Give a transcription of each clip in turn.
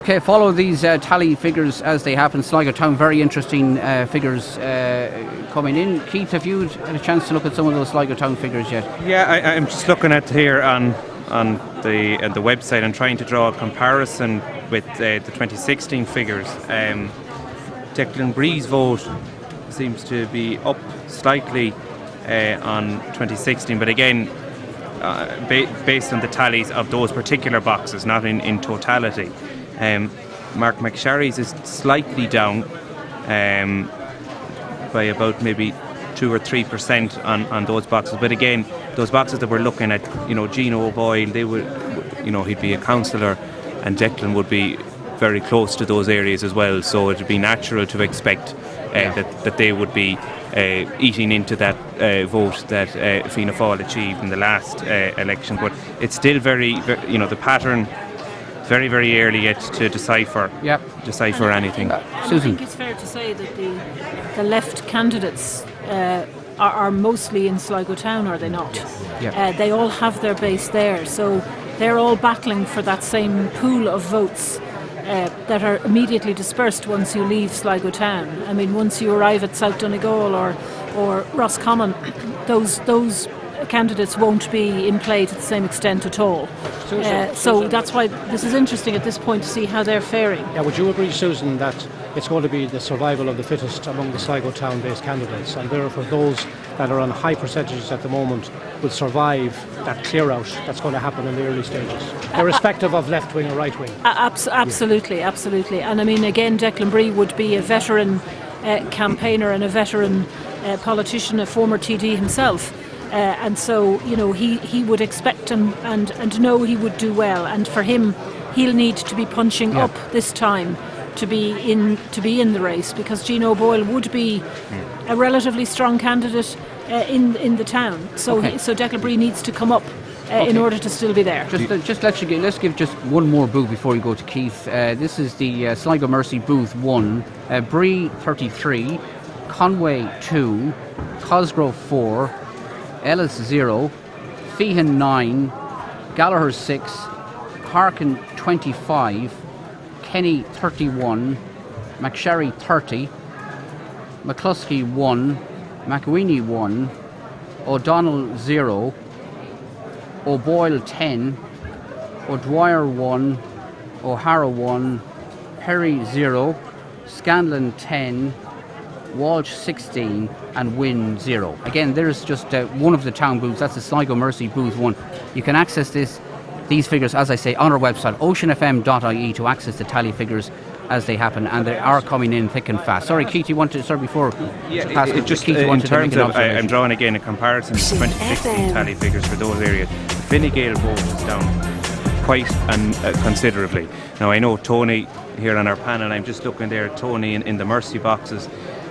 Okay, follow these tally figures as they happen. Sligo Town, very interesting figures coming in. Keith, have you had a chance to look at some of those Sligo Town figures yet? Yeah, I'm just looking at here on the website and trying to draw a comparison with the 2016 figures. Declan Bree's vote seems to be up slightly on 2016, but again, based on the tallies of those particular boxes, not in totality. Mark McSharry's is slightly down by about maybe 2 or 3% on those boxes. But again, those boxes that we're looking at, Gino O'Boyle, they would, he'd be a councillor, and Declan would be very close to those areas as well. So it would be natural to expect that they would be eating into that vote that Fianna Fáil achieved in the last election. But it's still very, the pattern. Very, very early yet to decipher anything. Susan? I think it's fair to say that the left candidates are mostly in Sligo Town, are they not? Yeah. They all have their base there, so they're all battling for that same pool of votes that are immediately dispersed once you leave Sligo Town. I mean, once you arrive at South Donegal or Roscommon, those candidates won't be in play to the same extent at all. So that's why this is interesting at this point to see how they're faring. Yeah, would you agree, Susan, that it's going to be the survival of the fittest among the Sligo Town-based candidates, and therefore those that are on high percentages at the moment will survive that clear-out that's going to happen in the early stages, irrespective of left-wing or right-wing? Absolutely. And I mean, again, Declan Bree would be a veteran campaigner and a veteran politician, a former TD himself. And so, he would expect and know he would do well. And for him, he'll need to be punching up this time to be in the race, because Gino Boyle would be a relatively strong candidate in the town. So Declan Bree needs to come up in order to still be there. Let's give just one more booth before you go to Keith. This is the Sligo Mercy booth 1. Bree 33, Conway 2, Cosgrove 4. Ellis 0, Feehan 9, Gallagher 6, Harkin 25, Kenny 31, McSharry 30, McCluskey 1, McWeeny 1, O'Donnell 0, O'Boyle 10, O'Dwyer 1, O'Hara 1, Perry 0, Scanlon 10, Walsh 16 and Wynne 0. Again, there's just one of the town booths. That's the Sligo Mercy booth 1. You can access these figures, as I say, on our website, oceanfm.ie, to access the tally figures as they happen, and they are coming in thick and fast. Sorry, Keith, you wanted to, before pass it, just Keith in terms of, I'm drawing again a comparison to 2016 tally figures for those areas. The Fine Gael vote is down quite considerably. Now, I know Tony here on our panel, I'm just looking there at Tony in the Mercy boxes.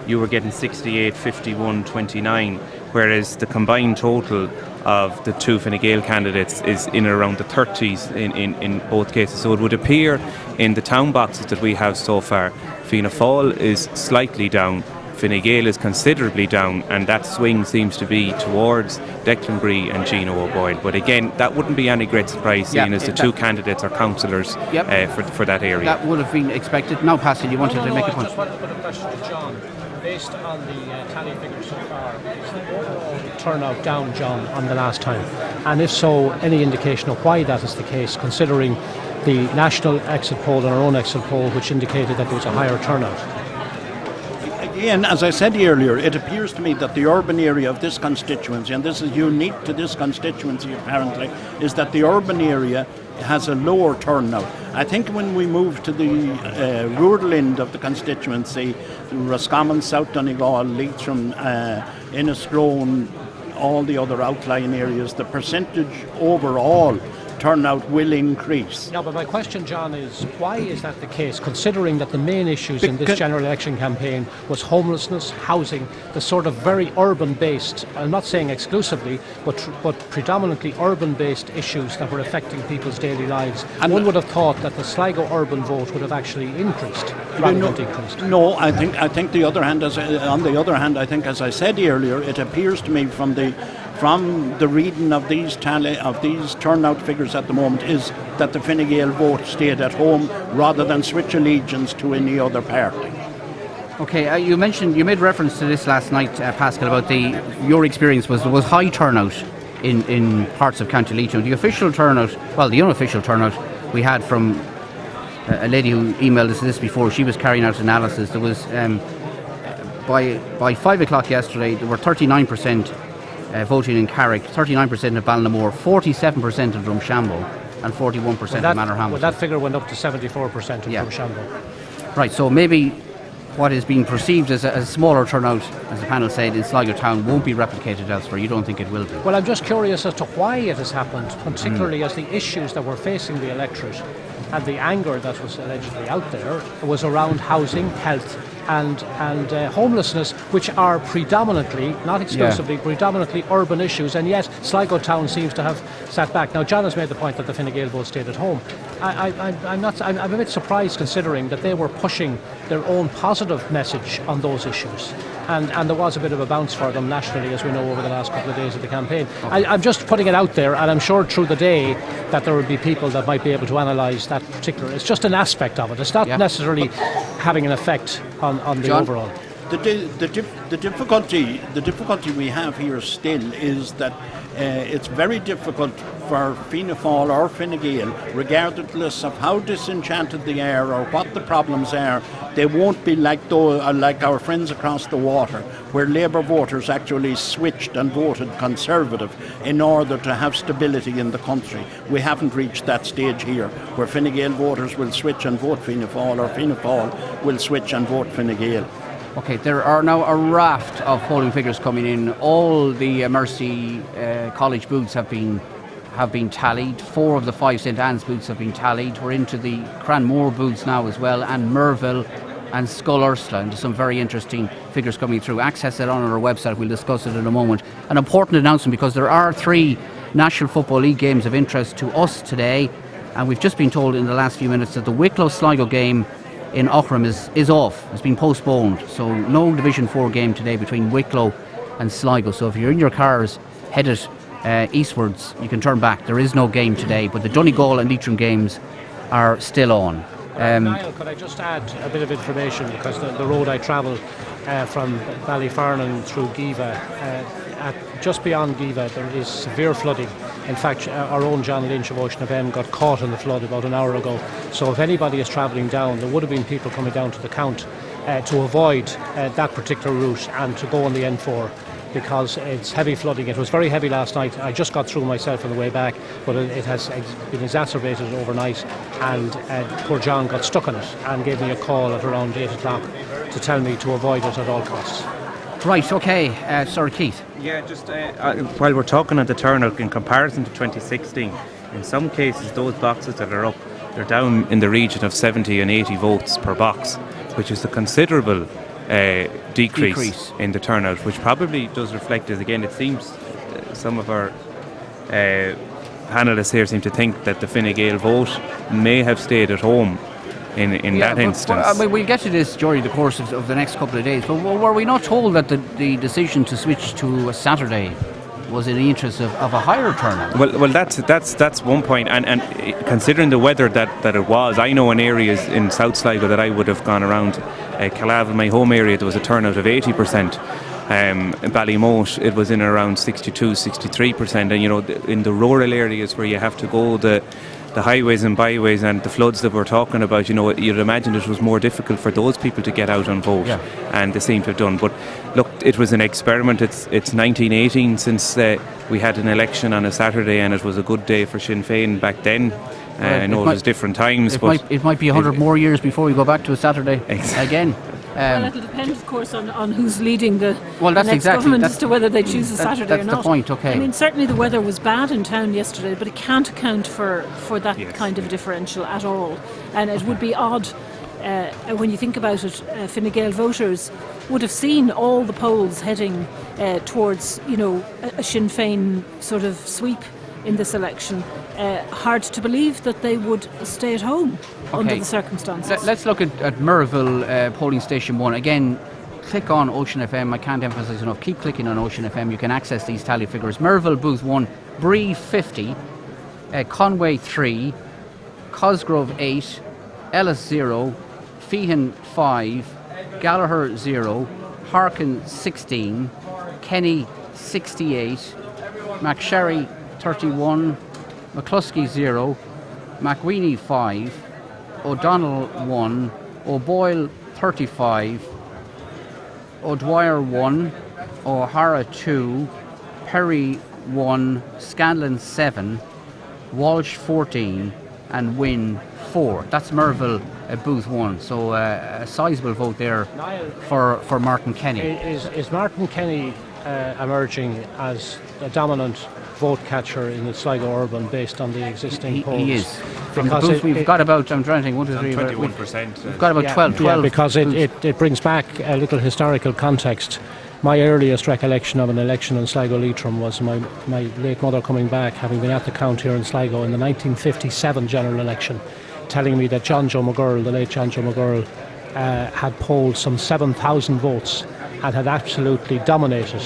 You were getting 68, 51, 29, whereas the combined total of the two Fine Gael candidates is in around the 30s in both cases. So it would appear in the town boxes that we have so far, Fianna Fáil is slightly down, Fine Gael is considerably down, and that swing seems to be towards Declan Bree and Gino O'Boyle. But again, that wouldn't be any great surprise, seeing as the two candidates are councillors for that area. That would have been expected. Now, Pascal, you wanted to make a point. I just wanted to put a question to John. Based on the tally figures so far, is the overall turnout down, John, on the last time? And if so, any indication of why that is the case, considering the national exit poll and our own exit poll, which indicated that there was a higher turnout? Again, as I said earlier, it appears to me that the urban area of this constituency, and this is unique to this constituency apparently, is that the urban area has a lower turnout. I think when we move to the rural end of the constituency, Roscommon, South Donegal, Leitrim, Ennisgrove, all the other outlying areas, the percentage overall turnout will increase. Yeah, but my question, John, is why is that the case, considering that the main issues in this general election campaign was homelessness, housing, the sort of very urban-based, I'm not saying exclusively, but predominantly urban-based issues that were affecting people's daily lives. And one would have thought that the Sligo urban vote would have actually increased rather than decreased. No, I think on the other hand, I think, as I said earlier, it appears to me from the from the reading of these turnout figures at the moment is that the Fine Gael vote stayed at home rather than switch allegiance to any other party. Okay, you made reference to this last night, Pascal, about your experience was there was high turnout in parts of County Leitrim. The official turnout, the unofficial turnout we had from a lady who emailed us this before, she was carrying out analysis. There was, by 5 o'clock yesterday, there were 39% voting in Carrick, 39% of Ballinamore, 47% of Drumshambo, and 41% of Manorhamilton. Well, that figure went up to 74% in Drumshambo. Right, so maybe what is being perceived as a smaller turnout, as the panel said, in Sligo town won't be replicated elsewhere. You don't think it will be? Well, I'm just curious as to why it has happened, particularly as the issues that were facing the electorate and the anger that was allegedly out there was around housing, health and homelessness, which are predominantly, not exclusively, predominantly urban issues, and yet Sligo town seems to have sat back. Now, John has made the point that the Fine Gael vote stayed at home. I'm a bit surprised, considering that they were pushing their own positive message on those issues, and there was a bit of a bounce for them nationally, as we know, over the last couple of days of the campaign. I'm just putting it out there, and I'm sure through the day that there will be people that might be able to analyse that particular. It's just an aspect of it. It's not necessarily having an effect on the John? overall. The difficulty we have here still is that it's very difficult for Fianna Fáil or Fine Gael, regardless of how disenchanted they are or what the problems are. They won't be like our friends across the water, where Labour voters actually switched and voted Conservative in order to have stability in the country. We haven't reached that stage here, where Fine Gael voters will switch and vote Fianna Fáil, or Fianna Fáil will switch and vote Fine Gael. Okay, there are now a raft of polling figures coming in. All the Mercy College booths have been tallied. 4 of the 5 St Anne's booths have been tallied. We're into the Cranmore booths now as well, and Merville and Scull Ursula. And there's some very interesting figures coming through. Access it on our website. We'll discuss it in a moment. An important announcement, because there are 3 National Football League games of interest to us today, and we've just been told in the last few minutes that the Wicklow-Sligo game in Aughrim is off. It's been postponed, so no Division 4 game today between Wicklow and Sligo. So if you're in your cars headed eastwards, you can turn back. There is no game today, but the Donegal and Leitrim games are still on. Niall, could I just add a bit of information, because the road I travel from Ballyfernan through Giva, just beyond Giva there is severe flooding. In fact, our own John Lynch of Ocean FM got caught in the flood about an hour ago. So if anybody is travelling down, there would have been people coming down to the Count to avoid that particular route and to go on the N4, because it's heavy flooding. It was very heavy last night. I just got through myself on the way back, but it has been exacerbated overnight, and poor John got stuck on it and gave me a call at around 8 o'clock to tell me to avoid it at all costs. Right, okay. Sorry, Keith. Yeah, just while we're talking on the turnout, in comparison to 2016, in some cases those boxes that are up, they're down in the region of 70 and 80 votes per box, which is a considerable decrease in the turnout, which probably does reflect, as again, it seems some of our panellists here seem to think that the Fine Gael vote may have stayed at home in that instance. I mean, we'll get to this during the course of the next couple of days, but were we not told that the decision to switch to a Saturday was in the interest of a higher turnout? Well, that's one point, and considering the weather that it was, I know in areas in South Sligo that I would have gone around, Calav, my home area, there was a turnout of 80%. In Ballymote, it was in around 62-63%, and in the rural areas where you have to go the highways and byways and the floods that we're talking about, you'd imagine it was more difficult for those people to get out and vote, and they seem to have done. But look, it was an experiment. It's 1918 since we had an election on a Saturday, and it was a good day for Sinn Féin back then. I know it was different times, but it might be 100 more years before we go back to a Saturday again. Well, it'll depend, of course, on who's leading the that's next government as to whether they choose a Saturday or not. That's the point, okay. I mean, certainly the weather was bad in town yesterday, but it can't account for that kind of differential at all. And it would be odd, when you think about it, Fine Gael voters would have seen all the polls heading towards, a Sinn Féin sort of sweep in this election. Hard to believe that they would stay at home under the circumstances. Let's look at Merville polling station 1. Again, click on Ocean FM. I can't emphasise enough. Keep clicking on Ocean FM. You can access these tally figures. Merville Booth 1, Bree 50, Conway 3, Cosgrove 8, Ellis 0, Feehan 5, Gallagher 0, Harkin 16, Kenny 68, McSherry 31, McCluskey 0, McWeeny 5, O'Donnell 1, O'Boyle 35, O'Dwyer 1, O'Hara 2, Perry 1, Scanlon 7, Walsh 14, and Wynne 4. That's Merville Booth 1. So a sizable vote there for Martin Kenny. Is Martin Kenny emerging as a dominant vote catcher in the Sligo Urban based on the existing polls? He is. From the booth we've got about, I'm trying to think, 1, 2, 3, 21%. We've got about 12. Yeah, because it brings back a little historical context. My earliest recollection of an election in Sligo Leitrim was my late mother coming back, having been at the count here in Sligo in the 1957 general election, telling me that John Joe McGurl, the late John Joe McGurl, had polled some 7,000 votes and had absolutely dominated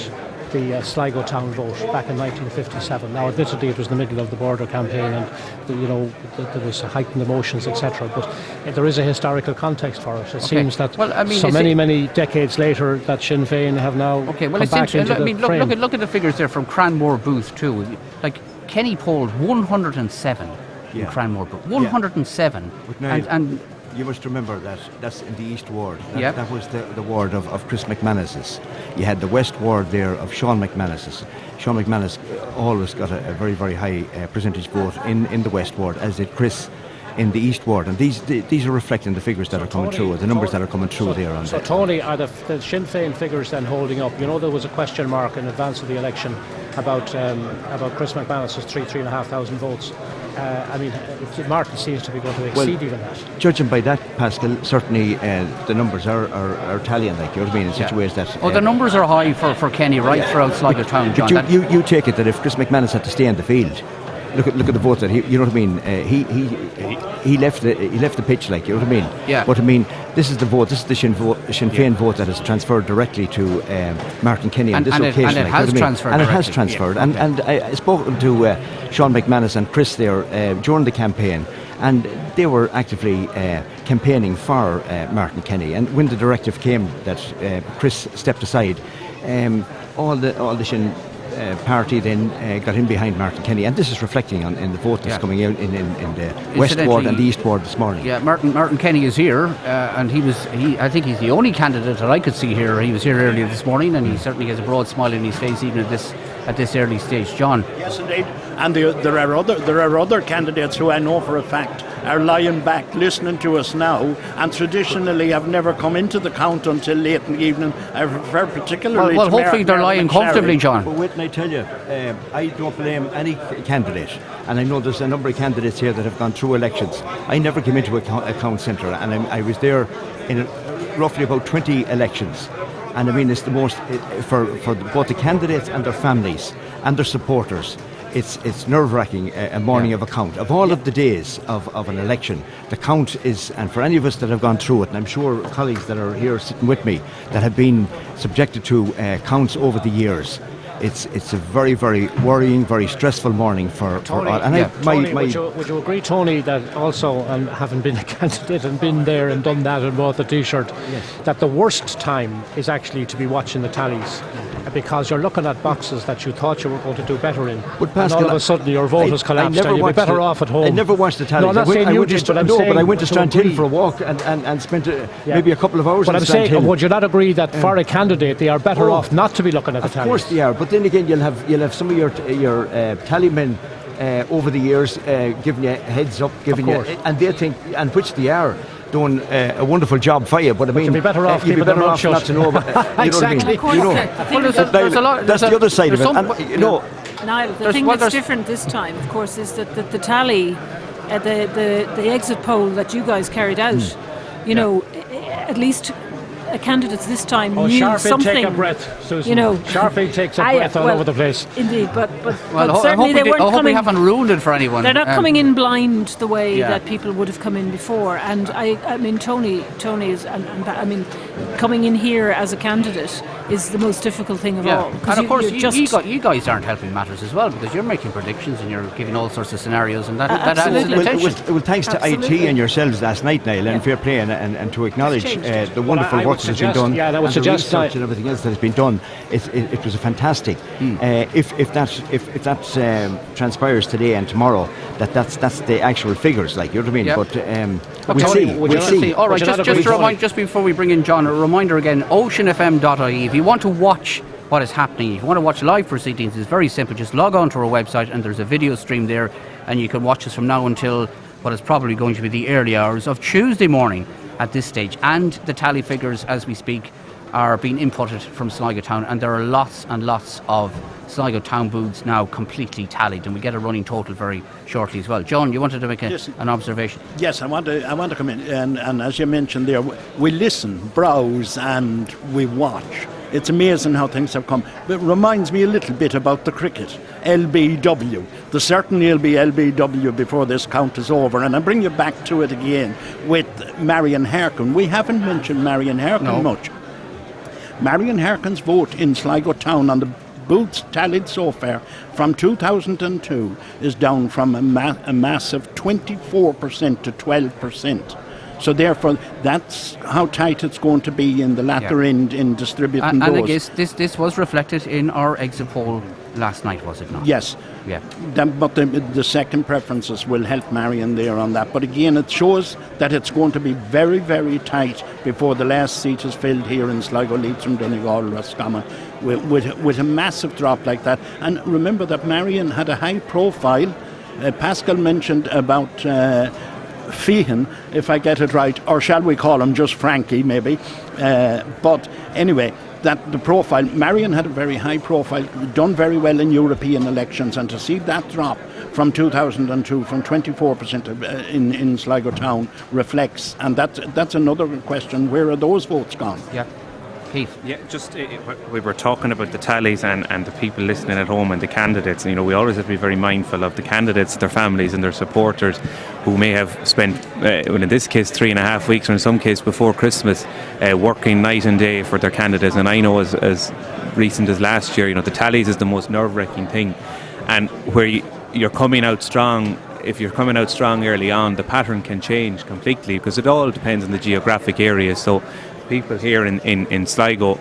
the Sligo town vote back in 1957. Now, admittedly, it was in the middle of the border campaign, and there was heightened emotions, etc. But there is a historical context for it. It seems that many decades later, that Sinn Féin have now come back into the frame. Look at the figures there from Cranmore Booth too. Like Kenny polled 107 in Cranmore Booth. 107, and you must remember that that's in the East Ward. That was the ward of Chris McManus's. You had the West Ward there of Sean McManus's. Sean McManus always got a very, very high percentage vote in the West Ward, as did Chris in the East Ward. And these are reflecting the figures that are coming through, the numbers that are coming through there. So, Tony, are the Sinn Féin figures then holding up? You know, there was a question mark in advance of the election about Chris McManus's 3,500 votes. Martin seems to be going to exceed even that. Judging by that, Pascal, certainly the numbers are tallying, like, you know what I mean, in such ways that... the numbers are high for Kenny throughout Sligo town, John. You take it that if Chris McManus had to stay in the field, look at the vote that he, you know what I mean, he left the pitch, like, you know what I mean. Yeah. But I mean, this is the vote. This is the Sinn Féin vote that has transferred directly to Martin Kenny on this occasion. And it has transferred. And it has transferred. And I spoke to Sean McManus and Chris there during the campaign, and they were actively campaigning for Martin Kenny. And when the directive came that Chris stepped aside, all the Sinn party then got in behind Martin Kenny, and this is reflecting in the vote that's coming out in the West Ward and the East Ward this morning. Yeah, Martin Kenny is here, and I think he's the only candidate that I could see here. He was here earlier this morning, and he certainly has a broad smile on his face even at this early stage. John. Yes, indeed. And there are other candidates who I know for a fact are lying back listening to us now, and traditionally have never come into the count until late in the evening. I refer particularly to hopefully they're lying comfortably, John. But wait, and I tell you, I don't blame any candidate, and I know there's a number of candidates here that have gone through elections. I never came into a count centre, and I was there in roughly about 20 elections. And I mean, it's the most for both the candidates and their families and their supporters. It's nerve-wracking, a morning of a count. Of all of the days of an election, the count is, and for any of us that have gone through it, and I'm sure colleagues that are here sitting with me that have been subjected to counts over the years, it's a very, very worrying, very stressful morning for Tony, all. And Tony, would you agree, Tony, that also, and having been a candidate and been there and done that and bought the T-shirt, that the worst time is actually to be watching the tallies, because you're looking at boxes that you thought you were going to do better in, but Pascal, and all of a sudden your vote has collapsed and you'd be better off at home. I never watched the tallies. No, I'm not saying you did, but I'm saying... But I went to Strandhill for a walk and spent maybe a couple of hours But in I'm saying, Strandhill. would you not agree that for a candidate they are better off not to be looking at the tallies? Of course they are, but then again you'll have some of your tally men over the years giving you heads up, and they think, and which they are, doing a wonderful job for you, but I mean, you'd be better off not to know about, exactly. You know, that's the other side of it. And, you know, Niall, the thing that's different this time, of course, is that the tally, the exit poll that you guys carried out, you know, at least candidates this time Oh, knew Sharpie, something. take a breath, Susan. You know, Sharpie takes a breath all over the place. Indeed, but Well, certainly they weren't I hope we coming. haven't ruined it for anyone. They're not coming in blind the way Yeah. that people would have come in before. And I mean, Tony is, I mean, coming in here as a candidate is the most difficult thing of all. And of course, you're you guys aren't helping matters as well, because you're making predictions and you're giving all sorts of scenarios, and that adds to the absolutely. attention. Well, thanks to Absolutely. IT and yourselves last night, Niall, and fair play, and to acknowledge the wonderful I work would that has been suggest- done, yeah, that would and the suggest research that- and everything else that has been done. It was a fantastic. If that transpires today and tomorrow, that's the actual figures, like, you know what I mean. Yeah. But we'll see. would you We'll not- see. All right, Would you not just agree, to remind, Tony? just before we bring in John, a reminder again: oceanfm.ie. If you want to watch what is happening, if you want to watch live proceedings, it's very simple. Just log on to our website, and there's a video stream there, and you can watch us from now until what is probably going to be the early hours of Tuesday morning at this stage. And the tally figures, as we speak, are being inputted from Sligo Town, and there are lots and lots of Sligo Town booths now completely tallied, and we get a running total very shortly as well. John, you wanted to make an observation? Yes, I want to come in, and as you mentioned there, we listen, browse, and we watch. It's amazing how things have come. It reminds me a little bit about the cricket, LBW. There certainly will be LBW before this count is over, and I bring you back to it again with Marion Harkin. We haven't mentioned Marion Harkin much. Marion Harkin's vote in Sligo Town on the booths tallied so far from 2002 is down from a massive 24% to 12%. So therefore, that's how tight it's going to be in the latter end in distributing And I those. guess this was reflected in our exit poll last night, was it not? Yes. Yeah. But the second preferences will help Marion there on that. But again, it shows that it's going to be very, very tight before the last seat is filled here in Sligo, Leitrim, Donegal, Roscommon, with a massive drop like that. And remember that Marion had a high profile. Pascal mentioned about Feehan, if I get it right, or shall we call him just Frankie, maybe. But anyway, that the profile, Marion had a very high profile, done very well in European elections, and to see that drop from 2002 from 24% in Sligo Town reflects, and that's another question, where are those votes gone? Yeah. Keith. Yeah, just we were talking about the tallies and the people listening at home and the candidates. You know, we always have to be very mindful of the candidates, their families and their supporters who may have spent, well, in this case, 3.5 weeks, or in some case before Christmas, working night and day for their candidates. And I know as recent as last year, you know, the tallies is the most nerve-wracking thing. And where you're coming out strong, if you're coming out strong early on, the pattern can change completely, because it all depends on the geographic area. So people here in Sligo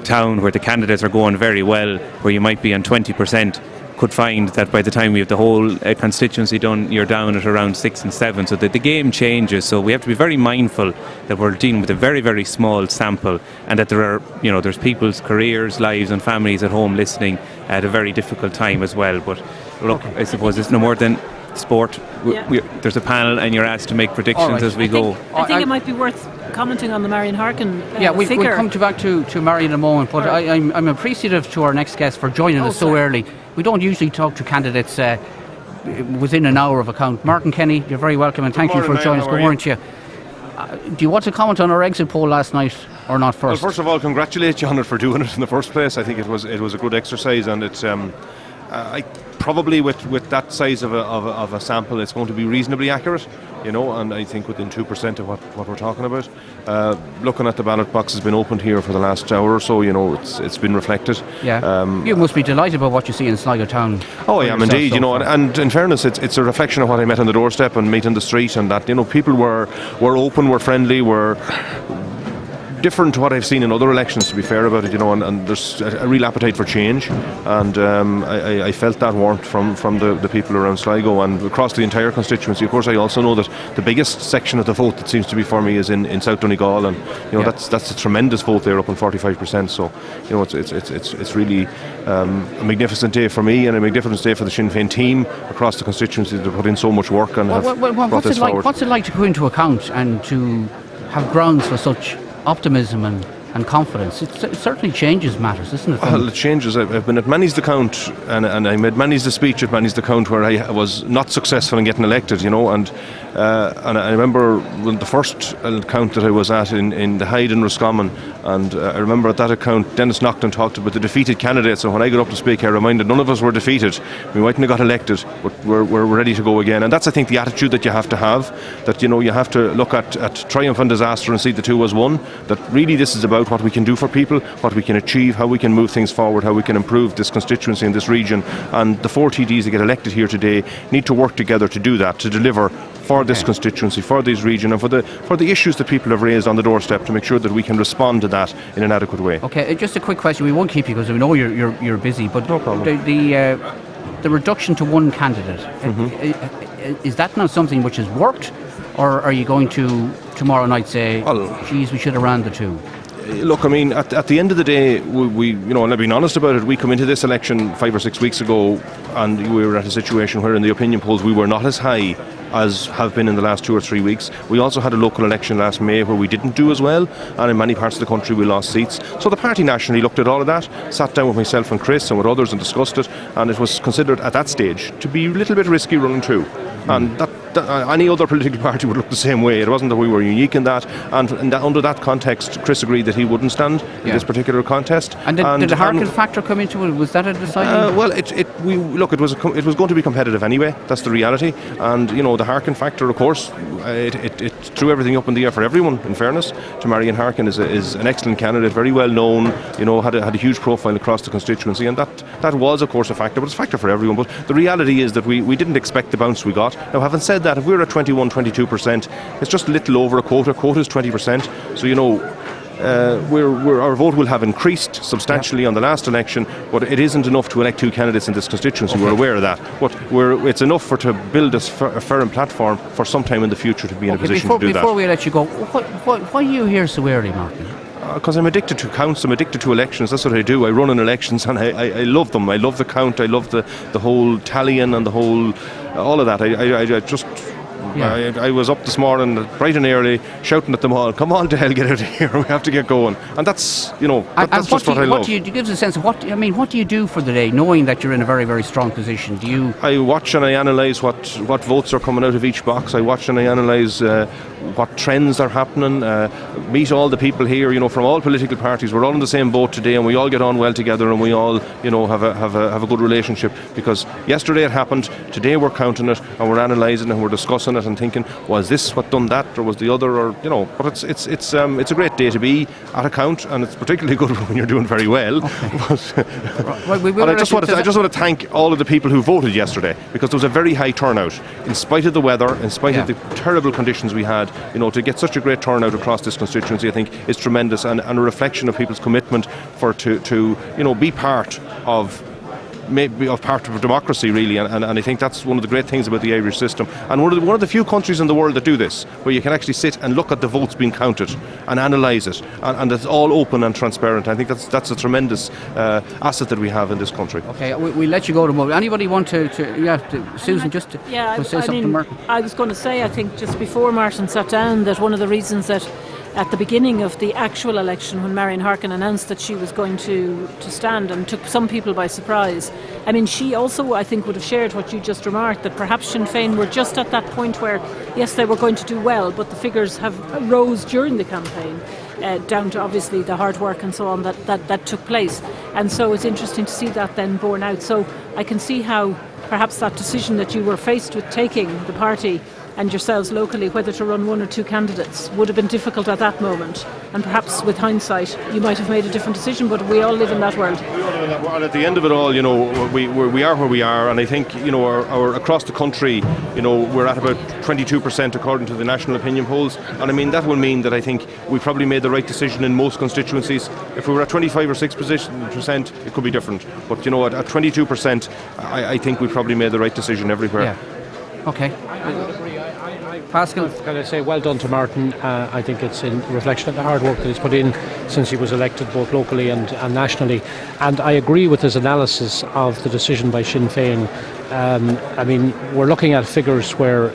Town, where the candidates are going very well, where you might be on 20%, could find that by the time we have the whole constituency done, you're down at around 6 and 7. So that the game changes. So we have to be very mindful that we're dealing with a very, very small sample, and that there are, you know, there's people's careers, lives and families at home listening at a very difficult time as well. But look, I suppose it's no more than sport. There's a panel and you're asked to make predictions as we go. I think it might be worth commenting on the Marion Harkin we'll figure. come back to Marion in a moment, but I'm appreciative to our next guest for joining us so early. We don't usually talk to candidates within an hour of a count. Martin Kenny, you're very welcome, and thank you for joining us. Good morning to you. Do you want to comment on our exit poll last night or not first? Well, first of all, congratulate you on it for doing it in the first place. I think it was a good exercise, and it's probably with that size of a sample, it's going to be reasonably accurate, you know, and I think within 2% of what we're talking about. Looking at the ballot box has been opened here for the last hour or so, you know, it's been reflected. Yeah. You must be delighted about what you see in Sligo Town. Oh, I am indeed, you know, and in fairness, it's a reflection of what I met on the doorstep and meet on the street, and that, you know, people were open, were friendly, were different to what I've seen in other elections, to be fair about it, you know, and there's a real appetite for change, and I felt that warmth from the people around Sligo and across the entire constituency. Of course, I also know that the biggest section of the vote that seems to be for me is in South Donegal, and you know that's a tremendous vote there, up on 45%. So you know it's really a magnificent day for me, and a magnificent day for the Sinn Féin team across the constituency that put in so much work and have brought this forward. What's it like to go into account and to have grounds for such optimism and confidence. It certainly changes matters, isn't it? Well, it changes. I've been at Manny's the Count, and I made Manny's the speech at Manny's the Count where I was not successful in getting elected, and I remember when the first account that I was at in the Hyde in Roscommon, and I remember at that account Dennis Naughton talked about the defeated candidates, and when I got up to speak I reminded none of us were defeated. We mightn't have got elected, but we're ready to go again, and that's, I think, the attitude that you have to have, that you have to look at triumph and disaster and see the two as one, that really this is about what we can do for people, what we can achieve, how we can move things forward, how we can improve this constituency in this region, and the 4 TDs that get elected here today need to work together to do that, to deliver for this constituency, for this region, and for the issues that people have raised on the doorstep, to make sure that we can respond to that in an adequate way. Okay, just a quick question. We won't keep you because we know you're busy, but no problem. The reduction to one candidate, is that now something which has worked, or are you going to tomorrow night say, geez, we should have ran the two? Look, I mean, at the end of the day, we and I've been honest about it, we come into this election 5 or 6 weeks ago and we were at a situation where in the opinion polls we were not as high as have been in the last 2 or 3 weeks. We also had a local election last May where we didn't do as well, and in many parts of the country we lost seats. So the party nationally looked at all of that, sat down with myself and Chris and with others and discussed it, and it was considered at that stage to be a little bit risky running two. And that any other political party would look the same way. It wasn't that we were unique in that, and under that context Chris agreed that he wouldn't stand in this particular contest. And did the Harkin factor come into it? Was that a deciding? Well, it was going to be competitive anyway. That's the reality. And the Harkin factor, of course, it threw everything up in the air for everyone. In fairness to Marion Harkin, is an excellent candidate, very well known. Had a huge profile across the constituency, and that was, of course, a factor. But it's a factor for everyone. But the reality is that we didn't expect the bounce we got. Now, having said that, if we were at 21-22%, it's just a little over a quota. Quota is 20%. So our vote will have increased substantially on the last election, but it isn't enough to elect two candidates in this constituency. We're aware of that, but it's enough to build a firm platform for some time in the future to be in a position to do that. Before we let you go, why are you here so early, Martin? Because I'm addicted to counts, I'm addicted to elections. That's what I do. I run in elections and I love them. I love the count, I love the whole tallying and all of that. I was up this morning bright and early shouting at them all, come on to hell, get out of here, we have to get going. And that's that's just what I love. Do you give us a sense of what do you do for the day, knowing that you're in a very, very strong position? I watch and I analyse what votes are coming out of each box. I watch and I analyse what trends are happening, meet all the people here, from all political parties. We're all in the same boat today, and we all get on well together, and we all, have a good relationship. Because yesterday it happened, today we're counting it, and we're analysing it, and we're discussing it, and thinking, was this what done that, or was the other, or But it's a great day to be at a count, and it's particularly good when you're doing very well. Okay. But I just want to thank all of the people who voted yesterday, because there was a very high turnout, in spite of the weather, in spite of the terrible conditions we had. To get such a great turnout across this constituency, I think, is tremendous, and a reflection of people's commitment to be part of democracy, really, and I think that's one of the great things about the Irish system, and one of the few countries in the world that do this, where you can actually sit and look at the votes being counted and analyse it, and it's all open and transparent. I think that's a tremendous asset that we have in this country. Okay, we'll let you go tomorrow. Anybody want to Susan, just to say something to Martin? I was going to say, I think just before Martin sat down, that one of the reasons that at the beginning of the actual election, when Marion Harkin announced that she was going to stand, and took some people by surprise. I mean, she also, I think, would have shared what you just remarked, that perhaps Sinn Féin were just at that point where, yes, they were going to do well, but the figures have rose during the campaign, down to obviously the hard work and so on that took place. And so it's interesting to see that then borne out. So I can see how perhaps that decision that you were faced with taking, the party and yourselves locally, whether to run one or two candidates, would have been difficult at that moment, and perhaps with hindsight you might have made a different decision, but we all live in that world. And at the end of it all, we are where we are, and I think our across the country, we're at about 22% according to the national opinion polls, and I mean that will mean that I think we probably made the right decision in most constituencies. If we were at 25 or 6%, it could be different, but at 22%, I think we probably made the right decision everywhere. Yeah. Okay. Pascal? Can I say well done to Martin? I think it's in reflection of the hard work that he's put in since he was elected, both locally and nationally. And I agree with his analysis of the decision by Sinn Féin I mean, we're looking at figures where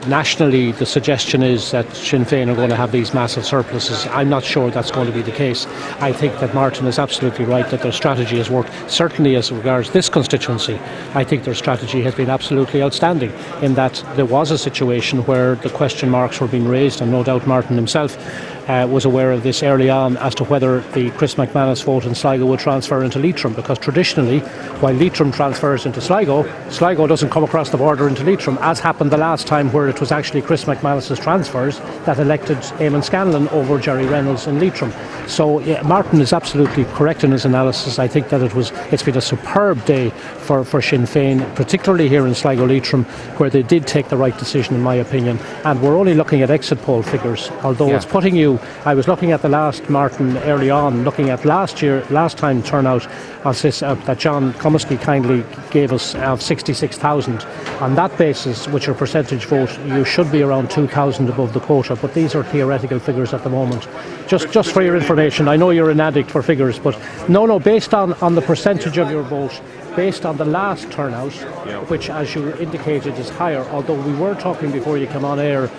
nationally the suggestion is that Sinn Féin are going to have these massive surpluses. I'm not sure that's going to be the case. I think that Martin is absolutely right that their strategy has worked. Certainly as regards this constituency, I think their strategy has been absolutely outstanding, in that there was a situation where the question marks were being raised, and no doubt Martin himself was aware of this early on, as to whether the Chris McManus vote in Sligo would transfer into Leitrim, because traditionally, while Leitrim transfers into Sligo, Sligo doesn't come across the border into Leitrim, as happened the last time, where it was actually Chris McManus's transfers that elected Eamon Scanlon over Jerry Reynolds in Leitrim. So yeah, Martin is absolutely correct in his analysis. I think that it's been a superb day for Sinn Féin, particularly here in Sligo Leitrim, where they did take the right decision, in my opinion. And we're only looking at exit poll figures, although it's putting you. I was looking at the last, Martin, early on, looking at last time turnout of this, that John Comiskey kindly gave us, of 66,000. On that basis, with your percentage vote, you should be around 2,000 above the quota, but these are theoretical figures at the moment. Just for your information, I know you're an addict for figures, but no, based on the percentage of your vote, based on the last turnout, which, as you indicated, is higher, although we were talking before you came on air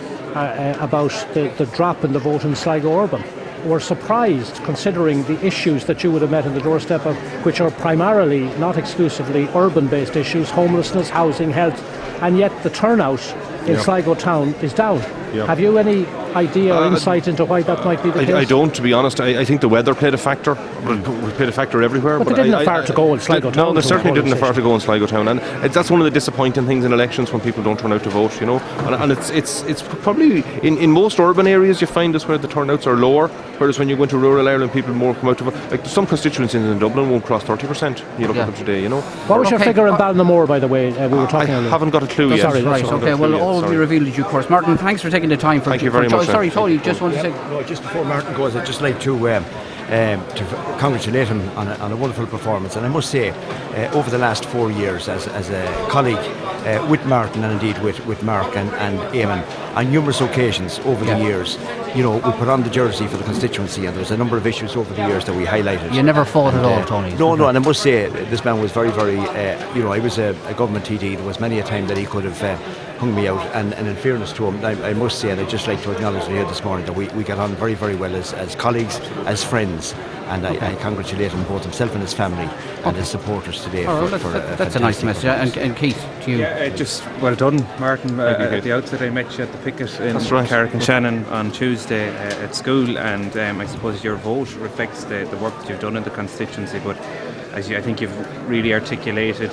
about the drop in the vote in Sligo Urban. We're surprised, considering the issues that you would have met in the doorstep of, which are primarily, not exclusively, urban-based issues, homelessness, housing, health, and yet the turnout in Sligo town is down. Have you any idea or insight into why that might be the case? I don't, to be honest. I think the weather played a factor. It played a factor everywhere. But they didn't have far to go in Sligo town. No, they certainly didn't have far to go in Sligo town, and that's one of the disappointing things in elections, when people don't turn out to vote. You know, and it's probably in most urban areas you find this, where the turnouts are lower, whereas when you go into rural Ireland, people more come out to vote. Like some constituencies in Dublin won't cross 30%. You look at them today. You know. What was your figure in Ballinamore, by the way? We were talking. I haven't got a clue yet. Sorry, right. Okay. Well, all will be revealed in due course. Martin, thanks for taking the time. Thank you very much. Sorry, Tony, just want to say. No, just before Martin goes, I'd just like to congratulate him on a wonderful performance. And I must say, over the last 4 years, as a colleague with Martin, and indeed with Mark and Eamon, on numerous occasions over the years, you know, we put on the jersey for the constituency, and there was a number of issues over the years that we highlighted. You never fought at all, Tony. No, and I must say, this man was very, very, you know, I was a government TD. There was many a time that he could have hung me out, and in fairness to him, I must say, and I'd just like to acknowledge here this morning that we got on very, very well as colleagues, as friends, and I congratulate him, both himself and his family and his supporters today. That's a nice message. And Keith, to you. Yeah, just well done, Martin. At the outset, I met you at the picket in Carrick and Shannon on Tuesday at school, and I suppose your vote reflects the work that you've done in the constituency, but I think you've really articulated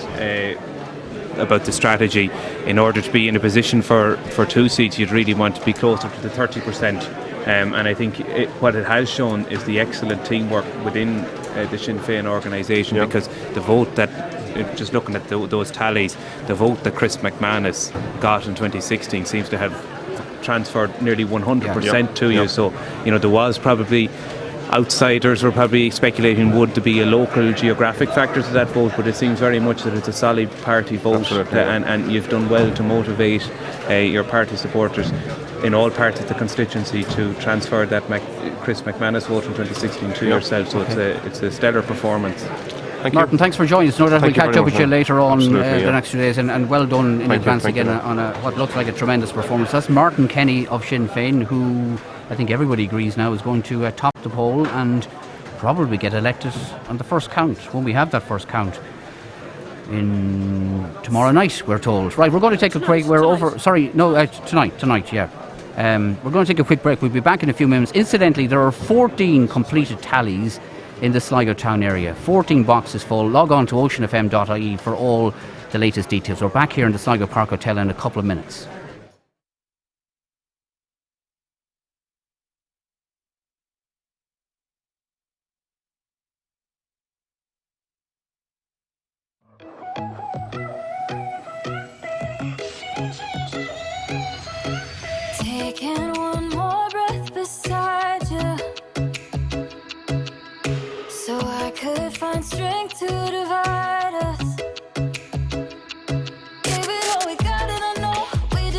about the strategy. In order to be in a position for 2 seats, you'd really want to be closer to the 30%. And I think what it has shown is the excellent teamwork within the Sinn Féin organisation, because the vote that, just looking at those tallies, the vote that Chris McManus got in 2016 seems to have transferred nearly 100% to you. So, you know, there was probably, outsiders were probably speculating would there be a local geographic factor to that vote, but it seems very much that it's a solid party vote, and you've done well to motivate your party supporters in all parts of the constituency to transfer that Chris McManus vote in 2016 to yourself. So it's a stellar performance. Martin, thanks for joining us. No doubt we'll catch up with you later on the yeah. next 2 days, and well done in advance again on what looks like a tremendous performance. That's Martin Kenny of Sinn Féin, who I think everybody agrees now is going to top the poll and probably get elected on the first count, when we have that first count in tomorrow night, we're told. Right, we're going to take a break. We're over. Sorry, no, tonight. Yeah. We're going to take a quick break. We'll be back in a few minutes. Incidentally, there are 14 completed tallies in the Sligo town area. 14 boxes full. Log on to oceanfm.ie for all the latest details. We're back here in the Sligo Park Hotel in a couple of minutes. Taking one more breath beside you, so I could find strength to divide us. Baby, all we got, and I know we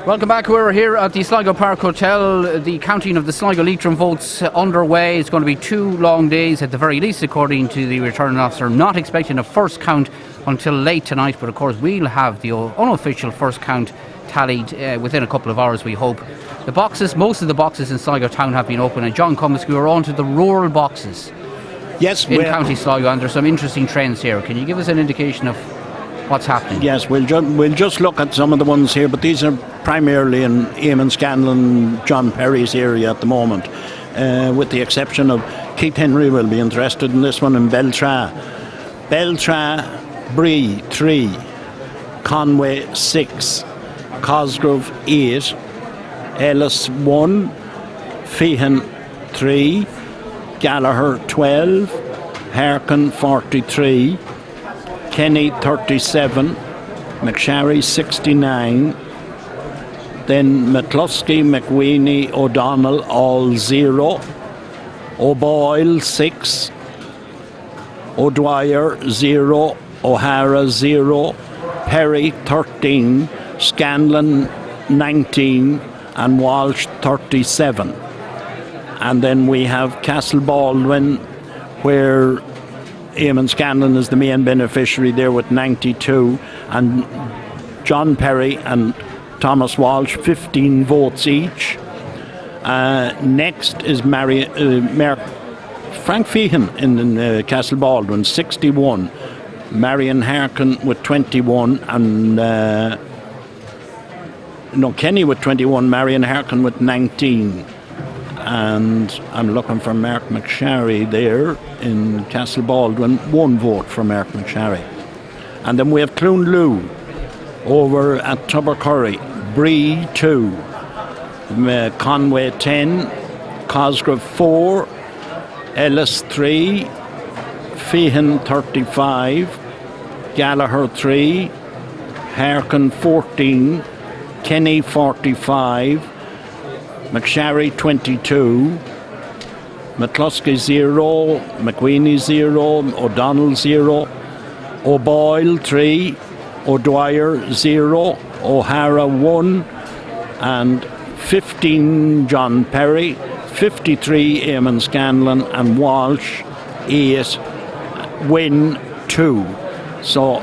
Welcome back. We're here at the Sligo Park Hotel. The counting of the Sligo Leitrim votes underway. It's going to be 2 long days at the very least, according to the returning officer. Not expecting a first count until late tonight, but of course we'll have the unofficial first count tallied within a couple of hours, we hope. The boxes, most of the boxes in Sligo town have been open, and John Cummins, we're on to the rural boxes. Yes, in County Sligo, and there's some interesting trends here. Can you give us an indication of what's happening? Yes, we'll just look at some of the ones here, but these are primarily in Eamon Scanlon, John Perry's area at the moment, with the exception of Keith Henry will be interested in this one in Beltra. Beltra, Bree 3, Conway 6, Cosgrove 8, Ellis 1, Feehan 3, Gallagher 12, Harkin 43, Kenny 37, McSharry 69, then McCluskey, McWeeny, O'Donnell all 0, O'Boyle 6, O'Dwyer 0, O'Hara 0, Perry 13, Scanlon 19 and Walsh 37. And then we have Castle Baldwin, where Eamon Scanlon is the main beneficiary there with 92, and John Perry and Thomas Walsh 15 votes each. Next is Frank Feehan in Castle Baldwin 61, Marion Harkin with 21, and Kenny with 21, Marion Harkin with 19. And I'm looking for Mark McSharry there in Castle Baldwin, 1 vote for Mark McSharry. And then we have Clunloo over at Tubbercurry, Bree 2, Conway 10, Cosgrove 4, Ellis 3, Feehan 35, Gallagher 3, Harkin 14, Kenny 45, McSharry 22, McCluskey 0, McWeeny 0, O'Donnell 0, O'Boyle 3, O'Dwyer 0, O'Hara 1, and 15 John Perry, 53 Eamon Scanlon, and Walsh 8, Wynne 2. So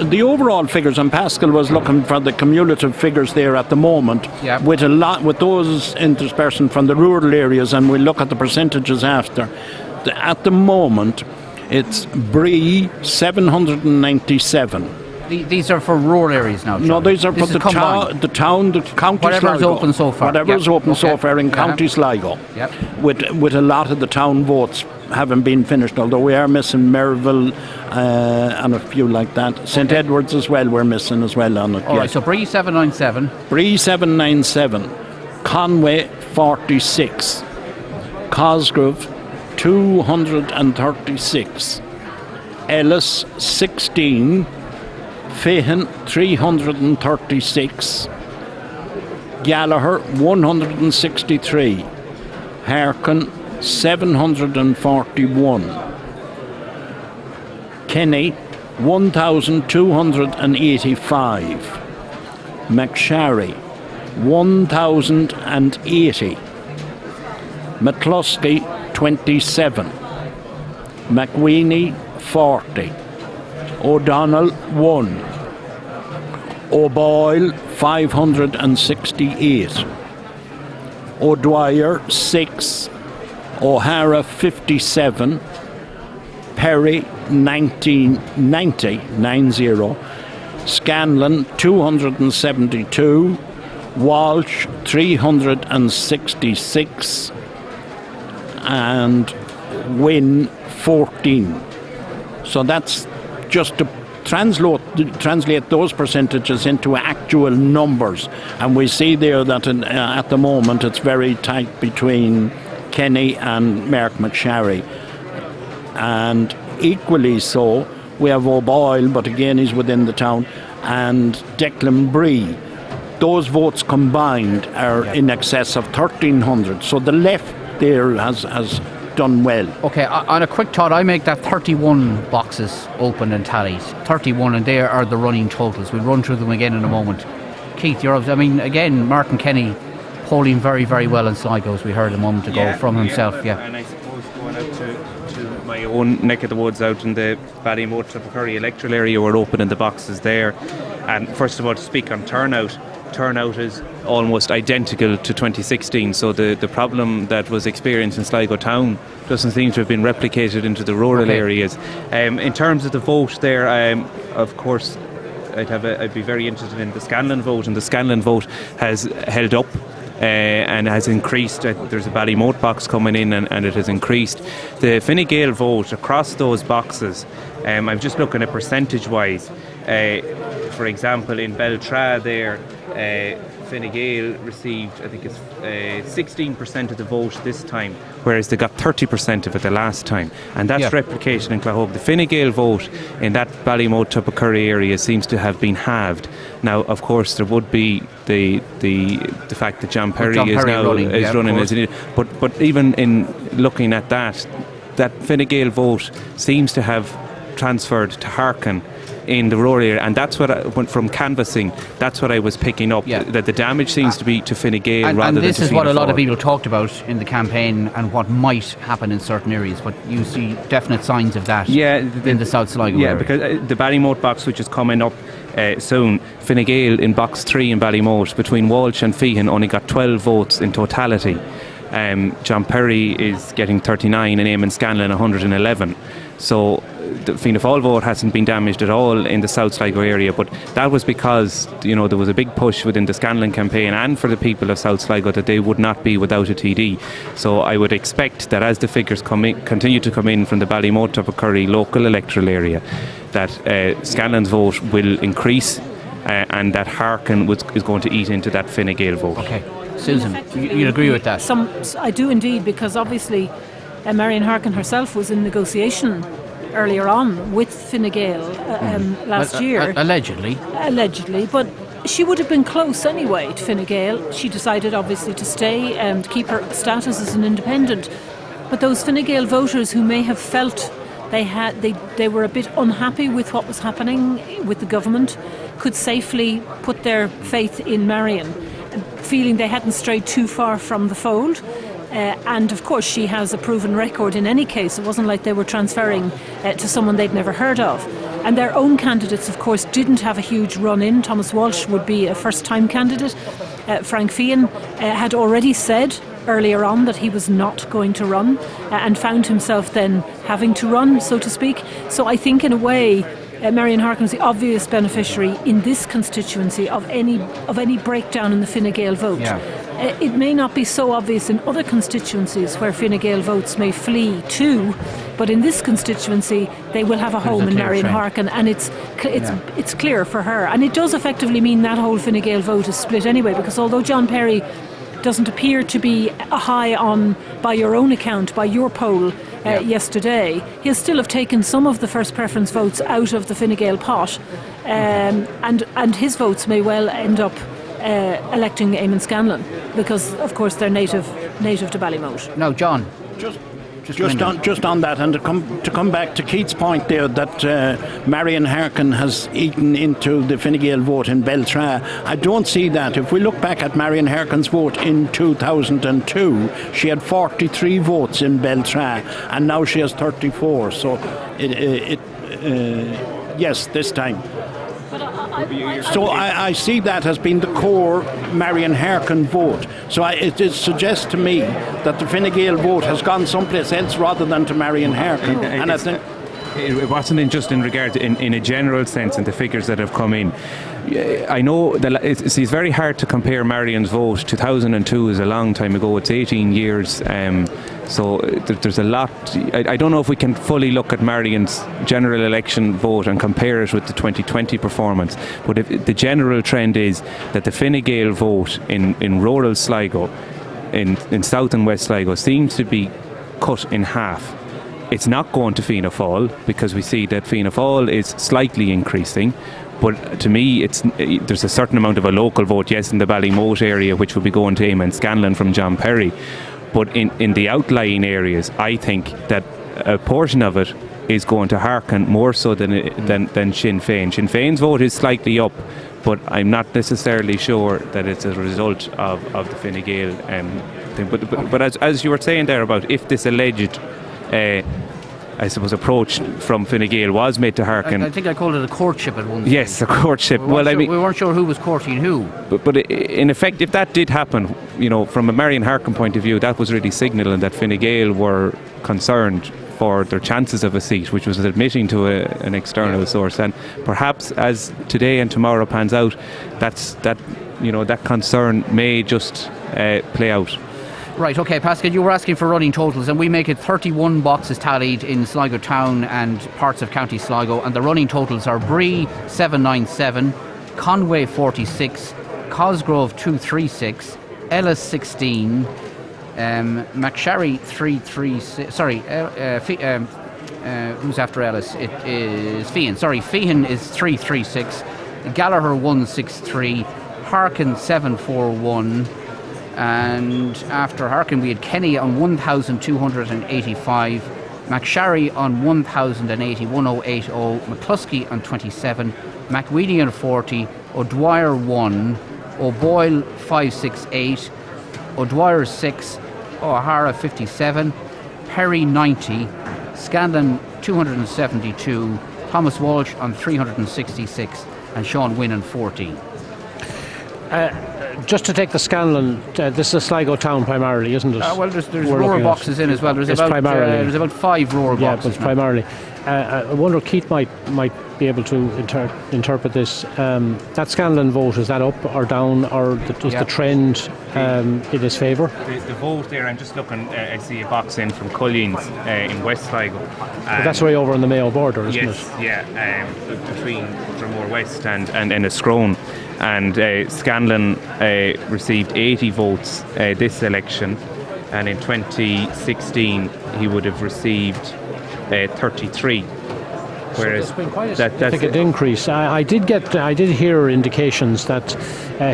the overall figures, and Pascal was looking for the cumulative figures there at the moment, with those interspersed from the rural areas, and we'll look at the percentages after. At the moment, it's Bree 797. These are for rural areas now, John. No, these are for the town, the county Whatever's Sligo. open so far. Whatever's open so far in County Sligo. Yep. With a lot of the town votes haven't been finished, although we are missing Merville and a few like that. St Edwards as well, we're missing as well on it. All right, so Bree 797. Bree 797. Conway 46. Cosgrove 236. Ellis 16. Feehan 336, Gallagher 163, Harkin 741, Kenny 1285, McSharry 1080, McCluskey 27, McWeeny 40, O'Donnell 1, O'Boyle 568, O'Dwyer 6, O'Hara 57, Perry 90, Scanlon 272, Walsh 366, and Wynne 14. So that's just to translate those percentages into actual numbers, and we see there that at the moment it's very tight between Kenny and Mark McSharry, and equally so we have O'Boyle, but again he's within the town, and Declan Bree. Those votes combined are in excess of 1,300, so the left there has done well. Okay, on a quick thought, I make that 31 boxes open and tallied. 31, and there are the running totals. We'll run through them again in a moment. Keith, I mean, again, Martin Kenny polling very, very well in Sligo, as we heard a moment ago from himself. And I suppose going out to my own neck of the woods out in the Ballymote Tipperary electoral area, we're opening the boxes there. And first of all, to speak on turnout is almost identical to 2016. So the problem that was experienced in Sligo town doesn't seem to have been replicated into the rural areas. In terms of the vote there, of course, I'd be very interested in the Scanlon vote, and the Scanlon vote has held up and has increased. There's a Ballymote box coming in, and it has increased. The Fine Gael vote across those boxes, I'm just looking at percentage-wise. For example, in Beltra there, Fine Gael received, I think it's 16% of the vote this time, whereas they got 30% of it the last time. And that's replication in Clahogue. The Fine Gael vote in that Ballymote Tipperary area seems to have been halved. Now, of course, there would be the fact that John Perry is running as it is. But even in looking at that Fine Gael vote seems to have transferred to Harkin in the rural area, and that's what from canvassing, that's what I was picking up, that the damage seems to be to Fine Gael rather than to this is Fianna what a lot Fáil. of people talked about in the campaign and what might happen in certain areas, but you see definite signs of that in the South Sligo area. Because the Ballymote box, which is coming up soon, Fine Gael in box 3 in Ballymote, between Walsh and Feehan, only got 12 votes in totality. John Perry is getting 39 and Eamon Scanlon 111. So the Fianna Fáil vote hasn't been damaged at all in the South Sligo area, but that was because there was a big push within the Scanlon campaign and for the people of South Sligo that they would not be without a TD. So I would expect that as the figures continue to come in from the Ballymote Tipperary local electoral area, that Scanlon's vote will increase and that Harkin is going to eat into that Fine Gael vote. Okay. Susan, you agree with that? I do indeed, because obviously Marion Harkin herself was in negotiation earlier on with Fine Gael last year. Allegedly, but she would have been close anyway to Fine Gael. She decided obviously to stay and keep her status as an independent. But those Fine Gael voters who may have felt they were a bit unhappy with what was happening with the government could safely put their faith in Marion, feeling they hadn't strayed too far from the fold. And of course she has a proven record in any case. It wasn't like they were transferring to someone they'd never heard of. And their own candidates, of course, didn't have a huge run-in. Thomas Walsh would be a first-time candidate. Frank Feehan had already said earlier on that he was not going to run and found himself then having to run, so to speak. So I think in a way Marion Harkin was the obvious beneficiary in this constituency of any breakdown in the Fine Gael vote. It may not be so obvious in other constituencies where Fine Gael votes may flee too, but in this constituency they will have a home in Marion Harkin, and it's clear for her. And it does effectively mean that whole Fine Gael vote is split anyway, because although John Perry doesn't appear to be high on, by your own account, by your poll yesterday, he'll still have taken some of the first preference votes out of the Fine Gael pot, and his votes may well end up electing Eamon Scanlon, because of course they're native to Ballymote. No, John. Just on that, and to come back to Keith's point there, that Marion Harkin has eaten into the Fine Gael vote in Beltra. I don't see that. If we look back at Marion Harkin's vote in 2002, she had 43 votes in Beltra, and now she has 34. So yes, this time. So I see that as being the core Marion Harkin vote. So it suggests to me that the Fine Gael vote has gone someplace else rather than to Marion Harkin. And I think it wasn't just in regard in a general sense in the figures that have come in. I know that it's very hard to compare Marion's vote. 2002 is a long time ago. It's 18 years. So there's a lot. I don't know if we can fully look at Marion's general election vote and compare it with the 2020 performance. But if the general trend is that the Fine Gael vote in rural Sligo, in South and West Sligo, seems to be cut in half. It's not going to Fianna Fáil, because we see that Fianna Fáil is slightly increasing. But to me, there's a certain amount of a local vote, yes, in the Ballymote area, which will be going to Eamon Scanlon from John Perry. But in the outlying areas, I think that a portion of it is going to hearken more so than Sinn Féin. Sinn Féin's vote is slightly up, but I'm not necessarily sure that it's a result of the Fine Gael thing. But as you were saying there about if this alleged I suppose approach from Fine Gael was made to hearken. I think I called it a courtship at one stage. Yes, a courtship. We weren't sure who was courting who. But in effect, if that did happen, from a Marion Harkin point of view, that was really signalling that Fine Gael were concerned for their chances of a seat, which was admitting to an external source. And perhaps as today and tomorrow pans out, that concern may just play out. Right, okay, Pascal, you were asking for running totals, and we make it 31 boxes tallied in Sligo town and parts of County Sligo, and the running totals are Bree 797, Conway 46, Cosgrove 236, Ellis 16, McSharry 336. Who's after Ellis? It is Feehan. Feehan is 336, Gallagher 163, Harkin 741. And after Harkin we had Kenny on 1,285, McSharry on 1,080, 1080, McCluskey on 27, McWeedy on 40, O'Dwyer 1, O'Boyle 568, O'Dwyer 6, O'Hara 57, Perry 90, Scanlon 272, Thomas Walsh on 366, and Sean Wynn on 14. Just to take the Scanlon, this is Sligo town primarily, isn't it? Well, there's rower boxes in as well. There's about 5 rower boxes. Yeah, but primarily. I wonder Keith might be able to interpret this. That Scanlon vote, is that up or down, or is the trend in his favour? The vote there, I'm just looking, I see a box in from Colleen's in West Sligo. But that's right over on the Mayo border, isn't it? Yeah, between Dromore West and Enniscrone. And Scanlon received 80 votes this election, and in 2016 he would have received 33. Whereas so there's been quite a significant increase. I did hear indications that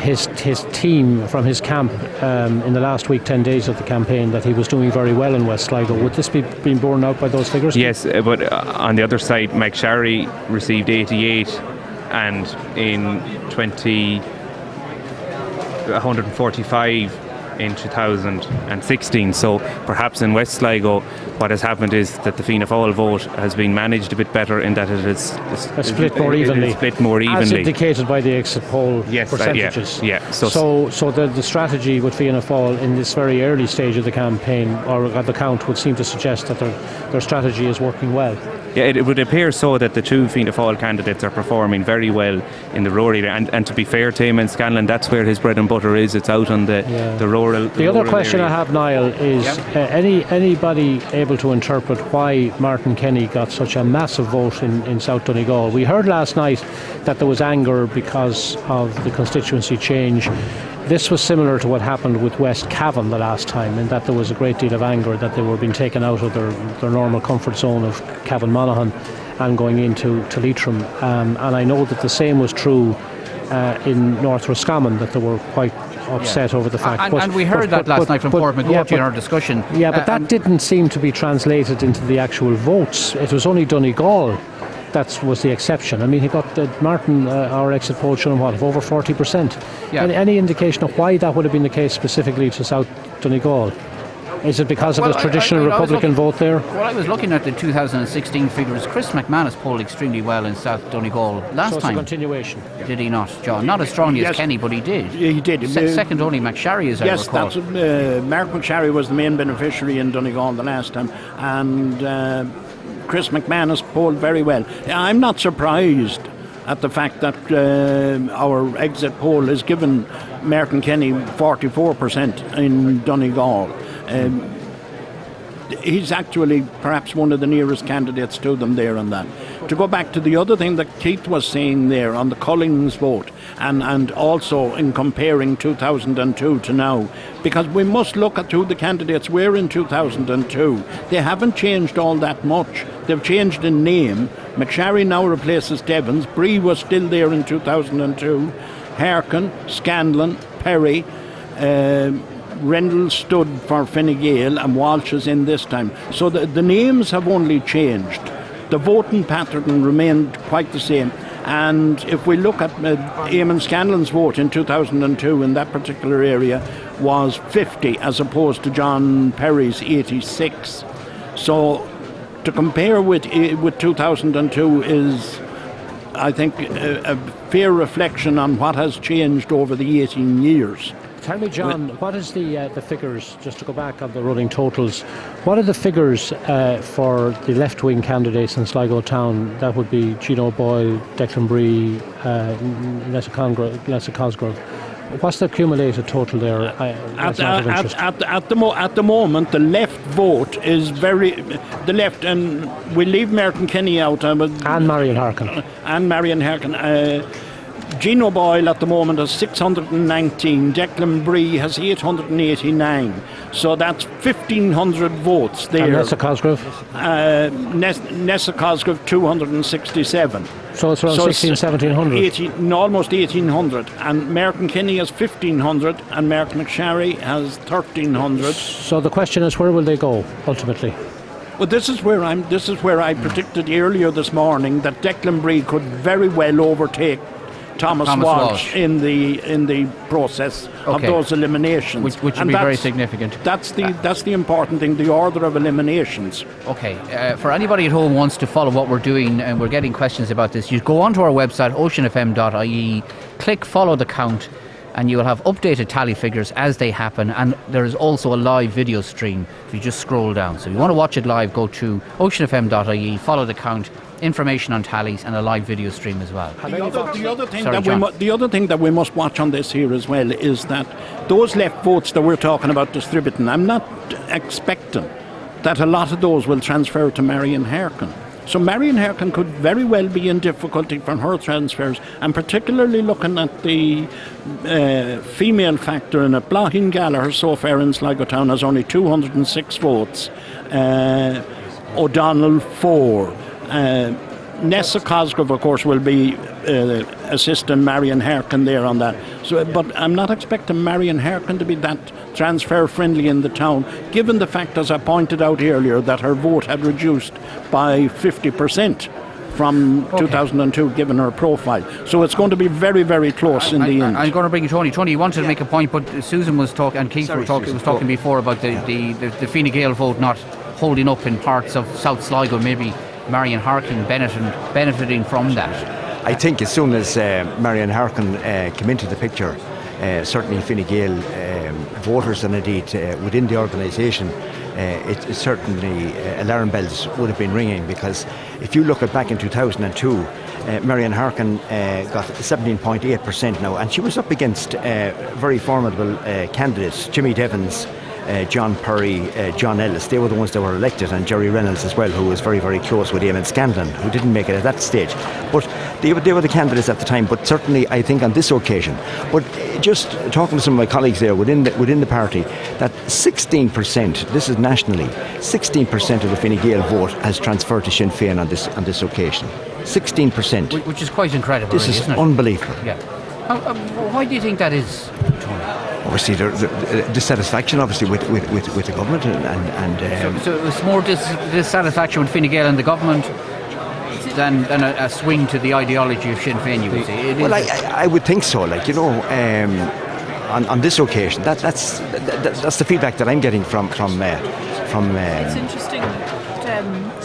his team from his camp in the last week, 10 days of the campaign, that he was doing very well in West Sligo. Would this be being borne out by those figures? Yes, but on the other side, McSharry received 88. And in 145 in 2016. So perhaps in West Sligo, what has happened is that the Fianna Fáil vote has been managed a bit better in that it is split more evenly. As indicated by the exit poll percentages. So the strategy with Fianna Fáil in this very early stage of the campaign, or at the count, would seem to suggest that their strategy is working well. Yeah, it would appear so that the two Fianna Fáil candidates are performing very well in the rural area. And to be fair to him in Scanlon, that's where his bread and butter is. It's out on the rural. The other question area. I have, Niall, is anybody able to interpret why Martin Kenny got such a massive vote in South Donegal? We heard last night that there was anger because of the constituency change. This was similar to what happened with West Cavan the last time, in that there was a great deal of anger that they were being taken out of their normal comfort zone of Cavan Monaghan and going into Leitrim. And I know that the same was true in North Roscommon, that they were quite upset over the fact. And we heard that last night from Port McGorty in our discussion. Yeah, but that didn't seem to be translated into the actual votes. It was only Donegal that was the exception. I mean, he got Martin, our exit poll showing of over 40%. Yeah. Any indication of why that would have been the case specifically to South Donegal? Is it because of the traditional Republican vote there? Well, I was looking at the 2016 figures. Chris McManus polled extremely well in South Donegal last time. So it's a continuation. Did he not, John? Not as strongly as Kenny, but he did. Yeah, he did. Second only McSharry, as I recall. Yes, Mark McSharry was the main beneficiary in Donegal the last time, and Chris McManus polled very well. I'm not surprised at the fact that our exit poll has given Martin Kenny 44% in Donegal. He's actually perhaps one of the nearest candidates to them there on that. To go back to the other thing that Keith was saying there on the Collins vote, and also in comparing 2002 to now, because we must look at who the candidates were in 2002. They haven't changed all that much. They've changed in name. McSharry now replaces Devons. Bree was still there in 2002. Harkin, Scanlon, Perry, Rendell stood for Fine Gael, and Walsh is in this time. So the names have only changed. the voting pattern remained quite the same. And if we look at Eamon Scanlon's vote in 2002 in that particular area was 50 as opposed to John Perry's 86. So to compare with 2002 is, I think, a fair reflection on what has changed over the 18 years. Tell me, John, what is the figures, just to go back on the running totals, what are the figures for the left-wing candidates in Sligo Town? That would be Gino Boyle, Declan Bree, Nessa Cosgrove. What's the accumulated total there? At the moment, the left vote is the left, and we leave Merton Kenny out. And Marion Harkin. Gino Boyle at the moment has 619. Declan Bree has 889. So that's 1,500 votes there. And Nessa Cosgrove? Nessa Cosgrove 267. So it's around 1,700. Almost 1,800. And Merton Kenny has 1,500, and Mark McSharry has 1,300. So the question is, where will they go ultimately? Well, this is where I predicted earlier this morning that Declan Bree could very well overtake Thomas Walsh in the process of those eliminations, which would be very significant. That's the important thing, the order of eliminations. Okay, for anybody at home who wants to follow what we're doing, and we're getting questions about this, you go onto our website oceanfm.ie, click follow the count, and you will have updated tally figures as they happen, and there is also a live video stream if you just scroll down. So if you want to watch it live, go to oceanfm.ie, follow the count, information on tallies, and a live video stream as well. The other thing that we must watch on this here as well is that those left votes that we're talking about distributing, I'm not expecting that a lot of those will transfer to Marion Harkin. So Marion Harkin could very well be in difficulty from her transfers, and particularly looking at the female factor in it. Blahin Gallagher so far in Sligo Town has only 206 votes. O'Donnell 4. Nessa Cosgrove, of course, will be assisting Marion Harkin there on that. So, but I'm not expecting Marion Harkin to be that transfer friendly in the town, given the fact, as I pointed out earlier, that her vote had reduced by 50% from 2002, given her profile. So it's going to be very, very close in the end. I'm going to bring you Tony. Tony, you wanted to make a point, but Susan was talking, and Keith was talking before about the Fine Gael vote not holding up in parts of South Sligo, maybe Marion Harkin benefiting from that. I think as soon as Marion Harkin came into the picture, certainly Fine Gael voters and indeed within the organisation, it certainly alarm bells would have been ringing, because if you look at back in 2002, Marion Harkin got 17.8% now, and she was up against very formidable candidates, Jimmy Devons, John Perry, John Ellis. They were the ones that were elected, and Jerry Reynolds as well, who was very, very close with Eamon Scanlon, who didn't make it at that stage. But they were the candidates at the time. But certainly, I think on this occasion, but just talking to some of my colleagues there within the party, that 16%, this is nationally, 16% of the Fine Gael vote has transferred to Sinn Féin on this occasion. 16%. Which is quite incredible. This is unbelievable. Yeah. Why do you think that is, Tony? Obviously, the dissatisfaction, obviously, with the government, and so it's more dissatisfaction with Fine Gael and the government than a swing to the ideology of Sinn Féin, you would say. Well, I would think so. On this occasion, that's the feedback that I'm getting from. It's interesting.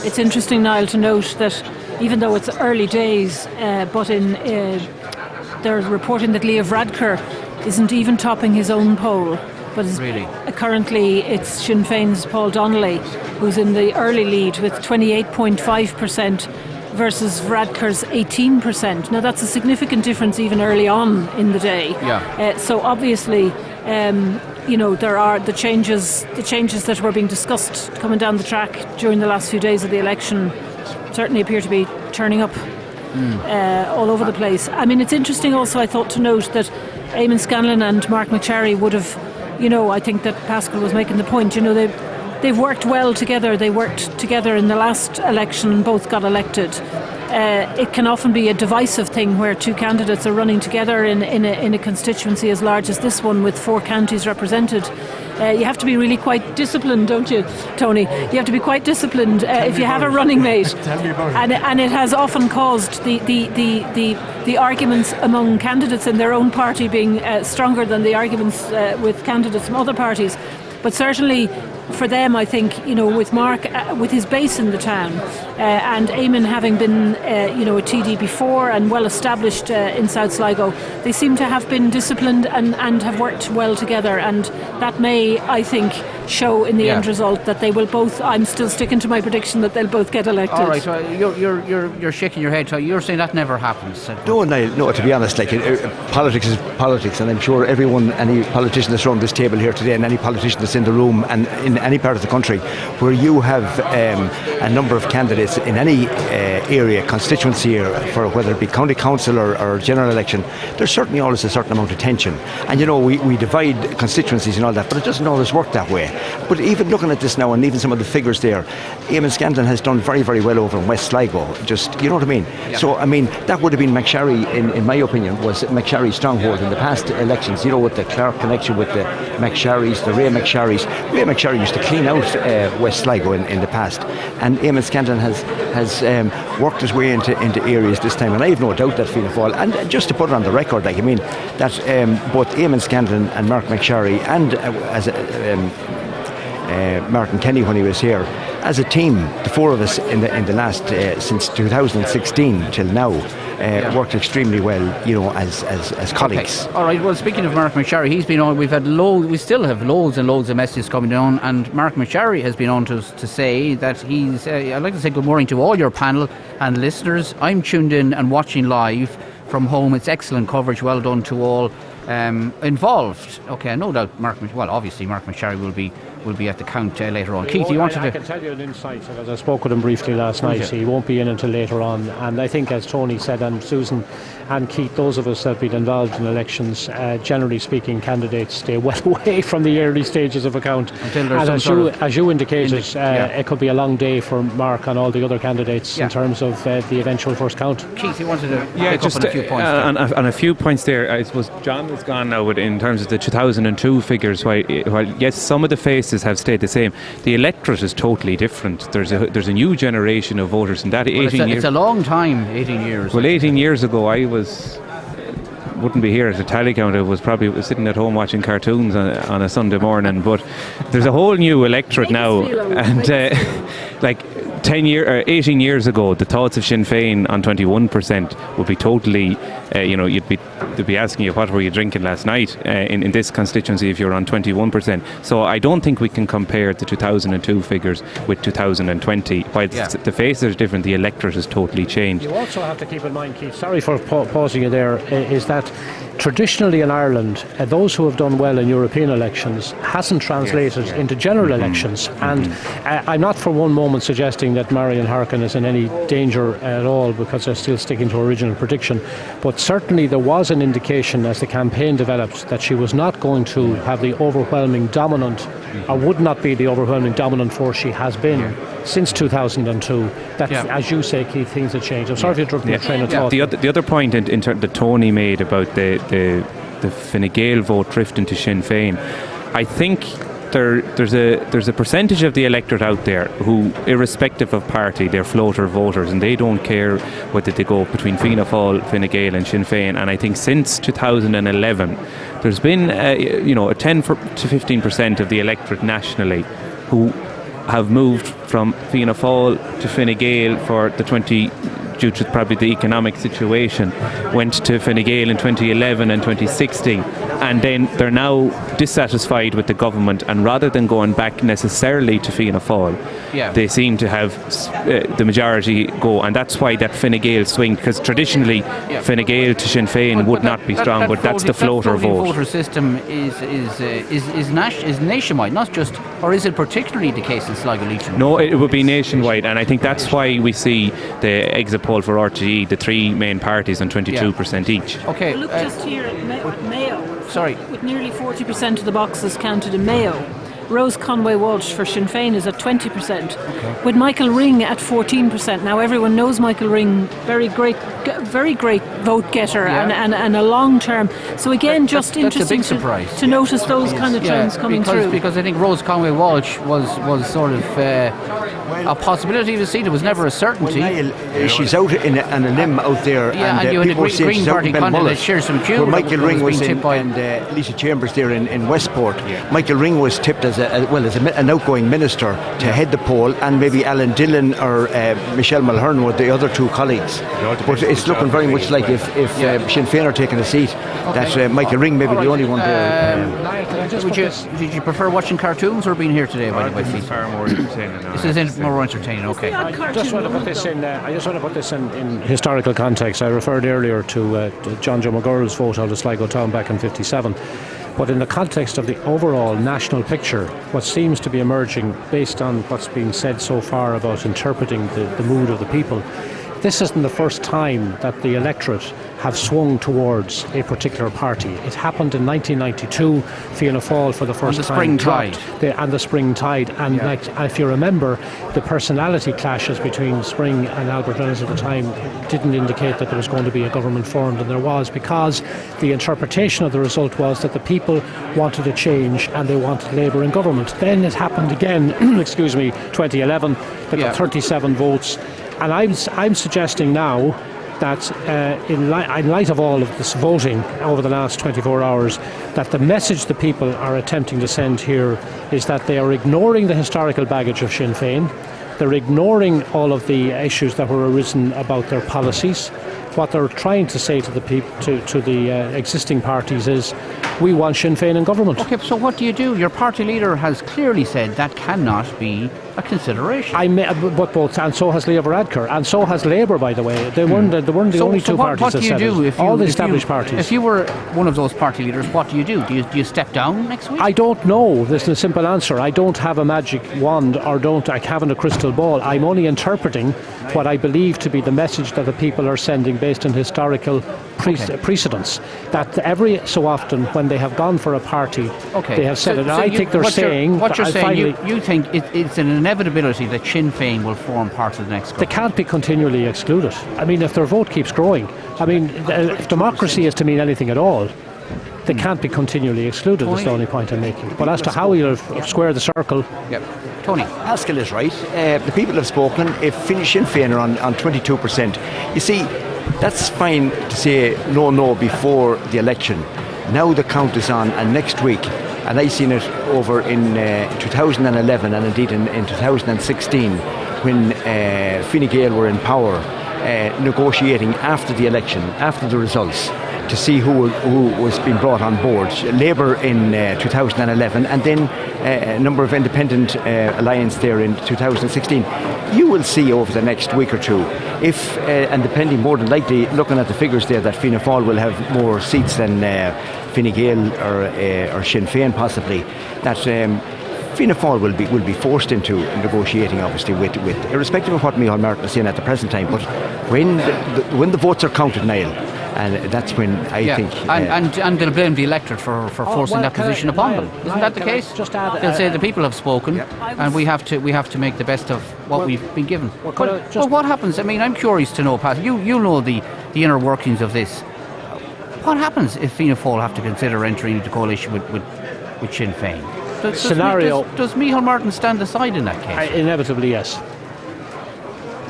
It's interesting, Niall, to note that even though it's early days, but they're reporting that Leo Varadkar isn't even topping his own poll, but really? Currently it's Sinn Féin's Paul Donnelly who's in the early lead with 28.5% versus Varadkar's 18%. Now that's a significant difference even early on in the day. Yeah. So obviously, there are the changes that were being discussed coming down the track during the last few days of the election certainly appear to be turning up all over the place. I mean, it's interesting also, I thought, to note that Eamon Scanlon and Mark McSharry would have, I think that Pascal was making the point, they've worked well together. They worked together in the last election, both got elected. It can often be a divisive thing where two candidates are running together in a constituency as large as this one with 4 counties represented. You have to be really quite disciplined, don't you, Tony? You have to be quite disciplined if you have a running mate. Tell me about it. And it has often caused the arguments among candidates in their own party being stronger than the arguments with candidates from other parties. But certainly for them, I think, with Mark, with his base in the town, and Eamon having been, a TD before and well established in South Sligo, they seem to have been disciplined and have worked well together. And that may, I think, show in the end result that they will both. I'm still sticking to my prediction that they'll both get elected. All right, so you're shaking your head. So you're saying that never happens. No, Niall, no. To be honest, politics is politics, and I'm sure any politician that's around this table here today, and any politician that's in the room, and in any part of the country, where you have a number of candidates in any area, constituency, or for whether it be county council or general election, there's certainly always a certain amount of tension. And we divide constituencies and all that, but it doesn't always work that way. But even looking at this now, and even some of the figures there, Eamon Scanlon has done very, very well over in West Sligo. Just, you know what I mean? Yeah. So, that would have been McSharry, in my opinion, was McSharry's stronghold in the past elections, with the Clark connection with the McSharrys, the Ray McSharrys. Ray McSharry used to clean out West Sligo in the past. And Eamon Scanlon has worked his way into areas this time. And I have no doubt that Fianna Fáil, and just to put it on the record, that both Eamon Scanlon and Mark McSharry, and Martin Kenny when he was here, as a team, the four of us in the last since 2016 till now, worked extremely well, as colleagues. Okay. All right. Well, speaking of Mark McSharry, he's been on. We still have loads and loads of messages coming on, and Mark McSharry has been on to say that he's. I'd like to say good morning to all your panel and listeners. I'm tuned in and watching live from home. It's excellent coverage. Well done to all involved. Okay, no doubt obviously Mark McSharry will be at the count later on. Keith, you wanted to... I can tell you an insight, because I spoke with him briefly last night. He won't be in until later on, and I think, as Tony said, and Susan and Keith, those of us that have been involved in elections, generally speaking, candidates stay well away from the early stages of account. Until there's as you indicated, it could be a long day for Mark and all the other candidates in terms of the eventual first count. Keith, you wanted to pick up on a few points. On a few points there, I suppose John has gone now in terms of the 2002 figures. While yes, some of the faces have stayed the same, the electorate is totally different. There's a new generation of voters, and that 18 years. It's a long time, 18 years. Well, 18 years ago, I wouldn't be here at a tally count. I was probably sitting at home watching cartoons on a Sunday morning. But there's a whole new electorate now, and 18 years ago, the thoughts of Sinn Féin on 21% would be totally, they'd be asking you, what were you drinking last night in this constituency if you're on 21%. So I don't think we can compare the 2002 figures with 2020. While the faces are different, the electorate has totally changed. You also have to keep in mind, Keith, sorry for pausing you there, is that traditionally in Ireland, those who have done well in European elections hasn't translated into general elections. And I'm not for one moment suggesting that Marion Harkin is in any danger at all, because they're still sticking to original prediction. But certainly there was an indication as the campaign developed that she was not going to have the overwhelming dominant, or would not be the overwhelming dominant force she has been since 2002. That, as you say, Keith, things have changed. I'm sorry if you interrupted your train of thought. The other point that Tony made about the Fine Gael vote drifting to Sinn Féin, I think there's a percentage of the electorate out there who, irrespective of party, they're floater voters, and they don't care whether they go between Fianna Fáil, Fine Gael and Sinn Féin. And I think since 2011 there's been a 10 to 15% of the electorate nationally who have moved from Fianna Fáil to Fine Gael for the 20, due to probably the economic situation, went to Fine Gael in 2011 and 2016, and then they're now dissatisfied with the government, and rather than going back necessarily to Fianna Fáil, they seem to have the majority go, and that's why that Fine Gael swing, because traditionally Fine Gael to Sinn Féin would not be strong, but that's the floater vote. The voter system is nationwide, not just, or is it particularly the case in Sligo Leitrim? No, it would be nationwide, and I think that's why we see the exit poll for RTE, the three main parties on 22% each. Okay. Well, look just here at Mayo. Sorry. With nearly 40% of the boxes counted in Mayo, Rose Conway-Walsh for Sinn Féin is at 20%, with Michael Ring at 14%. Now everyone knows Michael Ring, very great vote getter and a long term. So again, just that's interesting a big surprise. to notice those kind of trends coming through. Because I think Rose Conway-Walsh was sort of a possibility to see. There was never a certainty. Niall, she's out on a limb out there, and you had a Green Party candidate, Shearson Pugh, Michael Ring was in, tipped by and Lisa Chambers there in Westport. Michael Ring was tipped as an outgoing minister to head the poll, and maybe Alan Dillon or Michelle Mulhern were the other two colleagues. But it's looking very much like if Sinn Féin are taking a seat, that Michael Ring may be the only one there. Did you prefer watching cartoons or being here today? By the way, far more entertaining. this is more entertaining. Okay. I just want to put this in historical context. I referred earlier to John Joe McGurl's vote out of Sligo Town back in '57. But in the context of the overall national picture, what seems to be emerging based on what's been said so far about interpreting the mood of the people, this isn't the first time that the electorate have swung towards a particular party. It happened in 1992, Fianna Fáil for the first time. Spring tide. And the spring tide. And if you remember, the personality clashes between Spring and Albert Reynolds at the time didn't indicate that there was going to be a government formed, and there was, because the interpretation of the result was that the people wanted a change and they wanted Labour in government. Then it happened again, 2011, they got 37 votes. And I'm suggesting now that in light of all of this voting over the last 24 hours, that the message the people are attempting to send here is that they are ignoring the historical baggage of Sinn Féin. They're ignoring all of the issues that were arisen about their policies. What they're trying to say to the people, to the existing parties, is we want Sinn Féin in government. Okay, so what do you do? Your party leader has clearly said that cannot be a consideration. But both, and so has Leo Varadkar, and so has Labour, by the way. They weren't the only two parties that said it. All the established parties. If you were one of those party leaders, what do you do? Do you step down next week? I don't know. This is a simple answer. I don't have a magic wand, I haven't a crystal ball. I'm only interpreting what I believe to be the message that the people are sending based on historical precedents. That every so often, when they have gone for a party, they have said it. And I think they're saying... What you're saying, you think it's an inevitability that Sinn Féin will form part of the next government. They can't be continually excluded. I mean, if their vote keeps growing, I mean, if democracy is to mean anything at all, they can't be continually excluded. That's the only point I'm making. But as to how you'll square the circle... Tony. Haskell is right. The people have spoken. If Sinn Féin are on 22%, you see, that's fine to say no before the election. Now the count is on, and next week, and I seen it over in 2011 and indeed in 2016 when Fine Gael were in power, negotiating after the election, after the results, to see who was being brought on board. Labour in 2011, and then a number of independent alliance there in 2016. You will see over the next week or two, if and depending, more than likely, looking at the figures there, that Fianna Fáil will have more seats than Fine Gael or Sinn Féin possibly, that Fianna Fáil will be forced into negotiating, obviously, with irrespective of what Micheál Martin is saying at the present time. But when the votes are counted, Niall, and that's when I think... And they'll blame the electorate for forcing that position upon them. Isn't that the case? They'll say the people have spoken, and we have to make the best of what we've been given. But what happens? I mean, I'm curious to know, Pat, you know the inner workings of this. What happens if Fianna Fáil have to consider entering into coalition with Sinn Féin? Does Micheál Martin stand aside in that case? Inevitably, yes.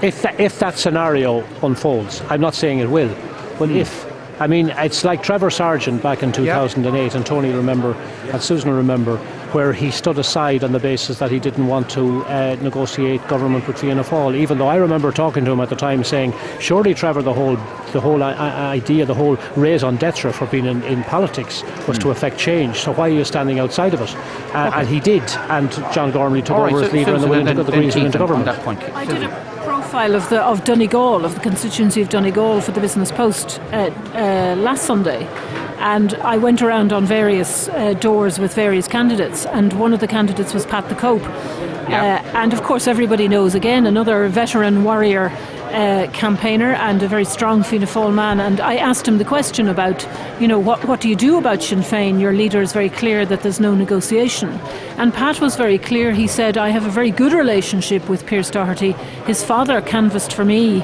If that scenario unfolds, I'm not saying it will, but if. I mean, it's like Trevor Sargent back in 2008, and Tony remember, and Susan remember, where he stood aside on the basis that he didn't want to negotiate government with Fianna Fáil, even though I remember talking to him at the time saying, surely, Trevor, the whole idea, the whole raison d'etre for being in politics was to effect change, so why are you standing outside of it? And he did, and John Gormley took over as leader and the Greens went into government. At that point. I did a profile of Donegal, of the constituency of Donegal for the Business Post last Sunday, and I went around on various doors with various candidates, and one of the candidates was Pat the Cope. And of course everybody knows, again, another veteran warrior campaigner and a very strong Fianna Fáil man, and I asked him the question about, what do you do about Sinn Féin? Your leader is very clear that there's no negotiation. And Pat was very clear. He said, I have a very good relationship with Pearse Doherty. His father canvassed for me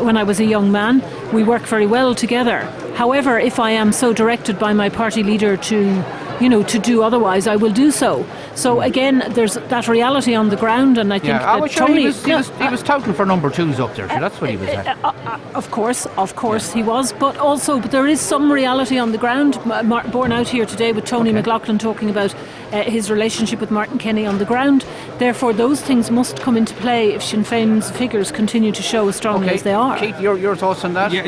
when I was a young man. We work very well together. However, if I am so directed by my party leader to do otherwise, I will do so. So again, there's that reality on the ground, and I think that Tony... He was touting for number 2s up there, so that's what he was at. Of course he was, but there is some reality on the ground, borne out here today with Tony McLaughlin talking about his relationship with Martin Kenny on the ground. Therefore, those things must come into play if Sinn Féin's figures continue to show as strongly as they are. Keith, your thoughts on that? Yeah,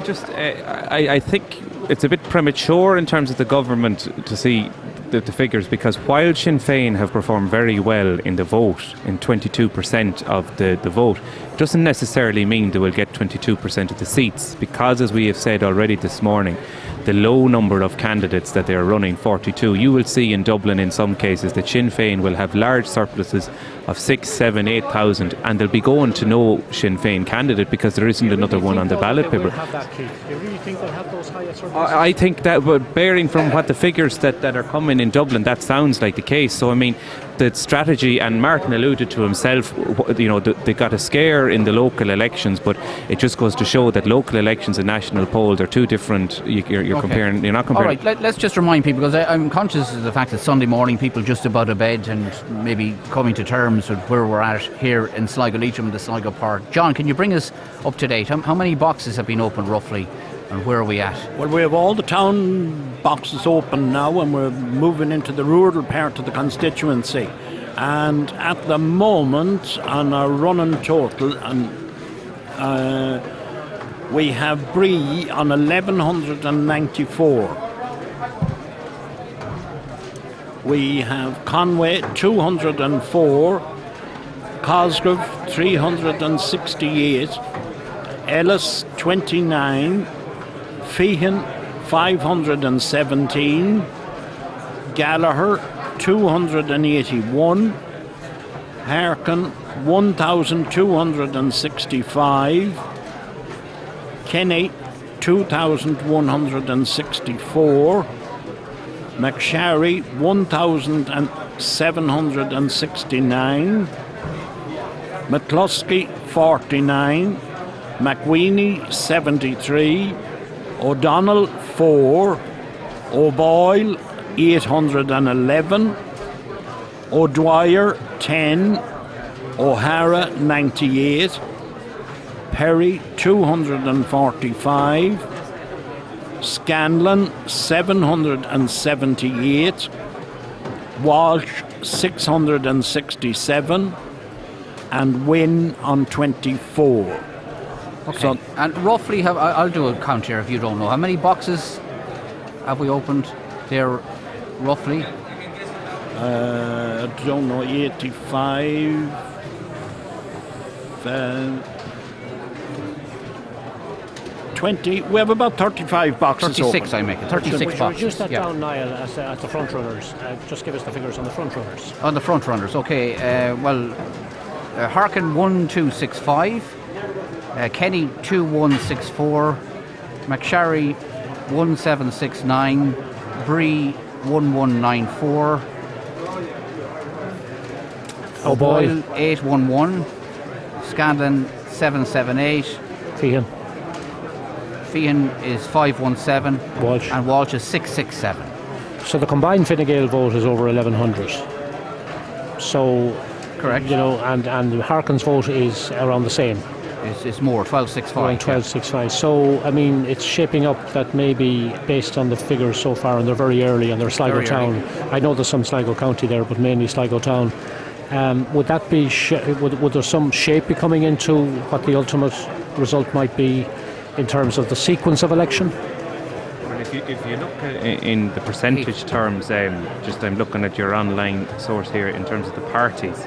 I think it's a bit premature in terms of the government to see the figures, because while Sinn Féin have performed very well in the vote, in 22% of the vote, it doesn't necessarily mean they will get 22% of the seats, because as we have said already this morning, the low number of candidates that they are running, 42, you will see in Dublin in some cases that Sinn Féin will have large surpluses of 6, 7, 8,000, and they'll be going to no Sinn Féin candidate because there isn't another one on the ballot paper. You really think they'll have those higher surpluses? I think that, but bearing from what the figures that are coming in Dublin, that sounds like the case. So I mean, the strategy, and Martin alluded to himself, they got a scare in the local elections, but it just goes to show that local elections and national polls are two different. You're comparing. You're not comparing. All right, let's just remind people, because I'm conscious of the fact that Sunday morning people just about to bed and maybe coming to terms with where we're at here in Sligo Leitrim, the Sligo Park. John, can you bring us up to date? How many boxes have been opened roughly, and where are we at? Well, we have all the town boxes open now, and we're moving into the rural part of the constituency. And at the moment, on our running total, we have Bree on 1,194. We have Conway 204, Cosgrove 368, Ellis 29, Feehan 517, Gallagher 281, Harkin 1,265, Kenny 2,164, McSharry 1,769, McCluskey 49, McWeeny 73, O'Donnell 4, O'Boyle 811, O'Dwyer 10, O'Hara 98, Perry 245, Scanlon 778, Walsh 667, and Wynne on 24. Okay. So, and roughly, I'll do a count here if you don't know. How many boxes have we opened there, roughly? I don't know, 85. 20. We have about 35 boxes 36, open. I make it. 36 Would you boxes. reduce that yeah. down, Niall, at the front runners? Just give us the figures on the front runners. On the front runners, okay. Harkin 1265, Kenny 2164, McSharry 1769, Bree 1194, O'Boyle 811, Scanlon 778, Feehan is 517, Walsh. and Walsh is 667. So the combined Fine Gael vote is over 1,100. So, correct. And Harkin's vote is around the same. It's more, 1265. Around 1265. So, I mean, it's shaping up that maybe based on the figures so far, and they're very early, and they're Sligo Very Town. early. I know there's some Sligo County there, but mainly Sligo Town. Would that be? Would there some shape be coming into what the ultimate result might be in terms of the sequence of election? Well, if you look in the percentage terms, I'm looking at your online source here in terms of the parties.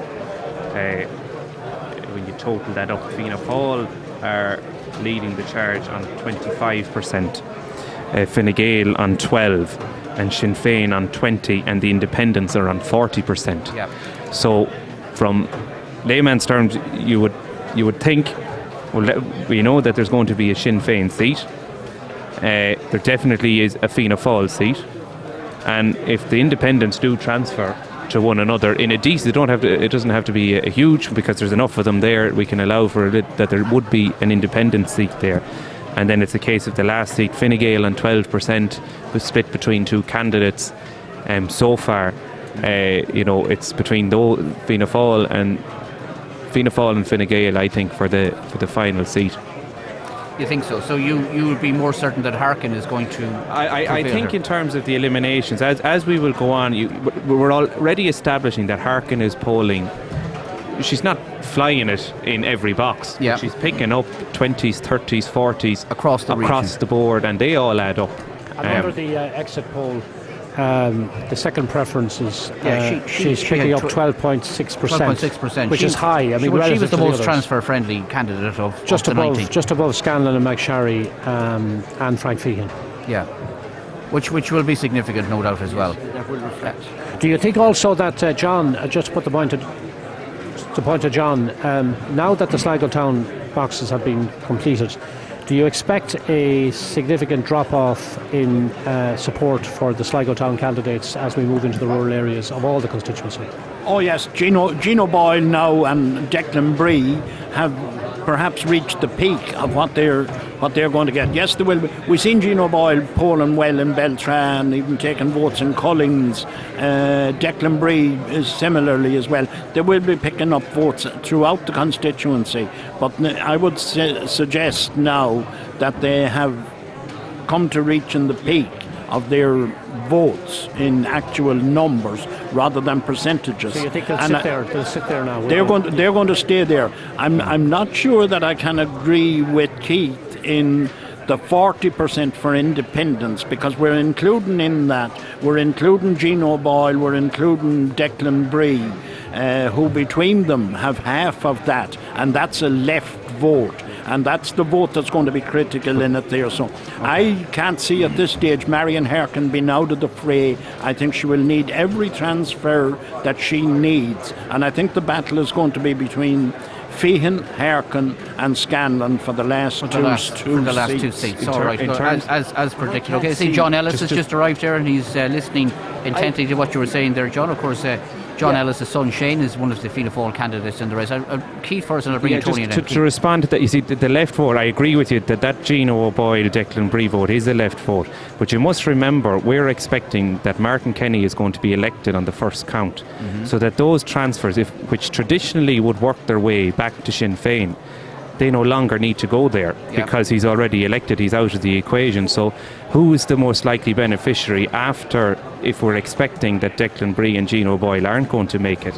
When you total that up, Fianna Fáil are leading the charge on 25%, Fine Gael on 12%, and Sinn Féin on 20%, and the Independents are on 40%. Yeah. So, from layman's terms, you would think Well, we know that there's going to be a Sinn Féin seat. There definitely is a Fianna Fáil seat. And if the independents do transfer to one another in a decent, it doesn't have to be a huge, because there's enough of them there. We can allow for that there would be an independent seat there. And then it's a case of the last seat, Fine Gael on 12%, was split between two candidates. So far, it's between Fianna Fáil and Fine Gael, I think, for the final seat. You think so? So you would be more certain that Harkin is going to... I think in terms of the eliminations, as we will go on, we're already establishing that Harkin is polling. She's not flying it in every box. Yeah. She's picking up 20s, 30s, 40s across the board, and they all add up. And under the exit poll, the second preference is she's picking up 12.6%, which is high. I mean, she was the most transfer-friendly candidate of just the above 90. just above Scanlon and McSharry and Frank Feehan. Yeah, which will be significant, no doubt, as well. Do you think also that John, just to put the point to John, now that the Sligo Town boxes have been completed, do you expect a significant drop-off in support for the Sligo Town candidates as we move into the rural areas of all the constituency? Oh yes, Gino Boyle now and Declan Bree have perhaps reached the peak of what they're going to get. Yes, there will be. We've seen Gino Boyle polling well in Beltran, even taking votes in Collins. Declan Bree is similarly as well. They will be picking up votes throughout the constituency, but I would suggest now that they have come to reaching the peak of their votes in actual numbers rather than percentages. So you think they'll sit there now? They're going to stay there. I'm not sure that I can agree with Keith in the 40% for independence, because we're including Gino Boyle, we're including Declan Bree, who between them have half of that, and that's a left vote. And that's the vote that's going to be critical in it there. So I can't see at this stage Marion Harkin being out of the fray. I think she will need every transfer that she needs. And I think the battle is going to be between Feehan, Harkin and Scanlon for the last two seats. All right, as predicted. Okay, see, John Ellis has just arrived here and he's listening intently to what you were saying there, John. Of course, John Ellis' son Shane is one of the Fianna Fáil candidates in the race. Keith first, and I'll bring Tony in. To respond to that, you see, the left vote, I agree with you that Gino Boyle, Declan Bree vote is a left vote. But you must remember, we're expecting that Martin Kenny is going to be elected on the first count. Mm-hmm. So that those transfers, which traditionally would work their way back to Sinn Féin, they no longer need to go there because he's already elected, he's out of the equation. So who is the most likely beneficiary after, if we're expecting that Declan Bree and Gino Boyle aren't going to make it,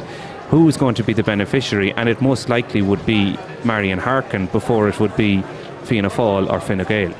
who is going to be the beneficiary? And it most likely would be Marion Harkin before it would be Fianna Fáil or Fine Gael.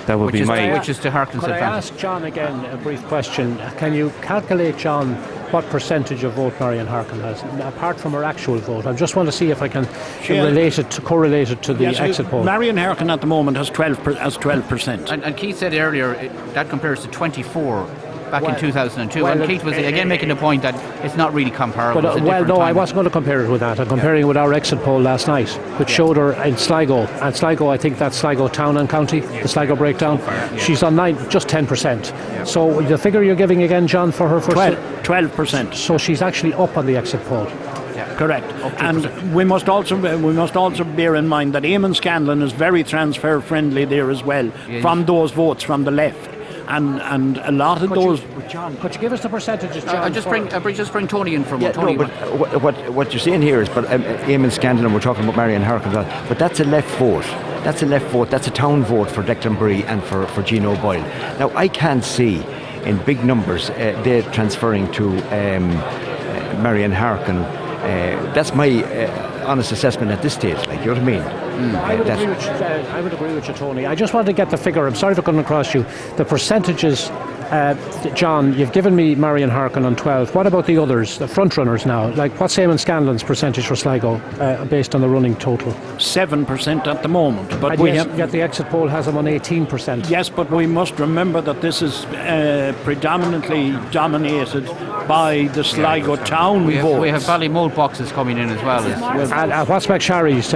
That would be which is to Harkin's advantage. Could I ask John again a brief question? Can you calculate, John, what percentage of vote Marion Harkin has, apart from her actual vote? I just want to see if I can correlate it to the exit poll. Marion Harkin at the moment has 12%. And Keith said earlier that compares to 24 back in 2002. And Keith was again making the point that it's not really comparable. But, I wasn't going to compare it with that. I'm comparing it with our exit poll last night, which showed her in Sligo. And Sligo, I think that's Sligo Town and County, the Sligo breakdown. She's on just 10%. Yeah. So the figure you're giving again, John, for her first 12%. So she's actually up on the exit poll. Yeah. Correct. And we must also bear in mind that Eamon Scanlon is very transfer friendly there as well, from those votes from the left. And a lot of those. John, could you give us the percentages, John? I'll just bring Tony in from Tony. No, but what you're saying here is, but Eamon Scanlon, we're talking about Marion Harkin, but that's a left vote. That's a left vote. That's a town vote for Declan Bree and for Gino Boyle. Now, I can't see in big numbers they're transferring to Marion Harkin. That's my honest assessment at this stage. Like, you know what I mean? I would agree with you, Tony. I just wanted to get the figure. I'm sorry for coming across you. The percentages John, you've given me Marion Harkin on 12. What about the others, the front runners now? Like, what's Eamon Scanlon's percentage for Sligo based on the running total? 7% at the moment. But yet the exit poll has him on 18%. Yes, but we must remember that this is predominantly dominated by the Sligo town votes. We have Ballymote boxes coming in as well. What's McSharry's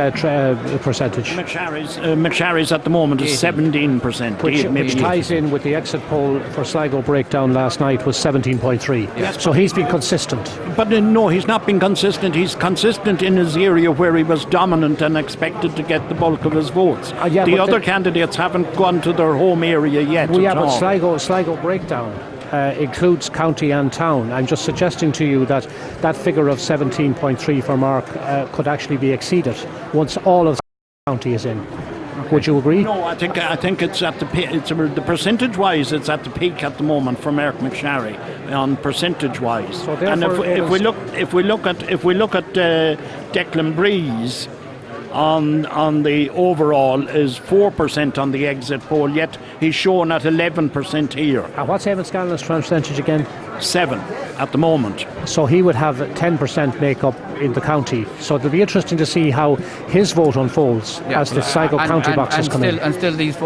percentage? McSharry's at the moment is 17%. Which ties in with the exit poll for Sligo breakdown last night was 17.3. Yes, so he's been consistent. But no, he's not been consistent. He's consistent in his area where he was dominant and expected to get the bulk of his votes. The other candidates haven't gone to their home area yet. But Sligo breakdown includes county and town. I'm just suggesting to you that that figure of 17.3 for Mark could actually be exceeded once all of the county is in. Okay. Would you agree? No, I think it's at the peak. The percentage-wise, it's at the peak at the moment for Mark McSharry on percentage-wise. So and if we look at Declan Breeze on the overall is 4% on the exit poll, yet he's shown at 11% here. What's Eamon Scanlon's percentage again? 7 at the moment. So he would have 10% make-up in the county. So it'll be interesting to see how his vote unfolds as the Sligo county boxes come in. And still these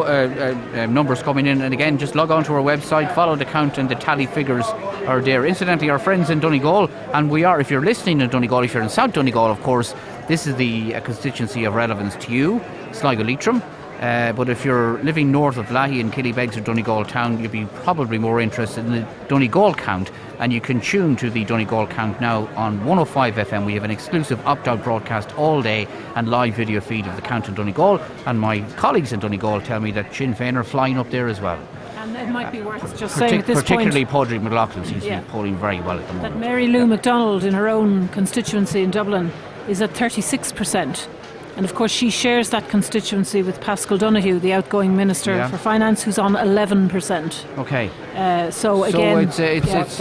numbers coming in. And again, just log on to our website, follow the count, and the tally figures are there. Incidentally, our friends in Donegal, and we are, if you're listening in Donegal, if you're in South Donegal, of course, this is the constituency of relevance to you, Sligo Leitrim. But if you're living north of Lahey and Killybegs or Donegal town, you'll be probably more interested in the Donegal count, and you can tune to the Donegal count now on 105 FM. We have an exclusive opt-out broadcast all day and live video feed of the count in Donegal, and my colleagues in Donegal tell me that Sinn Féin are flying up there as well. And it might be worth just saying at this particularly point, Padraig McLaughlin seems to be polling very well at the moment. That Mary Lou MacDonald in her own constituency in Dublin is at 36%. And of course she shares that constituency with Paschal Donoghue, the outgoing Minister for Finance, who's on 11%. Okay. So again, it's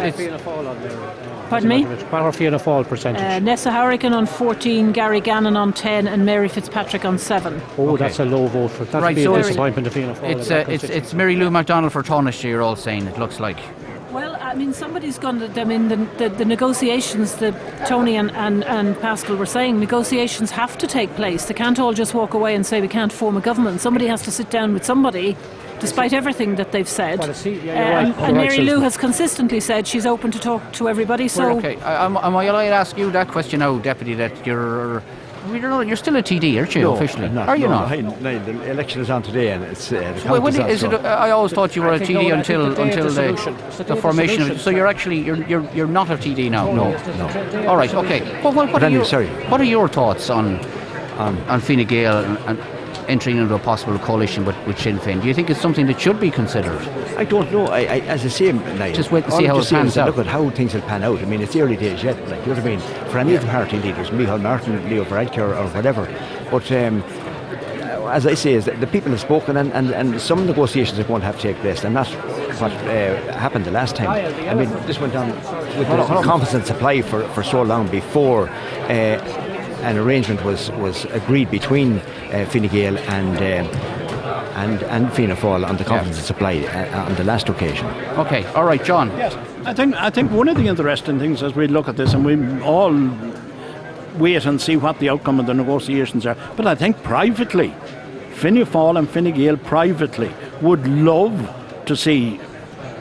Pardon me? What are Fianna Fáil percentage? Nessa Harrigan on 14, Gary Gannon on 10, and Mary Fitzpatrick on 7. Oh, that's a low vote for. That'd be a disappointment to Fianna Fáil. It's Mary Lou MacDonald for Taoiseach, you're all saying, it looks like. Well, I mean, somebody's gone to them in the negotiations that Tony and Paschal were saying. Negotiations have to take place. They can't all just walk away and say we can't form a government. Somebody has to sit down with somebody, despite everything that they've said. And Mary Lou has consistently said she's open to talk to everybody. So okay, am I allowed to ask you that question now, Deputy, that you're still a TD, aren't you, officially? Are you not? The election is on today, and it's I always thought you were a TD until the formation of it. So you're actually you're not a TD now. No. All right. Okay. Well, what are your thoughts on Fine Gael and entering into a possible coalition with Sinn Féin? Do you think it's something that should be considered? I don't know. As I say, Niall, just wait to see how it pans out. Look at how things will pan out. I mean, it's the early days yet. Like, you know what I mean? For any of the party leaders, Michael Martin, Leo Varadkar or whatever. But as I say, is the people have spoken, and some negotiations are going to have to take place, and that's what happened the last time. I mean, this went on with the confidence and supply for so long before an arrangement was agreed between Fine Gael and Fianna Fáil on the confidence and supply on the last occasion. Okay, all right, John. Yes, I think one of the interesting things as we look at this, and we all wait and see what the outcome of the negotiations are, but I think privately, Fianna Fáil and Fine Gael privately would love to see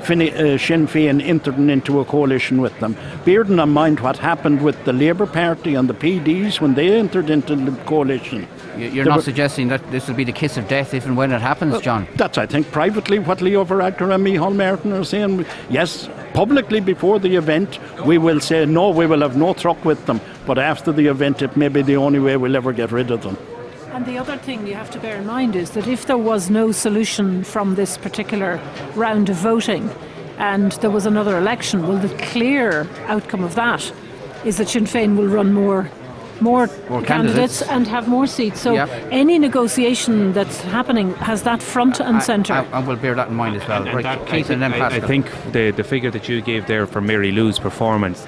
Sinn Féin entered into a coalition with them. Bearing in mind what happened with the Labour Party and the PDs when they entered into the coalition. You're not suggesting that this will be the kiss of death if and when it happens, John? That's, I think, privately what Leo Varadkar and Micheál Martin are saying. Yes, publicly before the event, we will say, no, we will have no truck with them. But after the event, it may be the only way we'll ever get rid of them. And the other thing you have to bear in mind is that if there was no solution from this particular round of voting and there was another election, well, the clear outcome of that is that Sinn Féin will run more candidates and have more seats. So any negotiation that's happening has that front and centre. And we'll bear that in mind as well. And Keith, and then Pascal. I think the figure that you gave there for Mary Lou's performance,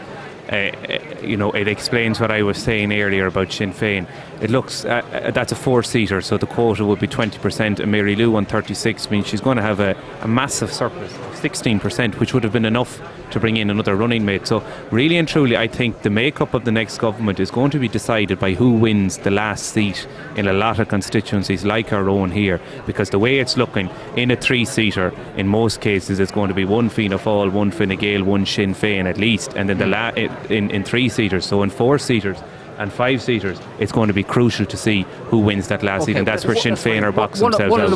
it explains what I was saying earlier about Sinn Féin. It looks, that's a 4-seater, so the quota would be 20%, and Mary Lou on 36 means she's going to have a massive surplus of 16%, which would have been enough to bring in another running mate. So really and truly, I think the makeup of the next government is going to be decided by who wins the last seat in a lot of constituencies like our own here, because the way it's looking, in a 3-seater, in most cases it's going to be one Fianna Fáil, one Fine Gael, one Sinn Féin at least, and then in 3-seaters. So in 4-seaters and 5-seaters, it's going to be crucial to see who wins that last seat, and that's where Sinn Féin are boxing themselves one out. of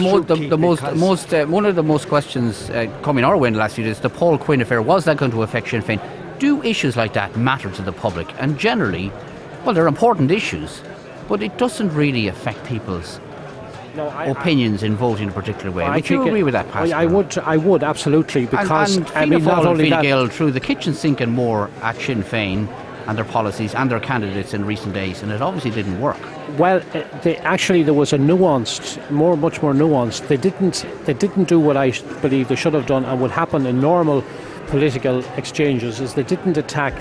the most questions coming our way in the last few days, the Paul Quinn affair, was that going to affect Sinn Féin? Do issues like that matter to the public? And generally, well, they're important issues, but it doesn't really affect people's opinions in voting a particular way. Would you agree with that, Pascal? I would absolutely, because and Fianna Fáil and Fine Gael threw the kitchen sink and more at Sinn Féin and their policies and their candidates in recent days, and it obviously didn't work. Well, there was a much more nuanced. They didn't do what I believe they should have done, and would happen in normal political exchanges, is they didn't attack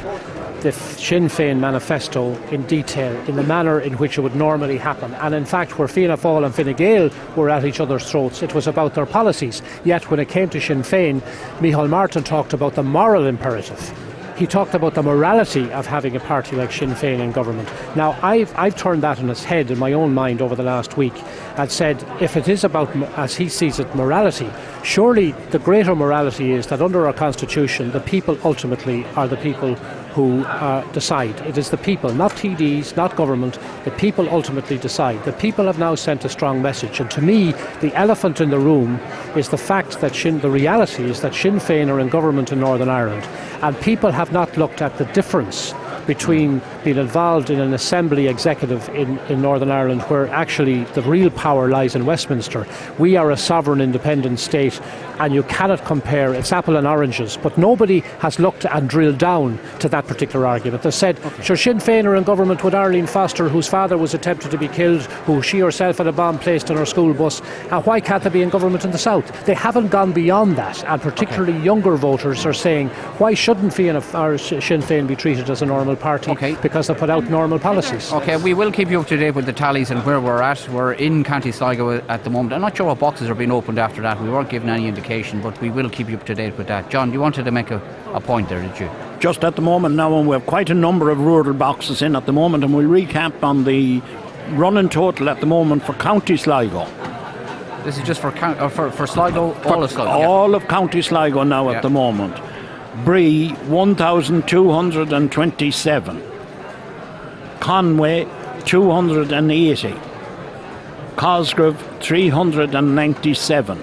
the Sinn Féin manifesto in detail in the manner in which it would normally happen. And in fact, where Fianna Fáil and Fine Gael were at each other's throats, it was about their policies. Yet when it came to Sinn Féin, Micheál Martin talked about the moral imperative. He talked about the morality of having a party like Sinn Féin in government. Now, I've turned that on its head in my own mind over the last week and said, if it is about, as he sees it, morality, surely the greater morality is that under our constitution, the people ultimately are the people who decide. It is the people, not TDs, not government. The people ultimately decide. The people have now sent a strong message. And to me, the elephant in the room is the fact that the reality is that Sinn Féin are in government in Northern Ireland. And people have not looked at the difference between being involved in an assembly executive in Northern Ireland, where actually the real power lies in Westminster. We are a sovereign independent state, and you cannot compare, it's apple and oranges, but nobody has looked and drilled down to that particular argument. They said, sure, Sinn Féin are in government with Arlene Foster, whose father was attempted to be killed, who she herself had a bomb placed on her school bus, and why can't they be in government in the south? They haven't gone beyond that, and particularly younger voters are saying, why shouldn't Sinn Féin be treated as a normal party? Because they put out normal policies. Okay, we will keep you up to date with the tallies and where we're at. We're in County Sligo at the moment. I'm not sure what boxes are being opened after that. We weren't given any indication, but we will keep you up to date with that. John, you wanted to make a point there, did you? Just at the moment now, and we have quite a number of rural boxes in at the moment, and we'll recap on the running total at the moment for County Sligo. This is just for Sligo, all of Sligo? All of County Sligo now at the moment. Bree, 1,227. Conway, 280. Cosgrove, 397.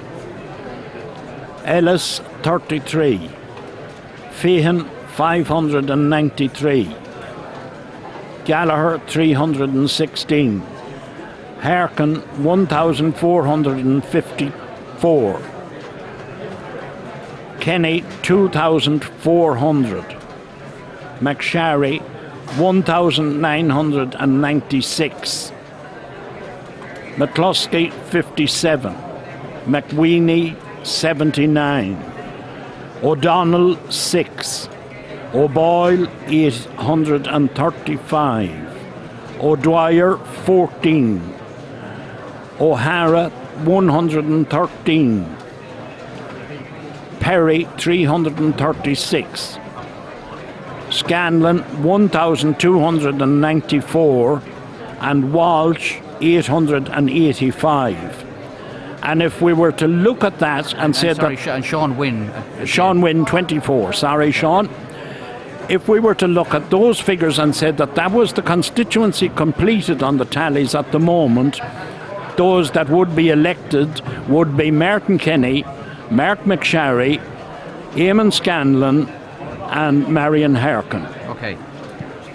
Ellis, 33. Feehan, 593. Gallagher, 316. Harkin, 1,454. Kenny, 2,400. McSharry, 1,996. McCluskey, 57. McWeeny, 79. O'Donnell, 6. O'Boyle, 835. O'Dwyer, 14. O'Hara, 113. Perry, 336. Scanlon, 1,294. And Walsh, 885. And if we were to look at that and say that... And Sean Wynne. Sean Wynne, 24. Sorry, Sean. If we were to look at those figures and say that that was the constituency completed on the tallies at the moment, those that would be elected would be Martin Kenny, Mark McSharry, Eamon Scanlon and Marion Harkin. Okay.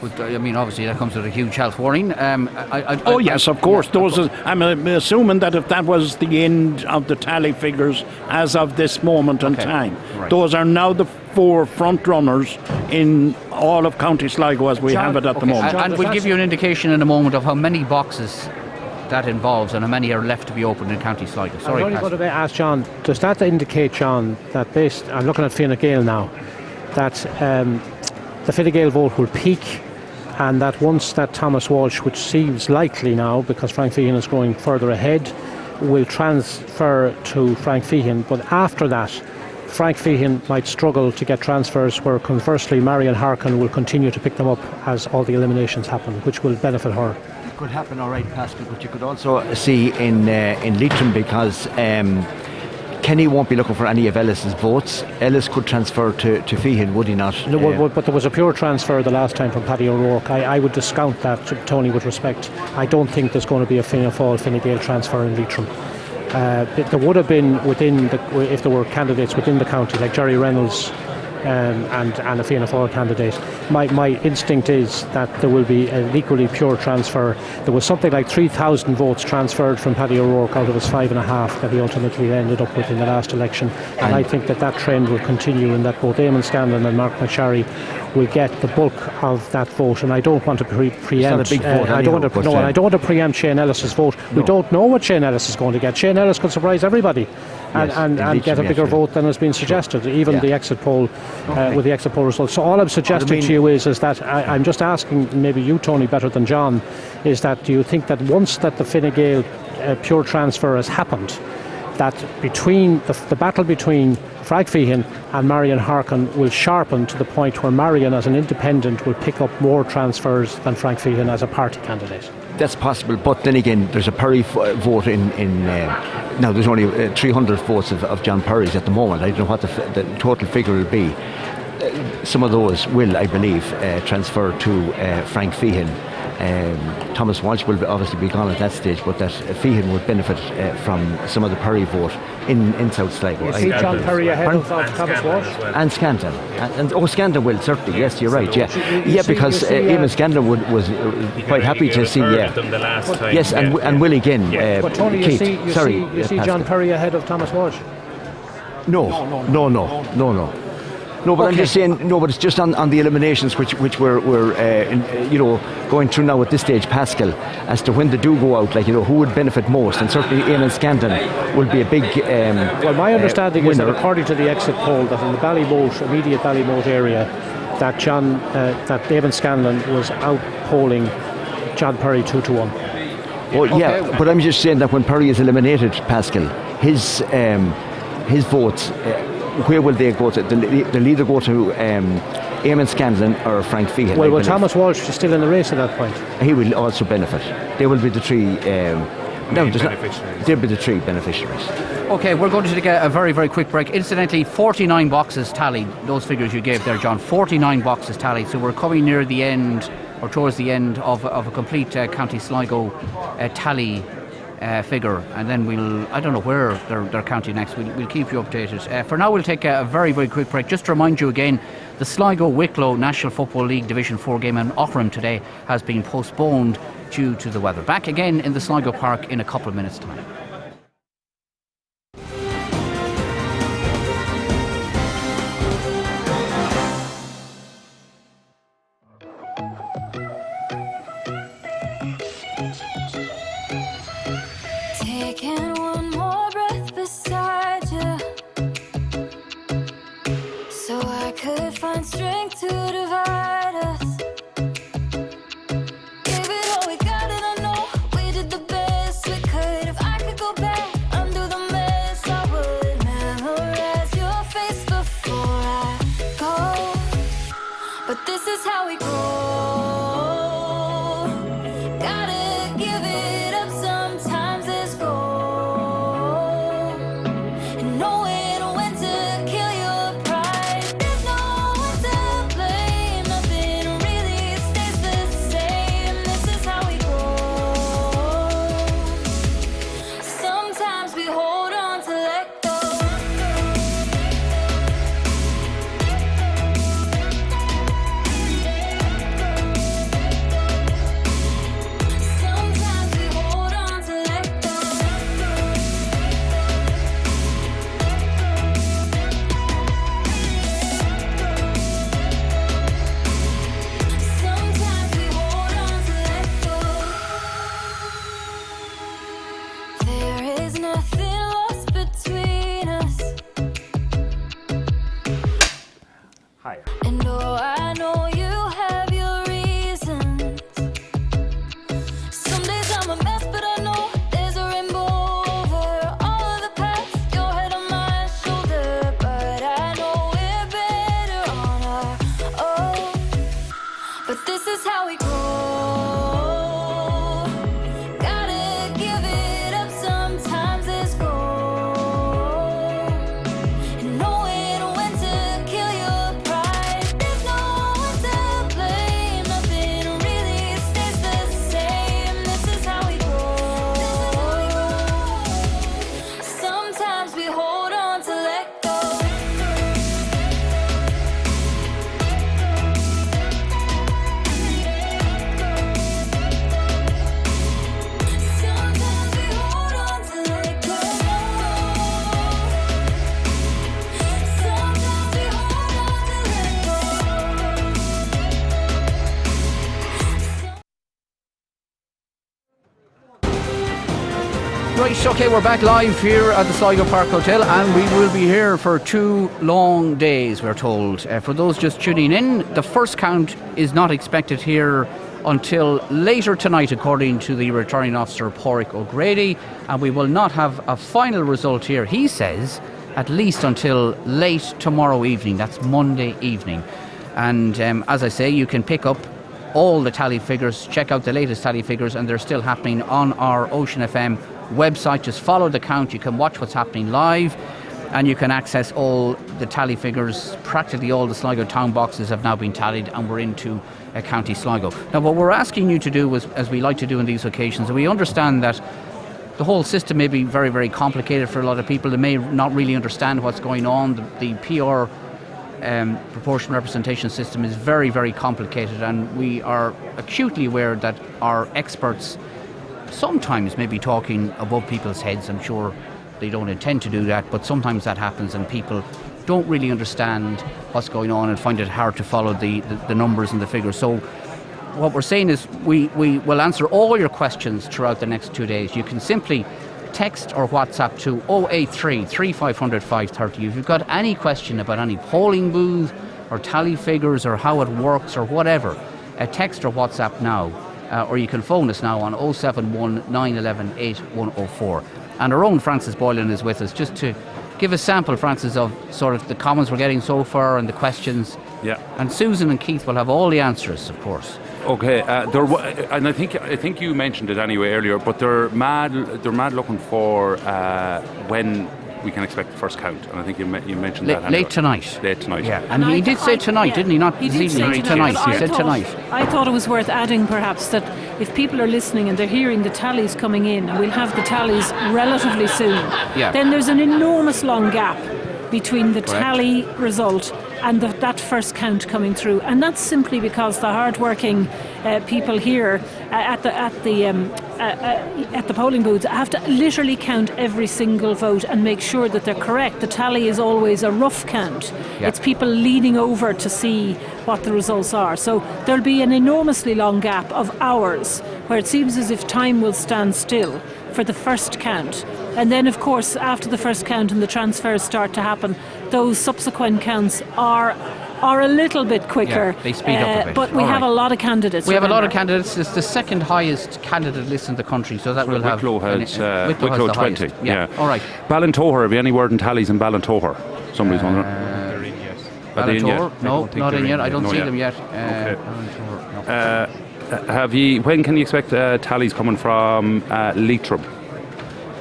But, I mean, obviously that comes with a huge health warning. Yes, of course. I'm assuming that if that was the end of the tally figures as of this moment in time, those are now the 4 front runners in all of County Sligo as we have it at the moment. And we'll give you an indication in a moment of how many boxes that involves and how many are left to be opened in County Sligo. Sorry, I'm going to ask John, does that indicate, John, that I'm looking at Fine Gael now, that the Fine Gael vote will peak and that once that Thomas Walsh, which seems likely now because Frank Feehan is going further ahead, will transfer to Frank Feehan, but after that Frank Feehan might struggle to get transfers, where conversely Marion Harkin will continue to pick them up as all the eliminations happen, which will benefit her. It could happen, all right, Pascal, but you could also see in Leitrim, because Kenny won't be looking for any of Ellis's votes. Ellis could transfer to Feehan, would he not? No, but there was a pure transfer the last time from Paddy O'Rourke. I would discount that, Tony, with respect. I don't think there's going to be a Fianna Fáil Fine Gael transfer in Leitrim. There would have been if there were candidates within the county like Jerry Reynolds and a Fianna Fáil candidate. My instinct is that there will be an equally pure transfer. There was something like 3,000 votes transferred from Paddy O'Rourke out of his 5.5 that he ultimately ended up with in the last election, and I think that trend will continue, and that both Eamon Scanlon and Mark McSharry will get the bulk of that vote. And I don't want to preempt. I don't want to preempt Shane Ellis's vote. No. We don't know what Shane Ellis is going to get. Shane Ellis could surprise everybody. And get a bigger vote than has been suggested, even the exit poll, with the exit poll results. So all I'm suggesting to you is that I'm just asking, maybe you, Tony, better than John, is that do you think that once that the Fine Gael pure transfer has happened, that between the battle between Frank Feehan and Marion Harkin will sharpen to the point where Marion as an independent will pick up more transfers than Frank Feehan as a party candidate? That's possible, but then again, there's a Perry vote in now there's only 300 votes of John Perry's at the moment. I don't know what the total figure will be. Some of those will, I believe, transfer to Frank Feehan. Thomas Walsh will obviously be gone at that stage, but that Feehan would benefit from some of the Perry vote in South Sligo. You see John Perry ahead of Thomas Walsh? And Scanton. And Scanton will, certainly, yes, you're right. Yeah, because even Scanton was quite happy to see. Yes, and will again. But Tony, you see John Perry ahead of Thomas Walsh? No. No, but I'm just saying. No, but it's just on the eliminations which we're going through now at this stage, Pascal, as to when they do go out. Who would benefit most, and certainly Eamon Scanton will be a big. Well, my understanding is that according to the exit poll, that in the immediate Ballymote area, that Eamon Scanlon was out polling John Perry 2-1. Well, yeah, but I'm just saying that when Perry is eliminated, Pascal, his votes. Where will they go to? They'll either go to Eamon Scanlon or Frank Feehan. Well, Thomas Walsh is still in the race at that point. He will also benefit. They will be the three. They'll be the three beneficiaries. Okay, we're going to take a very, very quick break. Incidentally, 49 boxes tallied. Those figures you gave there, John. 49 boxes tallied. So we're coming near the end, or towards the end of a complete County Sligo tally. Figure, and then I don't know where they're counting next. We'll keep you updated. For now, we'll take a very, very quick break. Just to remind you again, the Sligo-Wicklow National Football League Division 4 game in Aughrim today has been postponed due to the weather. Back again in the Sligo Park in a couple of minutes' time. Taking one more breath beside you, so I could find strength to divide us. Give it all we got, and I know we did the best we could. If I could go back, undo the mess, I would memorize your face before I go. But this is how we go. Gotta give it up sometimes. Let's go. And knowing when to kill your pride. There's no one to blame. Nothing really stays the same. This is how we go. Sometimes we hold on to let go. Right, okay, we're back live here at the Sligo Park Hotel, and we will be here for 2 long days, we're told. For those just tuning in, the first count is not expected here until later tonight, according to the returning officer, Pádraig O'Grady, and we will not have a final result here, he says, at least until late tomorrow evening. That's Monday evening. And as I say, you can pick up all the tally figures, check out the latest tally figures, and they're still happening on our Ocean FM website. Just follow the count, you can watch what's happening live, and you can access all the tally figures. Practically all the Sligo town boxes have now been tallied, and we're into County Sligo. Now, what we're asking you to do is, as we like to do on these occasions, and we understand that the whole system may be very, very complicated for a lot of people. They may not really understand what's going on. The PR proportional representation system is very, very complicated, and we are acutely aware that our experts sometimes may be talking above people's heads. I'm sure they don't intend to do that, but sometimes that happens, and people don't really understand what's going on and find it hard to follow the numbers and the figures. So what we're saying is we will answer all your questions throughout the next 2 days. You can simply text or WhatsApp to 083 3500 530. If you've got any question about any polling booth or tally figures or how it works or whatever, text or WhatsApp now. Or you can phone us now on 071 911 8104. And our own Francis Boylan is with us, just to give a sample, Francis, of sort of the comments we're getting so far and the questions. Yeah. And Susan and Keith will have all the answers, of course. Okay, and I think you mentioned it anyway earlier, but they're mad looking for when we can expect the first count, and I think you mentioned that late tonight. Late tonight. Yeah, and he did say tonight, didn't he? Not he this did evening. say Tonight. He said tonight. I thought it was worth adding, perhaps, that if people are listening and they're hearing the tallies coming in, and we'll have the tallies relatively soon, then there's an enormous long gap between the tally result and that first count coming through, and that's simply because the hard-working people here at the polling booths have to literally count every single vote and make sure that they're correct. The tally is always a rough count. It's people leaning over to see what the results are. So there'll be an enormously long gap of hours where it seems as if time will stand still for the first count. And then, of course, after the first count and the transfers start to happen, those subsequent counts are a little bit quicker. Yeah, they speed up a bit. But we have a lot of candidates. We have a lot of candidates. It's the second highest candidate list in the country, so that will have... Wicklow has 20. Yeah. All right. Ballintoher, have you any word in tallies in Ballintoher? Somebody's wondering. They're in yet. Ballintoher? No, not in yet. I don't see them yet. Okay. Ballintoher, no. When can you expect tallies coming from Leitrim?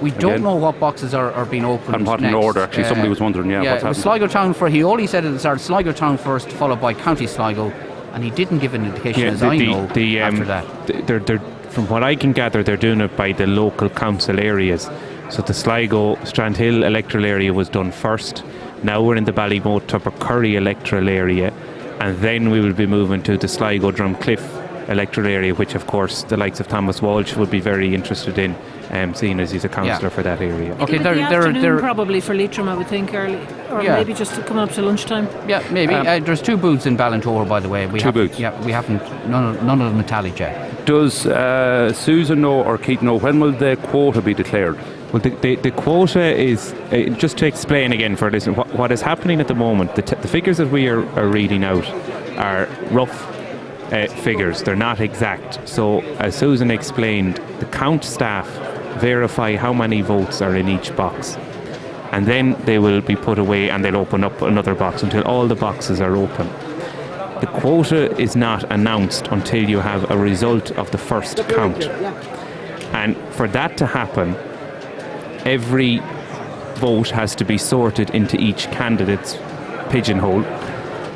We don't know what boxes are being opened and what in next. Order, actually. Somebody was wondering, what's happening. It was Sligo Town he only said at the start, Sligo Town first, followed by County Sligo, and he didn't give an indication, after that. They're, from what I can gather, they're doing it by the local council areas. So the Sligo Strandhill electoral area was done first. Now we're in the Ballymote Tuppercurry electoral area, and then we will be moving to the Sligo Drumcliff electoral area, which of course the likes of Thomas Walsh would be very interested in, seeing as he's a councillor for that area. Okay, they're probably for Leitrim, I would think, early, or maybe just to come up to lunchtime. Yeah, maybe. There's 2 booths in Ballintoher, by the way. Two booths. Yeah, we haven't. None of them are tallied yet. Does Susan know or Keith know when will the quota be declared? Well, the quota is, just to explain again for this, what is happening at the moment, the figures that we are reading out are rough figures. They're not exact. So, as Susan explained, the count staff verify how many votes are in each box. And then they will be put away and they'll open up another box until all the boxes are open. The quota is not announced until you have a result of the first count. And for that to happen, every vote has to be sorted into each candidate's pigeonhole,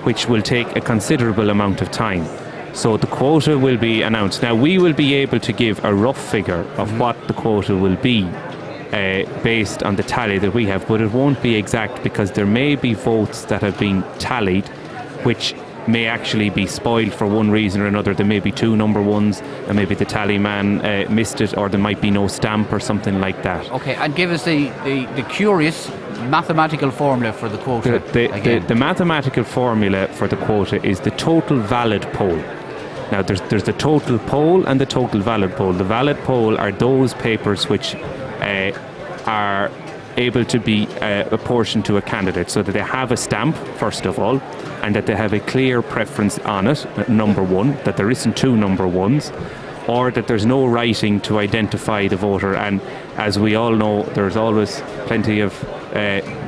which will take a considerable amount of time. So the quota will be announced. Now we will be able to give a rough figure of what the quota will be based on the tally that we have, but it won't be exact because there may be votes that have been tallied which may actually be spoiled for one reason or another. There may be 2 number ones and maybe the tally man missed it, or there might be no stamp or something like that. Okay, and give us the curious mathematical formula for the quota. The mathematical formula for the quota is the total valid poll. Now there's the total poll and the total valid poll. The valid poll are those papers which are able to be apportioned to a candidate, so that they have a stamp, first of all, and that they have a clear preference on it, number one, that there isn't two number ones, or that there's no writing to identify the voter. And as we all know, there's always plenty of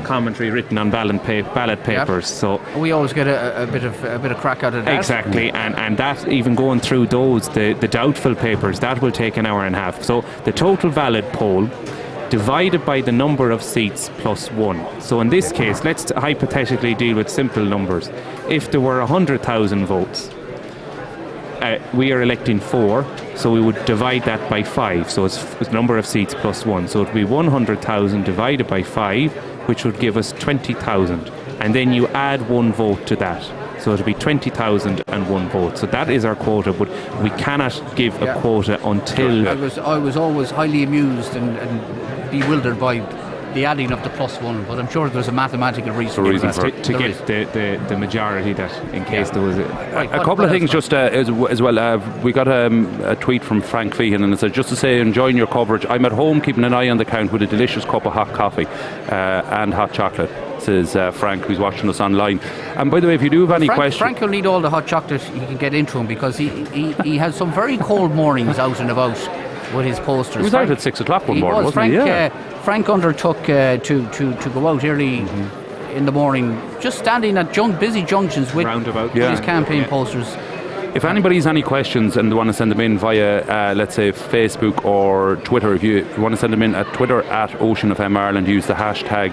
commentary written on ballot papers. So we always get a bit of crack out of that. Exactly, and that, even going through those, the doubtful papers, that will take an hour and a half. So the total valid poll divided by the number of seats plus one. So in this case, let's hypothetically deal with simple numbers. If there were 100,000 votes, we are electing 4, so we would divide that by 5. So it's number of seats plus 1. So it would be 100,000 divided by 5, which would give us 20,000. And then you add 1 vote to that. So it would be 20,001 votes. So that is our quota, but we cannot give a quota until... I was always highly amused and bewildered by the adding of the +1, but I'm sure there's a mathematical reason for that. To get the majority, that in case there was a couple of things just as well. We got a tweet from Frank Feehan, and it said, just to say, enjoying your coverage. I'm at home keeping an eye on the count with a delicious cup of hot coffee and hot chocolate, says Frank, who's watching us online. And by the way, if you do have any questions... Frank will need all the hot chocolate he can get into him, because he has some very cold mornings out and about with his posters. He was out at 6 o'clock one morning, wasn't he? Yeah. Frank undertook to go out early in the morning, just standing at busy junctions with his campaign posters. If anybody has any questions and they want to send them in via, let's say, Facebook or Twitter, if you want to send them in at Twitter at Ocean FM Ireland, use the hashtag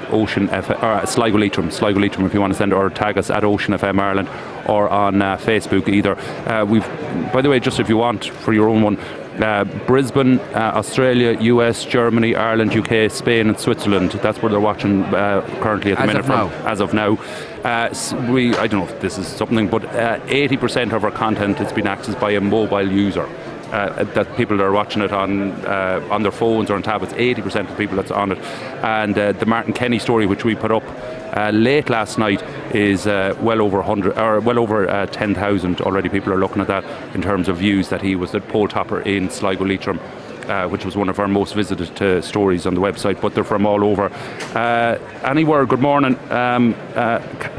Sligo Leitrim, if you want to send it, or tag us at Ocean FM Ireland, or on Facebook either. By the way, just if you want for your own one, Brisbane, Australia, US, Germany, Ireland, UK, Spain and Switzerland. That's where they're watching currently at the minute. As of now. I don't know if this is something, but 80% of our content has been accessed by a mobile user. That people that are watching it on their phones or on tablets, 80% of the people that's on it. And the Martin Kenny story, which we put up late last night, is well over 10,000 already. People are looking at that in terms of views, that he was the poll topper in Sligo Leitrim, which was one of our most visited stories on the website, but they're from all over. Anywhere, good morning.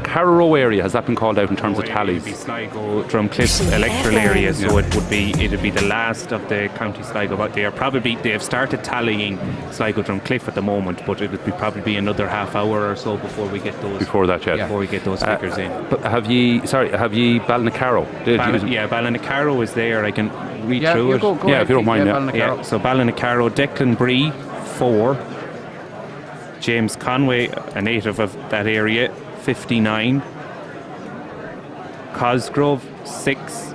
Carrow area, has that been called out in terms of tallies? It would be Sligo, Drumcliff electoral area, so it would be the last of the County Sligo. But they have started tallying Sligo Drumcliff at the moment, but it would probably be another half hour or so before we get those. Before that, yeah. Before we get those figures in. But have ye Ballinacaro? Ballinacaro is there. I can read through it. Go if you don't mind. Yeah. So Ballinacaro, Declan Bree 4, James Conway, a native of that area, 59, Cosgrove 6,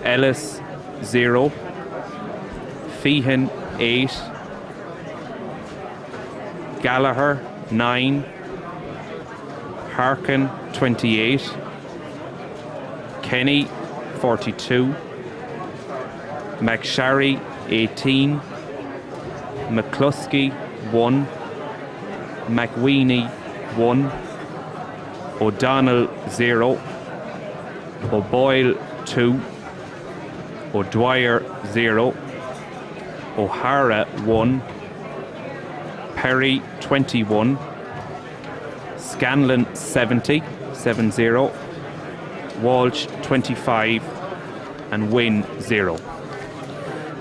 Ellis 0, Feehan 8, Gallagher 9, Harkin 28, Kenny 42, McSharry 18, McCluskey 1, McWeeny 1, O'Donnell 0, O'Boyle 2, O'Dwyer 0, O'Hara 1, Perry 21, Scanlon 70, Walsh 25, and Wynne 0.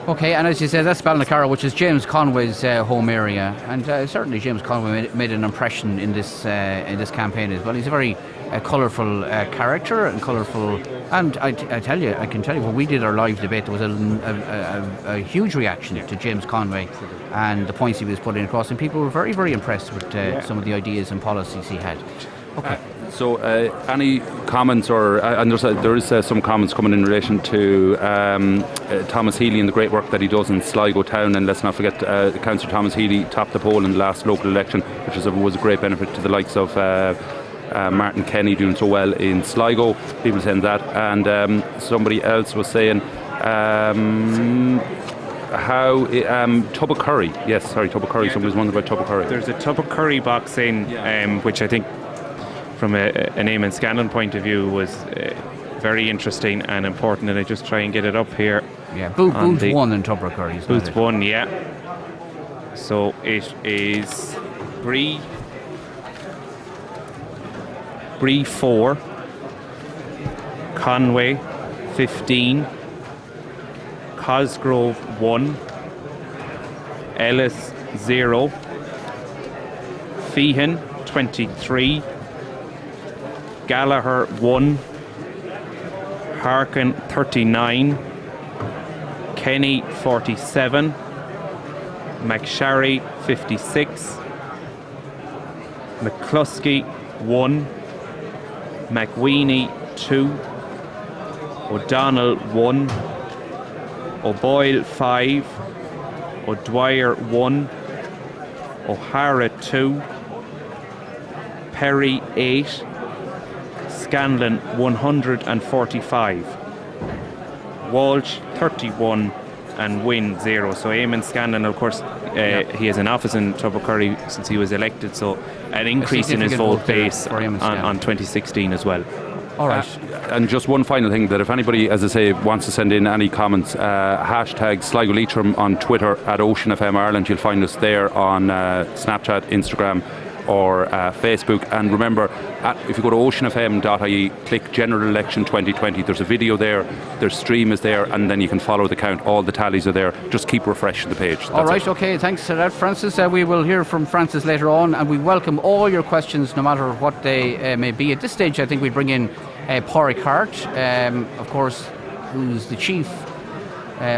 Okay, and as you said, that's Ballinacaro, which is James Conway's home area, and certainly James Conway made an impression in this campaign as well. He's a very colourful character and colourful, and I can tell you, when we did our live debate, there was a huge reaction to James Conway and the points he was putting across, and people were very, very impressed with some of the ideas and policies he had. Okay. So, any comments, and there is some comments coming in relation to Thomas Healy and the great work that he does in Sligo town, and let's not forget Councillor Thomas Healy topped the poll in the last local election, which was a great benefit to the likes of Martin Kenny doing so well in Sligo. People saying that, and somebody else was saying how Tubbercurry. Yes, sorry, Tubbercurry. Yeah, somebody's wondering about Tubbercurry. There's a Tubbercurry box in, which I think, from a name and Scanlon point of view, was very interesting and important, and I just try and get it up here. Yeah, Booth 1 in Tubbercurry. Booth 1, yeah. So it is Bree 4, Conway 15, Cosgrove 1, Ellis 0, Feehan 23, Gallagher 1, Harkin 39, Kenny 47, McSharry 56, McCluskey 1, McWeeny 2, O'Donnell 1, O'Boyle 5, O'Dwyer 1, O'Hara 2, Perry 8, Scanlon 145, Walsh 31, and Wynne 0. So Eamon Scanlon, of course, he has an office in Tubbercurry since he was elected, so an increase in his vote base on 2016 as well. All right. And just one final thing, that if anybody, as I say, wants to send in any comments, hashtag Sligo Leitrim on Twitter at Ocean FM Ireland. You'll find us there on Snapchat, Instagram or Facebook. And remember, if you go to oceanfm.ie, click General Election 2020, there's a video there, their stream is there, and then you can follow the count. All the tallies are there. Just keep refreshing the page. All right, okay, thanks for that, Francis. We will hear from Francis later on, and we welcome all your questions, no matter what they may be. At this stage, I think we bring in Pádraig Hart, of course, who's the chief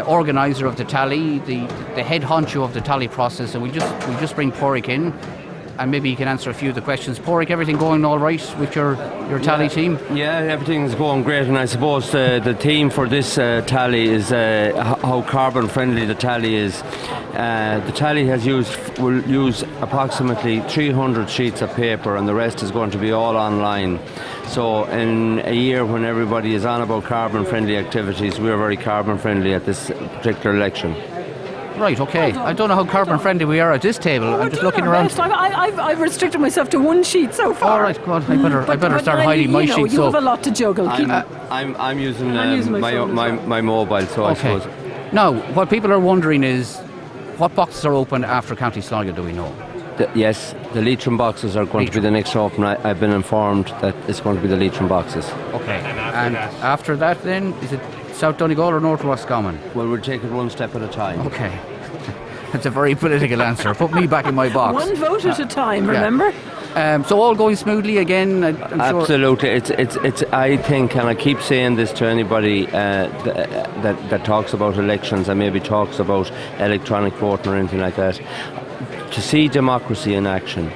organiser of the tally, the head honcho of the tally process, and we just bring Pádraig in, and maybe he can answer a few of the questions. Pádraig, everything going all right with your tally team? Yeah, everything's going great, and I suppose the theme for this tally is how carbon friendly the tally is. The tally will use approximately 300 sheets of paper, and the rest is going to be all online. So in a year when everybody is on about carbon friendly activities, we're very carbon friendly at this particular election. Right, okay. I don't know how carbon friendly we are at this table. I'm just looking around. I've restricted myself to one sheet so far. All right, God, I better start hiding my sheets. You have a lot to juggle. I'm using my mobile, so okay. I suppose. Now, what people are wondering is, what boxes are open after County Sligo, do we know? Yes, the Leitrim boxes are going to be the next open. I've been informed that it's going to be the Leitrim boxes. Okay, and after that then, is it South Donegal or North Roscommon? Well, we'll take it one step at a time. Okay. That's a very political answer. Put me back in my box. One vote at a time, remember? So all going smoothly again, I'm Absolutely. Sure. It's. I think, and I keep saying this to anybody that talks about elections and maybe talks about electronic voting or anything like that, to see democracy in action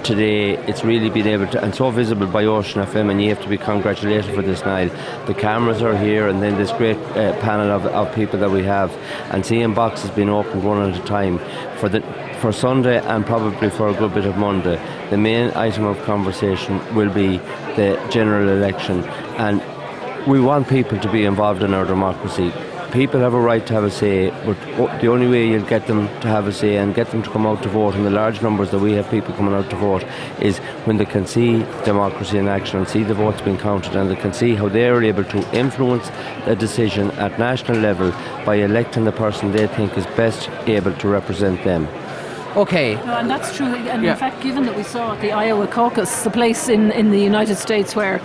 today, it's really been able to, and so visible by Ocean FM, and you have to be congratulated for this, Niall. The cameras are here, and then this great panel of people that we have, and seeing boxes being opened one at a time for Sunday and probably for a good bit of Monday. The main item of conversation will be the general election, and we want people to be involved in our democracy. People have a right to have a say, but the only way you'll get them to have a say and get them to come out to vote in the large numbers that we have people coming out to vote is when they can see democracy in action and see the votes being counted, and they can see how they are able to influence a decision at national level by electing the person they think is best able to represent them. Okay. No, and that's true. And in fact, given that we saw at the Iowa caucus, the place in the United States where,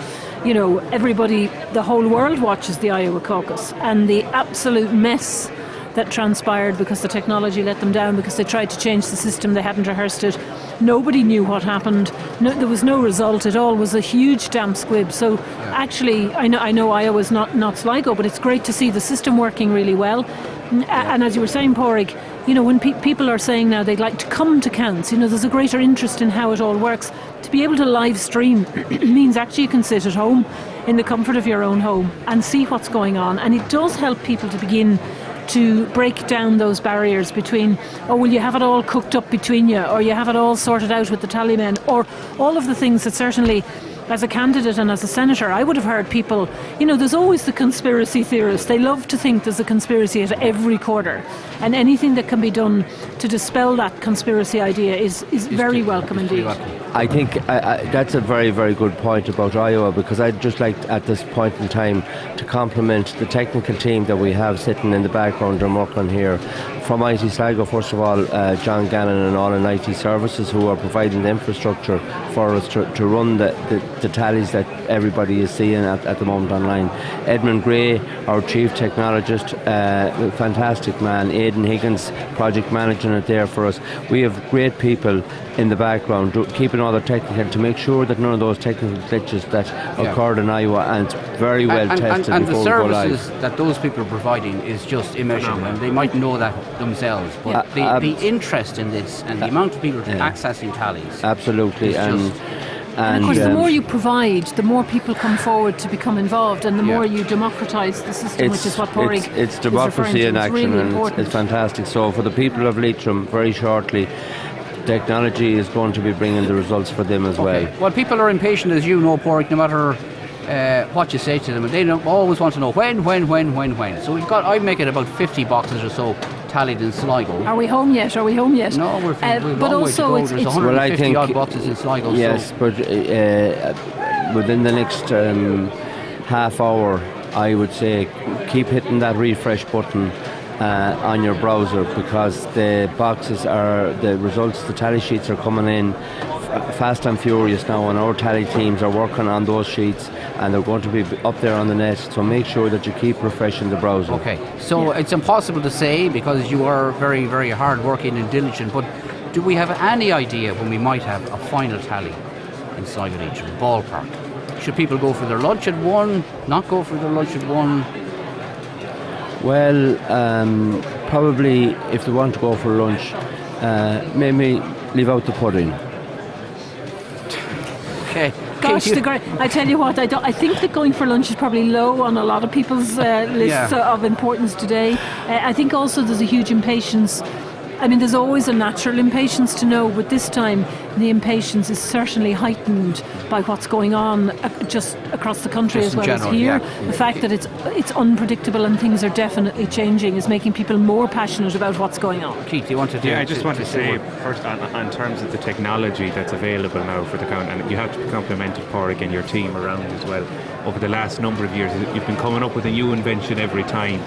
you know, everybody, the whole world watches the Iowa caucus, and the absolute mess that transpired because the technology let them down, because they tried to change the system, they hadn't rehearsed it. Nobody knew what happened. No, there was no result. It all was a huge damp squib. So actually, I know Iowa's not Sligo, but it's great to see the system working really well. And as you were saying, Pádraig, you know, when people are saying now they'd like to come to counts, you know, there's a greater interest in how it all works. To be able to live stream means actually you can sit at home in the comfort of your own home and see what's going on. And it does help people to begin to break down those barriers between, oh, well, you have it all cooked up between you, or you have it all sorted out with the tallymen, or all of the things that certainly, as a candidate and as a senator, I would have heard people, you know, there's always the conspiracy theorists. They love to think there's a conspiracy at every corner. And anything that can be done to dispel that conspiracy idea is very welcome indeed. I think that's a very, very good point about Iowa, because I'd just like at this point in time to compliment the technical team that we have sitting in the background and working here from IT Sligo, first of all, John Gannon and all in IT Services who are providing the infrastructure for us to run the tallies that everybody is seeing at the moment online. Edmund Gray, our Chief Technologist, fantastic man. Aidan Higgins, project managing it there for us. We have great people in the background keeping all the technical to make sure that none of those technical glitches that occurred in Iowa, and it's very well tested and before the we go live. services that those people are providing is just immeasurable, and they might know that themselves, but the interest in this and the amount of people accessing tallies, absolutely, and of course, the more you provide, the more people come forward to become involved, and the more you democratise the system, which is what Pádraig it's democracy in action, really and it's fantastic. So for the people of Leitrim, very shortly, technology is going to be bringing the results for them as well. Well, people are impatient, as you know, Pádraig, no matter what you say to them, and they always want to know when. So I make it about 50 boxes or so tallied in Sligo. Are we home yet? No, we're but also way to go. There's 150 odd boxes in Sligo. Yes, but within the next half hour, I would say keep hitting that refresh button on your browser, because the boxes the results, the tally sheets are coming in fast and furious now, and our tally teams are working on those sheets, and they're going to be up there on the net, so make sure that you keep refreshing the browser. Okay, so it's impossible to say because you are very, very hard working and diligent, but do we have any idea when we might have a final tally in Sligo Leitrim, ballpark? Should people go for their lunch at 1, not go for their lunch at 1? Well, probably if they want to go for lunch, maybe leave out the pudding. Okay. Gosh, I tell you what, I think that going for lunch is probably low on a lot of people's lists of importance today. I think also there's a huge impatience. I mean, there's always a natural impatience to know, but this time the impatience is certainly heightened by what's going on just across the country just as well general, as here. Yeah. The fact that it's unpredictable and things are definitely changing is making people more passionate about what's going on. Keith, you want to do? Yeah, I just want to say first on terms of the technology that's available now for the count, and you have to be complimented, Pádraig, and your team around as well. Over the last number of years, you've been coming up with a new invention every time,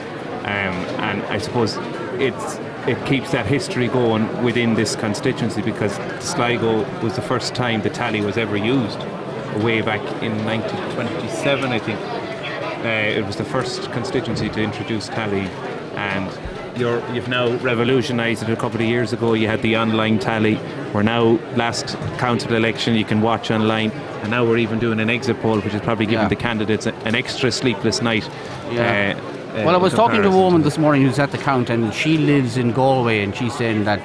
and I suppose it keeps that history going within this constituency, because Sligo was the first time the tally was ever used, way back in 1927, I think. It was the first constituency to introduce tally, and you've now revolutionised it. A couple of years ago you had the online tally. We're now, last council election, you can watch online, and now we're even doing an exit poll, which is probably giving the candidates an extra sleepless night. Well, I was talking to a woman this morning who's at the count, and she lives in Galway, and she's saying that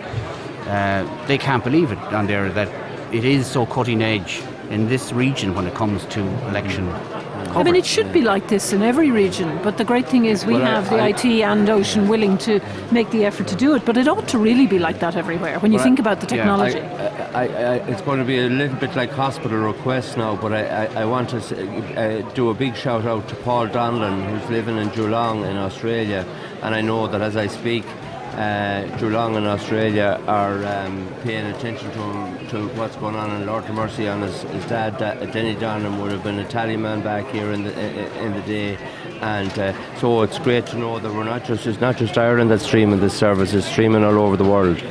they can't believe it down there, that it is so cutting edge in this region when it comes to election coverage. I mean, it should be like this in every region, but the great thing is we have the IT and Ocean willing to make the effort to do it, but it ought to really be like that everywhere when you think about the technology. It's going to be a little bit like hospital requests now, but I want to do a big shout out to Paul Donlan, who's living in Geelong in Australia, and I know that as I speak, Geelong in Australia are paying attention to what's going on in Lord of Mercy. On his dad, Denny Donlan, would have been a tally man back here in the day, and so it's great to know that it's not just Ireland that's streaming this service; it's streaming all over the world.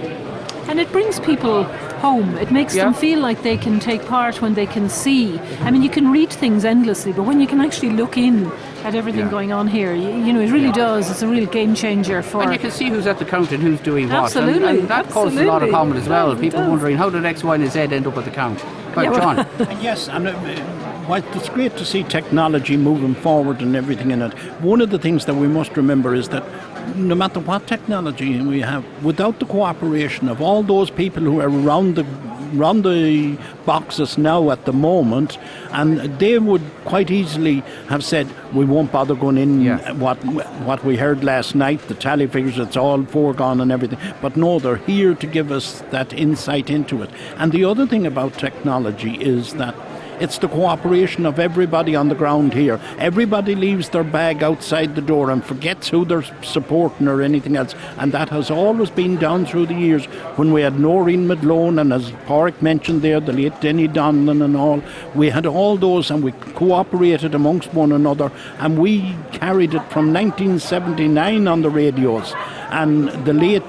And it brings people home. It makes them feel like they can take part when they can see. I mean, you can read things endlessly, but when you can actually look in at everything going on here, you know, it really does. It's a real game changer for... And you can see who's at the count and who's doing what. Absolutely. And that causes a lot of comment as well. People wondering, how did X, Y and Z end up at the count? Right, John? Yes, and while it's great to see technology moving forward and everything in it, one of the things that we must remember is that no matter what technology we have, without the cooperation of all those people who are around the boxes now at the moment, and they would quite easily have said, we won't bother going in what we heard last night, the tally figures, it's all foregone and everything. But no, they're here to give us that insight into it. And the other thing about technology is that it's the cooperation of everybody on the ground here. Everybody leaves their bag outside the door and forgets who they're supporting or anything else. And that has always been down through the years when we had Noreen Madlone, and as Pádraig mentioned there, the late Denny Donlan and all. We had all those, and we cooperated amongst one another, and we carried it from 1979 on the radios. and the late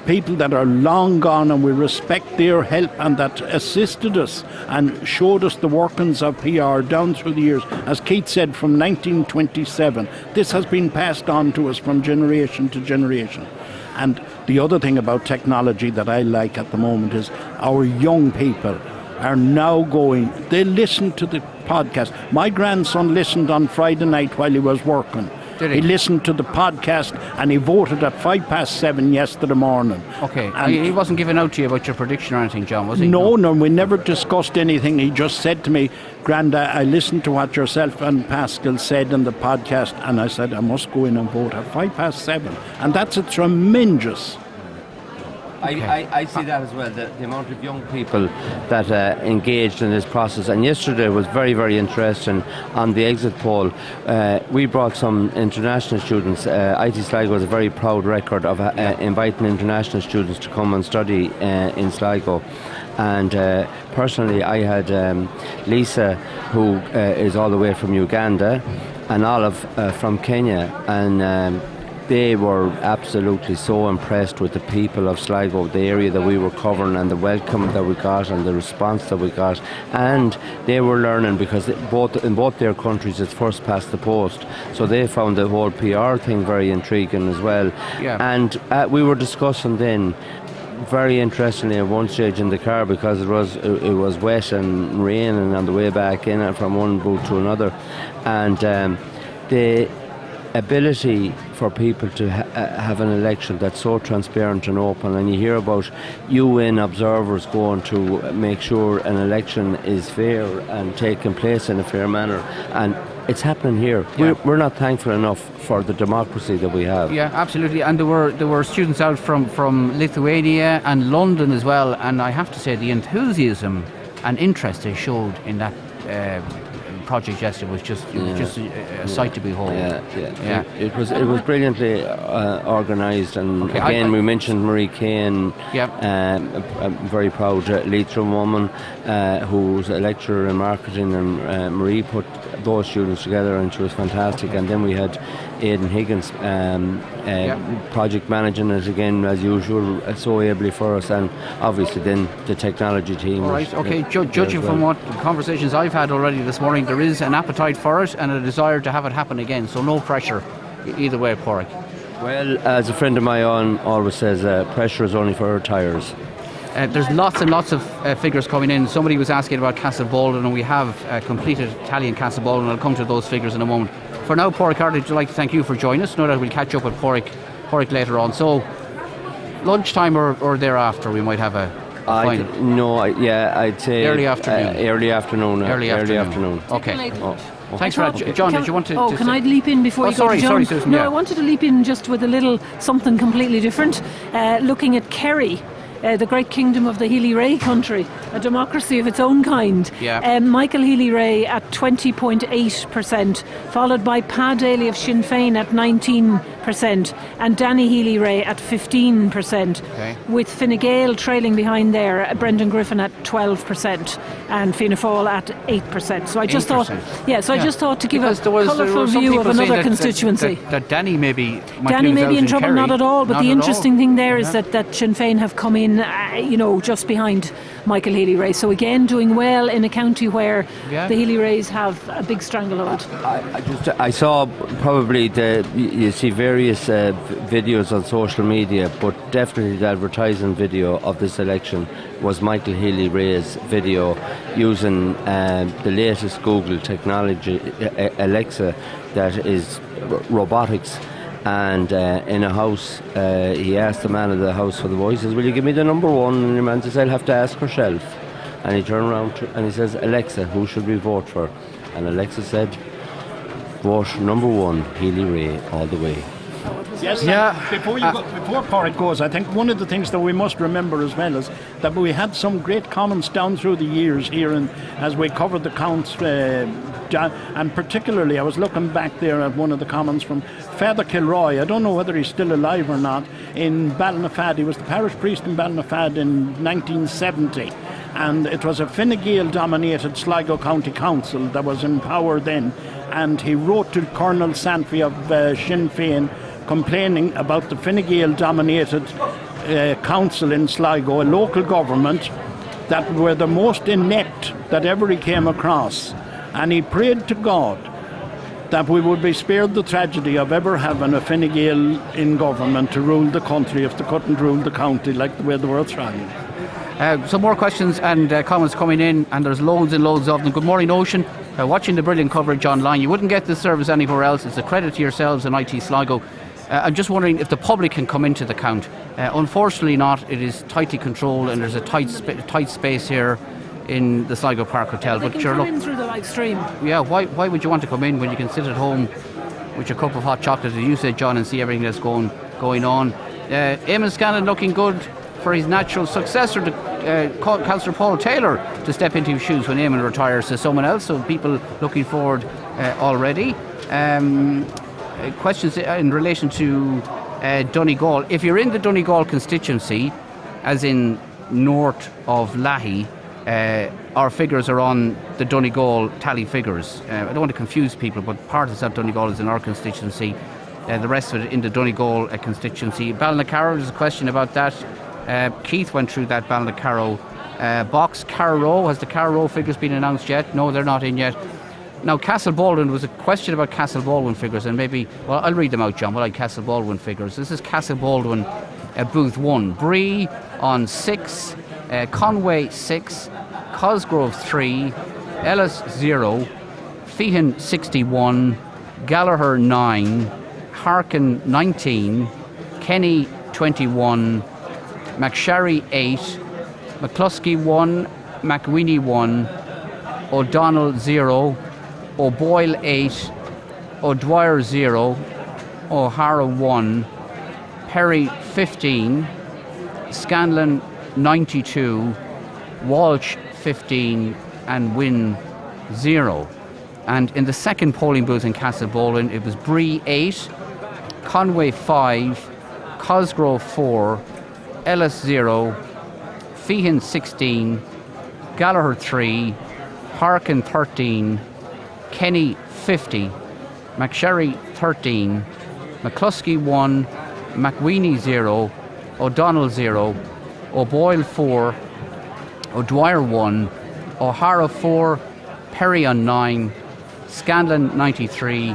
people that are long gone, and we respect their help and that assisted us and showed us the workings of PR down through the years. As Keith said, from 1927, this has been passed on to us from generation to generation. And the other thing about technology that I like at the moment is our young people are now going, they listen to the podcast. My grandson listened on Friday night while he was working. Did he listened to the podcast and he voted at 7:05 yesterday morning. Okay, and he wasn't giving out to you about your prediction or anything, John, was he? No, we never discussed anything. He just said to me, Granda, I listened to what yourself and Pascal said in the podcast, and I said I must go in and vote at 7:05. And that's a tremendous... I see that as well, the amount of young people that engaged in this process. And yesterday was very, very interesting on the exit poll. We brought some international students. IT Sligo has a very proud record of inviting international students to come and study in Sligo. And personally, I had Lisa, who is all the way from Uganda, and Olive from Kenya, and they were absolutely so impressed with the people of Sligo, the area that we were covering, and the welcome that we got and the response that we got. And they were learning, because in both their countries it's first past the post, so they found the whole PR thing very intriguing as well. Yeah. And we were discussing then, very interestingly, at one stage in the car, because it was wet and raining on the way back in from one booth to another, and the ability for people to have an election that's so transparent and open, and you hear about UN observers going to make sure an election is fair and taking place in a fair manner, and it's happening here. Yeah. We're not thankful enough for the democracy that we have. Yeah, absolutely. And there were students out from Lithuania and London as well, and I have to say the enthusiasm and interest they showed in that project yesterday was just a sight to behold. Yeah. It was brilliantly organised, and again we mentioned Marie Kane, a very proud Leitrim woman who's a lecturer in marketing, and Marie put those students together, and she was fantastic. And then we had Aidan Higgins project managing it again as usual, so ably for us, and obviously then the technology team. All right, okay, judging from what conversations I've had already this morning, there is an appetite for it and a desire to have it happen again, so no pressure either way, Porrick. Well, as a friend of my own always says, pressure is only for her tyres. There's lots and lots of figures coming in. Somebody was asking about Castlebolden, and we have completed Italian Castlebolden. I'll come to those figures in a moment. For now, Porrick, I'd like to thank you for joining us. No doubt we'll catch up with Porrick later on. So, lunchtime or thereafter, we might have a final. I'd say early afternoon. Early afternoon. Okay. Thanks for that. John, did you want to... can I leap in before you go to John? Sorry, Susan. No, I wanted to leap in just with a little something completely different. Looking at Kerry, the great kingdom of the Healy-Rae country, a democracy of its own kind. Yeah. Michael Healy-Rae at 20.8%, followed by Pa Daly of Sinn Féin at 19%, and Danny Healy-Rae at 15%, with Fine Gael trailing behind there, Brendan Griffin at 12%, and Fianna Fáil at 8%. So I just thought, I just thought to give a colourful view of another constituency. That Danny may be in trouble, Kerry. not at all. But the interesting thing there is that Sinn Féin have come in, just behind Michael Healy-Rae. So again, doing well in a county where the Healy-Raes have a big stranglehold. I saw probably you see various videos on social media, but definitely the advertising video of this election was Michael Healy-Rae's video using the latest Google technology, Alexa, that is robotics. And in a house, he asked the man of the house for the voice. He says, "Will you give me the number one?" And the man says, "I'll have to ask herself." And he turned around and he says, "Alexa, who should we vote for?" And Alexa said, "Vote number one, Healy-Rae, all the way." Yes, before Porrick goes, I think one of the things that we must remember as well is that we had some great comments down through the years here, and as we covered the counts, and particularly I was looking back there at one of the comments from Father Kilroy. I don't know whether he's still alive or not, in Ballinafad. He was the parish priest in Ballinafad in 1970. and it was a Fine Gael-dominated Sligo County Council that was in power then, and he wrote to Colonel Santry of Sinn Féin complaining about the Fine Gael-dominated council in Sligo, a local government that were the most inept that ever he came across. And he prayed to God that we would be spared the tragedy of ever having a Fine Gael in government to rule the country if they couldn't rule the county like the way they were trying. Some more questions and comments coming in, and there's loads and loads of them. Good morning, Ocean. Watching the brilliant coverage online, you wouldn't get this service anywhere else. It's a credit to yourselves and IT Sligo. I'm just wondering if the public can come into the count. Unfortunately not. It is tightly controlled, and there's a tight space here in the Sligo Park Hotel. They can come in through the live stream. Yeah, why would you want to come in when you can sit at home with your cup of hot chocolate, as you said, John, and see everything that's going on? Eamon Scanlon looking good for his natural successor, Councillor Paul Taylor, to step into his shoes when Eamon retires to someone else. So people looking forward already. Questions in relation to Donegal. If you're in the Donegal constituency, as in north of Lahey, our figures are on the Donegal tally figures. I don't want to confuse people, but part of South Donegal is in our constituency, the rest of it in the Donegal constituency. Ballinacaro, there's a question about that. Keith went through that Ballinacaro box. Carrow, has the Carrow figures been announced yet? No, they're not in yet. Now, Castle Baldwin, was a question about Castle Baldwin figures, and maybe, well, I'll read them out, John. What are Castle Baldwin figures? This is Castle Baldwin booth 1. Bree on 6, Conway 6, Cosgrove 3, Ellis 0, Feehan 61, Gallagher 9, Harkin 19, Kenny 21, McSherry 8, McCluskey 1, McWeeny 1, O'Donnell 0, O'Boyle 8, O'Dwyer 0, O'Hara 1, Perry 15, Scanlon 92, Walsh 15, and Wynne 0. And in the second polling booth in Castle Baldwin, it was Bree 8, Conway 5, Cosgrove 4, Ellis 0, Feehan 16, Gallagher 3, Harkin 13, Kenny 50, McSherry 13, McCluskey 1, McWeeny 0, O'Donnell 0, O'Boyle 4, O'Dwyer 1, O'Hara 4, Perry on 9, Scanlon 93,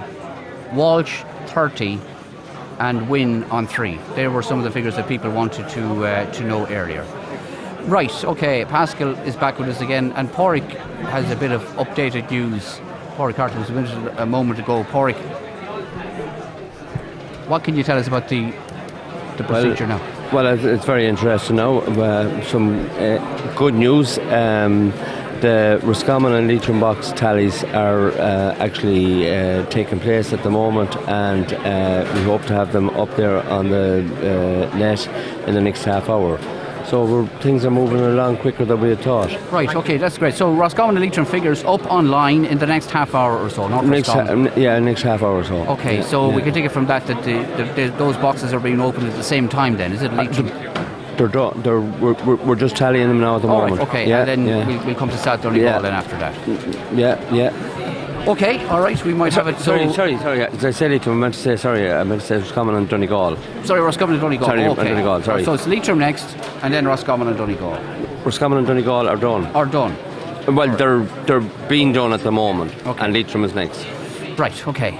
Walsh 30, and Wynne on 3. There were some of the figures that people wanted to know earlier. Right, okay, Pascal is back with us again, and Pádraig has a bit of updated news. Pádraig Carter was a moment ago. Pádraig, what can you tell us about the procedure now? Well, it's very interesting now. Some good news. The Roscommon and Leitrim box tallies are actually taking place at the moment, and we hope to have them up there on the net in the next half hour. So things are moving along quicker than we had thought. Right, okay, that's great. So Roscommon and Leitrim figures up online in the next half hour or so, not next half hour or so. Okay, so we can take it from that those boxes are being opened at the same time then, is it, Leitrim? We're just tallying them now at the moment. Right, okay, and then we'll come to South Donegal then after that. Yeah. Okay, all right, we might have it. Sorry. As I said it, I meant to say Roscommon and Donegal. Sorry, Roscommon and Donegal. Sorry, okay. Donegal, sorry. So it's Leitrim next, and then Roscommon and Donegal. Roscommon and Donegal are done. Well, they're being done at the moment, and Leitrim is next. Right, okay.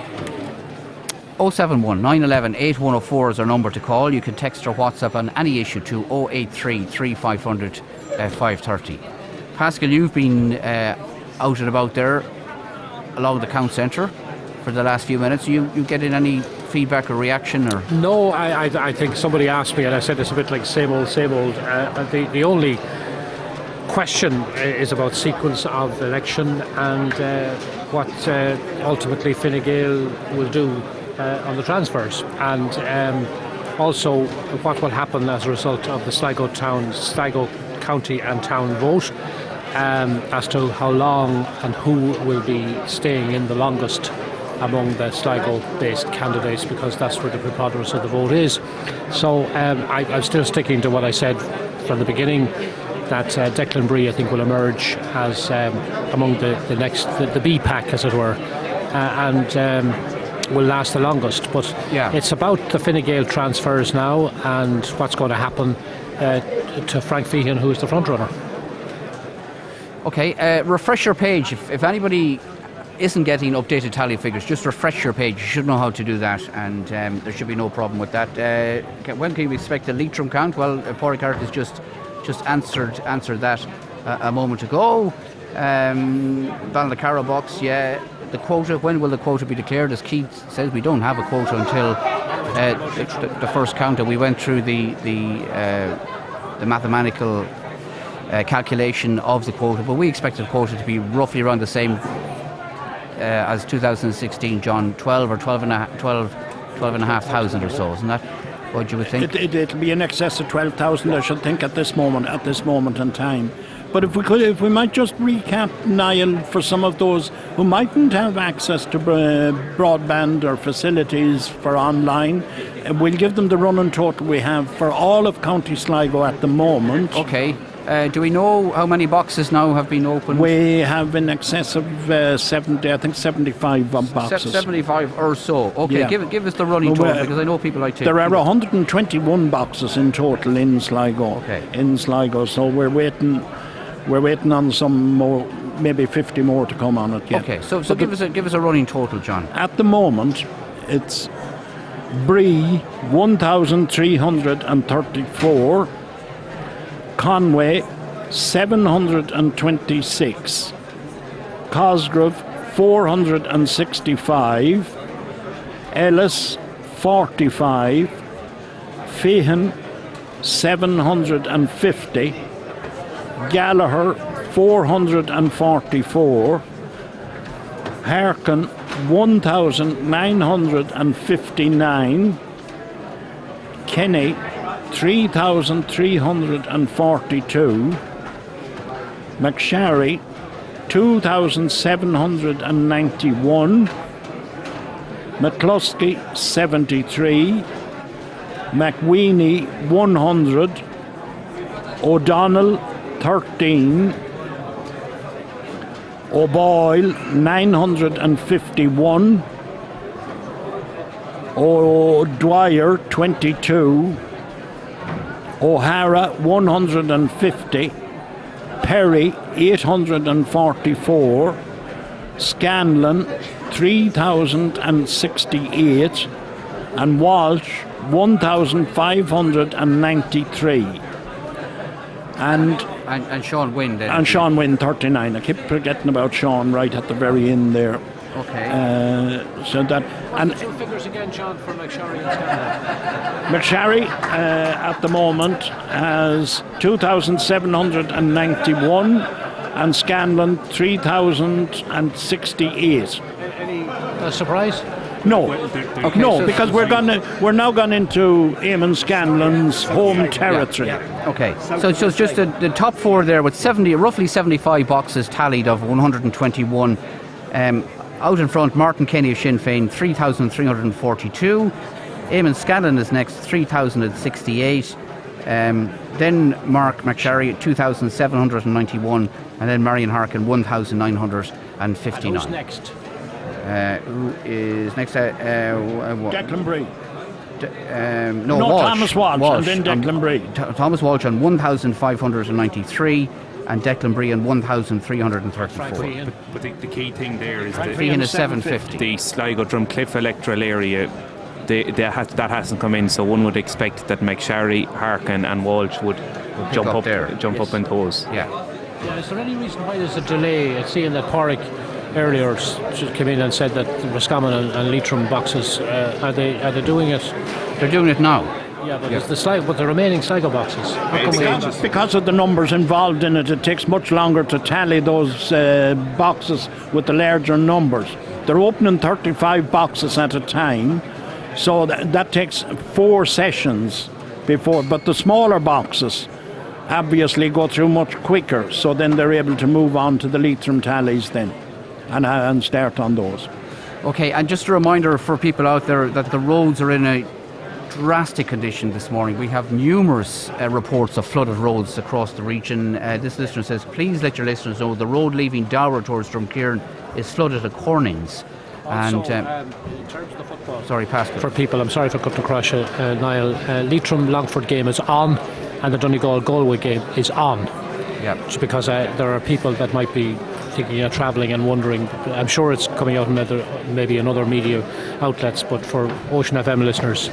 071 911 8104 is our number to call. You can text or WhatsApp on any issue to 083 3500 530. Pascal, you've been out and about there along the count centre for the last few minutes. You getting any feedback or reaction? Or no, I think somebody asked me, and I said it's a bit like same old. The only question is about sequence of election and what ultimately Fine Gael will do on the transfers, and also what will happen as a result of the Sligo County and Town vote. As to how long and who will be staying in the longest among the Sligo-based candidates, because that's where the preponderance of the vote is. So I'm still sticking to what I said from the beginning. that Declan Bree, I think, will emerge as among the next, the B pack, as it were, and will last the longest. But it's about the Fine Gael transfers now and what's going to happen to Frank Feehan, who is the front runner. Okay, refresh your page. If anybody isn't getting updated tally figures, just refresh your page. You should know how to do that, and there should be no problem with that. When can we expect the Leitrim count? Well, Pádraig Hart has just answered that a moment ago. Ballinacaro box, the quota. When will the quota be declared? As Keith says, we don't have a quota until the first count, and we went through the mathematical calculation of the quota, but we expect the quota to be roughly around the same as 2016, John, 12 or 12,500 or so, isn't that what you would think? It'll be in excess of 12,000, I should think, at this moment in time. But if we might just recap, Niall, for some of those who mightn't have access to broadband or facilities for online, we'll give them the running total we have for all of County Sligo at the moment. Okay. Do we know how many boxes now have been opened? We have in excess of 75 boxes. 75 or so. Okay, give us the running total, because I know people like to... There are 121 boxes in total in Sligo. Okay. In Sligo, so we're waiting on some more, maybe 50 more to come on it. Yeah. Okay, so give us a running total, John. At the moment, it's Bree 1,334. Conway 726, Cosgrove 465, Ellis 45, Feehan 750, Gallagher 444, Harkin 1,959, Kenny 3,342, McSharry 2,791, McCluskey 73, McWeeny 100, O'Donnell 13, O'Boyle 951, O'Dwyer 22, O'Hara 150, Perry 844, Scanlon 3,068, and Walsh 1,593. And Sean Wynne then. And Sean Wynne 39. I keep forgetting about Sean right at the very end there. Okay. So that and two figures again, John, for McSharry and Scanlon. McSharry at the moment has 2,791 and Scanlon 3,068. Any surprise? No, because we're now gone into Eamon Scanlon's home territory. Okay, so it's just the top four there with roughly 75 boxes tallied of 121. Out in front, Martin Kenny of Sinn Féin, 3,342. Eamon Scanlon is next, 3,068. Then Mark McSharry, 2,791. And then Marion Harkin, 1,959. Who's next? Who is next? Declan Bree. Walsh. Thomas Walsh, and then Declan Bree. Thomas Walsh on 1,593. And Declan Bree on 1,334. But the key thing there is Feehan is 750. The Sligo Drumcliff electoral area, that hasn't come in, so one would expect that McSharry, Harkin and Walsh would jump up in those. Yeah. Is there any reason why there's a delay? Seeing that Pádraig earlier came in and said that the Roscommon and Leitrim boxes, are they doing it? They're doing it now. Yeah, but it's the remaining Sligo boxes. Because of the numbers involved in it, it takes much longer to tally those boxes with the larger numbers. They're opening 35 boxes at a time, so that takes 4 sessions before. But the smaller boxes obviously go through much quicker, so then they're able to move on to the Leitrim tallies then and start on those. Okay, and just a reminder for people out there that the roads are in a drastic condition this morning. We have numerous reports of flooded roads across the region. This listener says, please let your listeners know the road leaving Dowra towards Drumcairn is flooded at Cornings. Also, in terms of the football, sorry, Pascal. For people, I'm sorry for cutting across you, Niall. Leitrim Longford game is on, and the Donegal Galway game is on. Yeah. Just because there are people that might be thinking of travelling and wondering. I'm sure it's coming out in maybe in other media outlets, but for Ocean FM listeners,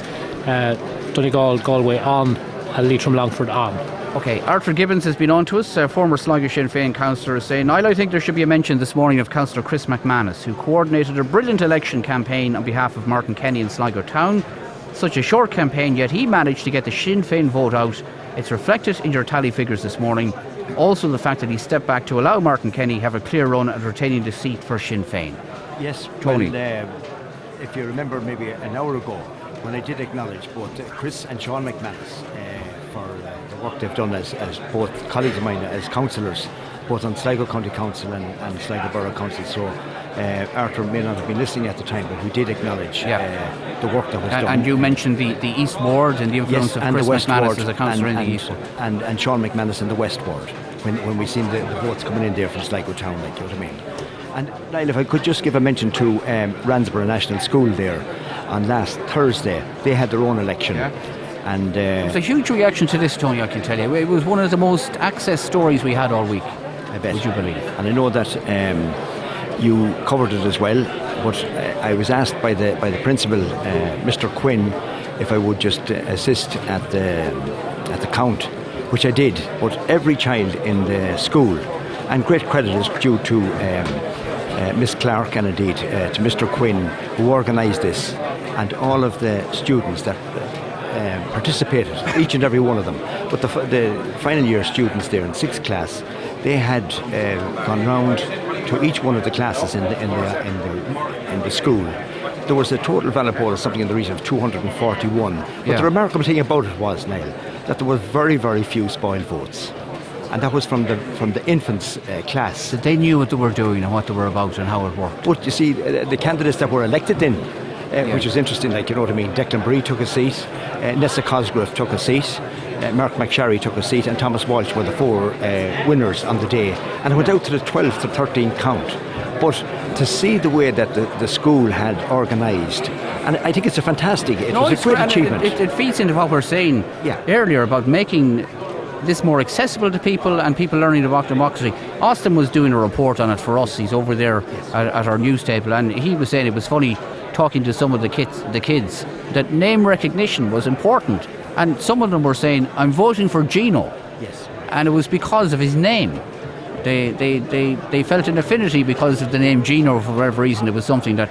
Donegal Galway on, and Leitrim Longford on. Okay, Arthur Gibbons has been on to us, former Sligo Sinn Féin councillor, saying, Niall, I think there should be a mention this morning of Councillor Chris McManus, who coordinated a brilliant election campaign on behalf of Martin Kenny in Sligo Town. Such a short campaign, yet he managed to get the Sinn Féin vote out. It's reflected in your tally figures this morning. Also the fact that he stepped back to allow Martin Kenny have a clear run at retaining the seat for Sinn Féin. Yes, Tony. Well, if you remember maybe an hour ago, when I did acknowledge both Chris and Sean McManus for the work they've done as both colleagues of mine as councillors, both on Sligo County Council and Sligo Borough Council. So Arthur may not have been listening at the time, but we did acknowledge the work that was done. And you mentioned the East Ward and the influence of Chris McManus as a councillor in the East Ward. And Sean McManus in the West Ward, when we seen the votes coming in there from Sligo Town, like, you know what I mean. And Niall, if I could just give a mention to Ransborough National School there on last Thursday, they had their own election. Yeah. And there was a huge reaction to this, Tony, I can tell you. It was one of the most accessed stories we had all week. I bet. Would you believe? And I know that you covered it as well, but I was asked by the principal, Mr. Quinn, if I would just assist at the count, which I did. But every child in the school, and great credit is due to Miss Clark and indeed to Mr. Quinn, who organised this, and all of the students that participated, each and every one of them. But the final year students there in 6th class, they had gone round to each one of the classes in the school. There was a total valid poll of something in the region of 241. But the remarkable thing about it was, Niall, that there were very, very few spoiled votes. And that was from the infants class. So they knew what they were doing and what they were about and how it worked. But you see, the candidates that were elected then, which was interesting, like, you know what I mean, Declan Bree took a seat, Nessa Cosgrove took a seat, Mark McSharry took a seat, and Thomas Walsh were the 4 winners on the day. And it went out to the 12th to 13th count. But to see the way that the school had organised, and I think it's a fantastic, it was a great achievement. It feeds into what we were saying earlier about making this more accessible to people and people learning about democracy. Austin was doing a report on it for us. He's over there at our news table, and he was saying it was funny talking to some of the kids that name recognition was important, and some of them were saying, I'm voting for Gino. Yes. And it was because of his name. They felt an affinity because of the name Gino. For whatever reason, it was something that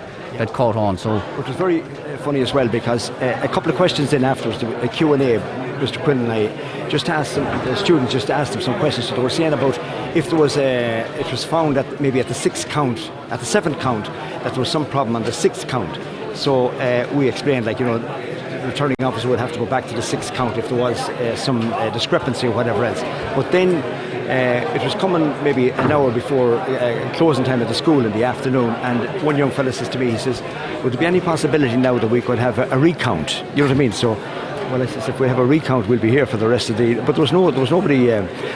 caught on. So it was very funny as well, because a couple of questions in afterwards, a Q&A, Mr. Quinn and I just asked them, the students just asked them some questions. So they were saying about if there was it was found that maybe at the 6th count, at the 7th count, that there was some problem on the 6th count. So we explained, like, you know, the returning officer would have to go back to the 6th count if there was some discrepancy or whatever else. But then it was coming maybe an hour before closing time at the school in the afternoon, and one young fella says to me, he says, would there be any possibility now that we could have a recount? You know what I mean? So, well, I says, if we have a recount, we'll be here for the rest of the... But there was nobody...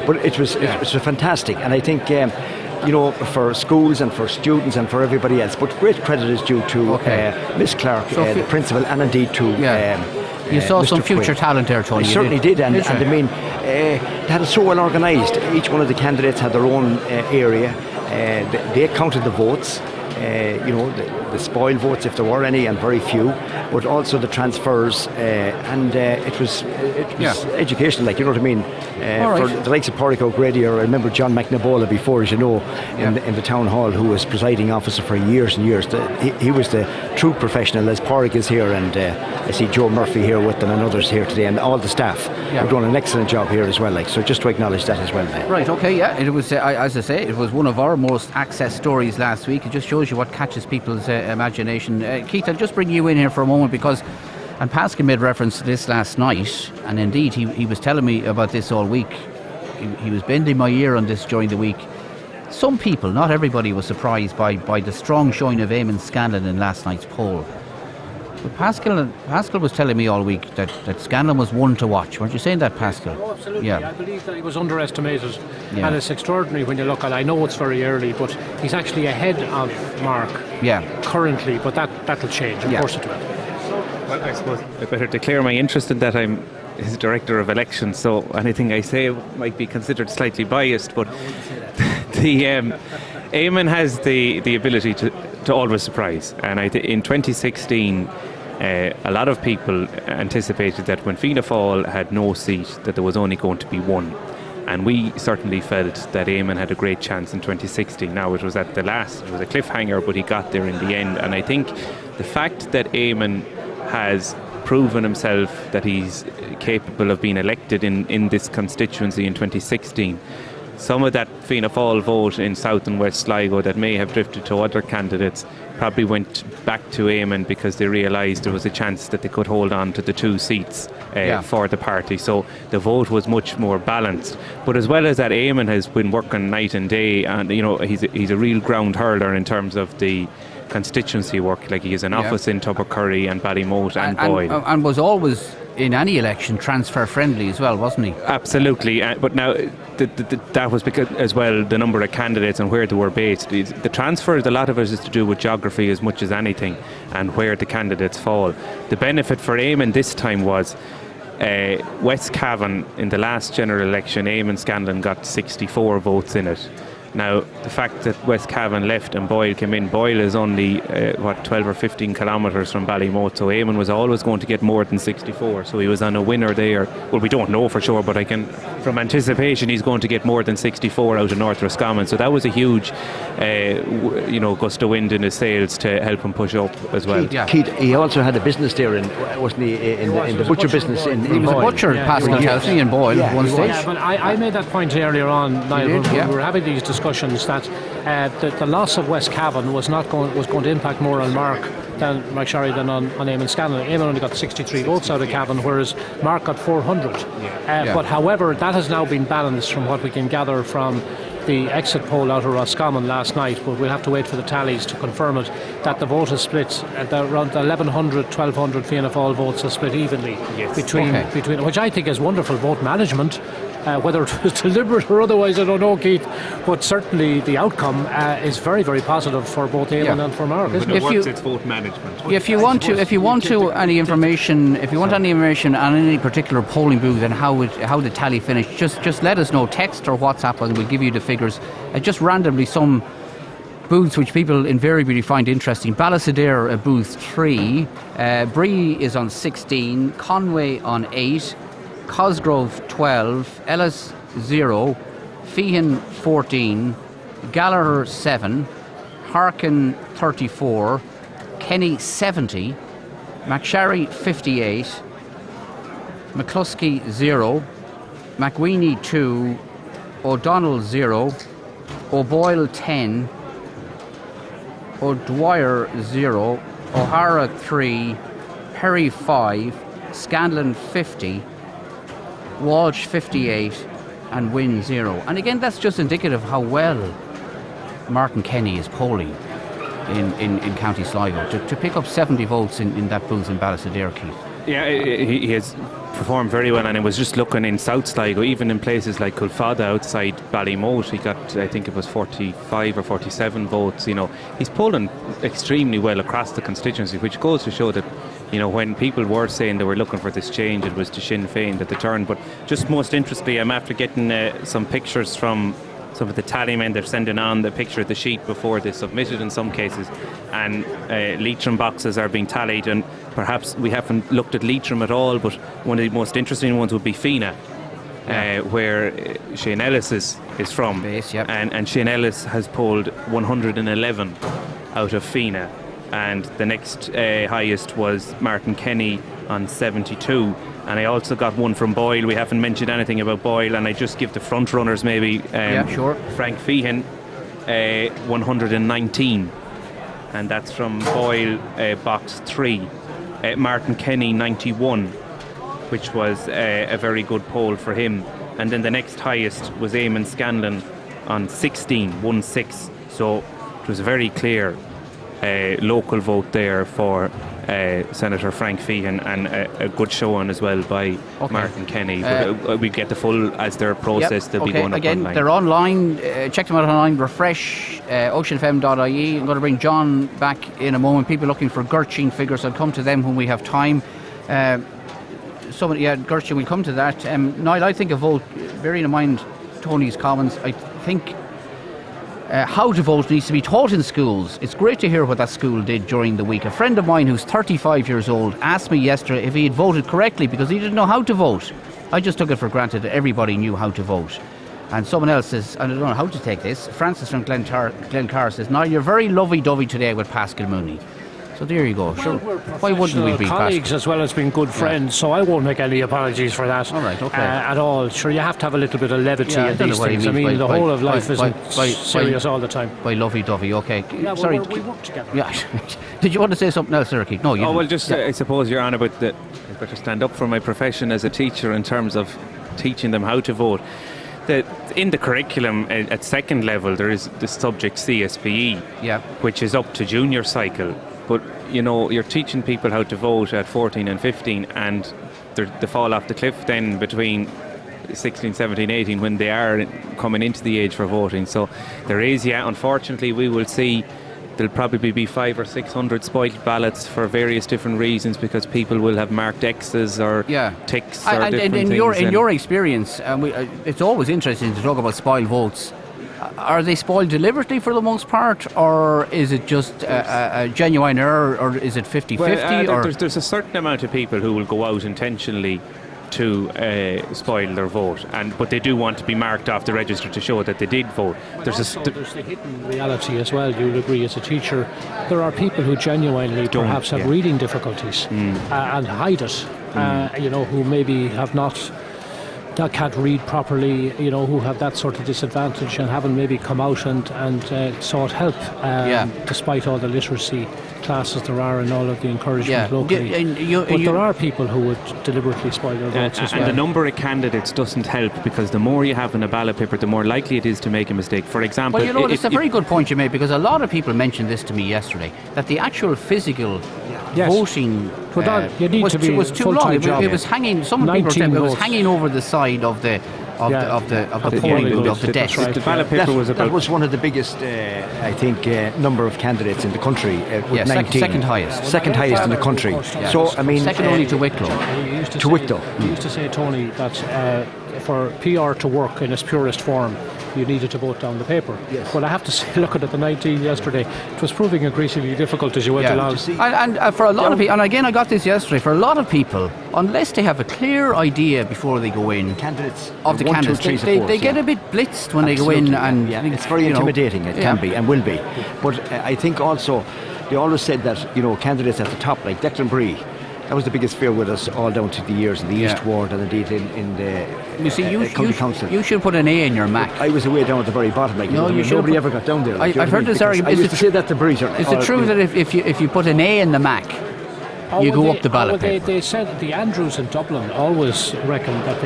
but it was fantastic, and I think... you know, for schools and for students and for everybody else. But great credit is due to Miss Clark, the principal, and indeed to you saw Mr. some future Quinn. talent there, Tony. I certainly did, and I mean, they had it so well organised. Each one of the candidates had their own area. They counted the votes. You know, the spoiled votes, if there were any, and very few, but also the transfers, and it was educational, like, you know what I mean. For the likes of Pádraig O'Grady, or I remember John McNabola before, as you know, in the town hall, who was presiding officer for years and years. He was the true professional, as Pádraig is here, and I see Joe Murphy here with them and others here today, and all the staff are doing an excellent job here as well. Like, so just to acknowledge that as well. Right. Okay. Yeah. It was, as I say, it was one of our most accessed stories last week. It just shows you what catches people's imagination. Keith, I'll just bring you in here for a moment, because, and Pascal made reference to this last night, and indeed he was telling me about this all week. He was bending my ear on this during the week. Some people, not everybody, was surprised by the strong showing of Eamon Scanlon in last night's poll. But Pascal was telling me all week that Scanlon was one to watch. Weren't you saying that, Pascal? Oh, absolutely. Yeah. I believe that he was underestimated. Yeah. And it's extraordinary when you look at it. I know it's very early, but he's actually ahead of Mark currently, but that'll change. Of course it will. Well, I suppose I better declare my interest in that. I'm his director of elections, so anything I say might be considered slightly biased, but the Eamon has the ability to always surprise, and in 2016 a lot of people anticipated that when Fianna Fáil had no seat that there was only going to be one, and we certainly felt that Eamon had a great chance in 2016. Now it was a cliffhanger, but he got there in the end, and I think the fact that Eamon has proven himself that he's capable of being elected in this constituency in 2016. Some of that Fianna Fáil vote in South and West Sligo that may have drifted to other candidates probably went back to Eamon because they realised there was a chance that they could hold on to the 2 seats for the party. So the vote was much more balanced. But as well as that, Eamon has been working night and day, and he's a real ground hurler in terms of the constituency work. Like, he has an office in Tubbercurry and Ballymote and Boyle. And was always, in any election, transfer friendly as well, wasn't he? Absolutely. But now that was because as well the number of candidates and where they were based. The transfers, a lot of it is to do with geography as much as anything, and where the candidates fall. The benefit for Eamon this time was West Cavan in the last general election. Eamon Scanlon got 64 votes in it. Now, the fact that West Cavan left and Boyle came in, Boyle is only 12 or 15 kilometres from Ballymote, so Eamon was always going to get more than 64, so he was on a winner there. Well, we don't know for sure, but from anticipation, he's going to get more than 64 out of North Roscommon, so that was a huge gust of wind in his sails to help him push up as well. Keith, he also had a business there, wasn't he, in the butcher business in He was Boyle. a butcher, Pascal tells me, in Boyle at one stage. Yeah, but I made that point earlier on, Niall, when we were having these discussions, that the loss of West Cavan was going to impact more on Mark Sherry than on Eamon Scanlon. Eamon only got 63 votes out of Cavan, whereas Mark got 400. But however, that has now been balanced from what we can gather from the exit poll out of Roscommon last night, but we'll have to wait for the tallies to confirm it, that the vote is split, around 1,100, 1,200 Fianna Fáil votes are split evenly between, which I think is wonderful vote management. Whether it was deliberate or otherwise, I don't know, Keith, but certainly the outcome is very, very positive for both Eamon and for Mark. It's vote management. If you want any information on any particular polling booth and how the tally finished, just let us know, text or WhatsApp, and we'll give you the figures. Just randomly, some booths which people invariably find interesting. Ballysadare, booth 3, Bree is on 16, Conway on 8. Cosgrove 12, Ellis 0, Feehan 14, Gallagher 7, Harkin 34, Kenny 70, McSharry 58, McCluskey 0, McWeeny 2, O'Donnell 0, O'Boyle 10, O'Dwyer 0, O'Hara 3, Perry 5, Scanlon 50, Walsh 58 and Wynne 0. And again, that's just indicative of how well Martin Kenny is polling in County Sligo. To pick up 70 votes in that booth in Ballysadare, Keith. Yeah, he has performed very well, and I was just looking in South Sligo, even in places like Culfada outside Ballymote, he got, I think it was 45 or 47 votes. He's polling extremely well across the constituency, which goes to show that when people were saying they were looking for this change, it was to Sinn Féin that they turned. But just most interestingly, I'm after getting some pictures from some of the tally men. They're sending on the picture of the sheet before they submit it in some cases, and Leitrim boxes are being tallied, and perhaps we haven't looked at Leitrim at all, but one of the most interesting ones would be Fina, where Shane Ellis is from. And Shane Ellis has polled 111 out of Fina. And the next highest was Martin Kenny on 72. And I also got one from Boyle. We haven't mentioned anything about Boyle, and I just give the front runners maybe. Sure. Frank Feehan, 119, and that's from Boyle, box 3. Martin Kenny, 91, which was a very good poll for him. And then the next highest was Eamon Scanlon on 16, 16. So it was a very clear local vote there for Senator Frank Feehan, and a good showing as well by Martin Kenny. But we get the full, as their process, they'll be going up again, online. they're online. Check them out online. Refresh oceanfm.ie. I'm going to bring John back in a moment. People looking for Gurchin figures, I'll come to them when we have time. Gurchin, we'll come to that. Niall, I think a vote, bearing in mind Tony's comments, I think how to vote needs to be taught in schools. It's great to hear what that school did during the week. A friend of mine who's 35 years old asked me yesterday if he had voted correctly because he didn't know how to vote. I just took it for granted that everybody knew how to vote. And someone else says, I don't know how to take this, Francis from Glencar says, Niall, you're very lovey-dovey today with Pascal Mooney. So there you go. Sure. Why wouldn't we be colleagues as well as being good friends? So I won't make any apologies for that. All right, okay. At all. Sure, you have to have a little bit of levity in these things. I mean, the whole of life isn't serious all the time. By lovey-dovey, okay. Yeah, sorry, we work together. Yeah. Did you want to say something else, Eric? No, you didn't. Well, just I suppose you're on about the. I've got to stand up for my profession as a teacher in terms of teaching them how to vote. In the curriculum at second level, there is the subject CSPE, which is up to junior cycle. But, you know, you're teaching people how to vote at 14 and 15, and they fall off the cliff then between 16, 17, 18 when they are coming into the age for voting. So there is, unfortunately, we will see there'll probably be 500 or 600 spoiled ballots for various different reasons because people will have marked X's or ticks or different things. In your experience, it's always interesting to talk about spoiled votes. Are they spoiled deliberately for the most part, or is it just a genuine error, or is it 50-50? There's a certain amount of people who will go out intentionally to spoil their vote, but they do want to be marked off the register to show that they did vote. There's the hidden reality as well. You'll agree as a teacher, there are people who genuinely perhaps have reading difficulties and hide it. Who maybe that can't read properly, who have that sort of disadvantage and haven't maybe come out and sought help, despite all the literacy classes there are and all of the encouragement locally. But there are people who would deliberately spoil their votes as well. And the number of candidates doesn't help, because the more you have in a ballot paper, the more likely it is to make a mistake. For example... Well, it's a very good point you made, because a lot of people mentioned this to me yesterday, that the actual physical voting was too long. It was hanging. Some people said it was hanging over the side of the polling booth, of the desk. The ballot paper was about... That was one of the biggest, I think, number of candidates in the country. With 19. Second highest. Second highest in the country. Yeah. So, I mean... Second only to Wicklow. He used to say, Tony, that for PR to work in its purest form, you needed to vote down the paper. Yes. Well, I have to say, looking at the 19 yesterday, it was proving increasingly difficult as you went along. And for a lot of people, and again I got this yesterday, for a lot of people, unless they have a clear idea before they go in, candidates they get a bit blitzed when they go in, and it's very intimidating. It can be and will be. But I think also they always said that candidates at the top, like Declan Bree, that was the biggest fear with us all down to the years in the East Ward and indeed in the County Council. You should put an A in your Mac. I was away down at the very bottom. Nobody ever got down there. I've heard this argument. I used to say that to Breeze. Is it true that if you put an A in the Mac, you go up the ballot paper? They said the Andrews in Dublin always reckoned that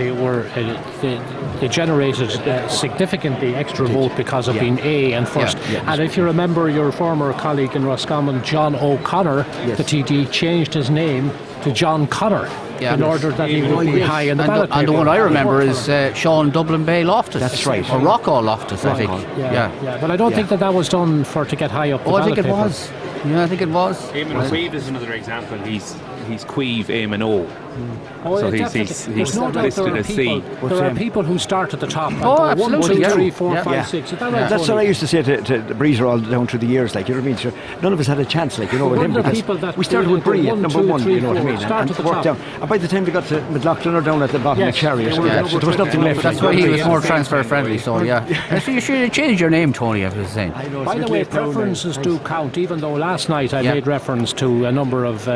they generated significantly extra vote because of being A and first. And if you remember your former colleague in Roscommon, John O'Connor, the TD changed his name to John Connor in order that he would be high in the ballot paper. And the one I remember is Sean Dublin Bay Loftus. That's right. Or Rocco Loftus, I think. But I don't think that was done to get high up the ballot paper. I think it was. Yeah, I think it was. Eamon Queeve is another example. He's Queeve, Eamon O. So he's listed as C. There are people who start at the top. Absolutely. 1, 2, 3, 4, 5, 6. That's what I used to say to the Breezer all down through the years. Like, you know what I mean? None of us had a chance, with him, because we started with Bree at number 1. You know what I mean? And worked down. And by the time they got to McLaughlin or down at the bottom of Chariot, there was nothing left. That's why he was more transfer friendly. So so you should change your name, Tony. I was saying. By the way, preferences do count. Even though last night I made reference to a number of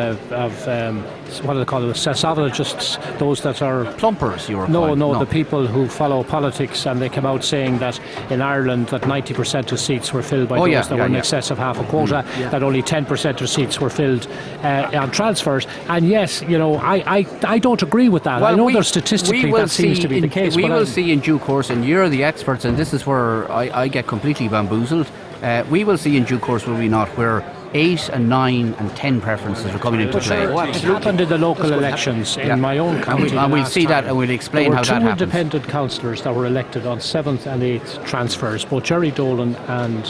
what do they call them? Sesologists, those that are plumpers. No, the people who follow politics, and they came out saying that in Ireland that 90% of seats were filled by those that were in excess of half a quota, that only 10% of seats were filled on transfers. And yes, I don't agree with that. I know that statistically that seems to be the case. We will see in due course, and you're the experts, and this is where I get completely bamboozled. We will see in due course, will we not, where 8 and 9 and 10 preferences are coming into play. It happened in the local elections in my own county. And we'll see that, and we'll explain how that There were happens. two independent councillors that were elected on 7th and 8th transfers, both Jerry Dolan and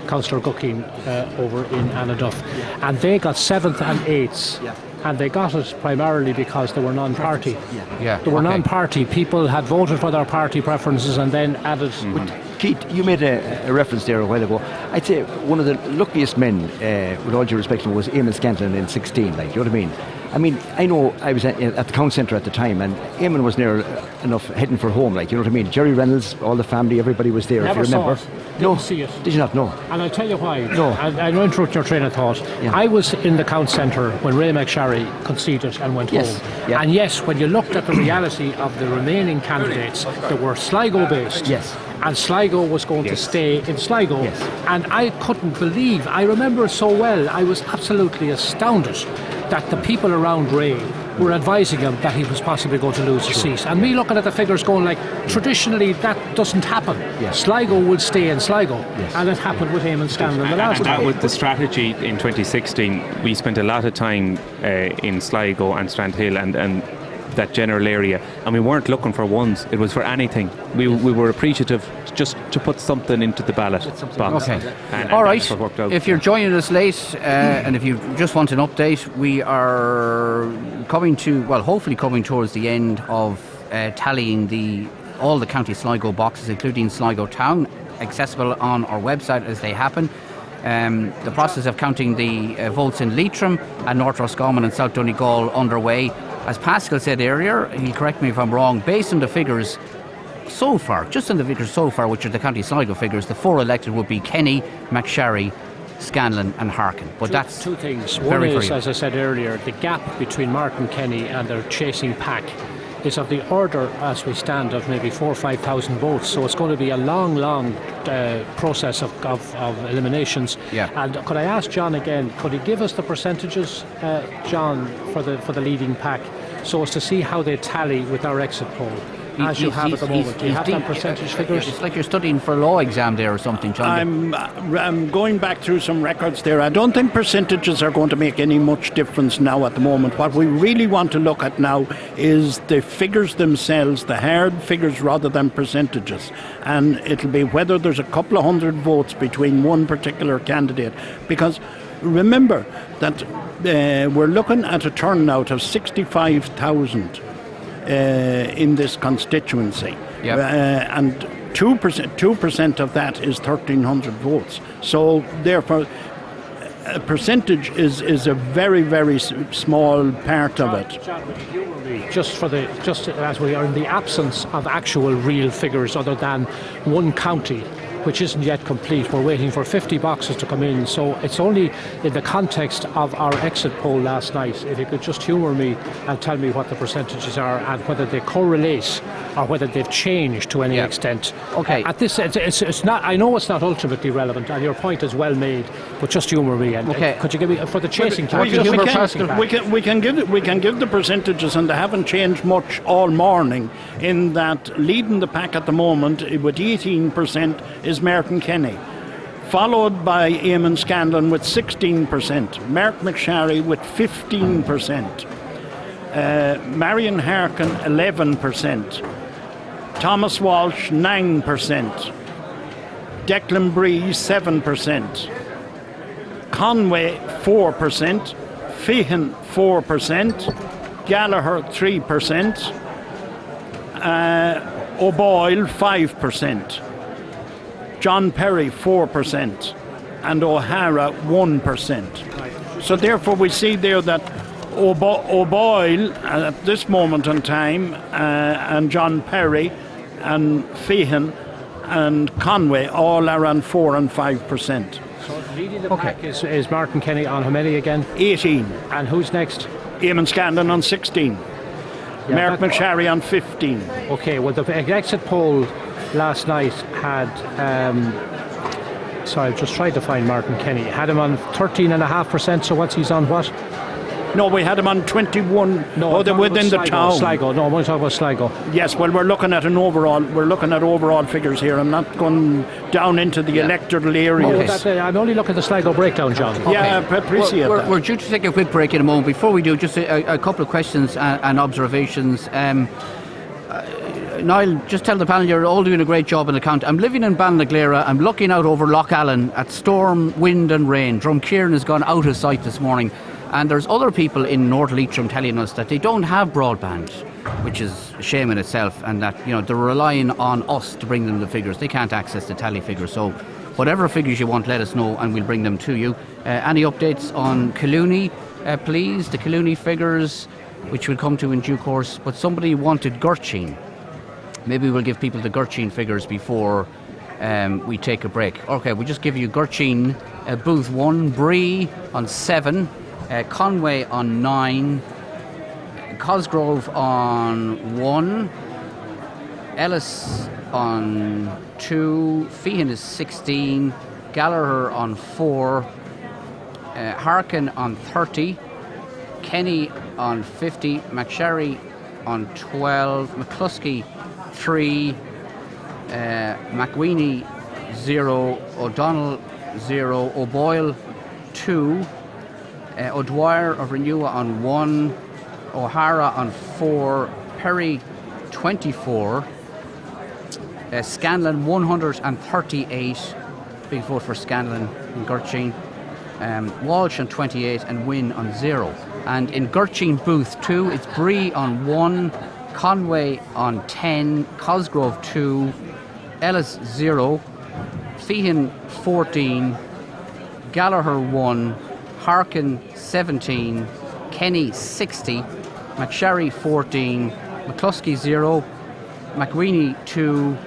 Councillor Gucking over in Anaduff, and they got 7th and 8th. And they got it primarily because they were non-party. They were non-party. People had voted for their party preferences and then added. Keith, you made a reference there a while ago. I'd say one of the luckiest men, with all due respect, was Eamon Scanlon in 16. Like, you know what I mean? I mean, I know I was at the Count Centre at the time, and Eamon was near enough heading for home. Like, you know what I mean? Jerry Reynolds, all the family, everybody was there. Never if you remember. Saw it. Didn't see it. Did you not know? And I'll tell you why. No. I know interrupt your train of thought. I was in the Count Centre when Ray McSharry conceded and went home. And yes, when you looked at the reality of the remaining candidates, they were Sligo based. And Sligo was going to stay in Sligo. And I couldn't believe, I remember so well, I was absolutely astounded that the people around Ray were advising him that he was possibly going to lose his seat. And me looking at the figures going like, traditionally that doesn't happen. Sligo will stay in Sligo. And it happened with Eamon Scanlon the last And that time. was the strategy in 2016. We spent a lot of time in Sligo and Strandhill and that general area, and we weren't looking for ones. It was for anything. We were appreciative just to put something into the ballot box. Okay. And all right. that's what worked out. If you're joining us late and if you just want an update, we are coming to, well, hopefully coming towards the end of tallying all the County Sligo boxes, including Sligo Town, accessible on our website as they happen. The process of counting the votes in Leitrim and North Roscommon and South Donegal underway. As Pascal said earlier, he'll correct me if I'm wrong, based on the figures so far, just on the figures so far, which are the County Sligo figures, the 4 elected would be Kenny, McSharry, Scanlon and Harkin. But that's two things. One very, is, very as I said earlier, the gap between Martin Kenny and their chasing pack is of the order, as we stand, of maybe 4,000 or 5,000 votes. So it's going to be a long process of eliminations. And could I ask John again? Could he give us the percentages, John, for the leading pack, so as to see how they tally with our exit poll? As you have at the moment, do you have that percentage figures? It's like you're studying for a law exam there or something, John. I'm going back through some records there. I don't think percentages are going to make any much difference now at the moment. What we really want to look at now is the figures themselves, the hard figures rather than percentages. And it'll be whether there's a couple of hundred votes between one particular candidate. Because remember that we're looking at a turnout of 65,000 in this constituency, and 2% of that is 1,300 votes. So therefore, a percentage is a very small part of it. Just as we are in the absence of actual real figures other than one county, which isn't yet complete. We're waiting for 50 boxes to come in, so it's only in the context of our exit poll last night. If you could just humour me and tell me what the percentages are and whether they correlate or whether they've changed to any extent. Okay. At this, it's not. I know it's not ultimately relevant, and your point is well made. But just humour me. And could you give me for the chasing pack? We can give the percentages, and they haven't changed much all morning. In that, leading the pack at the moment with 18% is Martin Kenny, followed by Eamon Scanlon with 16%, Mark McSharry with 15%, Marion Harkin 11%, Thomas Walsh 9%, Declan Bree 7%, Conway 4%, Feehan 4%, Gallagher 3%, O'Boyle 5%, John Perry 4%, and O'Hara 1%. So therefore we see there that O'Boyle at this moment in time and John Perry and Feehan and Conway all are on 4 and 5%. So leading the pack is Martin Kenny on how many again? 18. And who's next? Eamon Scanlon on 16. Mark McSharry on 15. Okay, well the exit poll last night had sorry, I've just tried to find Martin Kenny. Had him on 13.5%, so what's he's on what? No, we had them on 21. No, They're within the town. Sligo. No, we're talking about Sligo. Yes, well, we're looking at overall figures here. I'm not going down into the electoral areas. I'm only looking at the Sligo breakdown, John. Yeah, I appreciate that. We're due to take a quick break in a moment. Before we do, just a couple of questions and observations. Niall, just tell the panel you're all doing a great job in the county. I'm living in Ballinaglara. I'm looking out over Lough Allen at storm, wind and rain. Drumkeeran has gone out of sight this morning. And there's other people in North Leitrim telling us that they don't have broadband, which is a shame in itself, and that they're relying on us to bring them the figures. They can't access the tally figures. So whatever figures you want, let us know and we'll bring them to you. Any updates on Colooney, please? The Colooney figures, which we'll come to in due course. But somebody wanted Gurchin. Maybe we'll give people the Gurchin figures before we take a break. Okay, we'll just give you Gurchin, booth 1, Bree on 7, Conway on 9, Cosgrove on 1, Ellis on 2, Feehan is 16, Gallagher on 4, Harkin on 30, Kenny on 50, McSherry on 12, McCluskey 3, McWeeny 0, O'Donnell 0, O'Boyle 2, O'Dwyer of Renewa on 1, O'Hara on 4, Perry 24, Scanlon 138, big vote for Scanlon in Gurchin, Walsh on 28 and Wynne on 0. And in Gurchin booth 2 it's Bree on 1, Conway on 10, Cosgrove 2, Ellis 0, Feehan 14, Gallagher 1, Harkin 17, Kenny 60, McSherry 14, McCluskey 0, McWeeny 2,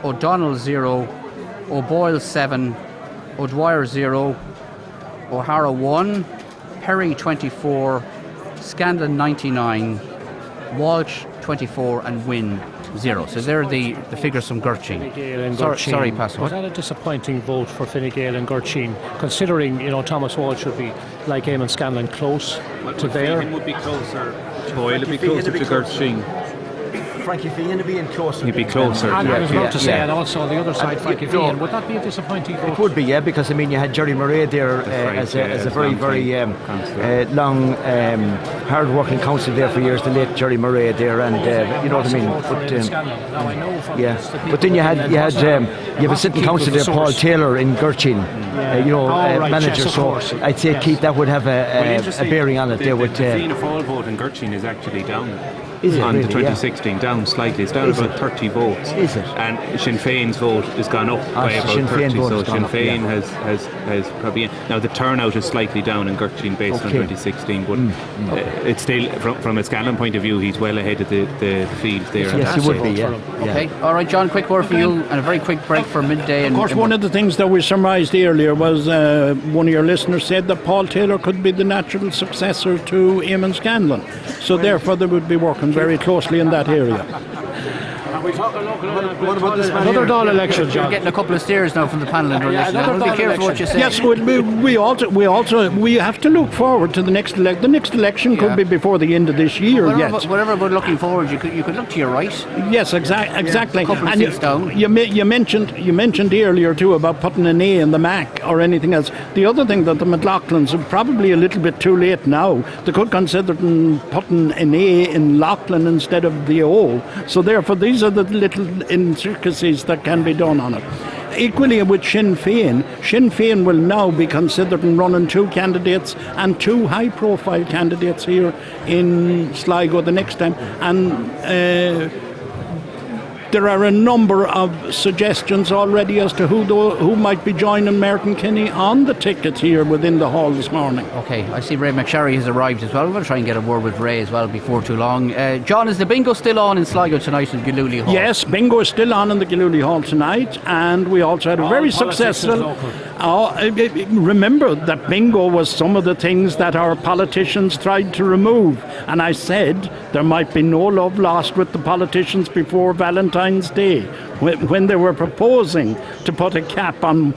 O'Donnell 0, O'Boyle 7, O'Dwyer 0, O'Hara 1, Perry 24, Scanlon 99, Walsh 24 and Wynne 0. So they're the figures from Gurchin. Sorry, Pascal. Was that a disappointing vote for Fine Gael and Gurchin, considering Thomas Walsh should be, like Eamon Scanlon, close to there? Feehan would be closer. Boyle would be closer to Gurchin. Frankie Feehan to be in closer. He'd be closer. And I was about to say, and also on the other side, Frankie Feehan. Would that be a disappointing vote? It would be, yeah, because you had Jerry Murray there as a very, very long, hard-working council there for years. The late Jerry Murray there, and you know what I mean. But then you have a sitting council there, Paul Taylor in Gurchin, manager. So I'd say Keith, that would have a bearing on it. The Fianna Fáil vote in Gurchin is actually down. Is it on really? the 2016, down slightly. It's down about 30 votes. Is it? And Sinn Féin's vote has gone up by about 30. So Sinn Féin has probably. Now the turnout is slightly down in Gurchin based on 2016, but it's still from a Scanlon point of view, he's well ahead of the field there. Yes, he would be. Yeah. Okay. All right, John. Quick word for you, and a very quick break for midday. Of course, one of the things that we surmised earlier was one of your listeners said that Paul Taylor could be the natural successor to Eamon Scanlon. So therefore, they would be working very closely in that area. What about this another Dáil election, John? You're getting a couple of stares now from the panel in relation. Be careful what you say. Yes, we have to look forward to the next election. The next election could be before the end of this year. Whatever we're looking forward, you could look to your right. Yes, exactly. A couple of seats down. You mentioned earlier too about putting an A in the Mac or anything else. The other thing that the McLaughlins are probably a little bit too late now. They could consider putting an A in Laughlin instead of the O. So therefore, these are the little intricacies that can be done on it. Equally with Sinn Féin will now be considering running 2 candidates and 2 high-profile candidates here in Sligo the next time. And there are a number of suggestions already as to who might be joining Merton Kinney on the tickets here within the hall this morning. Okay, I see Ray McSherry has arrived as well. We're going to try and get a word with Ray as well before too long. John, is the bingo still on in Sligo tonight in Gillooly Hall? Yes, bingo is still on in the Gillooly Hall tonight, and we also had a very successful... remember that bingo was some of the things that our politicians tried to remove, and I said there might be no love lost with the politicians before Valentine's Valentine's Day when they were proposing to put a cap on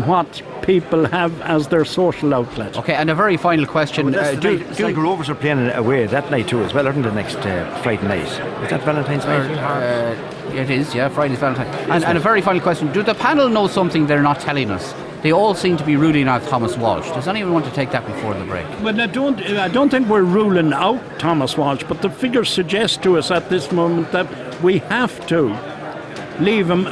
what people have as their social outlet. Okay, and a very final question. Sligo Rovers are playing away that night too as well, aren't they, next Friday night? Is that Valentine's night? It is, yeah, Friday's Valentine's. And a very final question. Do the panel know something they're not telling us? They all seem to be ruling out Thomas Walsh. Does anyone want to take that before the break? Well, I don't think we're ruling out Thomas Walsh, but the figures suggest to us at this moment that we have to leave him.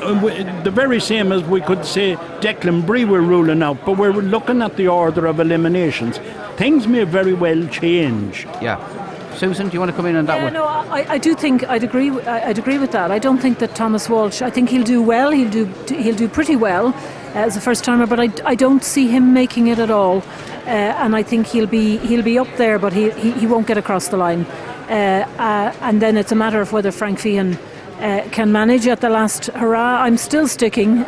The very same as we could say Declan Bree we're ruling out, but we're looking at the order of eliminations. Things may very well change. Yeah. Susan, do you want to come in on that one? No, I do think I'd agree with that. I don't think that Thomas Walsh. I think he'll do well. He'll do pretty well as a first timer, but I don't see him making it at all. And I think he'll be up there, but he won't get across the line. And then it's a matter of whether Frank Feehan can manage at the last hurrah. I'm still sticking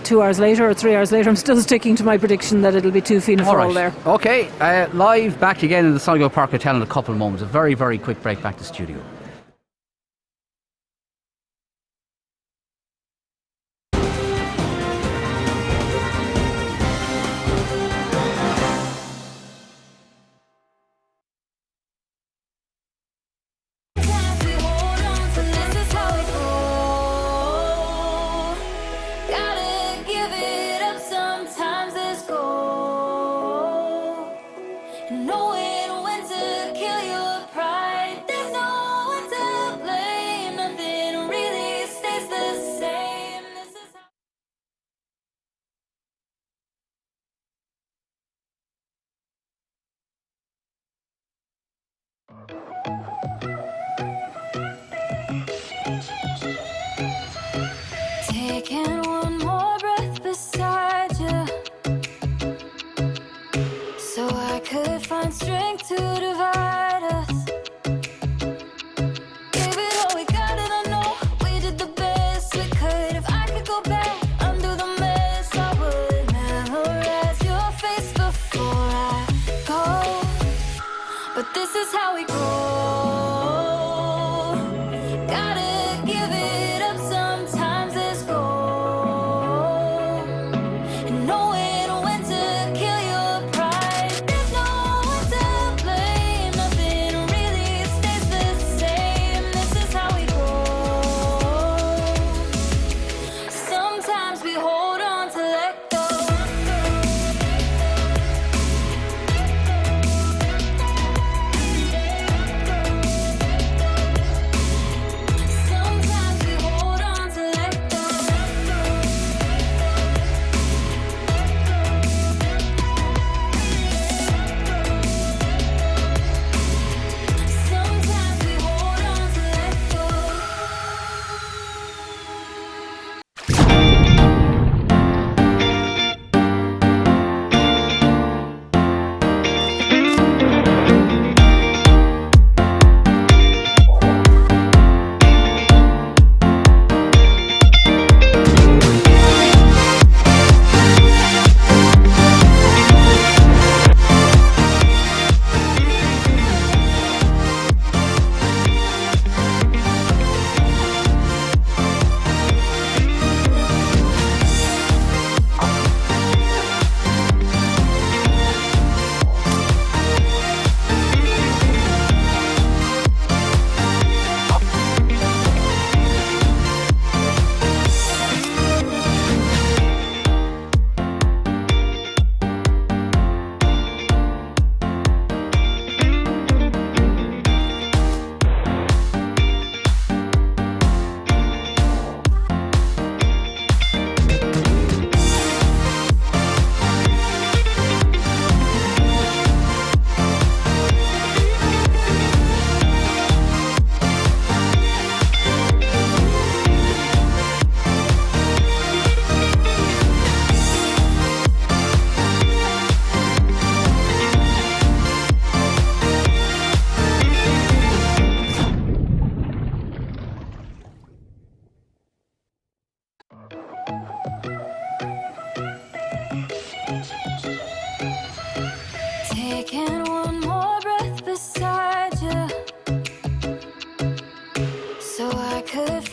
2 hours later or 3 hours later. I'm still sticking to my prediction that it'll be 2 Fianna Fáil there. Okay, live back again in the Sligo Park Hotel in a couple of moments. A very, very quick break back to studio. Knowing when to kill your pride, there's no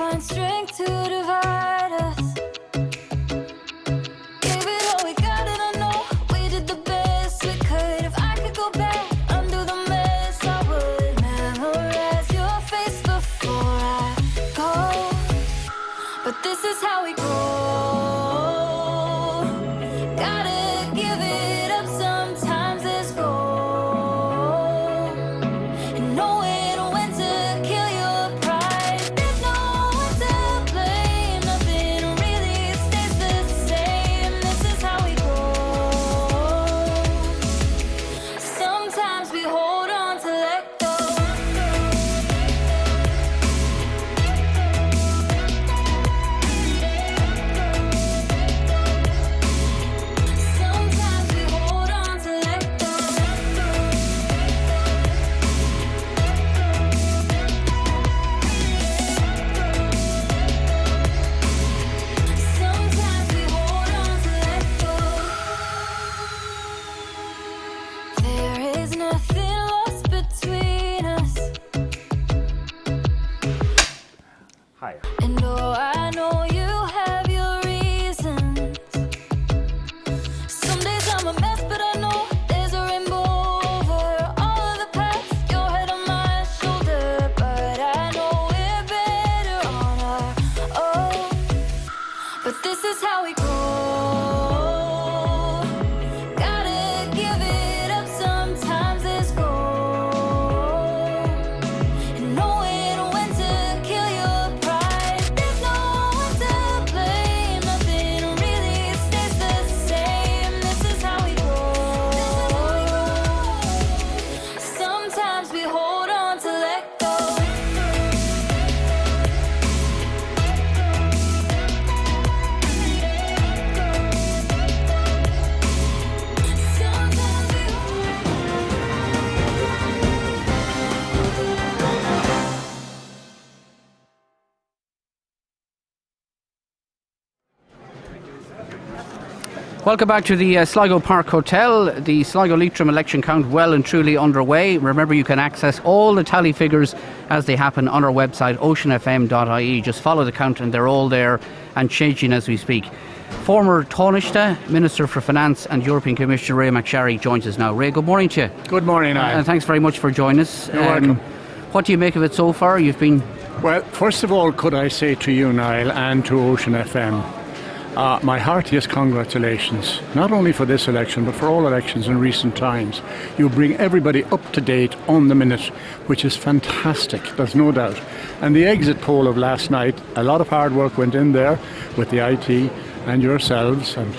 find strength to divide us. Gave it all we got, and I know we did the best we could. If I could go back, undo the mess, I would memorize your face before I go. But this is how we go. Gotta give it up, sometimes there's gold. And knowing when to kill your pride. There's no one to blame, nothing really stays the same. This is how we go. Sometimes we hold on to let go. Sometimes we hold on to let go. Sometimes we hold on to let go. There is nothing lost between us. Hi. And oh, I know you have your reasons. Some days I'm a mess, but I know there's a rainbow over all of the past. Your head on my shoulder, but I know we're better on our own. But this is how we go. Gotta give it up, sometimes there's gold. And knowing when to kill your pride. There's no one to blame, nothing really stays the same. This is how we go. Sometimes we hold on to let go. Sometimes we Welcome back to the Sligo Park Hotel. The Sligo Leitrim election count well and truly underway. Remember, you can access all the tally figures as they happen on our website, oceanfm.ie. Just follow the count and they're all there and changing as we speak. Former Taoiseach, Minister for Finance and European Commissioner Ray McSharry joins us now. Ray, good morning to you. Good morning, Niall. And thanks very much for joining us. You're welcome. What do you make of it so far? You've been... Well, first of all, could I say to you, Niall, and to Ocean FM, my heartiest congratulations, not only for this election, but for all elections in recent times. You bring everybody up to date on the minute, which is fantastic, there's no doubt. And the exit poll of last night, a lot of hard work went in there with the IT and yourselves and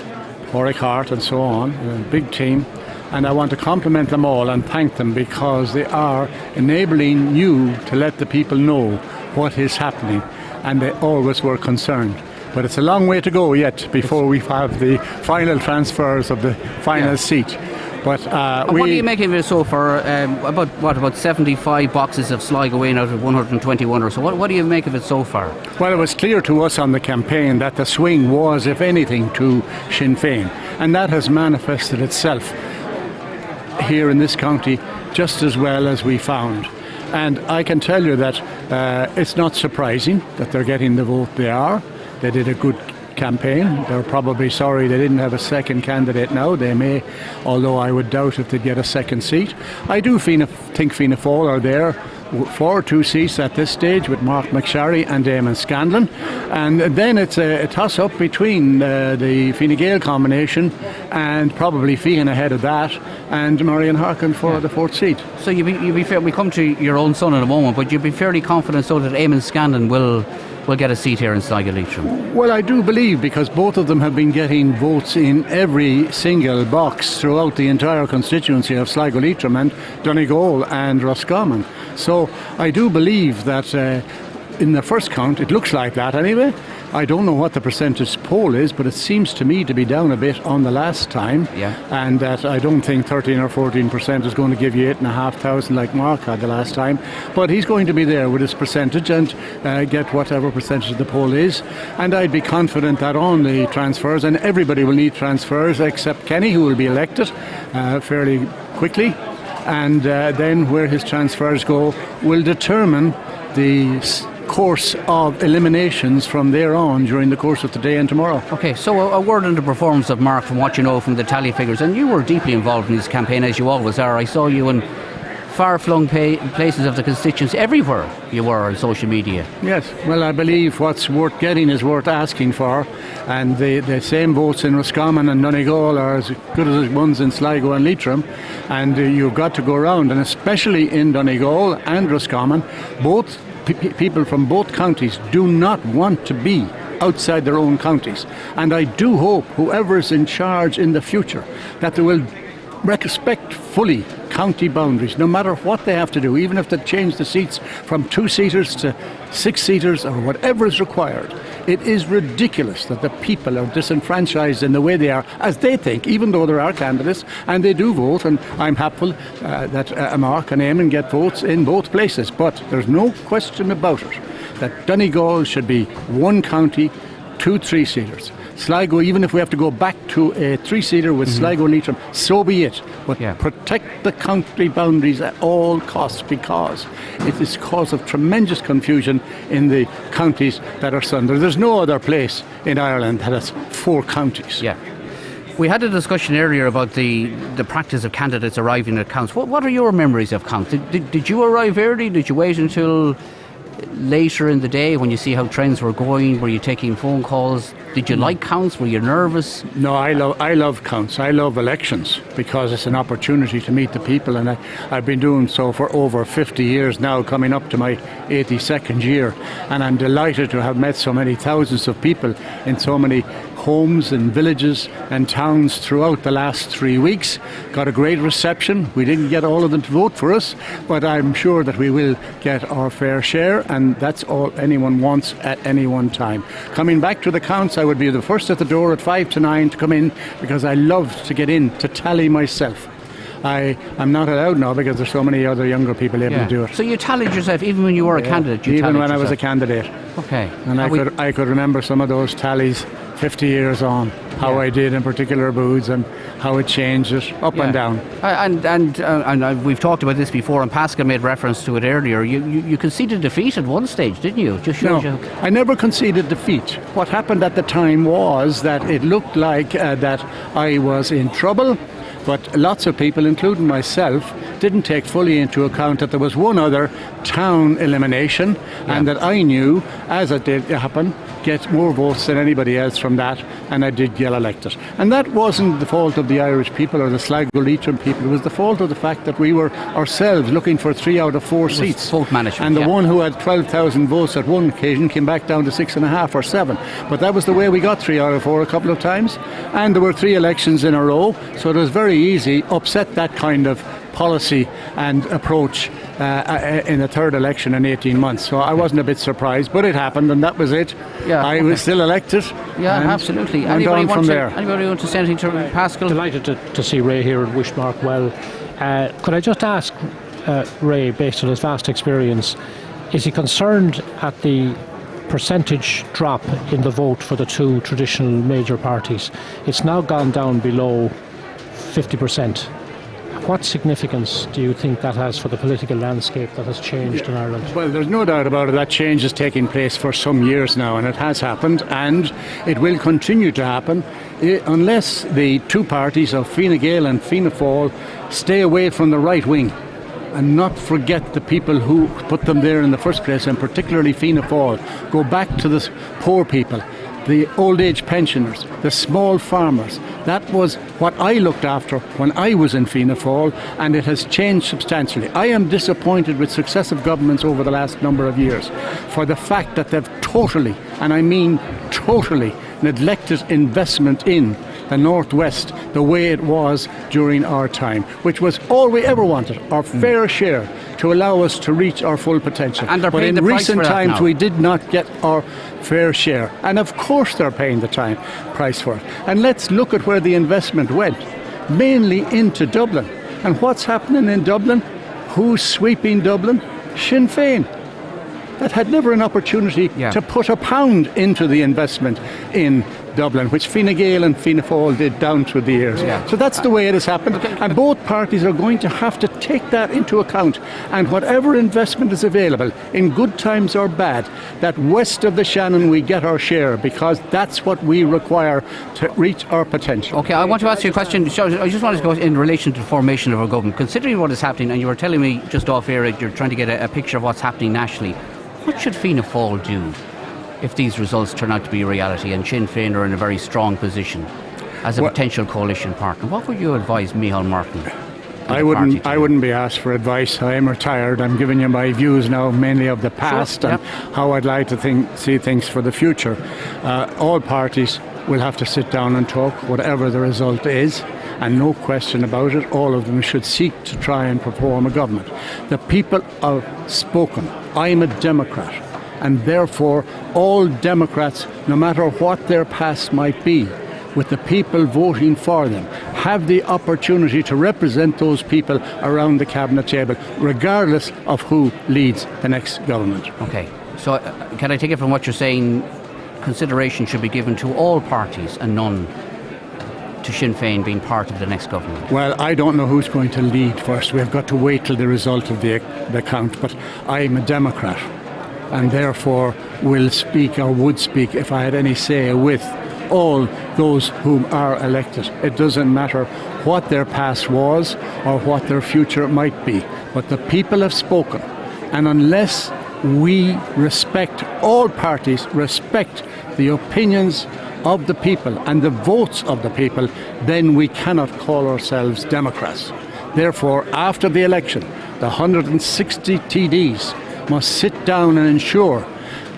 Warwick Hart and so on, a big team. And I want to compliment them all and thank them because they are enabling you to let the people know what is happening, and they always were concerned. But it's a long way to go yet before we have the final transfers of the final seat. But what do you make of it so far? About 75 boxes of Sligo in out of 121 or so. What do you make of it so far? Well, it was clear to us on the campaign that the swing was, if anything, to Sinn Féin, and that has manifested itself here in this county just as well as we found. And I can tell you that it's not surprising that they're getting the vote they are. They did a good campaign. They're probably sorry they didn't have a second candidate now. They may, although I would doubt if they'd get a second seat. I do think Fianna Fáil are there for 2 seats at this stage with Mark McSharry and Eamon Scanlon. And then it's a toss-up between the Fine Gael combination and probably Fianna ahead of that and Marion Harkin for the 4th seat. So you'd be fair, we come to your own son in a moment, but you'd be fairly confident so that Eamon Scanlon will get a seat here in Sligo Leitrim. Well, I do believe, because both of them have been getting votes in every single box throughout the entire constituency of Sligo Leitrim and Donegal and Roscommon. So I do believe that in the first count, it looks like that anyway. I don't know what the percentage poll is, but it seems to me to be down a bit on the last time. Yeah. And that I don't think 13 or 14% is going to give you 8,500 like Mark had the last time. But he's going to be there with his percentage and get whatever percentage of the poll is. And I'd be confident that on the transfers, and everybody will need transfers except Kenny, who will be elected fairly quickly. And then where his transfers go will determine the course of eliminations from there on during the course of today and tomorrow. Okay, so a word on the performance of Mark from what you know from the tally figures. And you were deeply involved in this campaign, as you always are. I saw you in far-flung places of the constituency. Everywhere you were on social media. Yes, well, I believe what's worth getting is worth asking for, and the same votes in Roscommon and Donegal are as good as the ones in Sligo and Leitrim, and you've got to go around, and especially in Donegal and Roscommon, both people from both counties do not want to be outside their own counties, and I do hope whoever's in charge in the future that they will respect fully county boundaries, no matter what they have to do, even if they change the seats from 2-seaters to 6-seaters or whatever is required. It is ridiculous that the people are disenfranchised in the way they are, as they think, even though there are candidates and they do vote, and I'm happy that Mark and Eamon get votes in both places, but there's no question about it that Donegal should be one county, 2 3-seaters. Sligo, even if we have to go back to a 3-seater with Sligo and Leitrim, so be it. But protect the county boundaries at all costs, because it is cause of tremendous confusion in the counties that are sundered. There's no other place in Ireland that has 4 counties. Yeah. We had a discussion earlier about the practice of candidates arriving at counts. What are your memories of counts? Did you arrive early? Did you wait until later in the day when you see how trends were going? Were you taking phone calls? Did you like counts? Were you nervous? No, I love counts. I love elections because it's an opportunity to meet the people, and I've been doing so for over 50 years now, coming up to my 82nd year, and I'm delighted to have met so many thousands of people in so many homes and villages and towns throughout the last 3 weeks. Got a great reception. We didn't get all of them to vote for us, but I'm sure that we will get our fair share, and that's all anyone wants at any one time. Coming back to the counts, I would be the first at the door at 5 to 9 to come in, because I love to get in to tally myself. I'm not allowed now because there's so many other younger people able to do it. So you tallied yourself even when you were a candidate? Even when I was a candidate. Okay. And I could remember some of those tallies 50 years on, how I did in particular booths and how it changes up and down. And we've talked about this before, and Pascal made reference to it earlier. You conceded defeat at one stage, didn't you? I never conceded defeat. What happened at the time was that it looked like that I was in trouble, but lots of people, including myself, didn't take fully into account that there was one other town elimination, and that I knew, as it did happen, get more votes than anybody else from that, and I did get elected. And that wasn't the fault of the Irish people or the Sligo Leitrim people. It was the fault of the fact that we were ourselves looking for 3 out of 4 seats. Vote management. And the one who had 12,000 votes at one occasion came back down to 6.5 or 7. But that was the way we got 3 out of 4 a couple of times. And there were 3 elections in a row, so it was very easy upset that kind of policy and approach in the third election in 18 months. So I wasn't a bit surprised, but it happened, and that was it. I was still elected. Yeah, absolutely. Anybody want to say anything to Pascal? Delighted to see Ray here and wish Mark well. Could I just ask Ray, based on his vast experience, is he concerned at the percentage drop in the vote for the 2 traditional major parties? It's now gone down below 50%. What significance do you think that has for the political landscape that has changed in Ireland? Well, there's no doubt about it. That change is taking place for some years now, and it has happened, and it will continue to happen unless the 2 parties of Fine Gael and Fianna Fáil stay away from the right wing and not forget the people who put them there in the first place, and particularly Fianna Fáil. Go back to the poor people, the old age pensioners, the small farmers. That was what I looked after when I was in Fianna Fáil, and it has changed substantially. I am disappointed with successive governments over the last number of years for the fact that they've totally, and I mean totally, neglected investment in the Northwest the way it was during our time, which was all we ever wanted, our fair share, to allow us to reach our full potential. And but in recent times we did not get our fair share, and of course they're paying the price for it. And let's look at where the investment went, mainly into Dublin. And what's happening in Dublin? Who's sweeping Dublin? Sinn Féin. that had never an opportunity to put a pound into the investment in Dublin, which Fine Gael and Fianna Fáil did down through the years. So that's the way it has happened, and both parties are going to have to take that into account, and whatever investment is available, in good times or bad, that west of the Shannon we get our share, because that's what we require to reach our potential. Okay, I want to ask you a question. I just wanted to go in relation to the formation of our government. Considering what is happening, and you were telling me just off air you're trying to get a picture of what's happening nationally, what should Fianna Fáil do if these results turn out to be a reality and Sinn Féin are in a very strong position as a potential coalition partner? What would you advise Micheál Martin? I wouldn't be asked for advice. I am retired. I'm giving you my views now, mainly of the past and how I'd like to see things for the future. All parties will have to sit down and talk, whatever the result is, and no question about it, all of them should seek to try and perform a government. The people have spoken. I'm a Democrat, and therefore all Democrats, no matter what their past might be, with the people voting for them, have the opportunity to represent those people around the cabinet table, regardless of who leads the next government. Okay, so can I take it from what you're saying, consideration should be given to all parties and none to Sinn Féin being part of the next government? Well, I don't know who's going to lead first. We've got to wait till the result of the count, but I'm a Democrat, and therefore will speak, or would speak if I had any say, with all those whom are elected. It doesn't matter what their past was or what their future might be, but the people have spoken, and unless we respect, all parties respect the opinions of the people and the votes of the people, then we cannot call ourselves Democrats. Therefore, after the election, the 160 TDs must sit down and ensure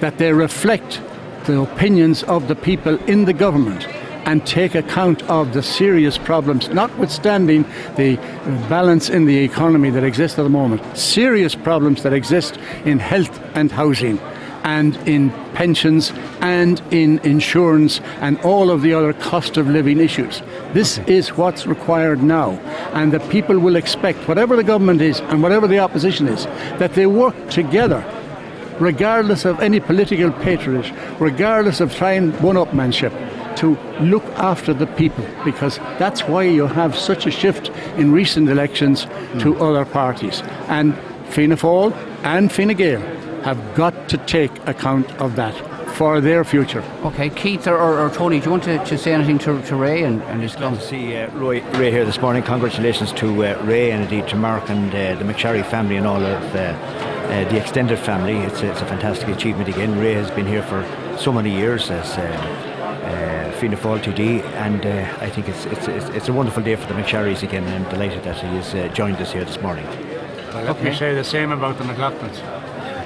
that they reflect the opinions of the people in the government and take account of the serious problems, notwithstanding the balance in the economy that exists at the moment, serious problems that exist in health and housing, and in pensions and in insurance and all of the other cost of living issues. This is what's required now, and the people will expect, whatever the government is and whatever the opposition is, that they work together, regardless of any political patronage, regardless of trying one-upmanship, to look after the people, because that's why you have such a shift in recent elections to other parties. And Fianna Fáil and Fine Gael have got to take account of that for their future. Okay, Keith or Tony, do you want to say anything to Ray and his Glad to see Ray here this morning. Congratulations to Ray and indeed to Mark and the McSharry family and all of the extended family. It's a fantastic achievement again. Ray has been here for so many years as Fianna Fáil TD, and I think it's a wonderful day for the McSharrys again, and I'm delighted that he has joined us here this morning. Well, let me say the same about the McLaughlins.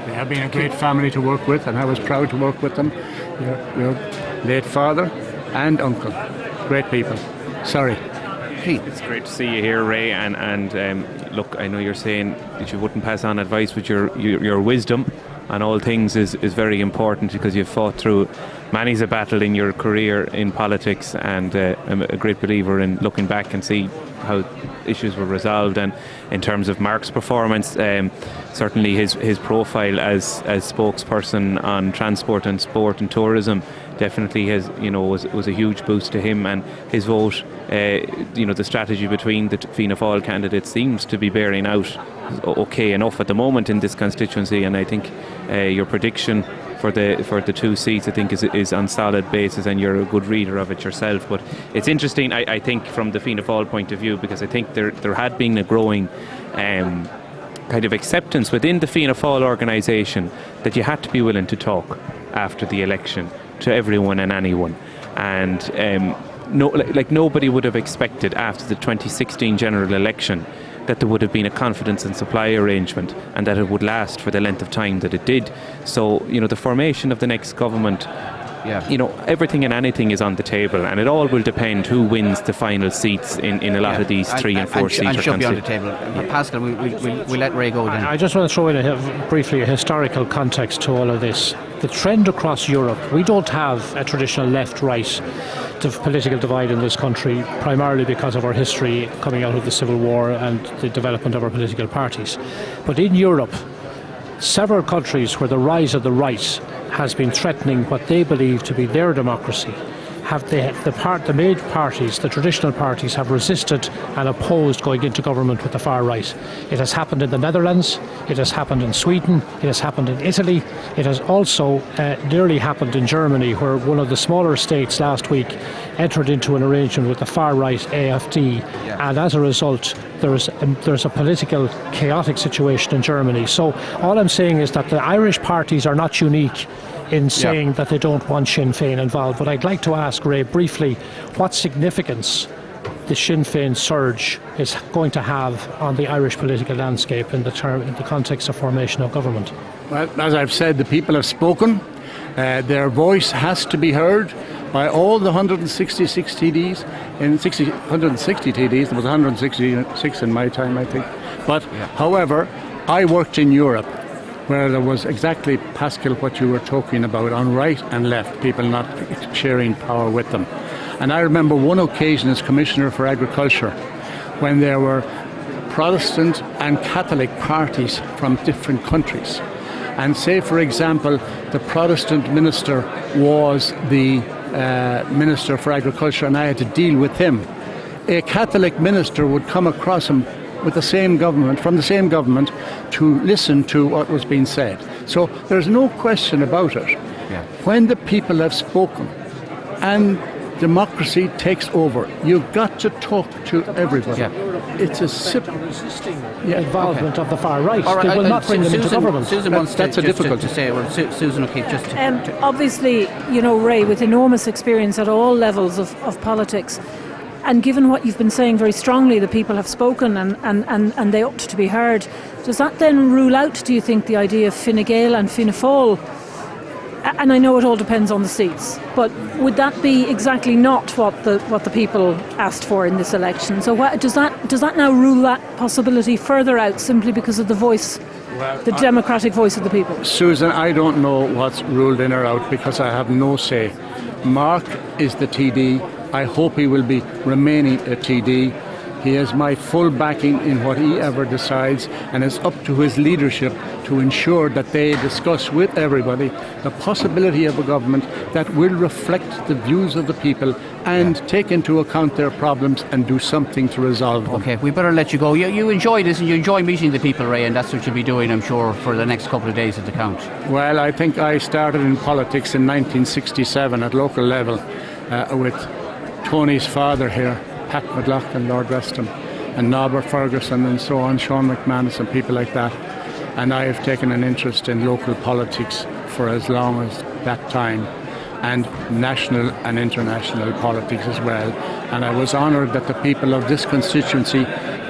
They have been a great family to work with, and I was proud to work with them. Your late father and uncle, great people. Sorry. It's great to see you here, Ray, and look, I know you're saying that you wouldn't pass on advice, but your wisdom on all things is very important, because you've fought through many's a battle in your career in politics, and I'm a great believer in looking back and see how issues were resolved. And in terms of Mark's performance, certainly his profile as spokesperson on transport and sport and tourism definitely was a huge boost to him, and his vote, the strategy between the Fianna Fáil candidates seems to be bearing out okay enough at the moment in this constituency, and I think your prediction for the two seats, I think, is on solid basis, and you're a good reader of it yourself. But it's interesting, I think, from the Fianna Fáil point of view, because I think there had been a growing kind of acceptance within the Fianna Fáil organisation that you had to be willing to talk after the election to everyone and anyone, and nobody would have expected after the 2016 general election that there would have been a confidence and supply arrangement, and that it would last for the length of time that it did. So, the formation of the next government, everything and anything is on the table, and it all will depend who wins the final seats in a lot of these 3 and 4 seats. And should be on the table. Pascal, we let Ray go then. I just want to throw in briefly a historical context to all of this. The trend across Europe, we don't have a traditional left-right political divide in this country, primarily because of our history coming out of the Civil War and the development of our political parties. But in Europe, several countries where the rise of the right has been threatening what they believe to be their democracy, the main parties, the traditional parties, have resisted and opposed going into government with the far right. It has happened in the Netherlands, it has happened in Sweden, it has happened in Italy, it has also nearly happened in Germany, where one of the smaller states last week entered into an arrangement with the far right AfD, and as a result there's a political chaotic situation in Germany. So all I'm saying is that the Irish parties are not unique in saying that they don't want Sinn Féin involved. But I'd like to ask Ray briefly what significance the Sinn Féin surge is going to have on the Irish political landscape in the context of formation of government. Well, as I've said, the people have spoken. Their voice has to be heard by all the 166 TDs. 160 TDs, there was 166 in my time, I think. But, however, I worked in Europe, where there was exactly, Pascal, what you were talking about, on right and left, people not sharing power with them. And I remember one occasion as Commissioner for Agriculture when there were Protestant and Catholic parties from different countries. And say, for example, the Protestant minister was the Minister for Agriculture, and I had to deal with him. A Catholic minister would come across him with the same government, from the same government, to listen to what was being said. So there's no question about it. Yeah. When the people have spoken and democracy takes over, you've got to talk to everybody. Yeah. It's a simple involvement of the far right. All right, They will not bring them into government. Susan wants that's to, a difficult to say, or Susan O'Keefe, just to Obviously, Ray, with enormous experience at all levels of politics, and given what you've been saying very strongly, the people have spoken and they ought to be heard. Does that then rule out, do you think, the idea of Fine Gael and Fianna Fáil? And I know it all depends on the seats, but would that be exactly not what the people asked for in this election? So does that now rule that possibility further out simply because of the voice, the democratic voice of the people? Susan, I don't know what's ruled in or out because I have no say. Mark is the TD. I hope he will be remaining a TD. He has my full backing in what he ever decides, and it's up to his leadership to ensure that they discuss with everybody the possibility of a government that will reflect the views of the people and take into account their problems and do something to resolve them. Okay, we better let you go. You enjoy this and you enjoy meeting the people, Ray, and that's what you'll be doing, I'm sure, for the next couple of days at the count. Well, I think I started in politics in 1967 at local level with Tony's father here, Pat McLaughlin, Lord rest him, and Norbert Ferguson and so on, Sean McManus and people like that. And I have taken an interest in local politics for as long as that time, and national and international politics as well. And I was honoured that the people of this constituency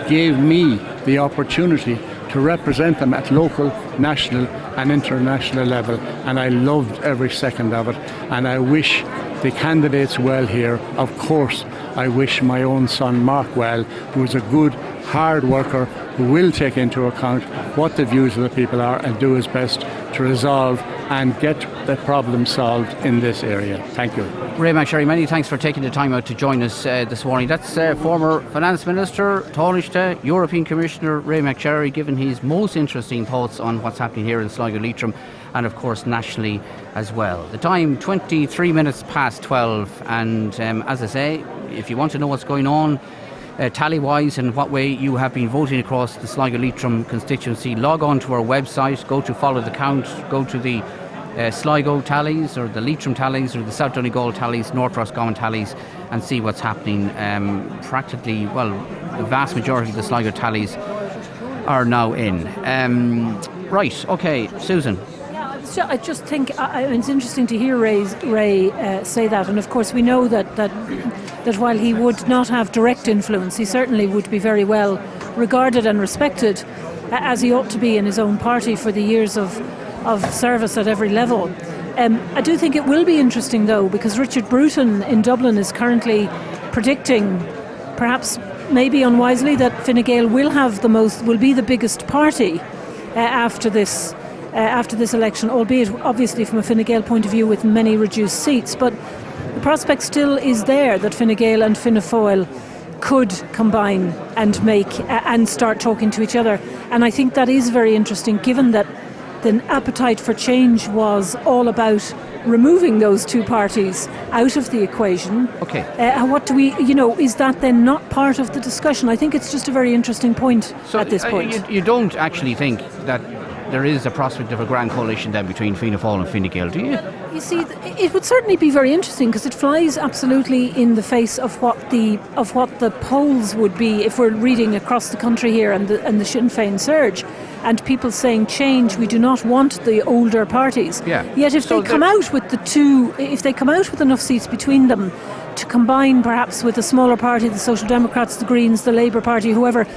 gave me the opportunity to represent them at local, national and international level. And I loved every second of it. And I wish the candidates well here. Of course, I wish my own son Mark well, who is a good, hard worker, who will take into account what the views of the people are and do his best to resolve and get the problem solved in this area. Thank you. Ray McSherry, many thanks for taking the time out to join us this morning. That's former Finance Minister, Taoiseach, European Commissioner Ray McSherry, giving his most interesting thoughts on what's happening here in Sligo Leitrim and of course nationally as well. The time 23 minutes past 12, and as I say, if you want to know what's going on tally-wise and what way you have been voting across the Sligo Leitrim constituency, log on to our website, go to Follow the Count, go to the Sligo tallies or the Leitrim tallies or the South Donegal tallies, North Roscommon tallies, and see what's happening. Practically, well, the vast majority of the Sligo tallies are now in. Right, okay, Susan. I just think it's interesting to hear Ray say that, and of course we know that while he would not have direct influence, he certainly would be very well regarded and respected, as he ought to be in his own party for the years of service at every level. I do think it will be interesting though, because Richard Bruton in Dublin is currently predicting, perhaps maybe unwisely, that Fine Gael will be the biggest party after this election, albeit obviously from a Fine Gael point of view with many reduced seats. But the prospect still is there that Fine Gael and Fianna Fáil could combine and start talking to each other. And I think that is very interesting, given that the appetite for change was all about removing those two parties out of the equation. Okay. What do we, is that then not part of the discussion? I think it's just a very interesting point at this point. You don't actually think that there is a prospect of a grand coalition then between Fianna Fáil and Fine Gael, do you? You see, it would certainly be very interesting because it flies absolutely in the face of what the polls would be if we're reading across the country here and the Sinn Féin surge, and people saying change. We do not want the older parties. Yeah. Yet if they come out with if they come out with enough seats between them to combine perhaps with a smaller party, the Social Democrats, the Greens, the Labour Party, whoever.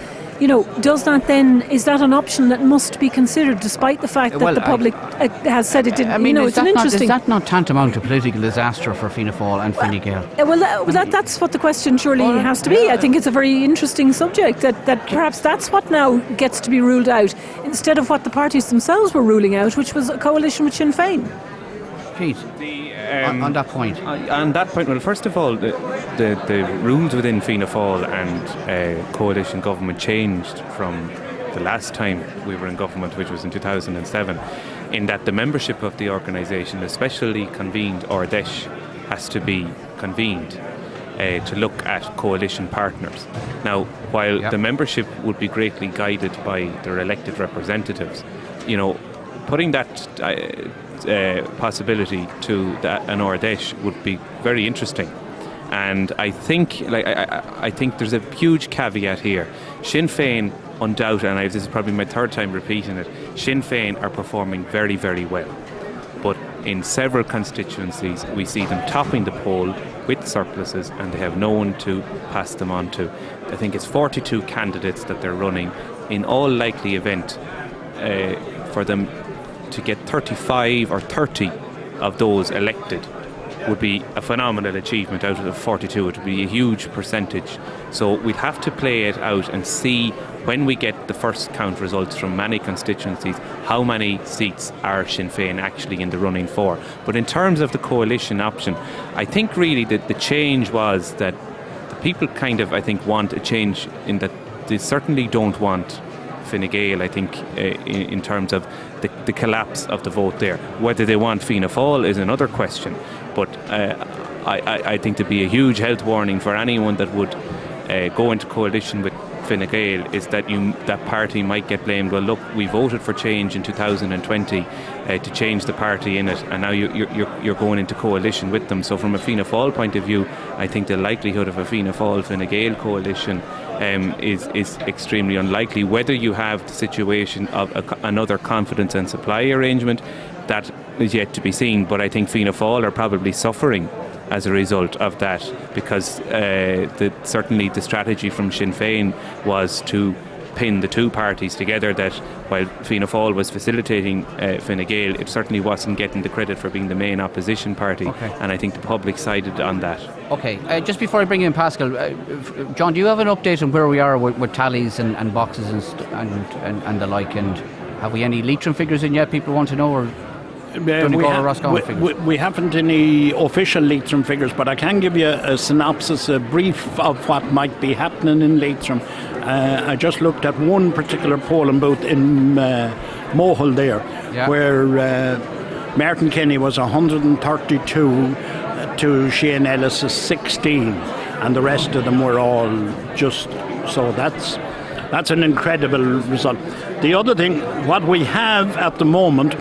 Is that an option that must be considered, despite the fact that the public has said it didn't? I mean, it's an interesting. Is that not tantamount to political disaster for Fianna Fáil and Fine Gael? That's what the question surely has to be. I think it's a very interesting subject that perhaps that's what now gets to be ruled out instead of what the parties themselves were ruling out, which was a coalition with Sinn Féin. Pete, on that point. On that point, well, first of all, the rules within Fianna Fáil and coalition government changed from the last time we were in government, which was in 2007, in that the membership of the organisation, especially convened Ordesh, has to be convened to look at coalition partners. Now, while the membership would be greatly guided by their elected representatives, putting that possibility to an Ordesh would be very interesting. And I think there's a huge caveat here. Sinn Féin, undoubtedly, and this is probably my third time repeating it, Sinn Féin are performing very, very well. But in several constituencies, we see them topping the poll with surpluses, and they have no one to pass them on to. I think it's 42 candidates that they're running. In all likely event, for them to get 35 or 30 of those elected would be a phenomenal achievement out of the 42. It would be a huge percentage. So we'd have to play it out and see, when we get the first count results from many constituencies, how many seats are Sinn Féin actually in the running for. But in terms of the coalition option, I think really that the change was that the people kind of, I think, want a change in that they certainly don't want Fine Gael, I think, in terms of the collapse of the vote there. Whether they want Fianna Fáil is another question, but I think there'd be a huge health warning for anyone that would go into coalition with Fine Gael, is that that party might get blamed. Well, look, we voted for change in 2020 to change the party in it, and now you're going into coalition with them. So from a Fianna Fáil point of view, I think the likelihood of a Fianna Fáil Fine Gael coalition is extremely unlikely. Whether you have the situation of another confidence and supply arrangement, that is yet to be seen. But I think Fianna Fáil are probably suffering as a result of that, because certainly the strategy from Sinn Féin was to pin the two parties together, that while Fianna Fáil was facilitating Fine Gael, it certainly wasn't getting the credit for being the main opposition party. And I think the public sided on that. Okay, just before I bring in Pascal, John, do you have an update on where we are with tallies and boxes and the like, and have we any Leitrim figures in yet people want to know, or we haven't any official Leitrim figures, but I can give you a synopsis, a brief of what might be happening in Leitrim. I just looked at one particular polling booth in Mohill there, where Martin Kenny was 132 to Shane Ellis' 16, and the rest of them were all just, so that's an incredible result. The other thing, what we have at the moment,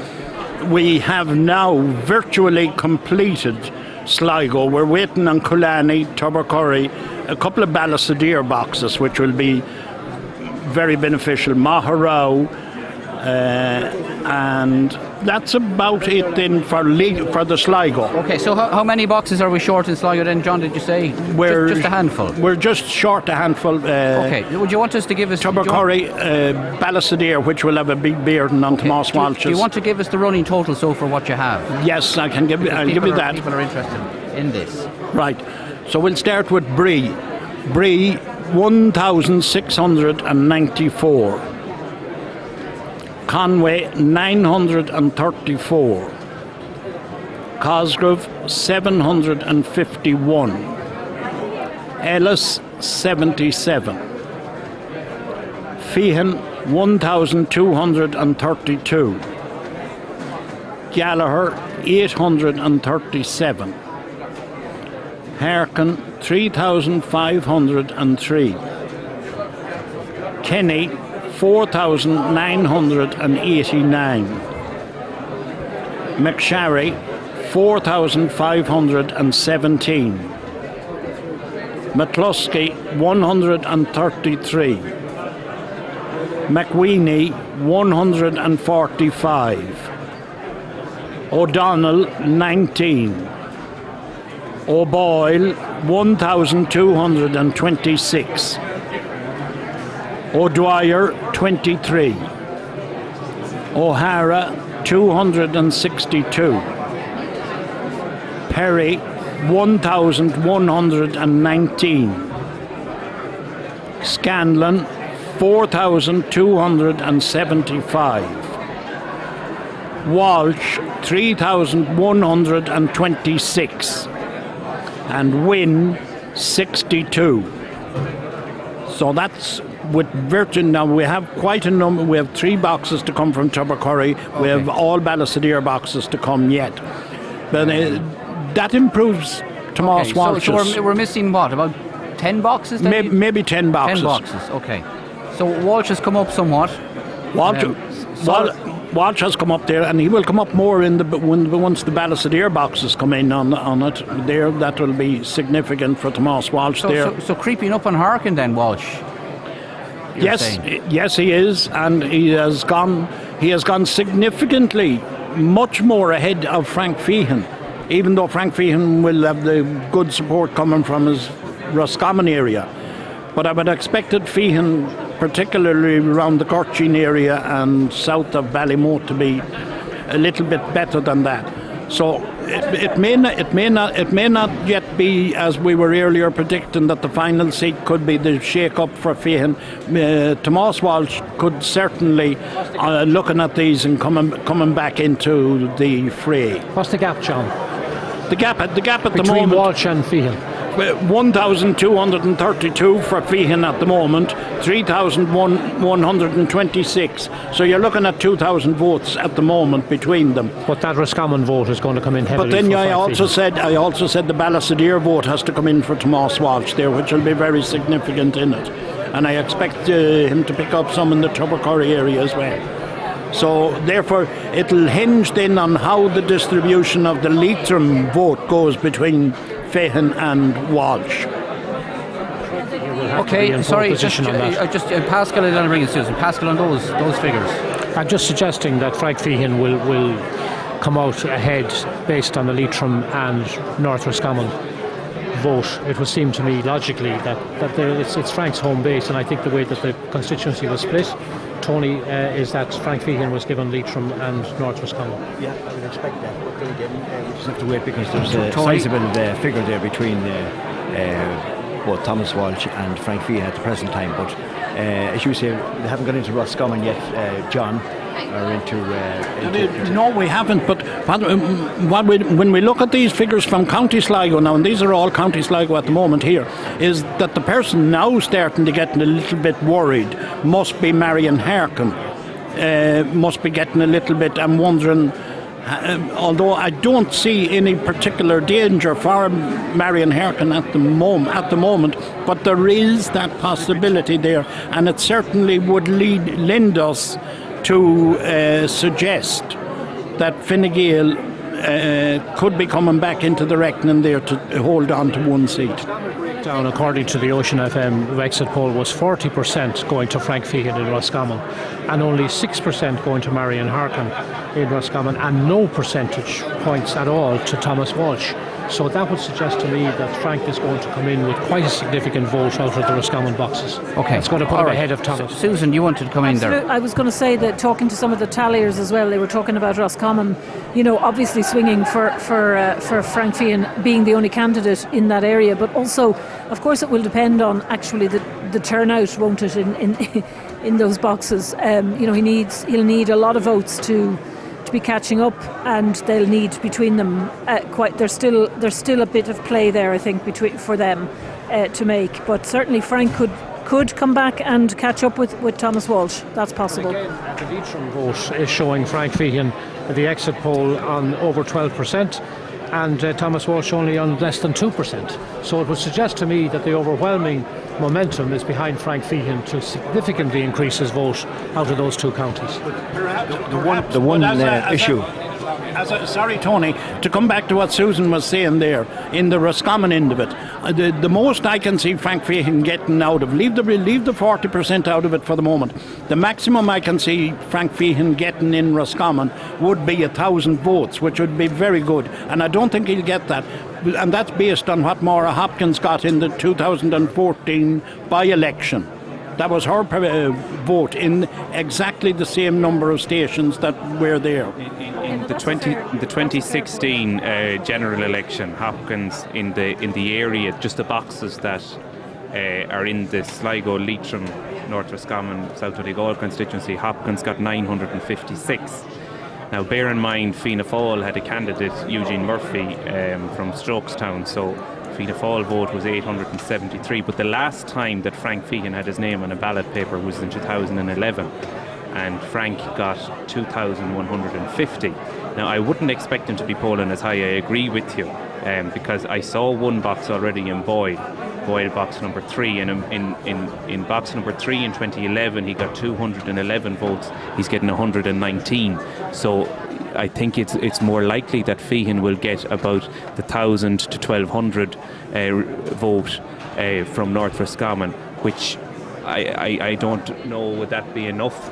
we have now virtually completed Sligo. We're waiting on Kulani, Tubbercurry, a couple of Ballysadeer boxes, which will be very beneficial, Maharao, and that's about it then for the Sligo. Okay, so how many boxes are we short in Sligo then, John, did you say? Just a handful? We're just short a handful. Okay, would you want us to give us... Tubbercurry, Ballysadeer, which will have a big beard, and on Tomas Walsh's. Do you want to give us the running total so for what you have? Yes, I'll give you that. People are interested in this. Right, so we'll start with Bree. Bree, 1,694. Conway, 934. Cosgrove, 751. Ellis, 77. Feehan, 1,232. Gallagher 837. Harkin 3,503. Kenny 4,989. McSharry 4,517. McCluskey 133. McWeeny 145. O'Donnell 19. O'Boyle 1,226. O'Dwyer 23. O'Hara 262. Perry 1,119. Scanlon 4,275. Walsh 3,126. And Wynne 62. So that's with Virgin. Now we have quite a number. We have 3 boxes to come from Tubbercurry. We have all Ballysadeer boxes to come yet. But that improves Tomas Walsh's. So we're missing what, about 10 boxes then? Maybe 10 boxes. 10 boxes, okay. So Walsh has come up somewhat. Walsh has come up there, and he will come up more once the Ballysadeer boxes come in on it. There, that will be significant for Tomas Walsh there. So creeping up on Harkin then, Walsh. Yes, he is, and he has gone significantly much more ahead of Frank Feehan, even though Frank Feehan will have the good support coming from his Roscommon area. But I would expect that Feehan, particularly around the Corchin area and south of Ballymote, to be a little bit better than that. So it may not yet be, as we were earlier predicting, that the final seat could be the shake-up for Feehan. Tomas Walsh could certainly, looking at these and coming back into the fray. What's the gap, John? The gap at the moment between Walsh and Feehan. 1,232 for Feehan at the moment, 3,126. So you're looking at 2,000 votes at the moment between them. But that Roscommon vote is going to come in heavily. But then I also said the Ballysadeer vote has to come in for Tomas Walsh there, which will be very significant in it. And I expect him to pick up some in the Tubbercurry area as well. So therefore it'll hinge then on how the distribution of the Leitrim vote goes between Feehan and Walsh. Okay, sorry, just Pascal, I don't bring it, Susan. Pascal, on those figures. I'm just suggesting that Frank Feehan will come out ahead based on the Leitrim and North Roscommon vote. It would seem to me logically that it's Frank's home base, and I think the way that the constituency was split, Tony, is that Frank Feehan was given Leitrim and North Roscommon. Yeah, I would expect that. But then again, we just have to wait, because there's a sizable figure there between both Thomas Walsh and Frank Feehan at the present time. But as you say, they haven't got into Roscommon yet, John. No, we haven't. But when we look at these figures from County Sligo now, and these are all County Sligo at the moment here, is that the person now starting to get a little bit worried must be Marion Harkin. Must be getting a little bit. I'm wondering. Although I don't see any particular danger for Marion Harkin at the moment, but there is that possibility there, and it certainly would lend us to suggest that Fine Gael could be coming back into the reckoning there to hold on to one seat. Down, according to the Ocean FM exit poll, was 40% going to Frank Feehan in Roscommon, and only 6% going to Marion Harkin in Roscommon, and no percentage points at all to Thomas Walsh. So that would suggest to me that Frank is going to come in with quite a significant vote out of the Roscommon boxes. Okay, it's going to put him ahead of Thomas. Susan, you wanted to come in there. I was going to say that, talking to some of the talliers as well, they were talking about Roscommon, obviously swinging for Frank Feehan being the only candidate in that area, but also, of course, it will depend on actually the turnout, won't it, in those boxes. He'll need a lot of votes to be catching up, and they'll need between them there's still a bit of play there, I think, for them to make. But certainly Frank could come back and catch up with Thomas Walsh. That's possible. Again, the Leitrim vote is showing Frank Feehan the exit poll on over 12%, and Thomas Walsh only on less than 2%. So it would suggest to me that the overwhelming momentum is behind Frank Feehan to significantly increase his vote out of those two counties. The one issue. Sorry, Tony, to come back to what Susan was saying there, in the Roscommon end of it, the most I can see Frank Feehan getting out of, leave the 40% out of it for the moment, the maximum I can see Frank Feehan getting in Roscommon would be 1,000 votes, which would be very good, and I don't think he'll get that. And that's based on what Maura Hopkins got in the 2014 by-election. That was her vote in exactly the same number of stations that were there. In the 2016 general election, Hopkins in the area, just the boxes that are in the Sligo, Leitrim, North Roscommon, South Donegal constituency, Hopkins got 956. Now, bear in mind, Fianna Fáil had a candidate, Eugene Murphy, from Strokestown, so Fianna Fáil vote was 873, but the last time that Frank Feehan had his name on a ballot paper was in 2011, and Frank got 2,150. Now, I wouldn't expect him to be polling as high, I agree with you, because I saw one box already in Boyle box number 3, and in box number 3 in 2011 he got 211 votes, he's getting 119, so I think it's more likely that Feehan will get about the 1,000 to 1,200 vote from North Roscommon, which I don't know would that be enough.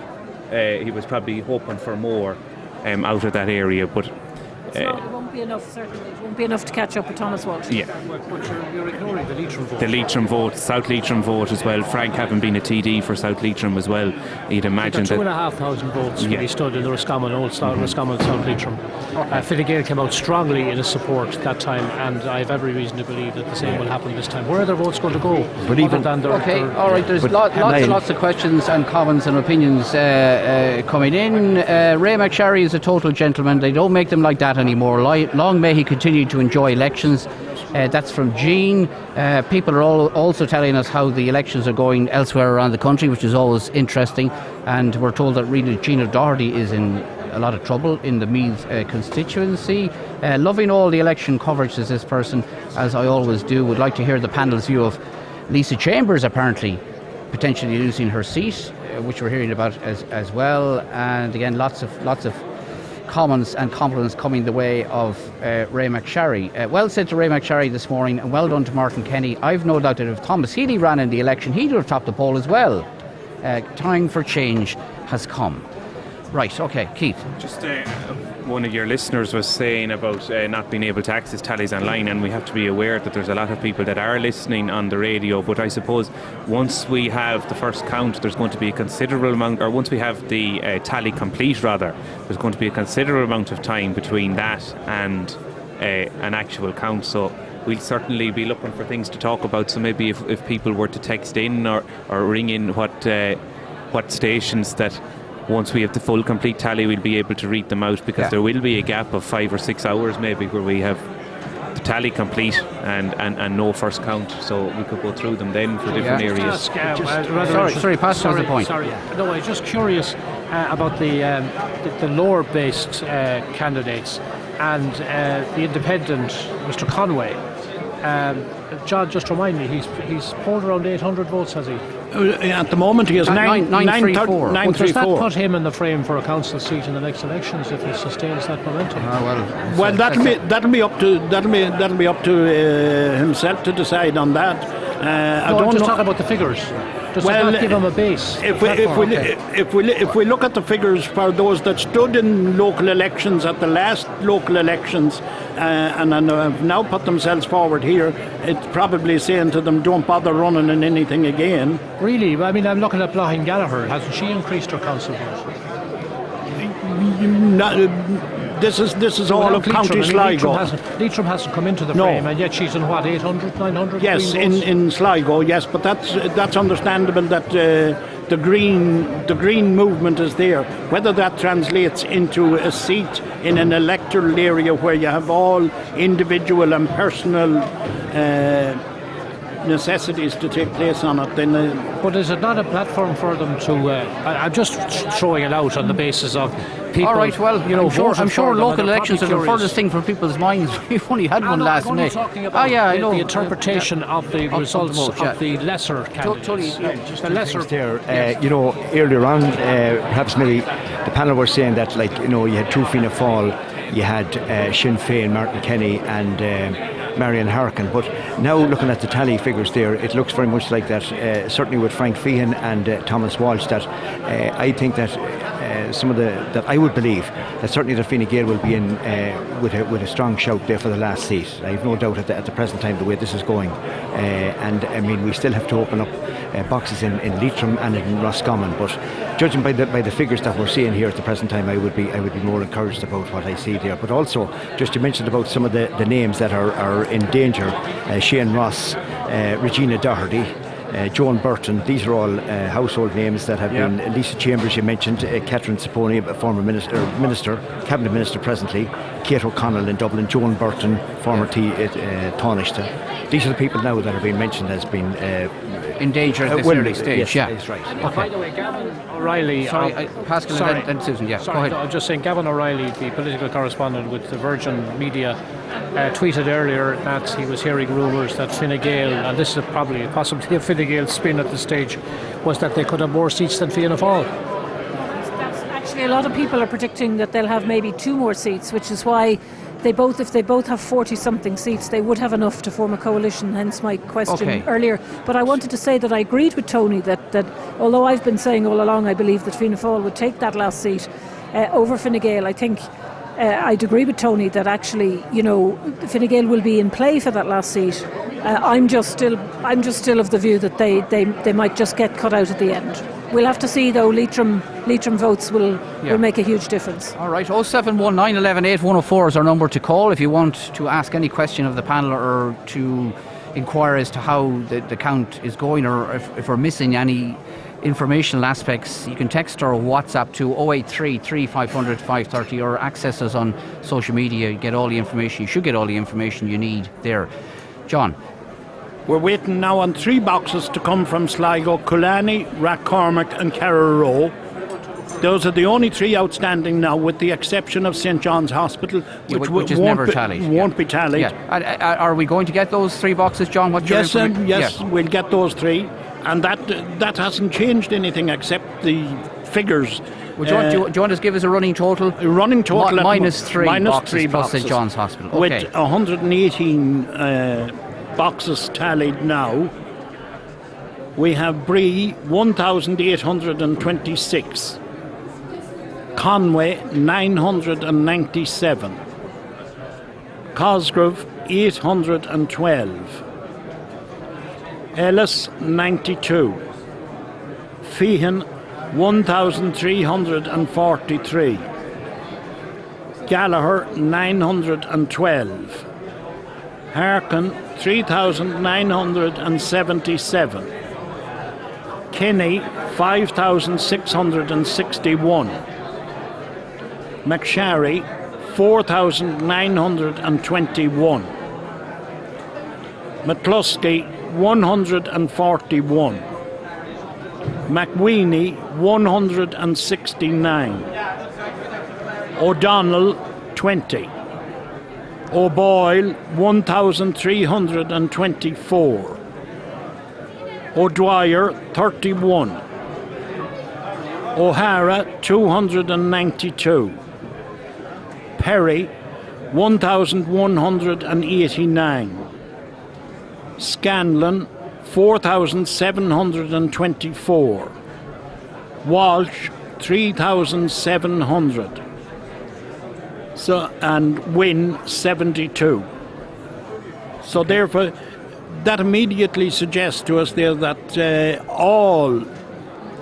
He was probably hoping for more out of that area, but it won't be enough, certainly. It won't be enough to catch up with Thomas Walsh. Yeah. But you're ignoring the Leitrim vote. The Leitrim vote, South Leitrim vote as well. Frank having been a TD for South Leitrim as well, you'd imagine that 2,500 votes when he stood in the Roscommon, Roscommon South Leitrim. Fine Gael came out strongly in his support that time, and I have every reason to believe that the same will happen this time. Where are their votes going to go? But even all right. There's lots and lots of questions and comments and opinions coming in. Ray McSharry is a total gentleman. They don't make them like that anymore. Long may he continue to enjoy elections. That's from Jean. People are also telling us how the elections are going elsewhere around the country, which is always interesting. And we're told that really Gina Doherty is in a lot of trouble in the Meath constituency. Loving all the election coverage, says this person, as I always do. Would like to hear the panel's view of Lisa Chambers apparently potentially losing her seat, which we're hearing about as well. And again, lots of comments and compliments coming the way of Ray McSharry. Well said to Ray McSharry this morning, and well done to Martin Kenny. I've no doubt that if Thomas Healy ran in the election, he'd have topped the poll as well. Time for change has come. Right, okay, Keith. Just one of your listeners was saying about not being able to access tallies online, and we have to be aware that there's a lot of people that are listening on the radio, but I suppose once we have the first count, there's going to be a considerable amount, or once we have the tally complete rather, there's going to be a considerable amount of time between that and an actual count, so we'll certainly be looking for things to talk about. So maybe if people were to text in or ring in what stations that once we have the full complete tally we'll be able to read them out, because there will be a gap of 5 or 6 hours maybe where we have the tally complete and no first count, so we could go through them then for different areas. Sorry, pass on the point. No, I'm just curious about the lower based candidates and the independent Mr. Conway. John, just remind me, he's polled around 800 votes, has he? At the moment he has 934. Does that put him in the frame for a council seat in the next elections if he sustains that momentum? Well, that'll be up to himself to decide on that. I'm just talking about the figures. Does it not give him a base? If we look at the figures for those that stood in local elections at the last local elections and have now put themselves forward here, it's probably saying to them, don't bother running in anything again. Really? I mean, I'm looking at Blahin Gallagher. Hasn't she increased her council vote? This is all of County Sligo. Leitrim hasn't come into the frame, and yet she's in what, 800, 900? Yes, in Sligo, yes, but that's understandable that the green movement is there. Whether that translates into a seat in an electoral area where you have all individual and personal necessities to take place on it, then... But is it not a platform for them to... I'm just throwing it out on the basis of people... All right, well, you know, I'm sure local elections are the curious. furthest thing from people's minds. We've only had one last I'm May. talking about I know. the interpretation of the results of the lesser candidates. The lesser there, earlier on, perhaps maybe the panel were saying that, like, you know, you had two Fianna Fáil, you had Sinn Féin, Martin Kenny, and Marion Harkin. But now, looking at the tally figures there, it looks very much like that. Certainly with Frank Feehan and Thomas Walsh, that I think that that I would believe that certainly the Fine Gael will be in with a strong shout there for the last seat. I have no doubt at the present time the way this is going, and I mean we still have to open up boxes in Leitrim and in Roscommon. But judging by the figures that we're seeing here at the present time, I would be more encouraged about what I see there. But also, just you mentioned about some of the names that are in danger: Shane Ross, Regina Doherty, Joan Burton. These are all household names that have been. Lisa Chambers, you mentioned, Catherine Saponi, a former cabinet minister presently, Kate O'Connell in Dublin, Joan Burton, former Taoiseach. These are the people now that are being mentioned as being in danger at this early stage. Yes, that's right. And by the way, Gavin O'Reilly. Pascal and Susan. Yeah, go ahead. I'm just saying, Gavin O'Reilly, the political correspondent with the Virgin Media, tweeted earlier that he was hearing rumours that Fine Gael, and this is possibly a Fine Gael spin at this stage, was that they could have more seats than Fianna Fáil. Actually, a lot of people are predicting that they'll have maybe 2 more seats, which is why if they both have 40-something seats, they would have enough to form a coalition, hence my question earlier. But I wanted to say that I agreed with Tony that although I've been saying all along I believe that Fianna Fáil would take that last seat over Fine Gael, I think I'd agree with Tony that actually, you know, Fine Gael will be in play for that last seat. I'm just still of the view that they might just get cut out at the end. We'll have to see, though. Leitrim votes will make a huge difference. All right, 0719 11 8104 is our number to call if you want to ask any question of the panel or to inquire as to how the count is going, or if we're missing any informational aspects. You can text or WhatsApp to 083 3500 530 or access us on social media. You get all the information. You should get all the information you need there. John. We're waiting now on 3 boxes to come from Sligo: Kulani, Rathcormac and Carraroe. Those are the only 3 outstanding now, with the exception of St John's Hospital, which is never tallied. Won't be tallied. Yeah. Are we going to get those 3 boxes, John? Yes, we'll get those 3, and that hasn't changed anything except the figures. Well, do you want to give us a running total? Minus 3 boxes plus boxes St John's Hospital. Okay. With 118 boxes tallied now. We have Bree 1,826, Conway 997, Cosgrove 812, Ellis 92, Feehan 1,343, Gallagher 912, Harkin 3,977, Kenny 5,661, McSharry 4,921, McCluskey 141, McWeeny 169, O'Donnell 20, O'Boyle 1,324, O'Dwyer 31, O'Hara 292, Perry 1,189, Scanlon 4,724, Walsh 3,700. And Wynne 72. So therefore, that immediately suggests to us there that all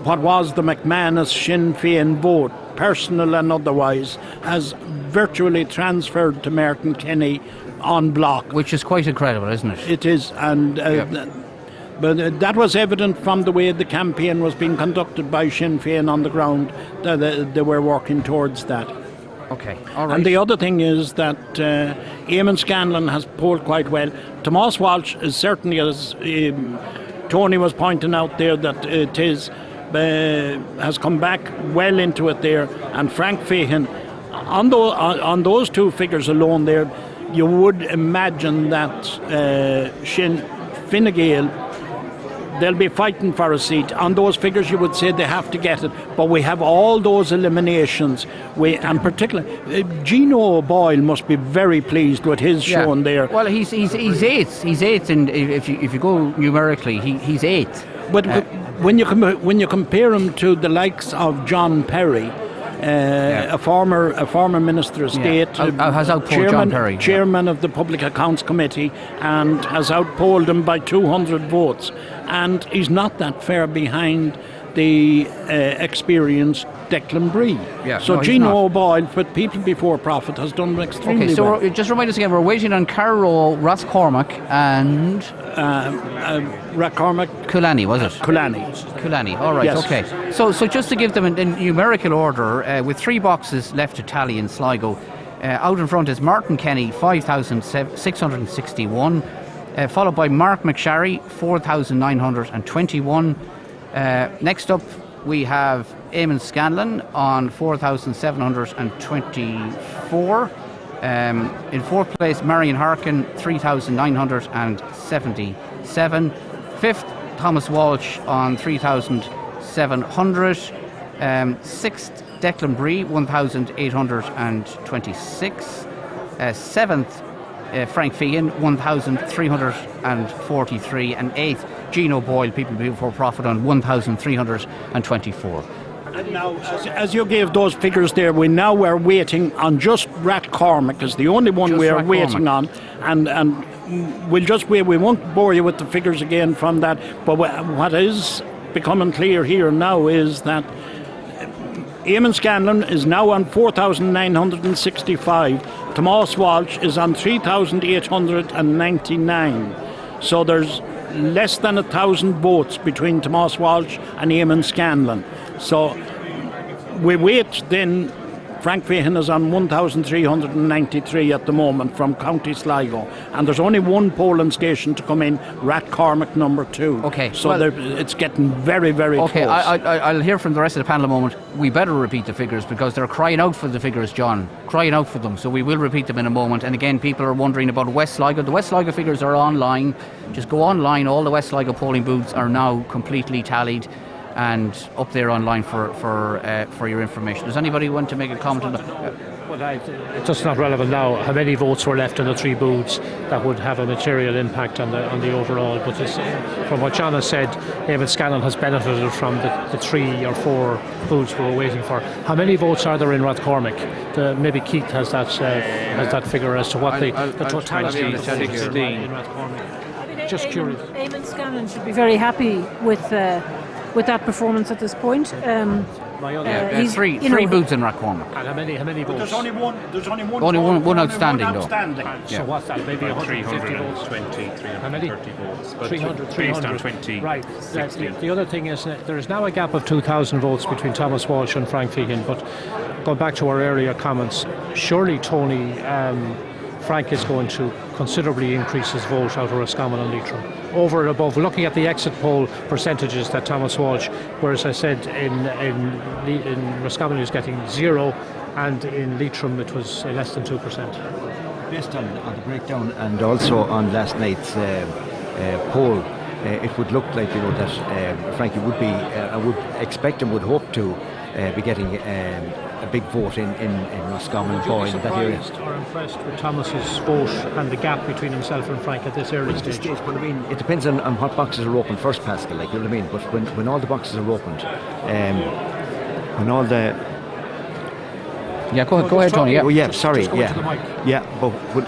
what was the McManus Sinn Féin vote, personal and otherwise, has virtually transferred to Martin Kenny en bloc. Which is quite incredible, isn't it? It is, and but that was evident from the way the campaign was being conducted by Sinn Féin on the ground. They were working towards that. Okay, all right. And the other thing is that Eamon Scanlon has polled quite well. Tomas Walsh is certainly, as Tony was pointing out there, that it is has come back well into it there. And Frank Fahan, on those two figures alone there, you would imagine that Fine Gael, they'll be fighting for a seat. On those figures, you would say they have to get it. But we have all those eliminations. And particularly, Gino O'Boyle must be very pleased with his showing there. Well, he's eighth. He's eighth, and if you go numerically, he's eighth. But when you compare him to the likes of John Perry, a former Minister of State, has outpolled John Perry, chairman of the Public Accounts Committee, and has outpolled him by 200 votes. And he's not that far behind the experienced Declan Bree. So Gino O'Boyle, with People Before Profit, has done extremely well. Okay, so just remind us again, we're waiting on Carroll, Rathcormac and... Rathcormac. Kulani, was it? Kulani, all right, yes. Okay. So just to give them in numerical order, with 3 boxes left to tally in Sligo, out in front is Martin Kenny, 5,661, followed by Mark McSharry, 4,921. Next up, we have Eamon Scanlon on 4,724. In fourth place, Marion Harkin, 3,977. Fifth, Thomas Walsh on 3,700. Sixth, Declan Bree, 1,826. Seventh, Frank Fahan, 1,343. And eighth, Gino Boyle, People Before Profit, on 1,324. And now, as you gave those figures there, we now are waiting on just Rathcormac is the only one we are waiting on, and we'll just wait. We won't bore you with the figures again from that. But what is becoming clear here now is that Eamon Scanlon is now on 4,965. Tomas Walsh is on 3,899. So there's less than 1,000 votes between Tomas Walsh and Eamon Scanlon. So we wait then. Frank Fahan is on 1,393 at the moment from County Sligo, and there's only one polling station to come in, Rathcormac number 2. Okay, so it's getting very, very close. Okay, I'll hear from the rest of the panel a moment. We better repeat the figures because they're crying out for the figures, John, crying out for them. So we will repeat them in a moment. And again, people are wondering about West Sligo. The West Sligo figures are online. Just go online. All the West Sligo polling booths are now completely tallied and up there online for your information. Does anybody want to make a comment on that? Well, it's just not relevant now how many votes were left in the 3 booths that would have a material impact on the overall. But from what John has said, Eamon Scanlon has benefited from the 3 or 4 booths we were waiting for. How many votes are there in Rathcormac? Maybe Keith has that figure as to what the totality of the votes in Rathcormac. Just curious. Eamon Scanlon should be very happy with that performance at this point. He's three booths in Rathcormac. And how many votes? There's only one. Only one outstanding, though. So what's that? Maybe 150 votes. 330 votes. But 300. Based on 20. Right. The other thing is there is now a gap of 2,000 votes between Thomas Walsh and Frank Fahan. But going back to our earlier comments, surely Tony, Frank is going to considerably increase his vote out of Roscommon and Leitrim. Over and above, looking at the exit poll percentages that Thomas Walsh, whereas I said in Roscommon he was getting 0, and in Leitrim it was less than 2%. Based on the breakdown and also on last night's poll, it would look like that Frankie would be, I would expect and would hope to be getting a big vote in Roscommon, Boyle, in that area. Or impressed with Thomas's vote and the gap between himself and Frank at this early stage? But I mean, it depends on what boxes are open first, Pascal. Like, you know what I mean. But when all the boxes are opened, when all the go ahead, Tony. Yeah. Oh, yeah. Sorry. Yeah. But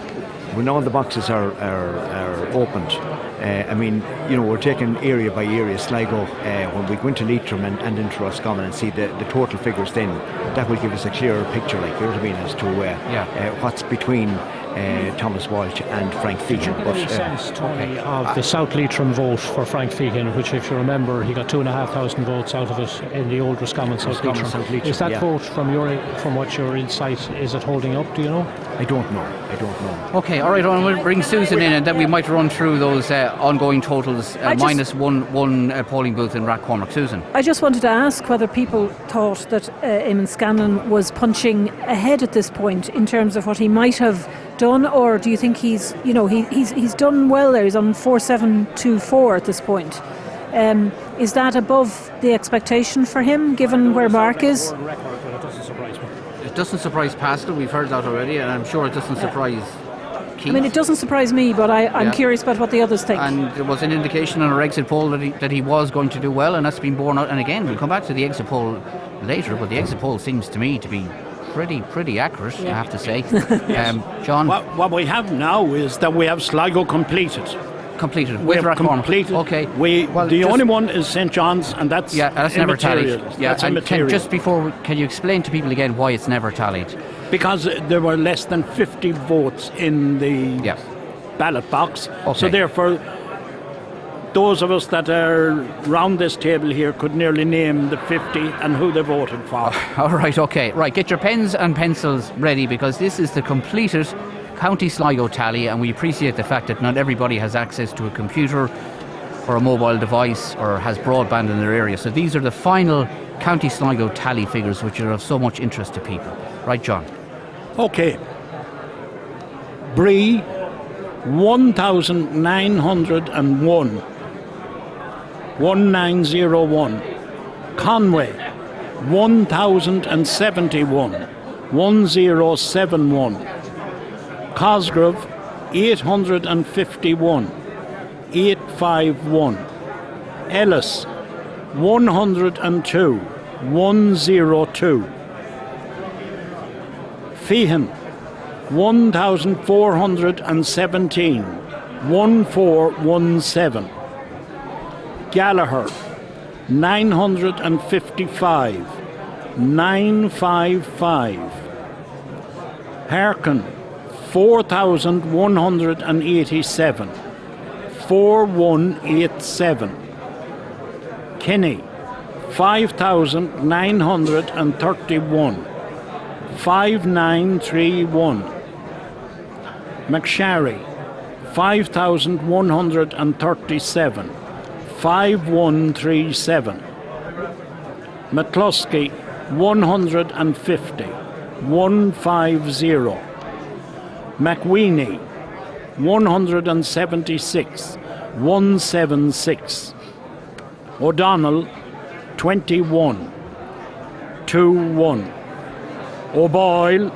when all the boxes are opened. I mean, we're taking area by area. Sligo, when we go into Leitrim and into Roscommon and see the total figures, then that will give us a clearer picture, like, you know what I mean, as to what's between Thomas Walsh and Frank Did you Feehan. get any sense, Tony, of the South Leitrim vote for Frank Feehan, which, if you remember, he got 2,500 votes out of it in the old Roscommon South Leitrim. Is that vote, from what your insight, is it holding up? Do you know? I don't know. Okay, all right, we'll bring Susan in, and then we might run through those ongoing totals, minus one polling booth in Rathcormac. Susan. I just wanted to ask whether people thought that Eamon Scanlon was punching ahead at this point in terms of what he might have done, or do you think he's done well there? He's on 4,724 at this point. Is that above the expectation for him, given where Mark is? It doesn't surprise Pascal, we've heard that already, and I'm sure it doesn't surprise Keith. I mean, it doesn't surprise me, but I'm curious about what the others think. And there was an indication on our exit poll that he was going to do well, and that's been borne out. And again, we'll come back to the exit poll later, but the exit poll seems to me to be pretty accurate, I have to say. John? What we have now is that we have Sligo completed. Completed We with have Rathcormac. completed. Okay. The only one is St John's, and that's never tallied. That's and immaterial. just before, can you explain to people again why it's never tallied? Because there were less than 50 votes in the ballot box. Okay. So therefore, those of us that are round this table here could nearly name the 50 and who they voted for. All right, okay. Right, get your pens and pencils ready, because this is the completed County Sligo tally, and we appreciate the fact that not everybody has access to a computer or a mobile device or has broadband in their area. So these are the final County Sligo tally figures, which are of so much interest to people. Right, John? Okay. Bree, 1,901. 1901. Conway, 1,071. 1071. Cosgrove, 851. 851. Ellis, 102. 102. Feehan, 1,417. 1417. Gallagher, 955. 955. Harkin, 4,187. 4187. Kenny, 5,931. 5931. McSharry, 5,137. 5137. McCluskey, 150. 150. McWeeny, 176. 176. O'Donnell, 21. 21. O'Boyle,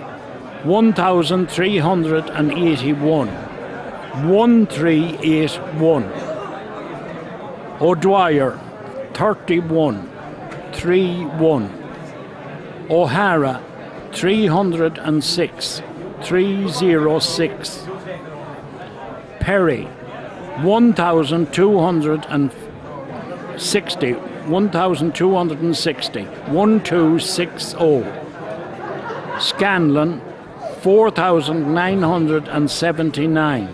1,381. 1381. O'Dwyer, 31. 31. O'Hara, 306. 306. Perry, 1,260. 1,260. 1260. Scanlon, 4,979.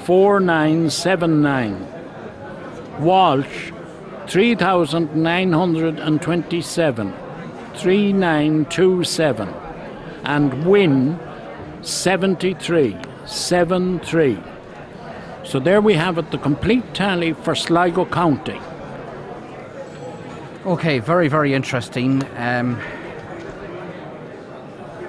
4979. Walsh, 3,927. 3927. And Wynne, 73. 73. So there we have it, the complete tally for Sligo County. Okay, very interesting.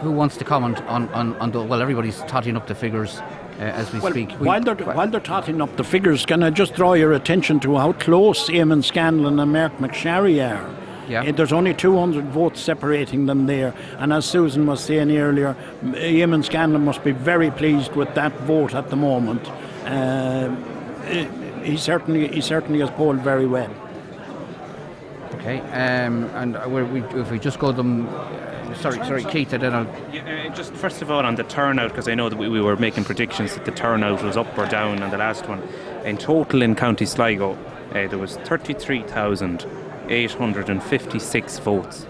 Who wants to comment on the... Well, everybody's totting up the figures as we speak. While they're totting up the figures, can I just draw your attention to how close Eamon Scanlon and Mark McSharry are? Yeah. There's only 200 votes separating them there, and as Susan was saying earlier, Eamon Scanlon must be very pleased with that vote at the moment. He certainly has polled very well. Okay, and if we just go them... Sorry, Keith, I don't know. Just first of all on the turnout, because I know that we were making predictions that the turnout was up or down on the last one. In total in County Sligo, there was 33,856 votes.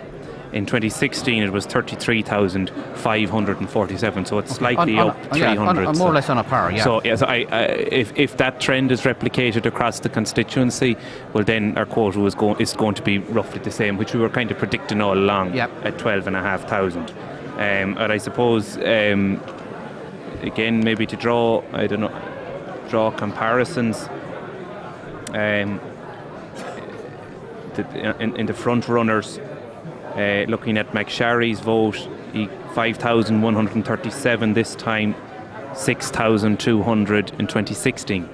In 2016, it was 33,547, so it's slightly up 300. More or less on a par, yeah. So, if that trend is replicated across the constituency, well, then our quota is going to be roughly the same, which we were kind of predicting all along at 12,500. And I suppose, again, maybe to draw comparisons, in the front runners. Looking at McSharry's vote, 5,137 this time, 6,200 in 2016.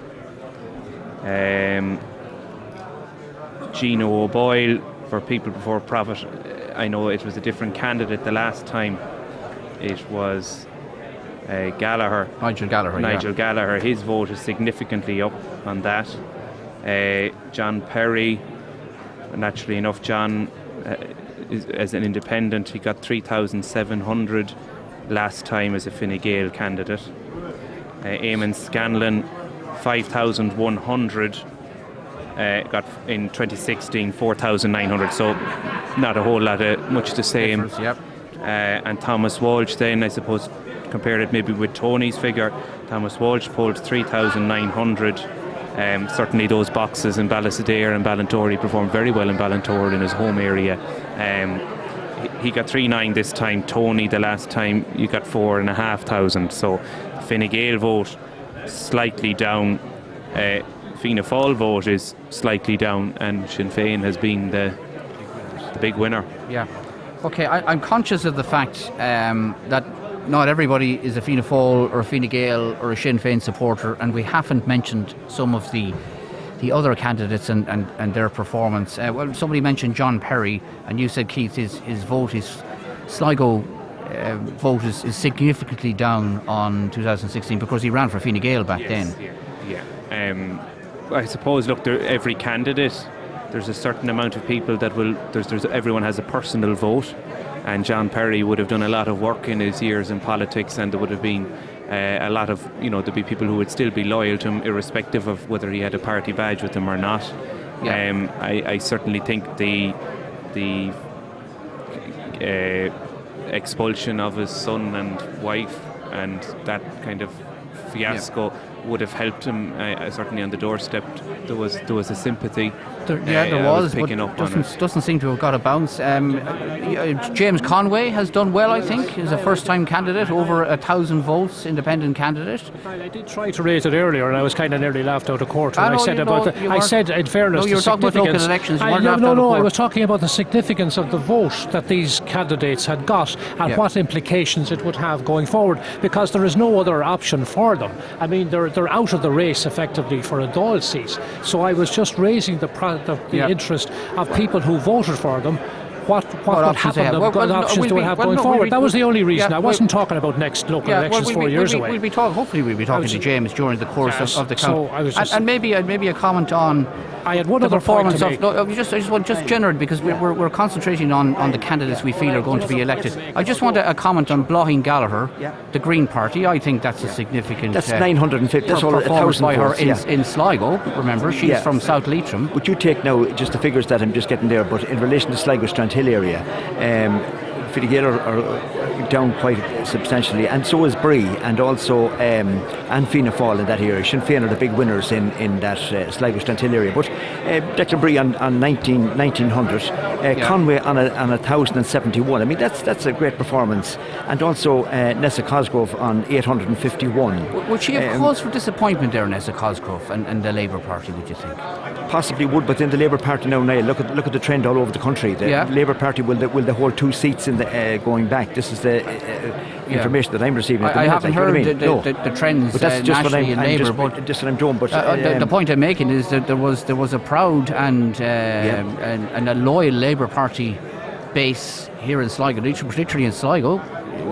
Gino O'Boyle for People Before Profit, I know it was a different candidate the last time. It was Gallagher. Nigel Gallagher. His vote is significantly up on that. John Perry, naturally enough, John as an independent, he got 3,700 last time as a Fine Gael candidate. Eamon Scanlon, 5,100, got in 2016 4,900, so not a whole lot of much the same. And Thomas Walsh then, I suppose, compared it maybe with Tony's figure, Thomas Walsh polled 3,900. Certainly those boxes in Ballysadare and Ballintor, he performed very well in Ballintor in his home area. He got 3,900 this time. Tony, the last time, you got 4,500. So the Fine Gael vote slightly down. Fianna Fáil vote is slightly down, and Sinn Féin has been the big winner. Yeah. Okay, I'm conscious of the fact that not everybody is a Fianna Fáil or a Fine Gael or a Sinn Féin supporter, and we haven't mentioned some of the other candidates and their performance. Well, somebody mentioned John Perry, and you said, Keith, his vote, his Sligo vote is significantly down on 2016 because he ran for Fine Gael back then. Yeah. I suppose, look, every candidate, there's a certain amount of people that will. Everyone has a personal vote. And John Perry would have done a lot of work in his years in politics, and there would have been a lot of, there'd be people who would still be loyal to him, irrespective of whether he had a party badge with him or not. Yeah. I certainly think the expulsion of his son and wife and that kind of fiasco would have helped him. Certainly on the doorstep, there was a sympathy. There was, but doesn't seem to have got a bounce. James Conway has done well, I think. He's a first-time candidate, over 1,000 votes, independent candidate. I did try to raise it earlier, and I was kind of nearly laughed out of court when I said in fairness, you were talking about local elections. I was talking about the significance of the vote that these candidates had got and what implications it would have going forward, because there is no other option for them. I mean, they're out of the race effectively for a Dáil seat. So I was just raising the interest of people who voted for them. What would happen? What options do we have going forward? That was the only reason. I wasn't talking about next local elections 4 years away. Hopefully we'll be talking to James during the course of the count. And maybe a comment on I had one other performance point to make. I just want general, because we're concentrating on the candidates we feel are going to be elected. I just want a comment on Blaheen Gallagher, the Green Party. I think that's a significant. That's 950. That's all 1,000 by her in Sligo. Remember, she's from South Leitrim. But you take now just the figures that I'm just getting there. But in relation to Sligo Strandhill area, Fine Gael are down quite substantially, and so is Bree, and also and Fianna Fáil in that area. Sinn Féin are the big winners in that Sligo Strandhill area. But Declan Bree on 1,900, Conway on 1,071. I mean, that's a great performance. And also Nessa Cosgrove on 851. Would she have cause for disappointment there, Nessa Cosgrove and the Labour Party, would you think? Possibly would, but in the Labour Party now, look at the trend all over the country. The Labour Party will hold 2 seats in the going back. This is the information that I'm receiving at the minute. I haven't heard the trends but that's just nationally in Labour. But just what I'm doing. But the point I'm making is that there was a proud and a loyal Labour Party base here in Sligo, particularly in Sligo.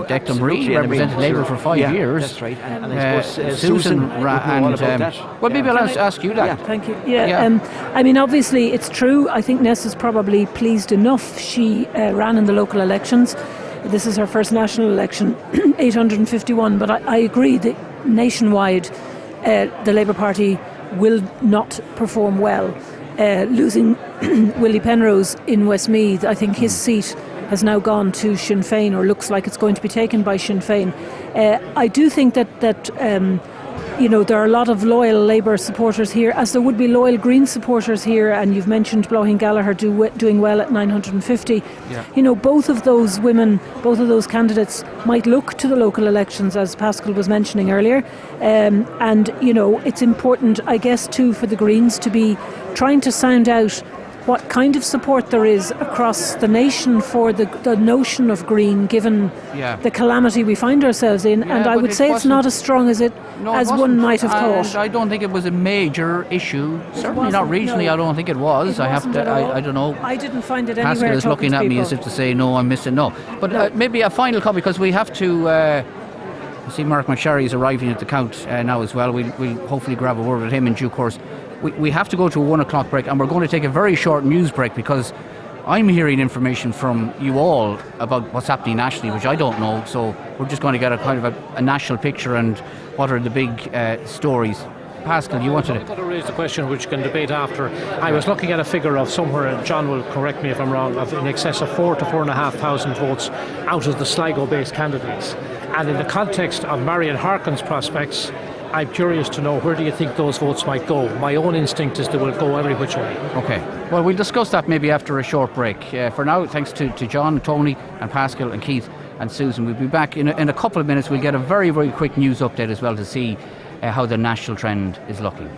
Declan Bree represented Labour for 5 years. That's right. And I suppose Susan well, maybe I'll ask you that. Yeah, thank you. I mean, obviously, it's true. I think Nessa's probably pleased enough. She ran in the local elections. This is her first national election, 851. But I agree that nationwide, the Labour Party will not perform well. Losing Willie Penrose in Westmeath, I think his seat has now gone to Sinn Féin, or looks like it's going to be taken by Sinn Féin. I do think that there are a lot of loyal Labour supporters here, as there would be loyal Green supporters here, and you've mentioned Blóithín Gallagher doing well at 950. Yeah. Both of those women, both of those candidates might look to the local elections, as Pascal was mentioning earlier. And it's important, I guess, too, for the Greens to be trying to sound out what kind of support there is across the nation for the notion of green, given the calamity we find ourselves in. Yeah, and I would say it's not as strong as one might have thought. I don't think it was a major issue. Certainly not regionally. No. I don't think it was. I don't know. I didn't find it anywhere. Pascal is looking at me as if to say, no, I'm missing. No. But maybe a final comment, because we have to. I see Mark McSherry is arriving at the count now as well. We'll hopefully grab a word with him in due course. We have to go to a 1 o'clock break, and we're going to take a very short news break, because I'm hearing information from you all about what's happening nationally, which I don't know. So we're just going to get a kind of a national picture and what are the big stories. Pascal, you wanted to... I'm going to raise the question which you can debate after. I was looking at a figure of somewhere, and John will correct me if I'm wrong, of in excess of 4,000 to 4,500 votes out of the Sligo-based candidates. And in the context of Marion Harkin's prospects, I'm curious to know, where do you think those votes might go? My own instinct is they will go every which way. Okay. Well, we'll discuss that maybe after a short break. For now, thanks to John, Tony and Pascal and Keith and Susan. We'll be back in a couple of minutes. We'll get a very, very quick news update as well to see how the national trend is looking.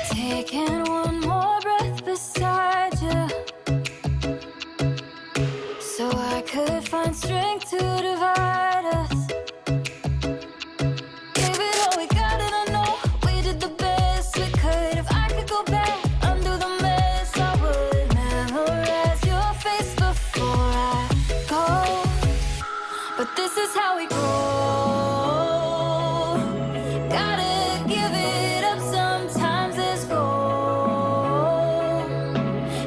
Taking one more breath beside you, so I could find strength to divide us. Gave it all we got, and I know we did the best we could. If I could go back, undo the mess, I would memorize your face before I go. But this is how we go. Gotta give it up sometimes. It's gold.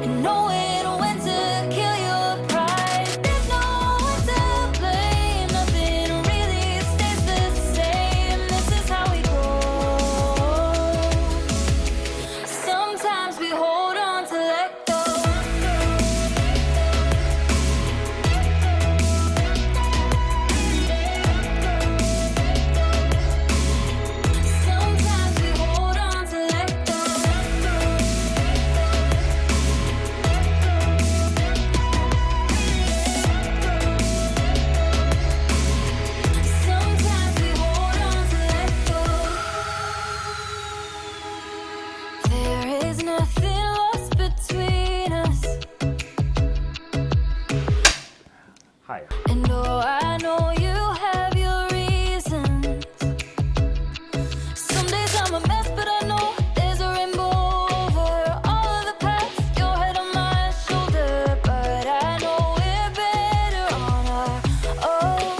And knowing when to kill your pride. There's no one to blame. Nothing really stays the same. This is how we go. Sometimes we hold on to let go. Sometimes we hold on to let go. Sometimes we hold on to let go. There is nothing lost between us. Higher. And oh, I know you have your reasons. Some days I'm a mess, but I know there's a rainbow over all of the past. Your head on my shoulder, but I know we're better on our own.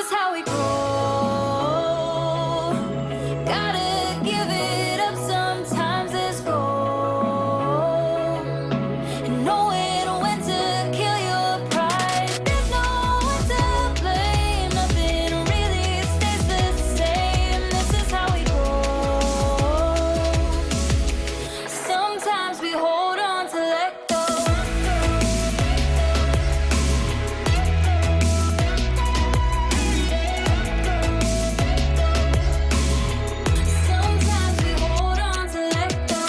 is how we grow. Gotta give it up sometimes, let's go. And knowing when to kill your pride. There's no one to blame, nothing really stays the same. This is how we grow. Sometimes we hold on to let go. Sometimes we hold on to let go.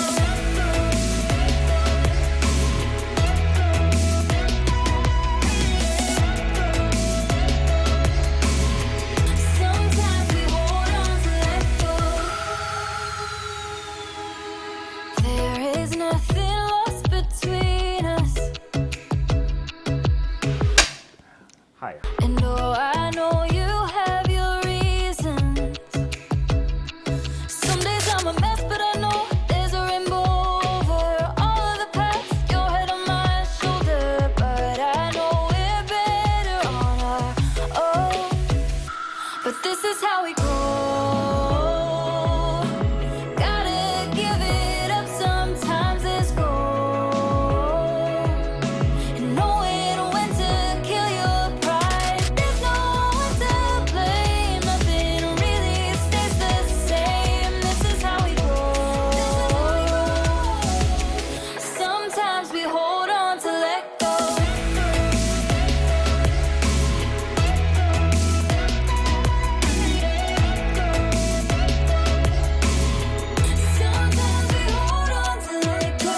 Sometimes we hold on to let go. There is nothing lost between us. Hi. And oh, I know you have your reasons. Some days I'm a mess, but I know there's a rainbow over all of the past. Your head on my shoulder, but I know we're better on our own. But this is how we grow. Gotta give it up sometimes, let's go. And knowing when to kill your pride. There's no one to blame, nothing really stays the same. This is how we grow. Sometimes we hold on to let go. Sometimes we hold on to let go.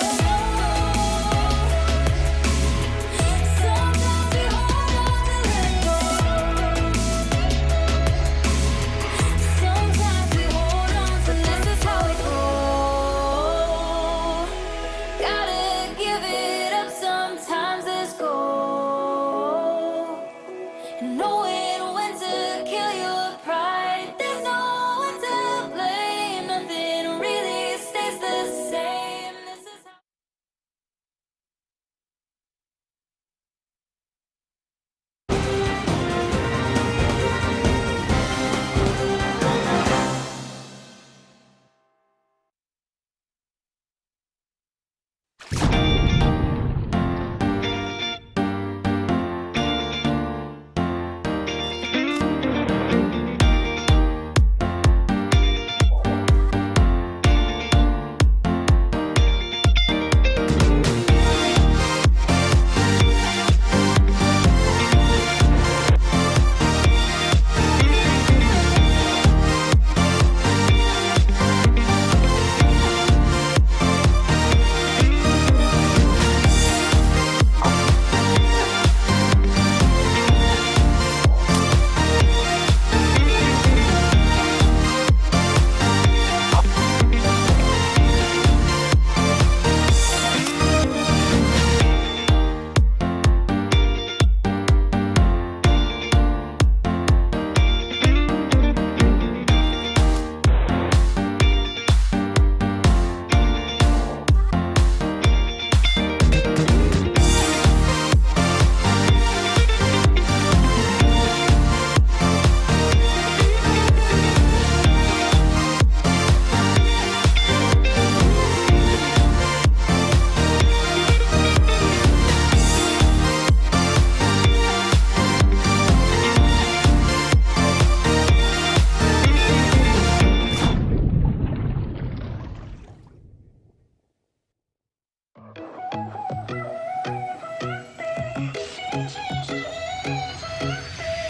Sometimes we hold on to let go. Sometimes we hold on to this is how we grow. Gotta give it up sometimes, let's go. And knowing when to kill your pride. There's no one to blame, nothing really stays the same. This is how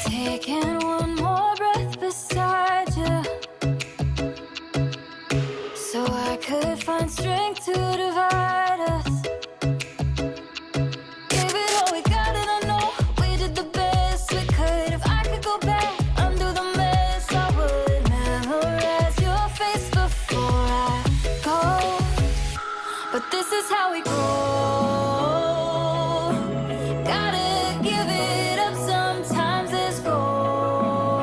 taking one more breath beside you, so I could find strength to divide us. Gave it all we got, and I know we did the best we could. If I could go back, undo the mess, I would memorize your face before I go. But this is how we grow. Gotta give it up sometimes, let's go.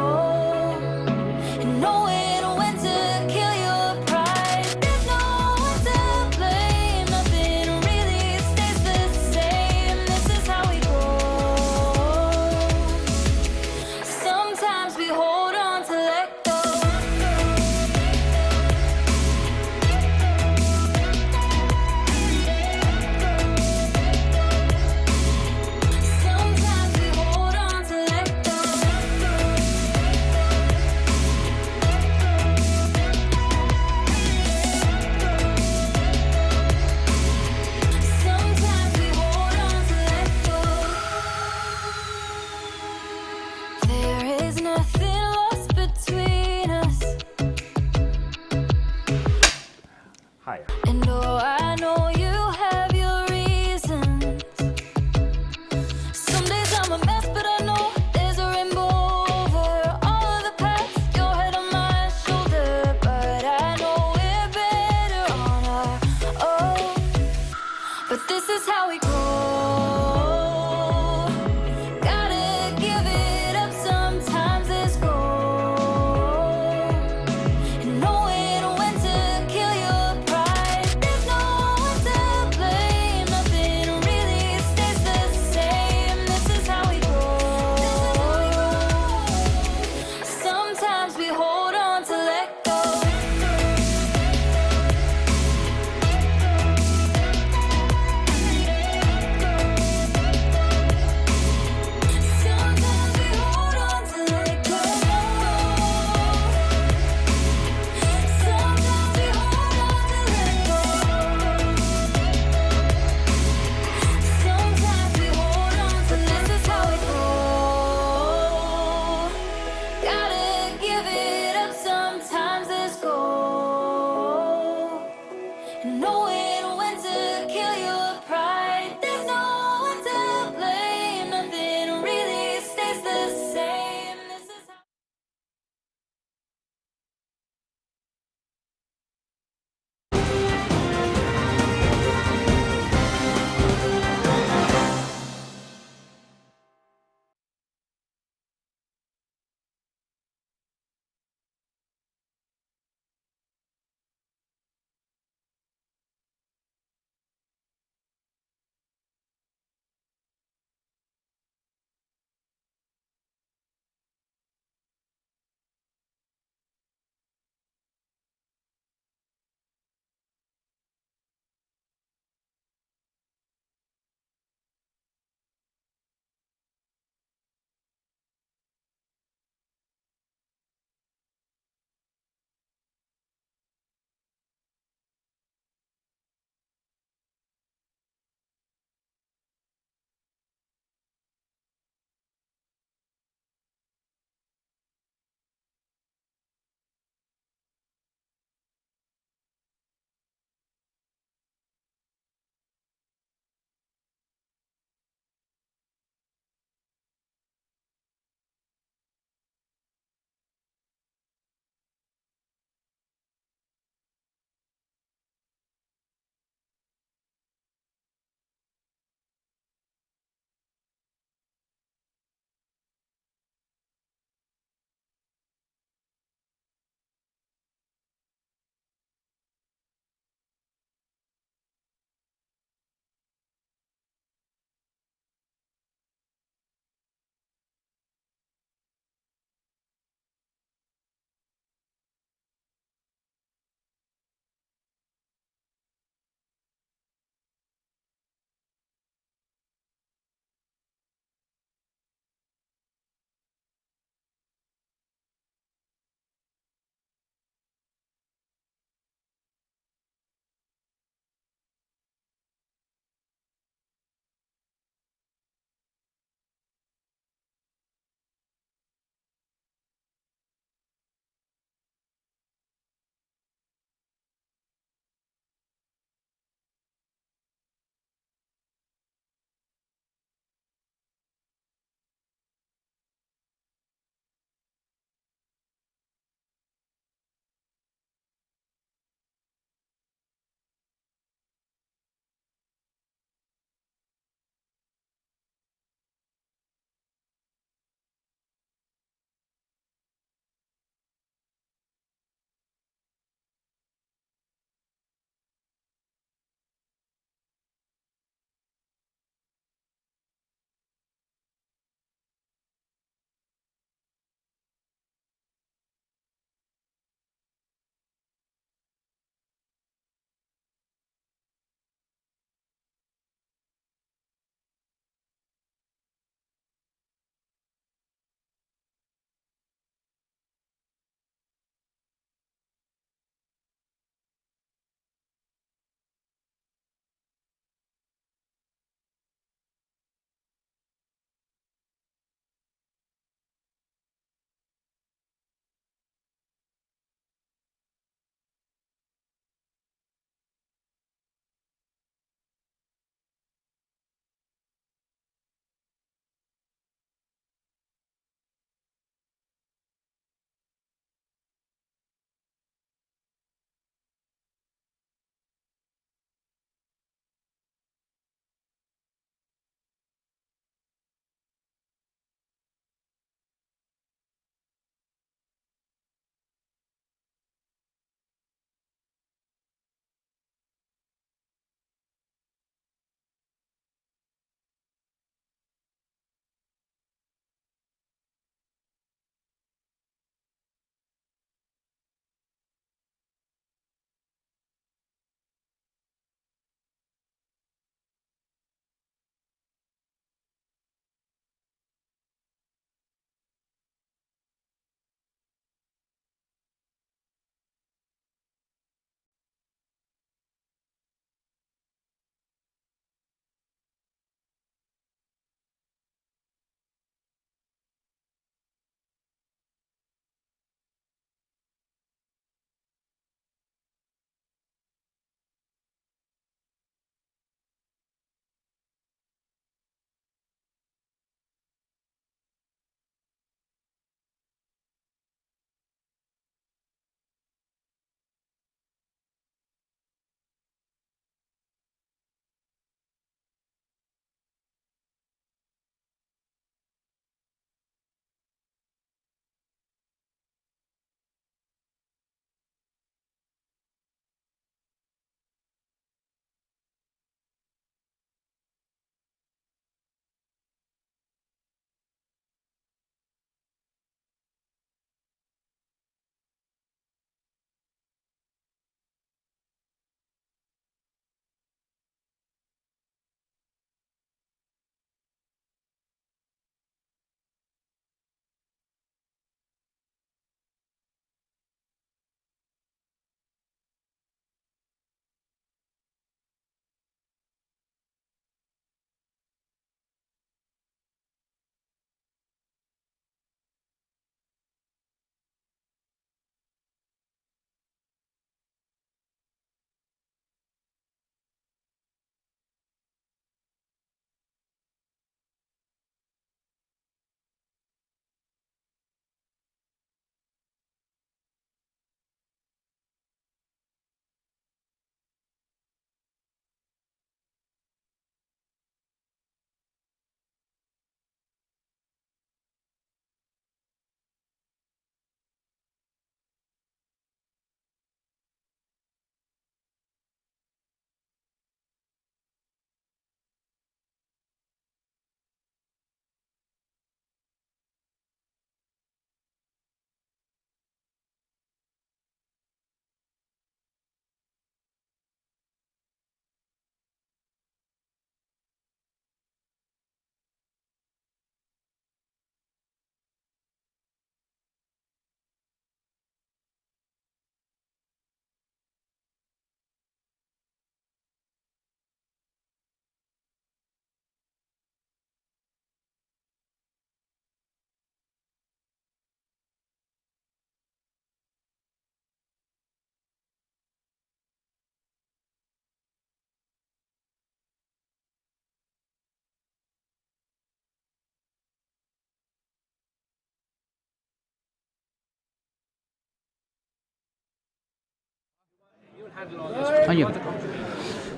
On you.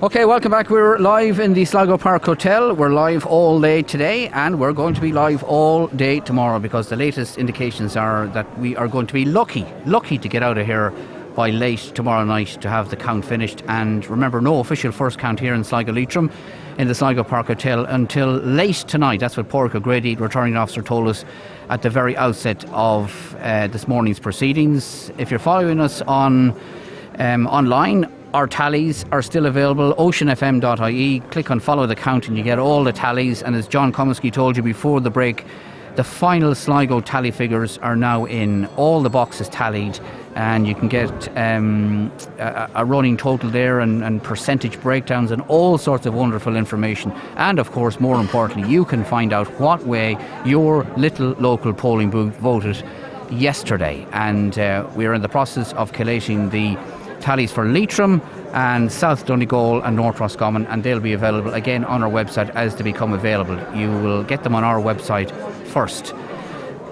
Okay, welcome back. We're live in the Sligo Park Hotel. We're live all day today, and we're going to be live all day tomorrow, because the latest indications are that we are going to be lucky to get out of here by late tomorrow night to have the count finished. And remember, no official first count here in Sligo Leitrim in the Sligo Park Hotel until late tonight. That's what Pádraig O'Grady, returning officer, told us at the very outset of this morning's proceedings. If you're following us on online, our tallies are still available. oceanfm.ie. Click on follow the count and you get all the tallies. And as John Comiskey told you before the break, the final Sligo tally figures are now in. All the boxes tallied, and you can get a running total there and percentage breakdowns and all sorts of wonderful information. And of course, more importantly, you can find out what way your little local polling booth voted yesterday. And we're in the process of collating the tallies for Leitrim and South Donegal and North Roscommon, and they'll be available again on our website as they become available. You will get them on our website first.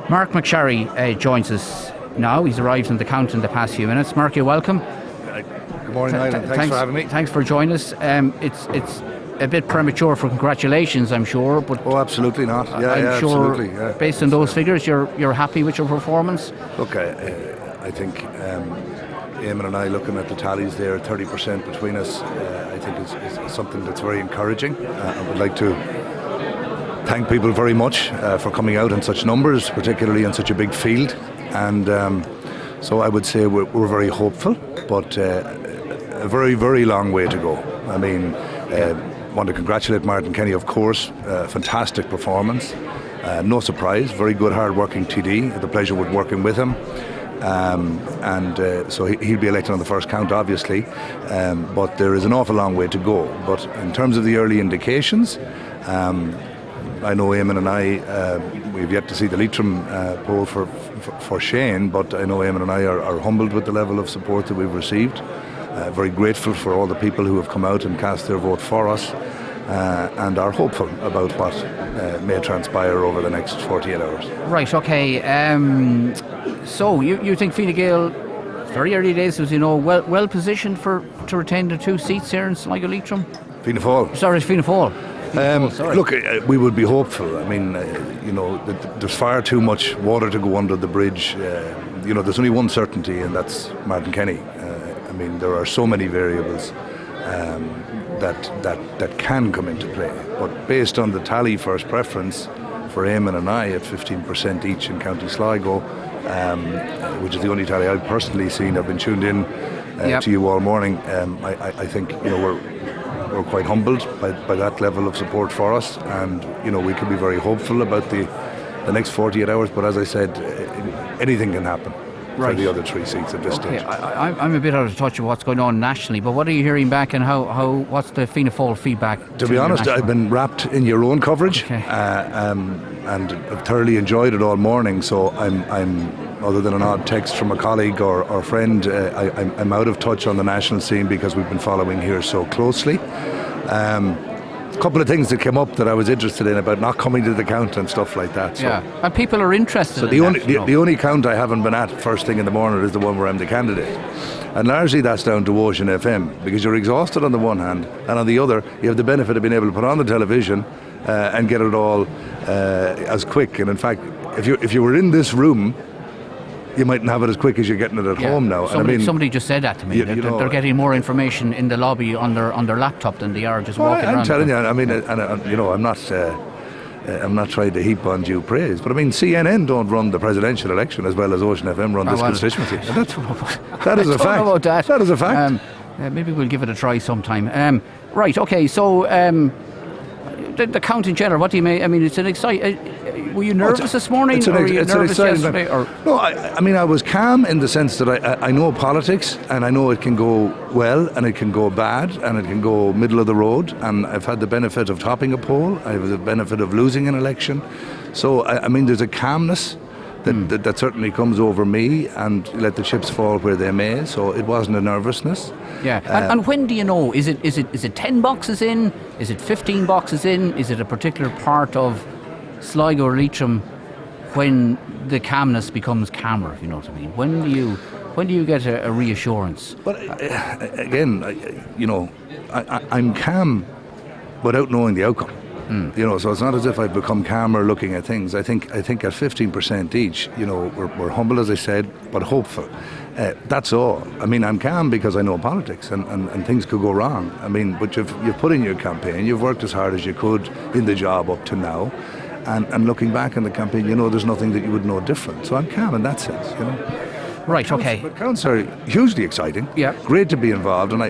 Mark McSharry joins us now. He's arrived in the count in the past few minutes. Mark, you're welcome. Good morning, Niall, and thanks for having me. Thanks for joining us. It's a bit premature for congratulations, I'm sure, but absolutely not. I'm sure, absolutely. Yeah. Based on those figures, you're happy with your performance. Look, I think Eamon and I, looking at the tallies there, 30% between us, I think is something that's very encouraging. I would like to thank people very much for coming out in such numbers, particularly in such a big field. And so I would say we're very hopeful, but a very, very long way to go. I mean, want to congratulate Martin Kenny, of course. Fantastic performance. No surprise, very good, hard-working TD. Had the pleasure with working with him. So he'll be elected on the first count, obviously, but there is an awful long way to go. But in terms of the early indications, I know Eamon and I, we've yet to see the Leitrim poll for Shane, but I know Eamon and I are humbled with the level of support that we've received. Very grateful for all the people who have come out and cast their vote for us, and are hopeful about what may transpire over the next 48 hours. Right, okay. So you think Fine Gael, very early days, as you know, well positioned to retain the two seats here in Sligo Leitrim? Fianna Fáil. Sorry, Fianna Fáil. Look, we would be hopeful. I mean, there's far too much water to go under the bridge. There's only one certainty, and that's Martin Kenny. I mean, there are so many variables that can come into play. But based on the tally first preference for Eamon and I at 15% each in County Sligo, which is the only tally I've personally seen. I've been tuned in to you all morning. I think we're quite humbled by that level of support for us, and we can be very hopeful about the next 48 hours. But as I said, anything can happen for the other three seats at this stage. I'm a bit out of touch with what's going on nationally, but what are you hearing back, and what's the Fianna Fáil feedback? To be honest, I've been wrapped in your own coverage, and I've thoroughly enjoyed it all morning. So I'm other than an odd text from a colleague or friend, I'm out of touch on the national scene because we've been following here so closely. A couple of things that came up that I was interested in about not coming to the count and stuff like that. So, and people are interested. So the only count I haven't been at first thing in the morning is the one where I'm the candidate, and largely that's down to Ocean FM, because you're exhausted on the one hand, and on the other you have the benefit of being able to put on the television and get it all as quick. And in fact, if you were in this room, you mightn't have it as quick as you're getting it at home now. Somebody just said that to me. They're getting more information in the lobby on their laptop than they are just walking around. I'm telling you. I mean, I'm not trying to heap undue praise, but I mean, CNN don't run the presidential election as well as Ocean FM run this constituency. That is a fact. About that. That is a fact. Maybe we'll give it a try sometime. Right. Okay. So the count in general. What do you mean? I mean, it's an exciting. Were you nervous this morning? Or were you nervous yesterday? No, I mean, I was calm in the sense that I know politics, and I know it can go well and it can go bad and it can go middle of the road, and I've had the benefit of topping a poll. I have the benefit of losing an election. So, I mean, there's a calmness that certainly comes over me, and let the chips fall where they may. So it wasn't a nervousness. Yeah. And when do you know? Is it 10 boxes in? Is it 15 boxes in? Is it a particular part of Sligo or Leitrim when the calmness becomes calmer, if you know what I mean? When do you When do you get a reassurance? But again, I'm calm without knowing the outcome. So it's not as if I've become calmer looking at things. I think at 15% each, we're humble, as I said, but hopeful. That's all. I mean, I'm calm because I know politics and things could go wrong. I mean, but you've put in your campaign, you've worked as hard as you could in the job up to now, and looking back in the campaign, there's nothing that you would know different. So I'm calm in that sense, Right, okay. But counts are hugely exciting. Yeah. Great to be involved, and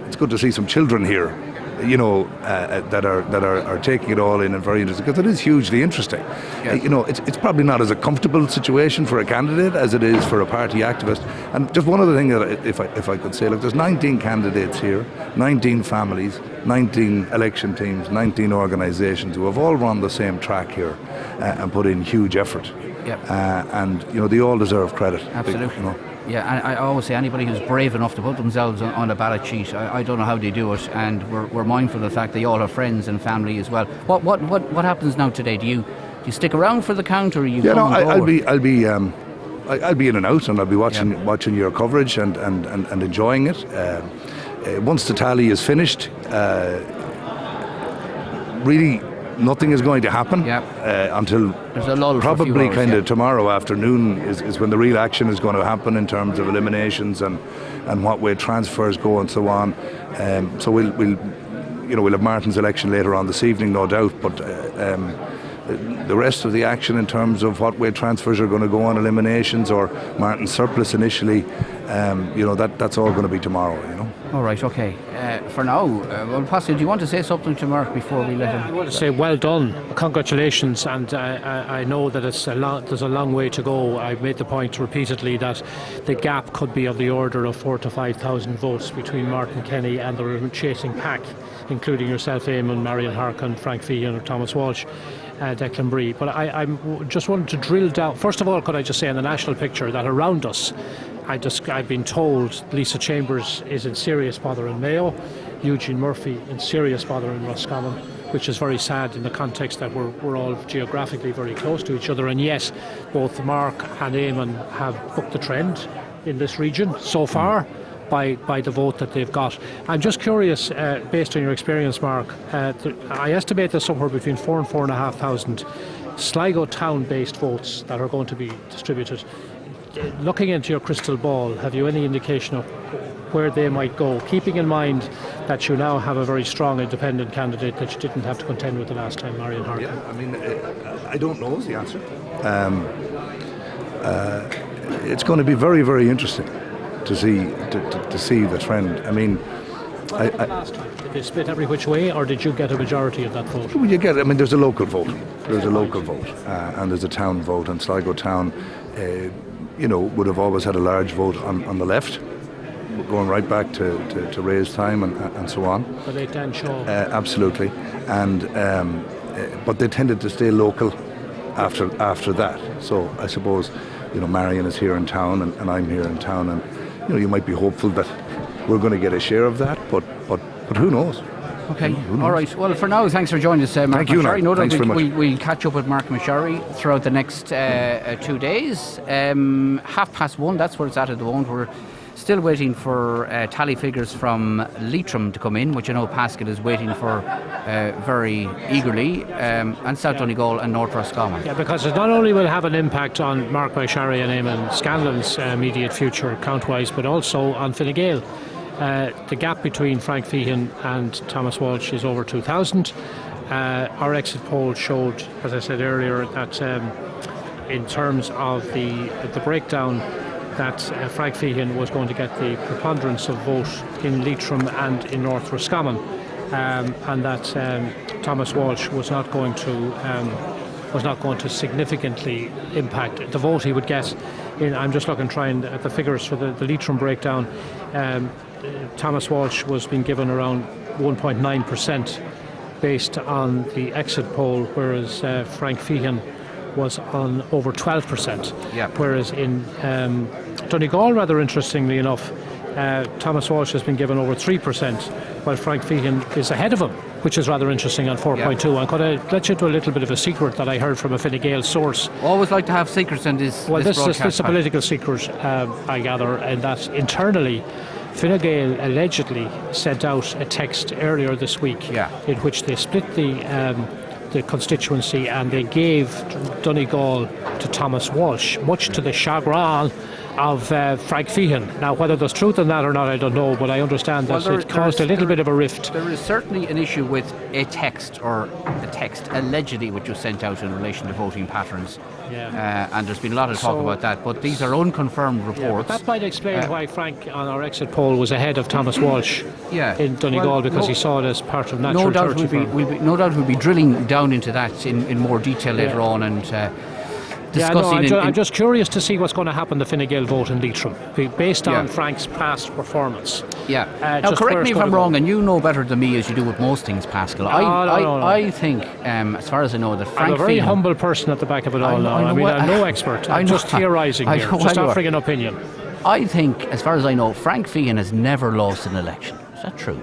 it's good to see some children here, that are taking it all in and very interested, because it is hugely interesting. Yeah. It's probably not as a comfortable situation for a candidate as it is for a party activist. And just one other thing that if I could say, look, there's 19 candidates here, 19 families, 19 election teams, 19 organisations who have all run the same track here and put in huge effort. Yep. And they all deserve credit. Absolutely. Yeah, and I always say anybody who's brave enough to put themselves on a ballot sheet, I don't know how they do it, and we're mindful of the fact they all have friends and family as well. What happens now today? Do you stick around for the count, or are you? Yeah, no, I'll be in and out, and I'll be watching your coverage and enjoying it. Once the tally is finished, really. Nothing is going to happen until probably kind of tomorrow afternoon is when the real action is going to happen in terms of eliminations and what way transfers go and so on. So we'll have Martin's election later on this evening, no doubt. But the rest of the action in terms of what way transfers are going to go on, eliminations or Martin's surplus initially, that's all going to be tomorrow. All right, okay. For now, Pascal, do you want to say something to Mark before we let him? I want to say well done, congratulations, and I know that there's a long way to go. I've made the point repeatedly that the gap could be of the order of 4,000 to 5,000 votes between Martin Kenny and the chasing pack, including yourself, Eamon, Marion Harkin, Frank Feehan, Thomas Walsh, Declan Bree. But I just wanted to drill down. First of all, could I just say in the national picture that around us, I've been told Lisa Chambers is in serious bother in Mayo, Eugene Murphy in serious bother in Roscommon, which is very sad in the context that we're all geographically very close to each other. And yes, both Mark and Eamon have booked the trend in this region so far by the vote that they've got. I'm just curious, based on your experience, Mark, I estimate there's somewhere between 4,000 and 4,500 Sligo town-based votes that are going to be distributed. Looking into your crystal ball, have you any indication of where they might go, keeping in mind that you now have a very strong independent candidate that you didn't have to contend with the last time, Marion Harkin? Yeah, I mean, I don't know is the answer. It's going to be very, very interesting to see the trend. I mean, last time, did they split every which way, or did you get a majority of that vote? Well, there's a local vote. There's a local vote, and there's a town vote, and Sligo town would have always had a large vote on the left, going right back to Ray's time and so on. The late Dan Shaw. Absolutely, and but they tended to stay local after that. So I suppose Marion is here in town and I'm here in town, and you might be hopeful that we're going to get a share of that, but who knows? Okay, all right. Well, for now, thanks for joining us, Mark. Thank you, Mashari. Thanks very much. We'll catch up with Mark Mashari throughout the next 2 days. 1:30, that's where it's at the moment. We're still waiting for tally figures from Leitrim to come in, which I know Pascal is waiting for very eagerly, and South Donegal and North Roscommon. Yeah, because it not only will have an impact on Mark Mashari and Eamon Scanlon's immediate future count-wise, but also on Fine Gael. The gap between Frank Feehan and Thomas Walsh is over 2,000. Our exit poll showed, as I said earlier, that in terms of the breakdown, that Frank Feehan was going to get the preponderance of vote in Leitrim and in North Roscommon, and that Thomas Walsh was not going to significantly impact the vote he would get. I'm just trying at the figures for the Leitrim breakdown. Thomas Walsh was being given around 1.9% based on the exit poll, whereas Frank Feehan was on over 12%. Yeah. Whereas in Donegal, rather interestingly enough, Thomas Walsh has been given over 3%, while Frank Feehan is ahead of him which is rather interesting on 4.2. And could I let you into a little bit of a secret that I heard from a Fine Gael source? Always like to have secrets in this. Well, this broadcast. is a political secret, I gather, and that internally, Fine Gael allegedly sent out a text earlier this week in which they split the constituency and they gave Donegal to Thomas Walsh, much to the chagrin of Frank Feehan. Now, whether there's truth in that or not, I don't know, but I understand that it caused a little bit of a rift. There is certainly an issue with a text allegedly which was sent out in relation to voting patterns. And there's been a lot of talk about that, but these are unconfirmed reports. That might explain why Frank on our exit poll was ahead of Thomas Walsh in Donegal, because he saw it as part of natural territory. No doubt we'll be drilling down into that in more detail later on and discussing. I'm just curious to see what's going to happen to Fine Gael vote in Leitrim based on Frank's past performance. Now, correct me if I'm wrong, and you know better than me as you do with most things, Pascal. I think, as far as I know, that Frank I'm a very Feehan, humble person at the back of it all now. I'm no expert. I'm just theorising here, just offering an opinion. I think, as far as I know, Frank Feehan has never lost an election. Is that true?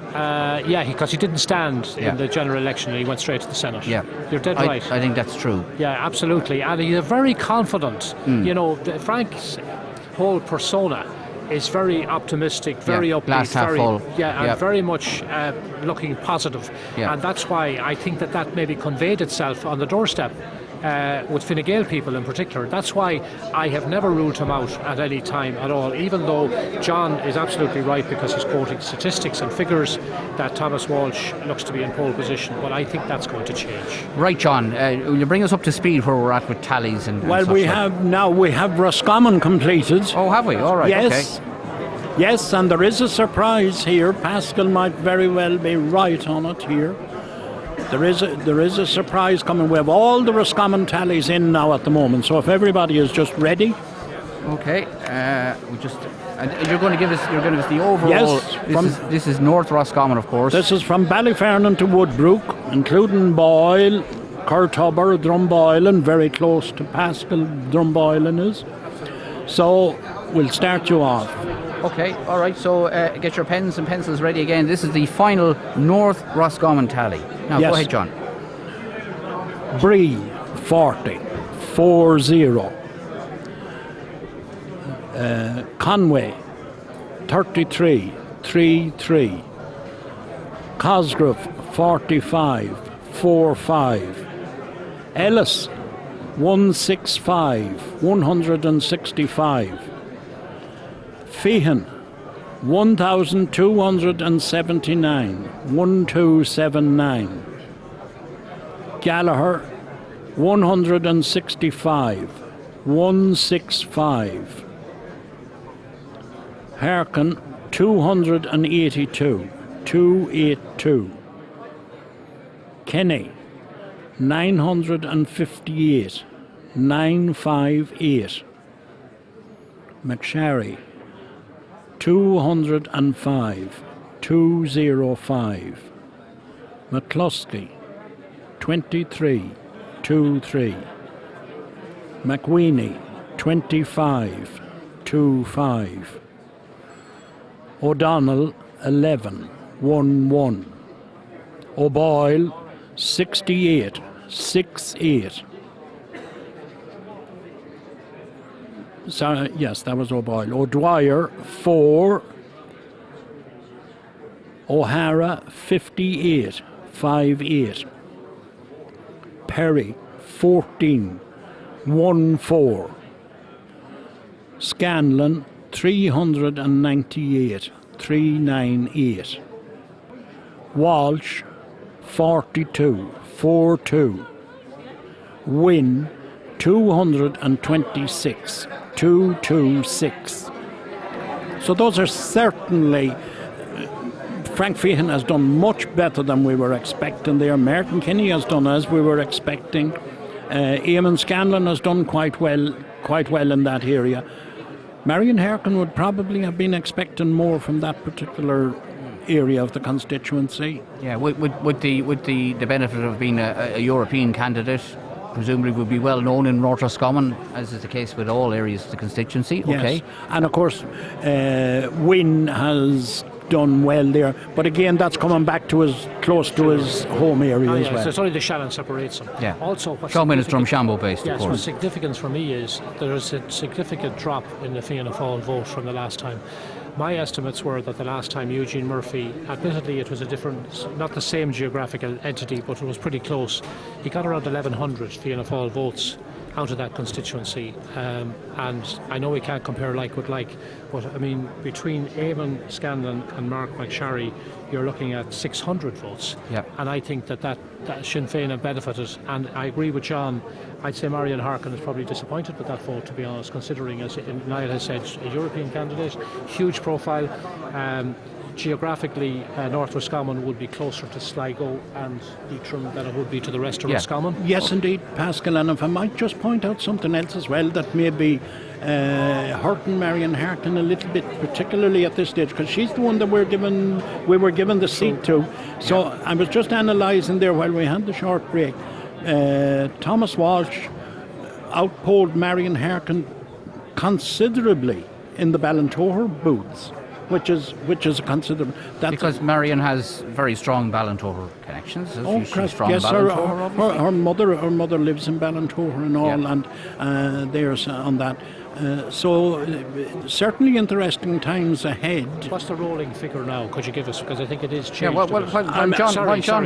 Because he didn't stand in the general election and he went straight to the Senate. You're dead right. I think that's true. Yeah, absolutely. And he's very confident. You know, Frank's whole persona is very optimistic, very upbeat, glass half full. And very much looking positive. And that's why I think that maybe conveyed itself on the doorstep. With Fine Gael people in particular. That's why I have never ruled him out at any time at all, even though John is absolutely right because he's quoting statistics and figures that Thomas Walsh looks to be in pole position, but I think that's going to change. Right, John, will you bring us up to speed where we're at with tallies and we have Roscommon completed. Oh, have we? All right, yes. Okay. Yes, and there is a surprise here. Pascal might very well be right on it here. There is a surprise coming. We have all the Roscommon tallies in now at the moment. So if everybody is just ready, okay. And you're going to give us the overall. Yes, this is North Roscommon, of course. This is from Ballyfernan to Woodbrook, including Boyle, Curtubber, Drumboylan, very close to Pascal. Drumboylan is. So we'll start you off. Okay, all right, so get your pens and pencils ready again. This is the final North Roscommon tally. Now, go ahead, John. Bree, 40, 4-0. Conway, 33, 3-3. Cosgrove, 45, 4-5. Ellis, 165, 165. Feehan, 1,279, 1279. Gallagher, 165, 165. Harkin, 282, 282. Kenny, 958, 958. McSharry, 205, 205. McCluskey, 23, 23. McWeeny, 25, 25. O'Donnell, 11, 1-1. O'Boyle, 68, 6-8. So, yes, that was O'Boyle. O'Dwyer, 4. O'Hara, 58, 5-8. Perry, 14, 1-4. Scanlon, 398, 398. Walsh, 42, 4-2. Wynne, 226, 226. So those are certainly. Frank Feehan has done much better than we were expecting there. Martin Kinney has done as we were expecting. Eamon Scanlon has done quite well in that area. Marion Harkin would probably have been expecting more from that particular area of the constituency. Yeah, with the benefit of being a European candidate, presumably would be well known in North Roscommon, as is the case with all areas of the constituency. Yes. Okay. And of course, Wynne has done well there. But again, that's coming back to close to his home area as well. It's only the Shannon separates them. Yeah. Also, Showman is Drumshambo based, yes, of course. what's significant for me is there is a significant drop in the Fianna Fáil vote from the last time. My estimates were that the last time Eugene Murphy, admittedly it was a different, not the same geographical entity, but it was pretty close. He got around 1,100 Fianna Fáil votes out of that constituency, and I know we can't compare like with like, but I mean between Eamon Scanlon and Mark McSharry you're looking at 600 votes. Yep. And I think that Sinn Féin have benefited, and I agree with John. I'd say Marion Harkin is probably disappointed with that vote, to be honest, considering, as Niall has said, a European candidate, huge profile. Geographically, North Roscommon would be closer to Sligo and Leitrim than it would be to the rest of Roscommon. Yes, indeed, Pascal. And if I might just point out something else as well that may be hurting Marion Harkin a little bit, particularly at this stage, because she's the one that we were given the seat to. So I was just analysing there while we had the short break. Thomas Walsh outpolled Marion Harkin considerably in the Ballintoher booths. Which is a considerable. Because Marion has very strong Ballintoher connections. She's from yes, Ballintoher, her mother lives in Ballintoher and all, and there's on that. So certainly interesting times ahead. What's the rolling figure now? Could you give us? Because I think it is changed.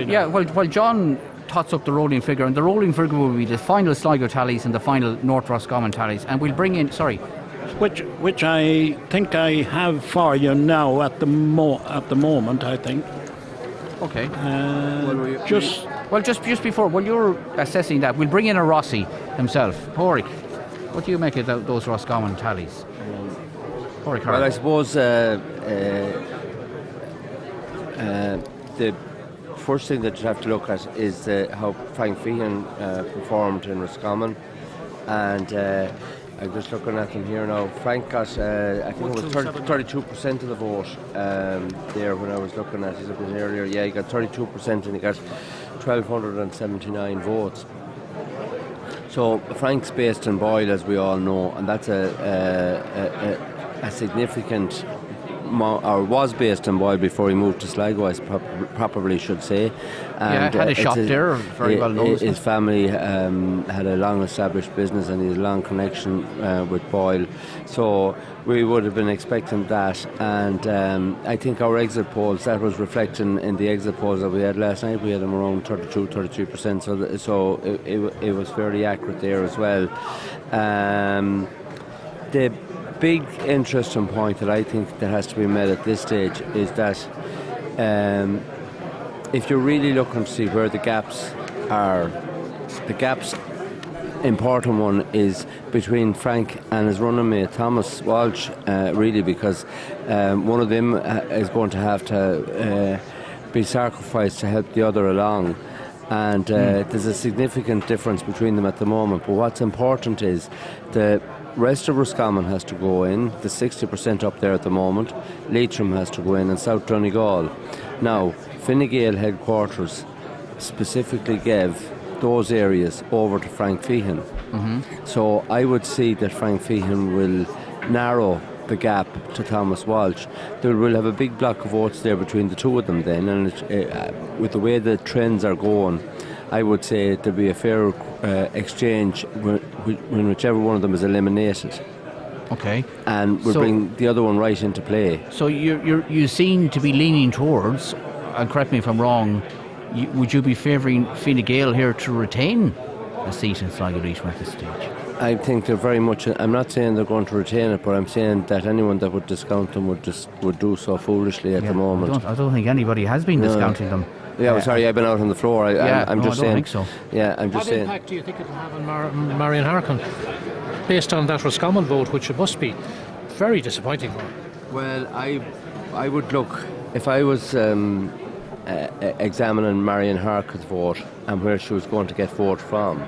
Yeah, while John tots up the rolling figure, and the rolling figure will be the final Sligo tallies and the final North Roscommon tallies, and we'll bring in. Which I think I have for you now at the moment. I think. Okay. Just before, while you're assessing that, we'll bring in a Rossi himself, Pádraig. What do you make of those Roscommon tallies? Well, I suppose the first thing that you have to look at is how Frank Feehan performed in Roscommon, and. I'm just looking at them here now. Frank got, I think it was 32% of the vote there when I was looking at it a bit earlier. Yeah, he got 32% and he got 1,279 votes. So Frank's based in Boyle, as we all know, and that's a significant, or was based in Boyle before he moved to Sligo, I probably should say. And, had a shop there, very well known. His family had a long established business and he had a long connection with Boyle. So we would have been expecting that. And I think our exit polls, that was reflecting in the exit polls that we had last night. We had them around 32-33%. So it was fairly accurate there as well. The big interesting point that I think that has to be made at this stage is that if you're really looking to see where the gaps are, the gaps important one is between Frank and his running mate Thomas Walsh, really, because one of them is going to have to be sacrificed to help the other along. And there's a significant difference between them at the moment. But what's important is the rest of Roscommon has to go in, the 60% up there at the moment. Leitrim has to go in, and South Donegal. Now, Fine Gael headquarters specifically gave those areas over to Frank Feehan. Mm-hmm. So I would see that Frank Feehan will narrow the gap to Thomas Walsh. There will have a big block of votes there between the two of them then, and with the way the trends are going, I would say there'll be a fair exchange when whichever one of them is eliminated. Okay. And we'll bring the other one right into play. So you seem to be leaning towards, and correct me if I'm wrong, would you be favouring Fine Gael here to retain a seat in Sligo Leitrim at this stage? I think they're very much. I'm not saying they're going to retain it, but I'm saying that anyone that would discount them would do so foolishly at the moment. I don't think anybody has been discounting them. Yeah, sorry, I've been out on the floor. I'm just saying. I don't think so. Yeah, I'm just saying. What impact do you think it will have on Marion Harkin, based on that Roscommon vote, which it must be very disappointing for? Well, I would look, if I was examining Marion Harkin's vote and where she was going to get vote from,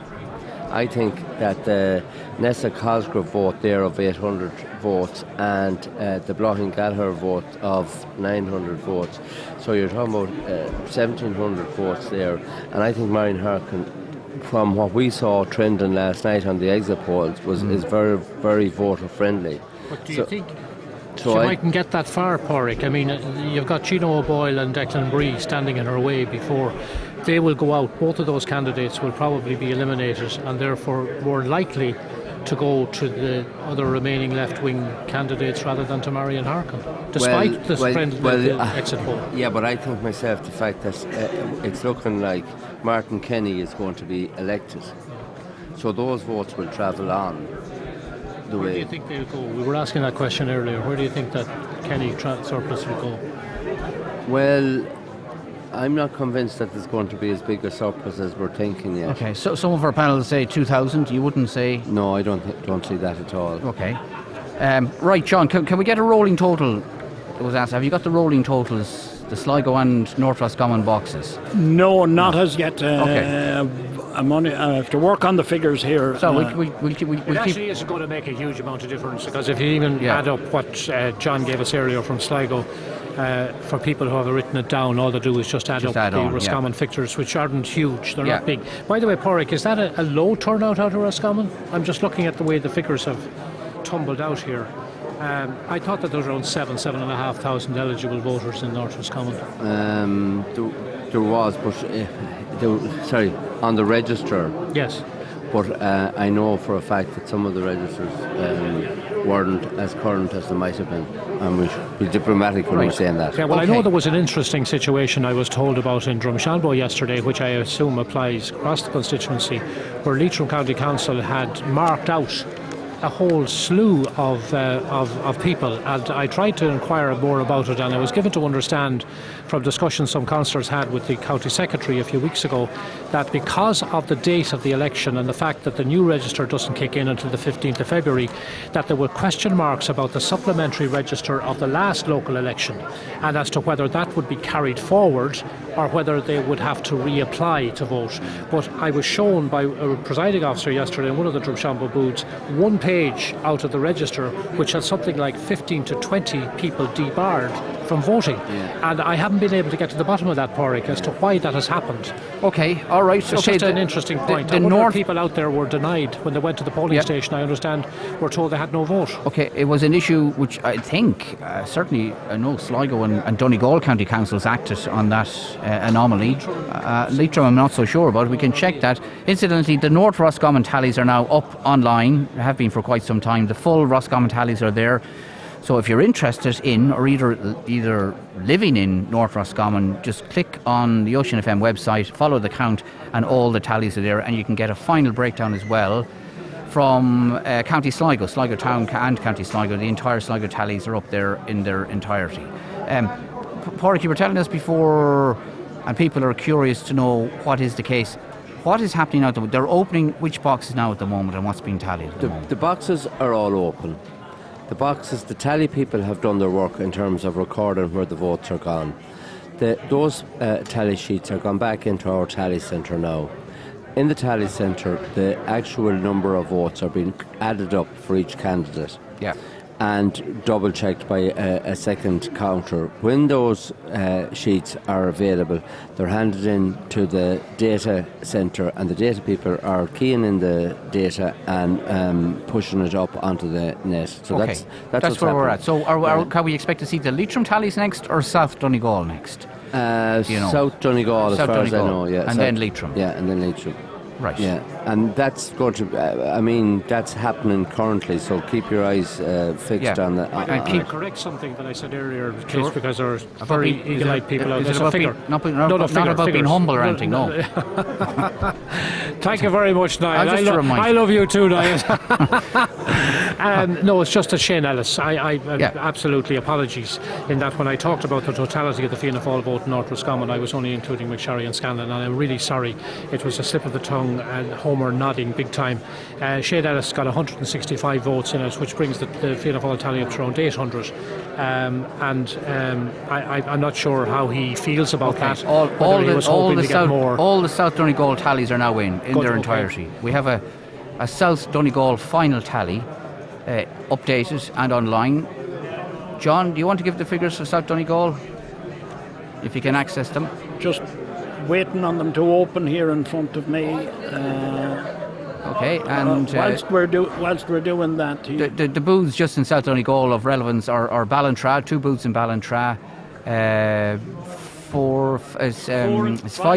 I think that the Nessa Cosgrove vote there of 800 votes and the Blochin Gallagher vote of 900 votes, so you're talking about 1,700 votes there, and I think Marion Harkin, from what we saw trending last night on the exit polls, is very, very voter friendly. But do you think So you mightn't get that far, Pádraig. I mean, you've got Gino O'Boyle and Declan Bree standing in her way before they will go out. Both of those candidates will probably be eliminated and therefore more likely to go to the other remaining left-wing candidates rather than to Marion Harkin, despite the exit poll. Yeah, but I think myself the fact that it's looking like Martin Kenny is going to be elected. So those votes will travel on the way. Where do you think they'll go? We were asking that question earlier. Where do you think that Kenny surplus will go? Well, I'm not convinced that there's going to be as big a surplus as we're thinking yet. Okay, so some of our panels say 2,000. You wouldn't say? No, I don't see that at all. Okay. Right, John, can we get a rolling total? It was asked, have you got the rolling totals, the Sligo and North Roscommon boxes? No, not as yet. Okay. I have to work on the figures here. So it actually isn't going to make a huge amount of difference, because if you even add up what John gave us earlier from Sligo, for people who have written it down, all they do is just add up the Roscommon figures, which aren't huge, they're not big. By the way, Pádraig, is that a low turnout out of Roscommon? I'm just looking at the way the figures have tumbled out here. I thought that there were around 7,500 eligible voters in North Roscommon. There was, but on the register. Yes. But I know for a fact that some of the registers weren't as current as they might have been, and we should be diplomatic when we're saying that. Yeah, well, I know there was an interesting situation I was told about in Drumshanbo yesterday, which I assume applies across the constituency, where Leitrim County Council had marked out a whole slew of people, and I tried to inquire more about it, and I was given to understand from discussions some councillors had with the county secretary a few weeks ago that because of the date of the election and the fact that the new register doesn't kick in until the 15th of February, that there were question marks about the supplementary register of the last local election, and as to whether that would be carried forward or whether they would have to reapply to vote. But I was shown by a presiding officer yesterday in one of the Drumshanbo booths one page out of the register which had something like 15 to 20 people debarred from voting, and I haven't been able to get to the bottom of that, Pádraig, as to why that has happened. Okay, all right. It's just an interesting point. The North people out there were denied when they went to the polling station. I understand were told they had no vote. Okay, it was an issue which I think certainly I know Sligo and Donegal County Councils acted on that anomaly. Leitrim, I'm not so sure about. We can check that. Incidentally, the North Roscommon tallies are now up online. Have been for quite some time. The full Roscommon tallies are there. So if you're interested in or either living in North Roscommon, just click on the Ocean FM website, follow the count, and all the tallies are there, and you can get a final breakdown as well from County Sligo, Sligo Town and County Sligo. The entire Sligo tallies are up there in their entirety. Pádraig, you were telling us before, and people are curious to know what is the case. What is happening now? They're opening which boxes now at the moment, and what's being tallied at the moment? The boxes are all open. The boxes, the tally people have done their work in terms of recording where the votes are gone. Those tally sheets are gone back into our tally centre now. In the tally centre, the actual number of votes are being added up for each candidate. Yeah. And double checked by a second counter. When those sheets are available, they're handed in to the data centre, and the data people are keying in the data and pushing it up onto the net. So okay. That's where we're at. So can we expect to see the Leitrim tallies next or South Donegal next? South Donegal, as far as I know. Yeah. And then Leitrim. Yeah, and then Leitrim. Right. Yeah, and that's going to, that's happening currently, so keep your eyes fixed on that. I correct something that I said earlier, because there are very eagle-eyed people out there. Is it not about being humble or anything, no. Thank you very much, Niall. I love you too, Niall. No, it's just that Shane Ellis. I absolutely apologies in that when I talked about the totality of the Fianna Fáil vote in North Roscommon, I was only including McSherry and Scanlon, and I'm really sorry. It was a slip of the tongue, and Homer nodding big time. Shane Ellis got 165 votes in it, which brings the Fianna Fáil tally up to around 800. I'm not sure how he feels about that. All the South Donegal tallies are now in their entirety. We have a South Donegal final tally updated and online. John, do you want to give the figures for South Donegal, if you can access them? Just waiting on them to open here in front of me. Okay, and whilst we're doing that, the booths just in South Donegal of relevance are Ballantrae, 2 booths in Ballantrae, 5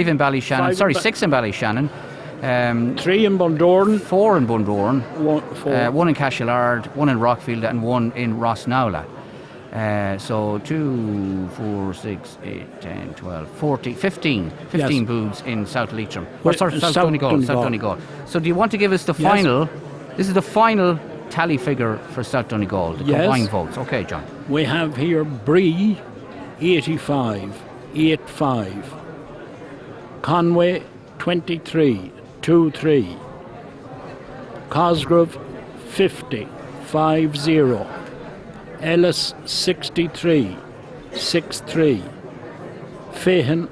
in Ballyshannon. 6 in Ballyshannon. 3 in Bundoran, 4 in Bundoran, 1 in Cashillard, 1 in Rockfield, and 1 in Rossnowla. So 2, 4, 6, 8, 10, 12, 14, 15 booths in South Leitrim. South Donegal. So do you want to give us the final? This is the final tally figure for South Donegal, the combined votes. Okay, John. We have here Bree 85. Conway 23. Cosgrove 50. Ellis 63. Fahan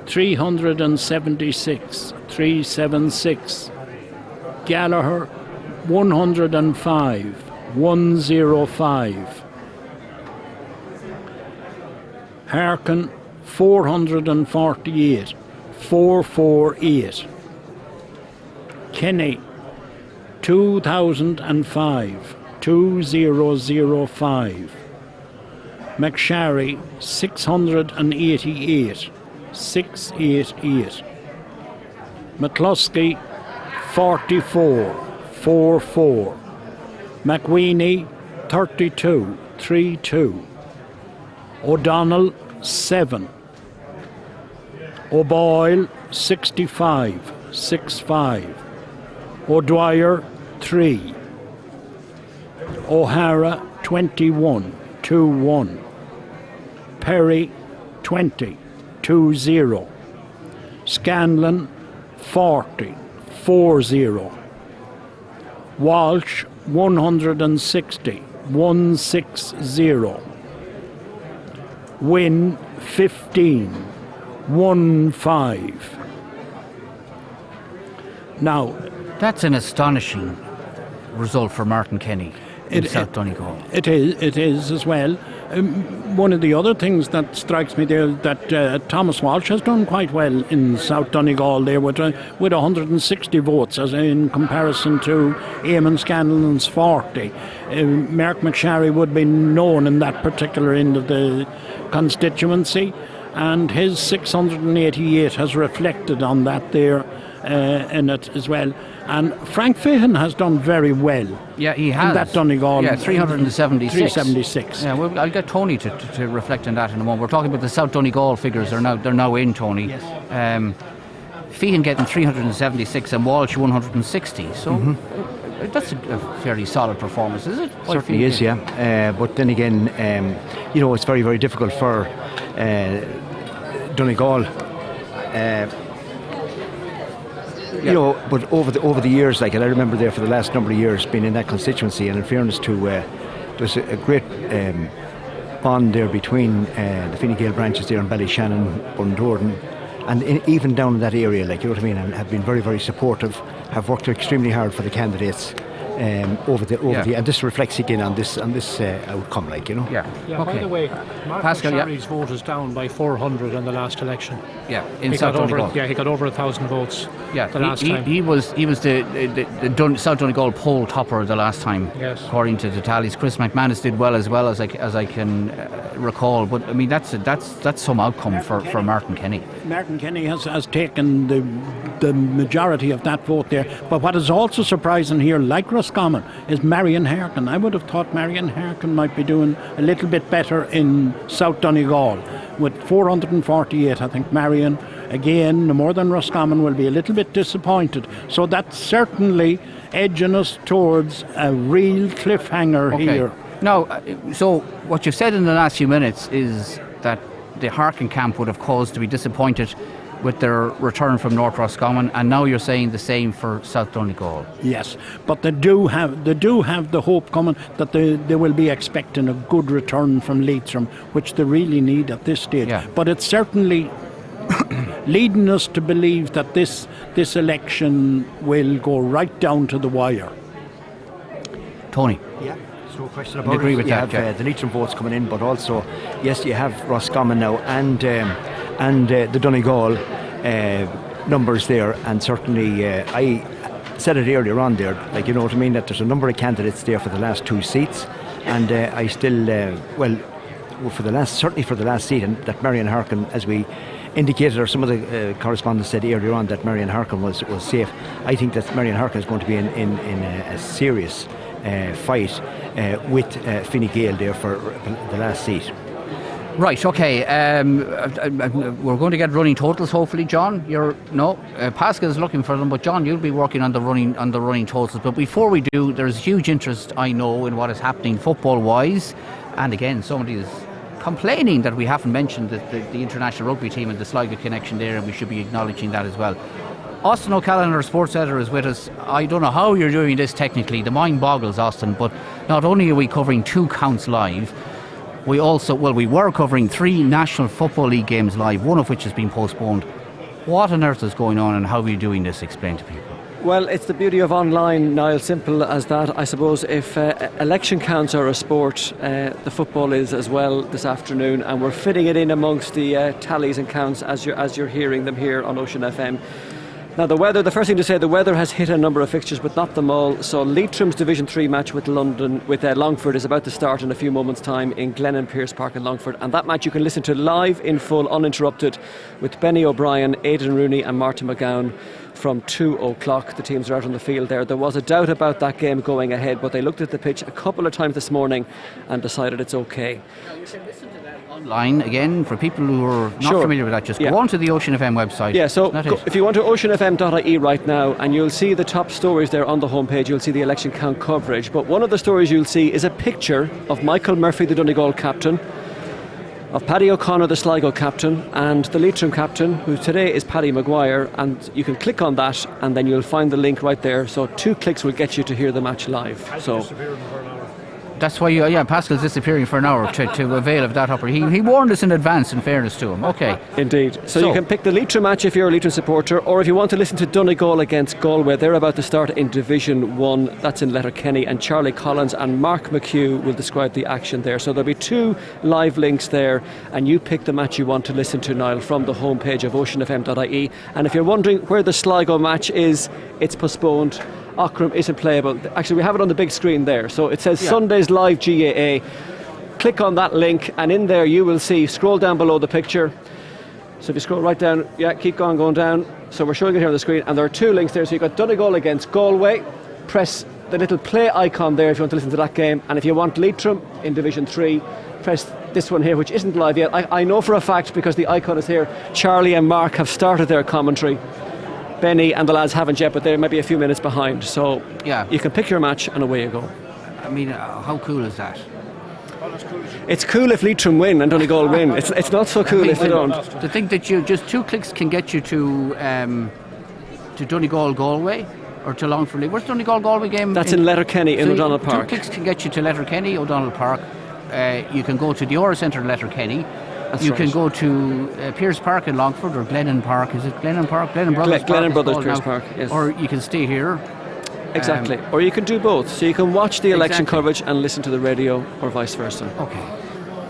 376. 376. Gallagher 105. 105. Harkin 448. 448. Kenny 2005. 2005. McSharry 688. 688. McCluskey 44. 44. McWeeny 32. 32. O'Donnell 7. O'Boyle 65. 65. O'Dwyer 3. O'Hara 21. 21. Perry 20. 20. Scanlon 40. 40. Walsh 160. 160. Wynn 15. 15. Now, that's an astonishing result for Martin Kenny in South Donegal. It is as well. One of the other things that strikes me there that Thomas Walsh has done quite well in South Donegal there with 160 votes as in comparison to Eamon Scanlon's 40. Mark McSharry would be known in that particular end of the constituency, and his 688 has reflected on that there in it as well. And Frank Fahan has done very well. Yeah, he has. In that Donegal. Yeah, 376. 376. Yeah, well, I'll get Tony to reflect on that in a moment. We're talking about the South Donegal figures. They're now in, Tony. Yes. Fahan getting 376 and Walsh 160. So that's a fairly solid performance, is it? Certainly is, yeah. But then again, it's very, very difficult for Donegal. But over the years, and I remember there for the last number of years being in that constituency, and in fairness to there's a great bond there between the Fine Gael branches there in Ballyshannon, Bundoran, and even down in that area, and have been very, very supportive, have worked extremely hard for the candidates over the and this reflects again on this outcome, Yeah. Okay. By the way, Mark Pascal, McSharry's vote is down by 400 in the last election. Yeah, in South Donegal. He got over 1,000 votes. Yeah, the last time. He was the South Donegal poll topper the last time, according to the tallies. Chris McManus did well as I can recall. But I mean, that's some outcome for Martin Kenny. Martin Kenny has taken the majority of that vote there. But what is also surprising here, like Roscommon, is Marion Harkin. I would have thought Marion Harkin might be doing a little bit better in South Donegal. With 448, I think Marion, again, more than Roscommon, will be a little bit disappointed. So that's certainly edging us towards a real cliffhanger here. Now, so what you've said in the last few minutes is that the Harkin camp would have cause to be disappointed with their return from North Roscommon, and now you're saying the same for South Donegal. Yes, but they do have the hope coming that they will be expecting a good return from Leitrim, which they really need at this stage. Yeah. But it's certainly leading us to believe that this election will go right down to the wire. Tony. Yeah. No question about agree it. With you that, have the Leitrim votes coming in, but also, yes, you have Roscommon now and the Donegal numbers there, and certainly I said it earlier on there, like, you know what I mean, that there's a number of candidates there for the last 2 seats, and I still, certainly for the last seat, and that Marion Harkin, as we indicated, or some of the correspondents said earlier on, that Marion Harkin was safe. I think that Marion Harkin is going to be in a serious fight with Fine Gael there for the last seat. Right, okay. We're going to get running totals, hopefully. John, Pascal's looking for them, but John, you'll be working on the running totals. But before we do, there's huge interest, I know, in what is happening football-wise. And again, somebody is complaining that we haven't mentioned the international rugby team and the Sligo connection there, and we should be acknowledging that as well. Austin O'Callaghan, our sports editor, is with us. I don't know how you're doing this technically. The mind boggles, Austin, but not only are we covering 2 counts live, we were covering 3 National Football League games live, one of which has been postponed. What on earth is going on, and how are you doing this? Explain to people. Well, it's the beauty of online, Niall. Simple as that. I suppose if election counts are a sport, the football is as well this afternoon, and we're fitting it in amongst the tallies and counts as you're hearing them here on Ocean FM. Now the weather, the first thing to say, the weather has hit a number of fixtures but not them all. So Leitrim's Division 3 match with Longford is about to start in a few moments' time in Glennon Pierce Park in Longford, and that match you can listen to live in full, uninterrupted, with Benny O'Brien, Aidan Rooney and Martin McGowan from 2 o'clock. The teams are out on the field there. There was a doubt about that game going ahead, but they looked at the pitch a couple of times this morning and decided it's okay. Now you can listen to that online again for people who are not familiar with that. Just go on to the Ocean FM website. Yeah, so if you want to oceanfm.ie right now, and you'll see the top stories there on the homepage. You'll see the election count coverage, but one of the stories you'll see is a picture of Michael Murphy, the Donegal captain, of Paddy O'Connor, the Sligo captain, and the Leitrim captain, who today is Paddy Maguire, and you can click on that and then you'll find the link right there. So 2 clicks will get you to hear the match live. That's why Pascal's disappearing for an hour to avail of that opportunity. He warned us in advance, in fairness to him. Okay. Indeed. So you can pick the Leitrim match if you're a Leitrim supporter, or if you want to listen to Donegal against Galway, they're about to start in Division 1. That's in Letterkenny, and Charlie Collins and Mark McHugh will describe the action there. So there'll be 2 live links there, and you pick the match you want to listen to, Niall, from the homepage of oceanfm.ie. And if you're wondering where the Sligo match is, it's postponed. Ockram isn't playable. Actually, we have it on the big screen there. So it says Sundays Live GAA. Click on that link, and in there you will see, scroll down below the picture. So if you scroll right down, keep going down. So we're showing it here on the screen, and there are 2 links there. So you've got Donegal against Galway. Press the little play icon there if you want to listen to that game. And if you want Leitrim in Division 3, press this one here, which isn't live yet. I know for a fact, because the icon is here, Charlie and Mark have started their commentary. Benny and the lads haven't yet, but they might be a few minutes behind. So you can pick your match and away you go. I mean, how cool is that? It's cool if Leitrim win and Donegal win. It's not so cool if they don't. To think that you just 2 clicks can get you to Donegal Galway or to Longford. Where's Donegal Galway game? That's in Letterkenny in O'Donnell Park. 2 clicks can get you to Letterkenny, O'Donnell Park. You can go to the Ora Centre in Letterkenny. You can go to Pierce Park in Longford, or Glennon Park. Is it Glennon Park? Glennon Brothers Park. Glennon Brothers Pierce Park, yes. Or you can stay here. Exactly. Or you can do both. So you can watch the election coverage and listen to the radio, or vice versa. Okay.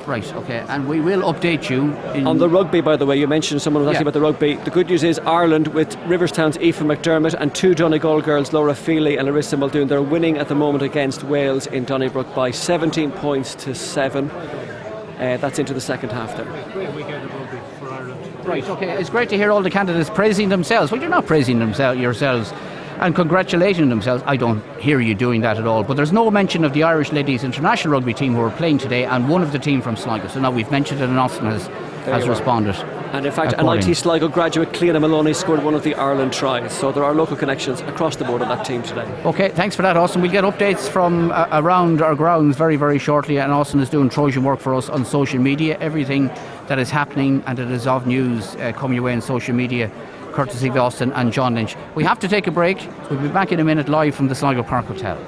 Right, okay. And we will update you. On the rugby, by the way, you mentioned someone was asking about the rugby. The good news is Ireland, with Riverstown's Aoife McDermott and 2 Donegal girls, Laura Feely and Larissa Muldoon, they're winning at the moment against Wales in Donnybrook by 17 points to 7. That's into the second half there. Great weekend of rugby for Ireland. Right, okay. It's great to hear all the candidates praising themselves. Well, you're not praising yourselves and congratulating themselves. I don't hear you doing that at all. But there's no mention of the Irish ladies international rugby team who are playing today, and one of the team from Sligo. So now we've mentioned it, and Austin has responded. And in fact, an IT Sligo graduate, Cleona Maloney, scored one of the Ireland tries. So there are local connections across the board on that team today. Okay, thanks for that, Austin. We'll get updates from around our grounds very, very shortly. And Austin is doing Trojan work for us on social media. Everything that is happening and that is of news coming your way on social media, courtesy of Austin and John Lynch. We have to take a break. We'll be back in a minute live from the Sligo Park Hotel.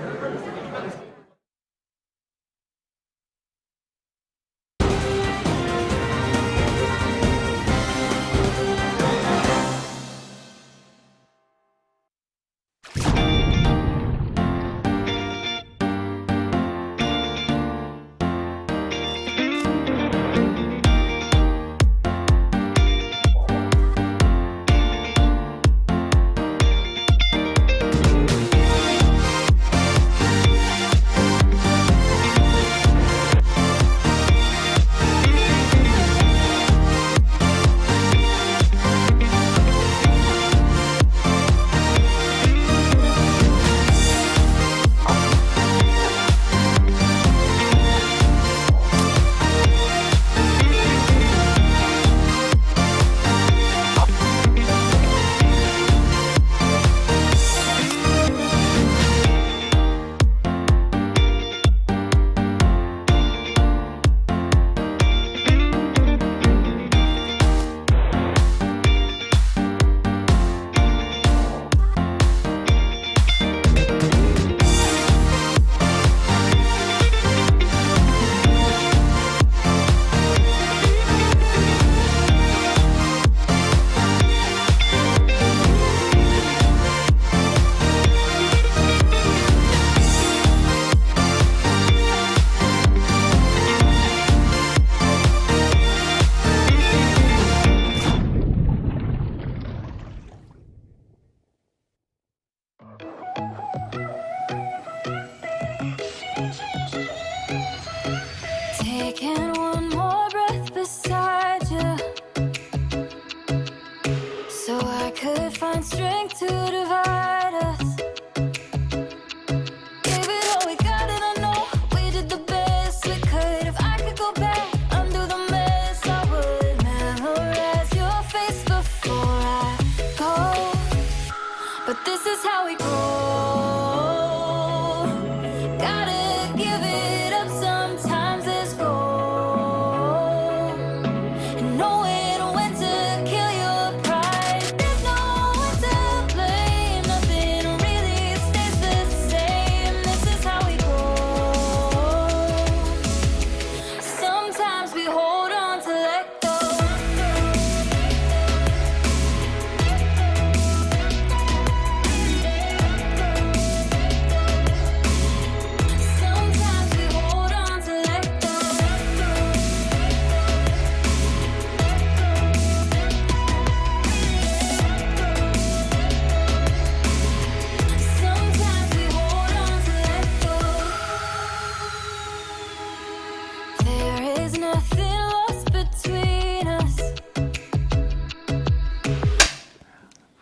There's nothing lost between us.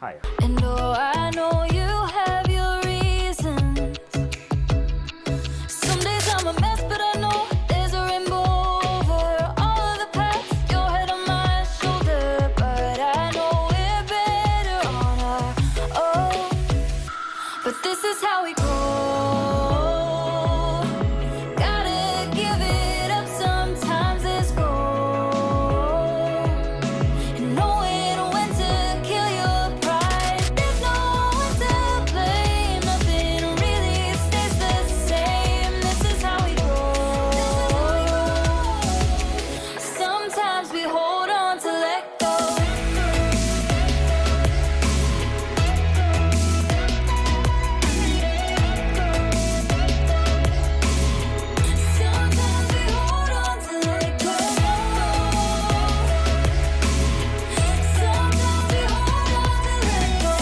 Hi. And oh, I know you have your reasons. Some days I'm a mess, but I know there's a rainbow over all of the past. Your head on my shoulder, but I know we're better on our own. But this is how we go. Gotta give it up, sometimes it's gold. And knowing when to kill your pride. There's no one to blame, nothing really stays the same. This is how we go. Sometimes we hold on to let go. Sometimes we hold on to let go. Sometimes we hold on to let go.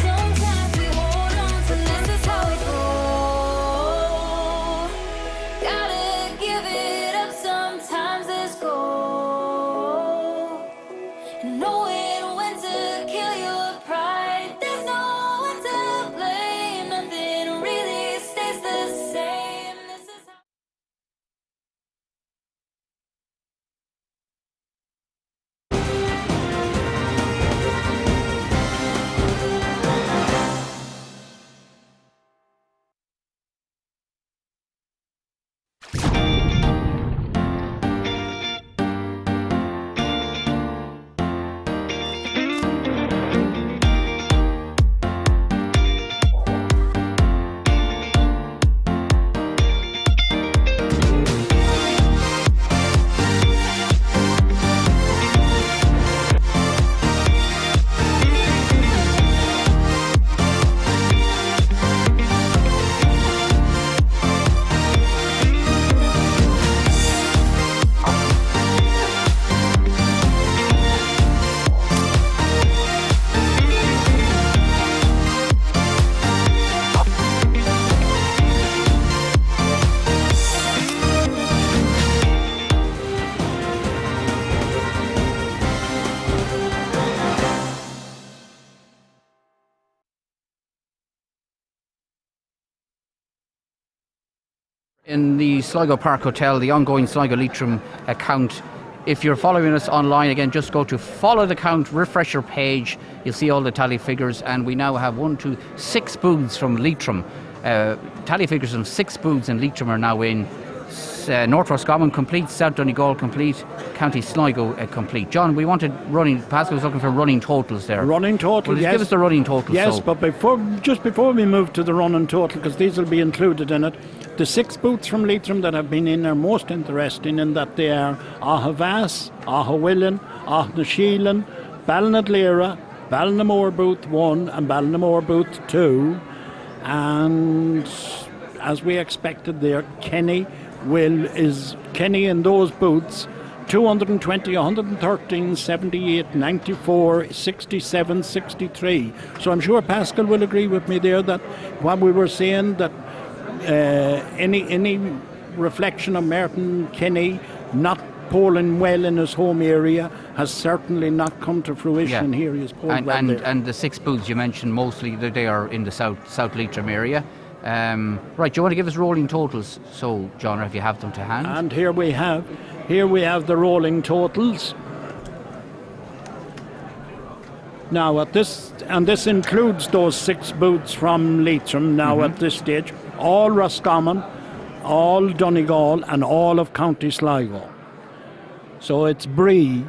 Sometimes we hold on to this is how it goes. Gotta give it up, sometimes it's gold. And knowing when to kill your pride. There's no one to blame, nothing really stays the same. This is how in the Sligo Park Hotel, the ongoing Sligo Leitrim account. If you're following us online, again, just go to follow the count, refresh your page, you'll see all the tally figures, and we now have 6 booths from Leitrim. Tally figures from 6 booths in Leitrim are now in. North Roscommon complete, South Donegal complete, County Sligo complete. John, we wanted Pascal was looking for running totals there. Running total, Well, yes. give us the running totals. Yes, so. but just before we move to the running total, because these will be included in it, the 6 booths from Leitrim that have been in are most interesting in that they are Ahavas, Ahawillan, Ahnasheelan, Ballinadlera, Ballinamore Booth 1 and Ballinamore Booth 2, and as we expected there, Kenny in those booths 220, 113, 78, 94, 67, 63. So I'm sure Pascal will agree with me there that what we were saying, that any reflection of Martin Kenny not polling well in his home area has certainly not come to fruition. Here he is polled well there. And the 6 booths you mentioned, mostly they are in the South Leitrim area. Right, do you want to give us rolling totals? So, John, if you have them to hand. And here we have the rolling totals. Now this includes those 6 booths from Leitrim now at this stage, all Roscommon, all Donegal and all of County Sligo. So it's Bree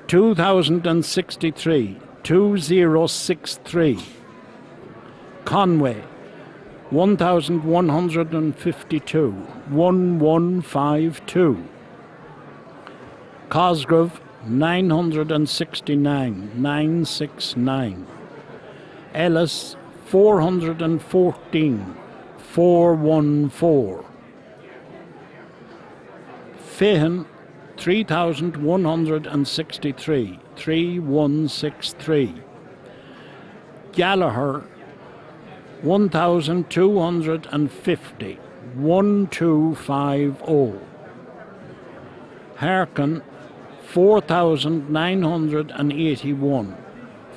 2063, 2063. Conway 1152, 1152. Cosgrove 969, 969. Ellis 414, 414. Fahan 3163, 3163. Gallagher 1250, 1250. Harkin 4981,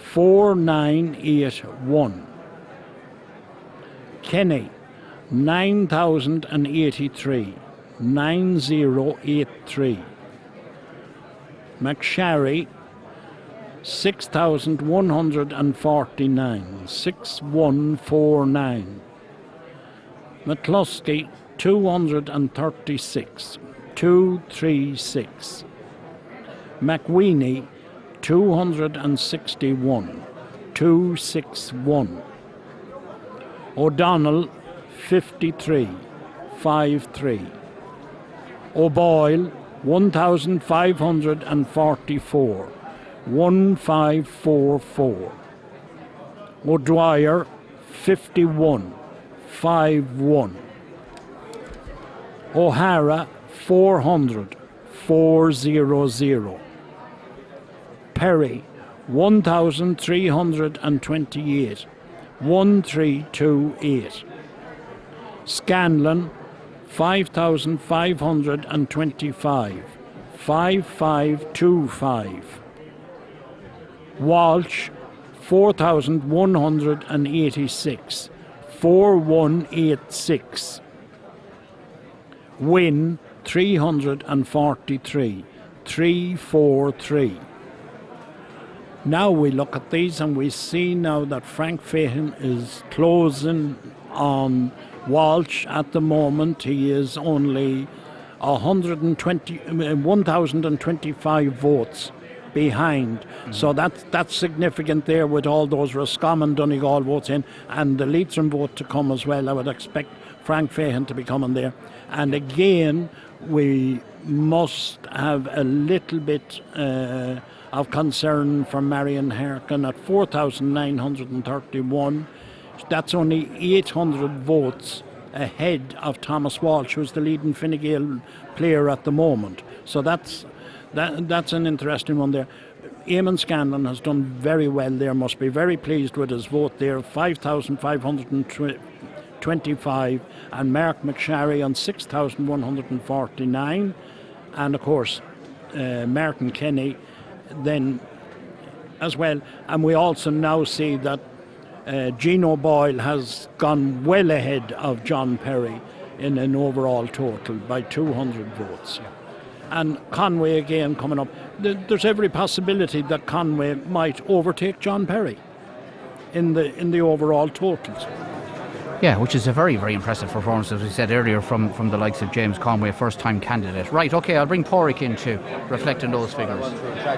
4981. Kenny 9083, 9083. McSharry 6149, 6149. McCluskey 236, 236. McWeeny 261, 261. O'Donnell 53, 53. O'Boyle 1544, 1544. O'Dwyer 51, 51. O'Hara 400, 400. Perry 1328, 1328. Scanlon 5525, 5525. Walsh 4186, 4186. Wynne 343, 343. Now we look at these and we see now that Frank Fahan is closing on Walsh at the moment. He is only 1,025 votes behind. So that's significant there with all those Roscommon, Donegal votes in and the Leitrim vote to come as well. I would expect Frank Fahan to be coming there. And again, we must have a little bit of concern for Marion Harkin at 4,931. That's only 800 votes ahead of Thomas Walsh, who's the leading Fine Gael player at the moment. So that's an interesting one there. Eamon Scanlon has done very well there, must be very pleased with his vote there, 5,525, and Mark McSharry on 6,149, and of course Martin Kenny then as well. And we also now see that Gino Boyle has gone well ahead of John Perry in an overall total by 200 votes. And Conway again coming up. There's every possibility that Conway might overtake John Perry in the overall totals. Yeah, which is a very, very impressive performance, as we said earlier, from the likes of James Conway, first-time candidate. Right, OK, I'll bring Pádraig in to reflect on those figures. I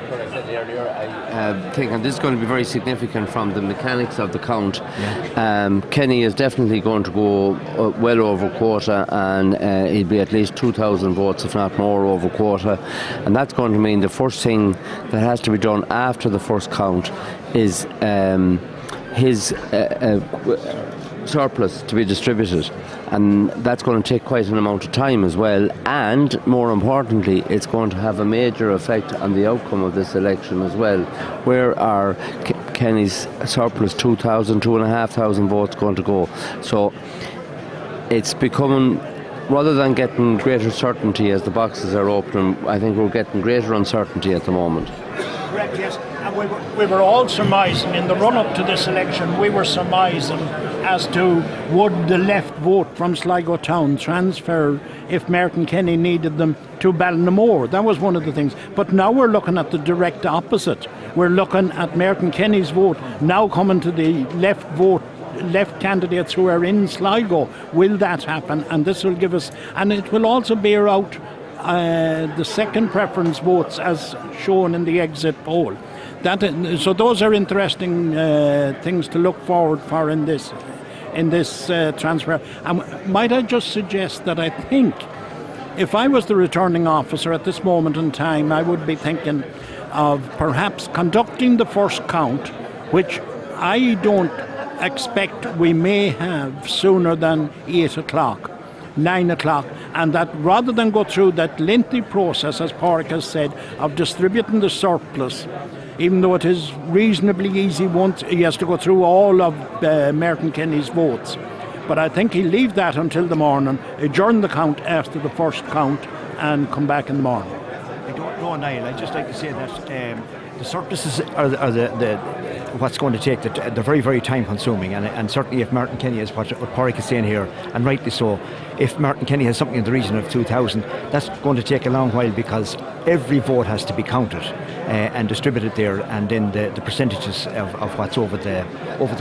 think, and this is going to be very significant from the mechanics of the count. Yeah. Kenny is definitely going to go well over quota, and he'll be at least 2,000 votes, if not more, over quota. And that's going to mean the first thing that has to be done after the first count is his surplus to be distributed, and that's going to take quite an amount of time as well, and more importantly it's going to have a major effect on the outcome of this election as well. Where are Kenny's surplus 2,500 votes going to go? So it's becoming, rather than getting greater certainty as the boxes are open, I think we're getting greater uncertainty at the moment. Correct, yes. And we were all surmising in the run-up to this election, we were surmising as to would the left vote from Sligo Town transfer if Martin Kenny needed them to Ballinamore. That was one of the things. But now we're looking at the direct opposite. We're looking at Martin Kenny's vote now coming to the left candidates who are in Sligo. Will that happen? And this will give us, and it will also bear out the second preference votes as shown in the exit poll. So those are interesting things to look forward for in this transfer. And might I just suggest that I think if I was the returning officer at this moment in time, I would be thinking of perhaps conducting the first count, which I don't expect we may have sooner than 8 o'clock. 9 o'clock, and that rather than go through that lengthy process, as Pádraig has said, of distributing the surplus, even though it is reasonably easy once he has to go through all of Martin Kenny's votes. But I think he'll leave that until the morning, adjourn the count after the first count, and come back in the morning. I don't know, Niall. I'd just like to say that the surpluses are the what's going to take. They're very, very time consuming, and certainly if Martin Kenny is what Pádraig is saying here, and rightly so, if Martin Kenny has something in the region of 2,000, that's going to take a long while, because every vote has to be counted and distributed there, and then the percentages of what's over the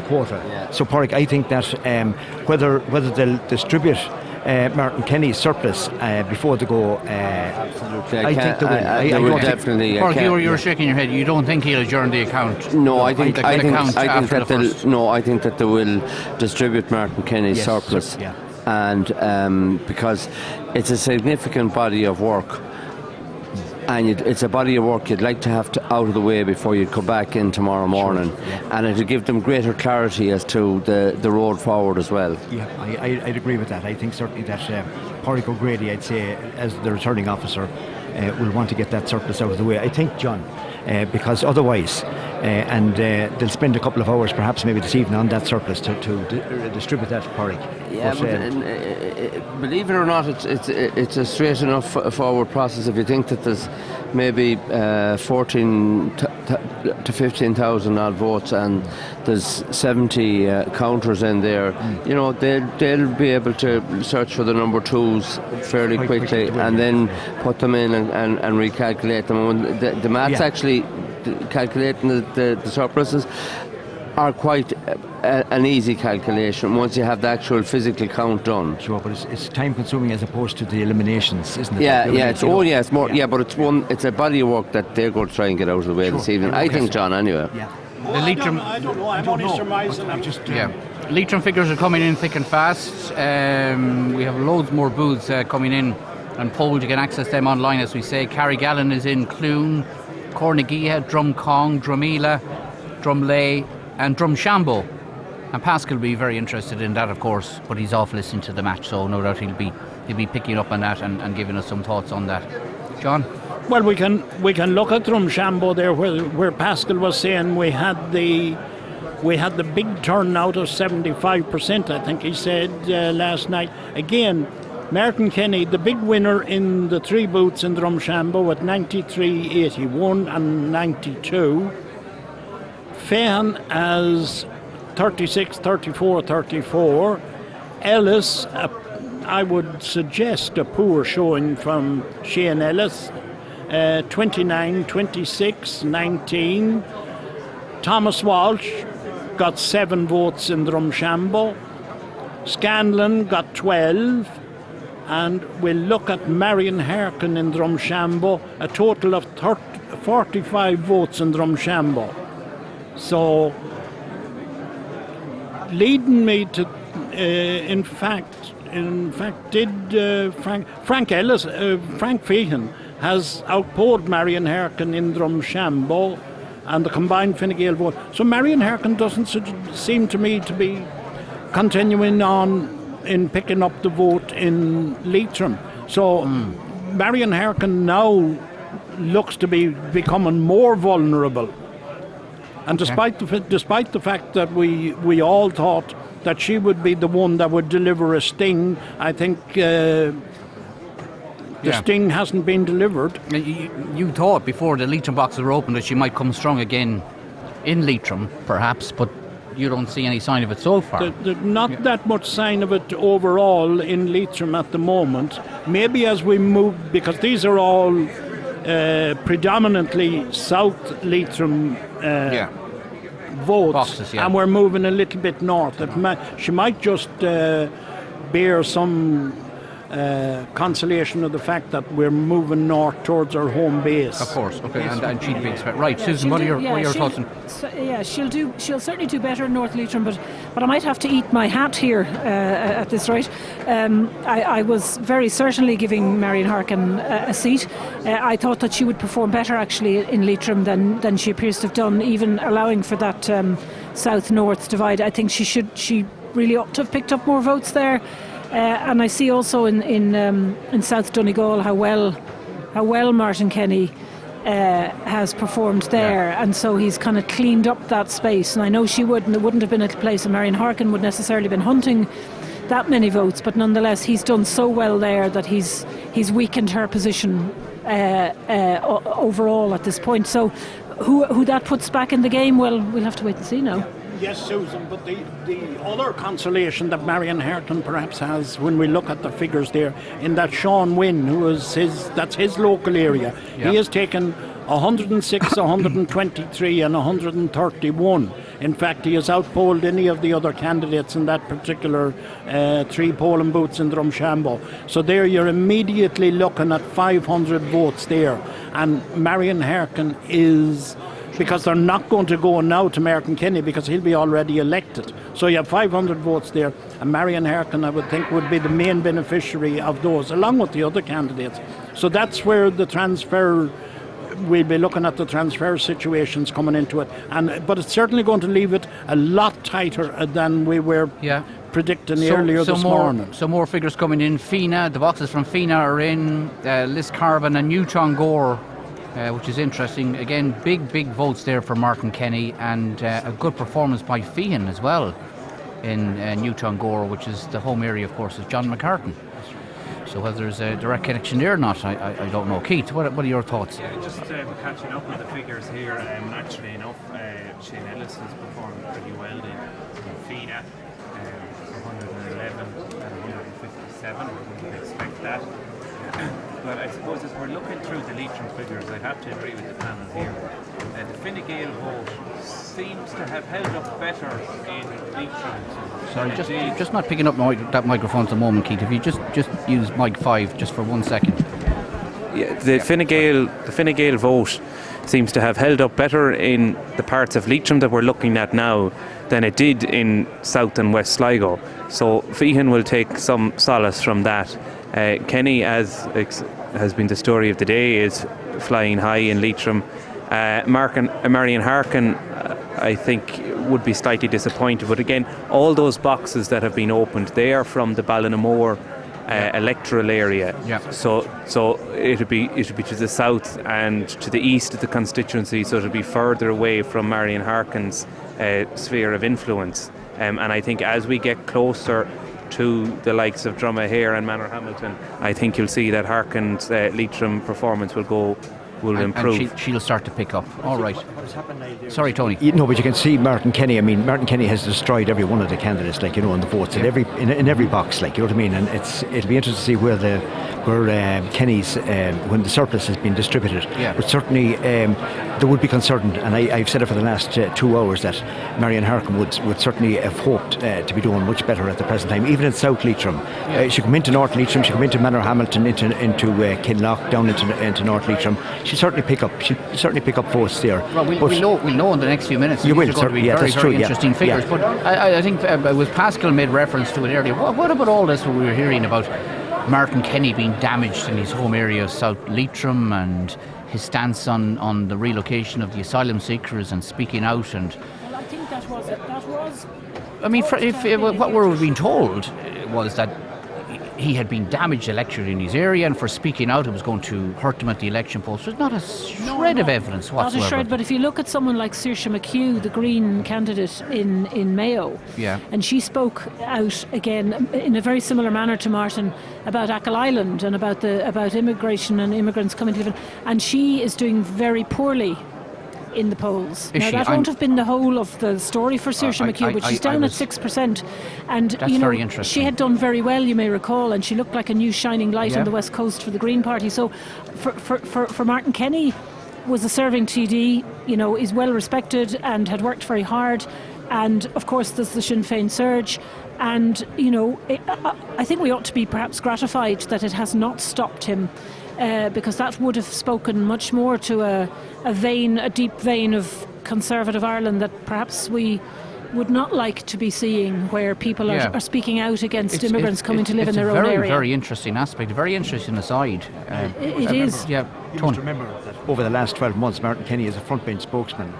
quota. Yeah. So Pádraig, I think that whether they'll distribute Martin Kenny's surplus before they go. Absolutely, I think they will. Definitely. Pádraig, you were shaking your head. You don't think he'll adjourn the account? No, I think that they will distribute Martin Kenny's surplus, and because it's a significant body of work. And it's a body of work you'd like to have out of the way before you come back in tomorrow morning, and it'll give them greater clarity as to the road forward as well. Yeah, I'd agree with that. I think certainly that Pádraig O'Grady, I'd say, as the returning officer, will want to get that surplus out of the way. I think, John, because otherwise, and they'll spend a couple of hours, perhaps maybe this evening, on that surplus to distribute that, Pádraig. Yeah, but believe it or not, it's a straight enough forward process. If you think that there's maybe 14 to 15,000 odd votes, and there's 70 counters in there, you know, they'll be able to search for the number twos fairly quickly, and then put them in and recalculate them. And the maths actually calculating the surpluses are quite an easy calculation once you have the actual physical count done. Sure, but it's time consuming as opposed to the eliminations, isn't it? It's more. Yeah, but it's a body of work that they're going to try and get out of the way this evening. I think, John, anyway. Yeah. The Leitrim, I don't know. I'm only surmising. Leitrim figures are coming in thick and fast. We have loads more booths coming in and polled. You can access them online, as we say. Carrigallen is in Clune, Cornagia, Drumcong, Drumila, Drumlay, and Drumshambo. And Pascal will be very interested in that, of course, but he's off listening to the match, so no doubt he'll be picking up on that and giving us some thoughts on that. John? Well, we can look at Drumshambo there, where Pascal was saying we had the big turnout of 75%. I think he said last night. Again, Martin Kenny, the big winner in the three booths in Drumshambo at 93, 81 and 92. Fehan as 36, 34, 34. Ellis, I would suggest a poor showing from Shane Ellis. 29, 26, 19. Thomas Walsh got 7 votes in Drumshambo. Scanlon got 12. And we'll look at Marion Harkin in Drumshambo, a total of 45 votes in Drumshambo. So, leading me to, in fact, did Frank Ellis, Frank Feehan has outpolled Marion Harkin in Drumshambo, and the combined Fine Gael vote. So Marion Harkin doesn't seem to me to be continuing on in picking up the vote in Leitrim. So Marion Harkin now looks to be becoming more vulnerable. And despite the fact that we all thought that she would be the one that would deliver a sting, I think the sting hasn't been delivered. You thought before the Leitrim boxes were open that she might come strong again in Leitrim, perhaps, but you don't see any sign of it so far. Not that much sign of it overall in Leitrim at the moment. Maybe as we move, because these are all predominantly South Leitrim votes, boxes, and we're moving a little bit north. She might just bear some consolation of the fact that we're moving north towards our home base. Of course, okay, and she'd be expected. Right, Susan, what are your thoughts? She'll certainly do better in North Leitrim, but I might have to eat my hat here at this rate. I was very certainly giving Marion Harkin a seat. I thought that she would perform better actually in Leitrim than she appears to have done, even allowing for that south-north divide. I think she really ought to have picked up more votes there. And I see also in South Donegal how well Martin Kenny has performed there, and so he's kind of cleaned up that space. And I know it wouldn't have been a place that Marion Harkin would necessarily been hunting that many votes, but nonetheless he's done so well there that he's weakened her position overall at this point. So who that puts back in the game, well, we'll have to wait and see now. Yes, Susan, but the other consolation that Marion Harkin perhaps has when we look at the figures there, in that Sean Wynne, that's his local area, he has taken 106, 123 and 131. In fact, he has outpolled any of the other candidates in that particular 3 polling booths in Drumshanbo. So there you're immediately looking at 500 votes there. And Marion Harkin is... because they're not going to go now to Martin Kenny because he'll be already elected. So you have 500 votes there, and Marion Harkin, I would think, would be the main beneficiary of those, along with the other candidates. So that's where the transfer, we'll be looking at the transfer situations coming into it. But it's certainly going to leave it a lot tighter than we were predicting earlier this morning. So more figures coming in. Fina, the boxes from Fina are in, Liscarvin and Newton Gore, which is interesting. Again, big votes there for Martin Kenny, and a good performance by Fian as well in Newton Gore, which is the home area, of course, is John McCartan. So whether there's a direct connection there or not, I don't know. Keith, what are your thoughts? Yeah, just catching up with the figures here. Naturally enough, Shane Ellis has performed pretty well in Fina, 111 and 157. We wouldn't expect that. But I suppose as we're looking through the Leitrim figures, I have to agree with the panel here. The Fine Gael vote seems to have held up better in Leitrim. Sorry, just not picking up that microphone at the moment, Keith. If you just use mic 5 just for 1 second. Yeah, the Fine Gael vote seems to have held up better in the parts of Leitrim that we're looking at now than it did in South and West Sligo. So Fihan will take some solace from that. Kenny, as has been the story of the day, is flying high in Leitrim. Marion Harkin, I think, would be slightly disappointed. But again, all those boxes that have been opened, they are from the Ballinamore electoral area. Yeah. So it'll be to the south and to the east of the constituency. So it'll be further away from Marion Harkin's sphere of influence. And I think as we get closer to the likes of Dromahare and Manorhamilton, I think you'll see that Harkin's Leitrim performance will improve. And she'll start to pick up. All right. Sorry, Tony. But you can see Martin Kenny. I mean, Martin Kenny has destroyed every one of the candidates, in the votes, in every box, you know what I mean. And it'll be interesting to see where Kenny's when the surplus has been distributed. Yeah. But certainly there would be concern, and I've said it for the last 2 hours, that Marion Harkin would certainly have hoped to be doing much better at the present time, even in South Leitrim. Yeah. She come into North Leitrim, she come into Manorhamilton, into Kinloch, down into North Leitrim. She'll certainly pick up votes there. Well, we'll know in the next few minutes. You will, going to be very interesting figures. Yeah. But I think with Pascal made reference to it earlier. What about all this? What we were hearing about Martin Kenny being damaged in his home area of South Leitrim, and his stance on the relocation of the asylum seekers and speaking out. And well, I think that was. I mean, what we were being told was that he had been damaged electorally in his area, and for speaking out it was going to hurt him at the election polls. There's not a shred of evidence whatsoever. Not a shred, but if you look at someone like Saoirse McHugh, the Green candidate in Mayo, and she spoke out again in a very similar manner to Martin about Achill Island and about immigration and immigrants coming to live in, and she is doing very poorly in the polls. Now, that won't have been the whole of the story for Saoirse McHugh, but she's down at 6%. And that's very interesting. She had done very well, you may recall, and she looked like a new shining light on the West Coast for the Green Party. So for Martin Kenny, was a serving TD, is well respected and had worked very hard. And of course there's the Sinn Féin surge. And, I think we ought to be perhaps gratified that it has not stopped him. Because that would have spoken much more to a deep vein of conservative Ireland that perhaps we would not like to be seeing, where people are speaking out against immigrants coming to live in their own area. It's a very, very interesting aspect, a very interesting aside. It is. Yeah. You must remember that over the last 12 months, Martin Kenny is a frontbench spokesman,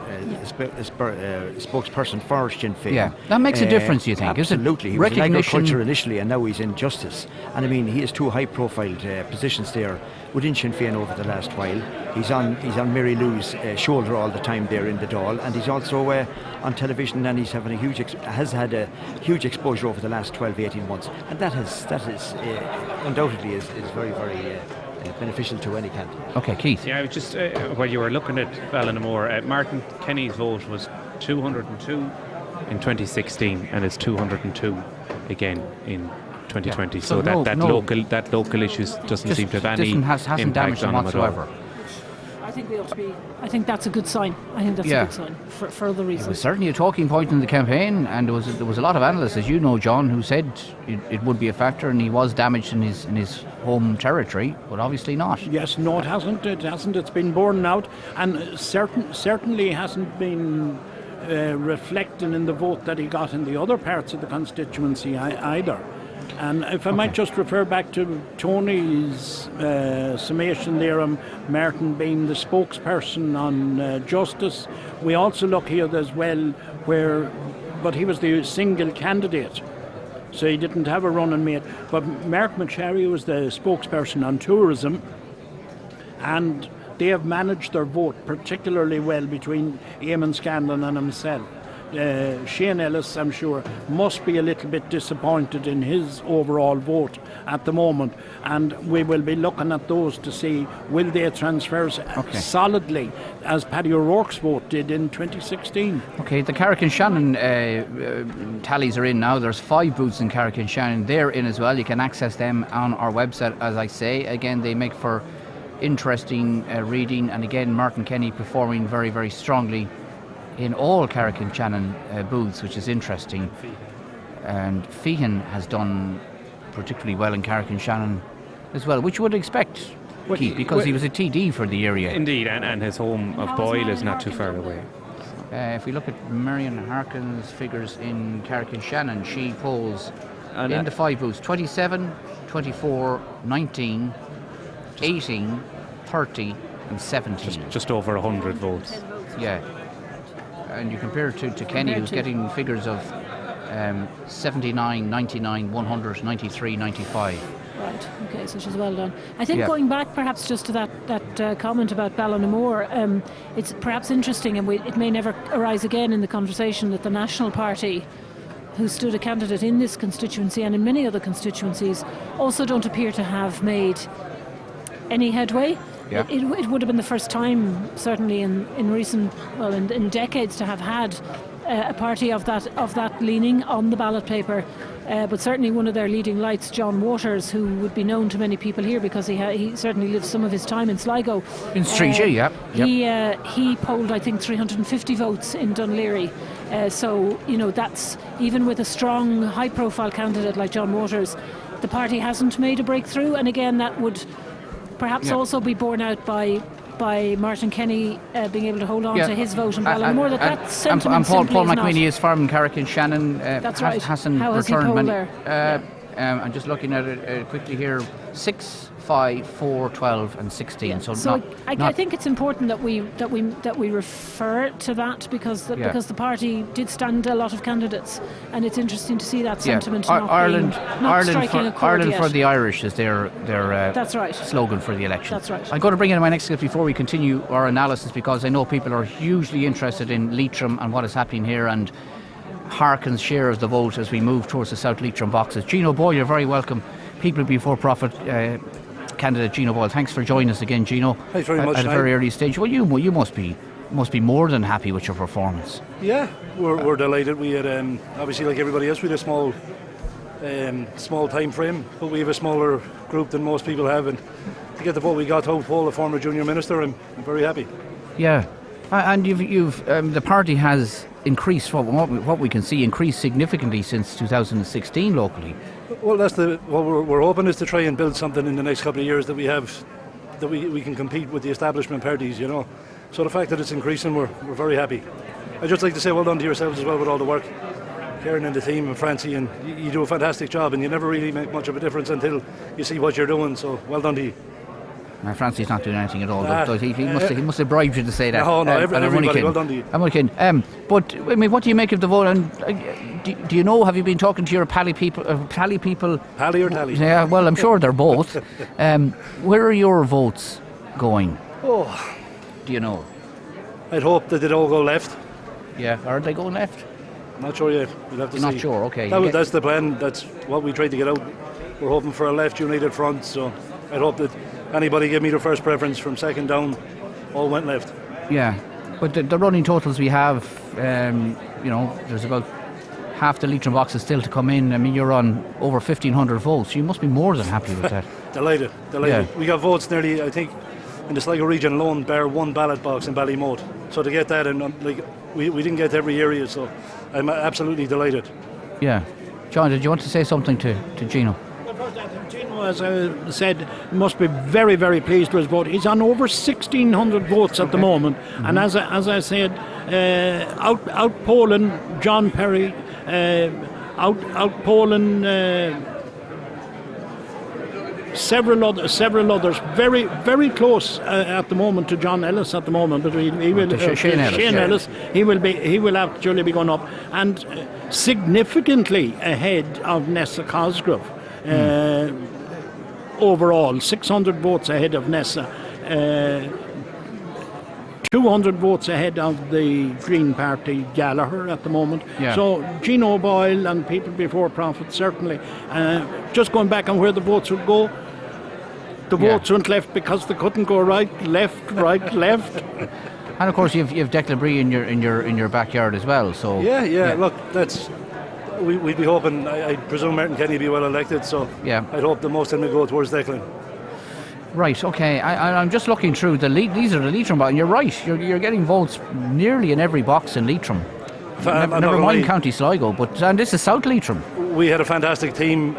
spokesperson for Sinn Féin. Yeah, that makes a difference, you think? Absolutely. Is it he was in recognition? agriculture initially, and now he's in justice. And I mean, he has two high-profile positions there within Sinn Féin over the last while. He's on Mary Lou's shoulder all the time there in the Dáil, and he's also on television, and he's having has had a huge exposure over the last 12-18 months, and that is undoubtedly is very, very beneficial to any candidate. Okay, Keith. Yeah, just while you were looking at Ballinamore, Martin Kenny's vote was 202 in 2016, and it's 202 again in 2020. Yeah. So that local issues doesn't seem to have any hasn't impact damaged on them him at all. whatsoever. I think we ought to be. I think that's a good sign. I think that's a good sign for other reasons. It was certainly a talking point in the campaign, and there was a lot of analysts, as you know, John, who said it would be a factor, and he was damaged in his home territory, but obviously not. Yes, no, it hasn't. It hasn't. It's been borne out, and certainly hasn't been reflecting in the vote that he got in the other parts of the constituency either. And if I might just refer back to Tony's summation there on Martin being the spokesperson on justice, we also look here as well but he was the single candidate, so he didn't have a running mate. But Mark McSherry was the spokesperson on tourism, and they have managed their vote particularly well between Eamon Scanlon and himself. Shane Ellis, I'm sure, must be a little bit disappointed in his overall vote at the moment, and we will be looking at those to see will they transfer solidly as Paddy O'Rourke's vote did in 2016. Okay, the Carrick-on-Shannon tallies are in now. There's 5 booths in Carrick-on-Shannon. They're in as well. You can access them on our website, as I say. Again, they make for interesting reading, and again, Martin Kenny performing very, very strongly in all Carrick-on-Shannon booths, which is interesting. And Feehan has done particularly well in Carrick-on-Shannon as well, which you would expect, Keith, because he was a TD for the area. Indeed, and his home of Boyle is not too far away. If we look at Marion Harkin's figures in Carrick-on-Shannon, she polls in the 5 booths 27, 24, 19, 18, 30 and 17. Just over 100 votes. Yeah. And you compare it to Kenny, who's getting figures of 79, 99, 100, 93, 95. Right, okay, so she's well done. I think going back perhaps just to that comment about Ballinamore, it's perhaps interesting, and it may never arise again in the conversation, that the National Party, who stood a candidate in this constituency and in many other constituencies, also don't appear to have made any headway. Yeah. It would have been the first time, certainly in decades, to have had a party of that leaning on the ballot paper. But certainly one of their leading lights, John Waters, who would be known to many people here because he certainly lived some of his time in Sligo. In Streetia, He polled, I think, 350 votes in Dunleary. So, that's, even with a strong, high-profile candidate like John Waters, the party hasn't made a breakthrough. And again, that would perhaps also be borne out by Martin Kenny being able to hold on to his vote in Ballinamore. That sentiment and Paul simply is McQueenie is from Carrick-on-Shannon. That's right. Hasn't How has he returned polled many. there? I'm just looking at it quickly here. 6, 5, 4, 12 and 16. Yeah. So I think it's important that we refer to that because the party did stand a lot of candidates, and it's interesting to see that sentiment not striking a chord Ireland yet. for the Irish is their That's right. slogan for the election. That's right. I'm going to bring in my next clip before we continue our analysis, because I know people are hugely interested in Leitrim and what is happening here, and Harkin's share of the vote as we move towards the South Leitrim boxes. Gino Boyle, you're very welcome. People Before Profit candidate Gino Boyle. Thanks for joining us again, Gino. Thanks very much. At a very early stage. Well, you must be more than happy with your performance. Yeah, we're delighted. We had obviously, like everybody else, we had a small time frame, but we have a smaller group than most people have, and to get the vote we got to Paul, a former junior minister, I'm very happy. Yeah, and you've the party has increased, what we can see, increased significantly since 2016 locally. Well, that's what we're hoping is to try and build something in the next couple of years that we can compete with the establishment parties, So the fact that it's increasing, we're very happy. I'd just like to say well done to yourselves as well with all the work. Karen and the team and Francie, and you do a fantastic job, and you never really make much of a difference until you see what you're doing, so well done to you. Francis not doing anything at all. He must have bribed you to say that. No, everybody. Well done to you. I'm only kidding. But I mean, what do you make of the vote? And do you know? Have you been talking to your Pally people? Pally or Tally? Yeah. Well, I'm sure they're both. Where are your votes going? Oh, do you know? I'd hope that they'd all go left. Yeah. Are they going left? Not sure yet. We'll have to see. Not sure. Okay. That's the plan. That's what we tried to get out. We're hoping for a left united front. So I'd hope that anybody give me the first preference from second down, all went left. Yeah, but the running totals we have, there's about half the Leitrim boxes still to come in. I mean, you're on over 1,500 votes. You must be more than happy with that. Delighted. Yeah. We got votes nearly, I think, in the Sligo region alone, bar one ballot box in Ballymote. So to get that, and we didn't get every area, so I'm absolutely delighted. Yeah. John, did you want to say something to Gino? Gino, as I said, must be very, very pleased with his vote. He's on over 1,600 votes at the moment. Mm-hmm. And as I said, out polling John Perry, out polling several others, very, very close at the moment to John Ellis at the moment. But he will Shane Ellis. He will actually be going up and significantly ahead of Nessa Cosgrove. Overall, 600 votes ahead of Nessa, 200 votes ahead of the Green Party Gallagher at the moment. Yeah. So Gino Boyle and people before Profit certainly. Just going back on where the votes would go, the votes went left because they couldn't go right, left. And of course you've Declan Bree in your backyard as well. So yeah. Look, that's. We'd be hoping, I presume Martin Kenny will be well elected, so I'd hope the most of them will go towards Declan. Right, okay. I'm just looking through these are the Leitrim box, and you're right, you're getting votes nearly in every box in Leitrim. Never mind County Sligo, and this is South Leitrim. We had a fantastic team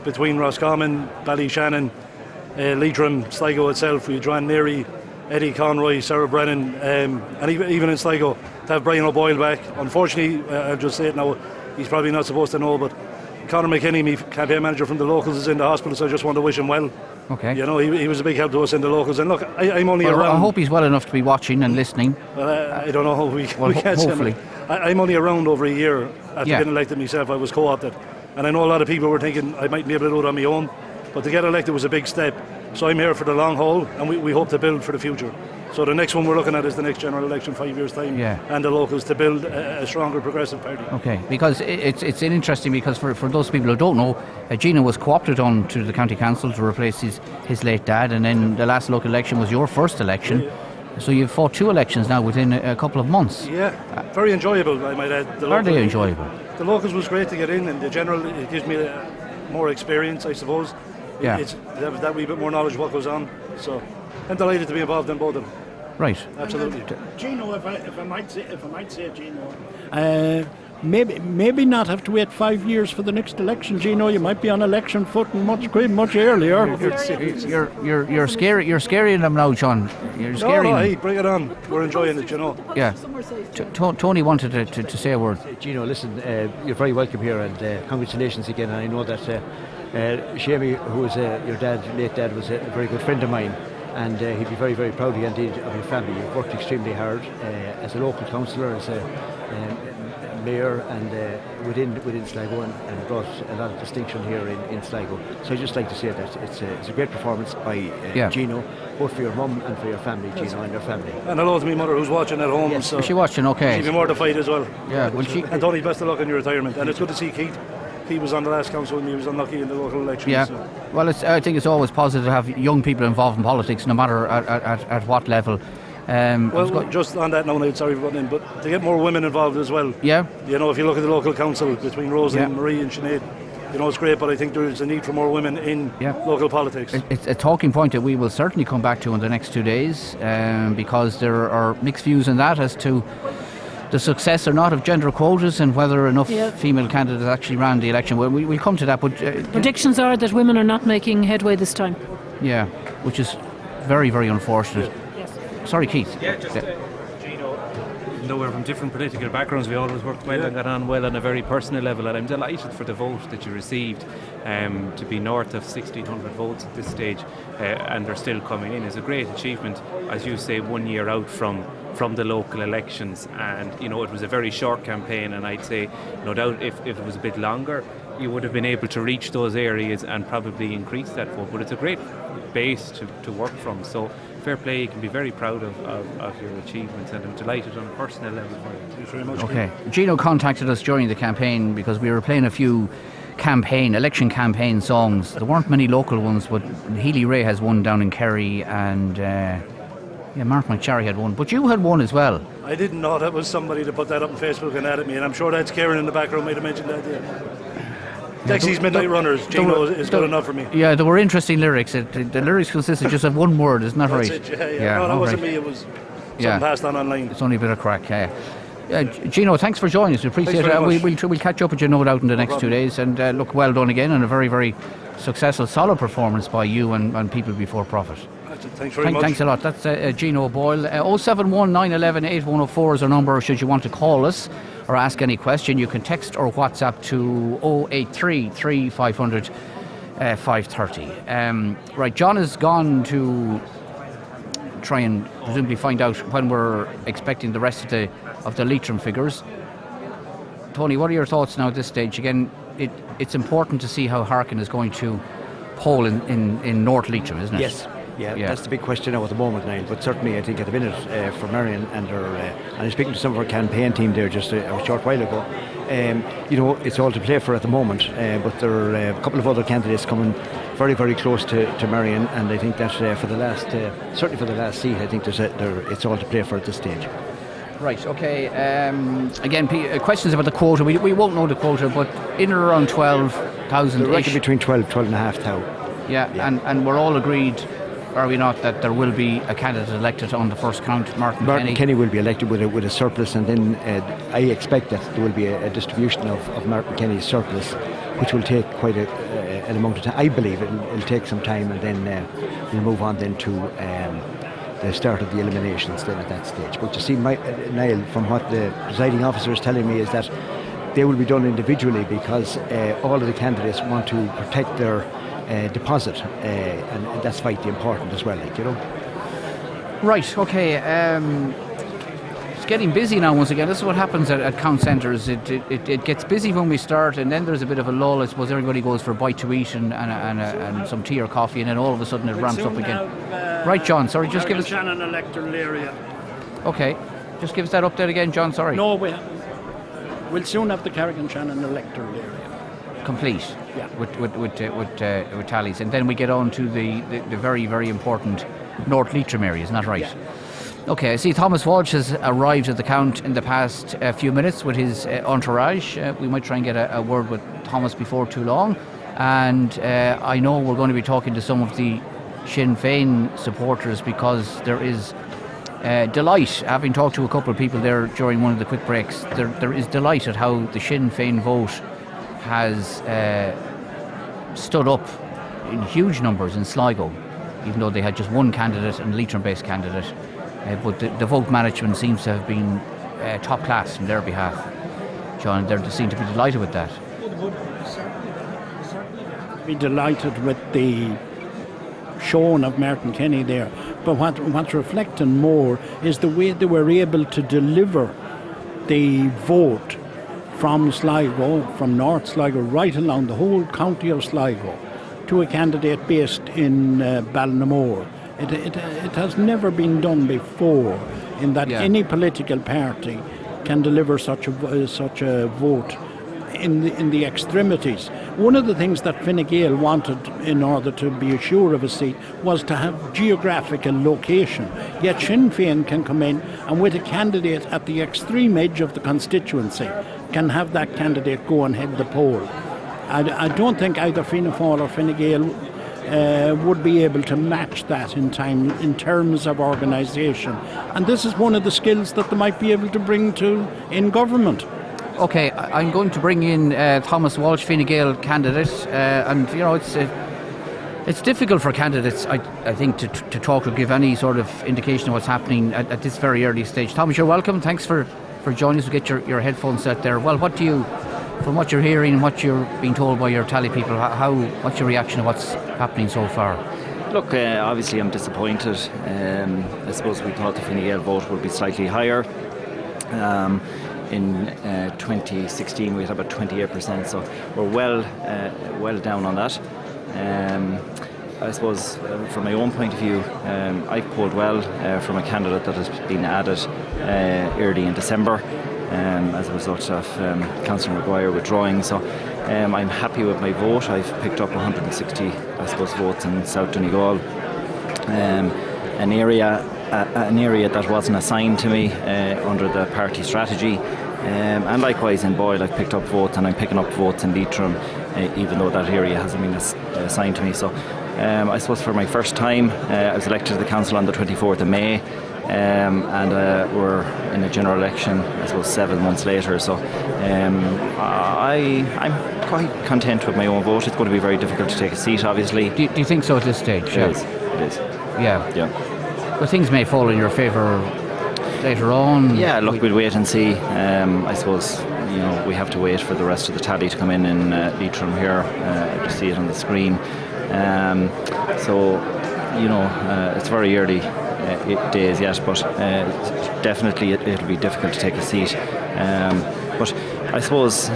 between Roscommon, Ballyshannon, Leitrim, Sligo itself. We had Joanne Neary, Eddie Conroy, Sarah Brennan, and even in Sligo to have Brian O'Boyle back. Unfortunately, I'll just say it now, he's probably not supposed to know, but Conor McKinney, my campaign manager from the locals, is in the hospital, so I just want to wish him well. Okay. You know, he was a big help to us in the locals. And look, I'm only around. I hope he's well enough to be watching and listening. I don't know how we can't hopefully. I'm only around over a year after getting elected myself. I was co-opted. And I know a lot of people were thinking I might be able to do it on my own. But to get elected was a big step. So I'm here for the long haul, and we hope to build for the future. So the next one we're looking at is the next general election, 5 years' time, and the locals to build a stronger progressive party. Okay, because it's interesting, because for those people who don't know, Gino was co-opted on to the county council to replace his late dad, and then the last local election was your first election. Yeah. So you've fought 2 elections now within a couple of months. Yeah, very enjoyable, I might add. Are they enjoyable? The locals was great to get in, and the general, it gives me more experience, I suppose. Yeah. It's that wee bit more knowledge of what goes on. So I'm delighted to be involved in both of them. Right. Absolutely. Gino, if I might say, Gino, maybe not have to wait 5 years for the next election, Gino. You might be on election footing much earlier. You're scary. You're scaring them now, John. You're scaring them. Hey, bring it on. We're enjoying it, you know. Yeah. Tony wanted to say a word. Gino, listen, you're very welcome here, and congratulations again. And I know that Shamie, who was your late dad, was a very good friend of mine. And he'd be very, very proud indeed of your family. You've worked extremely hard as a local councillor, as a mayor, and within Sligo, and brought a lot of distinction here in Sligo. So I'd just like to say that it's a great performance by Gino, both for your mum and for your family, Gino, and your family. And hello to my mother, who's watching at home. Yes. So is she watching? Okay. She'll be mortified as well. Yeah. And Tony, best of luck in your retirement. And it's good to see Keith. He was on the last council and he was unlucky in the local election. Yeah. So. Well, I think it's always positive to have young people involved in politics, no matter at what level. Just on that note, sorry for butting in, but to get more women involved as well. Yeah. You know, if you look at the local council between Rosie, Marie and Sinead, you know, it's great, but I think there's a need for more women in local politics. It's a talking point that we will certainly come back to in the next 2 days, because there are mixed views on that as to the success or not of gender quotas and whether enough female candidates actually ran the election. Well, we'll come to that. But predictions are that women are not making headway this time. Yeah, which is very, very unfortunate. Yes. Sorry, Keith. Yeah, just Gino, though we're from different political backgrounds, we always worked well and got on well on a very personal level, and I'm delighted for the vote that you received. To be north of 1,600 votes at this stage, and they're still coming in, is a great achievement, as you say, 1 year out from the local elections. And it was a very short campaign, and I'd say no doubt if it was a bit longer, you would have been able to reach those areas and probably increase that vote. But it's a great base to work from, so fair play. You can be very proud of your achievements, and I'm delighted on a personal level for you. Thanks very much. Okay, Gino contacted us during the campaign because we were playing a few election campaign songs. There weren't many local ones, but Healy Ray has one down in Kerry, and Mark McCharry had one, but you had one as well. I didn't know that was somebody to put that up on Facebook and added me, and I'm sure that's Karen in the background might have mentioned that. Dexy's Midnight Runners, Gino is good enough for me. Yeah, there were interesting lyrics. The lyrics consisted just of one word, isn't that right? That's it, yeah. No, that wasn't me, it was something passed on online. It's only a bit of crack, Gino, thanks for joining us. We appreciate it. We'll catch up with you, no doubt, in the next 2 days. And look, well done again, and a very, very successful, solid performance by you and People Before Profit. Thanks very much. Thanks a lot. That's Gino Boyle. 071 911 8104 is our number should you want to call us or ask any question. You can text or WhatsApp to 083 3500 530. Right, John has gone to try and presumably find out when we're expecting the rest of the Leitrim figures. Tony, what are your thoughts now at this stage? Again, it's important to see how Harkin is going to poll in North Leitrim, isn't it? Yes. Yeah, that's the big question now at the moment, Niall. But certainly, I think at the minute for Marion and I was speaking to some of our campaign team there just a short while ago. It's all to play for at the moment, but there are a couple of other candidates coming very, very close to Marion, and I think that certainly for the last seat, I think it's all to play for at this stage. Right, okay. Again, questions about the quota. We won't know the quota, but in or around 12,000. They reckon between 12,500. Yeah, and we're all agreed, are we not, that there will be a candidate elected on the first count, Martin Kenny will be elected with a surplus, and then I expect that there will be a distribution of Martin Kenny's surplus, which will take quite an amount of time. I believe it'll take some time, and then we'll move on then to the start of the eliminations then at that stage. But you see, Niall, from what the presiding officer is telling me, is that they will be done individually because all of the candidates want to protect their deposit, and that's vitally important as well, Right, okay. It's getting busy now once again. This is what happens at count centres. It gets busy when we start, and then there's a bit of a lull. I suppose everybody goes for a bite to eat and some tea or coffee, and then all of a sudden it ramps up again. Right, John, sorry, just give us... Shannon electoral area. Okay, just give us that update again, John, sorry. No, we'll soon have the Carrigan-Shannon electoral area. Complete, with tallies, and then we get on to the very, very important North Leitrim area, isn't that right? Yeah. Okay, I see Thomas Walsh has arrived at the count in the past few minutes with his entourage. We might try and get a word with Thomas before too long, and I know we're going to be talking to some of the Sinn Féin supporters because there is delight, having talked to a couple of people there during one of the quick breaks, there is delight at how the Sinn Féin vote has stood up in huge numbers in Sligo, even though they had just one candidate, and Leitrim-based candidate. But the vote management seems to have been top class on their behalf. John, they seem to be delighted with that. Be delighted with the showing of Martin Kenny there. But what's reflecting more is the way they were able to deliver the vote from Sligo, from North Sligo, right along the whole county of Sligo, to a candidate based in Ballinamore. It has never been done before, in that any political party can deliver such a vote in the extremities. One of the things that Fine Gael wanted in order to be sure of a seat was to have geographical location. Yet Sinn Féin can come in and with a candidate at the extreme edge of the constituency can have that candidate go and head the poll. I don't think either Fianna Fáil or Fine Gael would be able to match that in time in terms of organisation. And this is one of the skills that they might be able to bring to in government. Okay, I'm going to bring in Thomas Walsh, Fine Gael candidate, and you know it's It's difficult for candidates, I think, to talk or give any sort of indication of what's happening at this very early stage. Thomas, you're welcome. Thanks for joining us. We'll get your headphones set there. Well, what do you, from what you're hearing and what you're being told by your tally people, what's your reaction to what's happening so far? Look, obviously I'm disappointed. I suppose we thought the Fine Gael vote would be slightly higher. In 2016 we had about 28%, so we're well down on that. I suppose from my own point of view, I've polled well from a candidate that has been added early in December as a result of Councillor Maguire withdrawing. So I'm happy with my vote. I've picked up 160, I suppose, votes in South Donegal, an area that wasn't assigned to me under the party strategy. And likewise in Boyle, I've picked up votes, and I'm picking up votes in Leitrim, even though that area hasn't been assigned to me. So I suppose for my first time, I was elected to the council on the 24th of May, and we're in a general election, I suppose, 7 months later. So I'm quite content with my own vote. It's going to be very difficult to take a seat, obviously. Do you think so at this stage? It is. Yeah. Well, things may fall in your favour later on. Yeah, look, we'll wait and see. I suppose, we have to wait for the rest of the tally to come in Leitrim here to see it on the screen. It's very early days yet, but definitely it'll be difficult to take a seat. But I suppose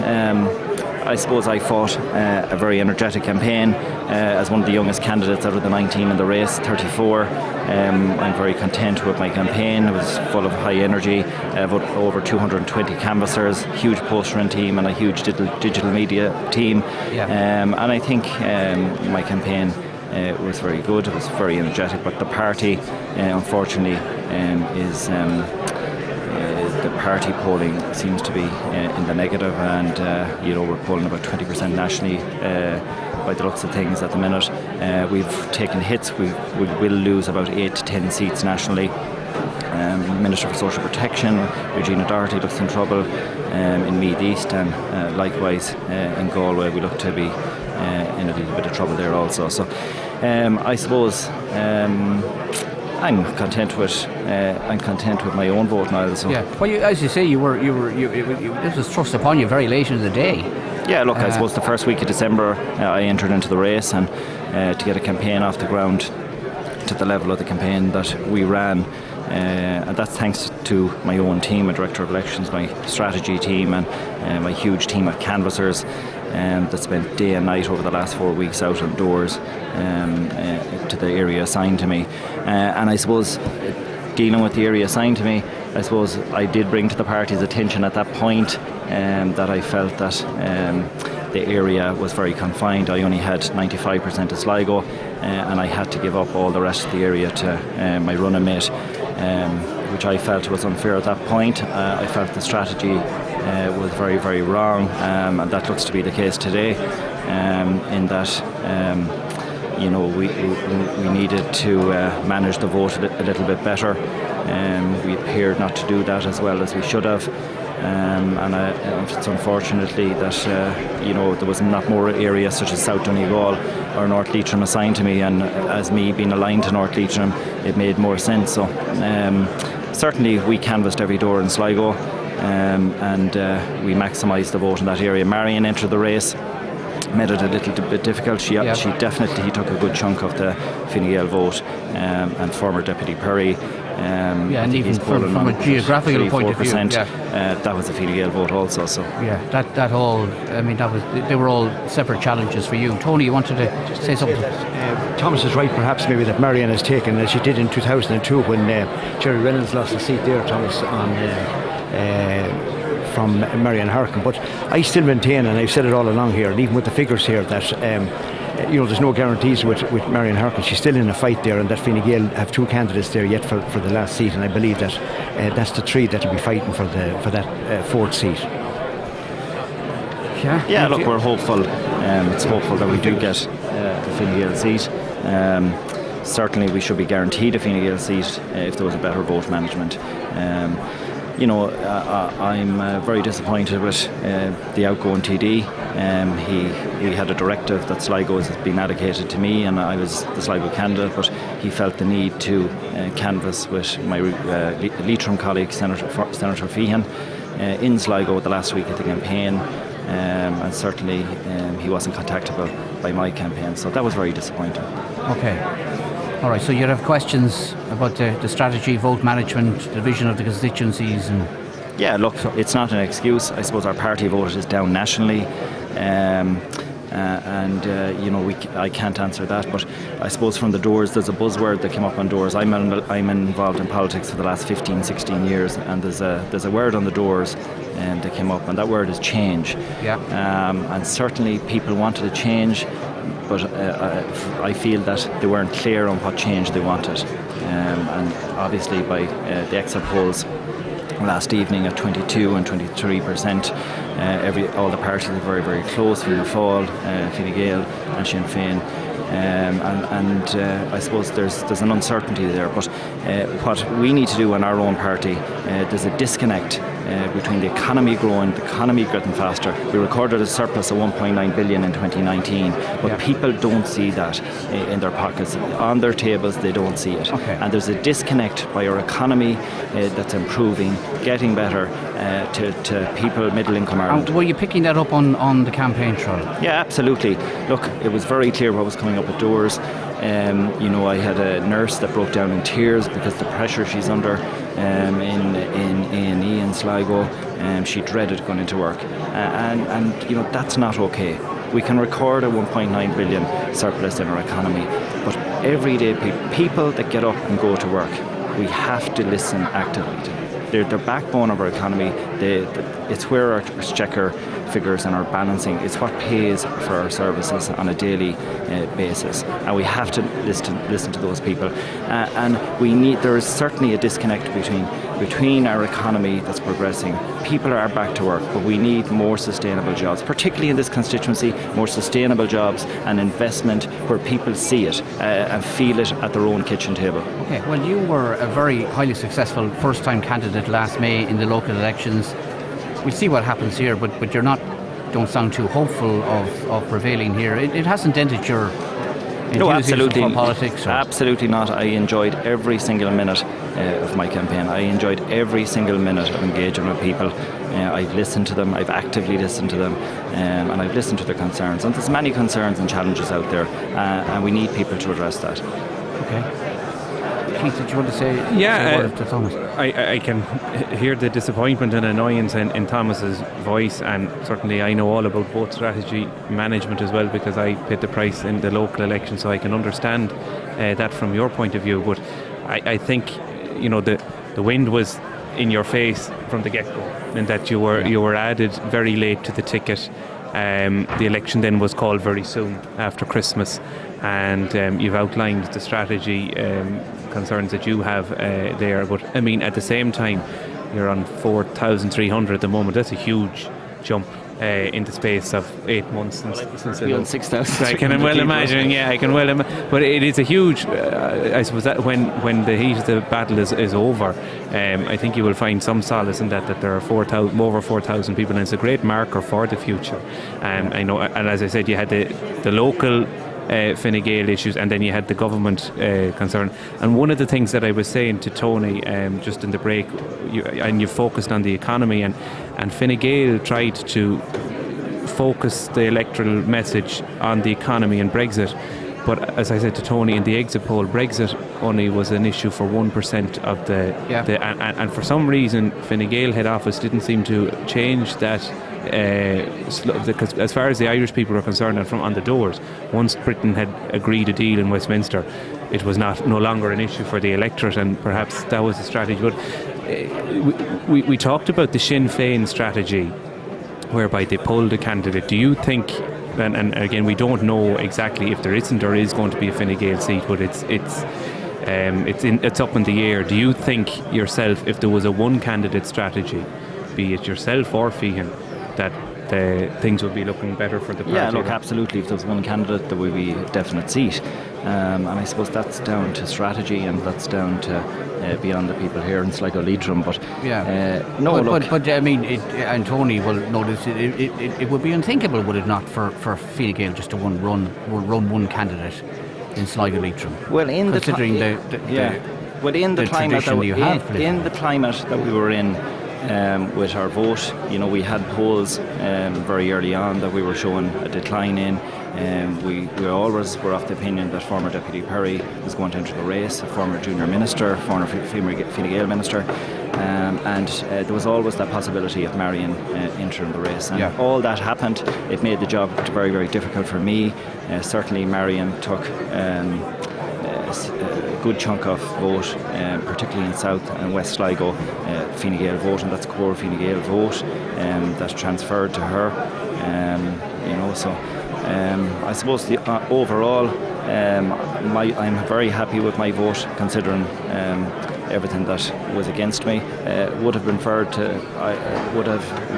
I fought a very energetic campaign as one of the youngest candidates out of the 19 in the race, 34. I'm very content with my campaign. It was full of high energy, about over 220 canvassers, huge postering team and a huge digital media team. And I think my campaign was very good. It was very energetic, but the party, unfortunately, is... the party polling seems to be in the negative, and we're polling about 20% nationally by the looks of things at the minute. We've taken hits. We will lose about 8 to 10 seats nationally. Minister for Social Protection, Regina Doherty, looks in trouble in Meath East, and likewise in Galway we look to be in a little bit of trouble there also. So I suppose I'm content with my own vote now. So. Yeah. Well, as you say, this was thrust upon you very late in the day. Yeah. Look, I suppose the first week of December I entered into the race, and to get a campaign off the ground to the level of the campaign that we ran. And that's thanks to my own team, my Director of Elections, my strategy team, and my huge team of canvassers that spent day and night over the last 4 weeks out on doors to the area assigned to me. And I suppose dealing with the area assigned to me, I suppose I did bring to the party's attention at that point that I felt that the area was very confined. I only had 95% of Sligo, and I had to give up all the rest of the area to my running mate, which I felt was unfair at that point. I felt the strategy was very, very wrong, and that looks to be the case today, in that we needed to manage the vote a little bit better. We appeared not to do that as well as we should have. And it's unfortunately that there was not more areas such as South Donegal or North Leitrim assigned to me, and as me being aligned to North Leitrim, it made more sense. So certainly we canvassed every door in Sligo, and we maximised the vote in that area. Marion entered the race, made it a little bit difficult. She definitely took a good chunk of the Fine Gael vote, and former Deputy Perry. And even from a geographical point of view, that was a Fine Gael vote also. So that all. I mean, they were all separate challenges for you. Tony, you wanted to say something? Thomas is right, perhaps maybe that Marion has taken, as she did in 2002 when Jerry Reynolds lost the seat there, Thomas, from Marion Harkin. But I still maintain, and I've said it all along here, and even with the figures here, that there's no guarantees with Marion Harkin. She's still in a fight there, and that Fine Gael have 2 candidates there yet for the last seat, and I believe that that's the 3 that will be fighting for that 4th seat. Yeah, look, we're hopeful. It's hopeful that we do get the Fine Gael seat. Certainly we should be guaranteed a Fine Gael seat if there was a better vote management. I'm very disappointed with the outgoing TD. We had a directive that Sligo has been allocated to me, and I was the Sligo candidate, but he felt the need to canvass with my Leitrim colleague, Senator Feehan, in Sligo the last week of the campaign, and certainly he wasn't contactable by my campaign, so that was very disappointing. Okay. All right, so you have questions about the strategy, vote management, division of the constituencies, and... Yeah, look, it's not an excuse. I suppose our party vote is down nationally, I can't answer that. But I suppose from the doors, there's a buzzword that came up on doors. I'm involved in politics for the last 15, 16 years, and there's a word on the doors that came up, and that word is change. Yeah. And certainly people wanted a change, but I feel that they weren't clear on what change they wanted. And obviously by the exit polls last evening at 22 and 23%. All the parties are very, very close, Fianna Fáil, Fine Gael and Sinn Féin. I suppose there's an uncertainty there, but what we need to do in our own party, there's a disconnect between the economy growing, the economy getting faster. We recorded a surplus of 1.9 billion in 2019, but people don't see that in their pockets. On their tables, they don't see it. Okay. And there's a disconnect by our economy that's improving, getting better to people, middle-income Ireland. Were you picking that up on the campaign trail? Yeah, absolutely. Look, it was very clear what was coming up at doors. I had a nurse that broke down in tears because the pressure she's under in A&E in Sligo. She dreaded going into work, and that's not okay. We can record a 1.9 billion surplus in our economy, but everyday people that get up and go to work, we have to listen actively to them. They're the backbone of our economy. It's where our exchequer figures and our balancing. It's what pays for our services on a daily basis, and we have to listen to those people. And there is certainly a disconnect between our economy that's progressing. People are back to work, but we need more sustainable jobs, particularly in this constituency. More sustainable jobs and investment where people see it and feel it at their own kitchen table. Okay. Well, you were a very highly successful first-time candidate last May in the local elections. We'll see what happens here, but don't sound too hopeful of prevailing here. It hasn't dented your enthusiasm for politics? Absolutely not. I enjoyed every single minute of my campaign. I enjoyed every single minute of engaging with people. I've listened to them, I've actively listened to them, and I've listened to their concerns. And there's many concerns and challenges out there, and we need people to address that. Okay. Keith, did you want to say a word to Thomas? I can hear the disappointment and annoyance in Thomas's voice, and certainly I know all about vote strategy management as well, because I paid the price in the local election, so I can understand that from your point of view. But I think the wind was in your face from the get-go, and that you were added very late to the ticket. The election then was called very soon after Christmas, and you've outlined the strategy concerns that you have there. But I mean, at the same time, you're on 4,300 at the moment. That's a huge jump in the space of 8 months since you're on 6,000. I can well imagine. Yeah, I can well imagine. But it is a huge. I suppose that when the heat of the battle is over, I think you will find some solace in that there are over 4,000 people, and it's a great marker for the future. I know, and as I said, you had the local Fine Gael issues, and then you had the government concern. And one of the things that I was saying to Tony just in the break, you focused on the economy, and Fine Gael tried to focus the electoral message on the economy and Brexit. But as I said to Tony, in the exit poll, Brexit only was an issue for 1% of and for some reason Fine Gael head office didn't seem to change that. Because as far as the Irish people are concerned, and from on the doors, once Britain had agreed a deal in Westminster, it was no longer an issue for the electorate, and perhaps that was the strategy. But we talked about the Sinn Féin strategy, whereby they pulled a candidate. Do you think, and again we don't know exactly if there isn't or is going to be a Fine Gael seat, but it's up in the air. Do you think yourself, if there was a one candidate strategy, be it yourself or Feehan, that things would be looking better for the party? Yeah, look, absolutely. If there was one candidate, there would be a definite seat. And I suppose that's down to strategy, and that's down to beyond the people here in Sligo Leitrim. But but I mean, and Tony will notice it would be unthinkable, would it not, for Fine Gael just to run one candidate in Sligo Leitrim? Well, considering the climate tradition that you have, in the climate that we were in. With our vote, we had polls very early on that we were showing a decline in. We always were of the opinion that former Deputy Perry was going to enter the race, a former junior minister, former Fine Gael minister, and there was always that possibility of Marion entering the race. And all that happened. It made the job very, very difficult for me. Certainly Marion took a good chunk of vote, particularly in South and West Sligo, Fine Gael vote, and that's core Fine Gael vote that's transferred to her. So I suppose overall, I'm very happy with my vote, considering everything that was against me. Would have been preferred to.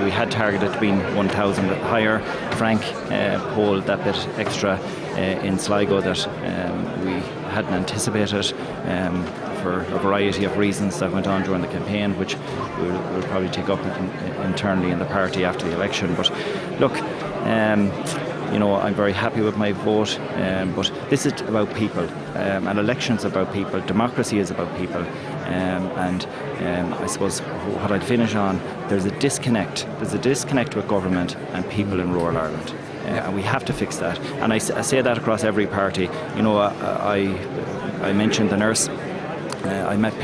We had targeted to being 1,000 higher. Frank polled that bit extra in Sligo that we hadn't anticipated for a variety of reasons that went on during the campaign, which we'll probably take up internally in the party after the election. But look, I'm very happy with my vote, but this is about people, and elections about people. Democracy is about people, and I suppose what I'd finish on, there's a disconnect. There's a disconnect with government and people in rural Ireland. And we have to fix that. And I say that across every party. I mentioned the nurse. I met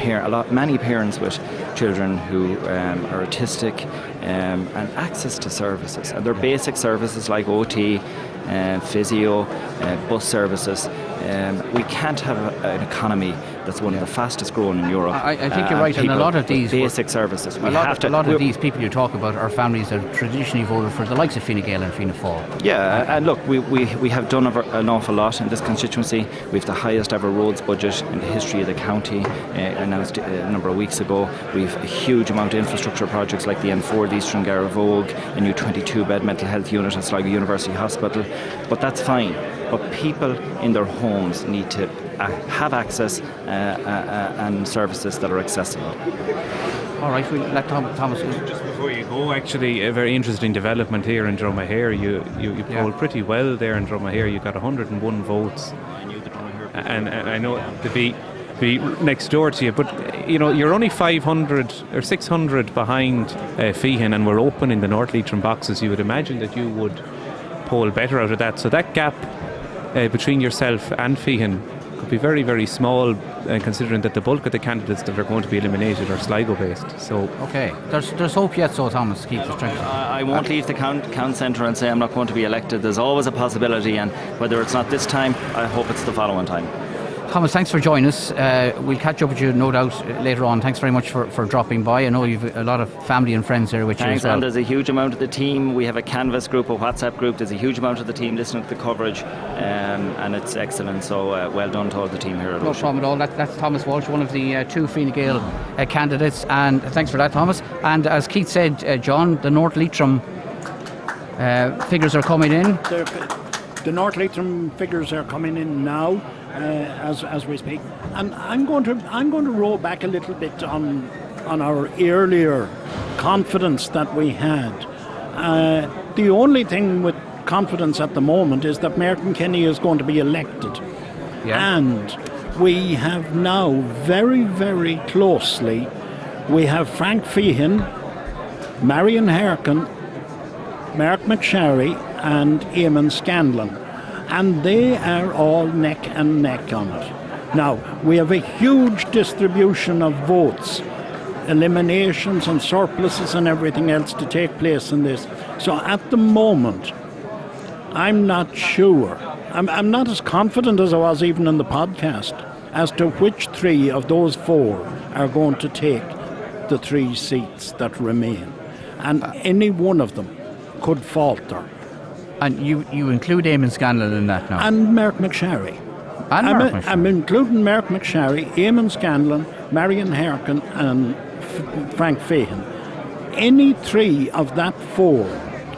many parents with children who are autistic, and access to services. And they're basic services like OT, physio, bus services. We can't have an economy that's one of the fastest growing in Europe. I think you're right, and a lot of these basic services. A lot of these people you talk about are families that traditionally voted for the likes of Fine Gael and Fianna Fáil. Yeah, and look, we have done an awful lot in this constituency. We have the highest ever roads budget in the history of the county, announced a number of weeks ago. We have a huge amount of infrastructure projects like the N4, the Eastern Garavogue, a new 22-bed mental health unit at Sligo University Hospital. But that's fine. But people in their homes need to have access and services that are accessible. All right, we'll let Thomas. Just before you go, actually, a very interesting development here in Dromahair. You polled pretty well there in Dromahair. You got 101 votes. I knew the Dromahair. And I know to be next door to you, but you're only 500 or 600 behind Feehan, and we're open in the North Leitrim boxes. You would imagine that you would poll better out of that. So that gap between yourself and Feehan could be very, very small, considering that the bulk of the candidates that are going to be eliminated are Sligo based. So okay, there's hope yet, so Thomas, keep the strength. I won't leave the count centre and say I'm not going to be elected. There's always a possibility, and whether it's not this time, I hope it's the following time. Thomas, thanks for joining us. We'll catch up with you, no doubt, later on. Thanks very much for dropping by. I know you've a lot of family and friends here with you as well. And there's a huge amount of the team. We have a Canvas group, a WhatsApp group. There's a huge amount of the team listening to the coverage, and it's excellent. So well done to all the team here at No problem at all. That's Thomas Walsh, one of the two Fine Gael candidates. And thanks for that, Thomas. And as Keith said, John, the North Leitrim figures are coming in. The North Leitrim figures are coming in now. As we speak, and I'm going to roll back a little bit on our earlier confidence that we had. The only thing with confidence at the moment is that Merton Kenny is going to be elected, and we have now very, very closely. We have Frank Feehan, Marion Harkin, Mark McSharry, and Eamon Scanlon. And they are all neck and neck on it. Now, we have a huge distribution of votes, eliminations and surpluses and everything else to take place in this. So at the moment, I'm not sure. I'm not as confident as I was even in the podcast as to which three of those four are going to take the 3 seats that remain. And any one of them could falter. And you include Eamon Scanlon in that now? And Mark McSharry. I'm including Mark McSharry, Eamon Scanlon, Marion Harkin and Frank Feehan. Any 3 of that 4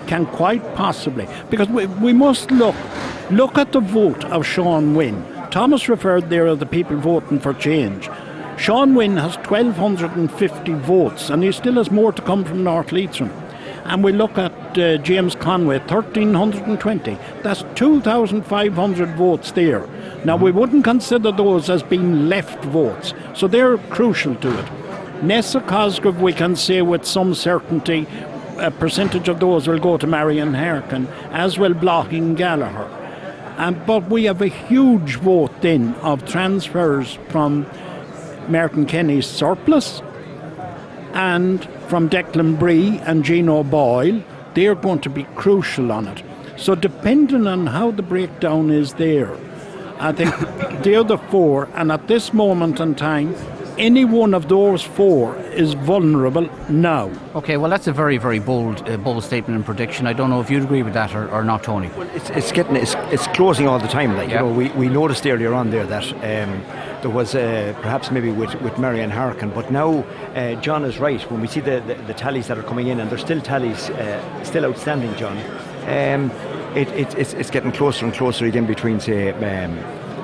can quite possibly, because we must look at the vote of Sean Wynne Thomas referred there of the people voting for change. Sean Wynne has 1,250 votes, and he still has more to come from North Leitrim. And we look at James Conway, 1,320. That's 2,500 votes there. Now, we wouldn't consider those as being left votes, so they're crucial to it. Nessa Cosgrove, we can say with some certainty, a percentage of those will go to Marion Harkin, as will Blocking Gallagher. But we have a huge vote then of transfers from Merton Kenny's surplus and from Declan Bree and Gino Boyle. They're going to be crucial on it. So depending on how the breakdown is there, I think they're the four, and at this moment in time, any one of those four is vulnerable now. Okay, well, that's a very, very bold statement and prediction. I don't know if you'd agree with that or not, Tony. Well, it's closing all the time. Like, you know, we noticed earlier on there that there was perhaps maybe with Marion Harkin, but now John is right. When we see the tallies that are coming in, and there's still tallies still outstanding, John, it's getting closer and closer again between, say,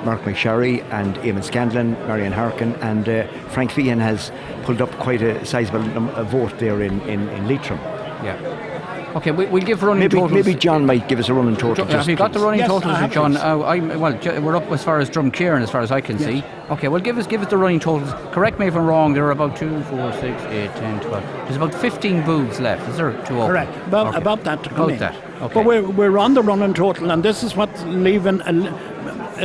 Mark McSharry and Eamon Scanlon, Marion Harkin, and Frank Feehan has pulled up quite a sizable vote there in Leitrim. Yeah. Okay, we'll give running totals. Maybe John might give us a running total. Have you got the running totals, John? Well, we're up as far as Drumcairn, as far as I can see. Okay, well, give us the running totals. Correct me if I'm wrong. There are about 2, 4, 6, 8, 10, 12. There's about 15 booths left. Is there 2 open? Correct. About that to come in. That. Okay. But we're on the running total, and this is what's leaving a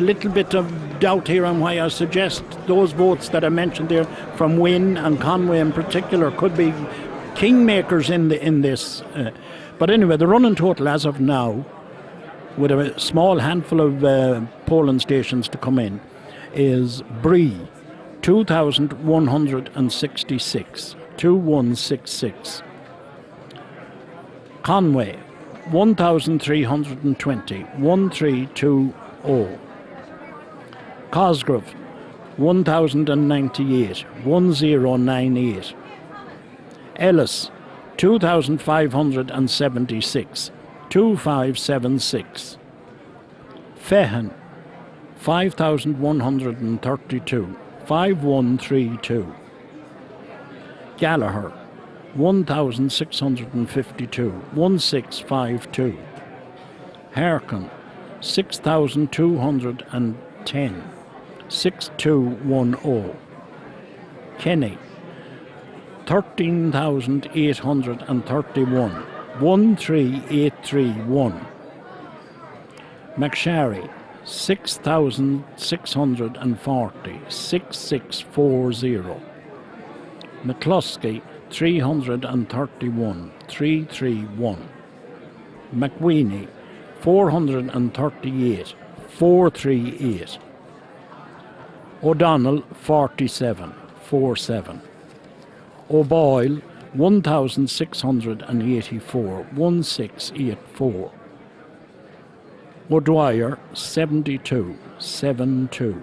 little bit of doubt here on why I suggest those votes that I mentioned there from Wynne and Conway in particular could be kingmakers in this. But anyway, the running total as of now, with a small handful of polling stations to come in, is Bree, 2,166, 2166. Conway, 1,320, 1320. Cosgrove, 1,098, 1098. Ellis, 2,576, 2576. Fehan, 5,132, 5132. Gallagher, 1,652, 1652. Harkin, 6,210, 6210. Kenny, 13,831, 13831. McSharry, 6,640, 6640. McCluskey, 331, 331. McWeeny, 438, 438. O'Donnell, 47, 47. O'Boyle, 1,684, 1684. O'Dwyer, 72, 72.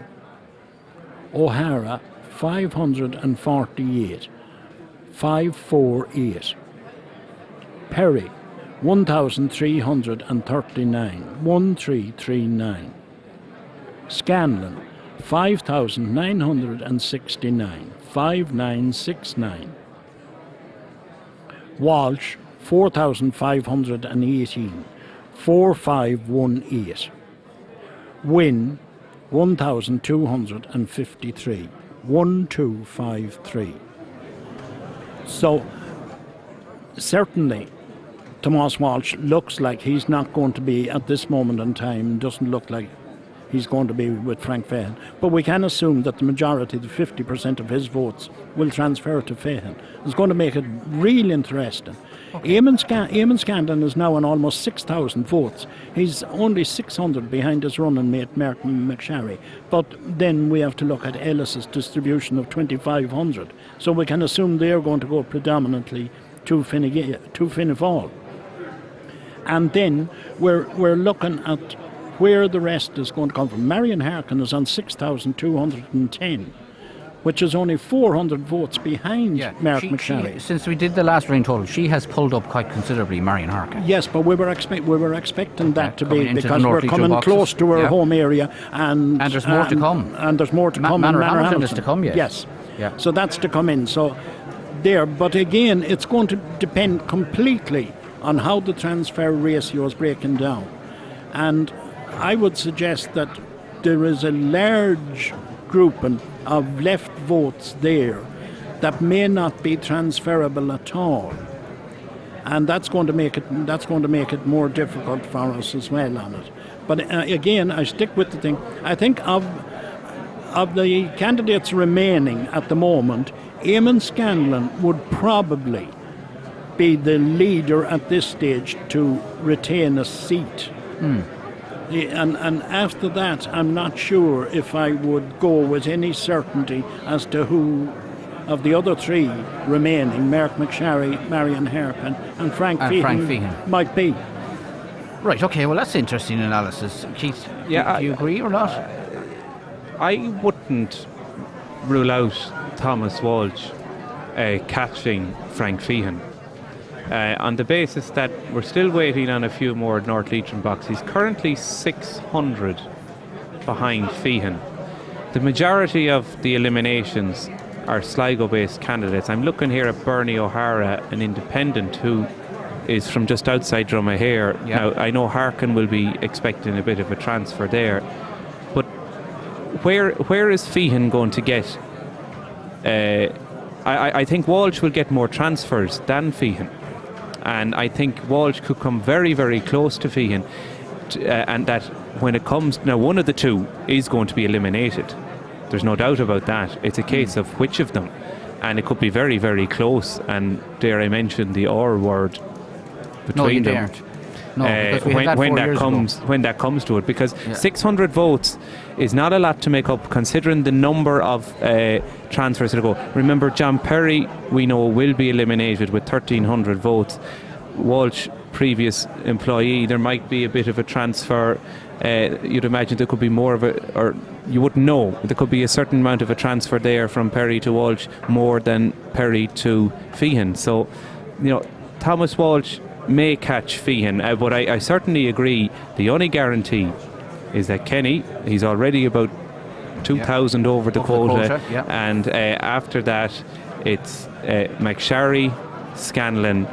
O'Hara, 548, 548. Perry, 1,339, 1339. Scanlon, 5,969, 5969. Walsh, 4,518, 4518. Wynne, 1,253, 1253. So, certainly, Thomas Walsh looks like he's not going to be, at this moment in time, doesn't look like he's going to be with Frank Feehan. But we can assume that the majority, the 50% of his votes, will transfer to Feehan. It's going to make it really interesting. Okay. Eamon Scanlon is now on almost 6,000 votes. He's only 600 behind his running mate, Merton McSharry. But then we have to look at Ellis's distribution of 2,500. So we can assume they're going to go predominantly to Fianna Fáil. And then we're looking at where the rest is going to come from. Marion Harkin is on 6,210. which is only 400 votes behind Mark McSharry. Since we did the last ring total, she has pulled up quite considerably, Marion Harkin. Yes, but we were expecting that to coming be, into the because we're North Leitrim coming boxes. close to our Yeah. home area, and there's more to come. And there's more to come. Manor in Hamilton is to come yet. Yes. Yeah. So that's to come in. So there, but again, it's going to depend completely on how the transfer ratio is breaking down, and I would suggest that there is a large grouping of left votes there that may not be transferable at all, and that's going to make it more difficult for us as well on it. But again, I stick with the thing. I think of the candidates remaining at the moment, Eamon Scanlon would probably be the leader at this stage to retain a seat. And after that, I'm not sure if I would go with any certainty as to who of the other three remaining, Mark McSharry, Marion Harkin and Frank Feehan might be. Right, okay, well that's interesting analysis. Keith, do you agree or not? I wouldn't rule out Thomas Walsh catching Frank Feehan. On the basis that we're still waiting on a few more North Leitrim boxes. He's currently 600 behind Feehan. The majority of the eliminations are Sligo-based candidates. I'm looking here at Bernie O'Hara, an independent who is from just outside Dromahare. Yeah. Now, I know Harkin will be expecting a bit of a transfer there, but where is Feehan going to get? I think Walsh will get more transfers than Feehan. And I think Walsh could come very, very close to Feehan, and that when it comes now, one of the two is going to be eliminated. There's no doubt about that. It's a case of which of them, and it could be very, very close. And dare I mention the R word between them? No, because we had that 4 years ago. When that comes to it, because 600 votes is not a lot to make up, considering the number of transfers that go. Remember, John Perry, we know, will be eliminated with 1,300 votes. Walsh, previous employee, there might be a bit of a transfer. You'd imagine there could be more of a, or you wouldn't know, there could be a certain amount of a transfer there from Perry to Walsh, more than Perry to Feehan. So, Thomas Walsh may catch Feehan, but I certainly agree the only guarantee is that Kenny, he's already about 2,000 over the quota, and after that it's McSharry, Scanlon,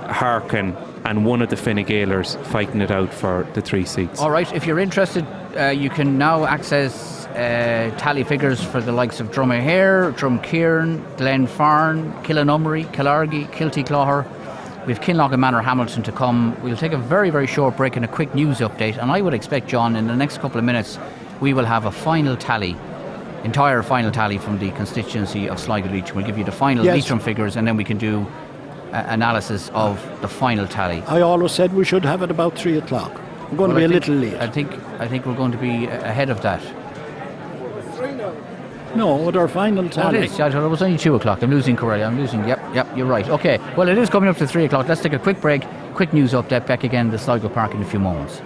Harkin and one of the Fine Gaelers fighting it out for the 3 seats. Alright, if you're interested, you can now access tally figures for the likes of Dromahare, Drumcairn, Glenfarn, Killanumry, Killargy, Kilty Clogher. We have Kinloch and Manor Hamilton to come. We'll take a very, very short break and a quick news update, and I would expect, John, in the next couple of minutes we will have a final tally, entire final tally from the constituency of Sligo Leitrim. We'll give you the final Leitrim figures, and then we can do analysis of the final tally. I always said we should have it about 3 o'clock. We're going to be a little late. I think we're going to be ahead of that. No, with our final tally. It is. I thought it was only 2 o'clock. I'm losing, Yep, you're right. Okay, well, it is coming up to 3 o'clock. Let's take a quick break. Quick news update. Back again at the Sligo Park in a few moments.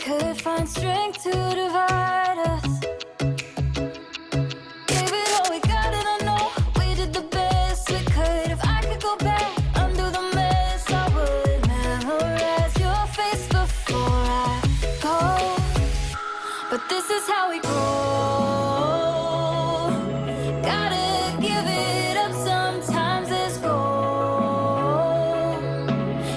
could find strength to divide us. Gave it all we got, and I know we did the best we could. If I could go back, undo the mess, I would memorize your face before I go. But this is how we grow. Gotta give it up, sometimes it's gold.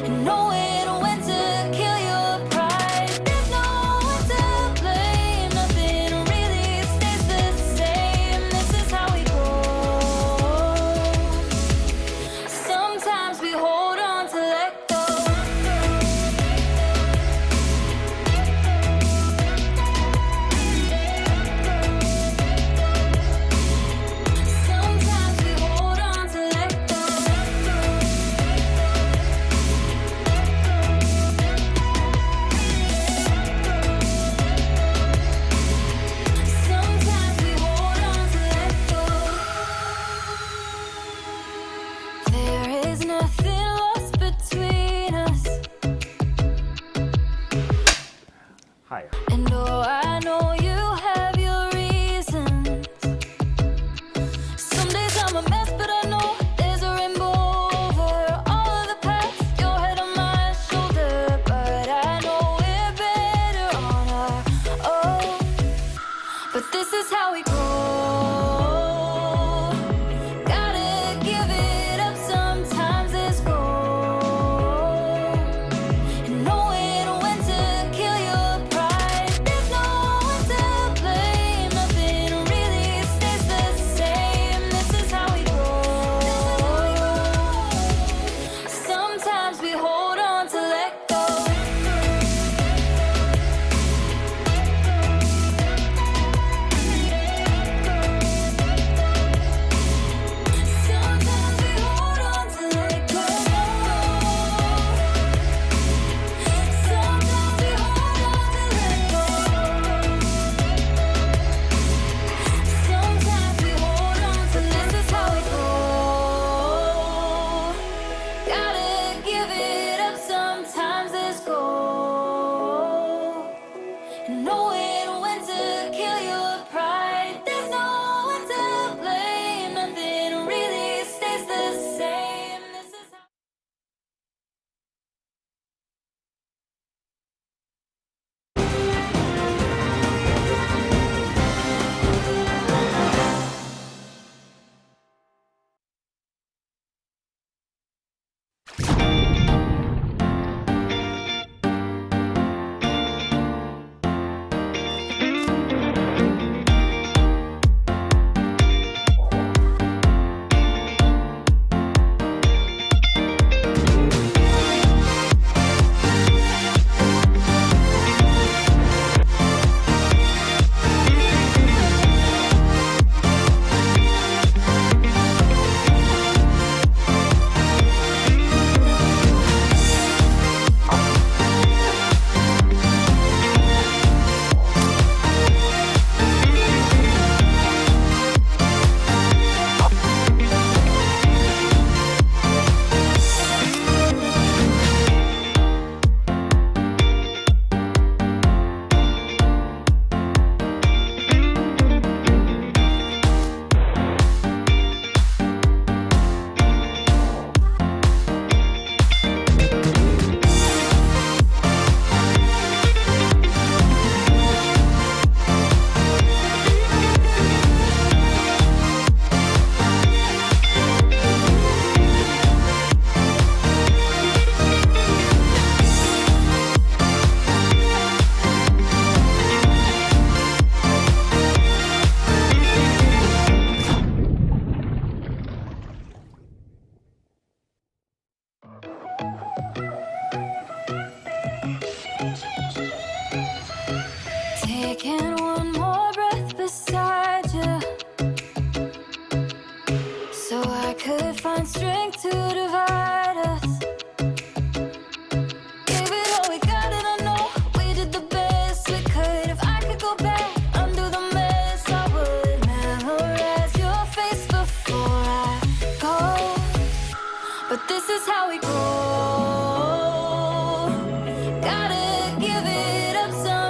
And knowing when to kill your pride. There's no one to blame, nothing really stays the same. This is how we grow. Sometimes we hold on to let go. Sometimes we hold on to let go. Sometimes we hold on to let go. There is nothing lost between us. Hi. And oh, I know you have your reasons. Some days I'm a mess, but I know there's a rainbow over all of the past. Your head on my shoulder, but I know we're better on our own. But this is how we grow. Gotta give it up, sometimes it's gold. And knowing when to kill your pride. There's no one to blame, nothing really stays the same. This is how we grow. Sometimes we hold on to let go. Sometimes we hold on to let go. Sometimes we hold on to let go. Sometimes we hold on to this is how we go. Gotta give it up, sometimes it's gold. And knowing when to kill your pride. There's no one to blame, nothing really stays the same. This is how taking one more breath beside you, so I could find strength to divide us. Gave it all we got, and I know we did the best we could. If I could go back, undo the mess, I would memorize your face before I go. But this is how we grow. Gotta give it up some.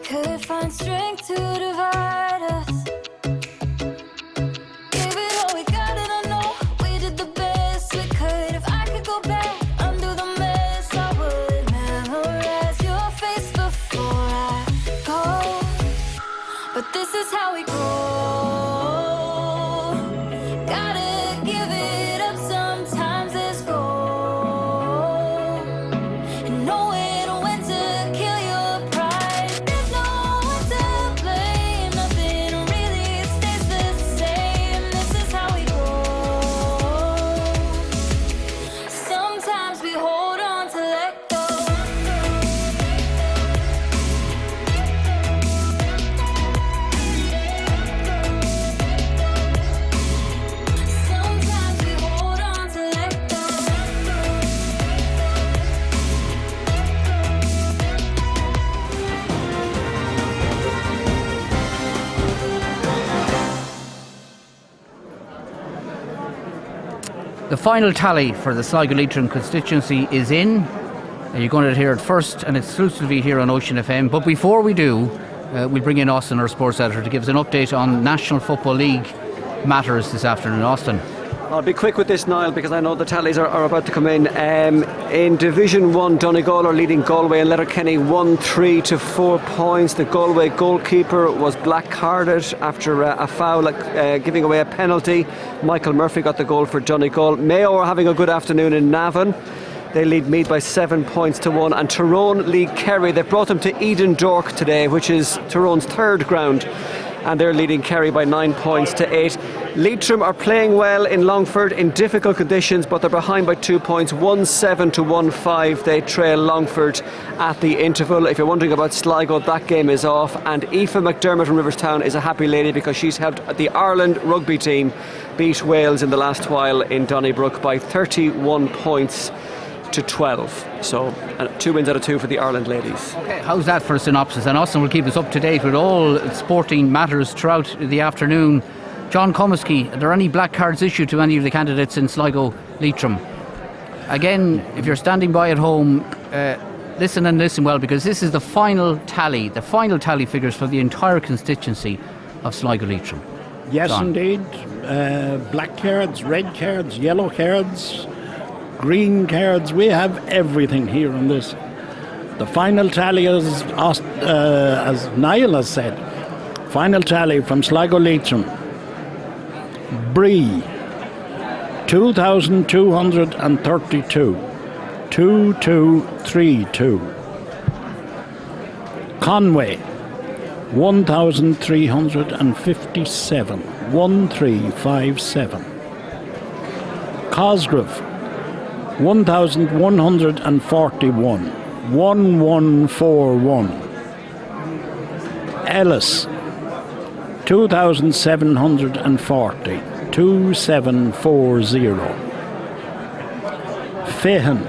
could find strength to divide us. Gave it all we got, and I know we did the best we could. If I could go back, undo the mess, I would memorize your face before I go. But this is how we go. Gotta give it up, sometimes let's go. And knowing when to kill your pride. There's no one to blame, nothing really stays the same. This is how we go. Sometimes we hold on to let go. Sometimes we hold on to let go. The final tally for the Sligo Leitrim constituency is in. You're going to hear it first and exclusively here on Ocean FM. But before we do, we'll bring in Austin, our sports editor, to give us an update on National Football League matters this afternoon. Austin. I'll be quick with this, Niall, because I know the tallies are about to come in. In Division 1, Donegal are leading Galway and Letterkenny 1-3 to 4 points. The Galway goalkeeper was black-carded after a foul, giving away a penalty. Michael Murphy got the goal for Donegal. Mayo are having a good afternoon in Navan. They lead Meath by 7 points to 1. And Tyrone lead Kerry. They've brought them to Eden Dork today, which is Tyrone's third ground. And they're leading Kerry by 9 points to 8. Leitrim are playing well in Longford in difficult conditions, but they're behind by 2 points, 1-7 to 1-5. They trail Longford at the interval. If you're wondering about Sligo, that game is off. And Aoife McDermott from Riverstown is a happy lady because she's helped the Ireland rugby team beat Wales in the last while in Donnybrook by 31 points to 12. So 2 wins out of 2 for the Ireland ladies. Okay, how's that for a synopsis? And Austin will keep us up to date with all sporting matters throughout the afternoon. John Comiskey, are there any black cards issued to any of the candidates in Sligo Leitrim? Again, if you're standing by at home, listen well, because this is the final tally figures for the entire constituency of Sligo Leitrim. Yes, John. indeed. Black cards, red cards, yellow cards, green cards. We have everything here on this. The final tally is, as Niall has said, final tally from Sligo Leitrim. Bree, 2,232, 2,232. Conway, 1,357, 1,357. Cosgrove, 1,141, 1,141. Ellis, 2,740, 2,740. Fahan,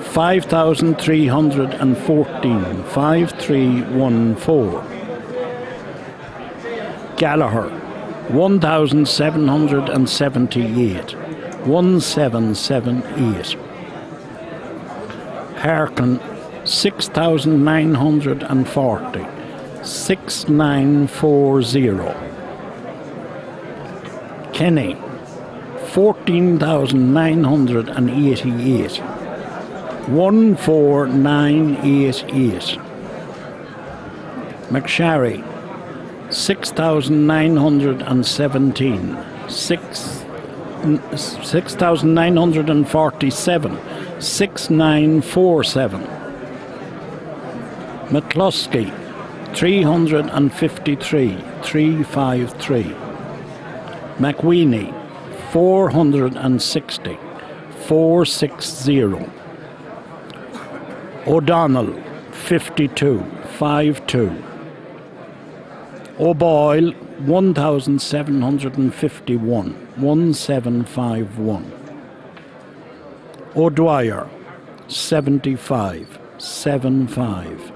5,314, 5,314. Gallagher, 1,778, 1,778. Harkin, 6,940, 6,940. Kenny, 14,988, 1,4988. McSharry, 6,917, 6,947, 6,947. McCluskey, 353, 353. McWeeny, 460, 460. O'Donnell, 52, 52. O'Boyle, 1,751, 1,751. O'Dwyer, 75, 75.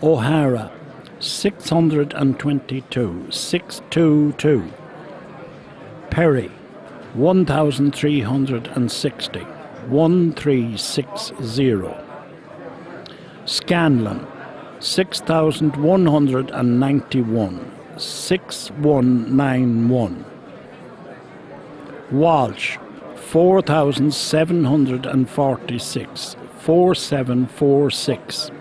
O'Hara, 622, 622. Perry, 1,360, 1,360. Scanlon, 6,191. 6191. Walsh, 4,746. 4746.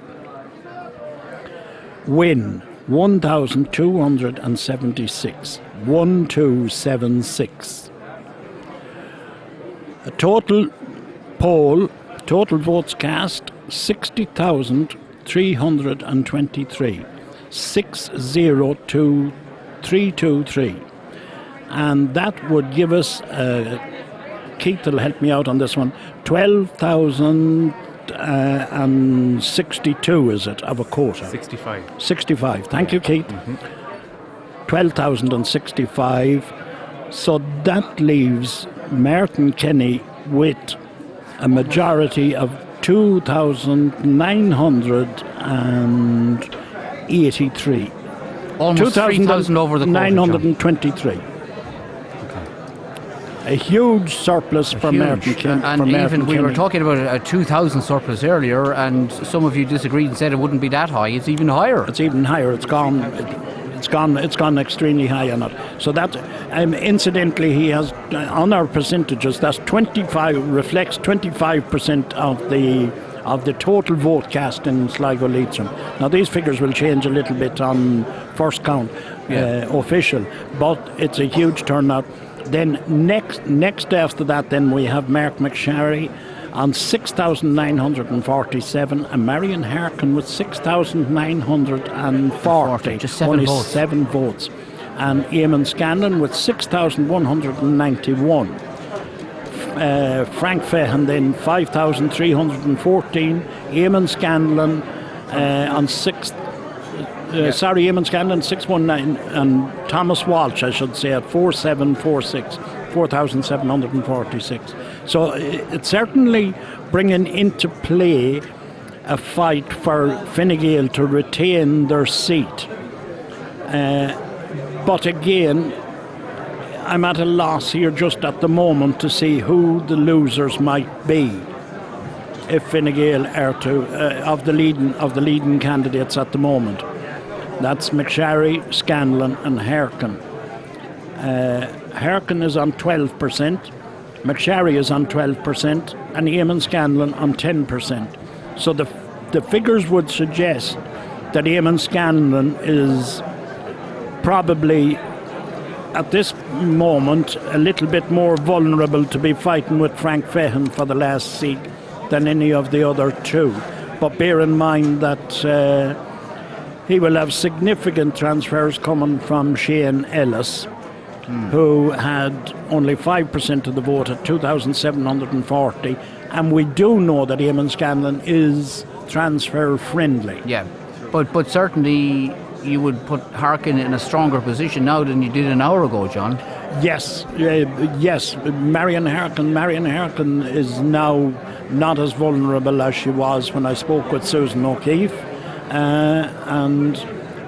Wynne, 1,276. 1276. A total poll, total votes cast, 60,323. 602323. And that would give us, Keith will help me out on this one, 12,062, is it, of a quota? 65. 65. Thank you, Keith. 12,065. So that leaves Martin Kenny with a majority of 2,983. Almost 3,000 over the quota, John. 923. A huge surplus for Martin Kenny. And even we were talking about a 2,000 surplus earlier, and some of you disagreed and said it wouldn't be that high. It's even higher. It's even higher. It's gone extremely high on it. So that, incidentally, he has on our percentages. That's 25 reflects 25% of the total vote cast in Sligo Leitrim. Now these figures will change a little bit on first count, official, but it's a huge turnout. Then next after that, then we have Mark McSharry on 6,947, and Marion Harkin with 6,940. Just 7 only votes. 7 votes. And Eamon Scanlon with 6,191. Frank Fehan then 5,314. Eamon Scanlon on 6. Eamon Scanlon 619, and Thomas Walsh, I should say, at 4746, 4,746. So it's certainly bringing into play a fight for Fine Gael to retain their seat. But again, I'm at a loss here just at the moment to see who the losers might be if Fine Gael are to of the leading candidates at the moment. That's McSharry, Scanlon and Harkin. Harkin is on 12%, McSharry is on 12%, and Eamon Scanlon on 10%. So the figures would suggest that Eamon Scanlon is probably, at this moment, a little bit more vulnerable to be fighting with Frank Fehan for the last seat than any of the other two. But bear in mind that he will have significant transfers coming from Shane Ellis, who had only 5% of the vote at 2,740. And we do know that Eamon Scanlon is transfer friendly. Yeah, but certainly you would put Harkin in a stronger position now than you did an hour ago, John. Yes, yes. Marion Harkin is now not as vulnerable as she was when I spoke with Susan O'Keefe. And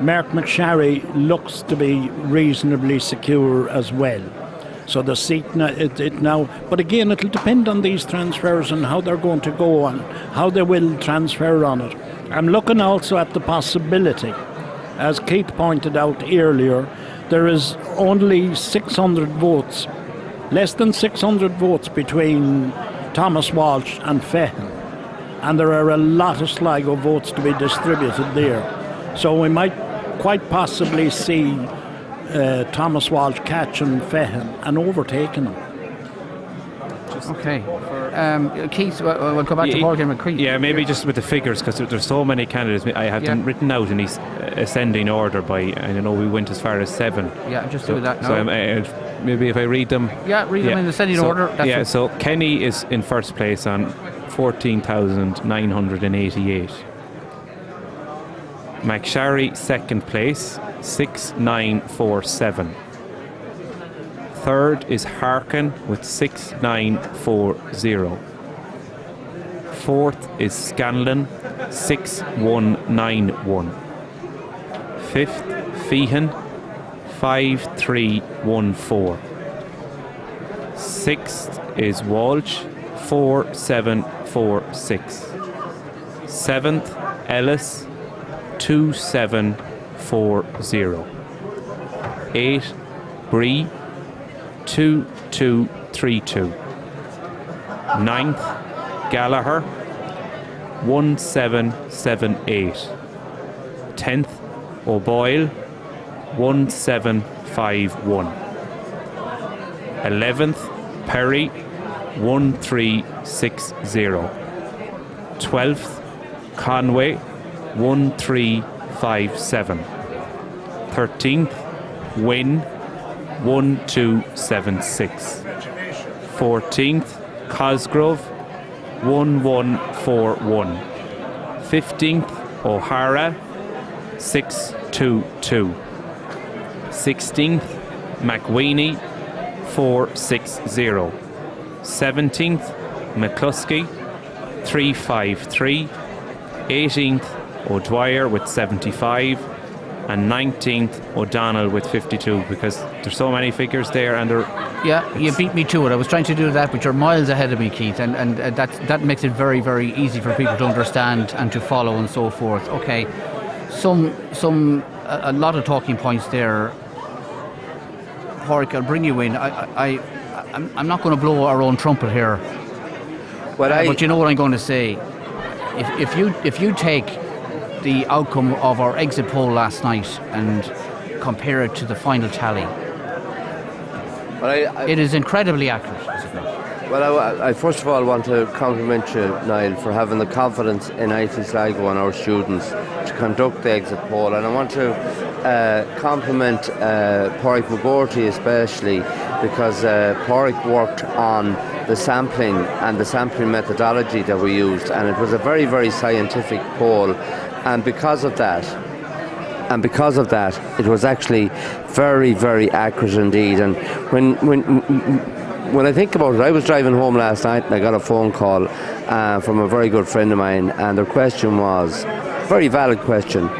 Mark McSharry looks to be reasonably secure as well. So the seat now, but again, it'll depend on these transfers and how they're going to go on, how they will transfer on it. I'm looking also at the possibility, as Keith pointed out earlier, there is only 600 votes, less than 600 votes between Thomas Walsh and Fehan. And there are a lot of Sligo votes to be distributed there. So we might quite possibly see Thomas Walsh catching Fehan and overtaking him. Okay. Keith, we'll go back to Morgan McCree. Yeah, maybe just with the figures, because there's so many candidates. I have them written out in these ascending order by, I know we went as far as 7. Yeah, just do that now. So maybe if I read them. Yeah, read them in ascending order. That's so Kenny is in first place on 14,988. McSharry second place, 6,947. Third is Harkin with 6,940. Fourth is Scanlon, 6,191. Fifth, Fehan, 5,314. Sixth is Walsh, 4,746. Seventh, Ellis, 2740. 8 Bree 2232. 9th Gallagher 1778. 10th O'Boyle 1751. 11th Perry 1360. 12th Conway 1357. 13th Wynne 1276. 14th Cosgrove 1141. 15th O'Hara 622. 16th McWeeny 460. 17th McCluskey 353. 18th O'Dwyer with 75. And 19th O'Donnell with 52, because there's so many figures there, and they're... Yeah, you beat me to it. I was trying to do that, but you're miles ahead of me, Keith, and that makes it very, very easy for people to understand and to follow and so forth. Okay, a lot of talking points there. Pádraig, I'll bring you in. I'm not going to blow our own trumpet here, but you know what I'm going to say. If you take the outcome of our exit poll last night and compare it to the final tally, it is incredibly accurate. Well, I first of all want to compliment you, Niall, for having the confidence in IT Sligo and our students to conduct the exit poll, and I want to compliment Pádraig McGorty especially, because Pádraig worked on the sampling and the sampling methodology that we used, and it was a very, very scientific poll. And because of that, it was actually very, very accurate indeed. And when I think about it, I was driving home last night and I got a phone call from a very good friend of mine, and their question was, very valid question,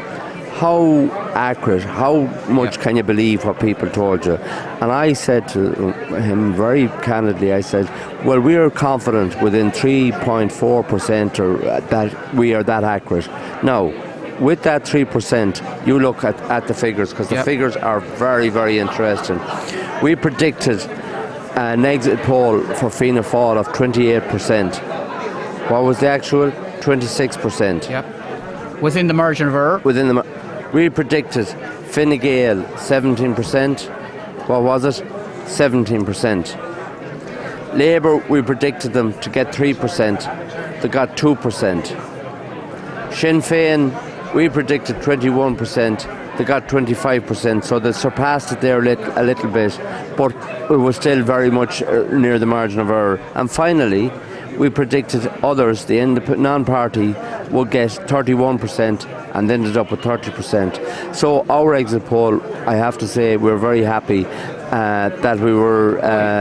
how accurate, how much can you believe what people told you? And I said to him very candidly, I said, well, we are confident within 3.4% or that we are that accurate. Now, with that 3%, you look at the figures, because the figures are very, very interesting. We predicted an exit poll for Fianna Fáil of 28%. What was the actual? 26%. Yep. Within the margin of error? We predicted Fine Gael 17%. What was it? 17%. Labour, we predicted them to get 3%. They got 2%. Sinn Féin, we predicted 21%. They got 25%, so they surpassed it there a little bit, but it was still very much near the margin of error. And finally, we predicted others, the non-party, would get 31% and ended up with 30%. So our exit poll, I have to say, we're very happy that we were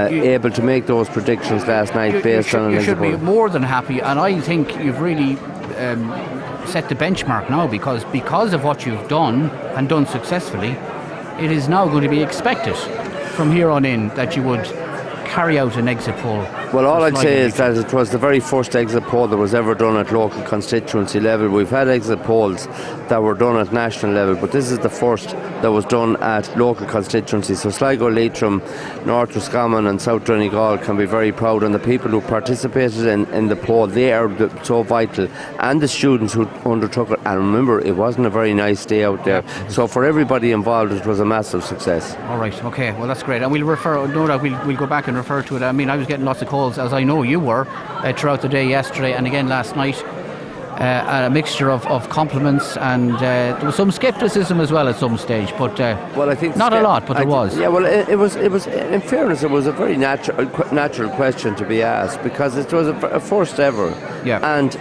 able to make those predictions last night based on an exit poll. You should be more than happy, and I think you've really set the benchmark now, because of what you've done and done successfully, it is now going to be expected from here on in that you would carry out an exit poll. Well, all I'd say is that it was the very first exit poll that was ever done at local constituency level. We've had exit polls that were done at national level, but this is the first that was done at local constituency. So Sligo, Leitrim, North Roscommon and South Donegal can be very proud, and the people who participated in the poll, they are so vital, and the students who undertook it. And remember, it wasn't a very nice day out there. So for everybody involved, it was a massive success. All right, okay, well that's great, and we'll go back and refer to it. I mean, I was getting lots of calls, as I know you were, throughout the day yesterday and again last night, a mixture of compliments, and there was some scepticism as well at some stage, but well, I think not a lot, but there was. Yeah, well, it was. In fairness, it was a very natural question to be asked, because it was a first ever. Yeah. And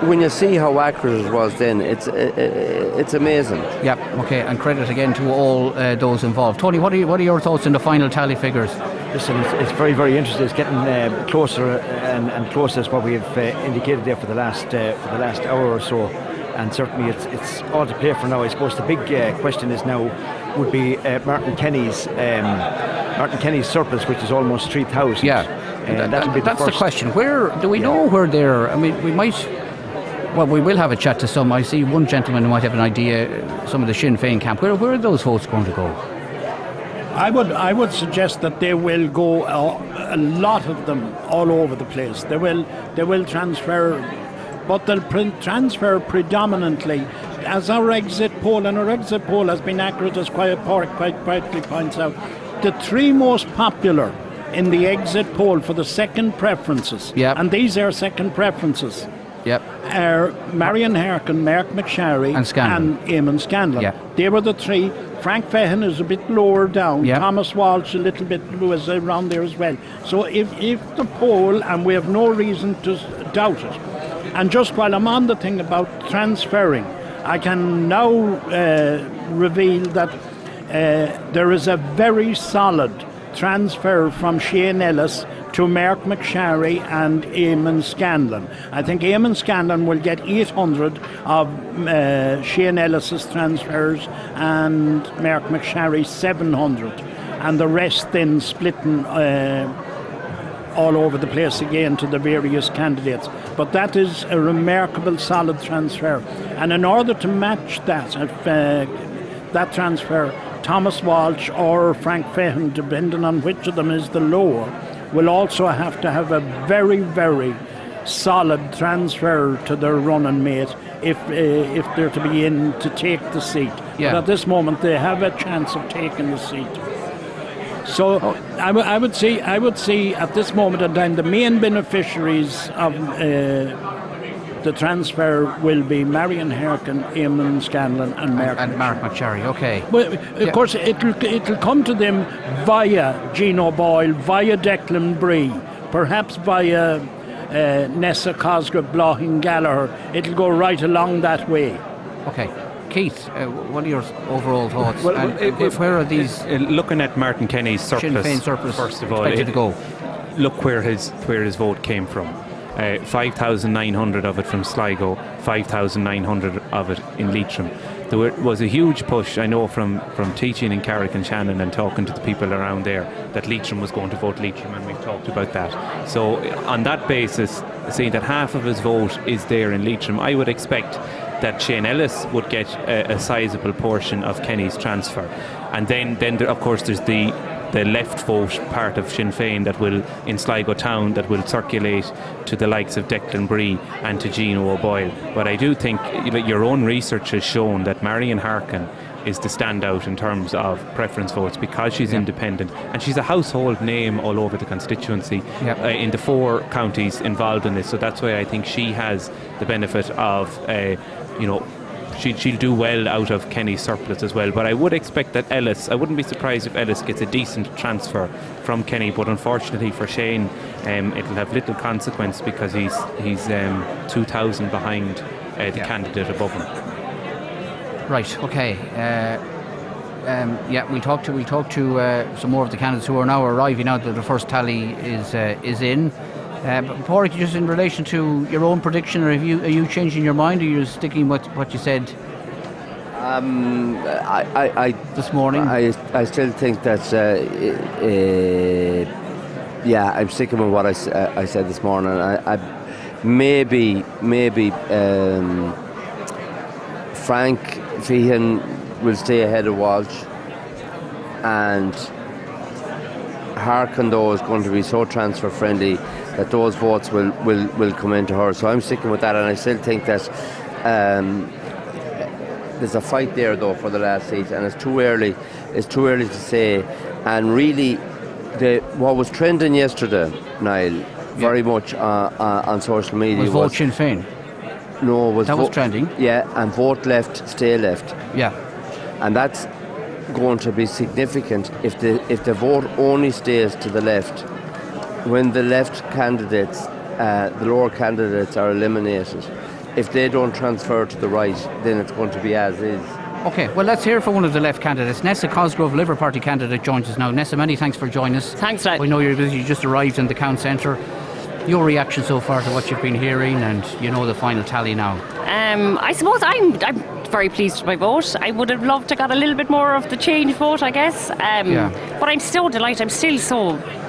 when you see how accurate it was, then it's amazing. Yeah. Okay. And credit again to all those involved. Tony, what are your thoughts on the final tally figures? Listen, it's very, very interesting. It's getting closer and closer as what we have indicated there for the last hour or so, and certainly it's all to play for now. I suppose the big question is now would be Martin Kenny's surplus, which is almost 3,000. Yeah, that's the question. Where do we know where they're? I mean, we might Well, we will have a chat to some. I see one gentleman who might have an idea, some of the Sinn Féin camp. Where are those votes going to go? I would suggest that they will go, a lot of them, all over the place. They will transfer, but they'll transfer predominantly as our exit poll, and our exit poll has been accurate, as quite rightly points out. The three most popular in the exit poll for the second preferences, and these are second preferences, are Marion Harkin, Mark McSharry and Eamon Scanlon. They were the three. Frank Fehan is a bit lower down. Thomas Walsh a little bit was around there as well. So if the poll, and we have no reason to doubt it, and just while I'm on the thing about transferring, I can now reveal that there is a very solid transfer from Shane Ellis to Mark McSharry and Eamon Scanlon. I think Eamon Scanlon will get 800 of Shane Ellis's transfers and Mark McSharry 700, and the rest then splitting all over the place again to the various candidates. But that is a remarkable solid transfer, and in order to match that transfer, Thomas Walsh or Frank Fehan, depending on which of them is the lower, will also have to have a very, very solid transfer to their running mate if they're to be in to take the seat. But at this moment, they have a chance of taking the seat. So I would say at this moment in time, the main beneficiaries of the transfer will be Marion Harkin, Eamon Scanlon and Mark McSharry. Okay. Well, of course, it'll come to them via Gino Boyle, via Declan Bree, perhaps via Nessa Cosgrave, Blochin Gallagher. It'll go right along that way. Okay. Keith, what are your overall thoughts? Well, where are these? Looking at Martin Kenny's Sinn Féin surplus, first of all, to go? Look where his vote came from. 5,900 of it from Sligo, 5,900 of it in Leitrim. There was a huge push, I know, from teaching in Carrick and Shannon and talking to the people around there, that Leitrim was going to vote Leitrim, and we've talked about that. So on that basis, seeing that half of his vote is there in Leitrim, I would expect that Shane Ellis would get a sizable portion of Kenny's transfer. And then there, of course, there's the left vote part of Sinn Féin that will, in Sligo town, that will circulate to the likes of Declan Bree and to Gino O'Boyle. But I do think your own research has shown that Marion Harkin is the standout in terms of preference votes because she's independent and she's a household name all over the constituency in the 4 counties involved in this. So that's why I think she has the benefit of, she'll do well out of Kenny's surplus as well. But I would expect that Ellis, I wouldn't be surprised if Ellis gets a decent transfer from Kenny, but unfortunately for Shane, it'll have little consequence because he's 2,000 behind the candidate above him. Right, okay. We talked to some more of the candidates who are now arriving now that the first tally is in. But Pádraig, just in relation to your own prediction, are you changing your mind, or are you sticking with what you said this morning? I still think that I'm sticking with what I said this morning. I maybe Frank Fehan will stay ahead of Walsh, and Harkin though is going to be so transfer friendly that those votes will come into her. So I'm sticking with that, and I still think that there's a fight there though for the last seat, and it's too early to say. And really, what was trending yesterday, Niall, very much on social media was vote Sinn Féin. No, was trending. Yeah, and vote left, stay left. Yeah, and that's going to be significant if the vote only stays to the left. When the left candidates, the lower candidates are eliminated, if they don't transfer to the right, then it's going to be as is. Okay, well, let's hear from one of the left candidates. Nessa Cosgrove, Liver Party candidate, joins us now. Nessa, many thanks for joining us. Thanks, Ed. We know you're busy, you just arrived in the Count Centre. Your reaction so far to what you've been hearing, and you know the final tally now? I suppose I'm very pleased with my vote. I would have loved to got a little bit more of the change vote, I guess. But I'm so delighted. I'm still so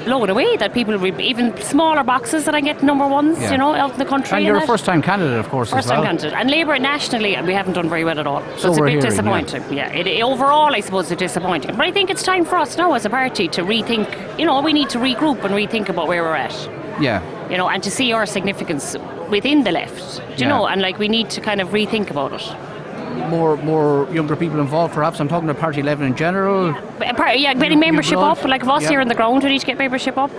blown away that people will even smaller boxes that I get number ones, out in the country. And you're a first-time candidate, of course, First-time candidate. And Labour nationally, we haven't done very well at all. So it's a bit disappointing. Overall, I suppose it's disappointing. But I think it's time for us now as a party to rethink. We need to regroup and rethink about where we're at. Yeah. And to see our significance within the left. And we need to kind of rethink about it. More younger people involved, perhaps. I'm talking about Party 11 in general. Getting membership up. Like of us here on the ground, we need to get membership up.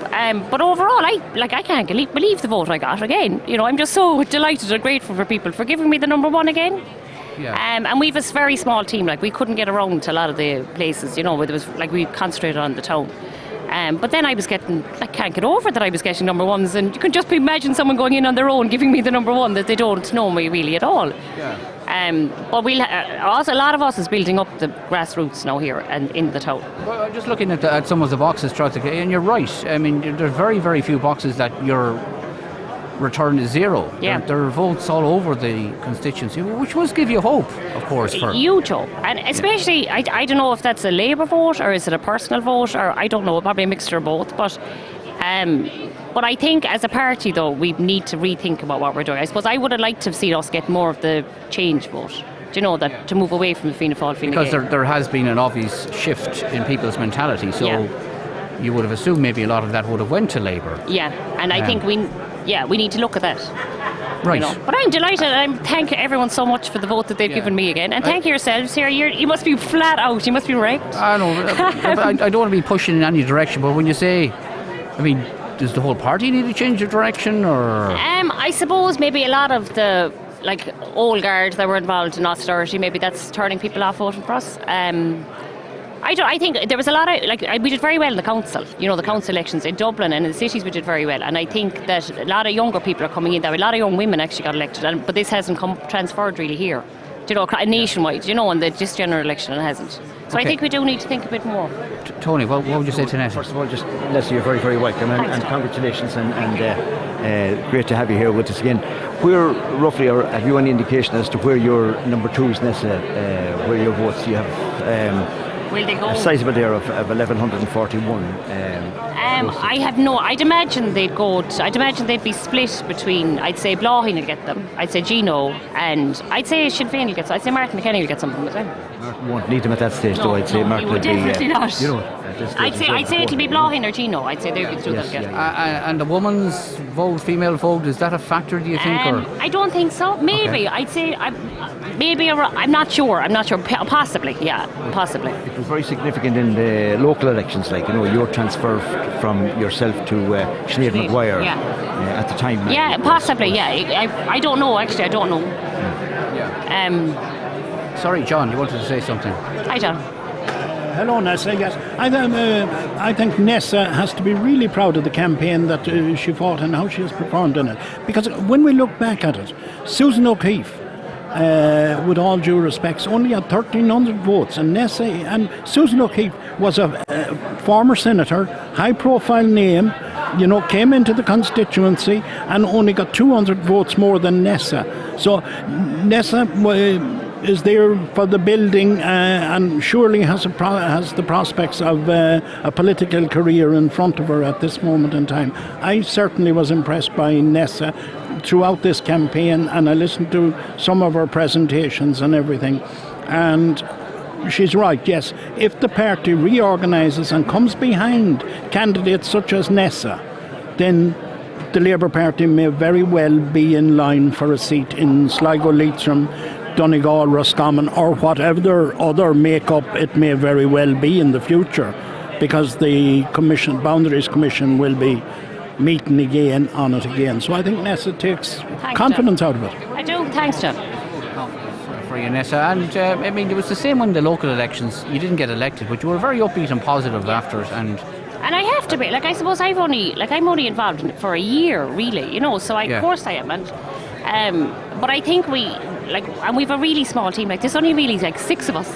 But overall, I can't believe the vote I got again. I'm just so delighted and grateful for people for giving me the number one again. Yeah. And we've a very small team. We couldn't get around to a lot of the places. It was we concentrated on the town. But then I was getting, can't get over that I was getting number ones, and you can just imagine someone going in on their own giving me the number one that they don't know me really at all. Yeah. But also a lot of us is building up the grassroots now here and in the town. Well, just looking at some of the boxes, and you're right. I mean, there's very, very few boxes that your return is zero. Yeah. There are votes all over the constituency, which must give you hope, of course. Huge hope. And especially, I don't know if that's a Labour vote or is it a personal vote, or I don't know, probably a mixture of both. But I think as a party, though, we need to rethink about what we're doing. I suppose I would have liked to have seen us get more of the change vote. To move away from the Fianna Fáil, Fine Gael. Because there has been an obvious shift in people's mentality. So you would have assumed maybe a lot of that would have went to Labour. Yeah, and I think we need to look at that. Right. But I'm delighted, and I thank everyone so much for the vote that they've given me again. And thank yourselves here. You must be flat out. You must be wrecked. I know. I don't want to be pushing in any direction, but when you say, does the whole party need to change the direction, or? I suppose maybe a lot of the old guard that were involved in austerity, maybe that's turning people off voting for us. I think there was a lot of, we did very well in the council, the council elections in Dublin and in the cities we did very well. And I think that a lot of younger people are coming in there. A lot of young women actually got elected, but this hasn't transferred really here, nationwide, and this general election it hasn't. So I think we do need to think a bit more. Tony, what would you say to Nessa? First of all, just Leslie, you're very, very welcome, and congratulations, and great to have you here with us again. Where roughly, or have you any indication as to where your number two is, Nessa, where your votes you have? Will they go? A sizable there of 1,141. I have no. I'd imagine they'd be split between. I'd say Blaughin will get them. I'd say Gino, and I'd say Sinn Féin will get some. I'd say Martin McKenny will get something as well. Martin won't need them at that stage, though. I'd say Martin will definitely be. Not. I'd say it'll be Blaughin or Gino. I'd say they'll be through that. And the woman's vote, female vote, is that a factor? Do you think? Or? I don't think so. Maybe I'd say maybe I'm not sure. Possibly, yeah, possibly. It was very significant in the local elections, your transfer from yourself to Sinead Maguire at the time. Yeah, possibly. Yeah, I don't know. Actually, I don't know. Sorry, John, you wanted to say something. Hi, John. Hello, Nessa. Yes, I think Nessa has to be really proud of the campaign that she fought and how she has performed in it. Because when we look back at it, Susan O'Keefe, with all due respects, only had 1,300 votes, and Susan O'Keefe was a former senator, high-profile name, came into the constituency and only got 200 votes more than Nessa. So Nessa is there for the building and surely has the prospects of a political career in front of her at this moment in time. I certainly was impressed by Nessa throughout this campaign, and I listened to some of her presentations and everything, and she's right, yes. If the party reorganises and comes behind candidates such as Nessa, then the Labour Party may very well be in line for a seat in Sligo, Leitrim, Donegal, Roscommon, or whatever other make-up it may very well be in the future, because the Boundaries Commission will be meeting again on it again. So I think Nessa takes confidence out of it. I do. Thanks, John. For you, Nessa. And it was the same in the local elections. You didn't get elected, but you were very upbeat and positive after it. And I have to be. I suppose I'm only involved in it for a year, really. So of course I am. And but I think and we've a really small team. There's only really 6 of us.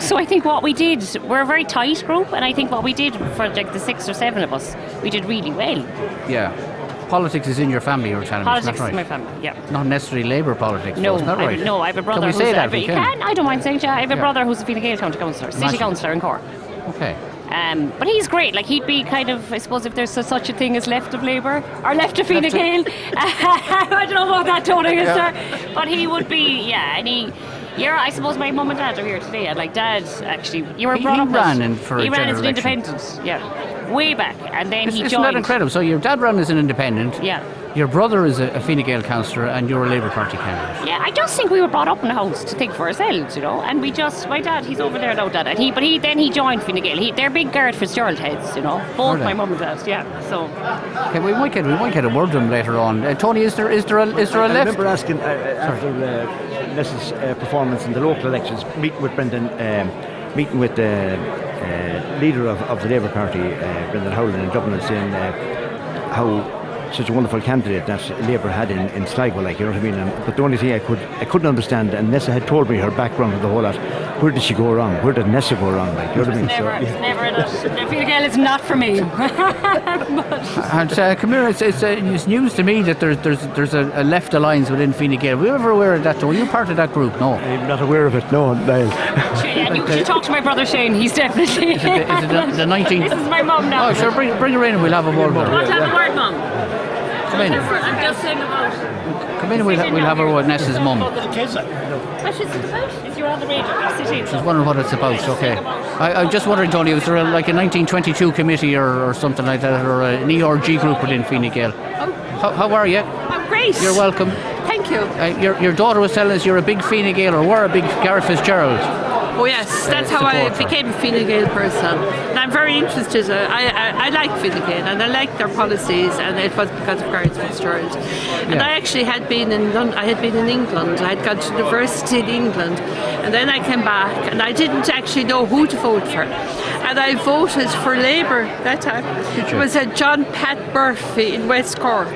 So I think what we did, we're a very tight group, and I think what we did for the 6 or 7 of us, we did really well. Yeah. politics is in your family, you're telling me, Politics is that right? is my family, yeah. Not necessarily Labour politics, No, though, isn't that right? I have a brother Can we who's say that? you can. I don't mind saying it. I have a brother who's a Fine Gael county councillor, city Imagine. councillor in Cork. Okay. But he's great. Like, he'd be kind of, I suppose, if there's such a thing as left of Labour or left of Fine Gael. I don't know about that, Tony, is there? But he would be, and I suppose my mum and dad are here today. And like Dad, actually, you were brought up. He ran as an election. independent. Way back, and then he joined. Isn't that incredible? So your dad ran as an independent. Yeah. Your brother is a Fine Gael councillor, and you're a Labour Party candidate. Yeah, I just think we were brought up in a house to think for ourselves, and we just, my dad, he's over there now, Dad, and he joined Fine Gael. They're big Garrett Fitzgerald heads, both my mum and dad, so. Okay, we might get a word with them later on. Tony, is there a left? I remember asking after Nessa's performance in the local elections, meeting with Brendan, meeting with the leader of the Labour Party, Brendan Howland in Dublin, saying how such a wonderful candidate that Labour had in Sligo, like, you know what I mean? But the only thing I couldn't understand, and Nessa had told me her background and the whole lot, where did she go wrong? Where did Nessa go wrong? Like, you know what I mean? It's never Fine Gael is not for me. And Camilla, it's news to me that there's a left alliance within Fine Gael. Were you ever aware of that? Were you part of that group? No. I'm not aware of it, no, Niall. And you should talk to my brother Shane, he's definitely. Is it the 19th? This is my mum now. Oh, sure, bring her in and we'll have a word with her. Want to have a word, Mum? Come in. I'm just saying about. Come in and we'll have her word with Nessa's mum. What is it about? If you're on the radio, sit in. She's wondering what it's about, okay. I'm just wondering, Tony, was there like a 1922 committee or something like that, or an ERG group within Fine Gael? How are you? I'm great. You're welcome. Thank you. Your daughter was telling us you're a big Fine Gael, or were a big Gareth Fitzgerald. Oh yes, that's how I became a Fine Gael person. And I'm very interested. I like Fine Gael and I like their policies, and it was because of Gareth Fitzgerald. And I actually had been in England. I had gone to university in England, and then I came back, and I didn't actually know who to vote for. And I voted for Labour that time. It was a John Pat Murphy in West Cork.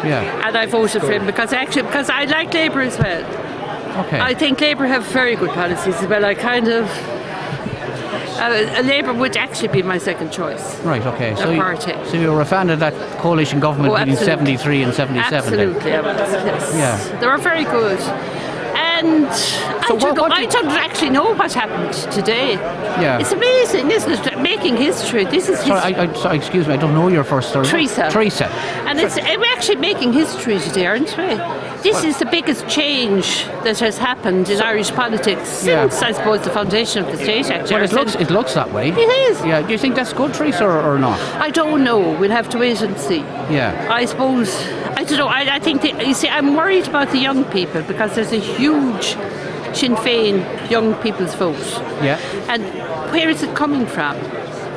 Yeah. And I voted for him because I like Labour as well. Okay. I think Labour have very good policies as well. I kind of Labour would actually be my second choice. Right, okay. So you were a fan of that coalition government between 73 and 77 Absolutely, then? I was, yes. Yeah. They were very good. And I don't actually know what happened today. Yeah. It's amazing, isn't it? Making history. This is history. Sorry, excuse me, I don't know your first story. Teresa. And we're actually making history today, aren't we? This is the biggest change that has happened in Irish politics since, I suppose, the foundation of the state, actually. Well, it looks that way. It is. Yeah. Do you think that's good, Teresa, or not? I don't know. We'll have to wait and see. Yeah. I suppose, I don't know. I think, you see, I'm worried about the young people because there's a huge Sinn Féin young people's vote. Yeah. And where is it coming from?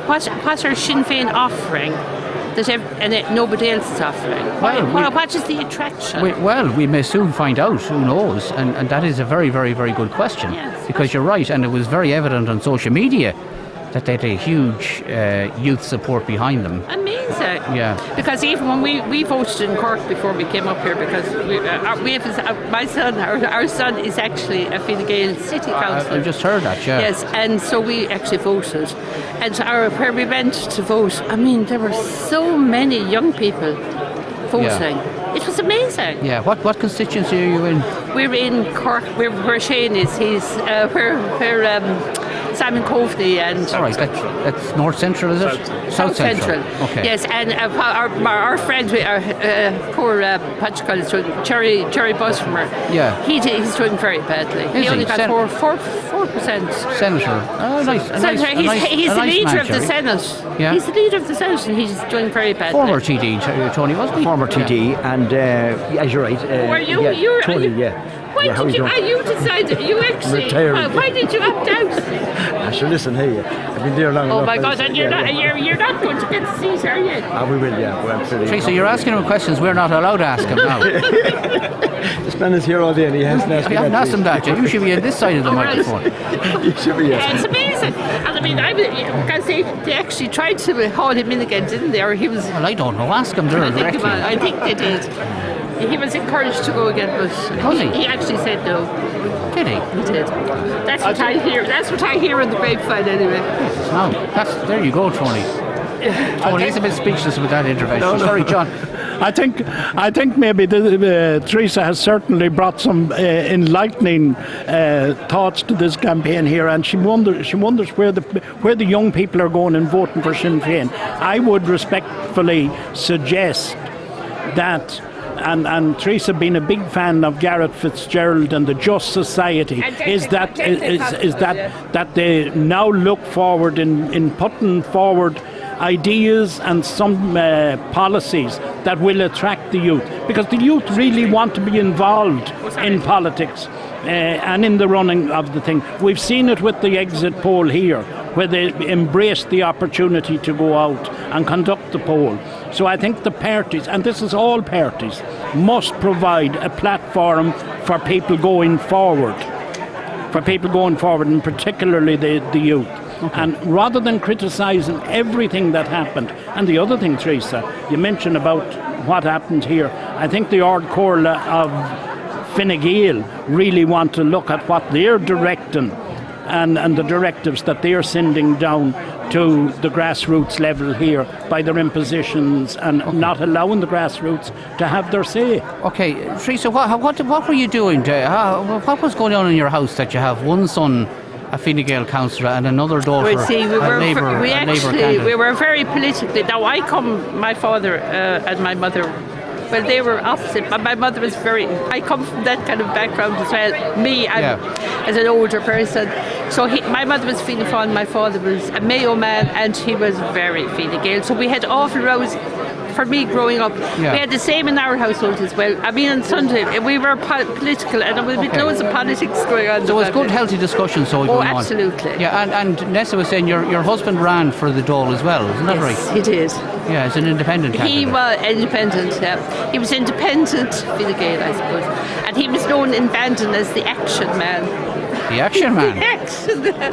What are Sinn Féin offering that nobody else is offering? What is the attraction? We may soon find out, who knows, and that is a very, very, very good question. Yes. Because you're right, and it was very evident on social media that they had a huge youth support behind them. Amazing. Yeah. Because even when we voted in Cork before we came up here, because my son, our son is actually a Fine Gael city councillor. I just heard that, yeah. Yes, and so we actually voted. And where we went to vote, I mean, there were so many young people voting. Yeah. It was amazing. Yeah. What constituency are you in? We're in Cork, where Shane is. He's where Simon Coveney and... All right, that's North Central, is it? South Central. Okay. Yes, and our friend, poor Patrick is doing, Jerry Busmer. Yeah. He's doing very badly. He only got 4%. Senator. Oh, nice. He's the leader of the Senate. Yeah. He's the leader of the Senate, and he's doing very badly. Former TD, Tony, wasn't he? Former TD, and yes, you're right. Were you? Totally, yeah. Why did you decided? You actually. Why did you opt out? Sure, listen, hey, I've been there long enough. Oh my God! And you're not going to get the seat, are you? We will, yeah. We're absolutely. Teresa, you're asking him questions we're not allowed to ask him now. This man is here all day, and he hasn't asked me. I haven't asked him that yet. You should be on this side of the microphone. You should be. Yes. It's amazing. And I mean, because they actually tried to haul him in again, didn't they? Or he was. Well, I don't know. Ask him directly. I think they did. He was encouraged to go again, but he actually said no. Did he? He did. That's what I hear. That's what I hear on the grapevine, anyway. There you go, Tony. Tony is a bit speechless with that intervention. No. Sorry, John. I think maybe Teresa has certainly brought some enlightening thoughts to this campaign here, and she wonders where the young people are going and voting for Sinn Féin. I would respectfully suggest that. And Teresa, being a big fan of Gareth Fitzgerald and the Just Society, is that they now look forward in putting forward ideas and some policies that will attract the youth, because the youth really want to be involved in politics and in the running of the thing. We've seen it with the exit poll here, where they embraced the opportunity to go out and conduct the poll. So I think the parties, and this is all parties, must provide a platform for people going forward. And particularly the youth. Okay. And rather than criticising everything that happened, and the other thing, Teresa, you mentioned about what happened here, I think the Ard Corla of Fine Gael really want to look at what they're directing and the directives that they're sending down to the grassroots level here by their impositions and not allowing the grassroots to have their say. Okay, Teresa, what were you doing? What was going on in your house that you have one son a Fine Gael councillor and another daughter a Labour candidate? We were very politically. Now my father and my mother, well, they were opposite, but my mother was I come from that kind of background as well. As an older person. So my mother was Fianna Fáil, my father was a Mayo man, and he was very Fine Gael. So we had awful rows. For me growing up, we had the same in our household as well. I mean, on Sunday we were political, and there was loads of politics going on. So it was good, healthy discussion. Going on. Absolutely. Yeah, and Nessa was saying your husband ran for the Dáil as well, isn't that right? Yes, he did. Yeah, as an independent candidate. He was independent. He was independent Fine Gael, I suppose, and he was known in Bandon as the Action Man. The Action Man. The Action Man.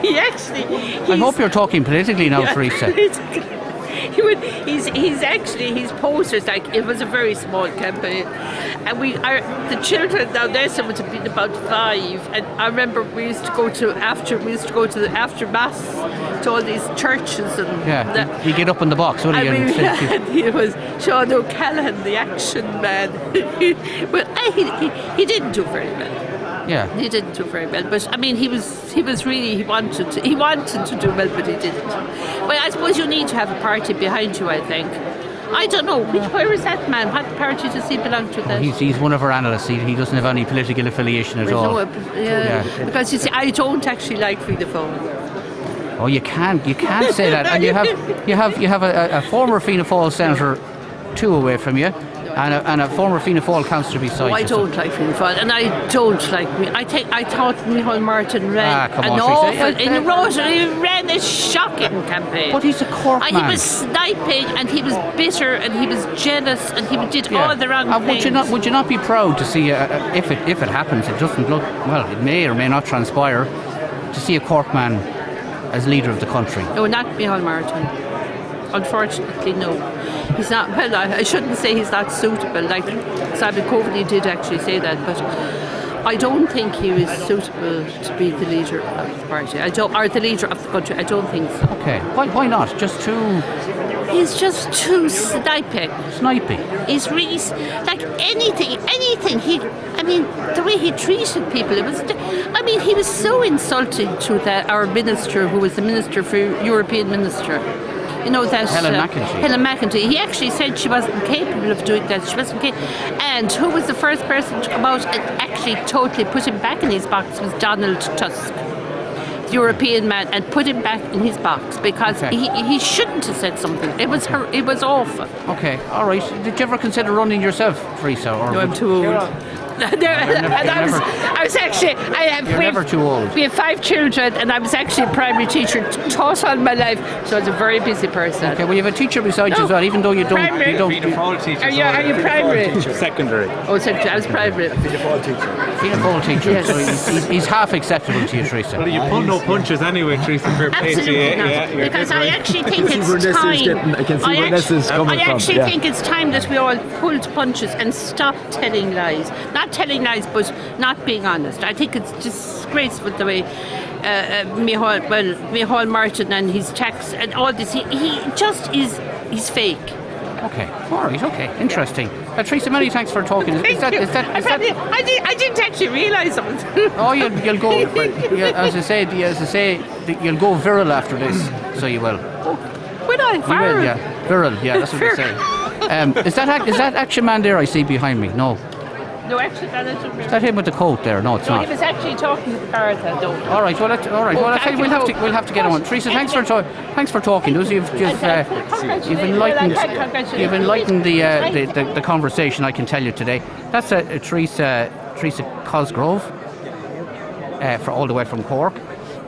He actually. I hope you're talking politically now, Teresa. His posters, like, it was a very small campaign, and the children now there would have been about 5, and I remember we used to go to the after mass to all these churches and you get up in the box, wouldn't you? He was Sean O'Callaghan, the Action Man. But he didn't do very well. Yeah, he didn't do very well, but I mean, he wanted to do well, but he didn't. Well, I suppose you need to have a party behind you, I think. I don't know, where is that man? What party does he belong to then? He's one of our analysts. He doesn't have any political affiliation at all. Because you see, I don't actually like Fianna Fáil. Oh, you can't say that. And you have a former Fianna Fáil senator 2 away from you. And a former Fianna Fáil councillor beside you. I don't like Fianna Fáil, and I don't like me. I thought Niall Martin ran he ran a shocking campain. But he's a Cork man. He was sniping, and he was bitter, and he was jealous, and he did all the wrong things. Would you not be proud to see if it happens? It doesn't look well. It may or may not transpire to see a Cork man as leader of the country. No, not Niall Martin. Unfortunately, no. He's not. Well, I shouldn't say he's not suitable. Like Simon Coveney did actually say that, but I don't think he was suitable to be the leader of the party. Or the leader of the country. I don't think so. Okay. Why not? He's just too sniping. He's really like anything. The way he treated people, he was so insulting to our minister, who was the minister for European minister. You know that Helen McEntee. He actually said she wasn't capable of doing that. She wasn't capable. And who was the first person to come out and actually totally put him back in his box was Donald Tusk, the European man, and put him back in his box because he shouldn't have said something. It was awful. Okay, all right. Did you ever consider running yourself, Teresa? No, I'm too old. I have never too old. We have 5 children, and I was actually a primary teacher taught all my life, so I was a very busy person. Okay, well, you have a teacher beside you as well, even though you don't. Are you primary? Secondary. Oh, secondary. I was primary. Fianna Fáil teacher. Yes. So he's half acceptable to you, Teresa. Well, you pull no punches anyway, Teresa. Absolutely not. Because I actually think it's time. I can see where Nessa's coming from. I actually think it's time that we all pulled punches and stopped telling lies. Not telling lies, but not being honest. I think it's disgraceful the way Micheál Martin and his tax and all this. He just is. He's fake. Okay. All right. Okay. Interesting. Teresa, many thanks for talking. I didn't actually realise it. Oh, you'll go. As I say, you'll go viral after this. So you will. Will I? You will, yeah. Viral. Yeah, that's what they say. Is that action man there I see behind me? No. No, actually, Is that him with the coat there? No, it's No, not. he was actually talking to the guards. All right. Well, Well, I think we'll have to get on. Teresa, thanks for talking. You've enlightened the conversation. I can tell you today. That's Teresa Cosgrove for all the way from Cork.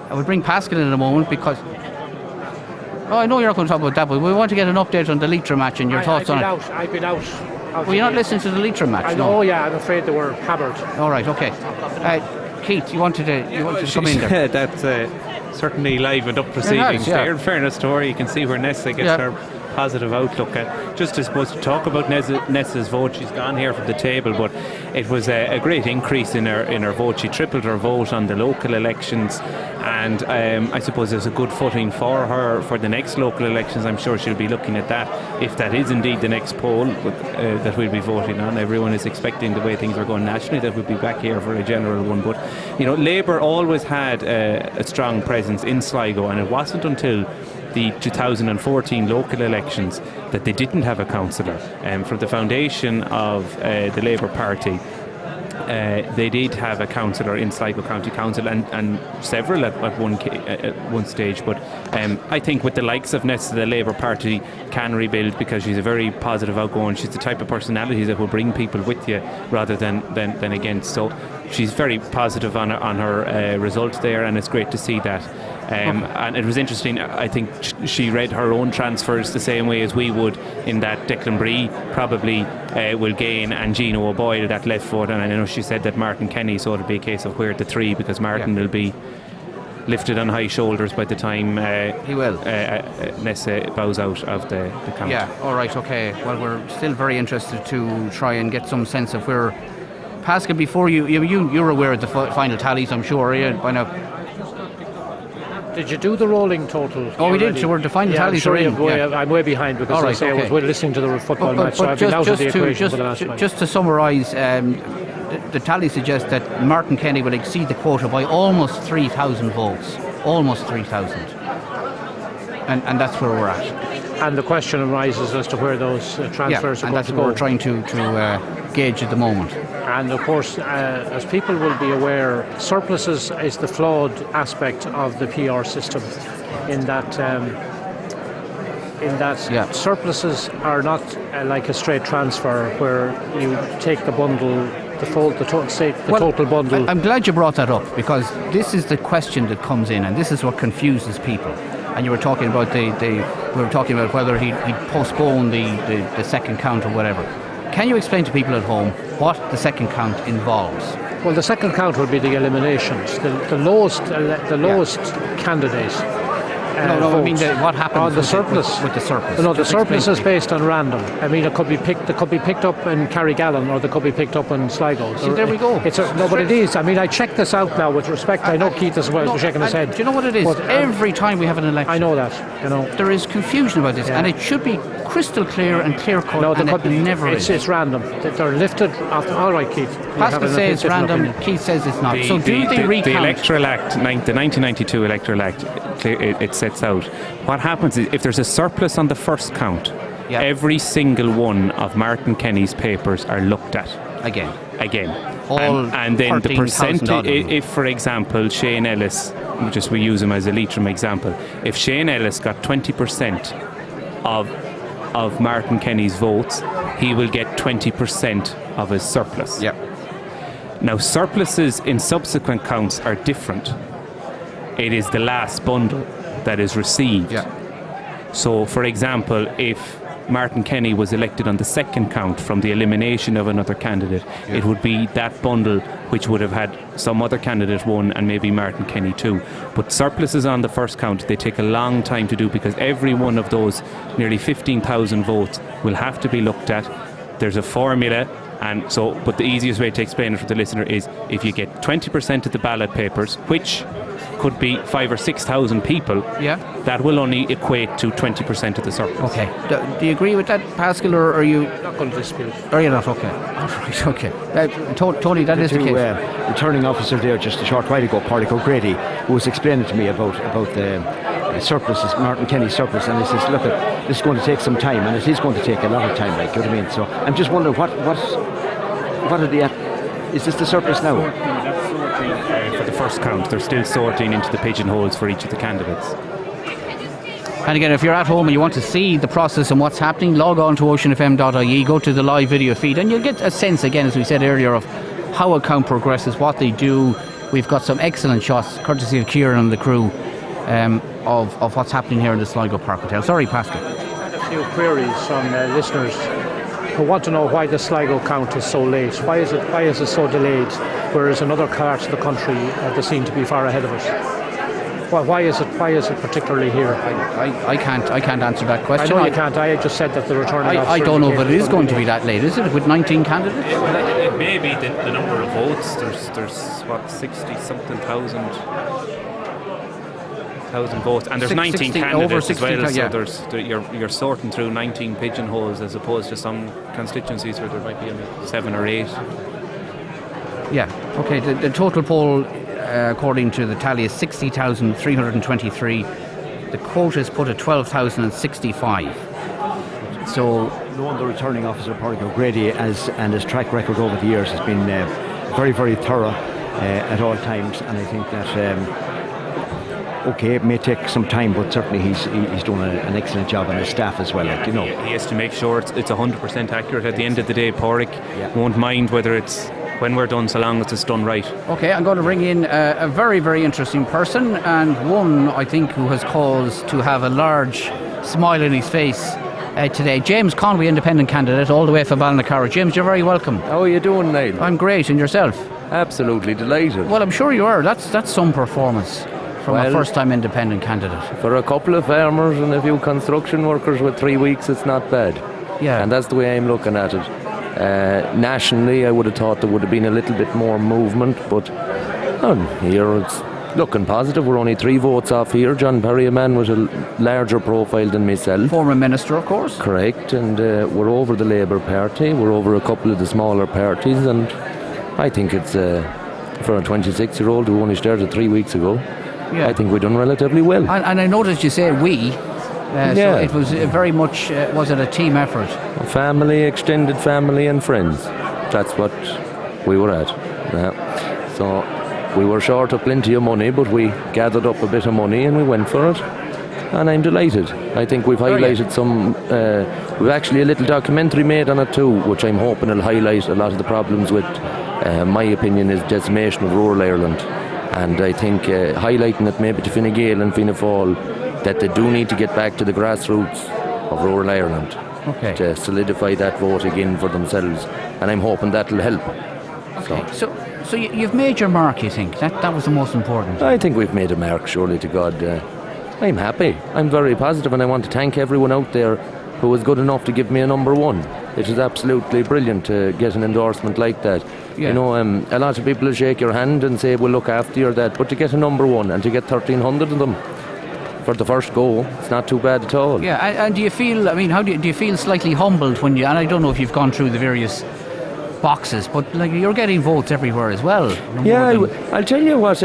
I will bring Pascal in a moment because. Oh, I know you're not going to talk about that, but we want to get an update on the Leitrim match and your thoughts on it. I've been out. Well, you're not listening to the Leitrim match, no? Oh, yeah, I'm afraid they were hammered. All right, okay. Keith, you wanted to come in there? That's certainly livened up proceedings there. In fairness to her, you can see where Nessa gets her positive outlook. Just as supposed to talk about Nessa's vote, she's gone here from the table, but it was a great increase in her vote. She tripled her vote on the local elections, and I suppose there's a good footing for her for the next local elections. I'm sure she'll be looking at that, if that is indeed the next poll that we'll be voting on. Everyone is expecting, the way things are going nationally, that we'll be back here for a general one. But Labour always had a strong presence in Sligo, and it wasn't until the 2014 local elections that they didn't have a councillor. From the foundation of the Labour Party, they did have a councillor in Sligo County Council, and several at one stage. But I think with the likes of Nessa, the Labour Party can rebuild, because she's a very positive, outgoing. She's the type of personality that will bring people with you rather than against. So she's very positive on her results there, and it's great to see that. And it was interesting, I think she read her own transfers the same way as we would, in that Declan Bree probably will gain, and Gino O'Boyle that left foot, and I know she said that Martin Kenny, so it'll be a case of where the three, because Martin will be lifted on high shoulders by the time he will Nessa bows out of the count. Yeah, all right, okay. Well, we're still very interested to try and get some sense of where Pascal, before you're aware of the final tallies, I'm sure, by now. Did you do the rolling total? Oh, we did. So we're the final tallies are in. I'm way behind, because I was listening to the football match, so I've been out of the equation for the last Just to summarise, the tally suggests that Martin Kenny will exceed the quota by almost 3,000 votes. Almost 3,000. And that's where we're at. And the question arises as to where those transfers are and going that's to what go. we're trying to gauge at the moment. And of course, as people will be aware, surpluses is the flawed aspect of the PR system, in that surpluses are not like a straight transfer where you take the bundle, total bundle. I'm glad you brought that up, because this is the question that comes in, and this is what confuses people. And you were talking about we were talking about whether he'd postpone the second count or whatever. Can you explain to people at home what the second count involves? Well, the second count will be the eliminations. The lowest candidate. No, I mean what happens the surplus. With the surplus. No, the surplus is based on random. I mean, it could be picked up in Carrigallen, or they could be picked up in Sligo. See, there we go. But it is. I mean, I checked this out now with respect. I know Keith as well is shaking his head. Do you know what it is? But, every time we have an election, I know that. There is confusion about this, and it should be crystal clear and clear cut. No, and it never is. It's random. They're lifted. All right, Keith. Pascal says it's random. Keith says it's not. So do they recount? The Electoral Act, the 1992 Electoral Act, it sets out what happens is, if there's a surplus on the first count, every single one of Martin Kenny's papers are looked at again. And then the percentage, if for example Shane Ellis, we use him as a Leitrim example, if Shane Ellis got 20% of Martin Kenny's votes, he will get 20% of his surplus. Now, surpluses in subsequent counts are different. It is the last bundle that is received. So, for example, if Martin Kenny was elected on the second count from the elimination of another candidate, it would be that bundle which would have had some other candidate won and maybe Martin Kenny too. But surpluses on the first count, they take a long time to do, because every one of those nearly 15,000 votes will have to be looked at. There's a formula. And so, but the easiest way to explain it for the listener is, if you get 20% of the ballot papers, which could be 5,000 or 6,000 people. Yeah. That will only equate to 20% of the surplus. Okay. Do you agree with that, Pascal, or are you not going to dispute? Are you not? Okay. All right. Okay. Tony, that is the case. Returning officer there just a short while ago, Pádraig O'Grady, who was explaining to me about the surpluses, Martin Kenny's surplus, and he says, look, this is going to take some time, and it is going to take a lot of time, like, you know what I mean? So I'm just wondering, what are the... Is this the surplus now? That's sorting for the first count. They're still sorting into the pigeonholes for each of the candidates. And again, if you're at home and you want to see the process and what's happening, log on to oceanfm.ie, go to the live video feed, and you'll get a sense, again, as we said earlier, of how a count progresses, what they do. We've got some excellent shots, courtesy of Kieran and the crew, of what's happening here in the Sligo Park Hotel. Sorry, Pascal. I've had a few queries from listeners who want to know why the Sligo count is so late. Why is it so delayed, whereas in other parts of the country they seem to be far ahead of us? Why is it particularly here? I can't answer that question. I know you can't. I just said that the returning officer... I don't know if it is going to be that late, is it, with 19 candidates? It may be the number of votes. There's what, 60-something thousand votes, and there's 19 candidates as well. So you're sorting through 19 pigeonholes as opposed to some constituencies where there might be 7 or 8. Yeah. Okay. The total poll, according to the tally, is 60,323. The quota is put at 12,065. So no wonder returning officer Pádraig O'Grady and his track record over the years has been very, very thorough at all times, and I think that okay, it may take some time, but certainly he's done an excellent job on his staff as well. Like, you know, he has to make sure it's 100% accurate. At the end of the day, Pádraig won't mind whether it's when we're done, so long as it's done right. Okay, I'm going to bring in a very, very interesting person, and one, I think, who has cause to have a large smile in his face today. James Conway, independent candidate, all the way from Balnacarra. James, you're very welcome. How are you doing, Niall? I'm great, and yourself? Absolutely delighted. Well, I'm sure you are. That's some performance from a first-time independent candidate. For a couple of farmers and a few construction workers with 3 weeks, it's not bad. Yeah. And that's the way I'm looking at it. Nationally, I would have thought there would have been a little bit more movement, but here it's looking positive. We're only 3 votes off here. John Perry, a man with a larger profile than myself. Former minister, of course. Correct, and we're over the Labour Party. We're over a couple of the smaller parties, and I think it's for a 26-year-old who only started 3 weeks ago. Yeah. I think we've done relatively well. And I noticed you say we. So it was very much, was it a team effort? Family, extended family and friends. That's what we were at. Yeah. So we were short of plenty of money, but we gathered up a bit of money and we went for it. And I'm delighted. I think we've highlighted some... we've actually a little documentary made on it too, which I'm hoping will highlight a lot of the problems with, my opinion, is decimation of rural Ireland. And I think highlighting it maybe to Fine Gael and Fianna Fáil, that they do need to get back to the grassroots of rural Ireland to solidify that vote again for themselves, and I'm hoping that will help. Okay. So you've made your mark, you think? That was the most important? I think we've made a mark, surely to God. I'm happy. I'm very positive, and I want to thank everyone out there who was good enough to give me a number 1. It is absolutely brilliant to get an endorsement like that. Yeah. You know, a lot of people will shake your hand and say we'll look after you or that, but to get a number 1 and to get 1,300 of them for the first go, it's not too bad at all. Yeah, and do you feel, I mean, how do you feel slightly humbled when you, and I don't know if you've gone through the various boxes, but like you're getting votes everywhere as well. I'll tell you what,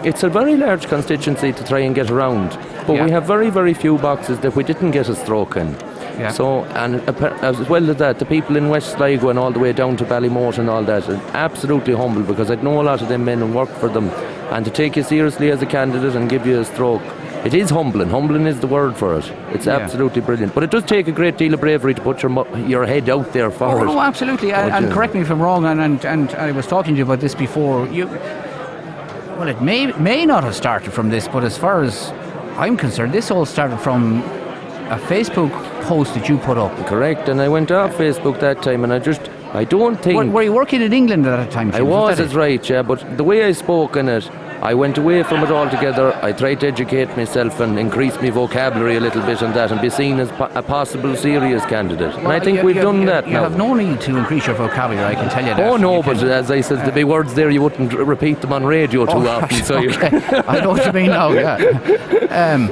it's a very large constituency to try and get around, but we have very, very few boxes that we didn't get a stroke in. Yeah. So, and as well as that, the people in West Sligo and all the way down to Ballymote and all that are absolutely humble, because I know a lot of them men and work for them, and to take you seriously as a candidate and give you a stroke, it is humbling. Humbling is the word for it. It's absolutely brilliant. But it does take a great deal of bravery to put your head out there for it. Oh, absolutely. And correct me if I'm wrong, and I was talking to you about this before. Well, it may not have started from this, but as far as I'm concerned, this all started from a Facebook post that you put up. Correct, and I went off Facebook that time, and I don't think... Were you working in England at that time? I was, that's right, yeah, but the way I spoke in it, I went away from it altogether. I tried to educate myself and increase my vocabulary a little bit on that and be seen as a possible serious candidate. And I think we've done that you now. You have no need to increase your vocabulary, I can tell you that. Oh no, but as I said, there'd be words there you wouldn't repeat them on radio too often. So I know what you mean now, yeah.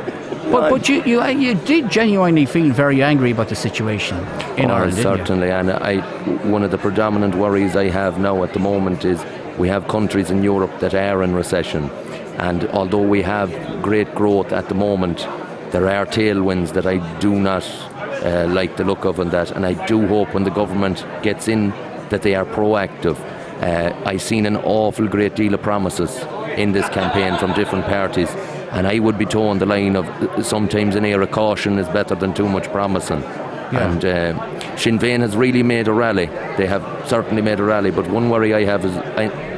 But you did genuinely feel very angry about the situation in Ireland, didn't certainly, you? and one of the predominant worries I have now at the moment is we have countries in Europe that are in recession, and although we have great growth at the moment, there are tailwinds that I do not like the look of, and I do hope when the government gets in that they are proactive. I've seen an awful great deal of promises in this campaign from different parties, and I would be towing the line of sometimes an air of caution is better than too much promising. Yeah. And Sinn Féin has really made a rally. They have certainly made a rally, but one worry I have is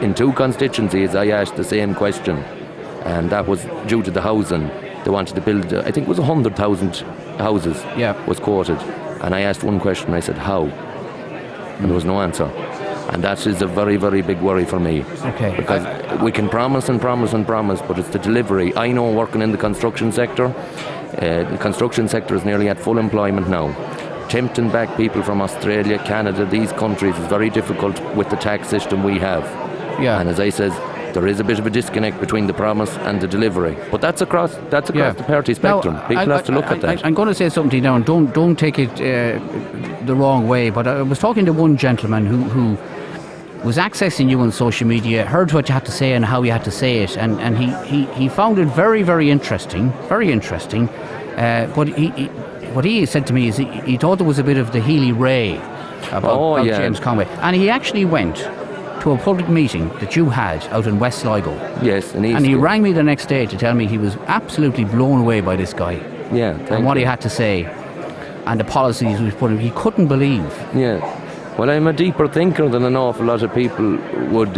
in 2 constituencies I asked the same question, and that was due to the housing. They wanted to build, I think it was 100,000 houses was quoted, and I asked one question, I said how? And there was no answer. And that is a very, very big worry for me. Okay. Because we can promise and promise and promise, but it's the delivery. I know working in the construction sector, the construction sector is nearly at full employment now. Tempting back people from Australia, Canada, these countries is very difficult with the tax system we have. Yeah. And as I said, there is a bit of a disconnect between the promise and the delivery. But that's across the party spectrum. Now, people have to look at that. I'm going to say something to you now, and don't take it the wrong way, but I was talking to one gentleman who was accessing you on social media, heard what you had to say and how you had to say it, and he found it very, very interesting, but what he said to me is he thought there was a bit of the Healy-Rae about James Conway, and he actually went to a public meeting that you had out in West Sligo. Yes, and he rang me the next day to tell me he was absolutely blown away by this guy. Yeah, and what he had to say, and the policies he was putting. He couldn't believe. Yeah. Well, I'm a deeper thinker than an awful lot of people would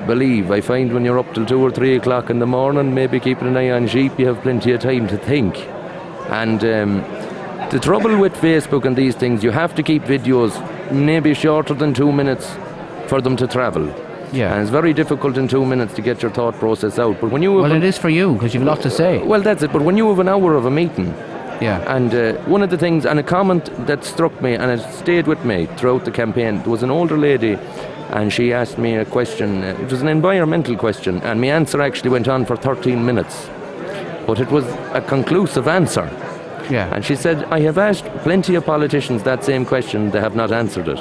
believe. I find when you're up till 2 or 3 o'clock in the morning, maybe keeping an eye on sheep, you have plenty of time to think. And the trouble with Facebook and these things, you have to keep videos maybe shorter than 2 minutes for them to travel. Yeah. And it's very difficult in 2 minutes to get your thought process out. But when you have it is for you, because you've a lot to say. Well, that's it. But when you have an hour of a meeting, and one of the things, and a comment that struck me and it stayed with me throughout the campaign, there was an older lady and she asked me a question. It was an environmental question, and my answer actually went on for 13 minutes, but it was a conclusive answer. Yeah. And she said, I have asked plenty of politicians that same question, they have not answered it.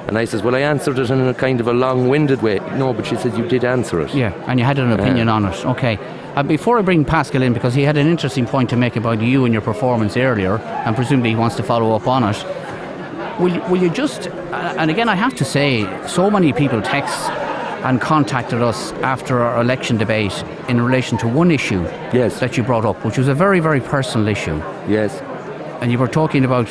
And I says, well, I answered it in a kind of a long-winded way. No, but she said, you did answer it. Yeah, and you had an opinion on it. Okay. Before I bring Pascal in, because he had an interesting point to make about you and your performance earlier, and presumably he wants to follow up on it, will you just, and again I have to say, so many people text and contacted us after our election debate in relation to one issue that you brought up, which was a very, very personal issue. Yes. And you were talking about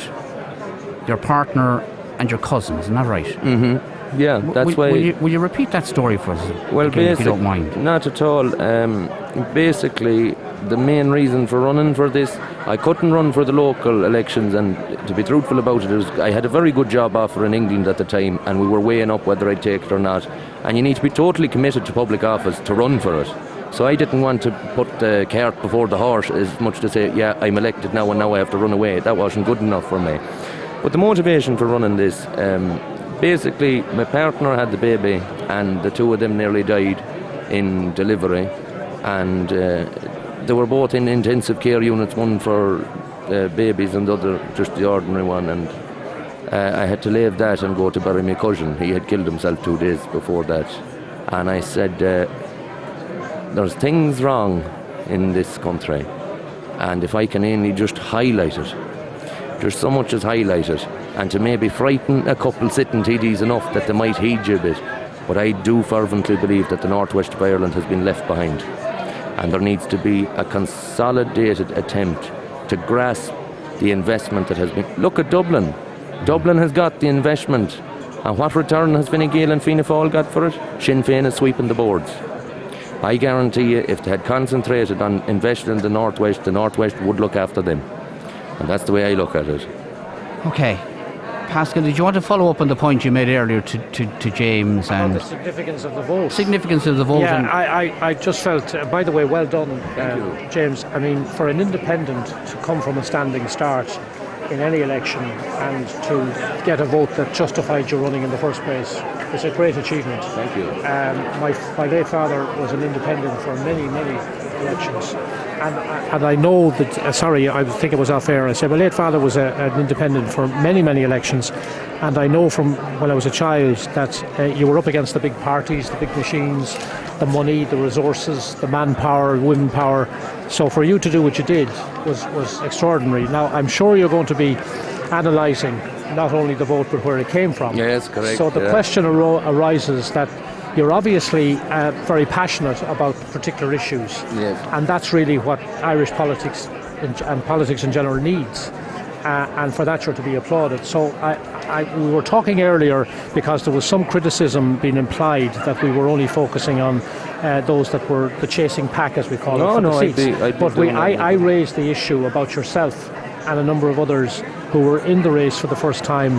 your partner and your cousins, isn't that right? Mm-hmm. Yeah, that's why... Will you repeat that story for us, well, again, if you don't mind? Not at all. Basically, the main reason for running for this, I couldn't run for the local elections, and to be truthful about it, I had a very good job offer in England at the time, and we were weighing up whether I'd take it or not. And you need to be totally committed to public office to run for it. So I didn't want to put the cart before the horse as much to say, yeah, I'm elected now and now I have to run away. That wasn't good enough for me. But the motivation for running this, basically my partner had the baby and the two of them nearly died in delivery, and they were both in intensive care units, one for babies and the other just the ordinary one, and I had to leave that and go to bury my cousin. He had killed himself 2 days before that, and I said there's things wrong in this country, and if I can only just highlight it, there's so much is highlighted, and to maybe frighten a couple sitting TDs enough that they might heed you a bit. But I do fervently believe that the northwest of Ireland has been left behind, and there needs to be a consolidated attempt to grasp the investment that has been... Look at Dublin. Dublin has got the investment, and what return has Fine Gael and Fianna Fáil got for it? Sinn Féin is sweeping the boards. I guarantee you, if they had concentrated on investing in the northwest would look after them. And that's the way I look at it. Okay. Pascal, did you want to follow up on the point you made earlier to James about and the significance of the vote? Significance of the vote. Yeah, and I just felt, by the way, well done, James. I mean, for an independent to come from a standing start in any election and to get a vote that justified your running in the first place is a great achievement. Thank you. My late father was an independent for many elections. And I know that, I think it was off air, I said my late father was an independent for many elections, and I know from when I was a child that you were up against the big parties, the big machines, the money, the resources, the manpower, women power. So for you to do what you did was extraordinary. Now, I'm sure you're going to be analysing not only the vote but where it came from. Yes, correct. So the question arises that you're obviously very passionate about particular issues, yes. And that's really what Irish politics and politics in general needs, and for that you're to be applauded. So we were talking earlier because there was some criticism being implied that we were only focusing on those that were the chasing pack, as we call it, for the seats. But I raised the issue about yourself and a number of others who were in the race for the first time.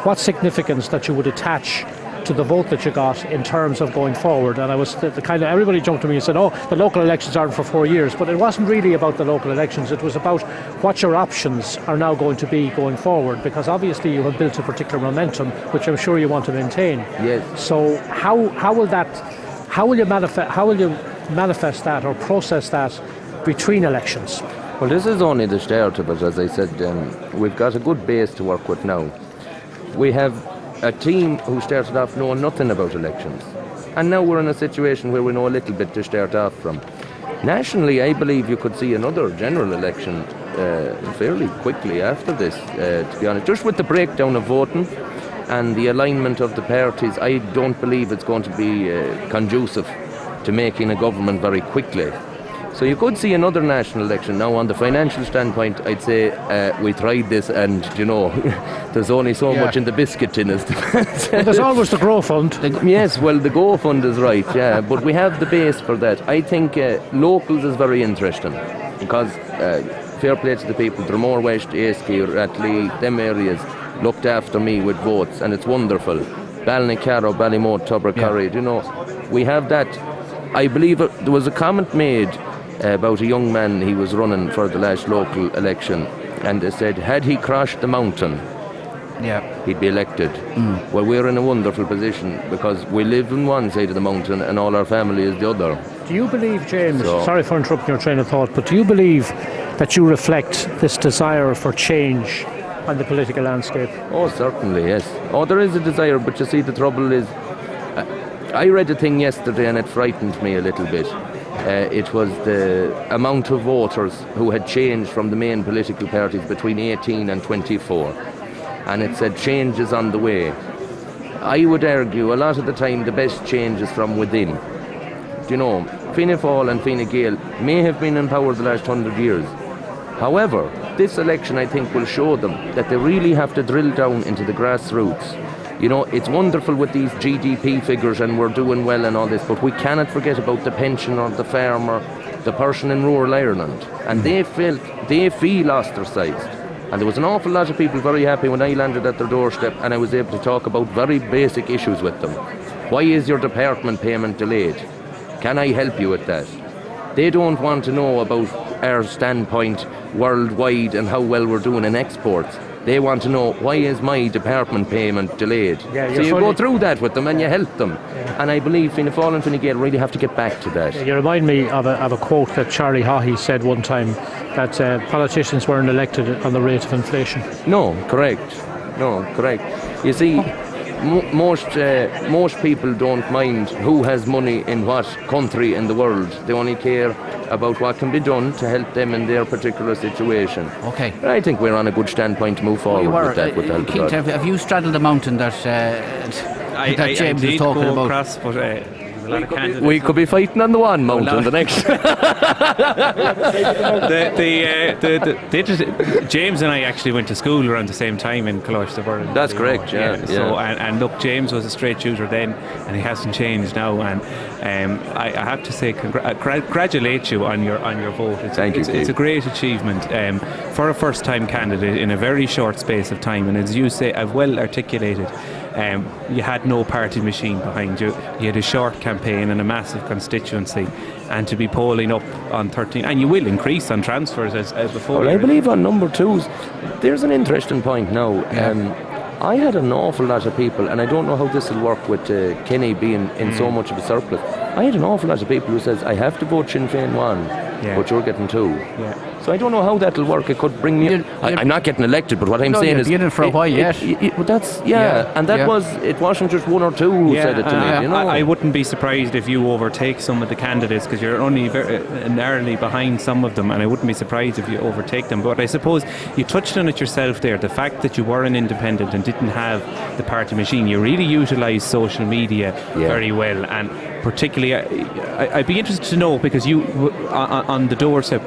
What significance that you would attach to the vote that you got in terms of going forward? And I was the kind of, everybody jumped to me and said, oh, the local elections aren't for 4 years, but it wasn't really about the local elections. It was about what your options are now going to be going forward, because obviously you have built a particular momentum which I'm sure you want to maintain. Yes. So how will you manifest that or process that between elections? Well, this is only the start of it. As I said, we've got a good base to work with now. We have a team who started off knowing nothing about elections, and now we're in a situation where we know a little bit to start off from. Nationally, I believe you could see another general election fairly quickly after this, to be honest. Just with the breakdown of voting and the alignment of the parties, I don't believe it's going to be conducive to making a government very quickly. So you could see another national election. Now, on the financial standpoint, I'd say we tried this, and there's only so much in the biscuit tin. Well, there's always the Grow Fund. Yes, well, the Go Fund is right, yeah, but we have the base for that. I think locals is very interesting, because fair play to the people, Dromore West, Askey, Ratley, them areas looked after me with votes, and it's wonderful. Ballycarrow, Ballymote, Tubbercurry, we have that. I believe there was a comment made about a young man, he was running for the last local election, and they said, had he crossed the mountain, he'd be elected. Well, we're in a wonderful position because we live on one side of the mountain and all our family is the other. Do you believe, James, sorry for interrupting your train of thought, but do you believe that you reflect this desire for change on the political landscape? Oh, certainly, yes. Oh, there is a desire, but you see, the trouble is, I read a thing yesterday and it frightened me a little bit. It was the amount of voters who had changed from the main political parties between 18 and 24. And it said change is on the way. I would argue a lot of the time the best change is from within. Fianna Fáil and Fine Gael may have been in power the last 100 years. However, this election, I think, will show them that they really have to drill down into the grassroots. It's wonderful with these GDP figures and we're doing well and all this, but we cannot forget about the pensioner, the farmer, the person in rural Ireland. And they feel ostracised. And there was an awful lot of people very happy when I landed at their doorstep and I was able to talk about very basic issues with them. Why is your department payment delayed? Can I help you with that? They don't want to know about our standpoint worldwide and how well we're doing in exports. They want to know, why is my department payment delayed? So you go through that with them and you help them. And I believe Fianna Fáil and Fine Gael really have to get back to that. You remind me of a quote that Charlie Haughey said one time, that politicians weren't elected on the rate of inflation. No, correct. You see, most people don't mind who has money in what country in the world. They only care about what can be done to help them in their particular situation. Okay. I think we're on a good standpoint to move forward with that. With the help of God. Have you straddled the mountain that James was talking about? Across, but lot of candidates. We could be fighting on the one mountain the next. James and I actually went to school around the same time in Cloisterburn. That's correct, yeah. So and look, James was a straight shooter then, and he hasn't changed now. And I have to say, congratulate you on your vote. Thank you, It's a great achievement for a first-time candidate in a very short space of time. And as you say, I've well articulated. You had no party machine behind you. You had a short campaign and a massive constituency, and to be polling up on 13, and you will increase on transfers as before. Well, I believe on number 2s, there's an interesting point now. I had an awful lot of people, and I don't know how this will work with Kenny being in so much of a surplus. I had an awful lot of people who says, I have to vote Sinn Féin 1, but you're getting 2. Yeah. So I don't know how that'll work. It could bring me. I'm not getting elected, but what I'm saying is, you've been in for a while yet. That's and that was. It wasn't just 1 or 2 who said it to me. You know, I wouldn't be surprised if you overtake some of the candidates, because you're only narrowly behind some of them, and I wouldn't be surprised if you overtake them. But I suppose you touched on it yourself there. The fact that you were an independent and didn't have the party machine, you really utilised social media very well, and particularly, I'd be interested to know, because you on the doorstep.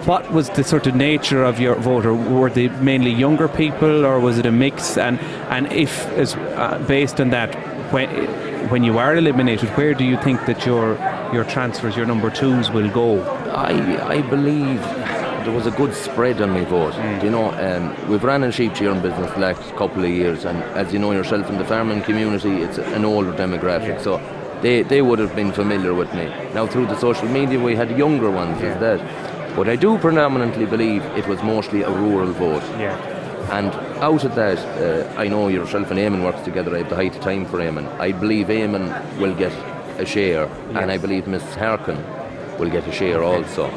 What was the sort of nature of your voter? Were they mainly younger people, or was it a mix? And if, as based on that, when you are eliminated, where do you think that your transfers, your number 2s, will go? I believe there was a good spread on my vote. You know, we've ran a sheep shearing business the last couple of years, and as you know yourself, in the farming community, it's an older demographic. So they would have been familiar with me. Now through the social media, we had younger ones as that. But I do predominantly believe it was mostly a rural vote. Yeah. And out of that, I know yourself and Eamon works together. I have the height of time for Eamon. I believe Eamon will get a share, and I believe Miss Harkin will get a share also.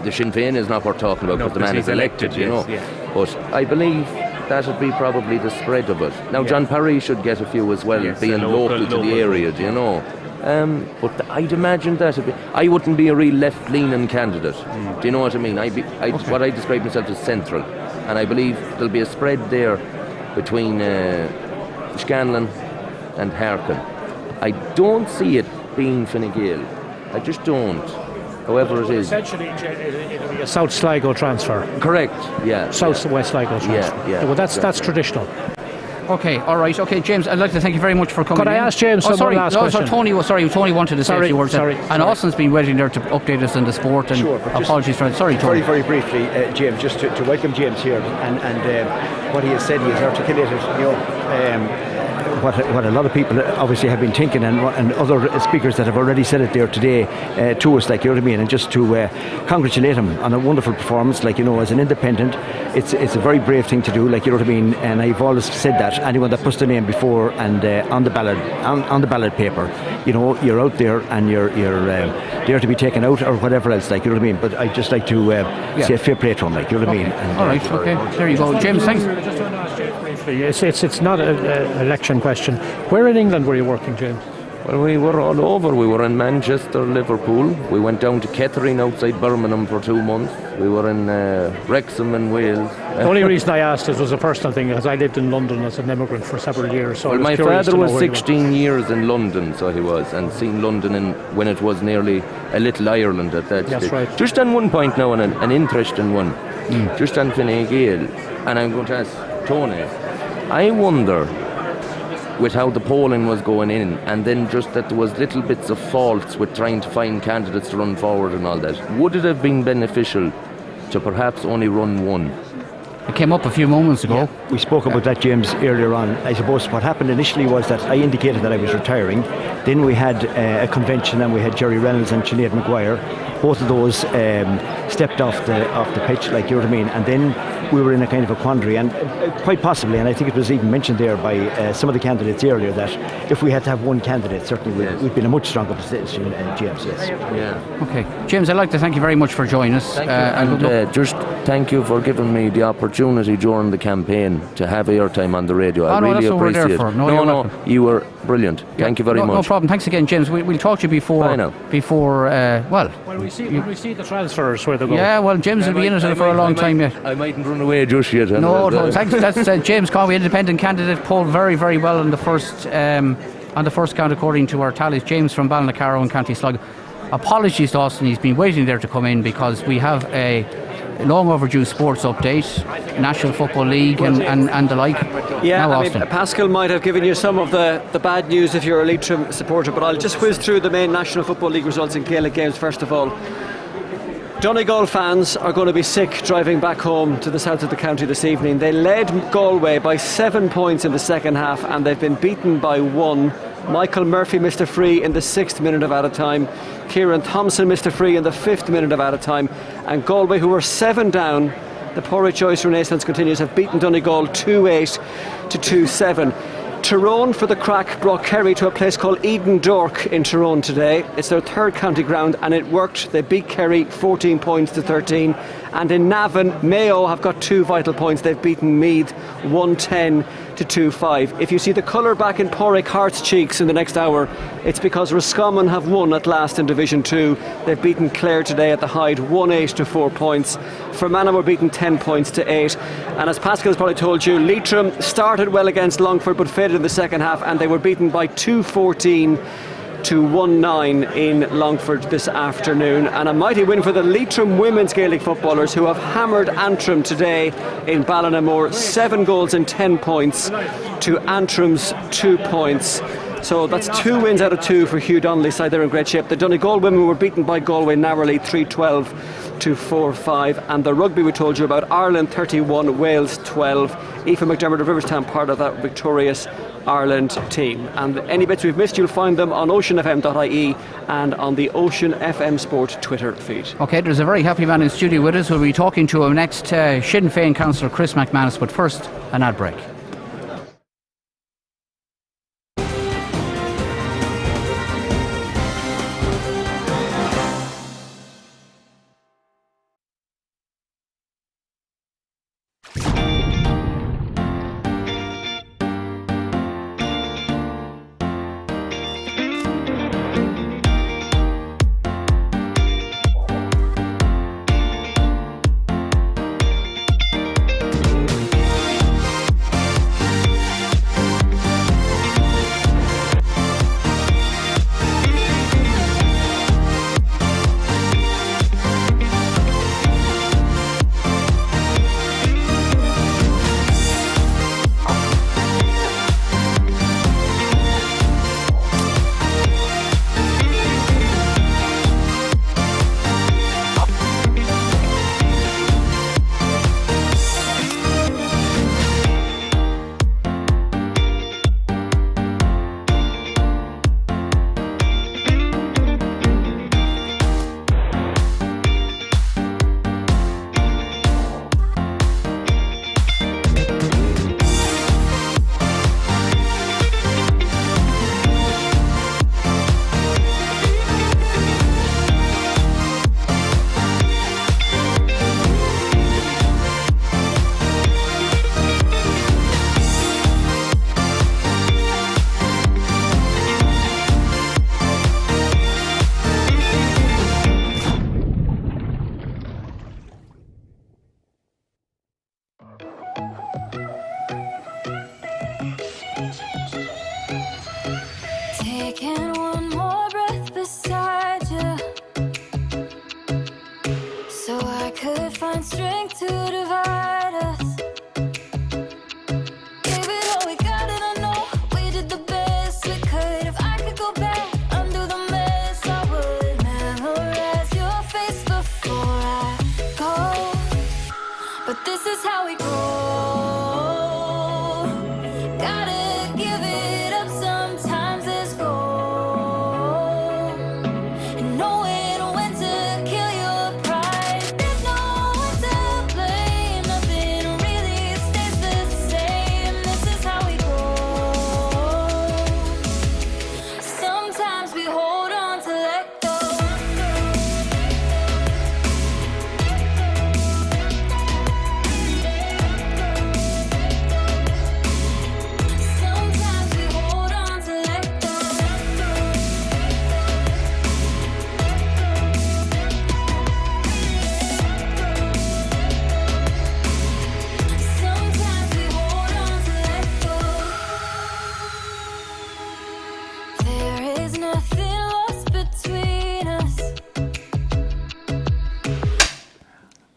The Sinn Féin is not worth talking about, because the man is elected, you know. But I believe that would be probably the spread of it. Now, John Parry should get a few as well, being local to the area, you know. But I'd imagine that I wouldn't be a real left-leaning candidate. Do you know what I mean? What I describe myself as central, and I believe there'll be a spread there between Scanlon and Harkin. I don't see it being Fine Gael. I just don't. However it is. Essentially, it'll be a South Sligo transfer. Correct. Yeah. South West Sligo transfer. Yeah. Well, that's traditional. Okay, all right. Okay, James, I'd like to thank you very much for coming. Could I ask James one last question? Tony wanted to say a few words. Sorry. And Austin's been waiting there to update us on the sport. And apologies for that. Sorry, Tony. Very, very briefly, James, just to welcome James here, and what he has said, he has articulated, you know, what a lot of people obviously have been thinking, and other speakers that have already said it there today to us, like, you know what I mean, and just to congratulate him on a wonderful performance. Like, you know, as an independent, it's a very brave thing to do, like, you know what I mean, and I've always said that anyone that puts their name before and on the ballot paper, you know, you're out there and you're there to be taken out or whatever else, like, you know what I mean. But I'd just like to say fair play to him, like, you know what I mean. And, all right, okay, there you go, James. Thanks. Just want to ask James briefly. It's not an election question. Where in England were you working, James? Well, we were all over. We were in Manchester, Liverpool. We went down to Kettering outside Birmingham for 2 months. We were in Wrexham in Wales. The only reason I asked it was a personal thing, because I lived in London as an immigrant for several years. So well, my father was 16 years in London, so he was, and seen London when it was nearly a little Ireland at that stage. That's right. Just on one point now, and an interesting one, just on Fine Gael, and I'm going to ask Tony, I wonder, with how the polling was going in, and then just that there was little bits of faults with trying to find candidates to run forward and all that, would it have been beneficial to perhaps only run one? It came up a few moments ago. Yeah, we spoke about that, James, earlier on. I suppose what happened initially was that I indicated that I was retiring. Then we had a convention, and we had Jerry Reynolds and Sinead Maguire. Both of those stepped off the pitch, like, you know what I mean. And then we were in a kind of a quandary, and quite possibly, and I think it was even mentioned there by some of the candidates earlier, that if we had to have one candidate, certainly we'd be in a much stronger position, James. Yes. Yeah. Okay, James, I'd like to thank you very much for joining us. Thank you. And just thank you for giving me the opportunity during the campaign to have airtime on the radio. I really appreciate it. No, you were brilliant. Thank you very much. No problem. Thanks again, James. We'll talk to you before. Bye now. When we see the transfers where they go. Yeah, well, James will be in it for a long time yet. I mightn't run away just yet. No, thanks. That's James Conway, independent candidate, polled very, very well in the first on the first count according to our tallies. James from Ballinacaro in County Sligo. Apologies to Austin, he's been waiting there to come in because we have a long overdue sports update, National Football League and the like. Yeah, now, I mean, Pascal might have given you some of the bad news if you're a Leitrim supporter, but I'll just whiz through the main National Football League results in Gaelic games first of all. Donegal fans are going to be sick driving back home to the south of the county this evening. They led Galway by 7 points in the second half and they've been beaten by 1. Michael Murphy missed a free in the 6th minute of added time. Kieran Thompson missed a free in the 5th minute of added time. And Galway, who were 7 down, the Porridge Choice Renaissance continues, have beaten Donegal 2-8 to 2-7. Tyrone for the crack brought Kerry to a place called Eden Dork in Tyrone today. It's their third county ground and it worked. They beat Kerry 14 points to 13. And in Navan, Mayo have got 2 vital points. They've beaten Meath 110 to 2-5. If you see the colour back in Porrick Hart's cheeks in the next hour, it's because Roscommon have won at last in Division 2. They've beaten Clare today at the Hyde 1-8 to 4 points. Fermanagh were beaten 10 points to 8. And as Pascal has probably told you, Leitrim started well against Longford but faded in the second half and they were beaten by 2-14 to 1-9 in Longford this afternoon, and a mighty win for the Leitrim women's Gaelic footballers who have hammered Antrim today in Ballinamore. 7 goals and 10 points to Antrim's 2 points. So that's 2 wins out of 2 for Hugh Donnelly's side. They're in great shape. The Donegal women were beaten by Galway narrowly 3-12 to 4-5, and the rugby we told you about, Ireland 31, Wales 12. Aoife McDermott of Riverstown part of that victorious Ireland team. And any bits we've missed, you'll find them on oceanfm.ie and on the Ocean FM Sport Twitter feed. Okay, there's a very happy man in studio with us. We'll be talking to him next, Sinn Féin councillor Chris McManus, but first an ad break. Taking one more breath beside you, so I could find strength to divide us. Gave it all we got, and I know we did the best we could. If I could go back, undo the mess, I would memorize your face before I go. But this is how we go. Gotta give it up sometimes. Let's go. And knowing when to kill your pride. There's no one to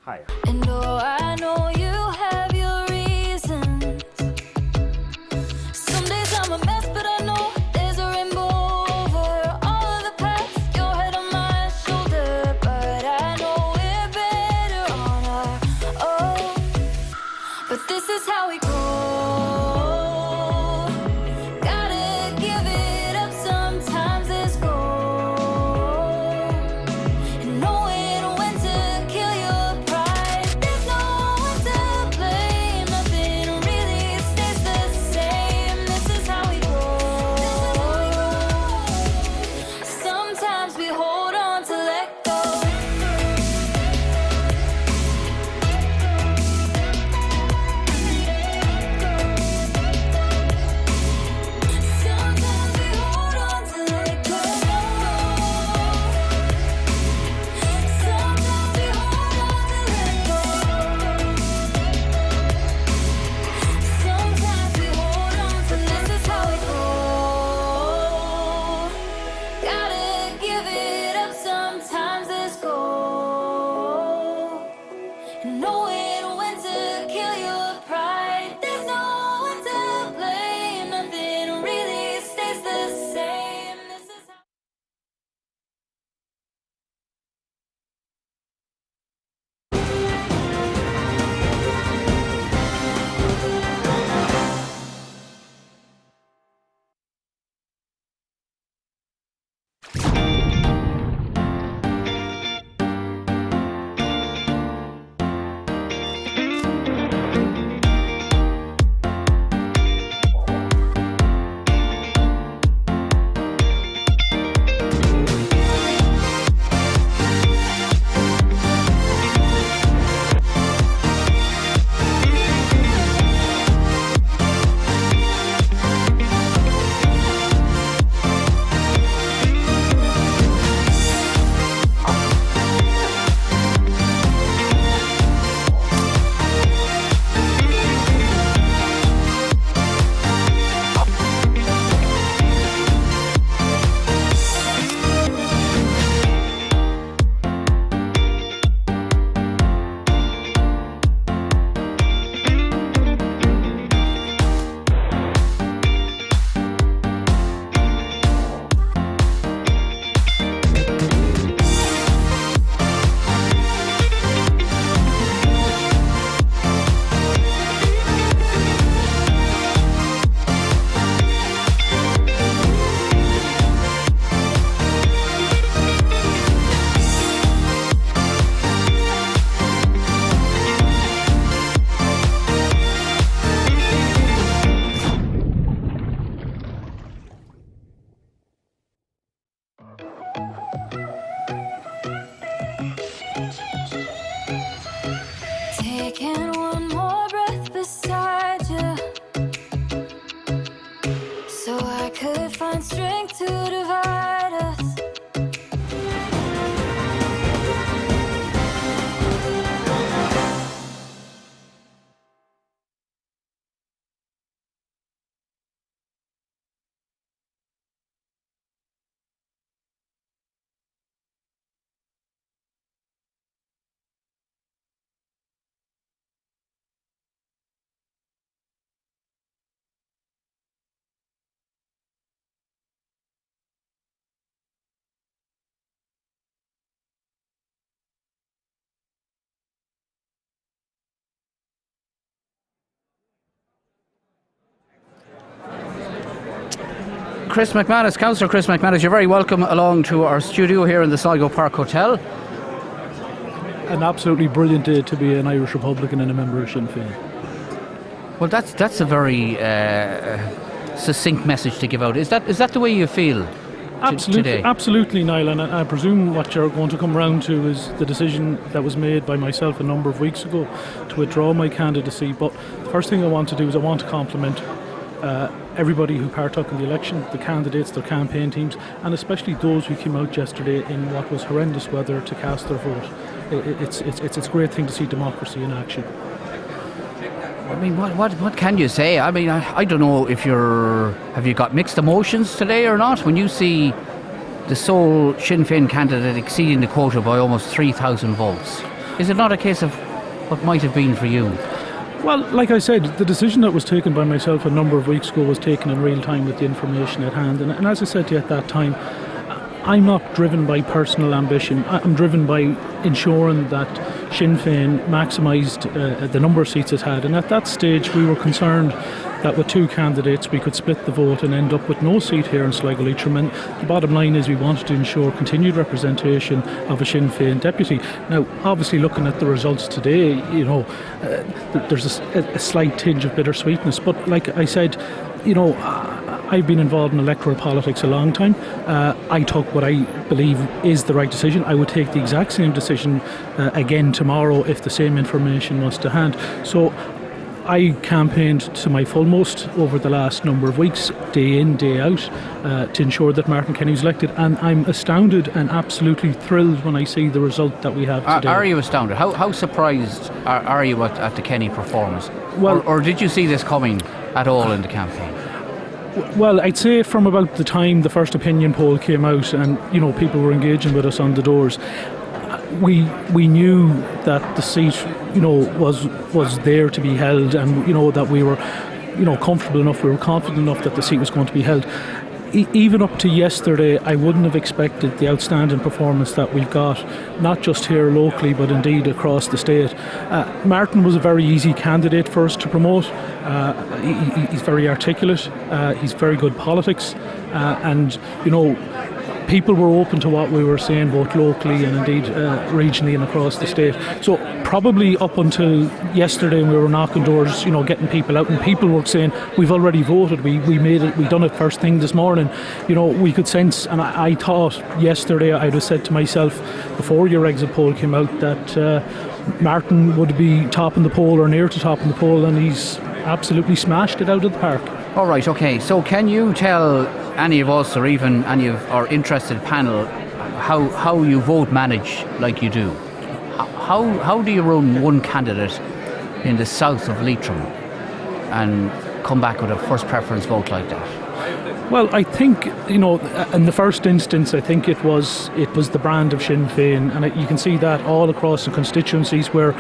Higher. And oh, I know you have your reasons. Some days I'm a mess, but I know there's a rainbow over all of the past. Your head on my shoulder, but I know we're better on our own. But this is how we go. Gotta give it up, sometimes it's gold. And knowing when to kill your pride, there's no one to blame. Nothing really stays the same. This is how we go. Sometimes we hold on to let go. Sometimes we hold on to let go. Sometimes we hold on to let go. Sometimes we hold on to this is how it goes. Gotta give it up, sometimes it's gold. And knowing when to kill your pride, there's no one to blame. Nothing really stays the same. This is how taking one more breath beside you, so I could find strength to divide us. Chris McManus, Councillor Chris McManus, you're very welcome along to our studio here in the Sligo Park Hotel. An absolutely brilliant day to be an Irish Republican and a member of Sinn Féin. Well, that's a very succinct message to give out. Is that the way you feel today? Absolutely, Niall, and I presume what you're going to come round to is the decision that was made by myself a number of weeks ago to withdraw my candidacy. But the first thing I want to do is I want to compliment everybody who partook in the election, the candidates, their campaign teams, and especially those who came out yesterday in what was horrendous weather to cast their vote. It's a great thing to see democracy in action. I mean, what can you say? I mean, I don't know if have you got mixed emotions today or not when you see the sole Sinn Féin candidate exceeding the quota by almost 3,000 votes? Is it not a case of what might have been for you? Well, like I said, the decision that was taken by myself a number of weeks ago was taken in real time with the information at hand. And as I said to you at that time, I'm not driven by personal ambition. I'm driven by ensuring that Sinn Féin maximised the number of seats it had. And at that stage, we were concerned that with two candidates, we could split the vote and end up with no seat here in Sligo Leitrim. And the bottom line is we wanted to ensure continued representation of a Sinn Féin deputy. Now, obviously, looking at the results today, there's a slight tinge of bittersweetness. But like I said, I've been involved in electoral politics a long time. I took what I believe is the right decision. I would take the exact same decision again tomorrow if the same information was to hand. So I campaigned to my fullmost over the last number of weeks, day in, day out, to ensure that Martin Kenny was elected, and I'm astounded and absolutely thrilled when I see the result that we have today. Are you astounded? How surprised are you at the Kenny performance? Well, or did you see this coming at all in the campaign? Well, I'd say from about the time the first opinion poll came out and people were engaging with us on the doors, we knew that the seat was there to be held, and that we were comfortable enough, we were confident enough that the seat was going to be held. Even up to yesterday, I wouldn't have expected the outstanding performance that we've got, not just here locally, but indeed across the state. Martin was a very easy candidate for us to promote. He's very articulate, he's very good politics, and people were open to what we were saying both locally and indeed regionally and across the state. So probably up until yesterday when we were knocking doors, getting people out, and people were saying, we've already voted, we made it, we done it first thing this morning. We could sense, and I thought yesterday I'd have said to myself before your exit poll came out that Martin would be topping the poll or near to topping the poll, and he's absolutely smashed it out of the park. All right, okay. So can you tell any of us or even any of our interested panel how you vote manage like you do? How do you run one candidate in the south of Leitrim and come back with a first preference vote like that? Well, I think, in the first instance, I think it was the brand of Sinn Féin, and you can see that all across the constituencies where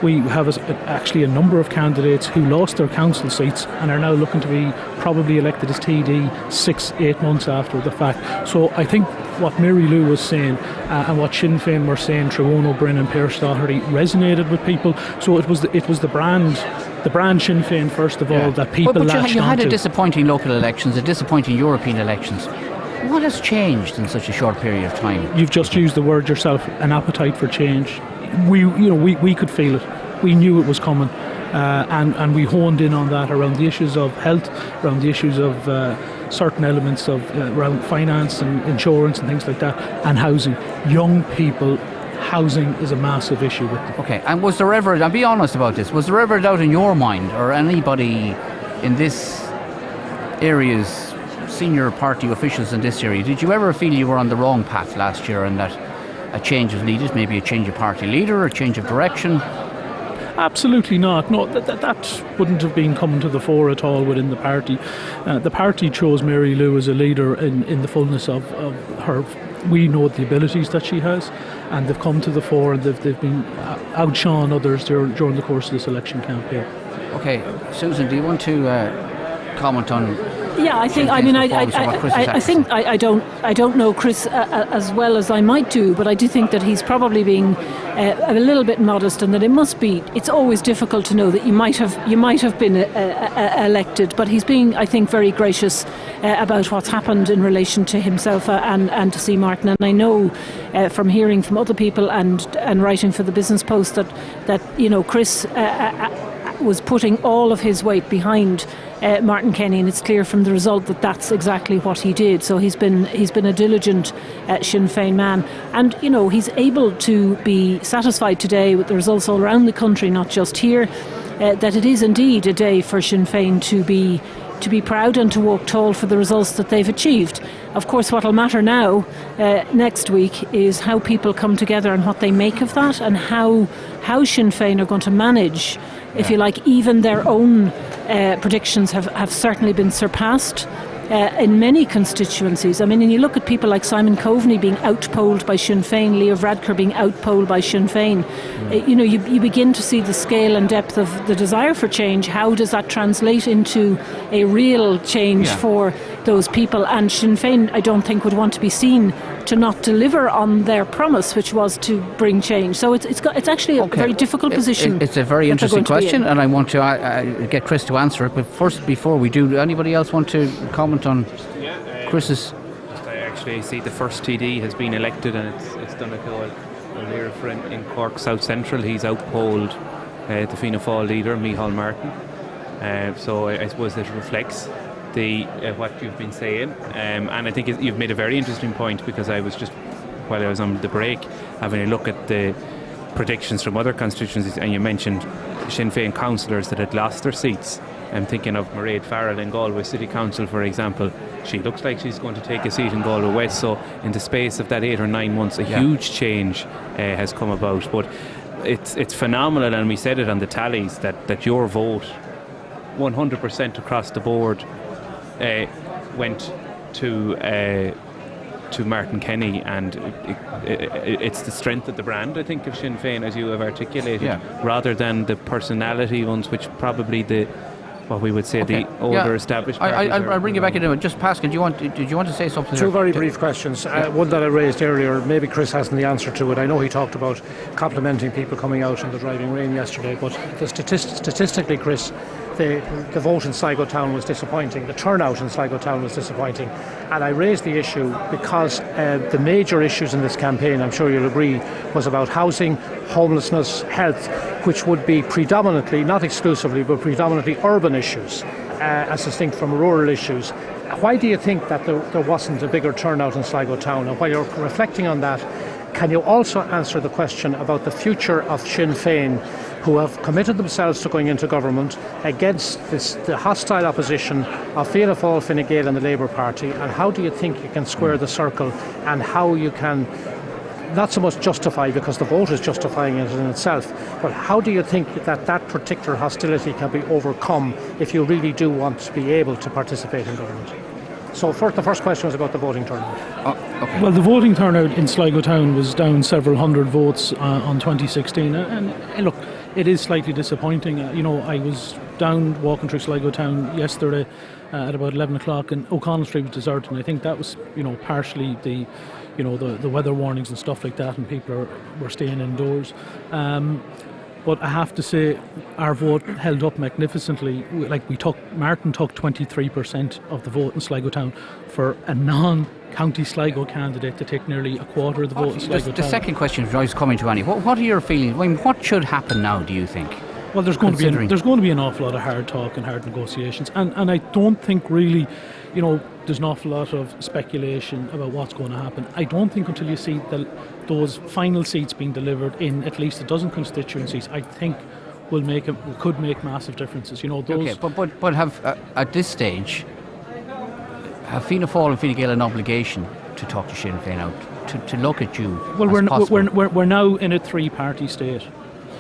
we have actually a number of candidates who lost their council seats and are now looking to be probably elected as TD 6-8 months after the fact. So I think what Mary Lou was saying and what Sinn Féin were saying through Owen O'Brien and Pearse Doherty resonated with people. So it was the brand Sinn Féin, first of all, that people latched onto. But you had a disappointing local elections, a disappointing European elections. What has changed in such a short period of time? You've just used the word yourself, an appetite for change. We could feel it. We knew it was coming, and we honed in on that around the issues of health, around the issues of certain elements of around finance and insurance and things like that, and housing. Young people, housing is a massive issue with them. Okay, and was there ever, and be honest about this, was there ever a doubt in your mind or anybody in this area's senior party officials in this area, did you ever feel you were on the wrong path last year and that a change was needed, maybe a change of party leader, a change of direction? Absolutely not. No, that wouldn't have been coming to the fore at all within the party. The party chose Mary Lou as a leader in the fullness of her. We know the abilities that she has, and they've come to the fore, and they've been outshone others during the course of this election campaign. Okay, Susan, do you want to comment on? Yeah, I think. I mean, I think I don't know Chris as well as I might do, but I do think that he's probably being a little bit modest, and that it must be. It's always difficult to know that you might have been elected, but he's being, I think, very gracious about what's happened in relation to himself and to see Martin. And I know from hearing from other people and writing for the Business Post that Chris was putting all of his weight behind Martin Kenny, and it's clear from the result that that's exactly what he did. So he's been a diligent Sinn Féin man, and he's able to be satisfied today with the results all around the country, not just here. That it is indeed a day for Sinn Féin to be proud and to walk tall for the results that they've achieved. Of course, what will matter now next week is how people come together and what they make of that, and how Sinn Féin are going to manage, if you like, even their own predictions have certainly been surpassed in many constituencies. I mean, and you look at people like Simon Coveney being outpolled by Sinn Féin, Leo Varadkar being outpolled by Sinn Féin. You begin to see the scale and depth of the desire for change. How does that translate into a real change for those people? And Sinn Féin, I don't think, would want to be seen to not deliver on their promise, which was to bring change. So it's actually a very difficult position. It's a very interesting question, and I want to get Chris to answer it. But first, before we do, anybody else want to comment on Chris's? I actually see the first TD has been elected, and it's Donegal O'Leary in Cork South Central. He's outpolled the Fianna Fáil leader, Micheál Martin. So I suppose that reflects what you've been saying, and I think you've made a very interesting point, because I was just, while I was on the break, having a look at the predictions from other constituencies, and you mentioned Sinn Féin councillors that had lost their seats. I'm thinking of Mairead Farrell in Galway City Council, for example. She looks like she's going to take a seat in Galway West, so in the space of that 8 or 9 months, a huge change has come about. But it's phenomenal, and we said it on the tallies, that your vote 100% across the board went to Martin Kenny, and it's the strength of the brand, I think, of Sinn Féin, as you have articulated, rather than the personality ones, which probably the older established parties. I'll bring you back into it. Just Pascal, did you want to say something? Two very brief questions. One that I raised earlier, maybe Chris hasn't the answer to it. I know he talked about complimenting people coming out in the driving rain yesterday, but statistically, Chris, the vote in Sligo Town was disappointing. The turnout in Sligo Town was disappointing. And I raised the issue because the major issues in this campaign, I'm sure you'll agree, was about housing, homelessness, health, which would be predominantly, not exclusively, but predominantly urban issues, as distinct from rural issues. Why do you think that there wasn't a bigger turnout in Sligo Town? And while you're reflecting on that, can you also answer the question about the future of Sinn Féin, who have committed themselves to going into government against the hostile opposition of Fianna Fáil, Fine Gael and the Labour Party, and how do you think you can square the circle, and how you can not so much justify, because the vote is justifying it in itself, but how do you think that particular hostility can be overcome if you really do want to be able to participate in government? So the first question was about the voting turnout. Okay. Well, the voting turnout in Sligo Town was down several hundred votes on 2016, and look, it is slightly disappointing. I was down walking through Sligo Town yesterday at about 11 o'clock, and O'Connell Street was deserted, and I think that was, partially the weather warnings and stuff like that, and people were staying indoors. But I have to say, our vote held up magnificently. Martin took 23% of the vote in Sligo Town. For a non-County Sligo candidate to take nearly a quarter of the vote in Sligo Town. The second question I was coming to, Annie. What are your feelings? I mean, what should happen now, do you think? Well, there's going to be an awful lot of hard talk and hard negotiations, and I don't think really, there's an awful lot of speculation about what's going to happen. I don't think until you see those final seats being delivered in at least a dozen constituencies, I think could make massive differences. Okay, but have at this stage, have Fianna Fáil and Fine Gael an obligation to talk to Sinn Féin out, to look at you? Well, we're now in a three-party state.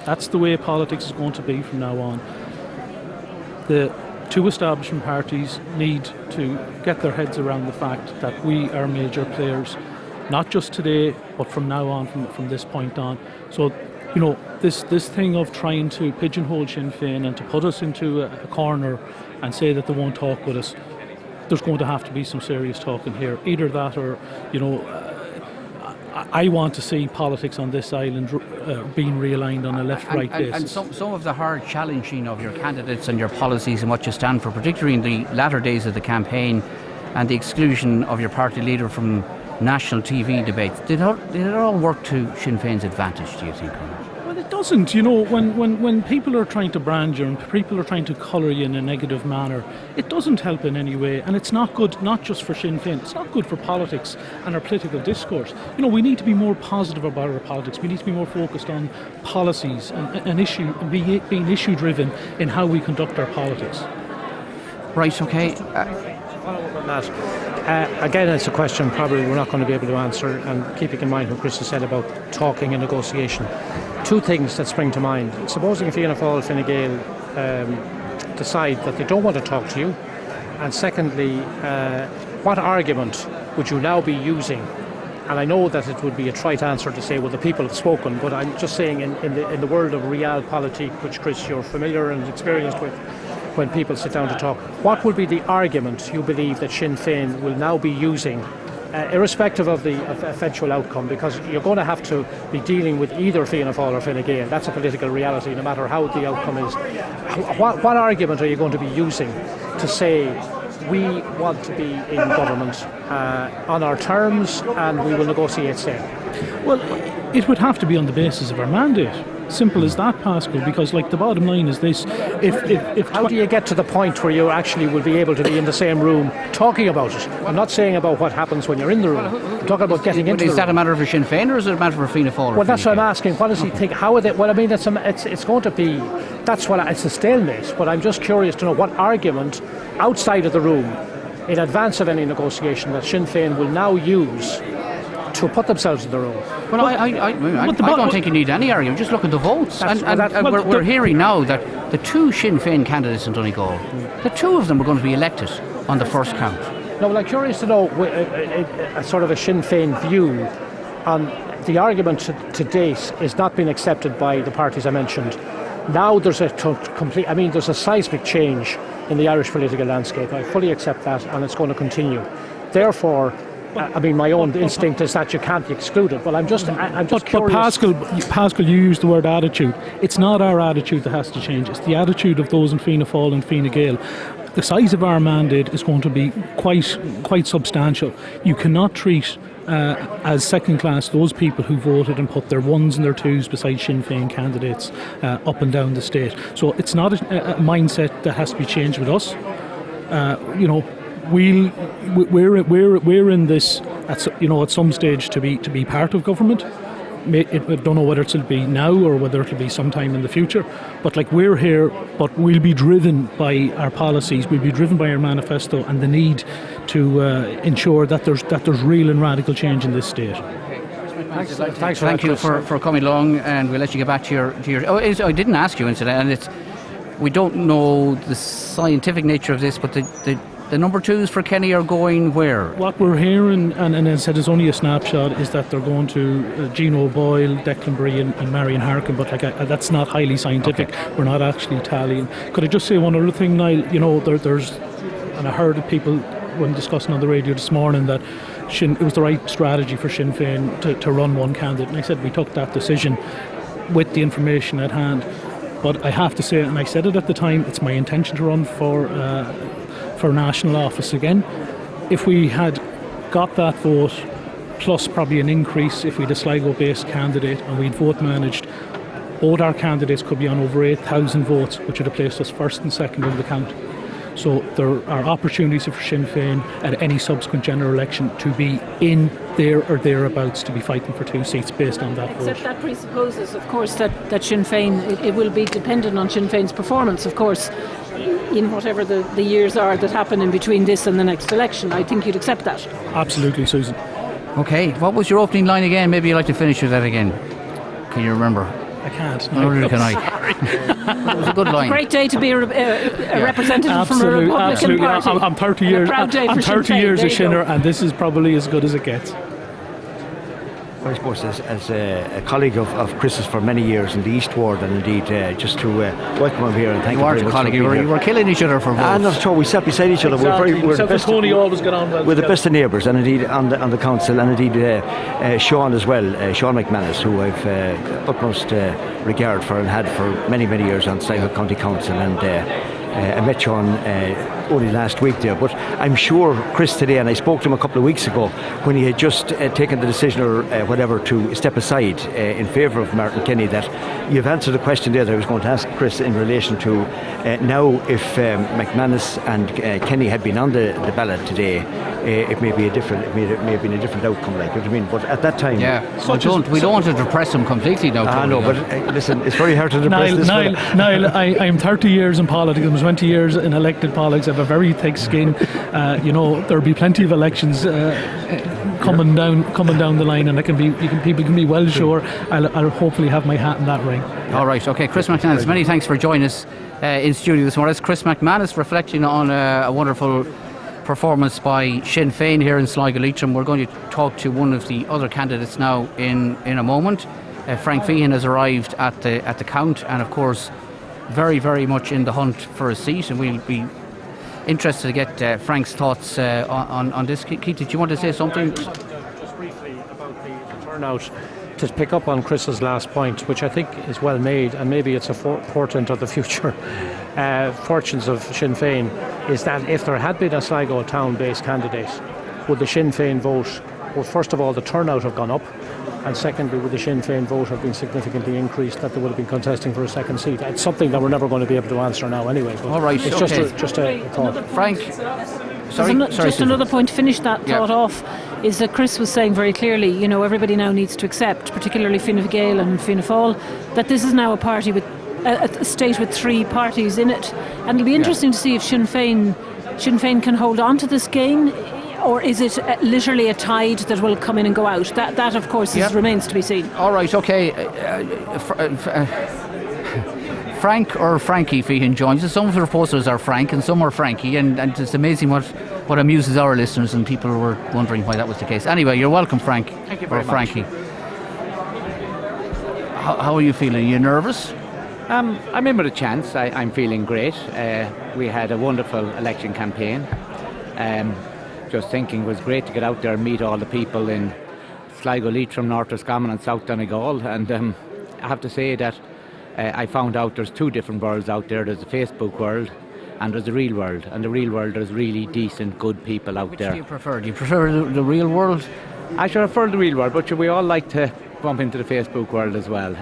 That's the way politics is going to be from now on. The two establishment parties need to get their heads around the fact that we are major players, not just today, but from now on, from this point on. So, this thing of trying to pigeonhole Sinn Féin and to put us into a corner and say that they won't talk with us, there's going to have to be some serious talking here. Either that or, I want to see politics on this island being realigned on a left-right basis. And some of the hard challenging of your candidates and your policies and what you stand for, particularly in the latter days of the campaign, and the exclusion of your party leader from national TV debates, did it all work to Sinn Féin's advantage, do you think? Well, it doesn't. When people are trying to brand you and people are trying to colour you in a negative manner, it doesn't help in any way, and it's not good, not just for Sinn Féin, it's not good for politics and our political discourse. We need to be more positive about our politics. We need to be more focused on policies and being issue-driven in how we conduct our politics. Right, okay. Follow up on that. Again, it's a question probably we're not going to be able to answer, and keeping in mind what Chris has said about talking and negotiation. Two things that spring to mind. Supposing Fianna Fáil, Fine Gael decide that they don't want to talk to you, And secondly, what argument would you now be using? And I know that it would be a trite answer to say, well, the people have spoken, but I'm just saying in the world of realpolitik, which, Chris, you're familiar and experienced with, when people sit down to talk, what would be the argument you believe that Sinn Féin will now be using, irrespective of the eventual outcome, because you're going to have to be dealing with either Fianna Fáil or Fine Gael. That's a political reality, no matter how the outcome is. What argument are you going to be using to say, we want to be in government on our terms and we will negotiate same? Well, it would have to be on the basis of our mandate. Simple as that, Pascal, because the bottom line is this. How do you get to the point where you actually will be able to be in the same room talking about it? I'm not saying about what happens when you're in the room. I'm talking about getting into the room. Is that a matter for Sinn Féin or is it a matter for Fianna Fáil? Well, that's what I'm asking. What does he think? How are they? Well, I mean, it's going to be. It's a stalemate. But I'm just curious to know what argument outside of the room, in advance of any negotiation, that Sinn Féin will now use to put themselves in the room. Well, I don't think you need any argument. Just look at the votes. We're hearing now that the two Sinn Féin candidates in Donegal, the two of them are going to be elected on the first count. No, well, I'm curious to know a sort of a Sinn Féin view on the argument to date is not being accepted by the parties I mentioned. Now there's there's a seismic change in the Irish political landscape. I fully accept that, and it's going to continue. Therefore, my own instinct is that you can't exclude it, but I'm just curious. But Pascal, you used the word attitude. It's not our attitude that has to change. It's the attitude of those in Fianna Fáil and Fine Gael. The size of our mandate is going to be quite substantial. You cannot treat as second class those people who voted and put their ones and their twos beside Sinn Féin candidates up and down the state. So it's not a mindset that has to be changed with us. We're in this at some stage to be part of government. I don't know whether it'll be now or whether it'll be sometime in the future. But we're here, but we'll be driven by our policies. We'll be driven by our manifesto and the need to ensure that there's real and radical change in this state. Thank you for coming along, and we'll let you get back to your. I didn't ask you incidentally, and we don't know the scientific nature of this, but the number twos for Kenny are going where? What we're hearing, and as I said, it's only a snapshot, is that they're going to Gino Boyle, Declan Brie and Marion Harkin, but that's not highly scientific. Okay. We're not actually tallying. Could I just say one other thing, Niall? There's, and I heard people when discussing on the radio this morning that it was the right strategy for Sinn Féin to run one candidate, and I said we took that decision with the information at hand. But I have to say, and I said it at the time, it's my intention to run for national office again. If we had got that vote, plus probably an increase if we had a Sligo-based candidate and we'd vote managed, both our candidates could be on over 8,000 votes, which would have placed us first and second in the count. So there are opportunities for Sinn Féin at any subsequent general election to be in there or thereabouts, to be fighting for 2 seats based on that vote. Except that presupposes, of course, that Sinn Féin, it will be dependent on Sinn Féin's performance, of course, in whatever the years are that happen in between this and the next election. I think you'd accept that. Absolutely, Susan. Okay, what was your opening line again? Maybe you'd like to finish with that again. Can you remember? I can't. Neither can I. It was a good line. Great day to be a representative from a Republican Party. I'm 30 years. I'm 30 years a Shinner, and this is probably as good as it gets. I suppose as a colleague of Chris's for many years in the East Ward, and indeed just to welcome him here and thank him very much. You were killing each other for votes. And that's true, we sat beside each other. Exactly. We're the best. Tony always got on well. We're the best of neighbours, and indeed on the council, and indeed Sean as well, Sean McManus, who I've utmost regard for and had for many years on Sligo County Council, and I met Sean only last week there, but I'm sure Chris today, and I spoke to him a couple of weeks ago when he had just taken the decision or whatever to step aside in favour of Martin Kenny, that you've answered the question there that I was going to ask Chris in relation to now if McManus and Kenny had been on the ballot today, it may be a different, it may have been a different outcome, like, you know what I mean? But at that time, we don't want to depress him completely now. No, but listen, it's very hard to depress this. Niall, I'm 30 years in politics. I'm 20 years in elected politics. I have a very thick skin. There'll be plenty of elections coming down the line, and people can be well sure I'll hopefully have my hat in that ring. All right, okay. Chris McManus, many thanks for joining us in studio this morning. It's Chris McManus reflecting on a wonderful performance by Sinn Féin here in Sligo Leitrim. We're going to talk to one of the other candidates now in a moment. Frank Feehan has arrived at the count, and of course very, very much in the hunt for a seat, and we'll be interested to get Frank's thoughts on this. Keith, did you want to say something? Just briefly about the turnout. To pick up on Chris's last point, which I think is well made, and maybe it's a portent of the future fortunes of Sinn Féin, is that if there had been a Sligo town-based candidate, would the Sinn Féin vote, well, first of all, the turnout have gone up, and secondly, would the Sinn Féin vote have been significantly increased, that they would have been contesting for a second seat? It's something that we're never going to be able to answer now anyway. All right, it's okay. just a thought. Frank? Just another point to finish that thought off is that Chris was saying very clearly, everybody now needs to accept, particularly Fine Gael and Fianna Fáil, that this is now a party with a state with three parties in it, and it'll be interesting to see if Sinn Féin can hold on to this gain, or is it literally a tide that will come in and go out? That of course remains to be seen. All right, okay. Frank or Frankie Feehan joins us. Some of the reporters are Frank and some are Frankie, and it's amazing what amuses our listeners, and people were wondering why that was the case. Anyway, you're welcome, Frank. Thank you very much. Frankie. How are you feeling? Are you nervous? I'm in with a chance. I'm feeling great. We had a wonderful election campaign. Just thinking it was great to get out there and meet all the people in Sligo, Leitrim, North Roscommon and South Donegal, and I have to say that I found out there's two different worlds out there. There's the Facebook world and there's the real world. And the real world, there's really decent, good people out there. Which do you prefer? Do you prefer the real world? I should prefer the real world, but we all like to bump into the Facebook world as well.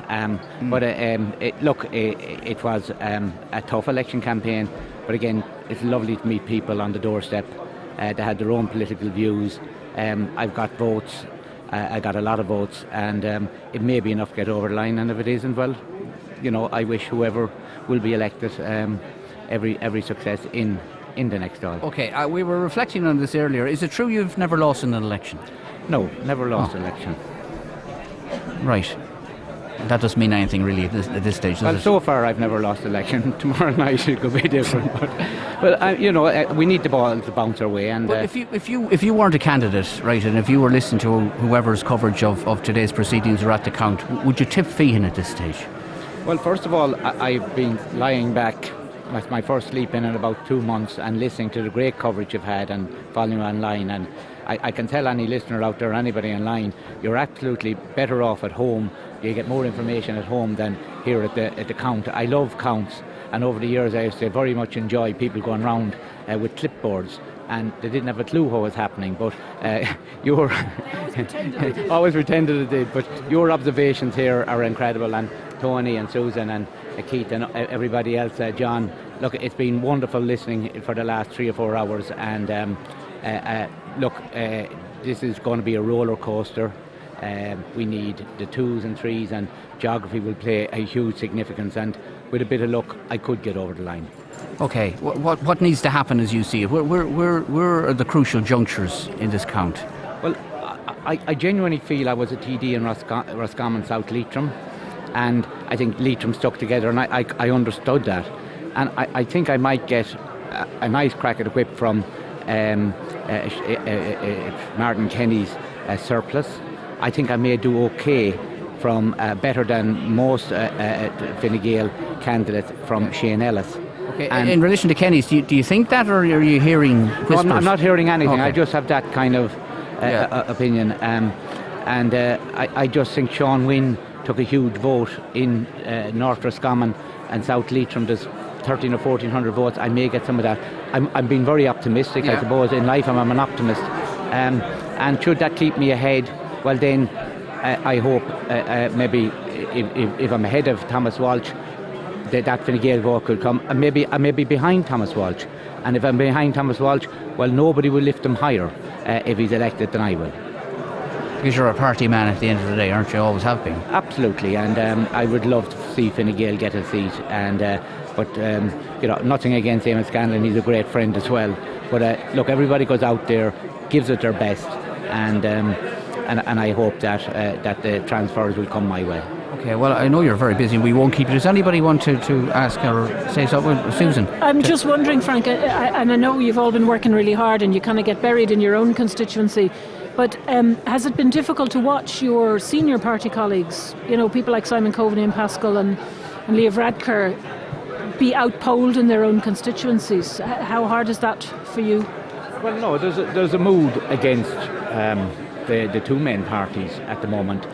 But it was a tough election campaign. But again, it's lovely to meet people on the doorstep. They had their own political views. I've got votes. I got a lot of votes, and it may be enough to get over the line. And if it isn't, well, I wish whoever will be elected every success in the next Dáil. Okay, we were reflecting on this earlier. Is it true you've never lost an election? No, never lost an election. Right. That doesn't mean anything really at this stage, does well, it? So far I've never lost an election. Tomorrow night it could be different. But we need the ball to bounce our way. And but if you weren't a candidate, right, and if you were listening to whoever's coverage of today's proceedings or at the count, would you tip Feehan at this stage? Well, first of all, I've been lying back. That's my first sleep in about 2 months, and listening to the great coverage you've had and following online. And I can tell any listener out there, anybody online, you're absolutely better off at home. You get more information at home than here at the count. I love counts, and over the years I used to very much enjoy people going round with clipboards, and they didn't have a clue what was happening. But your always pretended it did. But your observations here are incredible, and Tony and Susan and Keith and everybody else, John. Look, it's been wonderful listening for the last 3 or 4 hours, and this is going to be a roller coaster. We need the 2s and 3s, and geography will play a huge significance, and with a bit of luck I could get over the line. Okay, what needs to happen as you see it? Where are the crucial junctures in this count? Well, I genuinely feel I was a TD in Roscommon South Leitrim, and I think Leitrim stuck together, and I understood that, and I think I might get a nice crack at the whip from Martin Kenny's surplus. I think I may do okay from better than most Fine Gael candidates from Shane Ellis. Okay, and in relation to Kenny's, do you think that, or are you hearing whispers? No, I'm not hearing anything. Okay. I just have that kind of opinion. And I just think Sean Wynne took a huge vote in North Roscommon and South Leitrim. There's 13 or 1400 votes. I may get some of that. I'm being very optimistic, I suppose. In life, I'm an optimist. And should that keep me ahead, well then, I hope maybe if I'm ahead of Thomas Walsh, that Fine Gael vote could come. And maybe I may be behind Thomas Walsh. And if I'm behind Thomas Walsh, well, nobody will lift him higher if he's elected than I will. Because you're a party man at the end of the day, aren't you? Always have been. Absolutely, and I would love to see Fine Gael get a seat. And but nothing against Eamon Scanlon, he's a great friend as well. But look, everybody goes out there, gives it their best, and I hope that the transfers will come my way. Okay, well, I know you're very busy and we won't keep you. Does anybody want to ask or say something? Susan? I'm just wondering, Frank, and I know you've all been working really hard and you kind of get buried in your own constituency, but has it been difficult to watch your senior party colleagues, people like Simon Coveney and Pascal and Leo Varadkar, be outpolled in their own constituencies? How hard is that for you? Well, no, there's a mood against the two main parties at the moment.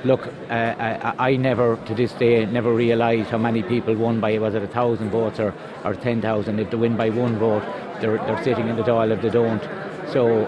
Look, I never, to this day, never realised how many people won by, was it 1,000 votes or 10,000? If they win by one vote, they're sitting in the Dáil if they don't. So,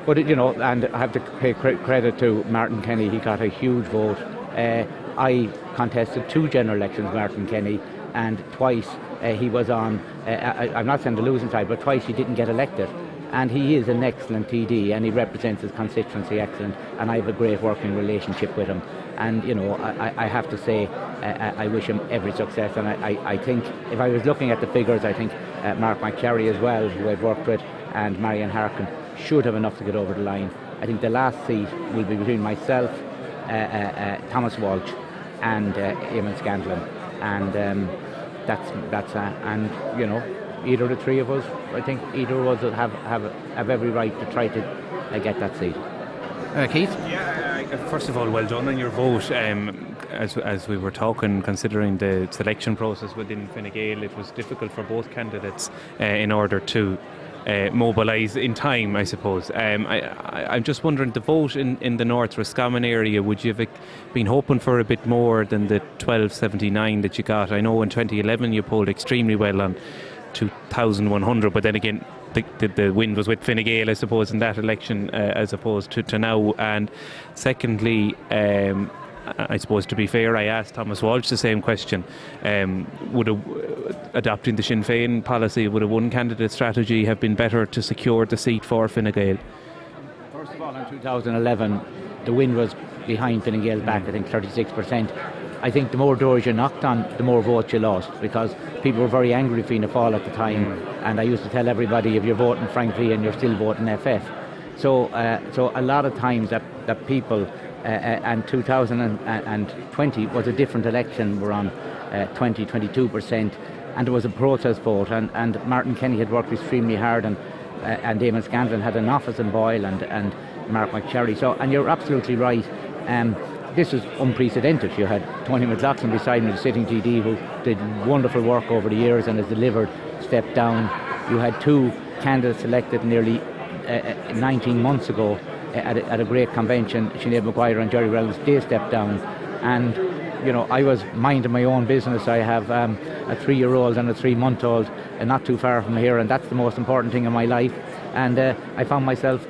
but and I have to pay credit to Martin Kenny. He got a huge vote. I contested 2 general elections, Martin Kenny, and twice he was on. I'm not saying the losing side, but twice he didn't get elected. And he is an excellent TD, and he represents his constituency excellent, and I have a great working relationship with him. And I have to say, I wish him every success. And I think, if I was looking at the figures, I think Mark McCarry as well, who I've worked with, and Marion Harkin should have enough to get over the line. I think the last seat will be between myself, Thomas Walsh, and Eamon Scanlon, and either of the three of us, I think either of us will have every right to try to get that seat. Keith? Yeah, first of all, well done on your vote. As we were talking, considering the selection process within Fine Gael, it was difficult for both candidates in order to mobilise in time, I suppose. I'm just wondering, the vote in the North Roscommon area, would you have been hoping for a bit more than the 1279 that you got? I know in 2011 you polled extremely well on 2,100, but then again the win was with Fine Gael, I suppose, in that election as opposed to now. And secondly, I suppose, to be fair, I asked Thomas Walsh the same question. Would adopting the Sinn Féin policy, would a one candidate strategy have been better to secure the seat for Fine Gael? First of all, in 2011 the win was behind Fine Gael's back, I think 36%. I think the more doors you knocked on, the more votes you lost, because people were very angry with Fianna Fáil at the time, and I used to tell everybody, if you're voting Frank and you're still voting FF. So a lot of times that people, and 2020 was a different election, we're on 22%, and there was a protest vote, and Martin Kenny had worked extremely hard, and Eamon Scanlon had an office in Boyle, and Mark McCharry. So, and you're absolutely right. This is unprecedented. You had Tony McLaughlin beside me, the sitting TD, who did wonderful work over the years and has delivered, stepped down. You had 2 candidates elected nearly 19 months ago at a great convention, Sinead Maguire and Jerry Reynolds. They stepped down, and I was minding my own business. I have a 3-year-old and a 3-month-old, and not too far from here, and that's the most important thing in my life. And I found myself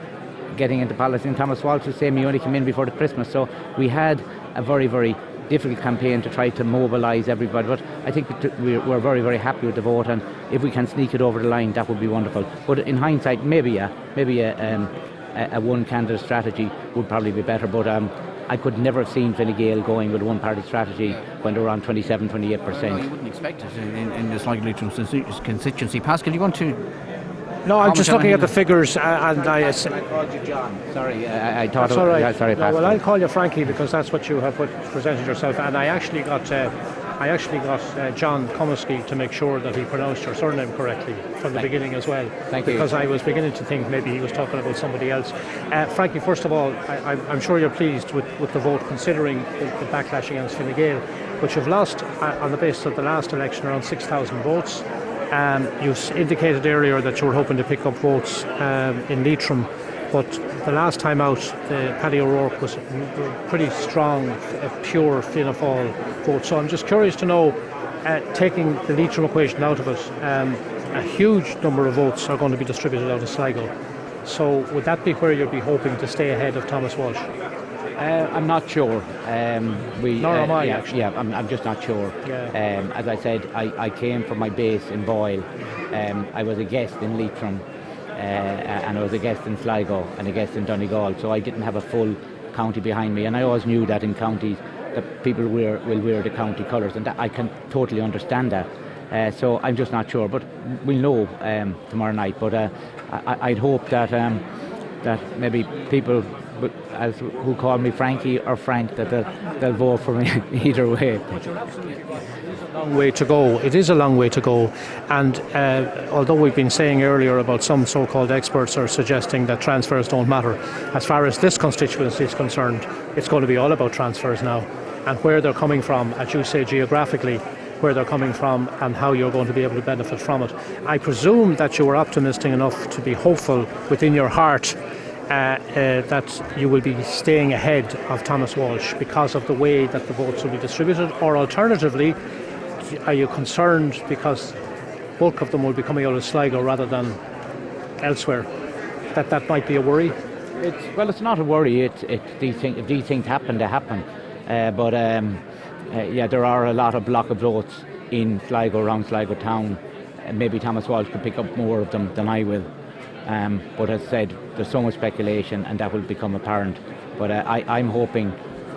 getting into politics, and Thomas Walsh was saying he only came in before the Christmas, so we had a very, very difficult campaign to try to mobilise everybody, but I think we're very, very happy with the vote, and if we can sneak it over the line, that would be wonderful. But in hindsight, maybe a one candidate strategy would probably be better, but I could never have seen Fine Gael going with a one party strategy when they were on 27-28%. Well, you wouldn't expect it in the Sligo Leitrim constituency. Pascal, you want to? No, I'm just looking at the figures, and I called you John. Sorry, I thought. That's all right. Yeah, sorry, Pascal. Well, I'll call you Frankie because that's what you have presented yourself, and I actually got John Comiskey to make sure that he pronounced your surname correctly from the beginning as well. Thank you. Because I was beginning to think maybe he was talking about somebody else. Frankie, first of all, I'm sure you're pleased with the vote, considering the backlash against Fine Gael, but you've lost on the basis of the last election around 6,000 votes. You indicated earlier that you were hoping to pick up votes in Leitrim, but the last time out, Paddy O'Rourke was pretty strong, pure Fianna Fáil vote. So I'm just curious to know, taking the Leitrim equation out of it, a huge number of votes are going to be distributed out of Sligo. So would that be where you'd be hoping to stay ahead of Thomas Walsh? I'm not sure. Nor am I, actually. Yeah, I'm just not sure. Yeah. As I said, I came from my base in Boyle. I was a guest in Leitrim, and I was a guest in Sligo and a guest in Donegal, so I didn't have a full county behind me, and I always knew that in counties that people will wear the county colours, and that I can totally understand that. So I'm just not sure, but we'll know tomorrow night. But I'd hope that that maybe people who call me Frankie or Frank, that they'll vote for me either way. Long way to go. It is a long way to go, and although we've been saying earlier about some so-called experts are suggesting that transfers don't matter, as far as this constituency is concerned, it's going to be all about transfers now, and where they're coming from, as you say, geographically, where they're coming from and how you're going to be able to benefit from it. I presume that you were optimistic enough to be hopeful within your heart that you will be staying ahead of Thomas Walsh because of the way that the votes will be distributed, or alternatively, are you concerned because bulk of them will be coming out of Sligo rather than elsewhere, that might be a worry? It's not a worry. If these things happen, they happen. But there are a lot of block of votes in Sligo, around Sligo town. Maybe Thomas Walsh could pick up more of them than I will. But as I said, there's so much speculation, and that will become apparent. But I'm hoping.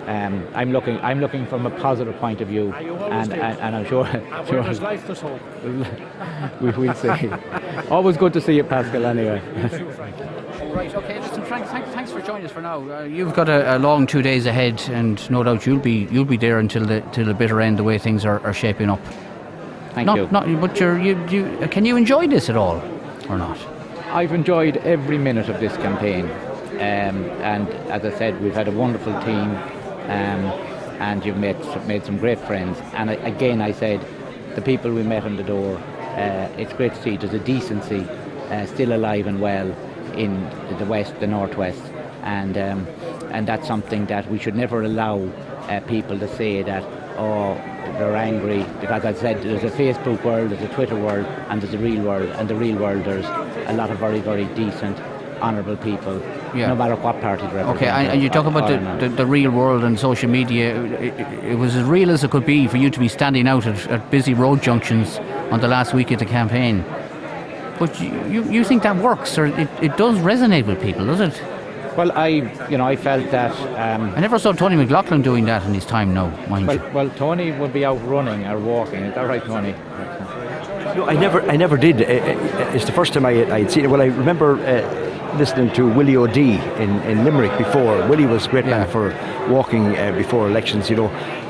I'm looking from a positive point of view, and I'm sure. Where there's life, there's hope. We'll see. Always good to see you, Pascal. Anyway. Right. Okay. Listen, Frank. Thanks for joining us for now. You've got a long 2 days ahead, and no doubt you'll be there until the bitter end. The way things are shaping up. Thank you. But can you enjoy this at all, or not? I've enjoyed every minute of this campaign, and as I said, we've had a wonderful team. And you've made some great friends. And I said, the people we met on the door, it's great to see there's a decency still alive and well in the west, the northwest, and that's something that we should never allow people to say that, oh, they're angry, because as I said, there's a Facebook world, there's a Twitter world, and there's a real world. And the real world, there's a lot of very, very decent, honourable people, no matter what party they represent. Okay, and you talk about the real world and social media. It was as real as it could be for you to be standing out at busy road junctions on the last week of the campaign. But you think that works, or it does resonate with people, does it? Well, I felt that. I never saw Tony McLaughlin doing that in his time now, mind you. Well, Tony would be out running or walking. Is that right, Tony? No, I never did. It's the first time I'd seen it. Well, I remember listening to Willie O'D in Limerick before. Willie was a great man for walking before elections,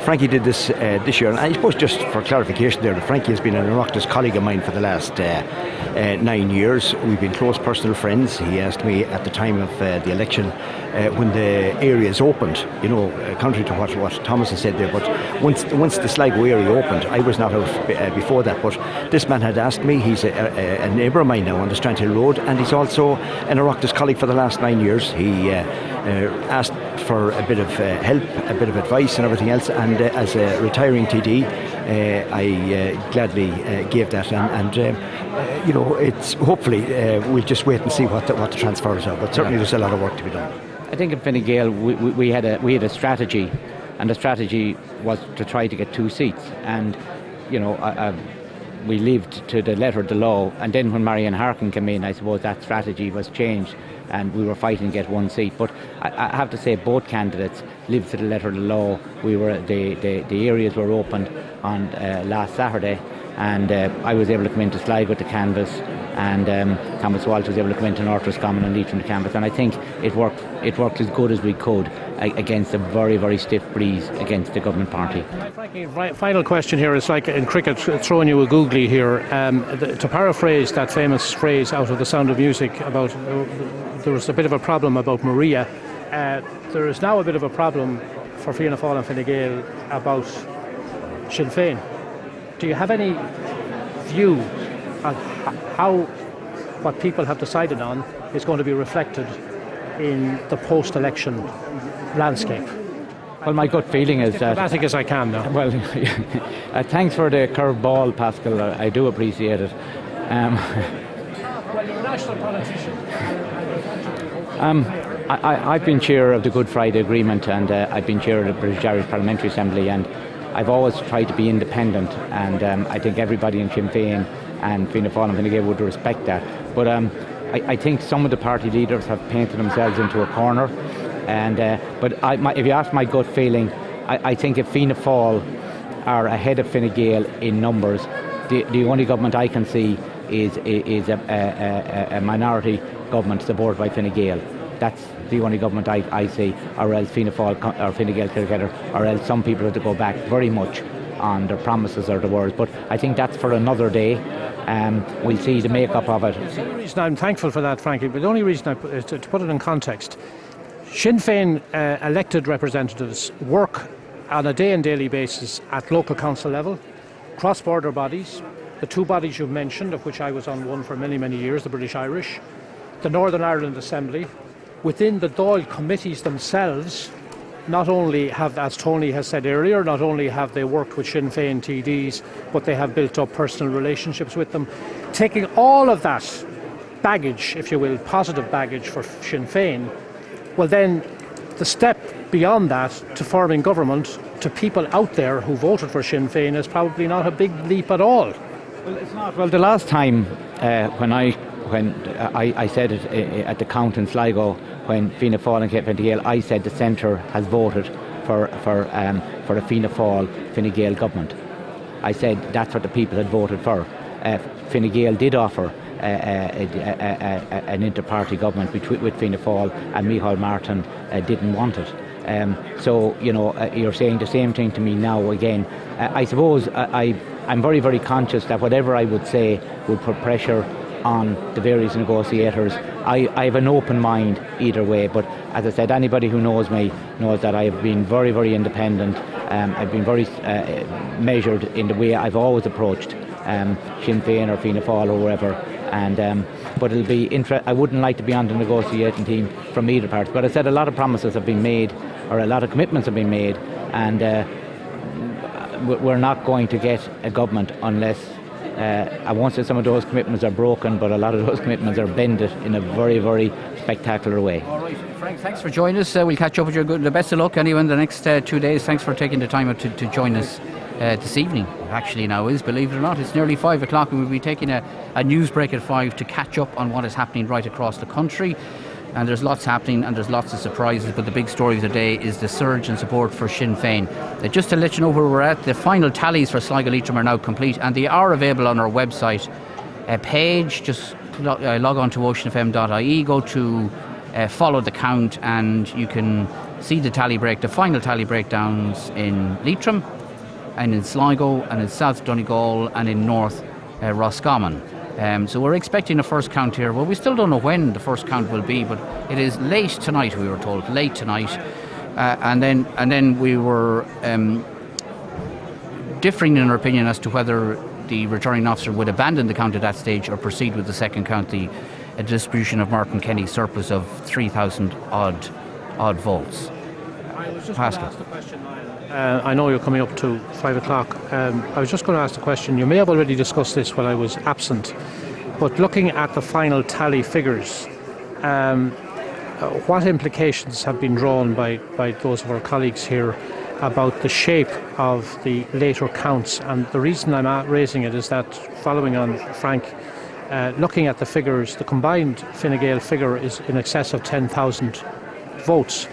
Frankie did this year, and I suppose just for clarification there, Frankie has been an Oireachtas colleague of mine for the last 9 years. We've been close personal friends. He asked me at the time of the election when the areas opened, contrary to what Thomas has said there, but once the Sligo area opened, I was not out before that, but this man had asked me. He's a neighbour of mine now on the Strandhill Road, and he's also an Oireachtas colleague for the last 9 years. He asked for a bit of help, a bit of advice and everything else, and as a retiring TD, I gladly gave that, and it's hopefully we'll just wait and see what the transfers are, but certainly there's a lot of work to be done. I think in Fine Gael we had a strategy, and the strategy was to try to get 2 seats, and we lived to the letter of the law, and then when Marion Harkin came in, I suppose that strategy was changed and we were fighting to get 1 seat. But I have to say both candidates lived to the letter of the law. The areas were opened on last Saturday, and I was able to come into Sligo to canvass, and Thomas Walsh was able to come into North Roscommon and Leitrim to canvass, and I think it worked as good as we could against a very, very stiff breeze against the government party. Frankie, final question here is like in cricket, throwing you a googly here. To paraphrase that famous phrase out of The Sound of Music about there was a bit of a problem about Maria, there is now a bit of a problem for Fianna Fáil and Fine Gael about Sinn Féin. Do you have any view on how what people have decided on is going to be reflected in the post-election landscape? Well, my gut feeling is that... Diplomatic as I can now. Well, thanks for the curved ball, Pascal. I do appreciate it. Well, you're a national politician. I've been chair of the Good Friday Agreement, and I've been chair of the British Irish Parliamentary Assembly, and I've always tried to be independent, and I think everybody in Sinn Féin and Fianna Fáil and Fine Gael would respect that. But I think some of the party leaders have painted themselves into a corner. But if you ask my gut feeling, I think if Fianna Fáil are ahead of Fine Gael in numbers, the only government I can see is a minority government supported by Fine Gael. That's the only government I see, or else Fianna Fáil or Fine Gael together, or else some people have to go back very much on their promises or the words. But I think that's for another day. We'll see the makeup of it. The only reason I'm thankful for that, frankly, but the only reason to put it in context, Sinn Féin elected representatives work on a day and daily basis at local council level, cross-border bodies, the two bodies you've mentioned, of which I was on one for many, many years, the British Irish, the Northern Ireland Assembly. Within the Dáil committees themselves, not only have, as Tony has said earlier, not only have they worked with Sinn Féin TDs, but they have built up personal relationships with them. Taking all of that baggage, if you will, positive baggage for Sinn Féin, well then the step beyond that to forming government to people out there who voted for Sinn Féin is probably not a big leap at all. Well, it's not. Well, the last time when I said it at the count in Sligo, when Fianna Fáil and Fine Gael, I said the centre has voted for a Fianna Fáil Fine Gael government. I said that's what the people had voted for. Fine Gael did offer an inter-party government with Fianna Fáil, and Micheál Martin didn't want it. So, you're saying the same thing to me now again. I suppose I'm very, very conscious that whatever I would say would put pressure on the various negotiators. I have an open mind either way, but as I said, anybody who knows me knows that I have been very, very independent. I've been very measured in the way I've always approached Sinn Féin or Fianna Fáil or whoever. But it'll be I wouldn't like to be on the negotiating team from either party. But I said a lot of promises have been made, or a lot of commitments have been made, and we're not going to get a government unless I won't say some of those commitments are broken, but a lot of those commitments are bended in a very, very spectacular way. All right, Frank, thanks for joining us. We'll catch up with you. The best of luck anyway in the next 2 days. Thanks for taking the time to join us this evening. Actually now is, believe it or not, it's nearly 5 o'clock, and we'll be taking a news break at 5 to catch up on what is happening right across the country. And there's lots happening and there's lots of surprises, but the big story of the day is the surge in support for Sinn Féin. Just to let you know where we're at, the final tallies for Sligo Leitrim are now complete, and they are available on our website page. Just log on to oceanfm.ie, go to follow the count, and you can see the final tally breakdowns in Leitrim and in Sligo and in South Donegal and in North Roscommon. So we're expecting a first count here. Well, we still don't know when the first count will be, but it is late tonight, we were told, late tonight. And then we were differing in our opinion as to whether the returning officer would abandon the count at that stage or proceed with the second count, the distribution of Martin Kenny's surplus of 3,000 odd votes. I was just going to ask the question, Niall. I know you're coming up to 5 o'clock. I was just going to ask the question. You may have already discussed this while I was absent, but looking at the final tally figures, what implications have been drawn by those of our colleagues here about the shape of the later counts? And the reason I'm raising it is that, following on Frank, looking at the figures, the combined Fine Gael figure is in excess of 10,000 votes.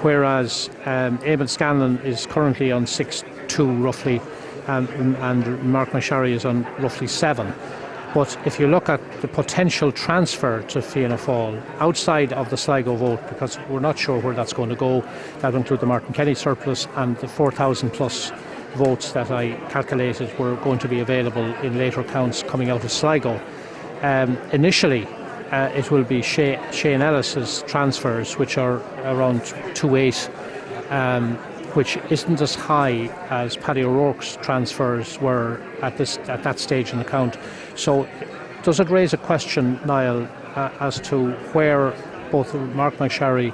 Whereas Eamon Scanlon is currently on 6-2 roughly, and Mark Mashari is on roughly 7. But if you look at the potential transfer to Fianna Fáil outside of the Sligo vote, because we're not sure where that's going to go, that will include the Martin Kenny surplus and the 4,000 plus votes that I calculated were going to be available in later counts coming out of Sligo. Initially, it will be Shane Ellis's transfers, which are around 2.8, which isn't as high as Paddy O'Rourke's transfers were at that stage in the count. So does it raise a question, Niall, as to where both Mark McSharry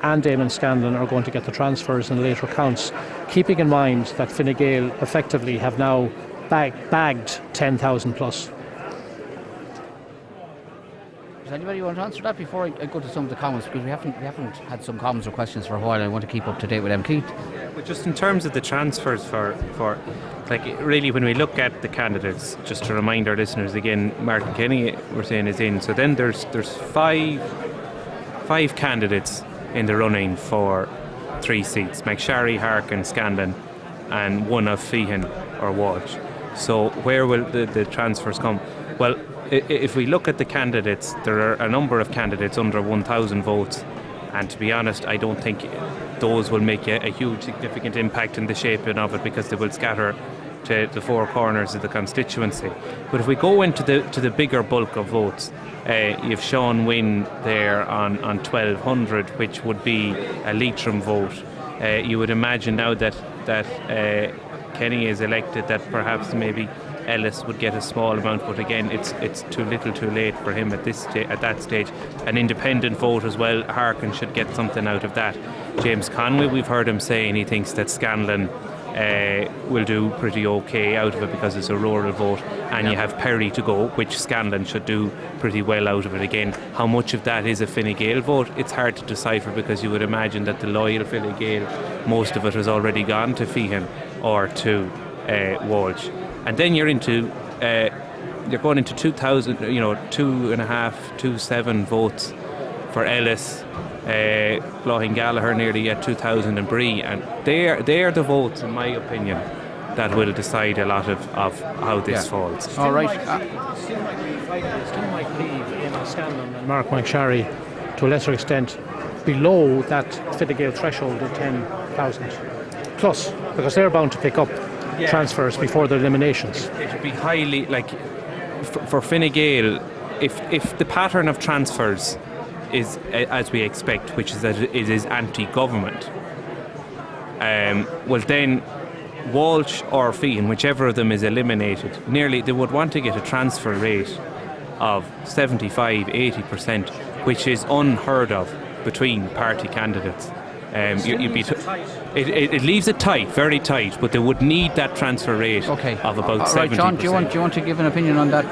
and Eamon Scanlon are going to get the transfers in later counts, keeping in mind that Fine Gael effectively have now bagged 10,000 plus? Does anybody want to answer that before I go to some of the comments? Because we haven't had some comments or questions for a while. I want to keep up to date with them. Keith? But just in terms of the transfers for like really when we look at the candidates, just to remind our listeners again, Martin Kenny we're saying is in. So then there's five candidates in the running for 3 seats: McSharry, Harkin, Scanlon, and one of Feehan or Walsh. So where will the transfers come? Well, if we look at the candidates, there are a number of candidates under 1,000 votes, and to be honest, I don't think those will make a huge significant impact in the shaping of it, because they will scatter to the 4 corners of the constituency. But if we go into the bigger bulk of votes, you've Sean Wynne there on 1,200, which would be a Leitrim vote. You would imagine now that Kenny is elected that perhaps maybe Ellis would get a small amount, but again, it's too little, too late for him at that stage. An independent vote as well, Harkin should get something out of that. James Conway, we've heard him saying he thinks that Scanlon will do pretty okay out of it because it's a rural vote, and you have Perry to go, which Scanlon should do pretty well out of it. Again, how much of that is a Fine Gael vote, it's hard to decipher, because you would imagine that the loyal Fine Gael, most of it has already gone to Feehan or to Walsh. And then you're going into 2,000, 2.5-2.7 votes for Ellis, Loughin Gallagher nearly at 2,000 and Bree, and they're the votes, in my opinion, that will decide a lot of how this falls. All right. Still might leave Eamon Scanlon and Mark McSharry to a lesser extent below that Fine Gael threshold of 10,000 plus, because they're bound to pick up transfers before the eliminations. It would be highly, for Fine Gael, if the pattern of transfers is as we expect, which is that it is anti-government, well then Walsh or Feehan, whichever of them is eliminated, nearly they would want to get a transfer rate of 75-80%, which is unheard of between party candidates. It leaves it tight, very tight, but they would need that transfer rate of about 70%. Right, John, do you want to give an opinion on that?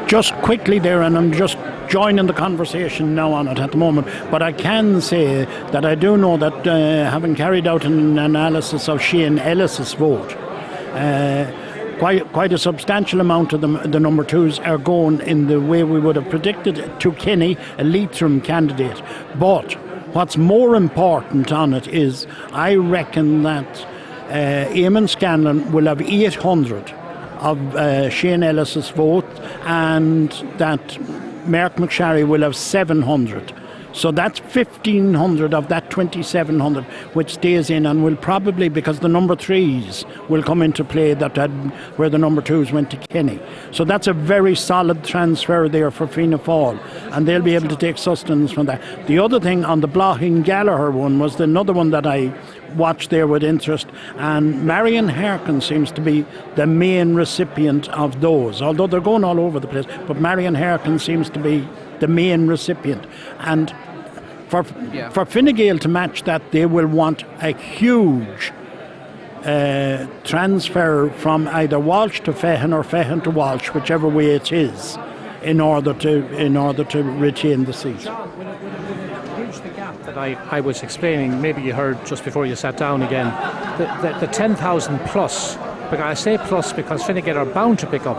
Just quickly there, and I'm just joining the conversation now on it at the moment, but I can say that I do know that having carried out an analysis of Shane Ellis's vote, quite a substantial amount of the number 2s are going in the way we would have predicted to Kenny, a Leitrim candidate. But what's more important on it is I reckon that Eamon Scanlon will have 800 of Shane Ellis's vote, and that Mark McSharry will have 700. So that's 1,500 of that 2,700 which stays in, and will probably, because the number 3s will come into play where the number 2s went to Kenny. So that's a very solid transfer there for Fianna Fáil, and they'll be able to take sustenance from that. The other thing on the Loughin Gallagher one was another one that I watched there with interest, and Marion Harkin seems to be the main recipient of those, although they're going all over the place, but Marion Harkin seems to be the main recipient. And for Fine Gael to match that, they will want a huge transfer from either Walsh to Feehan or Feehan to Walsh, whichever way it is, in order to retain the seat. John, will it bridge the gap that I was explaining? Maybe you heard just before you sat down again, the 10,000 plus. Because I say plus because Fine Gael are bound to pick up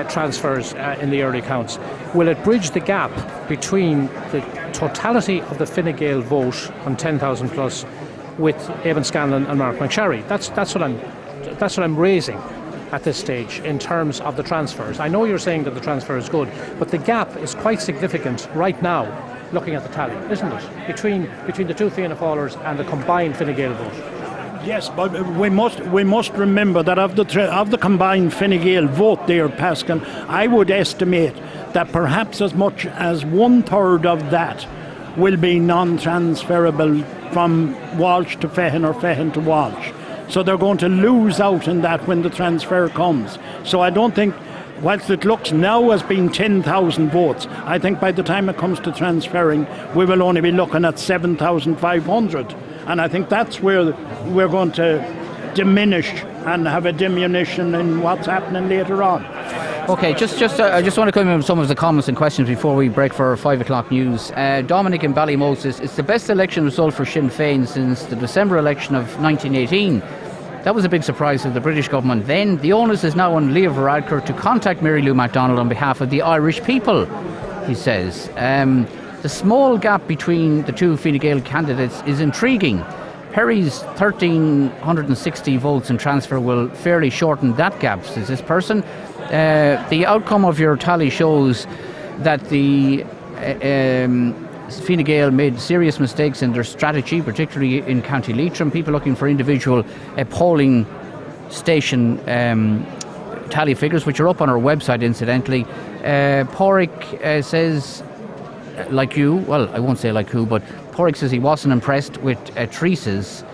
transfers in the early counts. Will it bridge the gap between the totality of the Fine Gael vote on 10,000 plus with Eamon Scanlon and Mark McSharry? That's what I'm raising at this stage in terms of the transfers. I know you're saying that the transfer is good, but the gap is quite significant right now, looking at the tally, isn't it? Between the two Fianna Fáilers and the combined Fine Gael vote. Yes, but we must remember that of the combined Fine Gael vote there, Pascal, I would estimate that perhaps as much as 1/3 of that will be non-transferable from Walsh to Feehan or Feehan to Walsh. So they're going to lose out in that when the transfer comes. So I don't think, whilst it looks now as being 10,000 votes, I think by the time it comes to transferring, we will only be looking at 7,500. And I think that's where we're going to diminish and have a diminution in what's happening later on. Okay, I just want to come in with some of the comments and questions before we break for 5 o'clock news. Dominic in Ballymote says, it's the best election result for Sinn Féin since the December election of 1918. That was a big surprise of the British government then. The onus is now on Leo Varadkar to contact Mary Lou MacDonald on behalf of the Irish people, he says. The small gap between the two Fine Gael candidates is intriguing. Perry's 1,360 votes in transfer will fairly shorten that gap, says this person. The outcome of your tally shows that the Fine Gael made serious mistakes in their strategy, particularly in County Leitrim. People looking for individual polling station tally figures, which are up on our website, incidentally. Porrick says, like you, well, I won't say like who, but Porrick says he wasn't impressed with Teresa's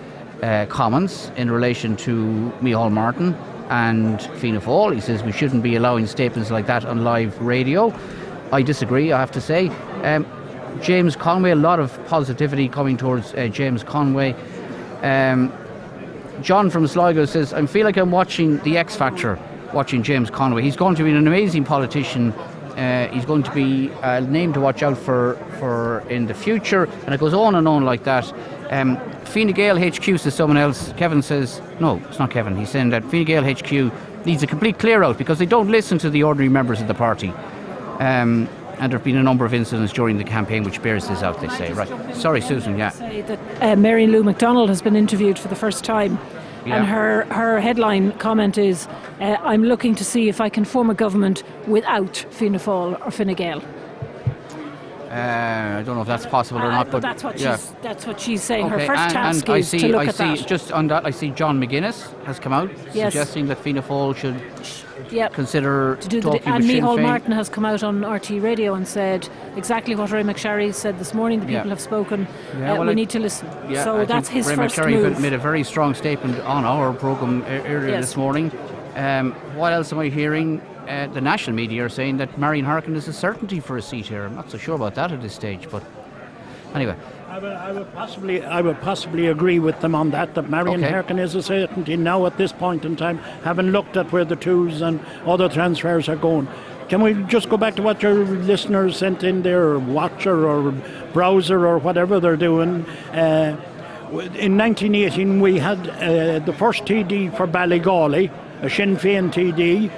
comments in relation to Micheál Martin and Fianna Fáil. He says we shouldn't be allowing statements like that on live radio. I disagree, I have to say. James Conway, a lot of positivity coming towards James Conway. John from Sligo says, I feel like I'm watching The X Factor, watching James Conway. He's going to be an amazing politician. He's going to be a name to watch out for in the future, and it goes on and on like that. Fine Gael HQ, says someone else. Kevin says, no, it's not Kevin. He's saying that Fine Gael HQ needs a complete clear out because they don't listen to the ordinary members of the party. And there have been a number of incidents during the campaign which bears this out, they say. Right. Sorry, Susan, yeah. Say that Mary Lou MacDonald has been interviewed for the first time. Yeah. And her headline comment is, I'm looking to see if I can form a government without Fianna Fáil or Fine Gael. I don't know if that's possible or not, but that's what she's saying. Okay. Her first task is to look at that. Just on that, I see John McGuinness has come out suggesting that Fianna Fáil should consider talking with Sinn Féin. And Micheál Martin has come out on RT Radio and said exactly what Ray McSharry said this morning. The people have spoken. We need to listen. So that's his first move. Ray McSharry made a very strong statement on our programme earlier this morning. What else am I hearing? The national media are saying that Marion Harkin is a certainty for a seat here. I'm not so sure about that at this stage, but anyway. I would possibly agree with them on that Marion Harkin is a certainty now at this point in time, having looked at where the twos and other transfers are going. Can we just go back to what your listeners sent in there, or watcher or browser or whatever they're doing? In 1918 we had the first TD for Ballygawley, a Sinn Féin TD,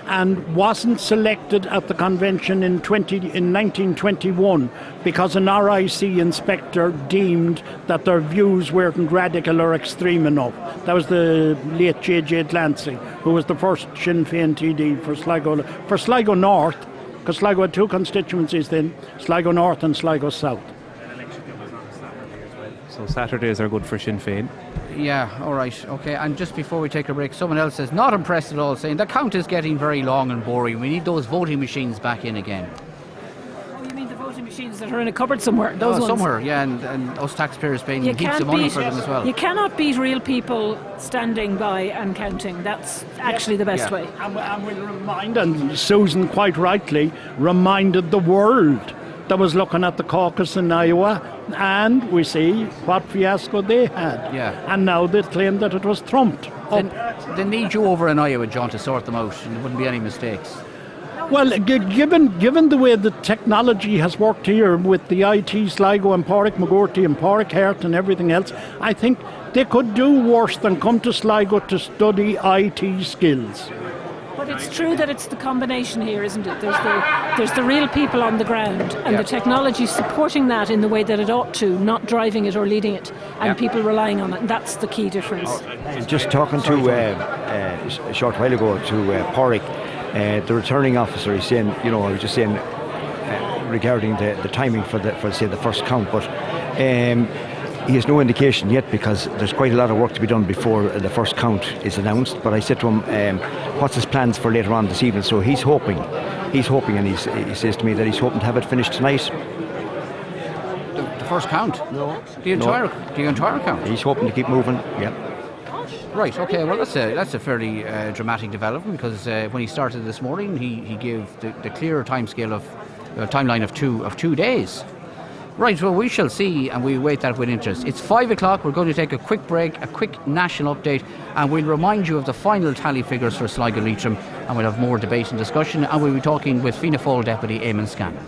and wasn't selected at the convention in 1921 because an RIC inspector deemed that their views weren't radical or extreme enough. That was the late J.J. Dlancy, who was the first Sinn Féin TD for Sligo North, because Sligo had two constituencies then, Sligo North and Sligo South. So Saturdays are good for Sinn Féin. Yeah, all right, okay. And just before we take a break, someone else says, not impressed at all, saying the count is getting very long and boring. We need those voting machines back in again. Oh, you mean the voting machines that are in a cupboard somewhere? Those ones? Somewhere, yeah, and us taxpayers paying heaps of money for them as well. You cannot beat real people standing by and counting. That's actually the best way. And we'll remind, and Susan quite rightly reminded the world that was looking at the caucus in Iowa, and we see what fiasco they had. Yeah. And now they claim that it was trumped. They need you over in Iowa, John, to sort them out, and there wouldn't be any mistakes. Well, given the way the technology has worked here with the IT Sligo and Porrick McGorty and Porrick Heart and everything else, I think they could do worse than come to Sligo to study IT skills. But it's true that it's the combination here, isn't it? There's the real people on the ground, and the technology supporting that in the way that it ought to, not driving it or leading it, and people relying on it. And that's the key difference. Just talking to a short while ago to Porrick, the returning officer, he's saying, I was just saying regarding the timing for the first count, but he has no indication yet because there's quite a lot of work to be done before the first count is announced. But I said to him, what's his plans for later on this evening? So he's hoping, and he says to me that he's hoping to have it finished tonight. The first count? No. The entire count? He's hoping to keep moving, yeah. Right, okay, well that's a fairly dramatic development, because when he started this morning he gave the clear timeline of 2 days. Right, well, we shall see, and we wait that with interest. It's 5 o'clock. We're going to take a quick break, a quick national update, and we'll remind you of the final tally figures for Sligo Leitrim, and we'll have more debate and discussion, and we'll be talking with Fianna Fáil Deputy Eamon Scanlon.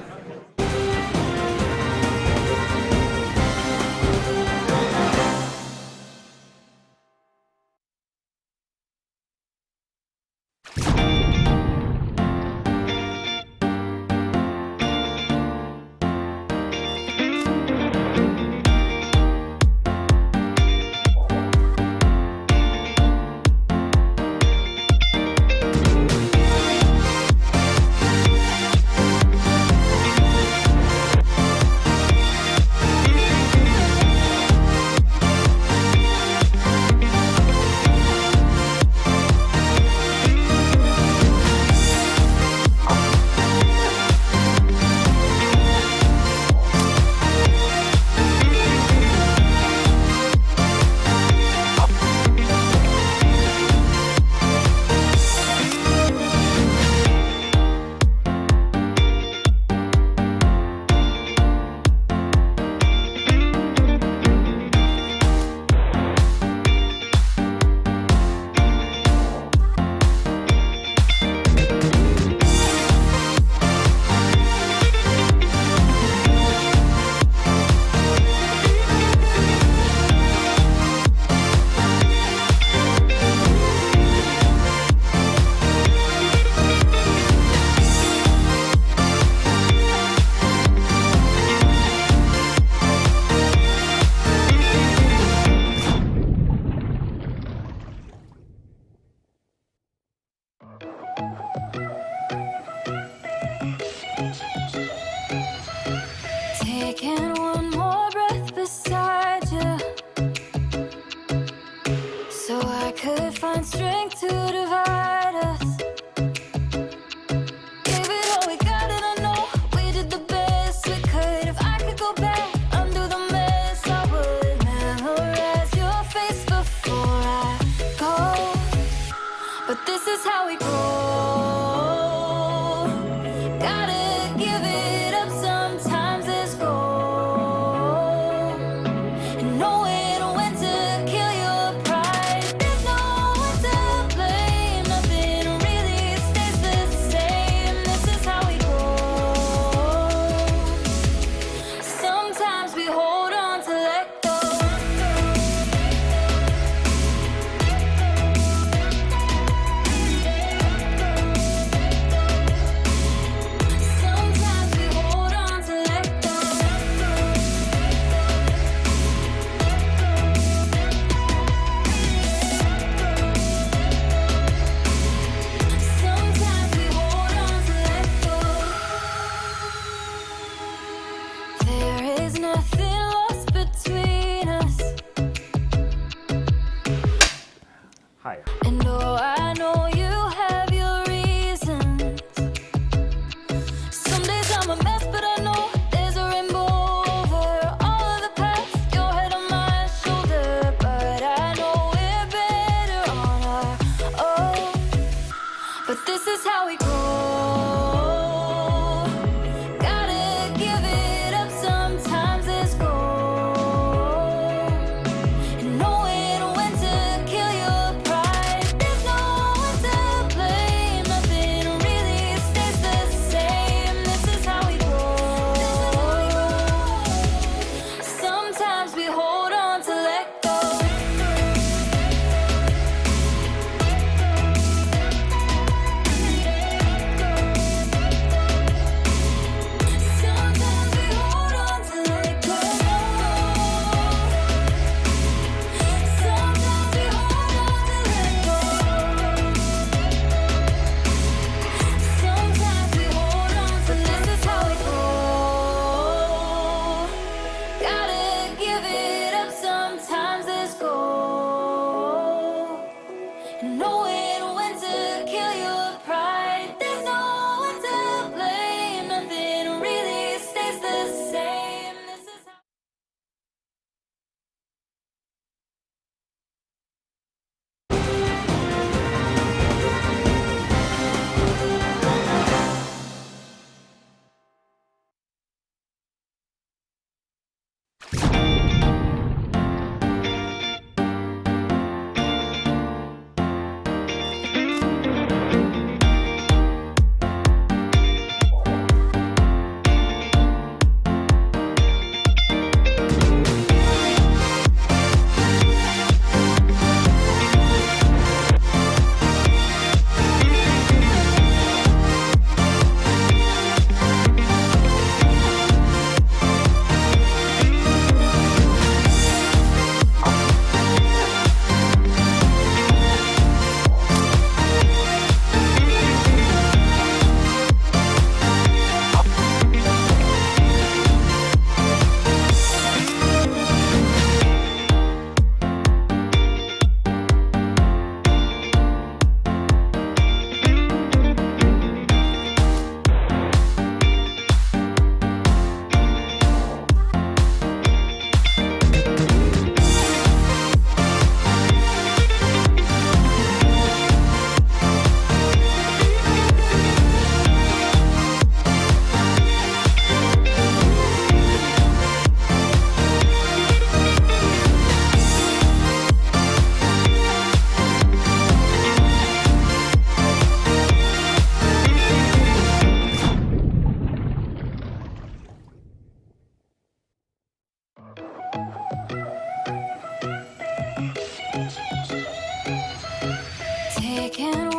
Taking one more breath beside you, so I could find strength to divide us. Gave it all we got, and I know we did the best we could. If I could go back, undo the mess, I would memorize your face before I go. But this is how we grow. Gotta give it up sometimes. Let's go. And knowing when to kill your pride. There's no one to blame. Nothing really stays the same. This is how we go. Sometimes we hold on to let go. Sometimes we hold on to let go. Sometimes we hold on to let go. There is nothing lost between us. Hi. And oh, I know you have your reasons. Some days I'm a mess, but I know there's a rainbow over all of the past. Your head on my shoulder, but I know we're better on our own. But this is how we grow. Gotta give it up sometimes. Let's go. And knowing when to kill your pride. There's no one to blame. Nothing really stays the same. This is how we grow. Sometimes we hold on to let go. Sometimes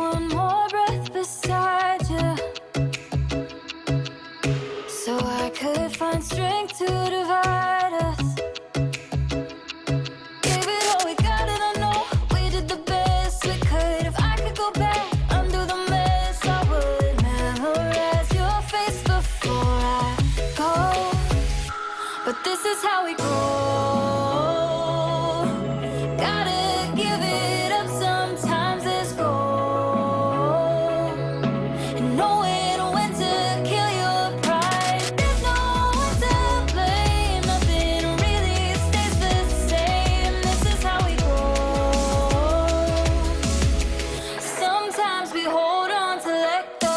one more breath beside you, so I could find strength to divide us. Gave it all we got, and I know we did the best we could. If I could go back, undo the mess, I would memorize your face before I go. But this is how we go. Gotta give it up, sometimes it's gold. And knowing when to kill your pride. There's no one to blame, nothing really stays the same. This is how we go. Sometimes we hold on to let go.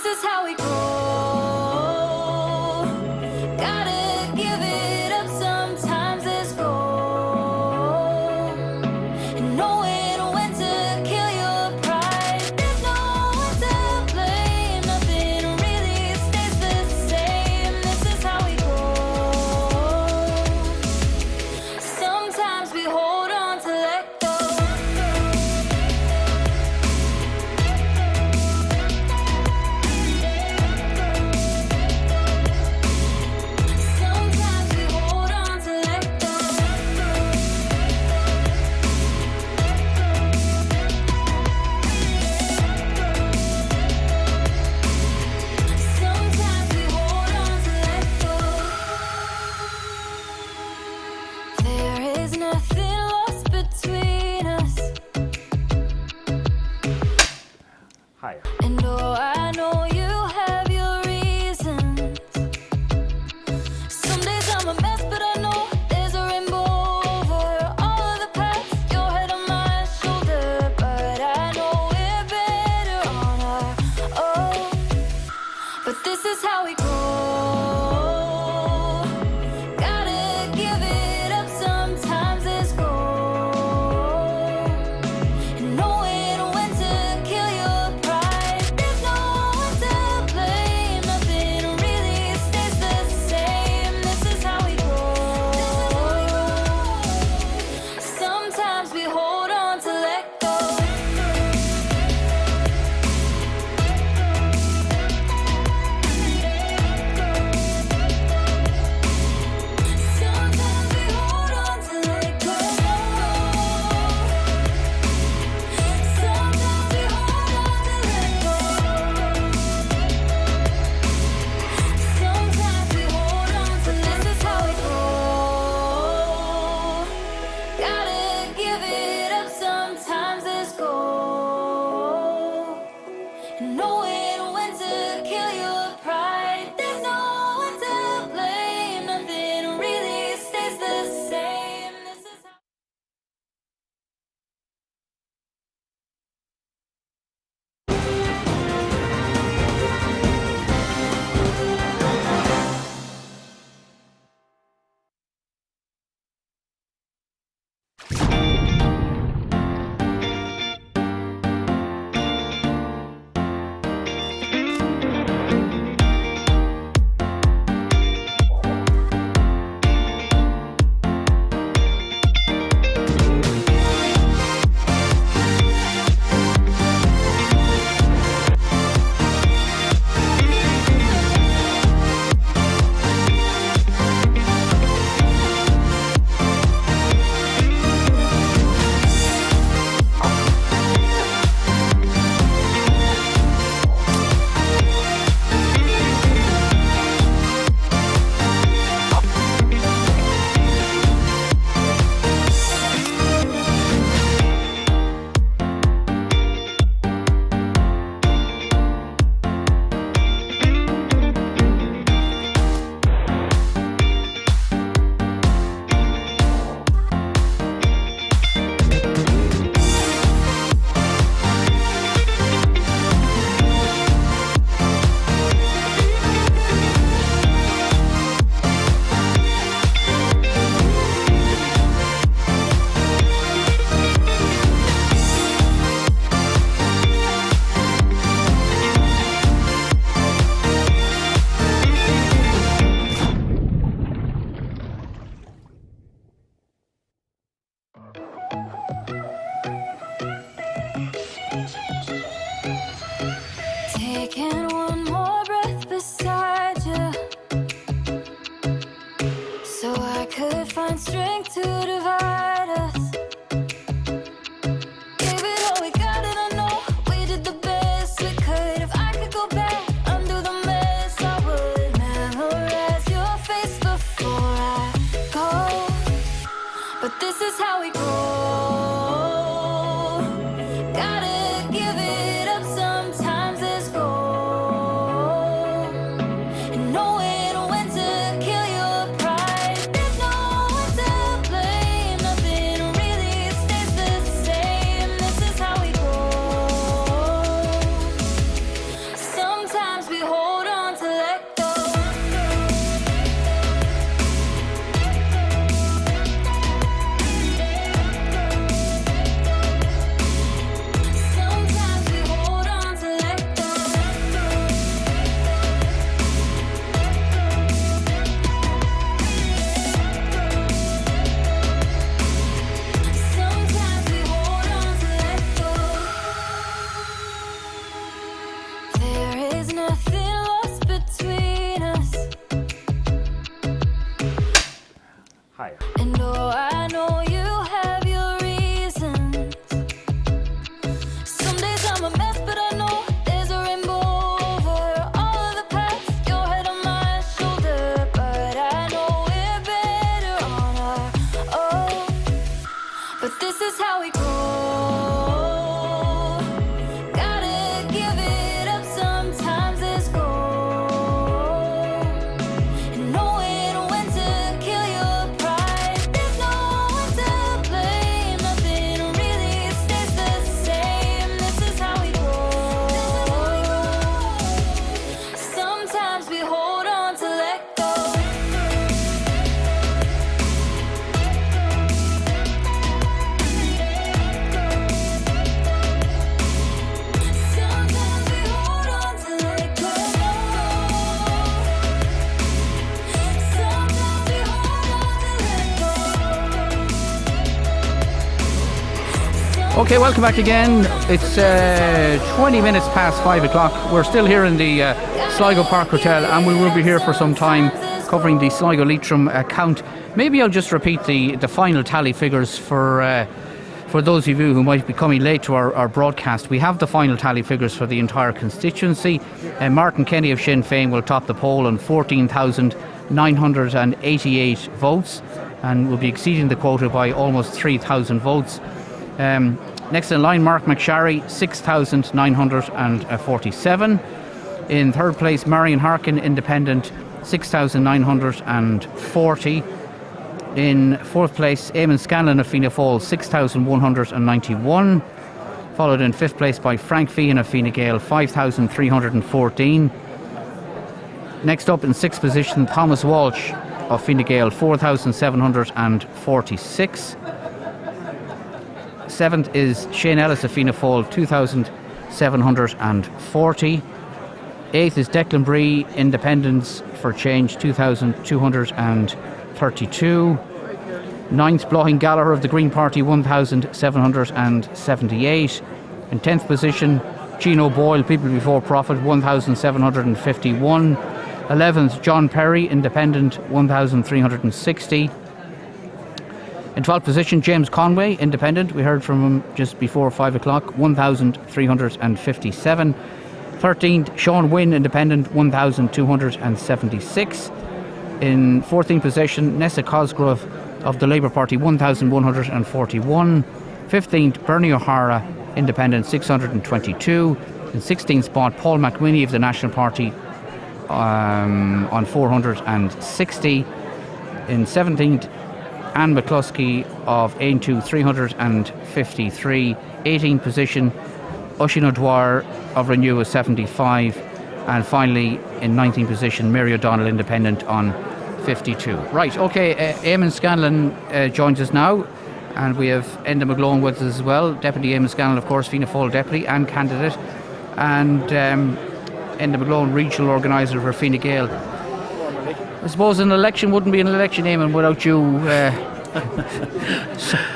This is how we grow. Gotta give it up sometimes. It's gold. And knowing when to kill your pride. There's no one to blame. Nothing really stays the same. This is how we grow. Sometimes we hold on to let go. Sometimes we hold on to let go. Sometimes we hold on to let go. There is nothing lost between us. Hi. And oh, I know you have your reasons. Some days I'm a mess, but I know there's a rainbow over all of the past. Your head on my shoulder, but I know we're better on our own. But this is how we grow. Gotta give it up sometimes. It's gold. And knowing when to kill your pride. There's no one to blame. Nothing really stays the same. This is how we grow. Sometimes we hold on to let go. Okay, welcome back again. It's 20 minutes past 5 o'clock. We're still here in the Sligo Park Hotel, and we will be here for some time covering the Sligo Leitrim count. Maybe I'll just repeat the final tally figures for those of you who might be coming late to our broadcast. We have the final tally figures for the entire constituency. Martin Kenny of Sinn Féin will top the poll on 14,988 votes and will be exceeding the quota by almost 3,000 votes. Next in line, Mark McSharry, 6,947. In third place, Marion Harkin, Independent, 6,940. In fourth place, Eamon Scanlon of Fianna Fáil, 6,191. Followed in fifth place by Frank Feehan of Fine Gael, 5,314. Next up in sixth position, Thomas Walsh of Fine Gael, 4,746. Seventh is Shane Ellis of Fianna Fáil, 2,740. Eighth is Declan Bree, Independents for Change, 2,232. Ninth, Blothin Gallagher of the Green Party, 1,778. In 10th position, Gino Boyle, People Before Profit, 1,751. 11th, John Perry, Independent, 1,360. In 12th position, James Conway, Independent. We heard from him just before 5 o'clock, 1,357. 13th, Sean Wynne, Independent, 1,276. In 14th position, Nessa Cosgrove of the Labour Party, 1,141. 15th, Bernie O'Hara, Independent, 622. In 16th spot, Paul McWhinney of the National Party on 460. In 17th, Anne McCluskey of Aintu, 353. 18th position, Oisin O'Dwyer of Renew is 75. And finally, in 19th position, Mary O'Donnell, Independent, on 52. Right, okay, Eamon Scanlon joins us now, and we have Enda McGlone with us as well. Deputy Eamon Scanlon, of course, Fianna Fáil Deputy and candidate. And Enda McGlone, Regional Organiser for Fine Gael. I suppose an election wouldn't be an election, Eamon, without you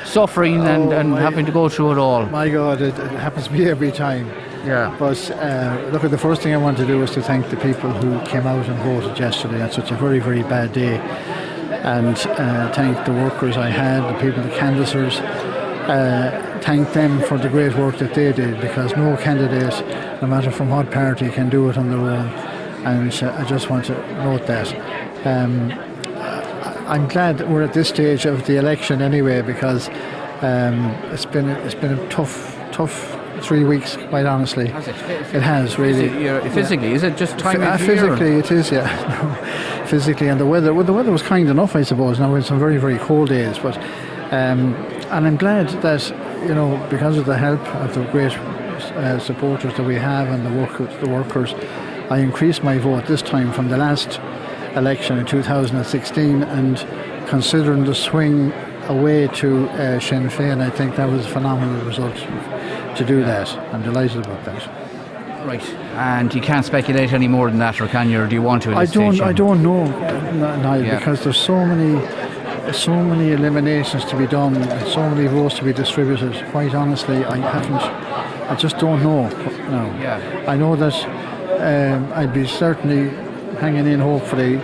suffering and having to go through it all. My God, it happens to me every time. Yeah. But look, the first thing I want to do is to thank the people who came out and voted yesterday on such a very, very bad day, and thank the workers I had, the people, the canvassers. Thank them for the great work that they did, because no candidate, no matter from what party, can do it on their own. And I just want to note that. I'm glad that we're at this stage of the election anyway, because it's been a tough 3 weeks, quite honestly. Has it? It has, really. Physically, is it just time of year? Physically, it is, yeah. Physically, and the weather was kind enough, I suppose. Now, we had some very, very cold days, but and I'm glad that, because of the help of the great supporters that we have and the workers, I increased my vote this time from the last election in 2016, and considering the swing away to Sinn Féin, I think that was a phenomenal result to do that. I'm delighted about that. Right, and you can't speculate any more than that, or can you, or do you want to? I don't know, Niall, because there's so many eliminations to be done, and so many votes to be distributed. Quite honestly, I just don't know now. Yeah. I know that I'd be certainly hanging in, hopefully,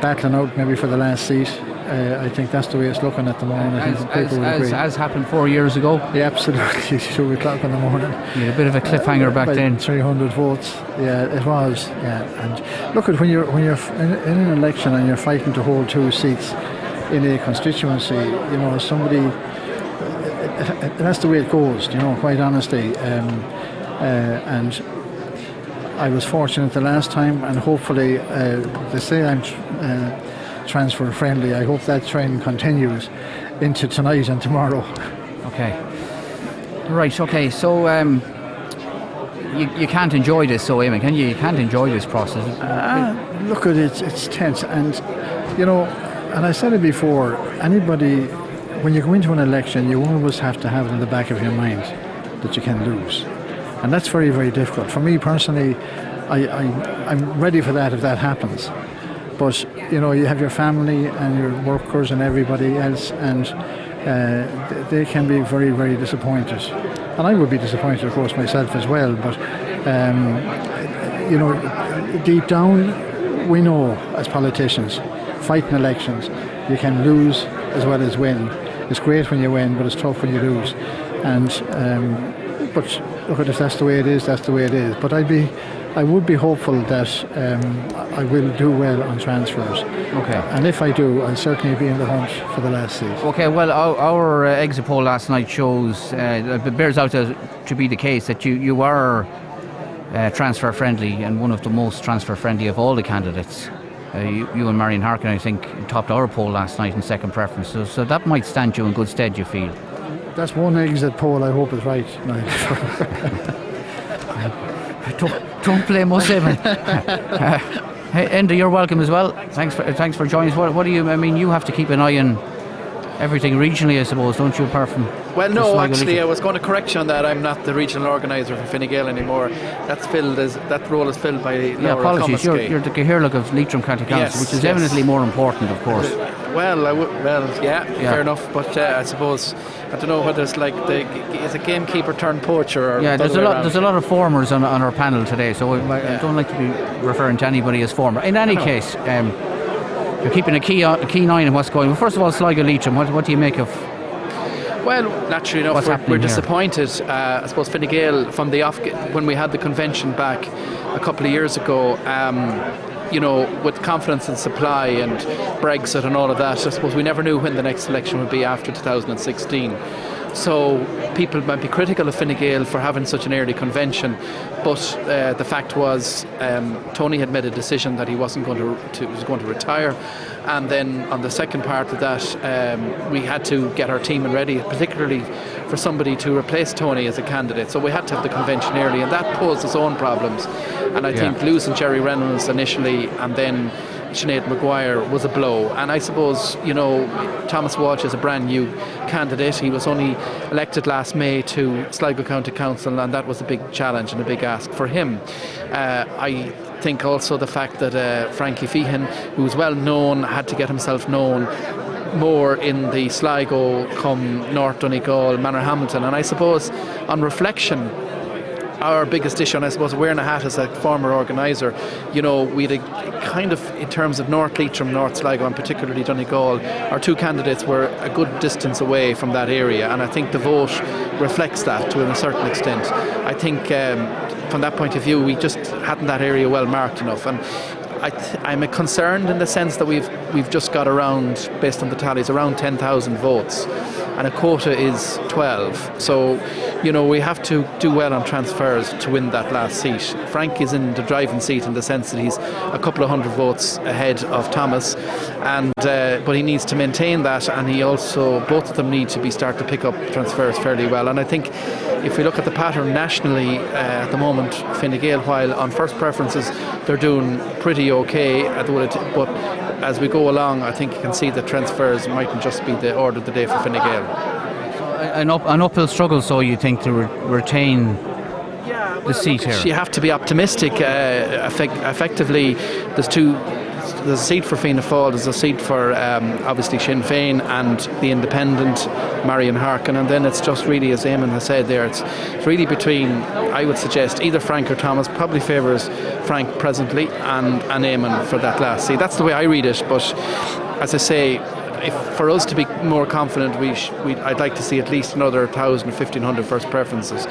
battling out maybe for the last seat. I think that's the way it's looking at the moment. I think people will agree. As happened 4 years ago. Yeah, absolutely. 2 o'clock in the morning. You had a bit of a cliffhanger back then. 300 votes. Yeah, it was. Yeah, and look at when you're in an election and you're fighting to hold 2 seats in a constituency. Somebody. That's the way it goes. Quite honestly. And I was fortunate the last time, and hopefully they say I'm transfer friendly. I hope that trend continues into tonight and tomorrow. Okay. Right, okay, so you can't enjoy this, so Eamon, can you? You can't enjoy this process. Look at it, it's tense, and and I said it before, anybody, when you go into an election, you always have to have it in the back of your mind that you can lose. And that's very, very difficult. For me personally, I'm ready for that if that happens. But, you have your family and your workers and everybody else, and they can be very, very disappointed. And I would be disappointed, of course, myself as well. But, deep down, we know as politicians, fighting elections, you can lose as well as win. It's great when you win, but it's tough when you lose. And but look, if that's the way it is, that's the way it is. But I would be hopeful that I will do well on transfers. Okay. And if I do, I'll certainly be in the hunt for the last seat. Okay, well, our exit poll last night shows, it bears out to be the case that you are transfer friendly and one of the most transfer friendly of all the candidates. You and Marion Harkin, I think, topped our poll last night in second preference. So that might stand you in good stead, you feel? That's one exit poll I hope is right. Don't blame us, Eamon. Hey, Enda, you're welcome as well. Thanks for joining us. What do you? I mean, you have to keep an eye on everything regionally, I suppose, don't you? Apart from no, actually, I was going to correct you on that. I'm not the regional organiser for Fine Gael anymore. That role is filled by Laura apologies. You're the Caherlock of Leitrim County Council, which is eminently more important, of course. Fair enough. But I suppose I don't know whether it's like is a gamekeeper turned poacher. Or there's a lot of formers on our panel today, so I don't like to be referring to anybody as former. In any case, you're keeping a keen eye on what's going on. First of all, Sligo Leitrim. What do you make of? Well, naturally enough, we're disappointed. I suppose Fine Gael from when we had the convention back a couple of years ago. With confidence in supply and Brexit and all of that, I suppose we never knew when the next election would be after 2016. So people might be critical of Fine Gael for having such an early convention, but the fact was Tony had made a decision that he was going to retire, and then on the second part of that, we had to get our team ready, particularly for somebody to replace Tony as a candidate. So we had to have the convention early, and that posed its own problems. And I think losing Jerry Reynolds initially, and then Sinead Maguire was a blow. And I suppose, Thomas Walsh is a brand new candidate. He was only elected last May to Sligo County Council, and that was a big challenge and a big ask for him. I think also the fact that Frankie Feehan, who was well known, had to get himself known more in the Sligo come North Donegal, Manor Hamilton. And I suppose on reflection, our biggest issue, and I suppose wearing a hat as a former organiser, we had a kind of, in terms of North Leitrim, North Sligo and particularly Donegal, our two candidates were a good distance away from that area, and I think the vote reflects that to a certain extent. I think from that point of view we just hadn't that area well marked enough, and I'm concerned in the sense that we've just got around, based on the tallies, around 10,000 votes, and a quota is 12. So, we have to do well on transfers to win that last seat. Frank is in the driving seat in the sense that he's a couple of hundred votes ahead of Thomas, and but he needs to maintain that, and both of them need to start to pick up transfers fairly well. And I think if we look at the pattern nationally at the moment, Fine Gael, while on first preferences they're doing pretty okay, but as we go along, I think you can see that transfers mightn't just be the order of the day for Fine Gael. An uphill struggle, so you think, to retain the seat here? You have to be optimistic. Effectively, there's a seat for Fianna Fáil, there's a seat for obviously Sinn Féin and the independent Marion Harkin, and then it's just really, as Eamon has said there, it's really between, I would suggest, either Frank or Thomas. Probably favours Frank presently, and Eamon for that last seat. That's the way I read it, but as I say, for us to be more confident, I'd like to see at least another 1,000 or 1,500 first preferences,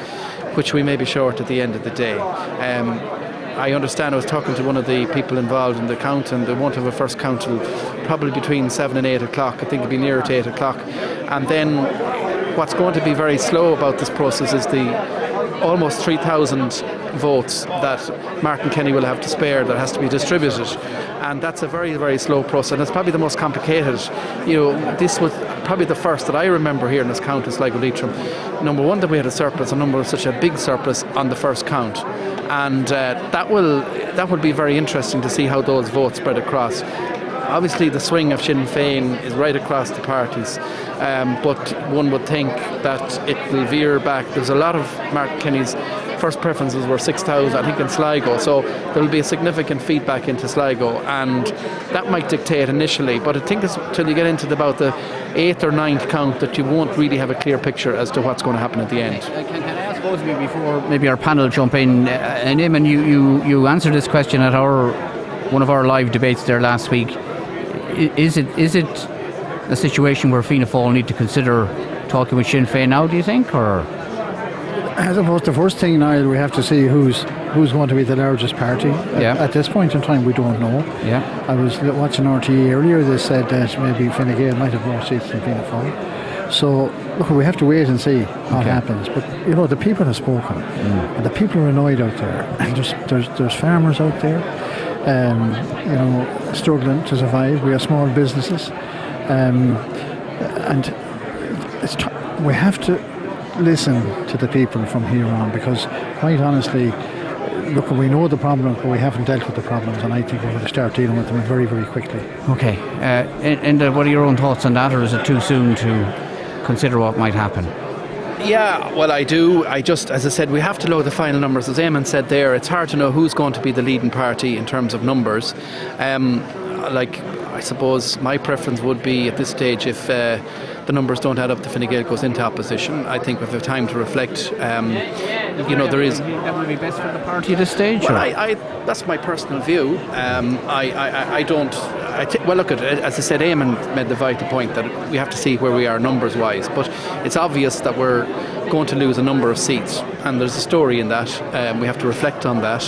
which we may be short at the end of the day. I understand, I was talking to one of the people involved in the count, and they won't have a first count till probably between 7 and 8 o'clock. I think it'll be nearer to 8 o'clock. And then what's going to be very slow about this process is the almost 3,000 votes that Martin Kenny will have to spare that has to be distributed, and that's a very, very slow process, and it's probably the most complicated. This was probably the first that I remember here in this count in Sligo Leitrim. Number one, that we had a surplus, such a big surplus on the first count, and that will be very interesting to see how those votes spread across. Obviously the swing of Sinn Féin is right across the parties, but one would think that it will veer back. There's a lot of Mark Kenny's first preferences were 6,000, I think, in Sligo. So there will be a significant feedback into Sligo, and that might dictate initially. But I think it's till you get into about the 8th or 9th count that you won't really have a clear picture as to what's going to happen at the end. Can I ask both of you before maybe our panel jump in? And Eamon, you answered this question at one of our live debates there last week. Is it a situation where Fianna Fáil need to consider talking with Sinn Féin now, do you think, or? I suppose the first thing, Niall, we have to see who's going to be the largest party. At this point in time, we don't know. Yeah. I was watching RTE earlier. They said that maybe Fine Gael might have more seats than Fianna Fáil. So look, we have to wait and see what happens. But the people have spoken, and the people are annoyed out there. And there's farmers out there, struggling to survive. We have small businesses, and we have to listen to the people from here on, because quite honestly, look, we know the problems, but we haven't dealt with the problems, and I think we're going to start dealing with them very, very quickly. Okay. And what are your own thoughts on that, or is it too soon to consider what might happen? Yeah, well, I do. As I said, we have to look at the final numbers. As Eamon said there, it's hard to know who's going to be the leading party in terms of numbers. I suppose my preference would be at this stage, if the numbers don't add up, the Fine Gael goes into opposition. I think we have time to reflect. There is. That would be best for the party at this stage. Well, that's my personal view. I don't. Well, look, as I said, Eamon made the vital point that we have to see where we are numbers-wise. But it's obvious that we're going to lose a number of seats, and there's a story in that. We have to reflect on that.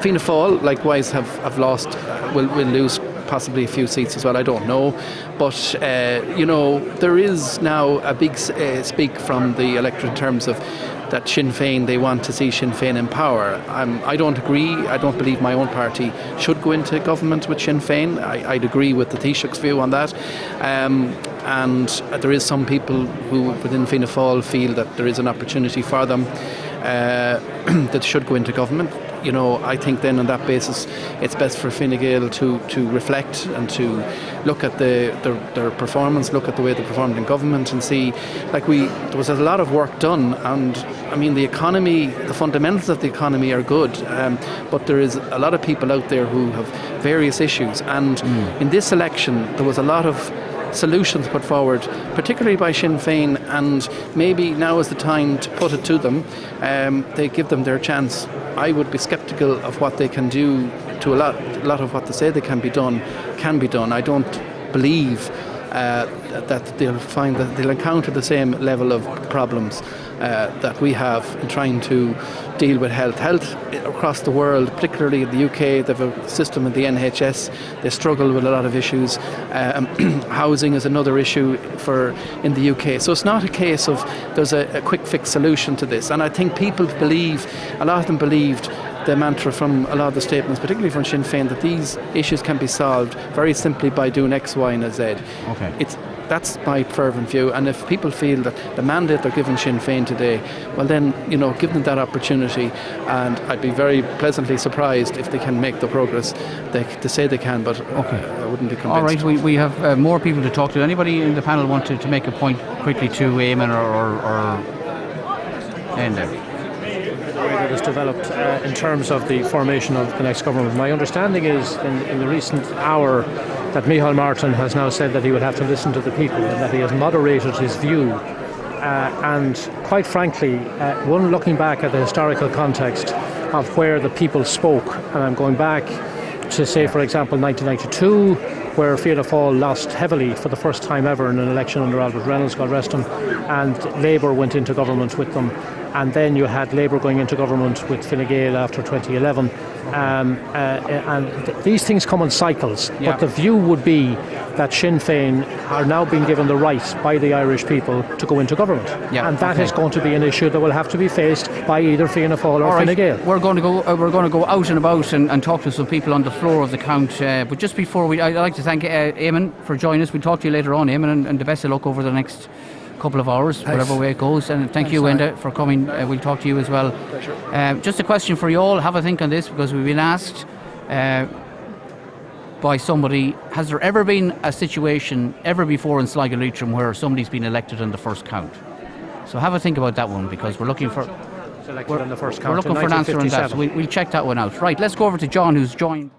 Fianna Fáil, likewise, have lost. Will lose possibly a few seats as well, I don't know. But, there is now a big speak from the electorate in terms of that Sinn Féin, they want to see Sinn Féin in power. I don't agree. I don't believe my own party should go into government with Sinn Féin. I'd agree with the Taoiseach's view on that. And there is some people who within Fianna Fáil feel that there is an opportunity for them that should go into government. I think then on that basis it's best for Fine Gael to reflect and to look at their performance, look at the way they performed in government, and see, there was a lot of work done, and I mean the economy, the fundamentals of the economy are good, but there is a lot of people out there who have various issues, and in this election there was a lot of solutions put forward, particularly by Sinn Féin, and maybe now is the time to put it to them. They give them their chance. I would be sceptical of what they can do to a lot of what they say they can be done. I don't believe that they'll encounter the same level of problems that we have in trying to deal with health across the world, particularly in the UK. They have a system in the NHS. They struggle with a lot of issues. Housing is another issue in the UK. So it's not a case of there's a quick fix solution to this. And I think people a lot of them believed the mantra from a lot of the statements, particularly from Sinn Féin, that these issues can be solved very simply by doing X, Y and Z. Okay. That's my fervent view, and if people feel that the mandate they're giving Sinn Féin today, well then, give them that opportunity, and I'd be very pleasantly surprised if they can make the progress they say they can, but I wouldn't be convinced. All right, we have more people to talk to. Anybody in the panel want to make a point quickly to Eamon or Enda? The way that is developed in terms of the formation of the next government. My understanding is in the recent hour that Micheál Martin has now said that he would have to listen to the people and that he has moderated his view. And quite frankly, one looking back at the historical context of where the people spoke, and I'm going back to say, for example, 1992, where Fianna Fáil lost heavily for the first time ever in an election under Albert Reynolds, God rest him, and Labour went into government with them. And then you had Labour going into government with Fine Gael after 2011. And these things come in cycles. Yeah. But the view would be that Sinn Féin are now being given the right by the Irish people to go into government. Yeah, and that is going to be an issue that will have to be faced by either Fianna Fáil or Fine Gael. We're going to go out and about and talk to some people on the floor of the count. But just before I'd like to thank Eamon for joining us. We'll talk to you later on, Eamon, and the best of luck over the next couple of hours, whatever way it goes. And thank you, Enda, for coming. We'll talk to you as well. Pleasure. Just a question for you all. Have a think on this, because we've been asked by somebody, has there ever been a situation ever before in Sligo Leitrim where somebody's been elected on the first count? So have a think about that one, because we're looking for... elected on the first We're count looking in for an answer on that. 1957. We'll check that one out. Right, let's go over to John, who's joined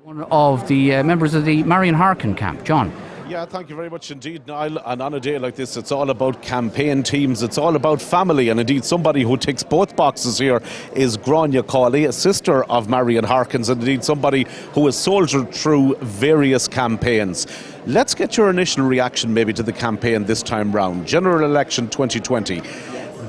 one of the members of the Marion Harkin camp. John. Yeah, thank you very much indeed, Niall. And on a day like this, it's all about campaign teams. It's all about family. And indeed, somebody who ticks both boxes here is Grania Cawley, a sister of Marion Harkins, and indeed somebody who has soldiered through various campaigns. Let's get your initial reaction maybe to the campaign this time round. General election 2020.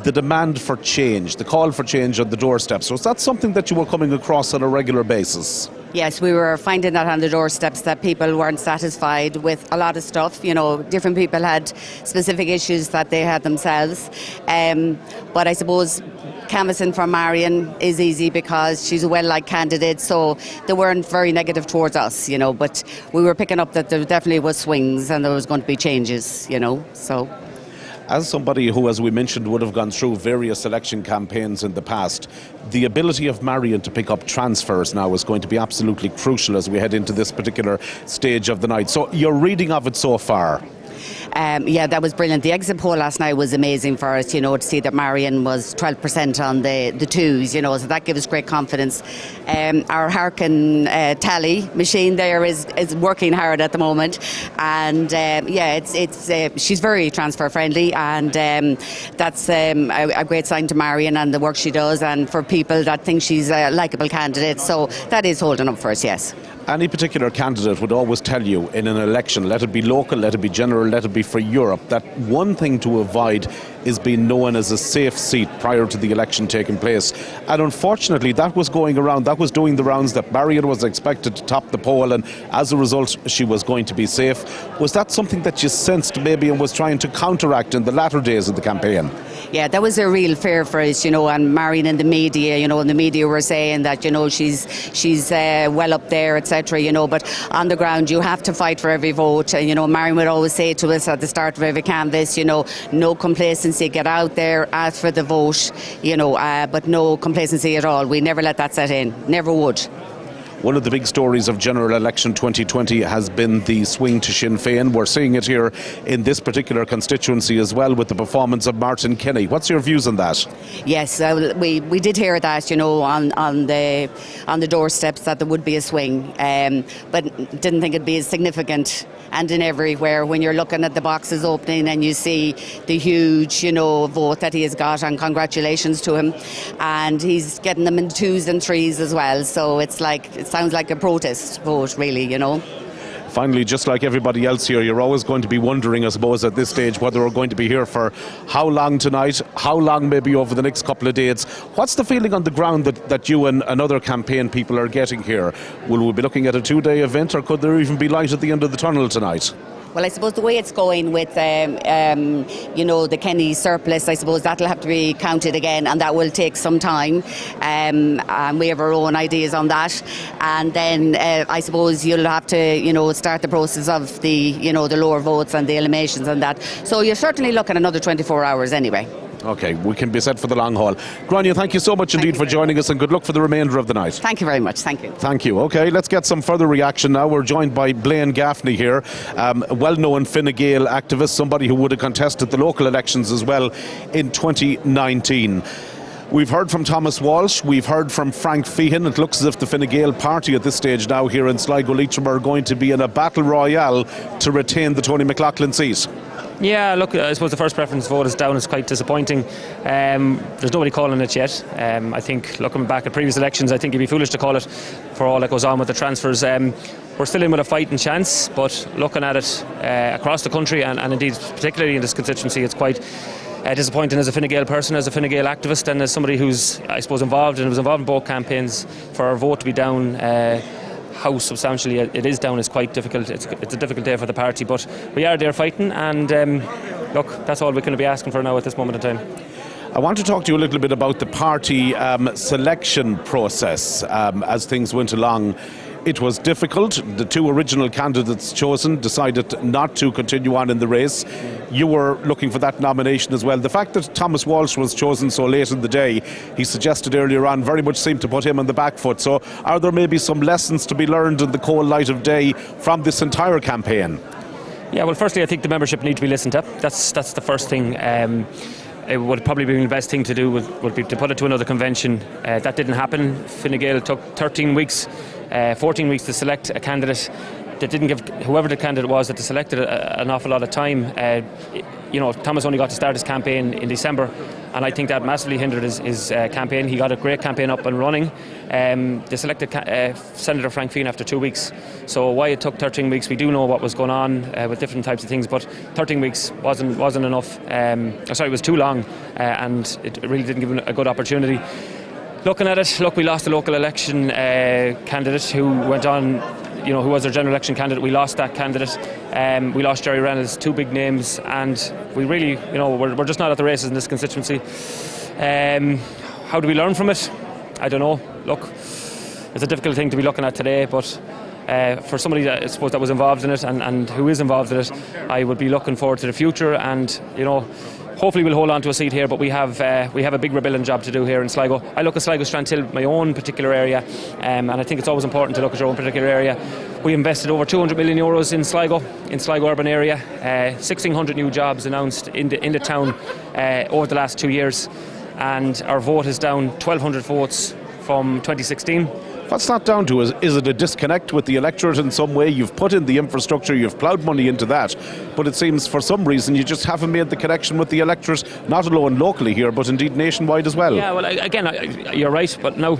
The demand for change, the call for change on the doorstep. So is that something that you were coming across on a regular basis? Yes, we were finding that on the doorsteps, that people weren't satisfied with a lot of stuff. You know, different people had specific issues that they had themselves. But I suppose canvassing for Marion is easy because she's a well-liked candidate, so they weren't very negative towards us, you know. But we were picking up that there definitely was swings and there was going to be changes, you know, so... As somebody who, as we mentioned, would have gone through various election campaigns in the past, the ability of Marion to pick up transfers now is going to be absolutely crucial as we head into this particular stage of the night. So your reading of it so far? Yeah, that was brilliant. The exit poll last night was amazing for us, you know, to see that Marion was 12% on the twos, you know, so that gives us great confidence. Our Harkin tally machine there is working hard at the moment, and yeah, she's very transfer friendly, and that's a great sign to Marion and the work she does, and for people that think she's a likeable candidate, so that is holding up for us, yes. Any particular candidate would always tell you in an election, let it be local, let it be general, let it be for Europe, that one thing to avoid is being known as a safe seat prior to the election taking place. And unfortunately, that was going around, that was doing the rounds, that Marion was expected to top the poll, and as a result, she was going to be safe. Was that something that you sensed maybe and was trying to counteract in the latter days of the campaign? Yeah, that was a real fear for us, you know, and Marion in the media, you know, and the media were saying that, you know, she's well up there, etc., you know, but on the ground you have to fight for every vote. And, you know, Marion would always say to us at the start of every canvass, you know, no complacency, get out there, ask for the vote, you know, but no complacency at all. We never let that set in, never would. One of the big stories of general election 2020 has been the swing to Sinn Féin. We're seeing it here in this particular constituency as well with the performance of Martin Kenny. What's your views on that? Yes, we did hear that, you know, on the doorsteps that there would be a swing, but didn't think it'd be as significant. And in everywhere, when you're looking at the boxes opening and you see the huge, you know, vote that he has got, and congratulations to him. And he's getting them in twos and threes as well. So it's like, it sounds like a protest vote, really, you know. Finally, just like everybody else here, you're always going to be wondering, I suppose, at this stage whether we're going to be here for how long tonight, how long maybe over the next couple of days. What's the feeling on the ground that you and other campaign people are getting here? Will we be looking at a 2-day event, or could there even be light at the end of the tunnel tonight? Well, I suppose the way it's going with, you know, the Kenny surplus, I suppose that'll have to be counted again, and that will take some time. And we have our own ideas on that. And then I suppose you'll have to, you know, start the process of the, you know, the lower votes and the eliminations and that. So you're certainly looking at another 24 hours anyway. OK, we can be set for the long haul. Grania, thank you so much indeed for joining us, and good luck for the remainder of the night. Thank you very much. Thank you. Thank you. OK, let's get some further reaction now. We're joined by Blaine Gaffney here, a well-known Fine Gael activist, somebody who would have contested the local elections as well in 2019. We've heard from Thomas Walsh, we've heard from Frank Feehan. It looks as if the Fine Gael party at this stage now here in Sligo Leitrim are going to be in a battle royale to retain the Tony McLaughlin seat. Yeah, look, I suppose the first preference vote is down. Is quite disappointing. There's nobody calling it yet. I think, looking back at previous elections, I think it'd be foolish to call it for all that goes on with the transfers. We're still in with a fighting chance, but looking at it across the country, and indeed particularly in this constituency, it's quite disappointing as a Fine Gael person, as a Fine Gael activist, and as somebody who's, I suppose, involved in both campaigns, for our vote to be down how substantially it is down is quite difficult. It's a difficult day for the party, but we are there fighting, and look, that's all we're going to be asking for now at this moment in time. I want to talk to you a little bit about the party selection process as things went along. It was difficult. The two original candidates chosen decided not to continue on in the race. You were looking for that nomination as well. The fact that Thomas Walsh was chosen so late in the day, he suggested earlier on, very much seemed to put him on the back foot. So are there maybe some lessons to be learned in the cold light of day from this entire campaign? Yeah, well, firstly, I think the membership need to be listened to. That's the first thing. it would probably be the best thing to do would be to put it to another convention. That didn't happen. Fine Gael took 13 weeks, 14 weeks to select a candidate. That didn't give whoever the candidate was that they selected an awful lot of time. Thomas only got to start his campaign in December, and I think that massively hindered his campaign. He got a great campaign up and running. They selected Senator Frank Feehan after 2 weeks. So why it took 13 weeks, we do know what was going on with different types of things, but 13 weeks wasn't enough. It was too long, and it really didn't give him a good opportunity. Looking at it, we lost the local election candidate who went on, who was our general election candidate. We lost that candidate. We lost Jerry Reynolds, 2 big names, and we really, we're just not at the races in this constituency. How do we learn from it? I don't know. Look, it's a difficult thing to be looking at today, but for somebody that I suppose that was involved in it and who is involved in it, I would be looking forward to the future, and hopefully we'll hold on to a seat here, but we have a big rebuilding job to do here in Sligo. I look at Sligo Strandhill, my own particular area, and I think it's always important to look at your own particular area. We invested over €200 million in Sligo urban area, 1,600 new jobs announced in the town over the last 2 years, and our vote is down 1,200 votes from 2016. What's that down to? Is it a disconnect with the electorate in some way? You've put in the infrastructure, you've ploughed money into that, but it seems for some reason you just haven't made the connection with the electorate, not alone locally here, but indeed nationwide as well. Yeah, well, again, you're right, but now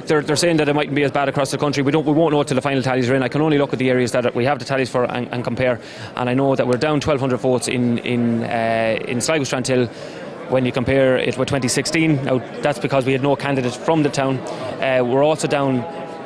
they're saying that it mightn't be as bad across the country. We won't know till the final tallies are in. I can only look at the areas that we have the tallies for and compare, and I know that we're down 1,200 votes in Sligo Strandhill when you compare it with 2016. Now, that's because we had no candidate from the town. We're also down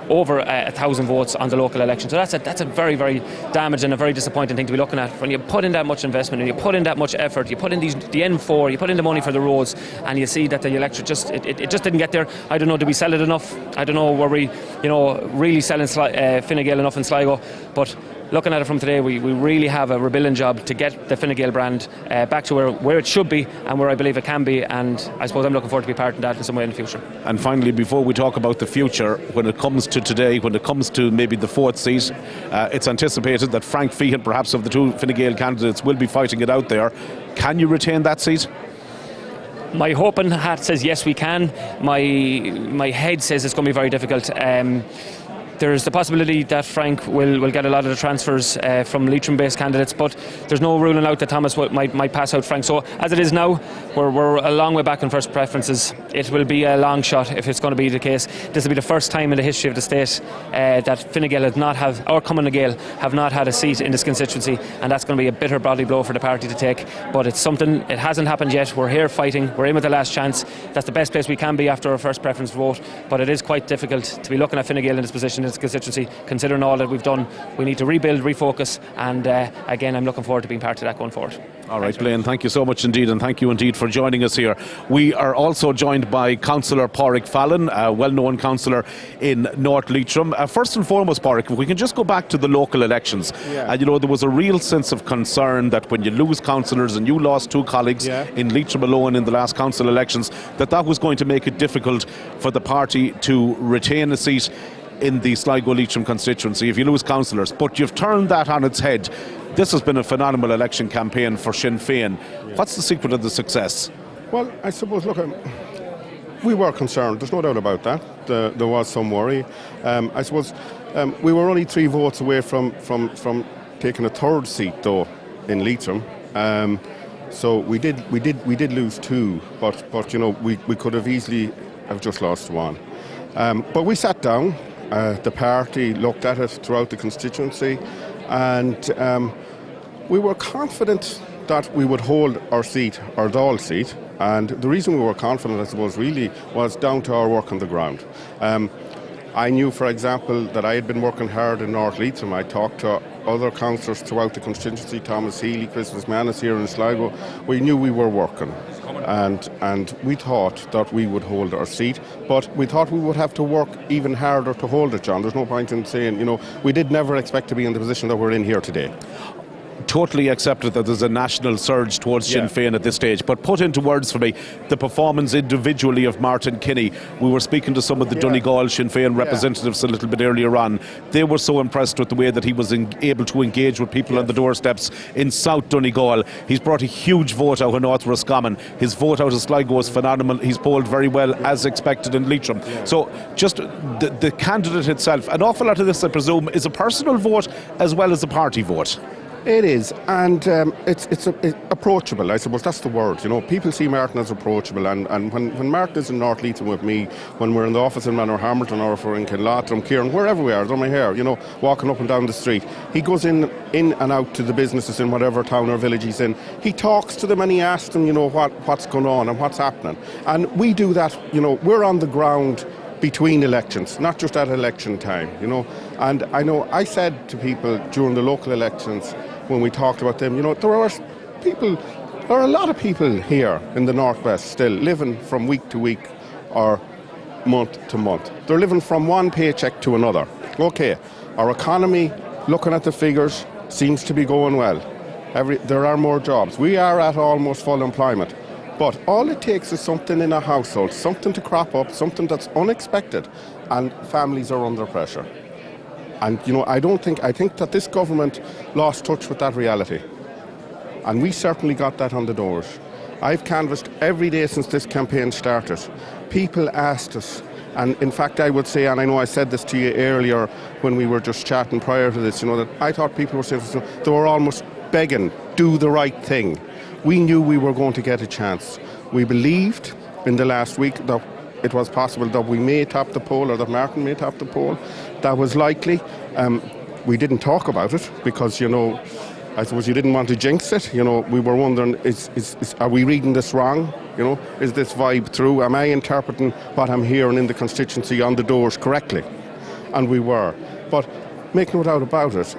over 1,000 votes on the local election. So that's a very, very damaging and a very disappointing thing to be looking at. When you put in that much investment and you put in that much effort, you put in the N4, you put in the money for the roads, and you see that the electorate just didn't get there. I don't know, did we sell it enough? I don't know, were we really selling Fine Gael enough in Sligo? But looking at it from today, we really have a rebuilding job to get the Fine Gael brand back to where it should be and where I believe it can be, and I suppose I'm looking forward to be part of that in some way in the future. And finally, before we talk about the future, when it comes to today, when it comes to maybe the 4th seat, it's anticipated that Frank Feehan, perhaps of the 2 Fine Gael candidates, will be fighting it out there. Can you retain that seat? My hoping hat says yes, we can. My head says it's going to be very difficult. There's the possibility that Frank will get a lot of the transfers from Leitrim-based candidates, but there's no ruling out that Thomas might pass out Frank. So as it is now, we're a long way back in first preferences. It will be a long shot if it's going to be the case. This will be the first time in the history of the state that Fine Gael or Cumann na Gael have not had a seat in this constituency, and that's going to be a bitter body blow for the party to take. But it's something, it hasn't happened yet. We're here fighting. We're in with the last chance. That's the best place we can be after our first preference vote, but it is quite difficult to be looking at Fine Gael in this position constituency, considering all that we've done. We need to rebuild, refocus, and again, I'm looking forward to being part of that going forward. All right, Blaine, thank you so much indeed, and thank you indeed for joining us here. We are also joined by Councillor Pádraig Fallon, a well-known councillor in North Leitrim. First and foremost, Pádraig, if we can just go back to the local elections. Yeah. There was a real sense of concern that when you lose councillors, and you lost 2 colleagues in Leitrim alone in the last council elections, that was going to make it difficult for the party to retain a seat in the Sligo-Leitrim constituency if you lose councillors. But you've turned that on its head. This has been a phenomenal election campaign for Sinn Féin. What's the secret of the success? Well, I suppose, look, we were concerned. There's no doubt about that. There was some worry. I suppose we were only 3 votes away from taking a 3rd seat, though, in Leitrim. So we did lose 2, but we could have easily have just lost 1. But we sat down. The party looked at it throughout the constituency, and we were confident that we would hold our seat, our Dáil seat, and the reason we were confident, I suppose, really was down to our work on the ground. I knew, for example, that I had been working hard in North Leitrim. I talked to other councillors throughout the constituency, Thomas Healy, Chris McManus here in Sligo. We knew we were working, and we thought that we would hold our seat, but we thought we would have to work even harder to hold it, John. There's no point in saying, we did never expect to be in the position that we're in here today. totally accepted that there's a national surge towards Sinn Féin at this stage, but put into words for me the performance individually of Martin Kinney. We were speaking to some of the Donegal Sinn Féin representatives a little bit earlier on. They were so impressed with the way that he was able to engage with people on the doorsteps in South Donegal. He's brought a huge vote out of North Roscommon. His vote out of Sligo is phenomenal. He's polled very well, as expected, in Leitrim. So just the candidate itself, an awful lot of this, I presume, is a personal vote as well as a party vote. It is, and it's approachable, I suppose. That's the word. You know, people see Martin as approachable, and when Martin is in North Leitrim with me, when we're in the office in Manor Hamilton, or if we're in Kinlothram, Kieran, wherever we are, done my hair, you know, walking up and down the street, he goes in and out to the businesses in whatever town or village he's in. He talks to them and he asks them, you know, what's going on and what's happening. And we do that, you know, we're on the ground between elections, not just at election time, you know. And I know I said to people during the local elections, when we talked about them, you know, there are a lot of people here in the Northwest still living from week to week or month to month. They're living from one paycheck to another. Okay, our economy, looking at the figures, seems to be going well. There are more jobs. We are at almost full employment. But all it takes is something in a household, something to crop up, something that's unexpected, and families are under pressure. And, you know, I think that this government lost touch with that reality. And we certainly got that on the doors. I've canvassed every day since this campaign started. People asked us, and in fact I would say, and I know I said this to you earlier when we were just chatting prior to this, you know, that I thought people were saying, they were almost begging, do the right thing. We knew we were going to get a chance. We believed in the last week that it was possible that we may top the poll, or that Martin may top the poll. That was likely. We didn't talk about it because, you know, I suppose you didn't want to jinx it. You know, we were wondering, are we reading this wrong? You know, is this vibe through? Am I interpreting what I'm hearing in the constituency on the doors correctly? And we were. But make no doubt about it,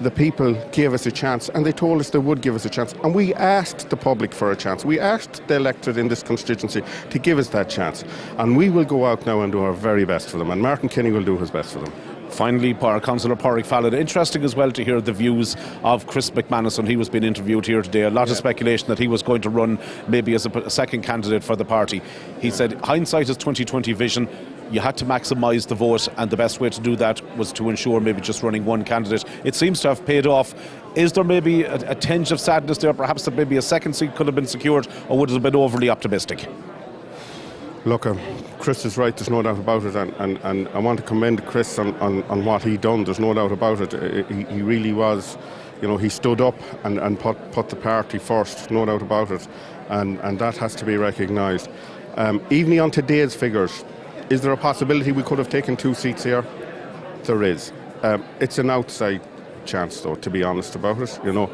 the people gave us a chance, and they told us they would give us a chance. And we asked the public for a chance. We asked the electorate in this constituency to give us that chance. And we will go out now and do our very best for them. And Martin Kinney will do his best for them. Finally, Councillor Pádraig Fallon, interesting as well to hear the views of Chris McManus when he was being interviewed here today. A lot of speculation that he was going to run maybe as a second candidate for the party. He said hindsight is 20/20 vision. You had to maximise the vote, and the best way to do that was to ensure maybe just running one candidate. It seems to have paid off. Is there maybe a tinge of sadness there, perhaps that maybe a second seat could have been secured, or would it have been overly optimistic? Look, Chris is right, there's no doubt about it, and I want to commend Chris on what he done, there's no doubt about it. He really was, you know, he stood up and put the party first, no doubt about it, and that has to be recognised. Even on today's figures, is there a possibility we could have taken 2 seats here? There is. It's an outside chance, though, to be honest about it, you know.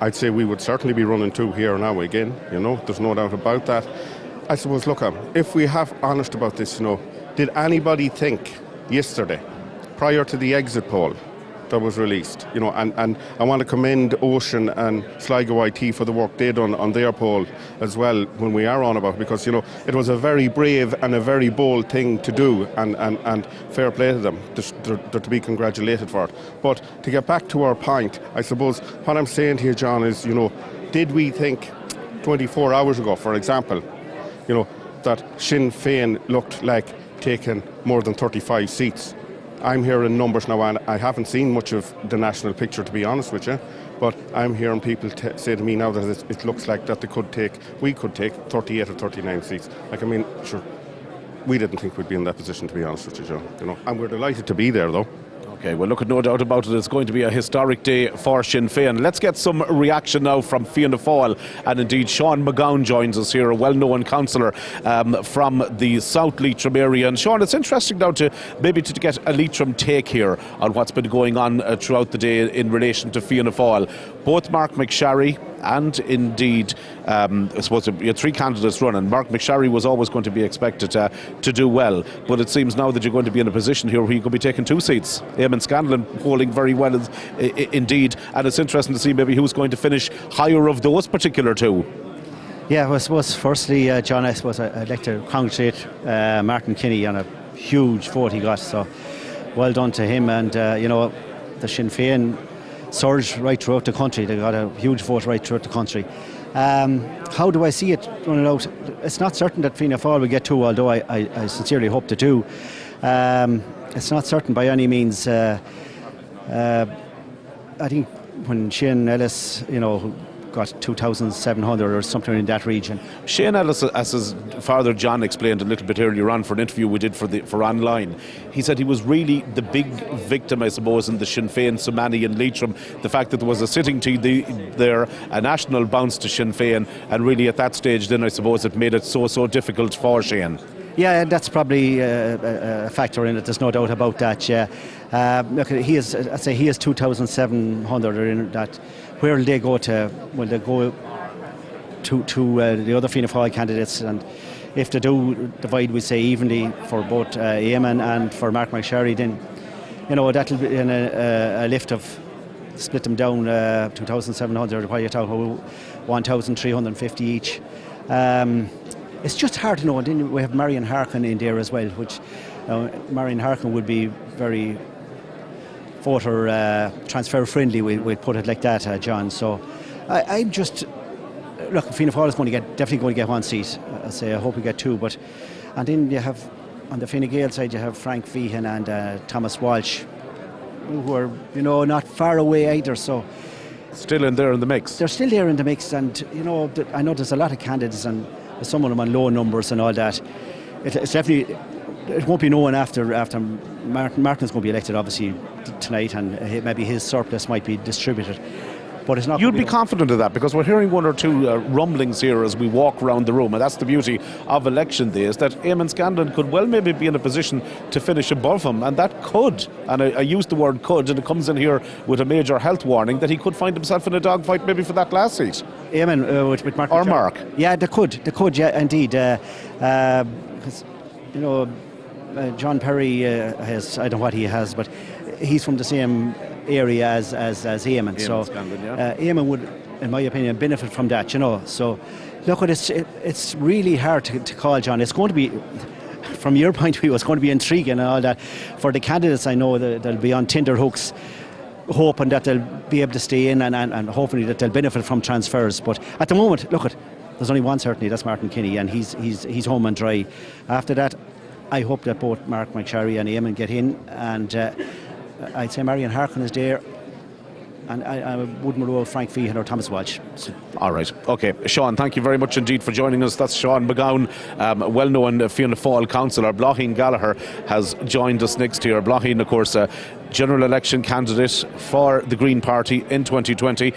I'd say we would certainly be running 2 here now again, you know, there's no doubt about that. I suppose, look, if we have honest about this, you know, did anybody think yesterday, prior to the exit poll that was released, you know, and I want to commend Ocean and Sligo IT for the work they done on their poll as well when we are on about it, because, you know, it was a very brave and a very bold thing to do, and fair play to them. They're to be congratulated for it. But to get back to our point, I suppose what I'm saying here, John, is, you know, did we think 24 hours ago, for example, you know, that Sinn Féin looked like taking more than 35 seats? I'm hearing numbers now, and I haven't seen much of the national picture, to be honest with you, but I'm hearing people say to me now that it looks like that we could take 38 or 39 seats. Like, I mean, sure, we didn't think we'd be in that position, to be honest with you, John. You know, and we're delighted to be there, though. Okay, well, look, no doubt about it, it's going to be a historic day for Sinn Féin. Let's get some reaction now from Fianna Fáil, and indeed Sean McGowan joins us here, a well-known councillor from the South Leitrim area. And Sean, it's interesting now to get a Leitrim take here on what's been going on throughout the day in relation to Fianna Fáil. Both Mark McSharry and indeed, I suppose you had 3 candidates running. Mark McSharry was always going to be expected to do well, but it seems now that you're going to be in a position here where you could be taking 2 seats. Eamon Scanlon holding very well indeed, and it's interesting to see maybe who's going to finish higher of those particular 2. Yeah, well, I suppose firstly, John, I'd like to congratulate Martin Kinney on a huge vote he got, so well done to him. And you know, the Sinn Féin surge right throughout the country. They got a huge vote right throughout the country. How do I see it running out? It's not certain that Fianna Fáil will get 2, although I sincerely hope they do. It's not certain by any means. I think when Shane Ellis, got 2,700 or something in that region. Shane Ellis, as his father John explained a little bit earlier on for an interview we did for online, he said he was really the big victim, I suppose, in the Sinn Féin, Somani and Leitrim. The fact that there was a sitting TD there, a national bounce to Sinn Féin, and really at that stage then I suppose it made it so difficult for Shane. Yeah, that's probably a factor in it. There's no doubt about that. Yeah, look, he is 2,700 in that. Where will they go to? Will they go to the other Fianna Fáil candidates? And if they do divide, we say evenly for both Eamon and for Mark McSherry, then that'll be in a lift of split them down 2,700. What you're talking about, 1,350 each. It's just hard to know. And then we have Marion Harkin in there as well, which Marion Harkin would be very voter transfer friendly, we'll put it like that, John. So I'm just look, Fianna Fáil is definitely going to get 1 seat. I say I hope we get 2, and then you have on the Fine Gael side you have Frank Feehan and Thomas Walsh, who are not far away either. So still in there in the mix. They're still there in the mix, and I know there's a lot of candidates and some of them on low numbers and all that. It's definitely. It won't be known after Martin's going to be elected, obviously, tonight, and maybe his surplus might be distributed. But it's not. You'd be confident of that, because we're hearing 1 or 2 rumblings here as we walk around the room, and that's the beauty of election day, is that Eamon Scanlon could well maybe be in a position to finish above him, and that could, and I use the word could, and it comes in here with a major health warning, that he could find himself in a dogfight maybe for that last seat. Eamon with Mark. Or Mark. Yeah, they could, yeah, indeed. Because, John Perry has, I don't know what he has, but he's from the same area as Eamon. So Scanlon, yeah. Eamon would, in my opinion, benefit from that, So look, it's really hard to call, John. It's going to be, from your point of view, it's going to be intriguing and all that. For the candidates, I know that they'll be on tenterhooks, hoping that they'll be able to stay in and hopefully that they'll benefit from transfers. But at the moment, look, there's only one certainty, that's Martin Kinney, and he's home and dry. After that, I hope that both Mark McSherry and Eamon get in, and I'd say Marion Harkin is there, and I wouldn't rule out Frank Feehan or Thomas Walsh. So. All right. OK. Sean, thank you very much indeed for joining us. That's Sean McGowan, well-known Fianna Fáil councillor. Blaheen Gallagher has joined us next here. Blaheen, of course, general election candidate for the Green Party in 2020.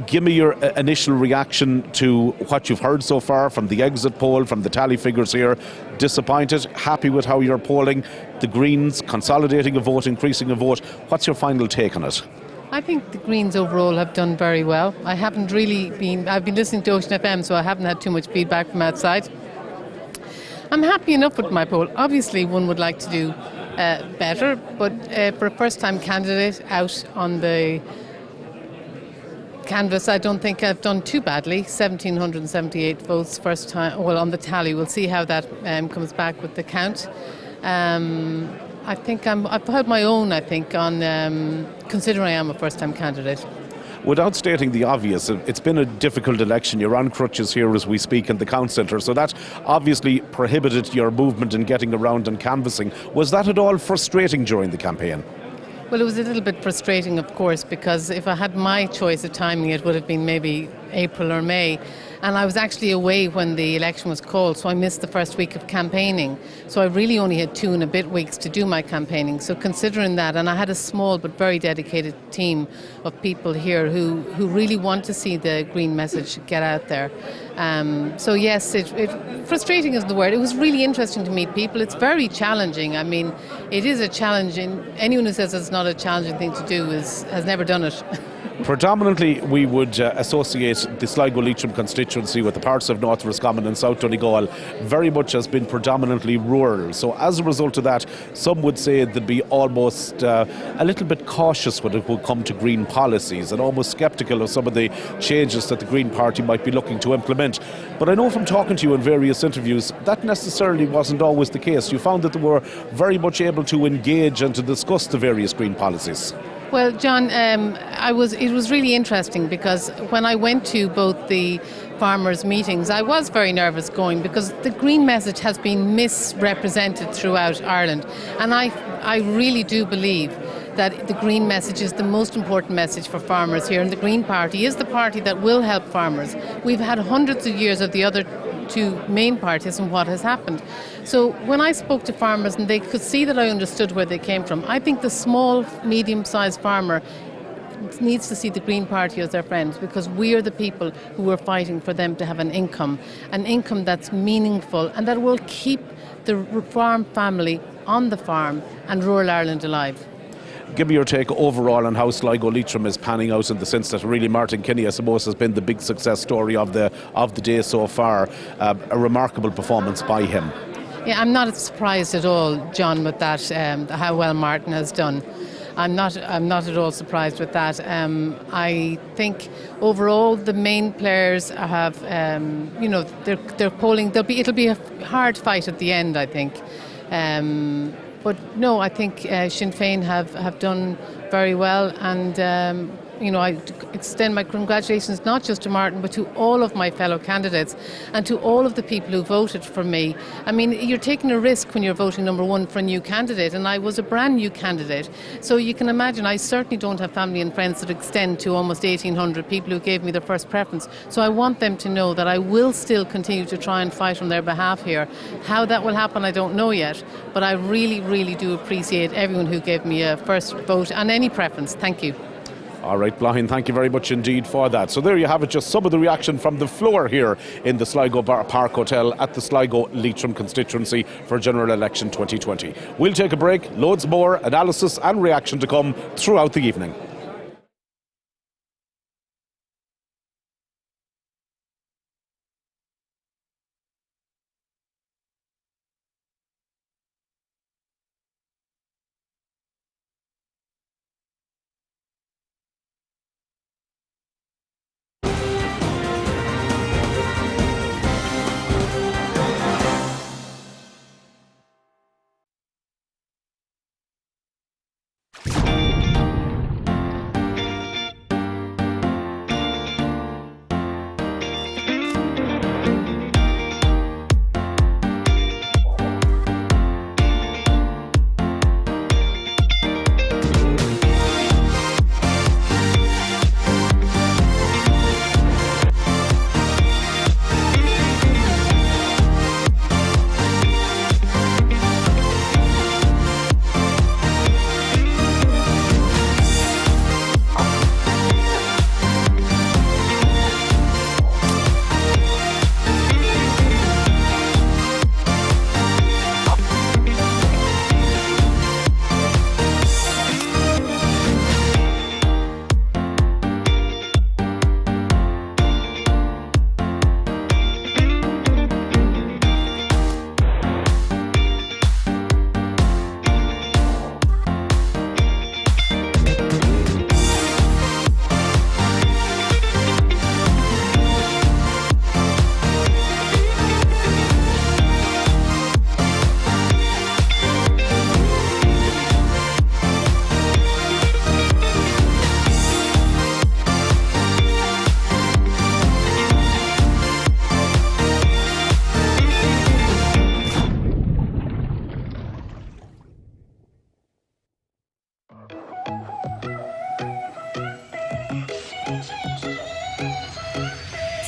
Give me your initial reaction to what you've heard so far from the exit poll, from the tally figures here. Disappointed? Happy with how you're polling? The Greens consolidating a vote, increasing a vote. What's your final take on it? I think the Greens overall have done very well. I've been listening to Ocean FM, so I haven't had too much feedback from outside. I'm happy enough with my poll. Obviously, one would like to do better, but for a first-time candidate out on the canvas, I don't think I've done too badly. 1,778 votes first time, well, on the tally. We'll see how that comes back with the count. I think I've held my own, I think, on considering I am a first-time candidate. Without stating the obvious, it's been a difficult election. You're on crutches here as we speak in the count centre, so that obviously prohibited your movement in getting around and canvassing. Was that at all frustrating during the campaign? Well, it was a little bit frustrating, of course, because if I had my choice of timing, it would have been maybe April or May. And I was actually away when the election was called, so I missed the first week of campaigning. So I really only had 2 and a bit weeks to do my campaigning. So considering that, and I had a small but very dedicated team of people here who really want to see the green message get out there. So yes, frustrating is the word. It was really interesting to meet people. It's very challenging. I mean, it is a challenge. Anyone who says it's not a challenging thing to do has never done it. Predominantly, we would associate the Sligo-Leitrim constituency with the parts of North Roscommon and South Donegal very much has been predominantly rural. So as a result of that, some would say they'd be almost a little bit cautious when it would come to green policies and almost sceptical of some of the changes that the Green Party might be looking to implement. But I know from talking to you in various interviews, that necessarily wasn't always the case. You found that they were very much able to engage and to discuss the various green policies. Well, John, it was really interesting because when I went to both the farmers' meetings, I was very nervous going because the green message has been misrepresented throughout Ireland, and I really do believe that the green message is the most important message for farmers here, and the Green Party is the party that will help farmers. We've had hundreds of years of the other two main parties and what has happened. So when I spoke to farmers and they could see that I understood where they came from, I think the small, medium-sized farmer needs to see the Green Party as their friends, because we are the people who are fighting for them to have an income that's meaningful and that will keep the farm family on the farm and rural Ireland alive. Give me your take overall on how Sligo Leitrim is panning out, in the sense that really Martin Kinney, I suppose, has been the big success story of the day so far. A remarkable performance by him. Yeah, I'm not surprised at all, John, with that, how well Martin has done. I'm not at all surprised with that. I think overall the main players have, they're polling. It'll be a hard fight at the end, I think. But no, I think Sinn Féin have done very well, and I extend my congratulations not just to Martin but to all of my fellow candidates and to all of the people who voted for me. I mean, you're taking a risk when you're voting number one for a new candidate, and I was a brand new candidate. So you can imagine I certainly don't have family and friends that extend to almost 1,800 people who gave me their first preference. So I want them to know that I will still continue to try and fight on their behalf here. How that will happen, I don't know yet, but I really, really do appreciate everyone who gave me a first vote and any preference. Thank you. All right, Blahin, thank you very much indeed for that. So there you have it, just some of the reaction from the floor here in the Sligo Park Hotel at the Sligo Leitrim constituency for General Election 2020. We'll take a break, loads more analysis and reaction to come throughout the evening.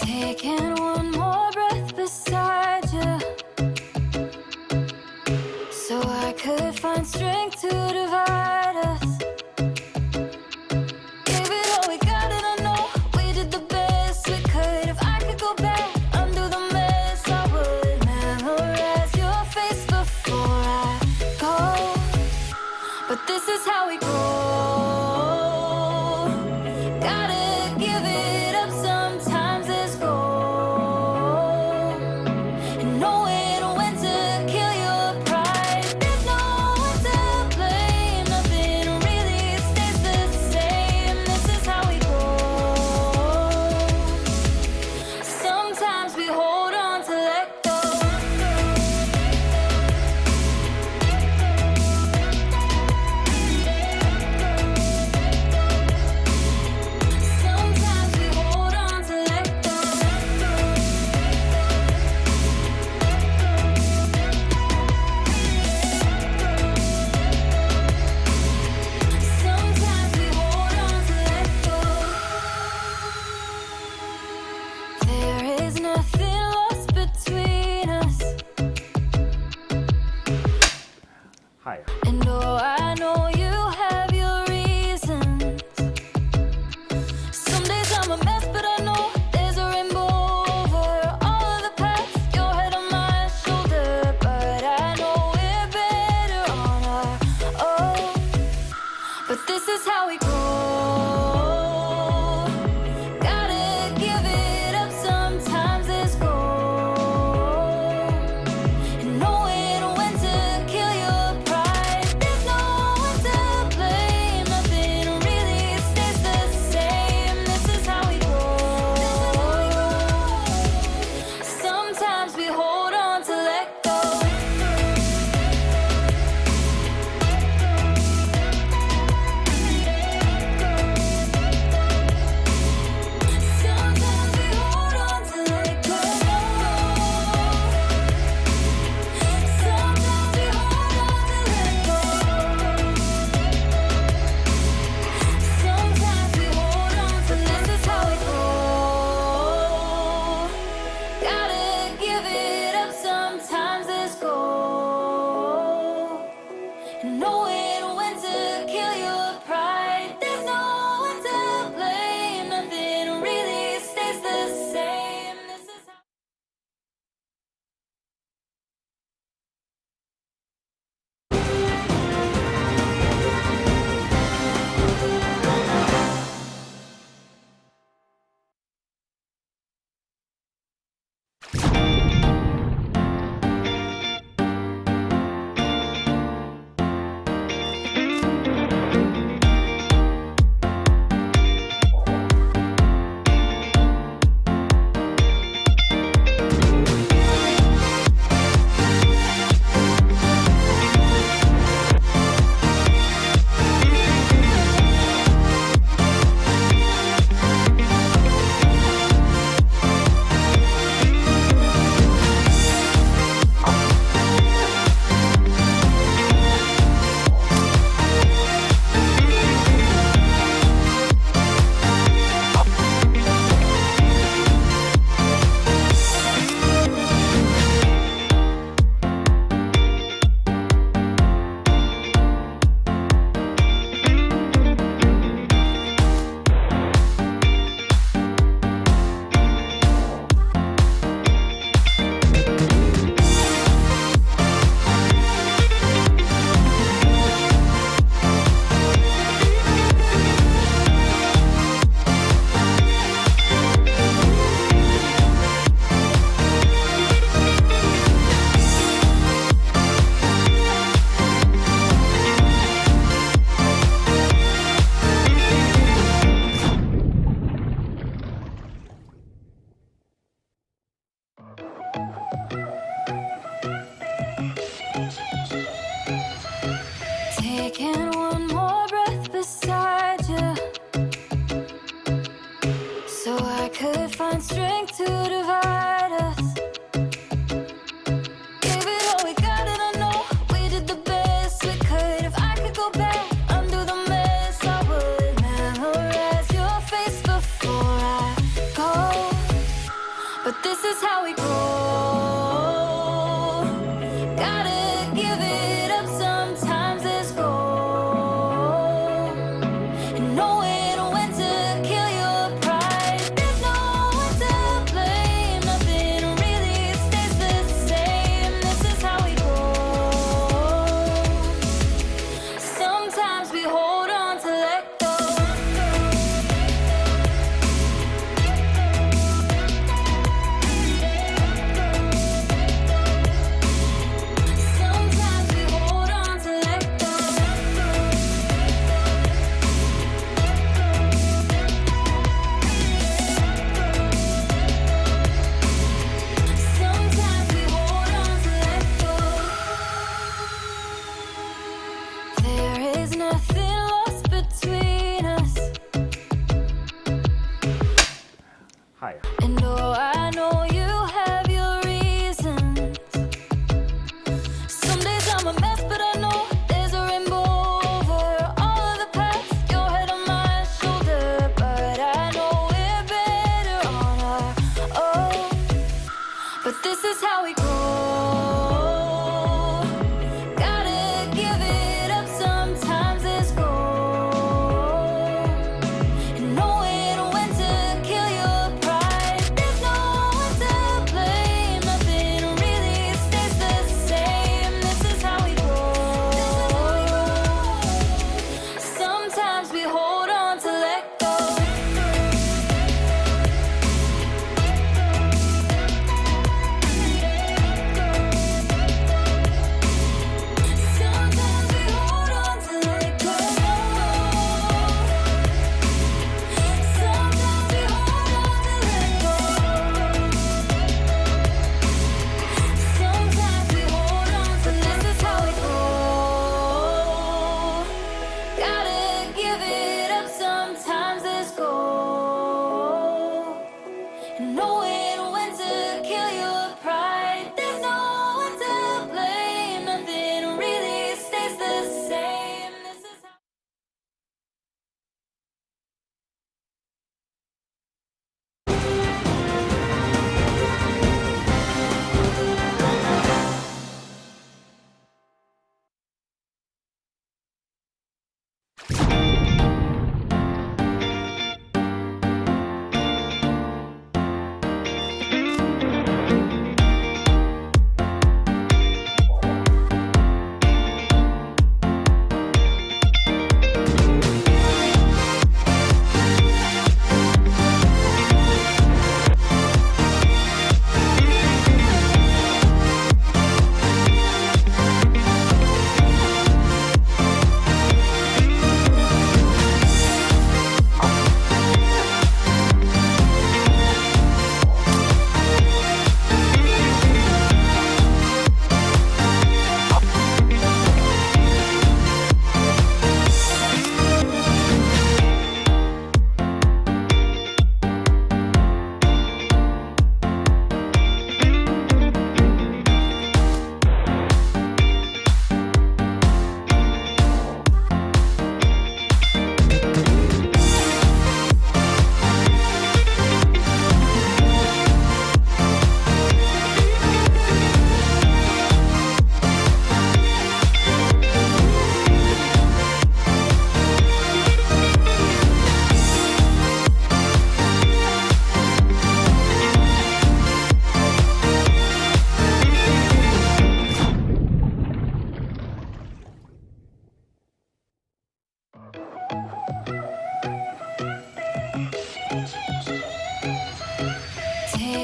Taking one more breath beside you, so I could find strength to divide us. Gave it all we got, and I know we did the best we could. If I could go back, undo the mess, I would memorize your face before I go. But this is how we go. Gotta give it up, sometimes there's gold.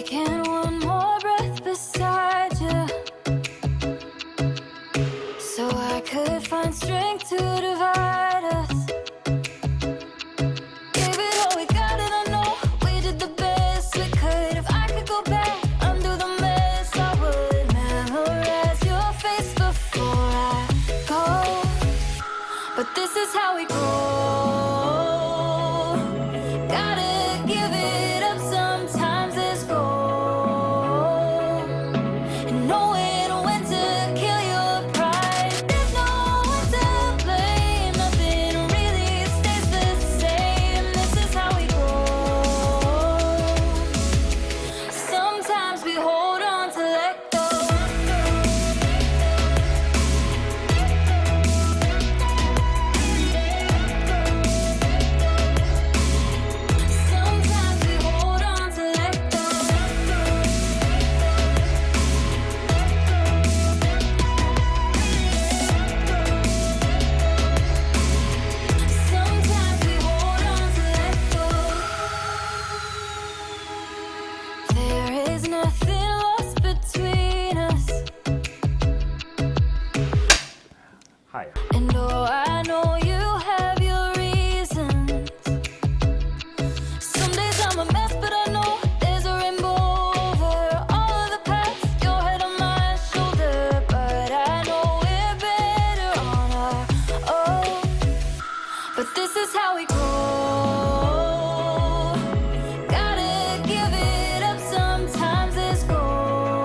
taking one more breath beside you, so I could find strength to divide us. Gave it all we got, and I know we did the best we could. If I could go back, undo the mess, I would memorize your face before I go. But this is how we go. Gotta give it up, sometimes it's gold. And knowing when to kill your pride. There's no one to blame, nothing really stays the same. This is how we go. Sometimes we hold on to let go. Sometimes we hold on to let go. Sometimes we hold on to let go. There is nothing lost between us. Hi. And oh, I know you have your reasons. Some days I'm a mess, but I know there's a rainbow over all of the past. Your head on my shoulder, but I know we're better on our own. But this is how we go. Gotta give it up, sometimes it's gold.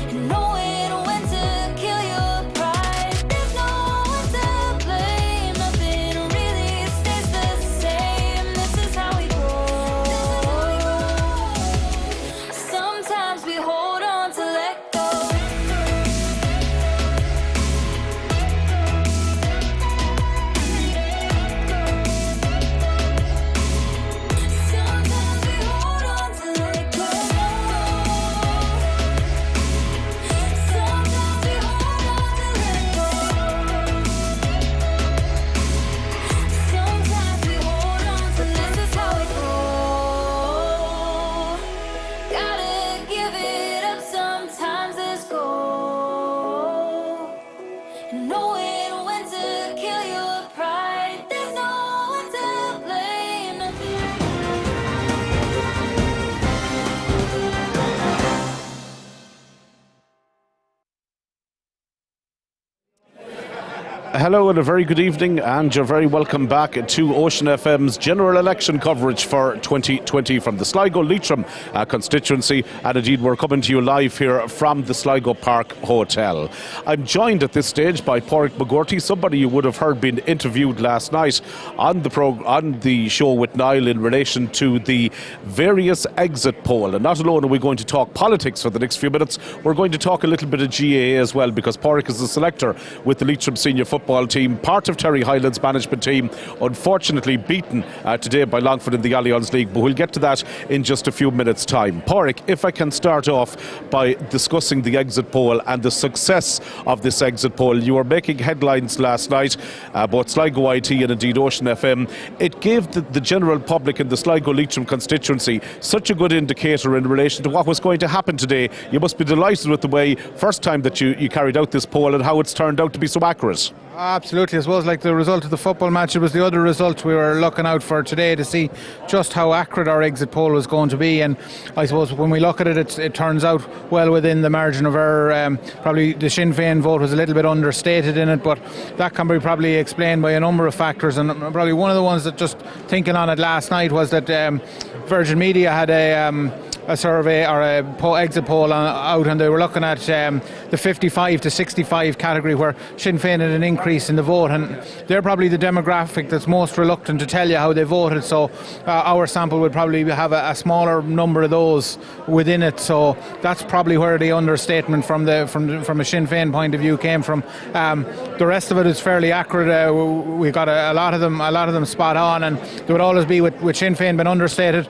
And knowing when to kill your pride. There's no one to blame, nothing really stays the same. This is how we go. Sometimes we hold on to let go. Sometimes we hold on to let go. Sometimes we hold on to let go. Sometimes we hold on to this is how it goes. Gotta give it up, sometimes it's gold. And knowing when to kill your pride. There's no one to blame, nothing. Hello and a very good evening, and you're very welcome back to Ocean FM's general election coverage for 2020 from the Sligo Leitrim constituency, and indeed we're coming to you live here from the Sligo Park Hotel. I'm joined at this stage by Pádraig McGuirty, somebody you would have heard being interviewed last night on the show with Niall in relation to the various exit poll. And not alone are we going to talk politics for the next few minutes, we're going to talk a little bit of GAA as well, because Pádraig is the selector with the Leitrim senior football team, part of Terry Hyland's management team, unfortunately beaten today by Longford in the Allianz League, but we'll get to that in just a few minutes' time. Pádraig, if I can start off by discussing the exit poll and the success of this exit poll. You were making headlines last night, both Sligo IT and indeed Ocean FM. It gave the general public in the Sligo Leitrim constituency such a good indicator in relation to what was going to happen today. You must be delighted with the way, first time that you carried out this poll, and how it's turned out to be so accurate. Absolutely. I suppose like the result of the football match, it was the other result we were looking out for today to see just how accurate our exit poll was going to be. And I suppose when we look at it, it turns out well within the margin of error. Probably the Sinn Féin vote was a little bit understated in it, but that can be probably explained by a number of factors. And probably one of the ones that, just thinking on it last night, was that Virgin Media had a survey or a exit poll out, and they were looking at the 55 to 65 category, where Sinn Féin had an increase in the vote, and they're probably the demographic that's most reluctant to tell you how they voted. So our sample would probably have a smaller number of those within it. So that's probably where the understatement from a Sinn Féin point of view came from. The rest of it is fairly accurate. We got a lot of them spot on, and there would always be with Sinn Féin been understated.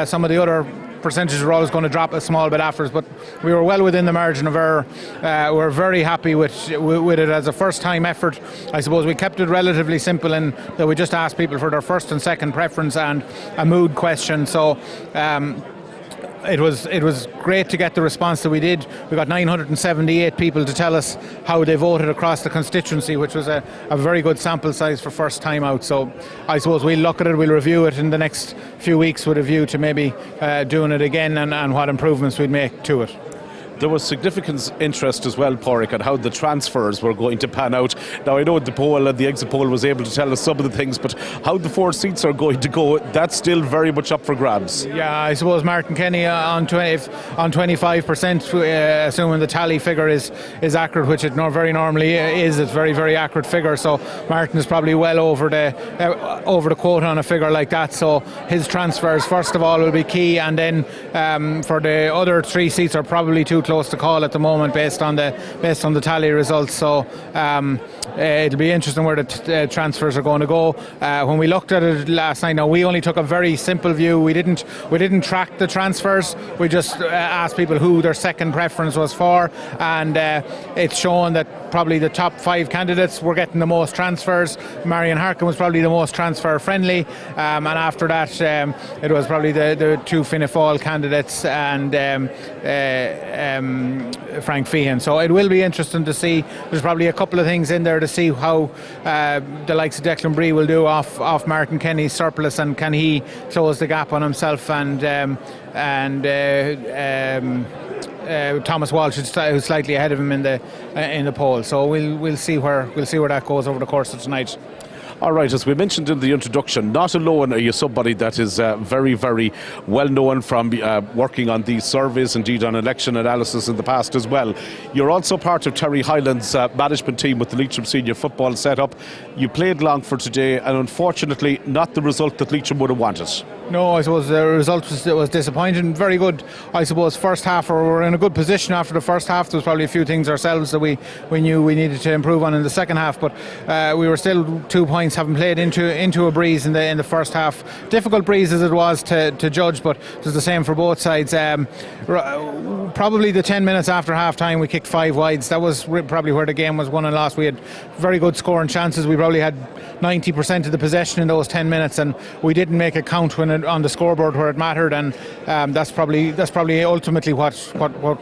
Some of the other percentages were always going to drop a small bit after us, but we were well within the margin of error. We're very happy with it as a first time effort. I suppose we kept it relatively simple in that we just asked people for their first and second preference and a mood question. So it was great to get the response that we did. We got 978 people to tell us how they voted across the constituency, which was a very good sample size for first time out. So I suppose we'll look at it, we'll review it in the next few weeks with a view to maybe doing it again and what improvements we'd make to it. There was significant interest as well, Pádraig, on how the transfers were going to pan out. Now, I know the poll and the exit poll was able to tell us some of the things, but how the 4 seats are going to go, that's still very much up for grabs. Yeah, I suppose Martin Kenny on 25%, assuming the tally figure is accurate, which it very normally is. It's a very, very accurate figure. So Martin is probably well over the quote on a figure like that. So his transfers, first of all, will be key, and then for the other 3 seats are probably too close to call at the moment based on the tally results. So it'll be interesting where the transfers are going to go. When we looked at it last night, now we only took a very simple view. We didn't track the transfers. We just asked people who their second preference was for, and it's shown that probably the top 5 candidates were getting the most transfers. Marion Harkin was probably the most transfer friendly, and after that it was probably the 2 Fianna Fáil candidates and Frank Feehan. So it will be interesting to see. There's probably a couple of things in there to see how the likes of Declan Bree will do off Martin Kenny's surplus, and can he close the gap on himself and Thomas Walsh, who's slightly ahead of him in the poll. So we'll see where that goes over the course of tonight. All right, as we mentioned in the introduction, not alone are you somebody that is very, very well known from working on these surveys, indeed on election analysis in the past as well. You're also part of Terry Hyland's management team with the Leitrim senior football setup. You played Longford today, and unfortunately not the result that Leitrim would have wanted. No, I suppose the result was disappointing. Very good, I suppose, first half. We were in a good position after the first half. There was probably a few things ourselves that we knew we needed to improve on in the second half, but we were still 2 points, having played into a breeze in the first half. Difficult breeze as it was to judge, but it was the same for both sides. Probably the 10 minutes after half time we kicked 5 wides. That was probably where the game was won and lost. We had very good scoring chances. We probably had 90% of the possession in those 10 minutes, and we didn't make a count on the scoreboard where it mattered, and that's probably ultimately what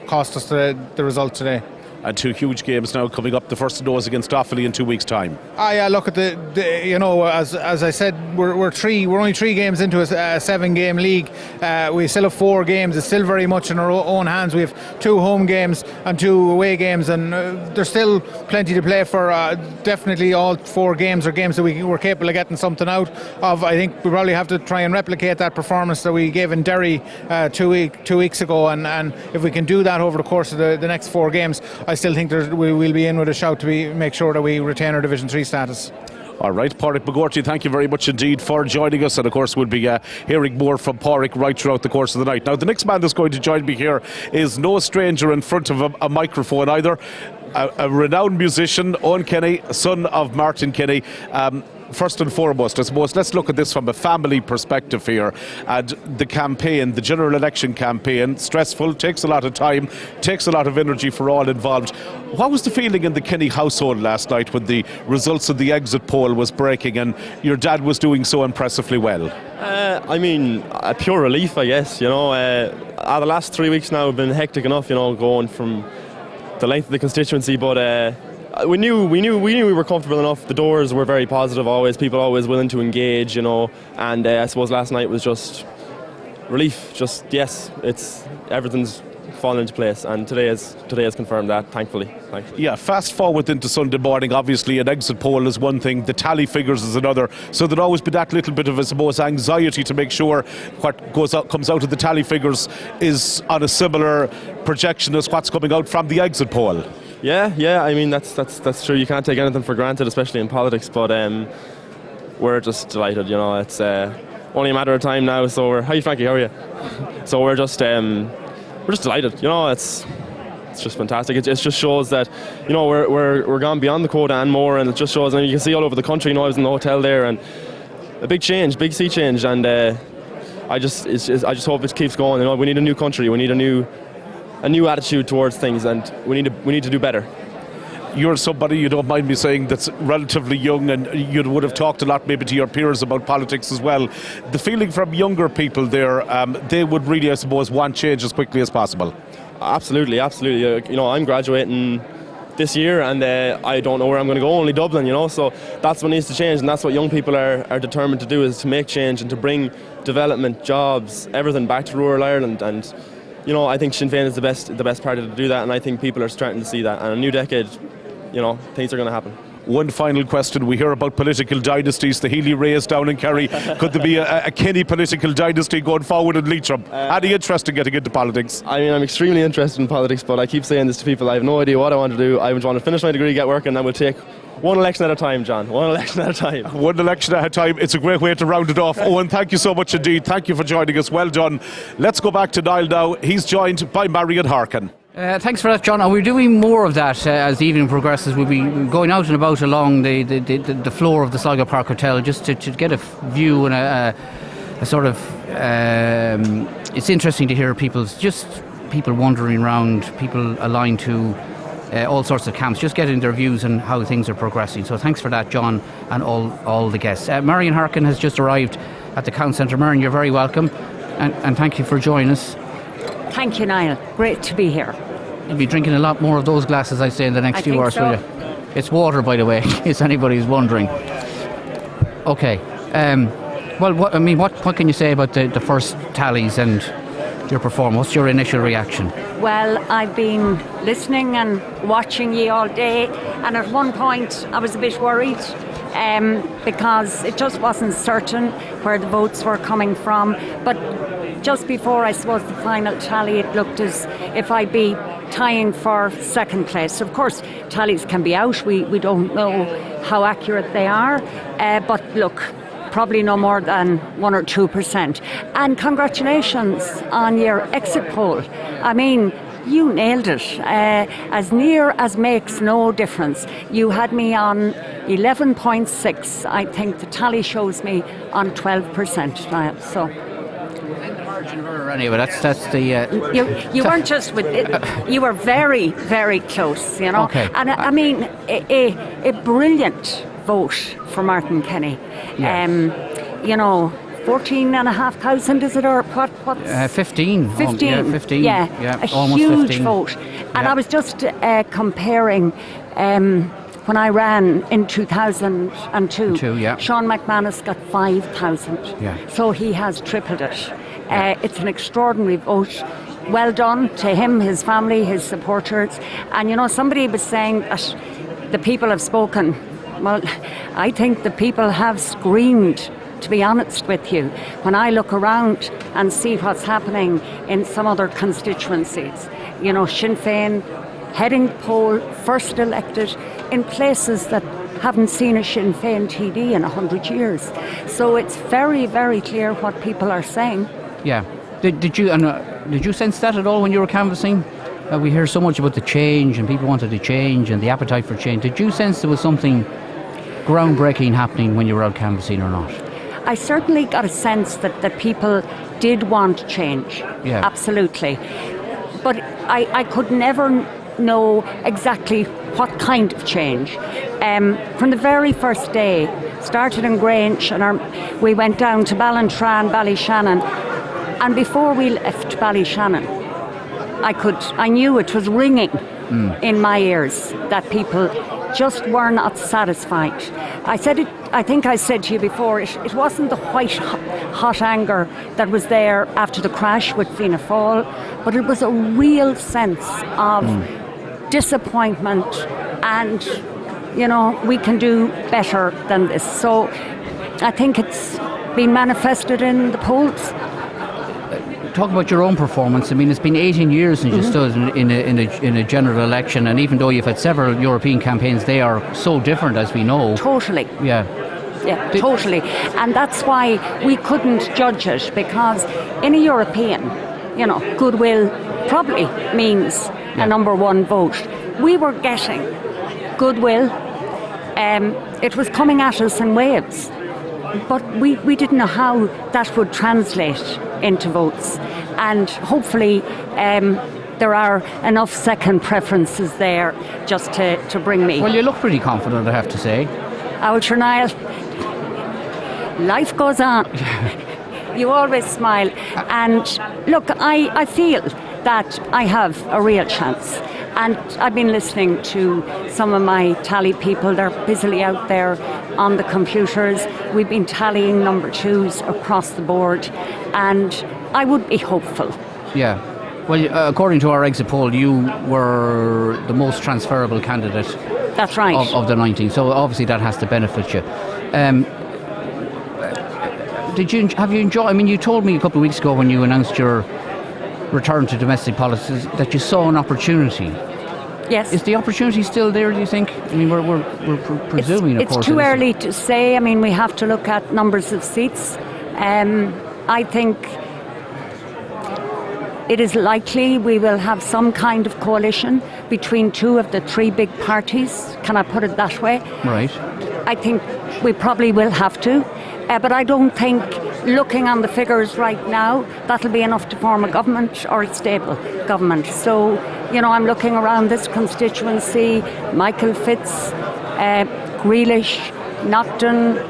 cost us the result today. And 2 huge games now coming up. The first of those against Offaly in 2 weeks' time. Yeah, look at as I said, we're only 3 games into a 7-game league. We still have 4 games. It's still very much in our own hands. We have 2 home games and 2 away games, and there's still plenty to play for. Definitely all 4 games are games that we're capable of getting something out of. I think we probably have to try and replicate that performance that we gave in Derry 2 weeks ago, and if we can do that over the course of the next 4 games, I still think we will be in with a shout to make sure that we retain our Division 3 status. All right, Pádraig McGorty, thank you very much indeed for joining us, and of course we'll be hearing more from Pádraig right throughout the course of the night. Now, the next man that's going to join me here is no stranger in front of a microphone either. A renowned musician, Owen Kenny, son of Martin Kenny. First and foremost, I suppose, let's look at this from a family perspective here. And the campaign, the general election campaign, stressful, takes a lot of time, takes a lot of energy for all involved. What was the feeling in the Kenny household last night when the results of the exit poll was breaking and your dad was doing so impressively well? I mean, a pure relief, I guess. The last 3 weeks now have been hectic enough, going from the length of the constituency, but we knew we were comfortable enough. The doors were very positive always, people always willing to engage, and I suppose last night was just relief. Just, yes, everything's fallen into place, and today has confirmed that, thankfully. Yeah, fast forward into Sunday morning, obviously an exit poll is one thing, the tally figures is another, so there'd always be that little bit of, I suppose, anxiety to make sure what comes out of the tally figures is on a similar projection as what's coming out from the exit poll. Yeah, I mean, that's true. You can't take anything for granted, especially in politics, but we're just delighted, it's only a matter of time now. So hi Frankie, how are you? So we're just delighted, it's just fantastic. It just shows that, we're gone beyond the quota and more, and it just shows, and you can see all over the country, I was in the hotel there, and a big sea change, and I just hope it keeps going. We need a new country, we need a new attitude towards things, and we need to do better. you're somebody, you don't mind me saying, that's relatively young, and you would have talked a lot maybe to your peers about politics as well. The feeling from younger people there, they would really, I suppose, want change as quickly as possible. Absolutely. I'm graduating this year, and I don't know where I'm going to go, only Dublin, so that's what needs to change, and that's what young people are determined to do, is to make change and to bring development, jobs, everything back to rural Ireland. And I think Sinn Féin is the best party to do that, and I think people are starting to see that. And a new decade, things are going to happen. One final question. We hear about political dynasties, the Healy Rays down in Kerry. Could there be a Kenny political dynasty going forward in Leitrim? Any interest in getting into politics? I mean, I'm extremely interested in politics, but I keep saying this to people, I have no idea what I want to do. I want to finish my degree, get working, and we'll take one election at a time, John. One election at a time. One election at a time. It's a great way to round it off. Owen, thank you so much indeed. Thank you for joining us. Well done. Let's go back to Niall now. He's joined by Marion Harkin. Thanks for that, John. And we're doing more of that as the evening progresses. We'll be going out and about along the floor of the Sligo Park Hotel just to get a view and a sort of... it's interesting to hear people wandering around, people aligned to all sorts of camps, just getting their views on how things are progressing. So thanks for that, John, and all the guests. Marion Harkin has just arrived at the Count Centre. Marion, you're very welcome, and thank you for joining us. Thank you, Niall. Great to be here. You'll be drinking a lot more of those glasses, I'd say, in the next few hours, so. will you? It's water, by the way, in case anybody's wondering. Okay. What can you say about the first tallies and your performance? What's your initial reaction? Well, I've been listening and watching you all day, and at one point I was a bit worried because it just wasn't certain where the votes were coming from. But just before, I suppose, the final tally, it looked as if I'd be tying for second place. Of course, tallies can be out. We don't know how accurate they are. But look, probably no more than 1 or 2%. And congratulations on your exit poll. I mean, you nailed it. As near as makes no difference. You had me on 11.6. I think the tally shows me on 12%, Niall. So. Anyway, that's the... You weren't just with it. You were very, very close, Okay. And I mean, a brilliant vote for Martin Kenny. Yeah. 14,500, is it, or what? 15. 15. 15. Yeah, a almost huge 15. vote. And I was just comparing when I ran in 2002. Sean McManus got 5,000. Yeah. So he has tripled it. It's an extraordinary vote. Well done to him, his family, his supporters. And somebody was saying that the people have spoken. Well, I think the people have screamed, to be honest with you. When I look around and see what's happening in some other constituencies, Sinn Féin heading the poll, first elected in places that haven't seen a Sinn Féin TD in 100 years. So it's very, very clear what people are saying. Yeah. Did you sense that at all when you were canvassing? We hear so much about the change, and people wanted to change, and the appetite for change. Did you sense there was something groundbreaking happening when you were out canvassing or not? I certainly got a sense that people did want change. Yeah. Absolutely. But I could never know exactly what kind of change. From the very first day, started in Grange, and we went down to Ballantrae, Ballyshannon, and before we left Ballyshannon, I knew it was ringing in my ears that people just were not satisfied. I think I said to you before, it wasn't the white hot anger that was there after the crash with Fianna Fáil, but it was a real sense of disappointment and, we can do better than this. So I think it's been manifested in the polls. Talk about your own performance. I mean, it's been 18 years since you stood in a general election, and even though you've had several European campaigns, they are so different, as we know. Totally. Yeah, totally. And that's why we couldn't judge it, because in a European, goodwill probably means a number one vote. We were getting goodwill. It was coming at us in waves. But we didn't know how that would translate into votes. And hopefully there are enough second preferences there just to bring me. Well, you look pretty confident, I have to say. Well, sure, Niall, life goes on. You always smile. And look, I feel that I have a real chance. And I've been listening to some of my tally people. They're busily out there on the computers. We've been tallying number 2s across the board. And I would be hopeful. Yeah. Well, according to our exit poll, you were the most transferable candidate. That's right. Of the 19. So obviously that has to benefit you. Have you enjoyed? I mean, you told me a couple of weeks ago when you announced your return to domestic politics that you saw an opportunity. Yes. Is the opportunity still there, do you think? I mean, we're presuming, of course. It's too early to say. I mean, we have to look at numbers of seats. I think it is likely we will have some kind of coalition between 2 of the 3 big parties. Can I put it that way? Right. I think we probably will have to. But I don't think, looking on the figures right now, that'll be enough to form a government or a stable government. So, I'm looking around this constituency, Michael Fitz, Grealish, Nocton,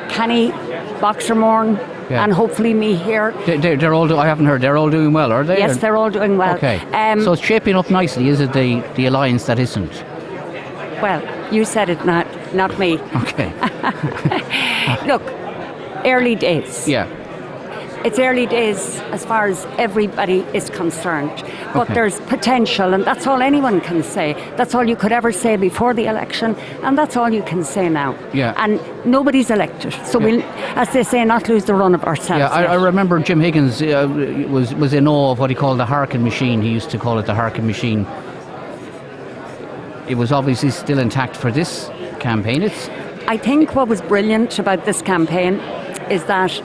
Kenny, Boxermorn, and hopefully me here. They're all. I haven't heard. They're all doing well, are they? Yes, they're all doing well. Okay. So it's shaping up nicely. Is it the alliance that isn't? Well, you said it, not me. Okay. Look, early days. Yeah. It's early days as far as everybody is concerned. But there's potential, and that's all anyone can say. That's all you could ever say before the election, and that's all you can say now. Yeah. And nobody's elected. So we'll, as they say, not lose the run of ourselves. Yeah, I remember Jim Higgins was in awe of what he called the Harkin machine. He used to call it the Harkin machine. It was obviously still intact for this campaign. I think what was brilliant about this campaign is that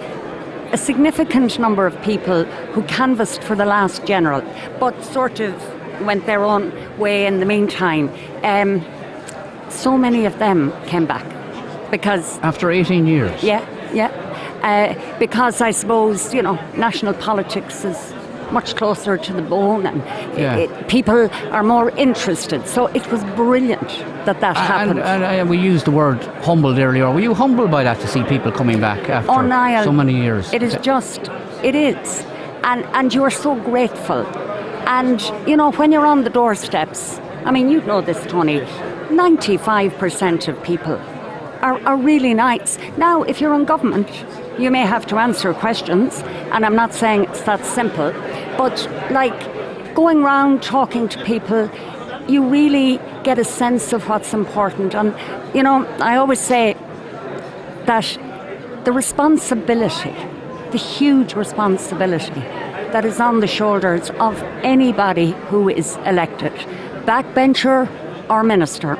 a significant number of people who canvassed for the last general, but sort of went their own way in the meantime, so many of them came back. Because after 18 years? Yeah. Because I suppose, national politics is much closer to the bone, and people are more interested. So it was brilliant that happened. And we used the word humbled earlier. Were you humbled by that, to see people coming back after Niall, so many years? It is it is. And you are so grateful. And, when you're on the doorsteps, I mean, you know this, Tony, 95% of people are really nice. Now, if you're in government, you may have to answer questions, and I'm not saying it's that simple, but going around talking to people, you really get a sense of what's important. And, I always say that the responsibility, the huge responsibility that is on the shoulders of anybody who is elected, backbencher or minister,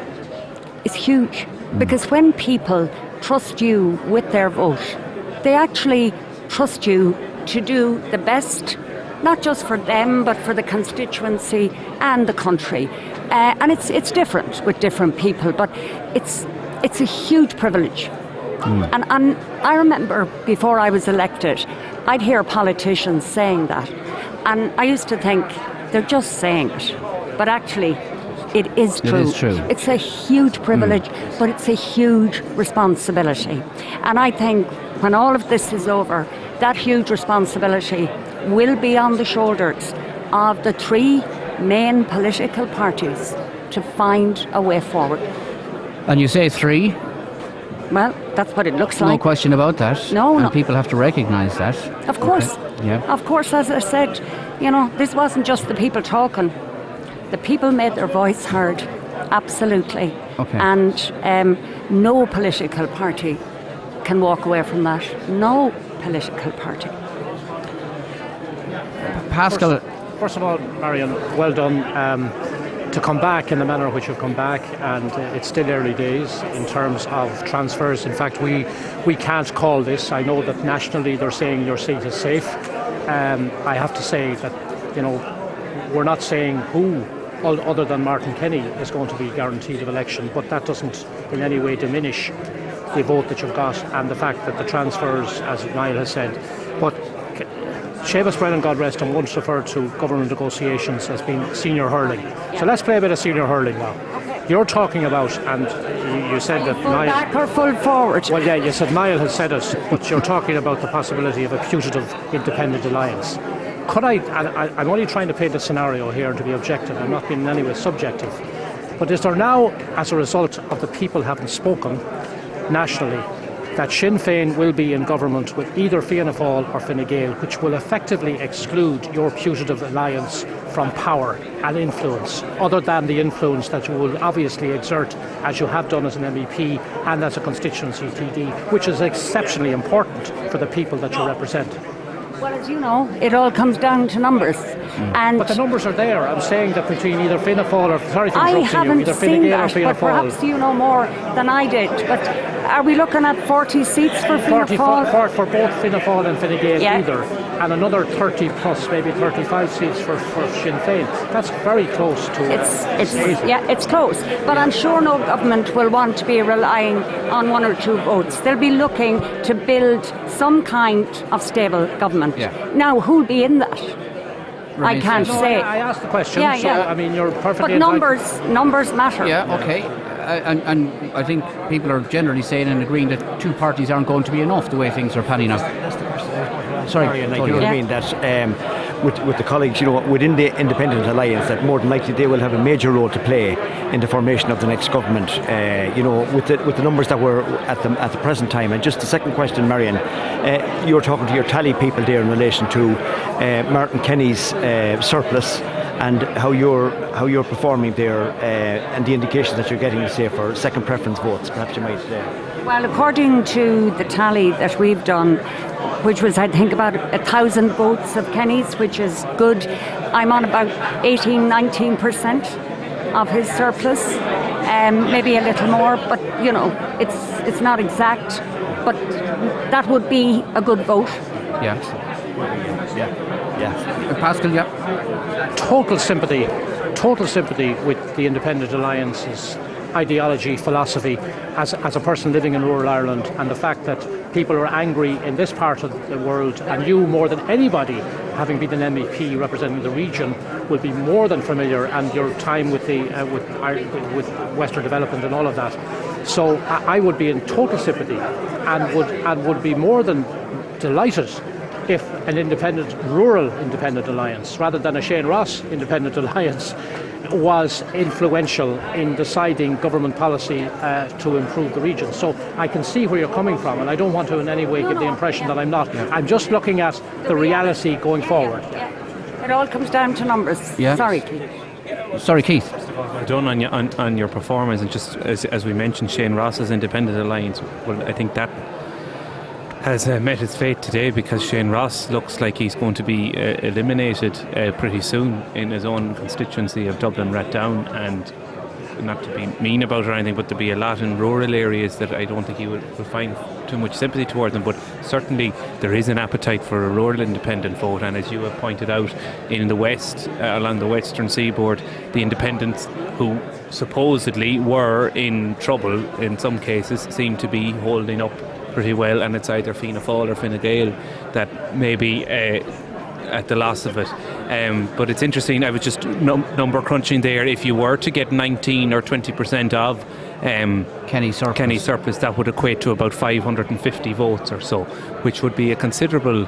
is huge. Because when people trust you with their vote, they actually trust you to do the best, not just for them, but for the constituency and the country. And it's different with different people, but it's a huge privilege. And I remember before I was elected, I'd hear politicians saying that. And I used to think, they're just saying it. But actually, it is true. It is true. It's a huge privilege, but it's a huge responsibility. And I think when all of this is over, that huge responsibility will be on the shoulders of the 3 main political parties to find a way forward. And you say 3? Well, that's what it looks like. No question about that. No. And people have to recognise that. Of course. Okay. Yeah. Of course, as I said, this wasn't just the people talking. The people made their voice heard, absolutely. Okay. And no political party can walk away from that. No political party. Pascal. First of all, Marion, well done to come back in the manner in which you've come back, and it's still early days in terms of transfers. In fact, we can't call this. I know that nationally they're saying your seat is safe. I have to say that, we're not saying who other than Martin Kenny is going to be guaranteed of election, but that doesn't in any way diminish the vote that you've got and the fact that the transfers, as Niall has said. But Seamus Brennan, God rest him, once referred to government negotiations as being senior hurling. So let's play a bit of senior hurling now. You're talking about, and you said that Full back or full forward? Well, yeah, you said Niall has said it, but you're talking about the possibility of a putative independent alliance. Could I'm only trying to paint a scenario here to be objective, I'm not being in any way subjective, but is there now, as a result of the people having spoken nationally, that Sinn Féin will be in government with either Fianna Fáil or Fine Gael, which will effectively exclude your putative alliance from power and influence, other than the influence that you will obviously exert as you have done as an MEP and as a constituency TD, which is exceptionally important for the people that you represent? Well, as you know, it all comes down to numbers. And but the numbers are there. I'm saying that between either Fianna Fáil or, sorry for I interrupting you, haven't either seen Fine Gael or that, Fianna but Fáil. perhaps you know more than I did. But are we looking at 40 seats for Fianna Fáil? For both Fianna Fáil and Fine Gael Yeah. either, and another 30 plus, maybe 35 seats for Sinn Féin. That's very close to. It's close. But I'm sure no government will want to be relying on one or two votes. They'll be looking to build some kind of stable government. Yeah. Now, who'll be in that? I can't No, say. I asked the question, Yeah, so yeah. I mean, you're perfectly But entitled. numbers matter. Yeah, okay. And I think people are generally saying and agreeing that two parties aren't going to be enough the way things are panning out. Sorry, Marion, you know what I mean? That with the colleagues, within the independent alliance, that more than likely they will have a major role to play in the formation of the next government. With the numbers that were at the present time. And just the second question, Marion, you're talking to your tally people there in relation to Martin Kenny's surplus and how you're performing there, and the indications that you're getting, say, for second preference votes. Perhaps you might. Well, according to the tally that we've done, which was, I think, about 1,000 votes of Kenny's, which is good, I'm on about 18-19% of his surplus, maybe a little more, but it's not exact, but that would be a good vote. Yeah. Pascal, yeah. Total sympathy with the Independent Alliance's ideology, philosophy, as a person living in rural Ireland, and the fact that people are angry in this part of the world, and you more than anybody, having been an MEP representing the region, will be more than familiar, and your time with with Western Development and all of that. So I would be in total sympathy, and would be more than delighted if an rural independent alliance, rather than a Shane Ross independent alliance, was influential in deciding government policy to improve the region. So I can see where you're coming from, and I don't want to in any way give the impression that I'm not. I'm just looking at the reality going forward. It all comes down to numbers. Yeah. Sorry, Keith. Sorry, Keith. Well done on your performance, and just as we mentioned, Shane Ross's independent alliance. Well, I think that has met its fate today, because Shane Ross looks like he's going to be eliminated pretty soon in his own constituency of Dublin Rathdown, and not to be mean about it or anything, but there'll be a lot in rural areas that I don't think he will find too much sympathy towards them, but certainly there is an appetite for a rural independent vote, and as you have pointed out, in the west, along the western seaboard, the independents who supposedly were in trouble in some cases seem to be holding up pretty well, and it's either Fianna Fáil or Fine Gael that may be at the loss of it. But it's interesting, I was just number crunching there. If you were to get 19 or 20% of Kenny surplus, that would equate to about 550 votes or so, which would be a considerable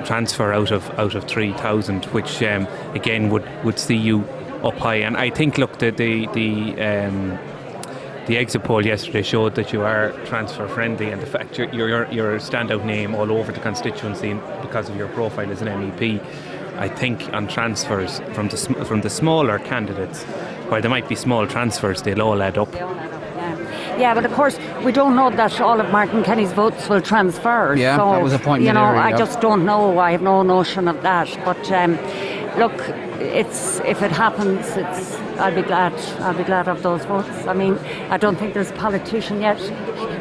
transfer out of 3,000, which again would see you up high. And I think, look, the exit poll yesterday showed that you are transfer friendly, and the fact you're a standout name all over the constituency because of your profile as an MEP. I think on transfers from the smaller candidates, while there might be small transfers, they'll all add up. Yeah, but of course we don't know that all of Martin Kenny's votes will transfer. Yeah, so, that was a point. I just don't know. I have no notion of that. But look, if it happens, I'll be glad. I'll be glad of those votes. I mean, I don't think there's a politician yet,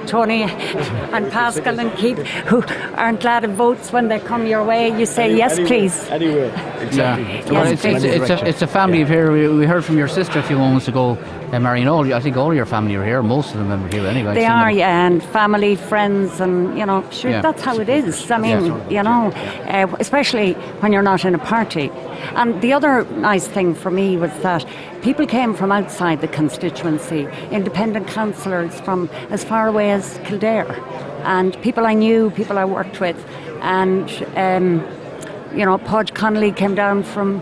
Tony and Pascal and Keith, who aren't glad of votes when they come your way. You say yes, please. Anyway, exactly. Yeah. Well, it's a family affair. We heard from your sister a few moments ago Marion, I think all your family are here. Most of them are here anyway. They are, yeah, and family, friends, and sure, Yeah. that's how it is. I mean, especially when you're not in a party. And the other nice thing for me was that people came from outside the constituency, independent councillors from as far away as Kildare, and people I knew, people I worked with, and Podge Connolly came down from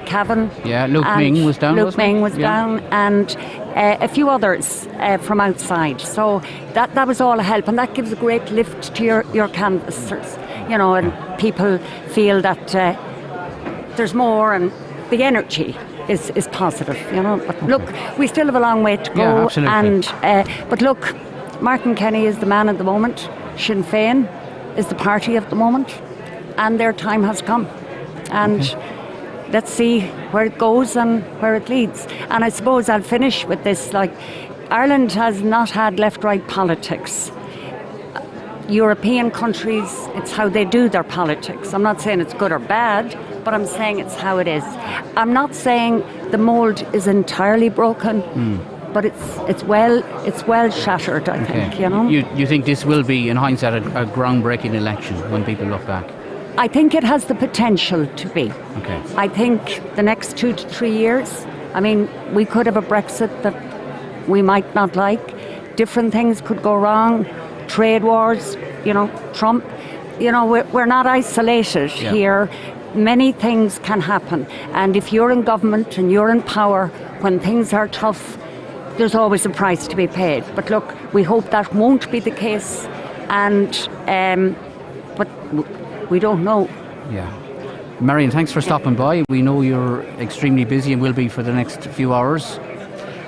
Cavan. Yeah, Luke Ming was down. Luke Ming was down, and a few others from outside. So that was all a help, and that gives a great lift to your canvassers. And people feel that there's more, and the energy is positive. But look, we still have a long way to go. Yeah, absolutely. But look, Martin Kenny is the man at the moment. Sinn Féin is the party of the moment, and their time has come. And let's see where it goes and where it leads. And I suppose I'll finish with this. Ireland has not had left-right politics. European countries, it's how they do their politics. I'm not saying it's good or bad, but I'm saying it's how it is. I'm not saying the mould is entirely broken, but it's well shattered, I think. You think this will be, in hindsight, a groundbreaking election when people look back? I think it has the potential to be. Okay. I think the next 2 to 3 years, we could have a Brexit that we might not like. Different things could go wrong. Trade wars, Trump. We're not isolated here. Many things can happen. And if you're in government and you're in power, when things are tough, there's always a price to be paid. But look, we hope that won't be the case. But we don't know. Yeah. Marion, thanks for stopping by. We know you're extremely busy and will be for the next few hours.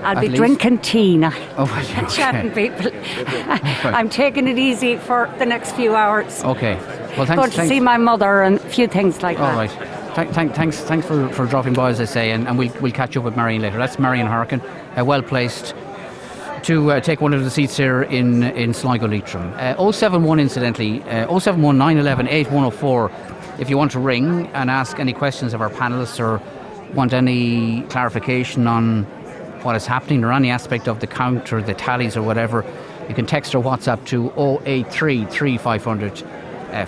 I'll be drinking tea now. Okay. Chatting people. I'm taking it easy for the next few hours. Okay. Well, thanks. Going to see my mother and a few things like that. All right. Thanks for dropping by, as I say, and we'll catch up with Marion later. That's Marion Harkin, well placed to take one of the seats here in Sligo Leitrim. 071 incidentally, 071 911 8104 if you want to ring and ask any questions of our panellists or want any clarification on what is happening or any aspect of the count or the tallies or whatever. You can text or WhatsApp to 083 3500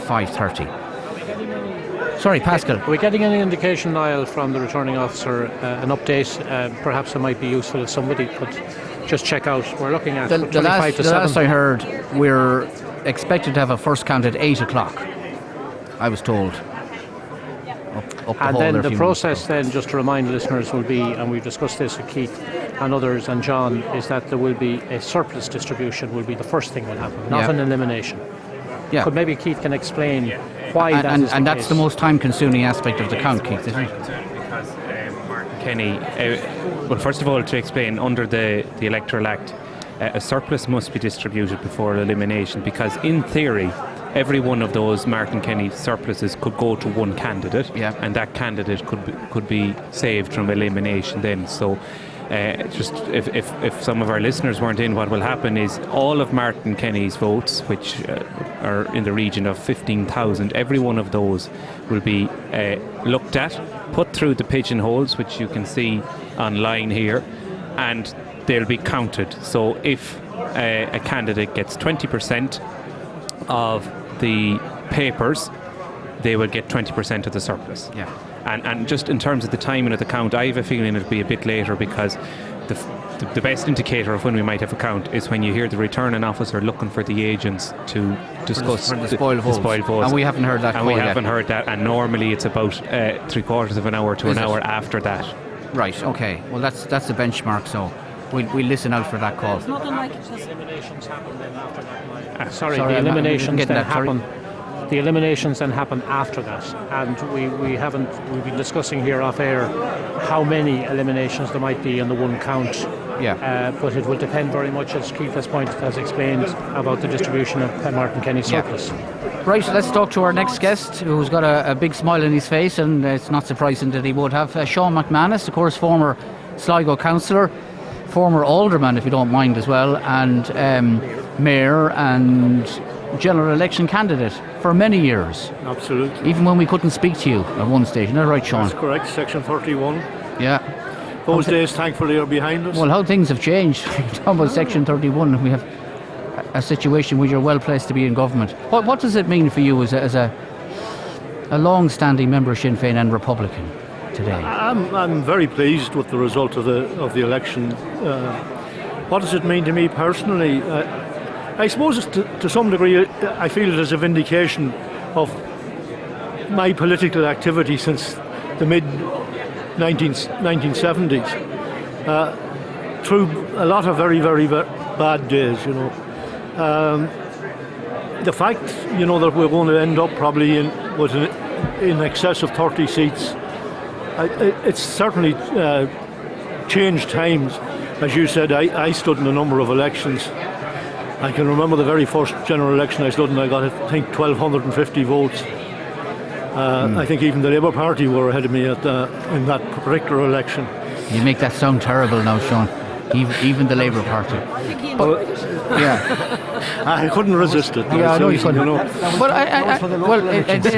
530. Sorry, Pascal. Are we getting any indication, Niall, from the returning officer, an update? Perhaps it might be useful if somebody could just check out. We're looking at 25 to 7. The last I heard, we're expected to have a first count at 8 o'clock, I was told. Up And then the process then, just to remind listeners, will be, and we've discussed this with Keith and others and John, is that there will be a surplus distribution will be the first thing will happen, not an elimination. Yeah. Could maybe Keith can explain why that is and the that's case. the most time-consuming aspect of the count, Keith, isn't it? Because Martin Kenny, well, first of all, to explain, under the Electoral Act, a surplus must be distributed before elimination, because in theory, every one of those Martin Kenny surpluses could go to one candidate, and that candidate could be saved from elimination then. So just if some of our listeners weren't in, what will happen is all of Martin Kenny's votes, which are in the region of 15,000, every one of those will be looked at, put through the pigeonholes, which you can see online here, and they'll be counted. So if a candidate gets 20% of the papers, they will get 20% of the surplus. Yeah. And just in terms of the timing of the count, I have a feeling it'll be a bit later, because the best indicator of when we might have a count is when you hear the returning officer looking for the agents to discuss for the spoiled votes. And we haven't heard that. Heard that. And normally it's about 3/4 of an hour to an hour after that. Right. Okay. Well, that's the benchmark. So we'll listen out for that call. It's not unlike it does. Eliminations happen then after that. The eliminations then happen after that, and we've been discussing here off air how many eliminations there might be in the one count. But it will depend very much, as Keith has explained, about the distribution of Martin Kenny's surplus. Right, let's talk to our next guest, who's got a big smile on his face, and it's not surprising that he would have. Sean McManus, of course, former Sligo councillor, former alderman, if you don't mind, as well, and mayor and general election candidate for many years. Absolutely. Even when we couldn't speak to you at one stage. Isn't that right, Sean? That's correct, Section 31. Yeah. Those days, thankfully, are behind us. Well, how things have changed. Talking about Section 31, we have a situation where you're well placed to be in government. What does it mean for you as a long-standing member of Sinn Féin and Republican today? I'm very pleased with the result of the election. What does it mean to me personally? I suppose to some degree I feel it as a vindication of my political activity since the mid-1970s, through a lot of very, very bad days, the fact, that we're going to end up probably in excess of 30 seats, it's certainly changed times. As you said, I stood in a number of elections. I can remember the very first general election I stood in, I got, I think, 1,250 votes. I think even the Labour Party were ahead of me in that particular election. You make that sound terrible now, Sean. Even the Labour Party. I couldn't resist it. Yeah, I know you couldn't. But I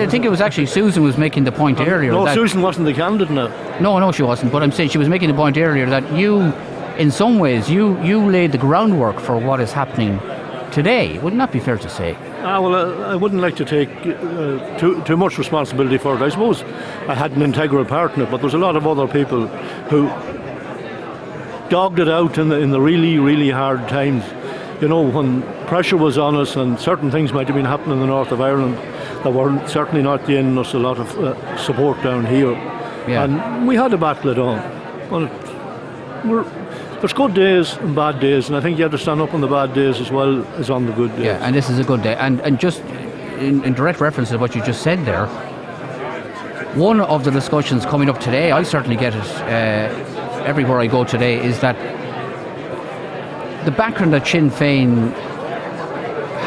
think it was actually Susan was making the point earlier. No, Susan wasn't the candidate now. No, she wasn't. But I'm saying she was making the point earlier that you, in some ways, you laid the groundwork for what is happening today. Wouldn't that be fair to say? I wouldn't like to take too much responsibility for it. I suppose I had an integral part in it, but there's a lot of other people who dogged it out in the really, really hard times. When pressure was on us and certain things might have been happening in the north of Ireland that were certainly not gaining us a lot of support down here. Yeah. And we had to battle it on. But there's good days and bad days, and I think you have to stand up on the bad days as well as on the good days. Yeah, and this is a good day. And just in direct reference to what you just said there, one of the discussions coming up today, I certainly get it everywhere I go today, is that the background that Sinn Féin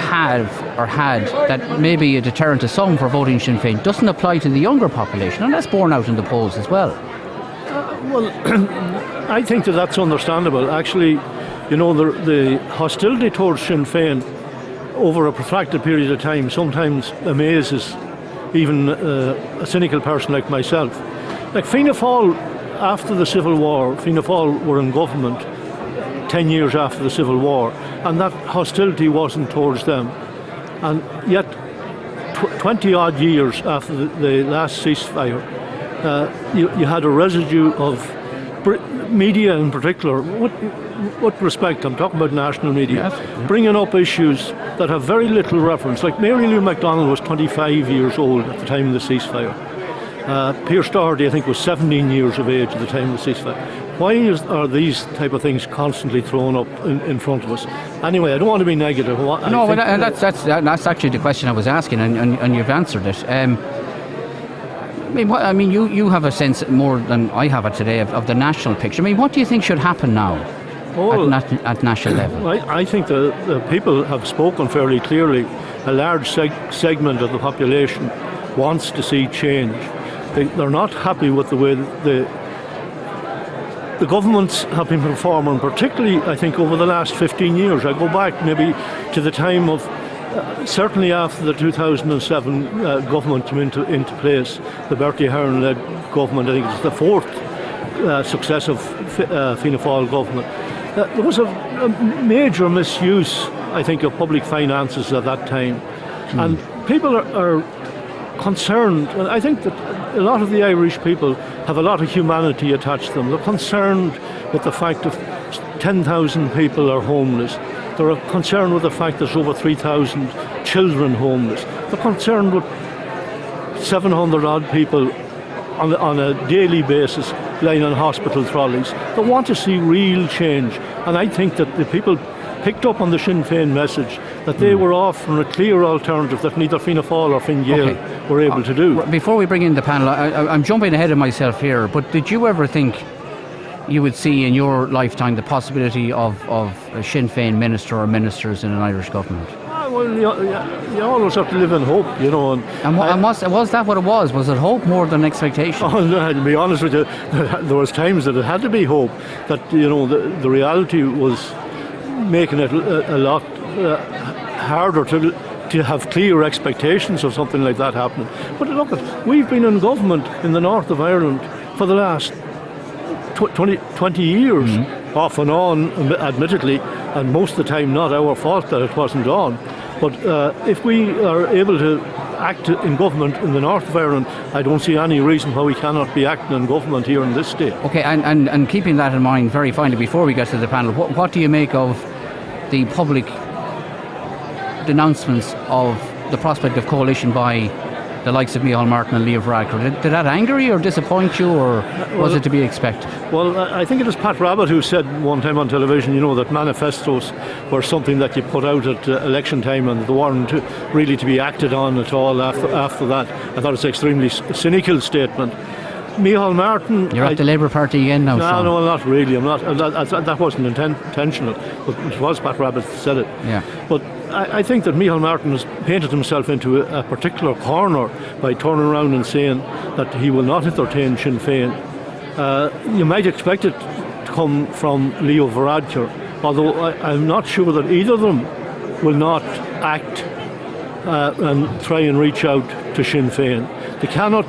had that may be a deterrent to some for voting Sinn Féin doesn't apply to the younger population, and that's borne out in the polls as well. Well, I think that's understandable. Actually, the hostility towards Sinn Féin over a protracted period of time sometimes amazes even a cynical person like myself. Like Fianna Fáil, after the Civil War, Fianna Fáil were in government 10 years after the Civil War, and that hostility wasn't towards them. And yet, 20 odd years after the last ceasefire, you had a residue of media in particular, with respect, I'm talking about national media, bringing up issues that have very little reference. Like Mary Lou MacDonald was 25 years old at the time of the ceasefire. Pierce Doherty, I think, was 17 years of age at the time of the ceasefire. Why are these type of things constantly thrown up in front of us? Anyway, I don't want to be negative. That's actually the question I was asking, and you've answered it. You have a sense more than I have it today of the national picture. What do you think should happen now at national level? I think the people have spoken fairly clearly. A large segment of the population wants to see change. They're not happy with the way the governments have been performing, particularly, I think, over the last 15 years. I go back maybe to the time of certainly after the 2007 government came into place, the Bertie Ahern-led government. I think it's the fourth successive Fianna Fáil government. There was a major misuse, I think, of public finances at that time. And people are concerned. I think that a lot of the Irish people have a lot of humanity attached to them. They're concerned with the fact that 10,000 people are homeless. They're concerned with the fact there's over 3,000 children homeless. They're concerned with 700 odd people on a daily basis lying on hospital trolleys. They want to see real change. And I think that the people picked up on the Sinn Féin message that they were offering a clear alternative that neither Fianna Fáil or Fine Gael were able to do. Before we bring in the panel, I'm jumping ahead of myself here, but did you ever think you would see in your lifetime the possibility of a Sinn Féin minister or ministers in an Irish government? Well, you always have to live in hope, And was that what it was? Was it hope more than expectation? Oh, no, to be honest with you, there was times that it had to be hope. That the reality was making it a lot harder to have clear expectations of something like that happening. But look, we've been in government in the north of Ireland for the last 20 years, off and on, admittedly, and most of the time not our fault that it wasn't on. But if we are able to act in government in the north of Ireland, I don't see any reason why we cannot be acting in government here in this state. Okay, and keeping that in mind very finally before we get to the panel, what do you make of the public denouncements of the prospect of coalition by the likes of Niall Martin and Leo Varadkar? Did that anger you or disappoint you, or was it to be expected? Well, I think it was Pat Rabbitt who said one time on television, that manifestos were something that you put out at election time and they weren't really to be acted on at all after that. I thought it's an extremely cynical statement. Micheál Martin... You're at the Labour Party again now, Sean. No, not really. I'm not. That wasn't intentional. But it was Pat Rabbitt that said it. Yeah. But I think that Micheál Martin has painted himself into a particular corner by turning around and saying that he will not entertain Sinn Féin. You might expect it to come from Leo Varadkar, although I'm not sure that either of them will not act and try and reach out to Sinn Féin. They cannot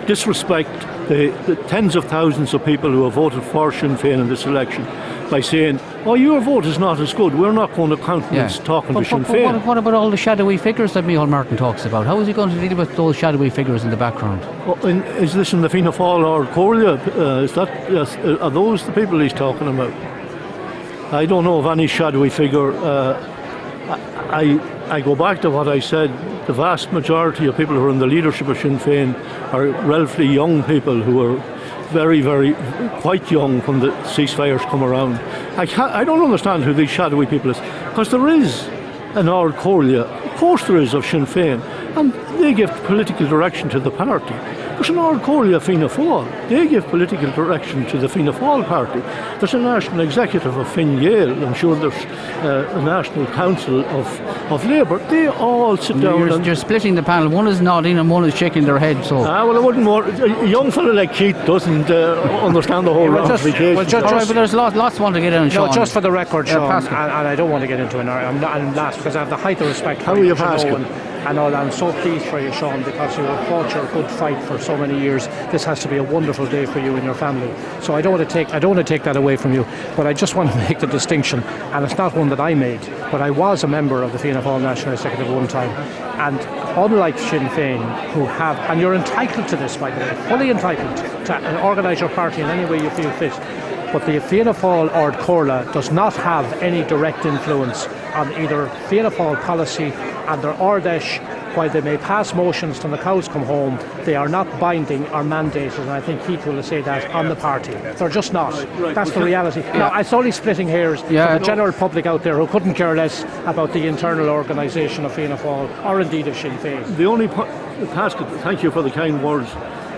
disrespect the tens of thousands of people who have voted for Sinn Féin in this election by saying, your vote is not as good, we're not going to countenance talking to Sinn Féin. What about all the shadowy figures that Micheál Martin talks about? How is he going to deal with those shadowy figures in the background? Is this in the Fianna Fáil or Corlia? Are those the people he's talking about? I don't know of any shadowy figure. I go back to what I said. The vast majority of people who are in the leadership of Sinn Féin are relatively young people who are very, very quite young when the ceasefires come around. I don't understand who these shadowy people is, because there is an Ard Corlia, of course there is, of Sinn Féin, and they give political direction to the party. There's an Ard Corlia Fianna Fáil, they give political direction to the Fianna Fáil party. There's a national executive of Fine Gael, I'm sure there's a national council of Labour. They all sit down. You're splitting the panel. One is nodding and one is shaking their head. So well, I wouldn't more. A young fellow like Keith doesn't understand the whole ramifications. But there's lots want to get in. No, just for the record, Sean, and I don't want to get into an argument. I'm last because I have the height of respect for you, and all. I'm so pleased for you, Sean, because you have fought your good fight for so many years. This has to be a wonderful day for you and your family. So I don't want to take that away from you. But I just want to make the distinction, and it's not one that I made, but I was a member of the Fianna Fáil National Executive one time, and unlike Sinn Féin, who have, and you're entitled to this, by the way, fully entitled to organise your party in any way you feel fit. But the Fianna Fáil Ard Corla does not have any direct influence on either Fianna Fáil policy and their Ardesh. While they may pass motions till the cows come home, they are not binding or mandated, and I think Keith will say that on the party. They're just not. That's the reality. Now, it's only splitting hairs for the general public out there who couldn't care less about the internal organisation of Fianna Fáil or indeed of Sinn Féin. The only Pascal, thank you for the kind words,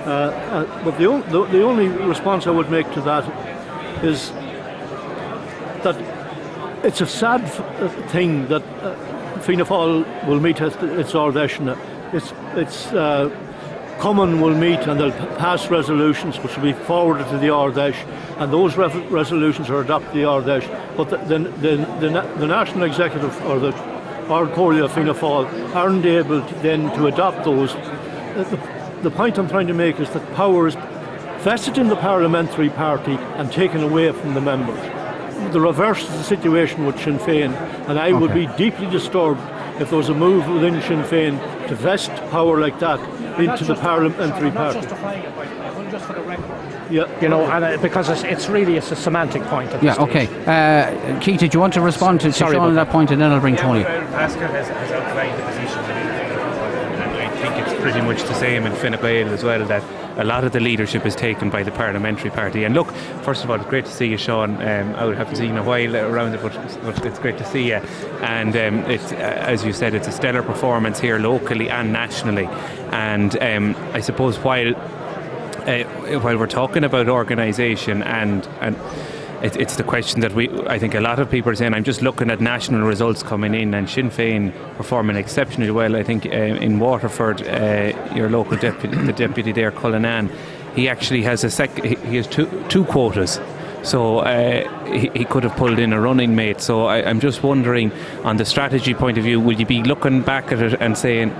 but the only response I would make to that is that it's a sad thing that Fianna Fáil will meet at its Ardèche. It's Common will meet and they'll pass resolutions which will be forwarded to the Ardèche, and those resolutions are adopted to the Ardèche. But the National Executive or the Ard Corlia Fianna Fáil aren't able to adopt those. The point I'm trying to make is that power is vested in the parliamentary party and taken away from the members. The reverse is the situation with Sinn Féin, and I would be deeply disturbed if there was a move within Sinn Féin to vest power like that into the parliamentary party. I'm not justifying it, but just for the record. Yeah, and because it's really a semantic point. Okay. Keith, did you want to respond to Sean on that point, and then I'll bring Tony. Pascal has outlined the position, and I think it's pretty much the same in Fine Gael as well, that a lot of the leadership is taken by the parliamentary party. And look, first of all, it's great to see you, Sean. I haven't seen you in a while around it, but it's great to see you. And it's, as you said, it's a stellar performance here locally and nationally. And I suppose while we're talking about organisation and it's the question that I think a lot of people are saying. I'm just looking at national results coming in, and Sinn Féin performing exceptionally well. I think in Waterford, your local the deputy there, Cullinan, he actually has he has two quotas. So he could have pulled in a running mate. So I'm just wondering, on the strategy point of view, will you be looking back at it and saying,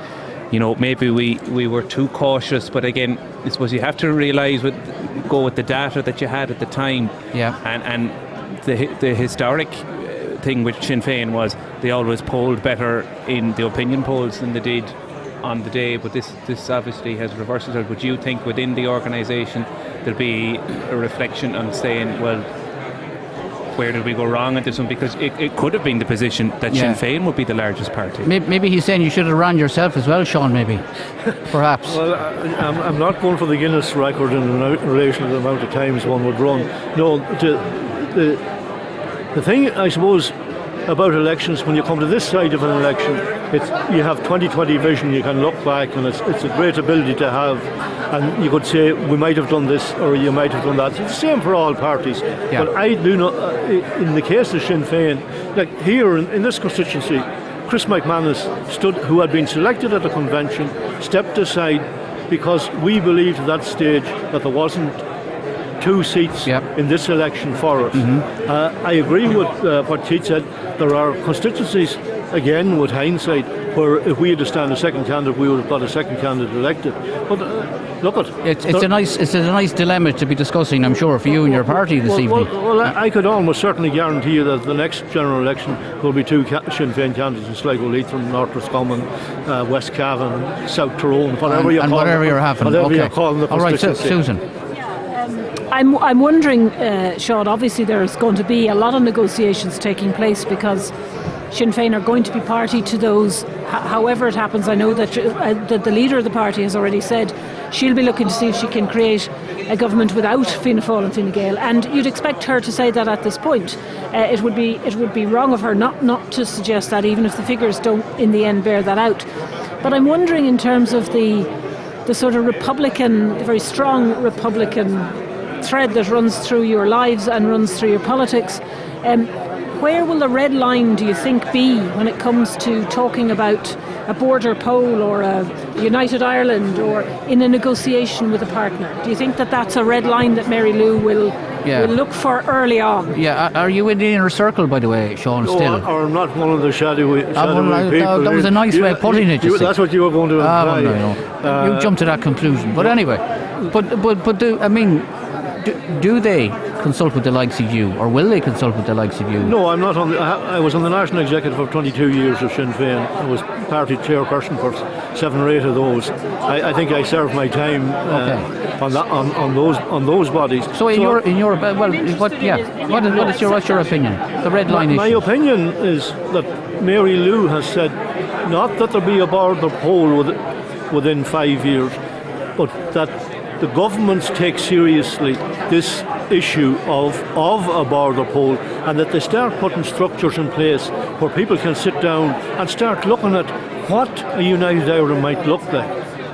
maybe we were too cautious. But again, I suppose you have to realise go with the data that you had at the time. Yeah. And the historic thing with Sinn Féin was they always polled better in the opinion polls than they did on the day, but this obviously has reversed itself. Would you think within the organisation there'll be a reflection on saying, well, where did we go wrong at this one? Because it could have been the position that Sinn Féin would be the largest party. Maybe he's saying you should have run yourself as well, Sean, maybe. Perhaps. Well, I'm not going for the Guinness record in relation to the amount of times one would run. No, the thing, I suppose, about elections, when you come to this side of an election, you have 20/20 vision. You can look back, and it's a great ability to have. And you could say, we might have done this, or you might have done that. It's the same for all parties. Yeah. But I do not, in the case of Sinn Féin, like here in this constituency, Chris McManus who had been selected at the convention, stepped aside because we believed at that stage that there wasn't 2 seats in this election for us. I agree with what Keith said. There are constituencies, again with hindsight, where if we had to stand a second candidate, we would have got a second candidate elected. But look at it's a nice dilemma to be discussing, I'm sure, for you and your party this evening. Well, I could almost certainly guarantee you that the next general election will be 2 Sinn Féin candidates in Sligo, Leitrim, North Roscommon, West Cavan, South Tyrone, whatever you're calling the All right, Susan. I'm wondering, Sean, obviously there's going to be a lot of negotiations taking place because Sinn Féin are going to be party to those, however it happens. I know that the leader of the party has already said she'll be looking to see if she can create a government without Fianna Fáil and Fine Gael, and you'd expect her to say that at this point. It would be wrong of her not to suggest that, even if the figures don't in the end bear that out. But I'm wondering, in terms of the sort of Republican, the very strong Republican thread that runs through your lives and runs through your politics, where will the red line, do you think, be when it comes to talking about a border poll or a United Ireland or in a negotiation with a partner? Do you think that that's a red line that Mary Lou will look for early on? Yeah, are you in the inner circle, by the way, Sean, still? Or I'm not one of the shadowy people. That was a nice way of putting it. That's what you were going to imply. No. You jumped to that conclusion. But anyway, do they consult with the likes of you, or will they consult with the likes of you? No, I'm not on. I was on the national executive for 22 years of Sinn Féin. I was party chairperson for 7 or 8 of those. I think I served my time on those bodies. So what's your opinion? The red line issue. My opinion is that Mary Lou has said not that there be a border poll within 5 years, but that the governments take seriously this issue of a border poll, and that they start putting structures in place where people can sit down and start looking at what a United Ireland might look like.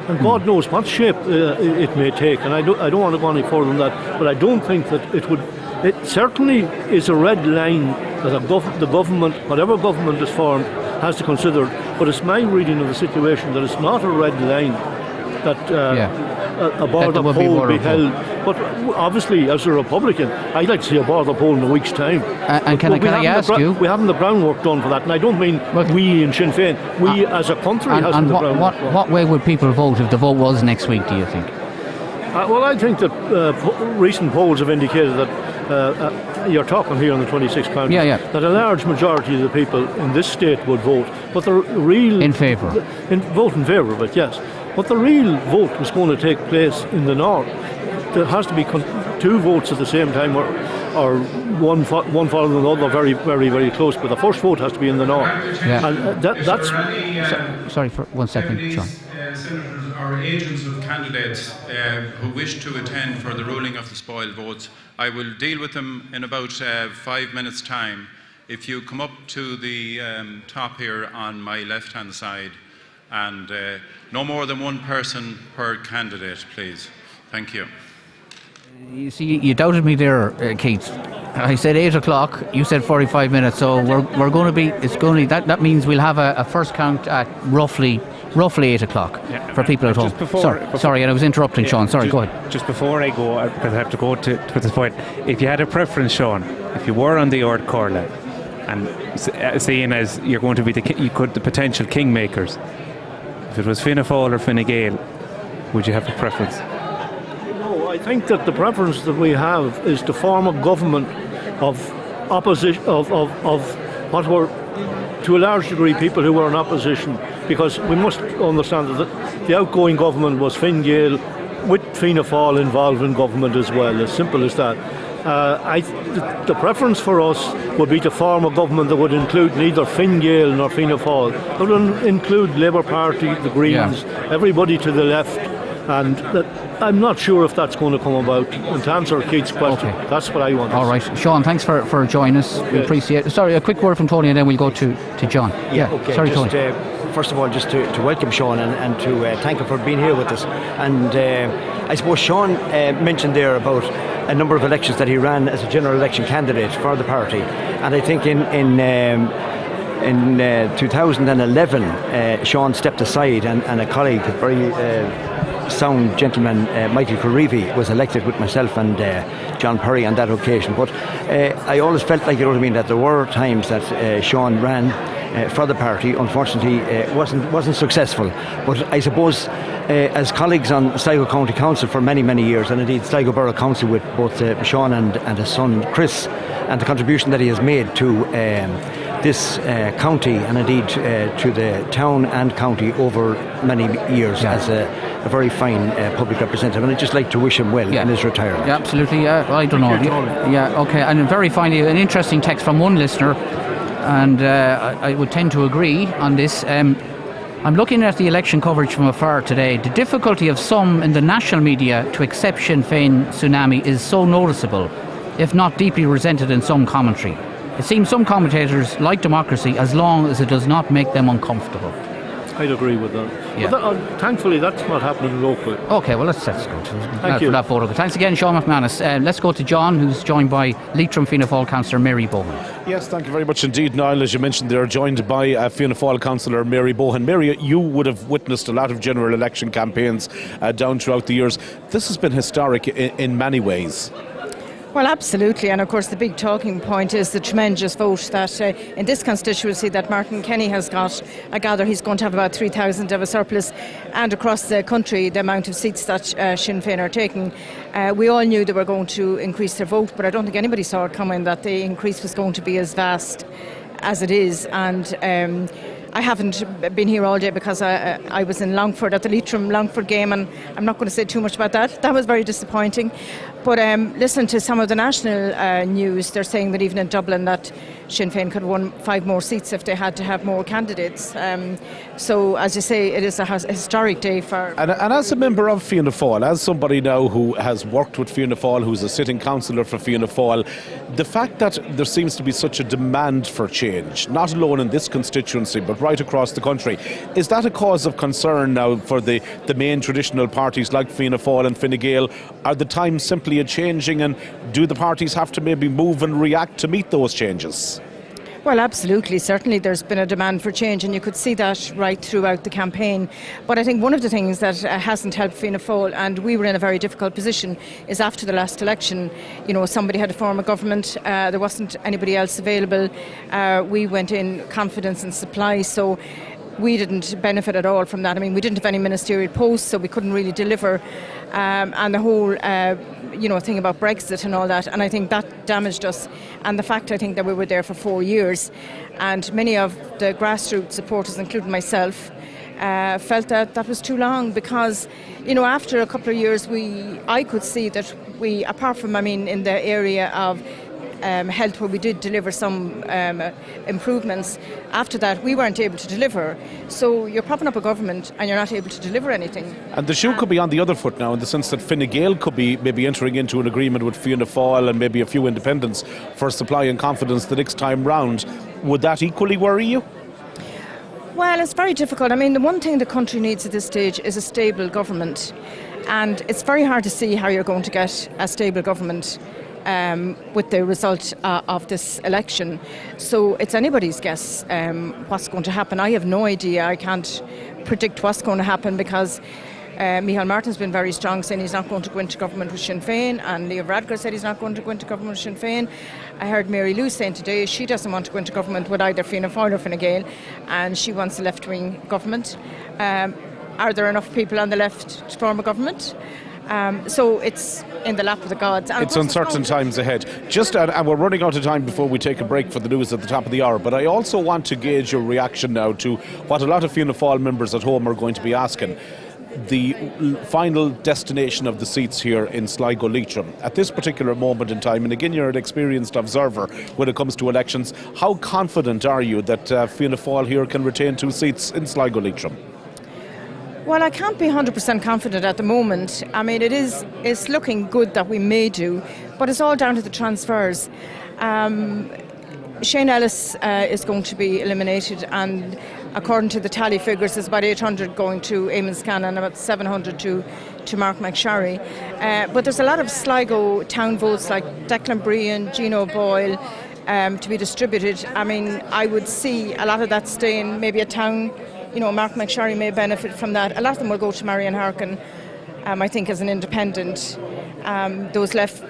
And God knows what shape it may take. And I don't want to go any further than that, but I don't think that it would. It certainly is a red line that the government, whatever government is formed, has to consider. But it's my reading of the situation that it's not a red line that a border poll be held. But obviously, as a Republican, I'd like to see a border poll in a week's time. And can I ask you? We haven't the groundwork done for that, and I don't mean we in Sinn Féin. We as a country hasn't the groundwork. What way would people vote if the vote was next week, do you think? Well, I think that recent polls have indicated that you're talking here in the 26 counties, that a large majority of the people in this state would vote, but the real in favour, vote in favour of it, yes. But the real vote was going to take place in the north. There has to be 2 votes at the same time, or one following another, very, very, very close. But the first vote has to be in the north. Yeah. And that's. Sorry for 1 second, Sean. Senators or agents of candidates who wish to attend for the ruling of the spoiled votes, I will deal with them in about 5 minutes' time. If you come up to the top here on my left-hand side, and no more than 1 person per candidate, please. Thank you. You see, you doubted me there, Keith. I said 8 o'clock. You said 45 minutes. So we're going to be. It's going to. That means we'll have a first count at roughly 8 o'clock for people at home. Sorry, and I was interrupting, Sean. Sorry, go ahead. Just before I go, because I have to go to this point. If you had a preference, Sean, if you were on the Ord Corla, and seeing as you're going to be the potential kingmakers, If it was Fianna Fáil or Fine Gael, would you have a preference? No, I think that the preference that we have is to form a government of opposition, of what were, to a large degree, people who were in opposition, because we must understand that the outgoing government was Fine Gael, with Fianna Fáil involved in government as well, as simple as that. The preference for us would be to form a government that would include neither Fine Gael nor Fianna Fáil. It would include Labour Party, the Greens, everybody to the left, and I'm not sure if that's going to come about. And to answer Keith's question, that's what I want. All right, Sean, thanks for joining us. We appreciate it. Sorry, a quick word from Tony and then we'll go to John. Sorry, just, Tony. First of all, just to welcome Sean and to thank him for being here with us. And I suppose Sean mentioned there about a number of elections that he ran as a general election candidate for the party. And I think in 2011, Sean stepped aside and a colleague, a very sound gentleman, Michael Creevy, was elected with myself and John Perry on that occasion. But I always felt like, you know what I mean, that there were times that Sean ran for the party. Unfortunately, wasn't successful. But I suppose as colleagues on Sligo County Council for many, many years, and indeed Sligo Borough Council with both Sean and his son Chris, and the contribution that he has made to this county and indeed to the town and county over many years as a very fine public representative, and I'd just like to wish him well in his retirement. Yeah, absolutely. I don't know. Okay. And very finally, an interesting text from one listener, and I would tend to agree on this. I'm looking at the election coverage from afar today. The difficulty of some in the national media to accept Sinn Féin tsunami is so noticeable, if not deeply resented in some commentary. It seems some commentators like democracy as long as it does not make them uncomfortable. I'd agree with that. Yeah. But thankfully, that's not happening locally. Okay, well, that's good. Thank you. For that photo. Thanks again, Sean McManus. Let's go to John, who's joined by Leitrim Fianna Fáil councillor Mary Bowen. Yes, thank you very much indeed, Niall. As you mentioned, they're joined by Fianna Fáil councillor Mary Bowen. Mary, you would have witnessed a lot of general election campaigns down throughout the years. This has been historic in many ways. Well, absolutely, and of course the big talking point is the tremendous vote that in this constituency that Martin Kenny has got. I gather he's going to have about 3,000 of a surplus, and across the country the amount of seats that Sinn Féin are taking. We all knew they were going to increase their vote, but I don't think anybody saw it coming that the increase was going to be as vast as it is. And I haven't been here all day because I was in Longford at the Leitrim-Longford game, and I'm not going to say too much about that. That was very disappointing. But listen to some of the national news. They're saying that even in Dublin that Sinn Féin could have won 5 more seats if they had to have more candidates. So, as you say, it is a historic day for... And as a member of Fianna Fáil, as somebody now who has worked with Fianna Fáil, who's a sitting councillor for Fianna Fáil, the fact that there seems to be such a demand for change, not alone in this constituency, but right across the country, is that a cause of concern now for the main traditional parties like Fianna Fáil and Fine Gael? Are the times simply changing, and do the parties have to maybe move and react to meet those changes? Well, absolutely. Certainly there's been a demand for change, and you could see that right throughout the campaign. But I think one of the things that hasn't helped Fianna Fáil, and we were in a very difficult position, is after the last election, you know, somebody had to form a government, there wasn't anybody else available. We went in confidence and supply, so we didn't benefit at all from that. I mean, we didn't have any ministerial posts, so we couldn't really deliver. And the whole, thing about Brexit and all that, and I think that damaged us. And the fact, I think, that we were there for 4 years, and many of the grassroots supporters, including myself, felt that was too long, because, after a couple of years, I could see that we, apart from, in the area of health, where we did deliver some improvements, after that we weren't able to deliver. So you're propping up a government and you're not able to deliver anything. And the shoe could be on the other foot now, in the sense that Fine Gael could be maybe entering into an agreement with Fianna Fáil and maybe a few independents for supply and confidence the next time round. Would that equally worry you? Well, it's very difficult. The one thing the country needs at this stage is a stable government, and it's very hard to see how you're going to get a stable government with the result of this election. So it's anybody's guess what's going to happen. I have no idea. I can't predict what's going to happen, because Micheál Martin's been very strong, saying he's not going to go into government with Sinn Féin, and Leo Varadkar said he's not going to go into government with Sinn Féin. I heard Mary Lou saying today she doesn't want to go into government with either Fianna Fáil or Fine Gael, and she wants a left-wing government. are there enough people on the left to form a government? So it's in the lap of the gods. And it's uncertain times ahead. And we're running out of time before we take a break for the news at the top of the hour. But I also want to gauge your reaction now to what a lot of Fianna Fáil members at home are going to be asking. The final destination of the seats here in Sligo Leitrim. At this particular moment in time, and again you're an experienced observer when it comes to elections, how confident are you that Fianna Fáil here can retain 2 seats in Sligo Leitrim? Well, I can't be 100% confident at the moment. I mean, it's looking good that we may do, but it's all down to the transfers. Shane Ellis is going to be eliminated, and according to the tally figures, there's about 800 going to Eamon Scanlon and about 700 to Mark McSharry. But there's a lot of Sligo town votes like Declan Bree and Gino Boyle to be distributed. I mean, I would see a lot of that staying, maybe a town. Mark McSharry may benefit from that. A lot of them will go to Marion Harkin, I think, as an independent. Those left,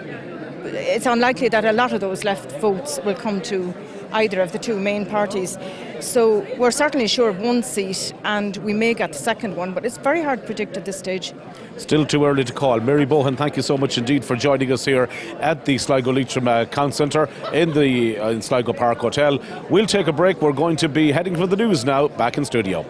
it's unlikely that a lot of those left votes will come to either of the 2 main parties. So we're certainly sure of 1 seat, and we may get the second one, but it's very hard to predict at this stage. Still too early to call. Mary Bohan, thank you so much indeed for joining us here at the Sligo Leitrim Count Centre in the Sligo Park Hotel. We'll take a break. We're going to be heading for the news now. Back in studio.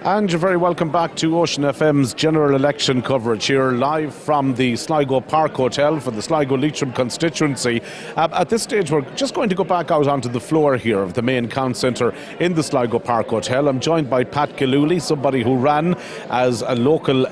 And you're very welcome back to Ocean FM's general election coverage here live from the Sligo Park Hotel for the Sligo Leitrim constituency. At this stage we're just going to go back out onto the floor here of the main count centre in the Sligo Park Hotel. I'm joined by Pat Gilooly, somebody who ran as a local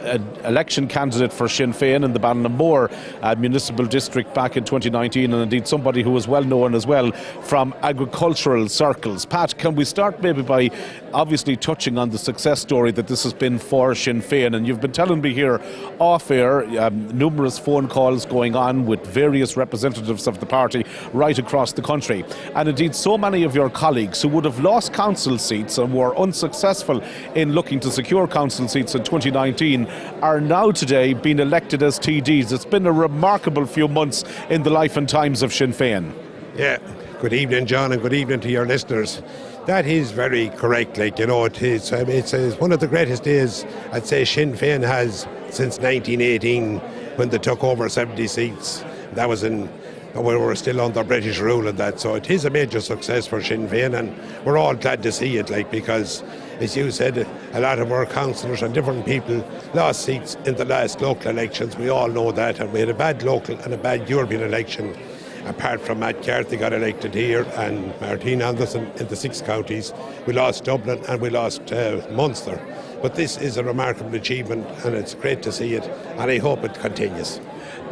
election candidate for Sinn Féin in the Ballinamoor municipal district back in 2019, and indeed somebody who is well known as well from agricultural circles. Pat, can we start maybe by obviously touching on the success story that this has been for Sinn Féin? And you've been telling me here off air, numerous phone calls going on with various representatives of the party right across the country, and indeed so many of your colleagues who would have lost council seats and were unsuccessful in looking to secure council seats in 2019 are now today being elected as TDs. It's been a remarkable few months in the life and times of Sinn Féin. Yeah, good evening, John, and good evening to your listeners. That is very correct. It is. It's one of the greatest days I'd say Sinn Féin has since 1918, when they took over 70 seats. That was when we were still under British rule and that. So it is a major success for Sinn Féin, and we're all glad to see it. Because, as you said, a lot of our councillors and different people lost seats in the last local elections. We all know that, and we had a bad local and a bad European election. Apart from Matt Carthy got elected here and Martin Anderson in the 6 counties, we lost Dublin and we lost Munster. But this is a remarkable achievement, and it's great to see it, and I hope it continues.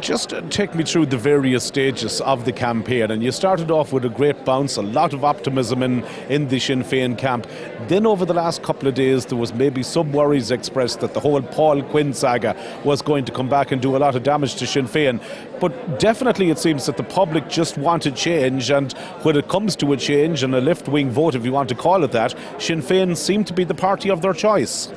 Just take me through the various stages of the campaign. And you started off with a great bounce, a lot of optimism in the Sinn Féin camp. Then over the last couple of days there was maybe some worries expressed that the whole Paul Quinn saga was going to come back and do a lot of damage to Sinn Féin. But definitely it seems that the public just wanted change, and when it comes to a change and a left-wing vote, if you want to call it that, Sinn Féin seemed to be the party of their choice.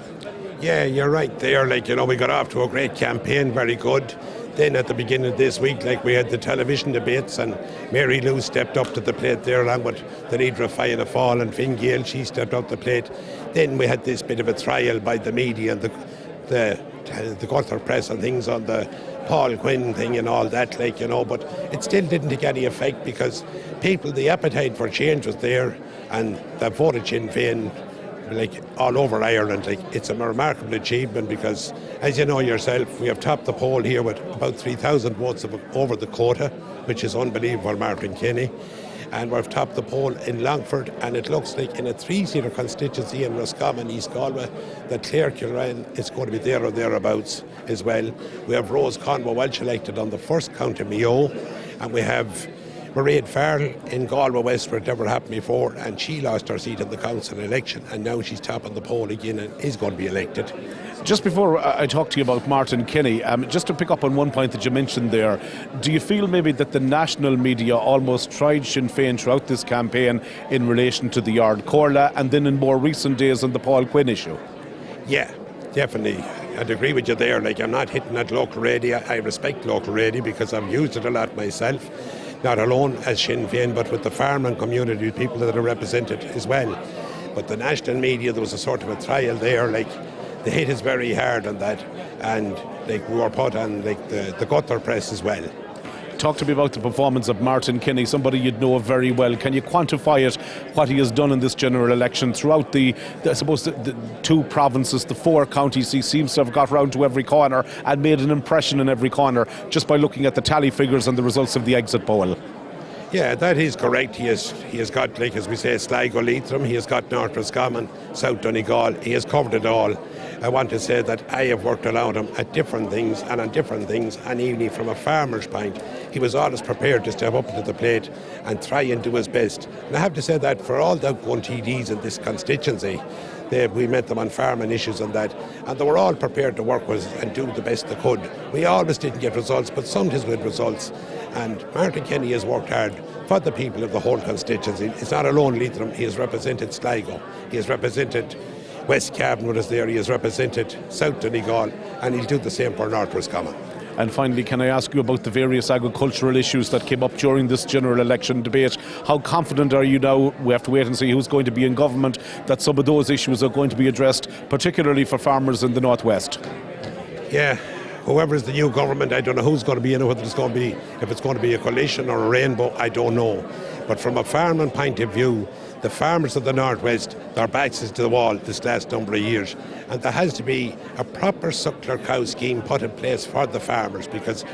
Yeah, you're right there. We got off to a great campaign, very good. Then at the beginning of this week, we had the television debates, and Mary Lou stepped up to the plate there along with the leader of Fianna Fáil and Fine Gael. She stepped up to the plate. Then we had this bit of a trial by the media and the gutter press and things on the Paul Quinn thing and all that, but it still didn't take any effect, because the appetite for change was there, and they voted Sinn Féin all over Ireland. It's a remarkable achievement, because, as you know yourself, we have topped the poll here with about 3,000 votes over the quota, which is unbelievable, Martin Kenny. And we've topped the poll in Longford, and it looks like in a 3-seater constituency in Roscommon, East Galway, that Clare Kilrane is going to be there or thereabouts as well. We have Rose Conway Welch elected on the first County Mayo, and we have Mairead Farrell in Galway West, where it never happened before, and she lost her seat in the council election, and now she's topping the poll again and is going to be elected. Just before I talk to you about Martin Kenny, just to pick up on one point that you mentioned there, do you feel maybe that the national media almost tried Sinn Féin throughout this campaign in relation to the Ard Corla, and then in more recent days on the Paul Quinn issue? Yeah, definitely. I'd agree with you there. I'm not hitting at local radio. I respect local radio because I've used it a lot myself, not alone as Sinn Féin, but with the farming community, people that are represented as well. But the national media, there was a sort of a trial there, the hit is very hard on that, and we were put on the gutter press as well. Talk to me about the performance of Martin Kenny, somebody you'd know very well. Can you quantify it, what he has done in this general election throughout the 2 provinces, the 4 counties? He seems to have got round to every corner and made an impression in every corner just by looking at the tally figures and the results of the exit poll. Yeah, that is correct. He has got, as we say, Sligo, Leitrim. He has got North Roscommon, South Donegal. He has covered it all. I want to say that I have worked around him at different things and on different things, and even from a farmer's point, he was always prepared to step up to the plate and try and do his best. And I have to say that for all the outgoing TDs in this constituency, we met them on farming issues and that, and they were all prepared to work with us and do the best they could. We always didn't get results, but sometimes with results. And Martin Kenny has worked hard for the people of the whole constituency. It's not alone Leitrim. He has represented Sligo. He has represented West Cavan with us there. He has represented South Donegal, and he'll do the same for North Roscommon. And finally, can I ask you about the various agricultural issues that came up during this general election debate? How confident are you now, we have to wait and see who's going to be in government, that some of those issues are going to be addressed, particularly for farmers in the Northwest? Yeah, whoever is the new government, I don't know who's going to be in it, whether it's going to be, if it's going to be a coalition or a rainbow, I don't know. But from a farming point of view, the farmers of the Northwest, their backs is to the wall this last number of years. And there has to be a proper suckler cow scheme put in place for the farmers, because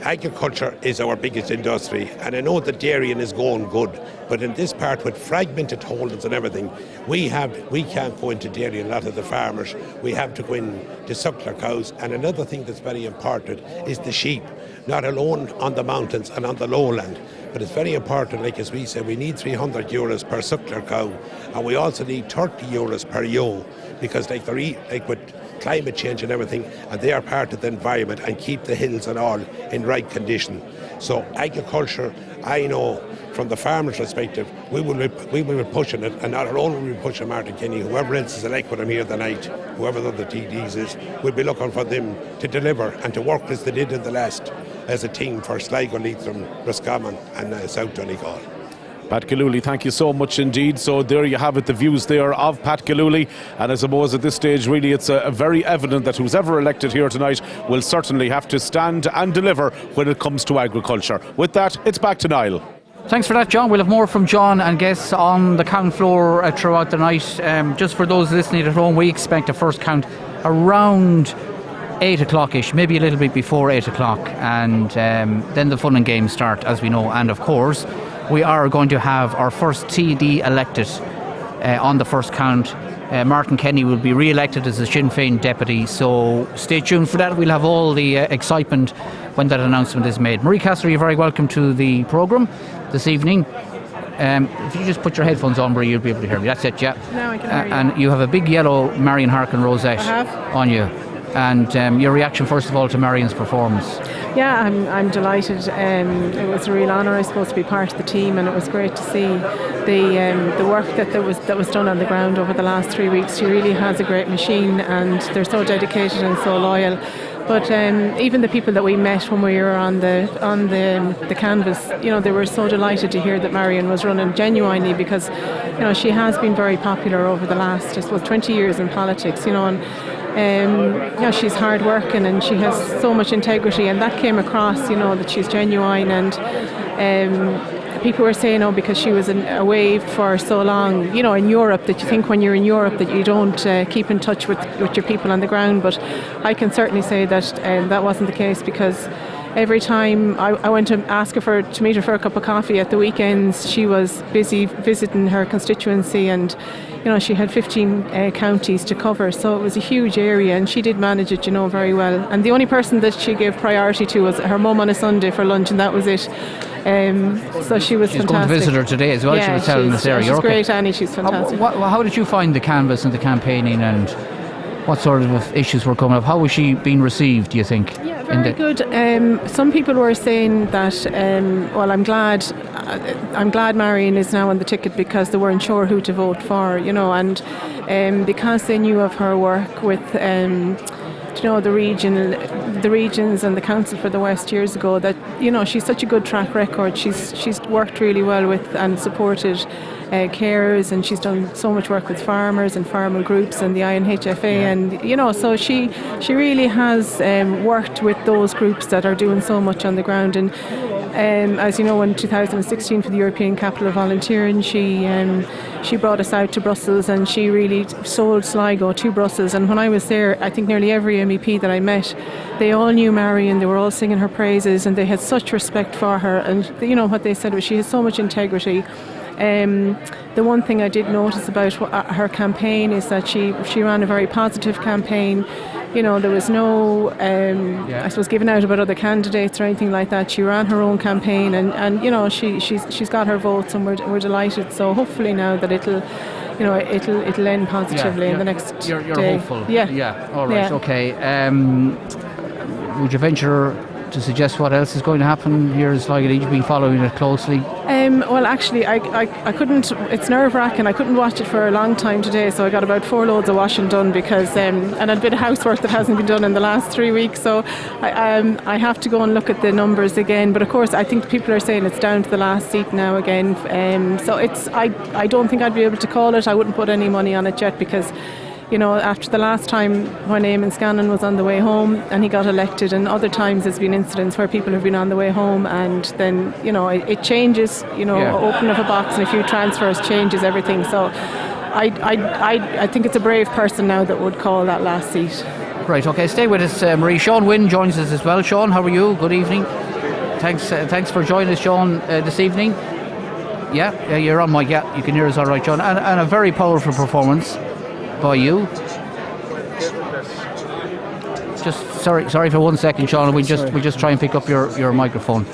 agriculture is our biggest industry, and I know that dairying is going good, but in this part with fragmented holdings and everything, we can't go into dairy. A lot of the farmers, we have to go into suckler cows. And another thing that's very important is the sheep, not alone on the mountains and on the lowland, but it's very important, like as we said, we need €300 per suckler cow, and we also need €30 per ewe, because with climate change and everything, and they are part of the environment and keep the hills and all in right condition. So agriculture, I know from the farmer's perspective, we will be pushing it, and not alone will we be pushing Martin Kenny, whoever else is elected with him here tonight, whoever the other TDs is, we'll be looking for them to deliver and to work as they did in the last as a team for Sligo, Leitrim, Roscommon and South Donegal. Pat Gilooly, thank you so much indeed. So there you have it, the views there of Pat Gilooly. And I suppose at this stage, really, it's very evident that who's ever elected here tonight will certainly have to stand and deliver when it comes to agriculture. With that, it's back to Niall. Thanks for that, John. We'll have more from John and guests on the count floor throughout the night. Just for those listening at home, we expect a first count around 8 o'clock-ish, maybe a little bit before 8 o'clock, and then the fun and games start, as we know. And of course, we are going to have our first TD elected on the first count. Martin Kenny will be re-elected as the Sinn Féin deputy, so stay tuned for that. We'll have all the excitement when that announcement is made. Marie Castle, you're very welcome to the programme this evening. If you just put your headphones on, Marie, you'll be able to hear me. That's it, yeah. Now I can hear you. And you have a big yellow Marion Harkin rosette on you. And your reaction, first of all, to Marion's performance? Yeah, I'm delighted. It was a real honour, I suppose, to be part of the team, and it was great to see the work that was done on the ground over the last 3 weeks. She really has a great machine, and they're so dedicated and so loyal. But even the people that we met when we were on the canvas, they were so delighted to hear that Marion was running genuinely, because she has been very popular over the last, I suppose, 20 years in politics. She's hard working and she has so much integrity, and that came across, that she's genuine. And people were saying, because she was away for so long, in Europe, that you think when you're in Europe that you don't keep in touch with your people on the ground. But I can certainly say that that wasn't the case, because every time I went to ask her to meet her for a cup of coffee at the weekends, she was busy visiting her constituency, and she had 15 counties to cover, so it was a huge area, and she did manage it, very well. And the only person that she gave priority to was her mum on a Sunday for lunch, and that was it. So she was fantastic. She's going to visit her today as well. Yeah, she was telling us there. She's great, Annie. She's fantastic. How did you find the canvas and the campaigning, and what sort of issues were coming up? How was she being received, do you think? Yeah, very good. Some people were saying that, I'm glad Marion is now on the ticket, because they weren't sure who to vote for, and because they knew of her work with the regions and the Council for the West years ago, that she's such a good track record. She's worked really well with and supported carers, and she's done so much work with farmers and farmer groups and the INHFA, and so she really has worked with those groups that are doing so much on the ground. And as you know, in 2016 for the European Capital of Volunteering, she brought us out to Brussels, and she really sold Sligo to Brussels. And when I was there, I think nearly every MEP that I met, they all knew Marion, they were all singing her praises, and they had such respect for her. And what they said was she has so much integrity. The one thing I did notice about her campaign is that she ran a very positive campaign. There was no, I suppose, giving out about other candidates or anything like that. She ran her own campaign, and she's got her votes, and we're delighted. So hopefully now that it'll end positively in the next you're day. hopeful. Yeah. All right. Yeah. Okay. Would you venture to suggest what else is going to happen here in Sligo? You've been following it closely. Well, actually, I couldn't. It's nerve-wracking. I couldn't watch it for a long time today, so I got about 4 loads of washing done, because and a bit of housework that hasn't been done in the last 3 weeks. So I have to go and look at the numbers again. But of course, I think people are saying it's down to the last seat now again. So I don't think I'd be able to call it. I wouldn't put any money on it yet, because after the last time when Eamon Scanlon was on the way home and he got elected, and other times there's been incidents where people have been on the way home and then, it changes, opening of a box and a few transfers changes everything. So I think it's a brave person now that would call that last seat. Right, okay, stay with us, Marie. Sean Wynne joins us as well. Sean, how are you? Good evening. Thanks for joining us, Sean, this evening. Yeah, you're on mic. Yeah, you can hear us all right, Sean. And a very powerful performance by you. Just sorry for 1 second, Sean. We just try and pick up your microphone.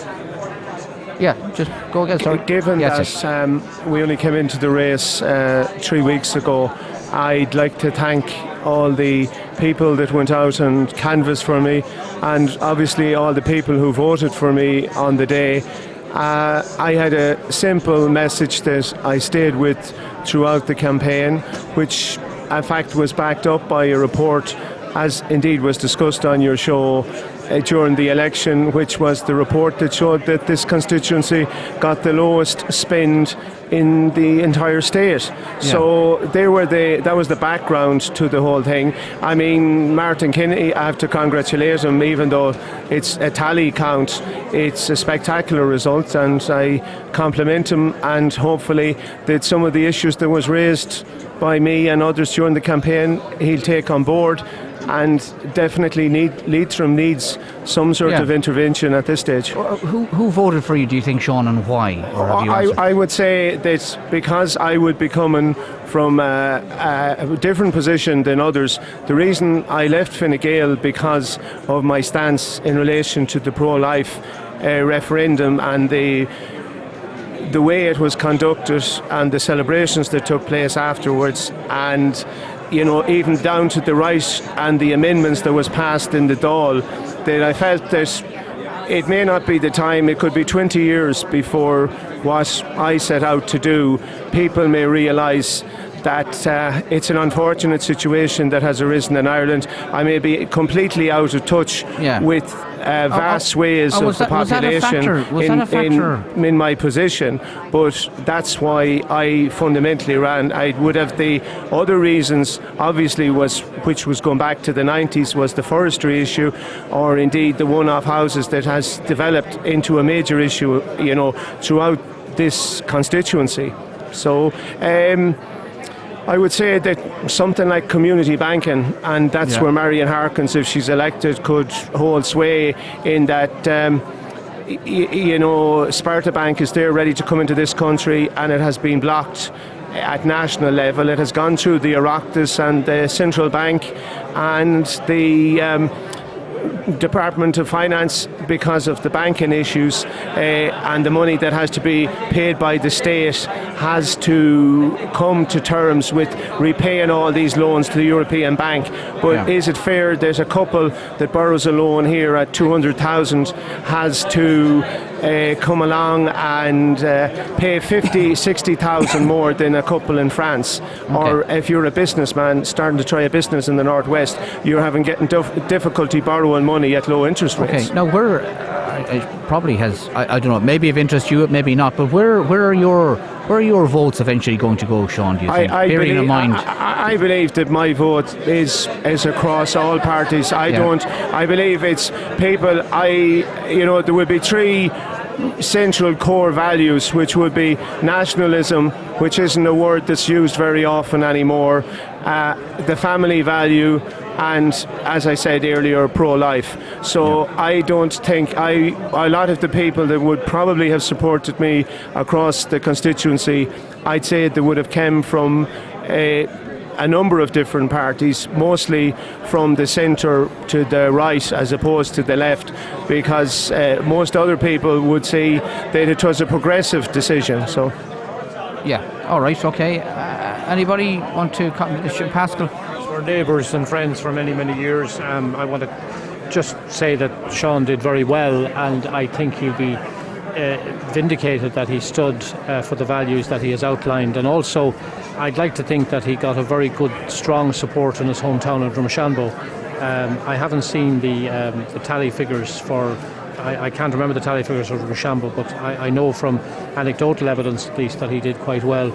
Yeah, just go again. Sorry. Given that we only came into the race 3 weeks ago, I'd like to thank all the people that went out and canvassed for me, and obviously all the people who voted for me on the day. I had a simple message that I stayed with throughout the campaign, which in fact was backed up by a report, as indeed was discussed on your show during the election, which was the report that showed that this constituency got the lowest spend in the entire state. Yeah. So that was the background to the whole thing. I mean, Martin Kinney, I have to congratulate him, even though it's a tally count, it's a spectacular result, and I compliment him, and hopefully that some of the issues that was raised by me and others during the campaign he'll take on board, and definitely Leitrim needs some sort of intervention at this stage. Who voted for you, do you think, Sean, and why? Or have you I would say that because I would be coming from a different position than others, the reason I left Fine Gael because of my stance in relation to the pro-life referendum and the way it was conducted and the celebrations that took place afterwards, and even down to the right and the amendments that was passed in the Dáil, that I felt that it may not be the time, it could be 20 years before what I set out to do. People may realise that it's an unfortunate situation that has arisen in Ireland. I may be completely out of touch with vast swathes of the population in my position, but that's why I fundamentally ran. I would have the other reasons, obviously, which was going back to the 90s, was the forestry issue, or indeed the one-off houses that has developed into a major issue, throughout this constituency. So I would say that something like community banking, and that's where Marion Harkins, if she's elected, could hold sway in that, Sparta Bank is there ready to come into this country, and it has been blocked at national level. It has gone through the Oireachtas and the Central Bank and the Department of Finance because of the banking issues, and the money that has to be paid by the state has to come to terms with repaying all these loans to the European Bank. But is it fair that a couple that borrows a loan here at 200,000 has to come along and pay 50, 60,000 more than a couple in France? Or if you're a businessman starting to try a business in the Northwest, you're getting difficulty borrowing money at low interest rates. Okay, now it probably has, I don't know, maybe of interest you, maybe not, but where are your votes eventually going to go, Sean, do you think? Bearing in mind, I believe that my vote is across all parties. I believe it's people, there will be three central core values, which would be nationalism, which isn't a word that's used very often anymore, the family value, and, as I said earlier, pro-life. So I don't think a lot of the people that would probably have supported me across the constituency, I'd say they would have come from a number of different parties, mostly from the centre to the right as opposed to the left, because most other people would say that it was a progressive decision. So, all right, okay. Anybody want to comment? Pascal? Our neighbours and friends for many, many years. I want to just say that Sean did very well, and I think he'll be vindicated that he stood for the values that he has outlined, and also I'd like to think that he got a very good, strong support in his hometown of Drumshanbo. I haven't seen the tally figures for I can't remember the tally figures of Drumshanbo, but I know from anecdotal evidence at least that he did quite well.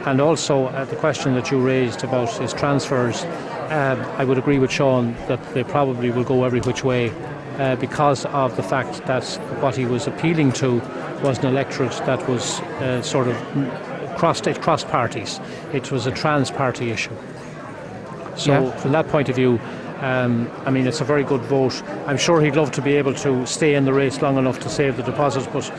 And also the question that you raised about his transfers, I would agree with Sean that they probably will go every which way because of the fact that what he was appealing to was an electorate that was sort of crossed parties. It was a trans-party issue. So from that point of view, I mean, it's a very good vote. I'm sure he'd love to be able to stay in the race long enough to save the deposit, but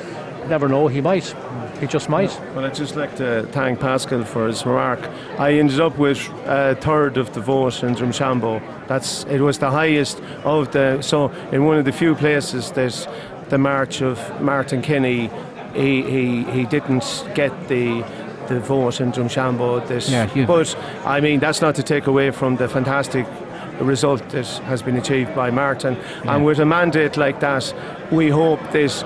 never know, he might. He just might. Well, I'd just like to thank Pascal for his remark. I ended up with a third of the vote in Drumshanbo. It was the highest of the... So in one of the few places that the march of Martin Kenny, he didn't get the vote in Drumshanbo. But, I mean, that's not to take away from the fantastic result that has been achieved by Martin. And with a mandate like that, we hope that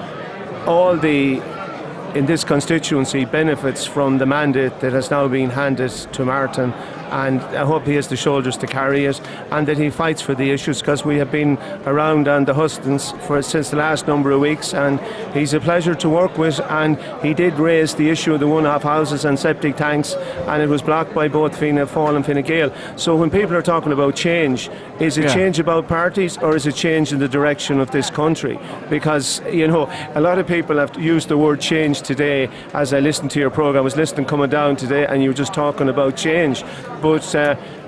all in this constituency benefits from the mandate that has now been handed to Martin, and I hope he has the shoulders to carry it and that he fights for the issues, because we have been around on the hustings since the last number of weeks, and he's a pleasure to work with. And he did raise the issue of the one-off houses and septic tanks, and it was blocked by both Fianna Fáil and Fine Gael. So when people are talking about change, is it change about parties or is it change in the direction of this country? Because, you know, a lot of people have used the word change today. As I listened to your programme, I was listening coming down today, and you were just talking about change. But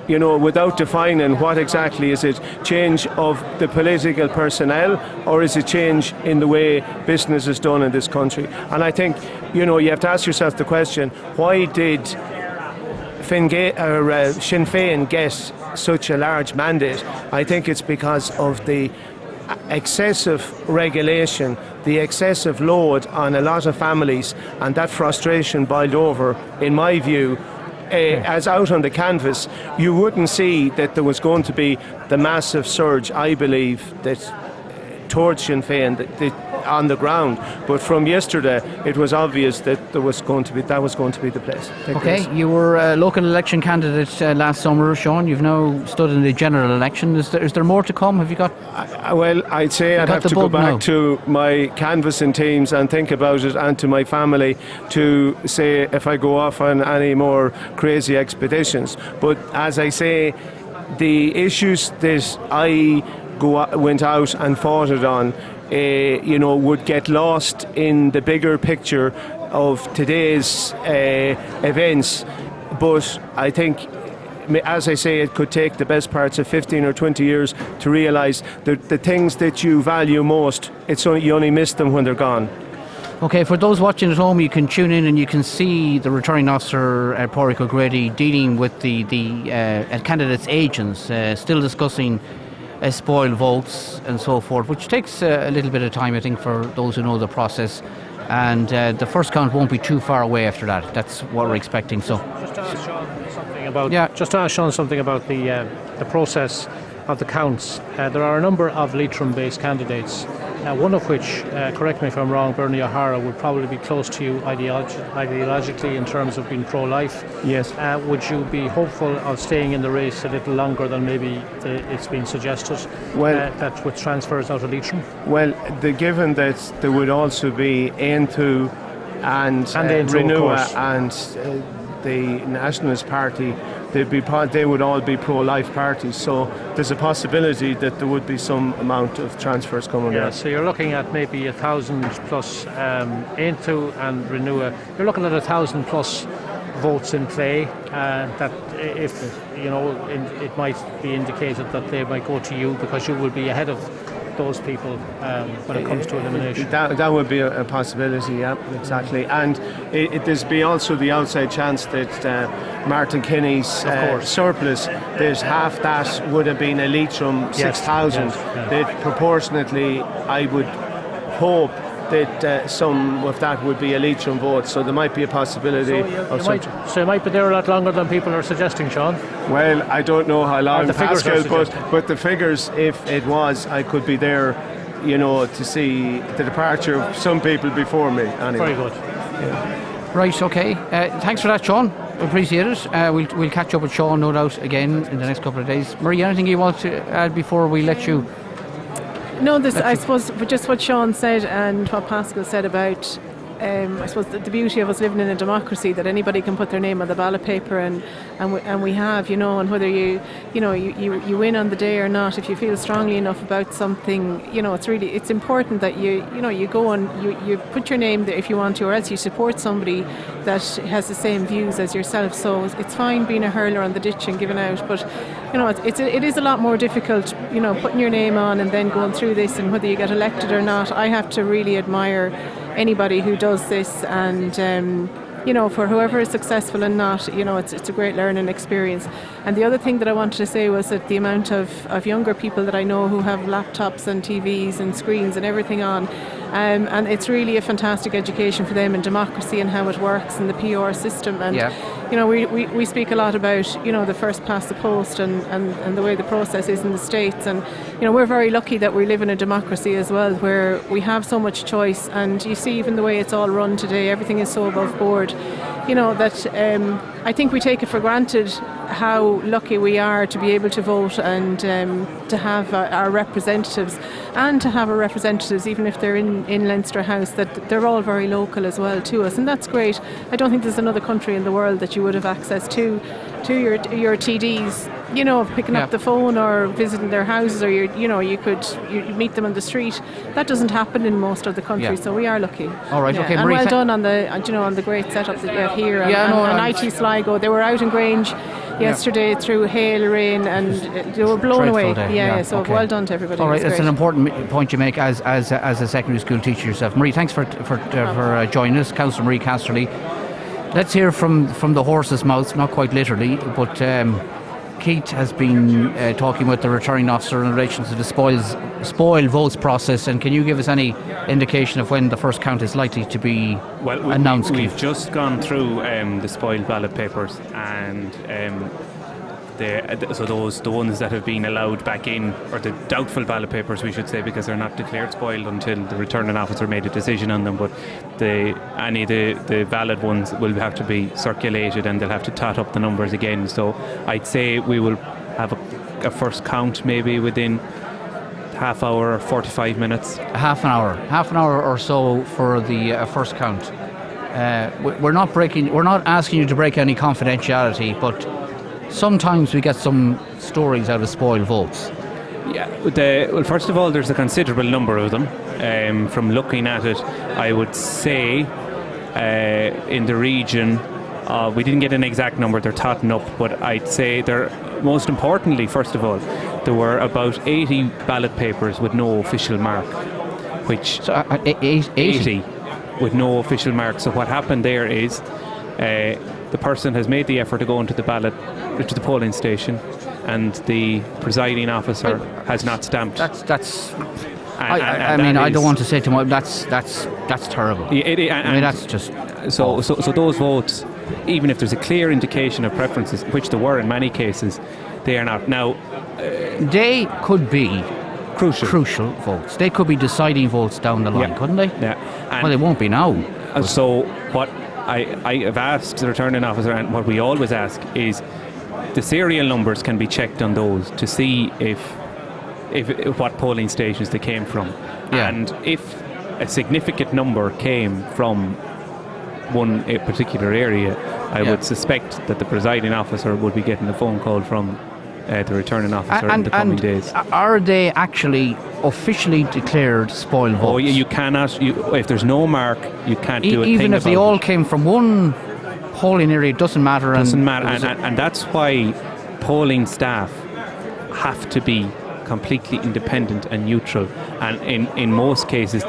you know, without defining what exactly is it, change of the political personnel, or is it change in the way business is done in this country? And I think, you know, you have to ask yourself the question, why did Sinn Féin get such a large mandate? I think it's because of the excessive regulation, the excessive load on a lot of families, and that frustration boiled over, in my view, as out on the canvas. You wouldn't see that there was going to be the massive surge, I believe, that towards Sinn Féin on the ground. But from yesterday, it was obvious that that was going to be the place. Okay, you were a local election candidate last summer, Sean. You've now stood in the general election. Is there more to come? Have you got? Well, I'd say I'd have to go back to my canvassing teams and think about it, and to my family to say if I go off on any more crazy expeditions. But as I say, the issues that I went out and fought it on, you know, would get lost in the bigger picture of today's events. But I think, as I say, it could take the best parts of 15 or 20 years to realise that the things that you value most, you only miss them when they're gone. Okay, for those watching at home, you can tune in and you can see the returning officer, Pádraig O'Grady, dealing with the candidates' agents, still discussing spoil votes and so forth, which takes a little bit of time, I think, for those who know the process. And the first count won't be too far away after that. That's what we're expecting. So, just to ask Sean something about the process of the counts. There are a number of Leitrim-based candidates, one of which, correct me if I'm wrong, Bernie O'Hara, would probably be close to you ideologically in terms of being pro-life. Yes. Would you be hopeful of staying in the race a little longer than maybe it's been suggested, that with transfers out of Leitrim? Well, given that there would also be Aintu and Renua and the Nationalist Party, they would all be pro-life parties, so there's a possibility that there would be some amount of transfers coming out. So you're looking at maybe 1,000 plus Aintu and Renua. You're looking at 1,000 plus votes in play. That if you know, it might be indicated that they might go to you because you will be ahead of those people when it comes to elimination. That would be a possibility, yeah, exactly. And there's be also the outside chance that Martin Kenny's surplus, there's half that would have been a Leitrim 6,000. That proportionately, I would hope that some of that would be a Leitrim vote, so there might be a possibility So you might be there a lot longer than people are suggesting, Sean. Well, I don't know how long, Pascal, but the figures, if it was, I could be there, you know, to see the departure of some people before me. Anyway. Very good. Yeah. Right, okay. Thanks for that, Sean. Appreciate it. We'll catch up with Sean, no doubt, again in the next couple of days. Marie, anything you want to add before we let you No, I suppose just what Sean said and what Pascal said about I suppose the beauty of us living in a democracy, that anybody can put their name on the ballot paper, and we have, and whether you win on the day or not, if you feel strongly enough about something, it's important that you go and you put your name there if you want to, or else you support somebody that has the same views as yourself. So it's fine being a hurler on the ditch and giving out, but it is a lot more difficult, putting your name on and then going through this, and whether you get elected or not. I have to really admire anybody who does this, and for whoever is successful and not, it's a great learning experience. And the other thing that I wanted to say was that the amount of younger people that I know who have laptops and TVs and screens and everything on, and it's really a fantastic education for them in democracy and how it works and the PR system. And we speak a lot about the first past the post and the way the process is in the States, and we're very lucky that we live in a democracy as well, where we have so much choice. And you see, even the way it's all run today, everything is so above board, that I think we take it for granted how lucky we are to be able to vote, and to have our representatives, and to have our representatives, even if they're in Leinster House, that they're all very local as well to us, and that's great. I don't think there's another country in the world that you would have access to your TDs, picking up the phone or visiting their houses, or you meet them on the street. That doesn't happen in most of the countries, so we are lucky. All right, okay, and Marie, well done on the great setup that you have here. And IT Sligo, they were out in Grange yesterday through hail, rain, and they were blown away. So okay. Well done to everybody. All right, it's an important point you make as a secondary school teacher yourself. Marie, thanks for joining us, Councillor Marie Casterly. Let's hear from the horse's mouth, not quite literally, but Keith has been talking with the returning officer in relation to the spoil votes process, and can you give us any indication of when the first count is likely to be announced? We've just gone through the spoiled ballot papers, and the ones that have been allowed back in, or the doubtful ballot papers we should say, because they're not declared spoiled until the returning officer made a decision on them, but any of the valid ones will have to be circulated, and they'll have to tot up the numbers again. So I'd say we will have a first count maybe within half hour or 45 minutes. Half an hour or so for the first count. We're not asking you to break any confidentiality, but sometimes we get some stories out of spoiled votes. Well, first of all, there's a considerable number of them. From looking at it, I would say in the region, we didn't get an exact number, they're totting up, but I'd say most importantly, first of all, there were about 80 ballot papers with no official mark, which 80 with no official mark. So what happened there is the person has made the effort to go into the polling station, and the presiding officer has not stamped. I don't want to say too much. That's terrible. That's just so those votes, even if there's a clear indication of preferences, which there were in many cases, they are not now. They could be crucial votes. They could be deciding votes down the line, couldn't they? Yeah. Well, they won't be now. So what I have asked the returning officer, and what we always ask, is the serial numbers can be checked on those to see if what polling stations they came from. And if a significant number came from a particular area, I would suspect that the presiding officer would be getting a phone call from the returning officer in the coming days. Are they actually officially declared spoiled votes? Oh, you cannot. If there's no mark, you can't do a thing even if they all came from one polling area, it doesn't matter. And that's why polling staff have to be completely independent and neutral. And in most cases,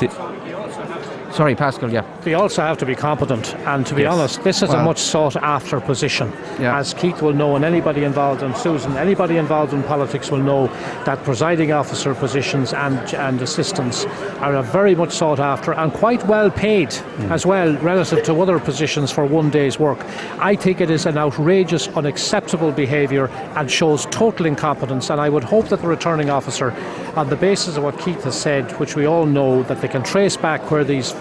Sorry, Pascal, They also have to be competent, and to be honest, this is a much sought after position. As Keith will know, and anybody involved, and Susan, anybody involved in politics will know that presiding officer positions and assistants are very much sought after and quite well paid as well, relative to other positions for one day's work. I think it is an outrageous, unacceptable behaviour and shows total incompetence, and I would hope that the returning officer, on the basis of what Keith has said, which we all know, that they can trace back where these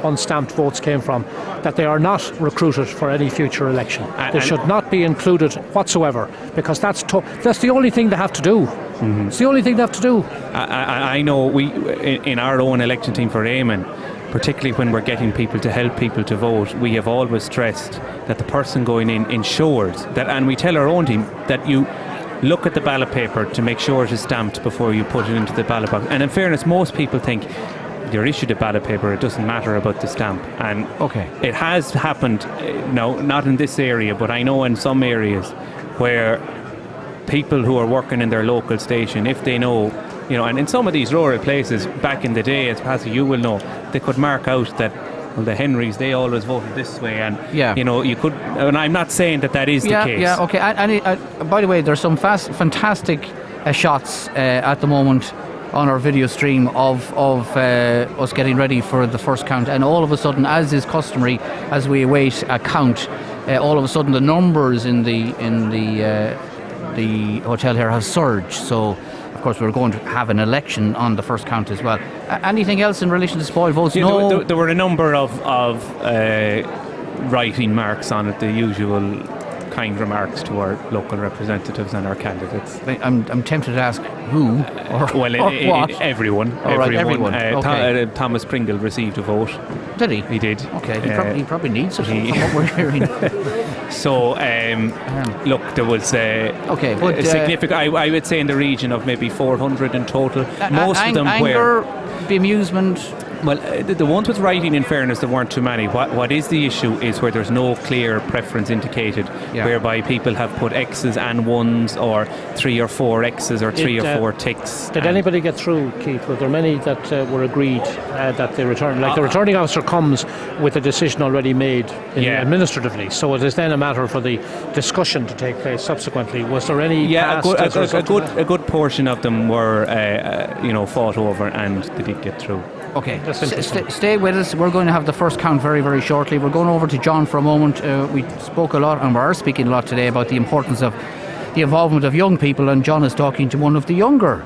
unstamped votes came from, that they are not recruited for any future election. They should not be included whatsoever, because that's the only thing they have to do. Mm-hmm. It's the only thing they have to do. I know we, in our own election team for Eamon, particularly when we're getting people to help people to vote, we have always stressed that the person going in ensures that, and we tell our own team, that you look at the ballot paper to make sure it is stamped before you put it into the ballot box. And in fairness, most people think you're issued a ballot paper, it doesn't matter about the stamp. And it has happened, no, not in this area, but I know in some areas where people who are working in their local station, if they know, and in some of these rural places back in the day, as Pastor you will know, they could mark out that, well, the Henrys, they always voted this way, and you could, and I'm not saying that is the case. Yeah, okay. And by the way, there's some fantastic shots at the moment on our video stream of us getting ready for the first count, and all of a sudden, as is customary, as we await a count, all of a sudden the numbers in the hotel here have surged. So of course we're going to have an election on the first count as well. Anything else in relation to spoiled votes? No. There were a number of writing marks on it, the usual kind remarks to our local representatives and our candidates. I'm tempted to ask who or what? Everyone. Everyone. Okay. Thomas Pringle received a vote. Did he? He did. Okay, he probably needs it from what we're hearing. So, look, there was significant, I would say in the region of maybe 400 in total. Most of them anger, bemusement. Well, the ones with writing, in fairness, there weren't too many. What is the issue is where there's no clear preference indicated, whereby people have put X's and 1s, or 3 or 4 X's, or 3 or 4 ticks. Did anybody get through, Keith? Were there many that were agreed that they return? Like the returning officer comes with a decision already made administratively, so it is then a matter for the discussion to take place subsequently. Was there any? A good portion of them were, fought over, and they did get through. Okay, stay with us. We're going to have the first count very, very shortly. We're going over to John for a moment. We spoke a lot, and we are speaking a lot today, about the importance of the involvement of young people, and John is talking to one of the younger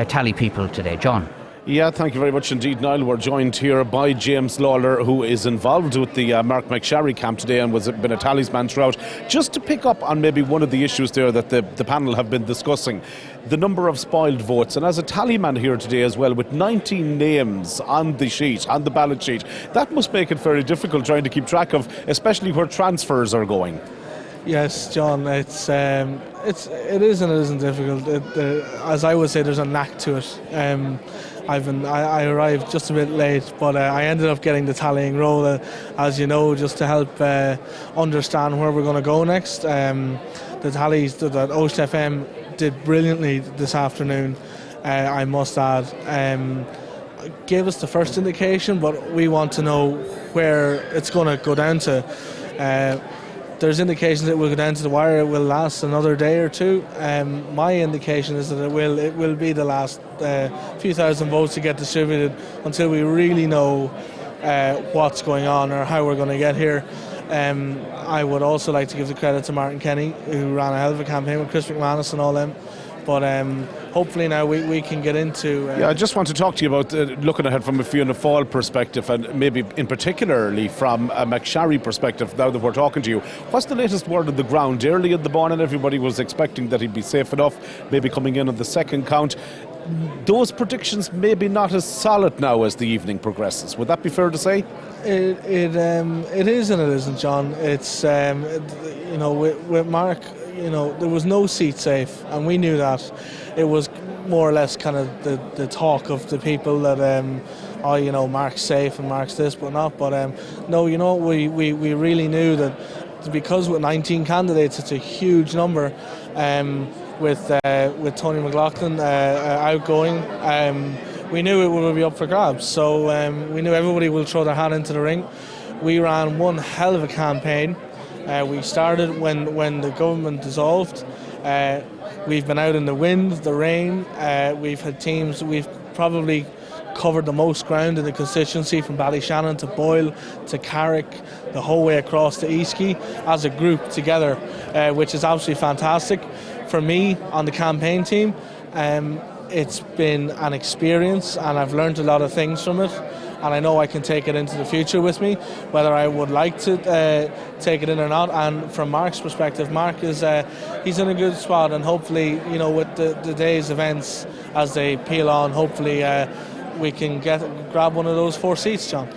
tally people today. John. Yeah, thank you very much indeed, Niall. We're joined here by James Lawler, who is involved with the Mark McSharry camp today and was been a talisman throughout. Just to pick up on maybe one of the issues there that the panel have been discussing, the number of spoiled votes. And as a tallyman here today as well, with 19 names on the sheet, on the ballot sheet, that must make it very difficult trying to keep track of, especially where transfers are going. Yes, John, it is and it isn't difficult. As I would say, there's a knack to it. I arrived just a bit late, but I ended up getting the tallying role, as you know, just to help understand where we're going to go next. The tallies that Oast FM did brilliantly this afternoon, I must add. Gave us the first indication, but we want to know where it's going to go down to. There's indications it will go down to the wire. It will last another day or two. My indication is that it will be the last few thousand votes to get distributed until we really know what's going on or how we're going to get here. I would also like to give the credit to Martin Kenny, who ran a hell of a campaign with Chris McManus and all them. But hopefully now we can get into... I just want to talk to you about looking ahead from a Fianna Fáil perspective, and maybe in particularly from a McSharry perspective, now that we're talking to you. What's the latest word on the ground? Early in the morning, everybody was expecting that he'd be safe enough, maybe coming in on the second count. Those predictions maybe not as solid now as the evening progresses. Would that be fair to say? It is and it isn't, John. It's, with Mark... there was no seat safe, and we knew that. It was more or less kind of the talk of the people that, Mark's safe and Mark's this, but not. But we really knew that because with 19 candidates, it's a huge number. With Tony McLaughlin outgoing, we knew it would be up for grabs. So we knew everybody will throw their hat into the ring. We ran one hell of a campaign. We started when the government dissolved. We've been out in the wind, the rain. We've had teams. We've probably covered the most ground in the constituency, from Ballyshannon to Boyle to Carrick, the whole way across to Eastkey as a group together, which is absolutely fantastic. For me, on the campaign team, it's been an experience, and I've learned a lot of things from it. and I know I can take it into the future with me, whether I would like to take it in or not. And from Mark's perspective, Mark is he's in a good spot, and hopefully, you know, with the day's events as they peel on, hopefully we can grab one of those 4 seats, John.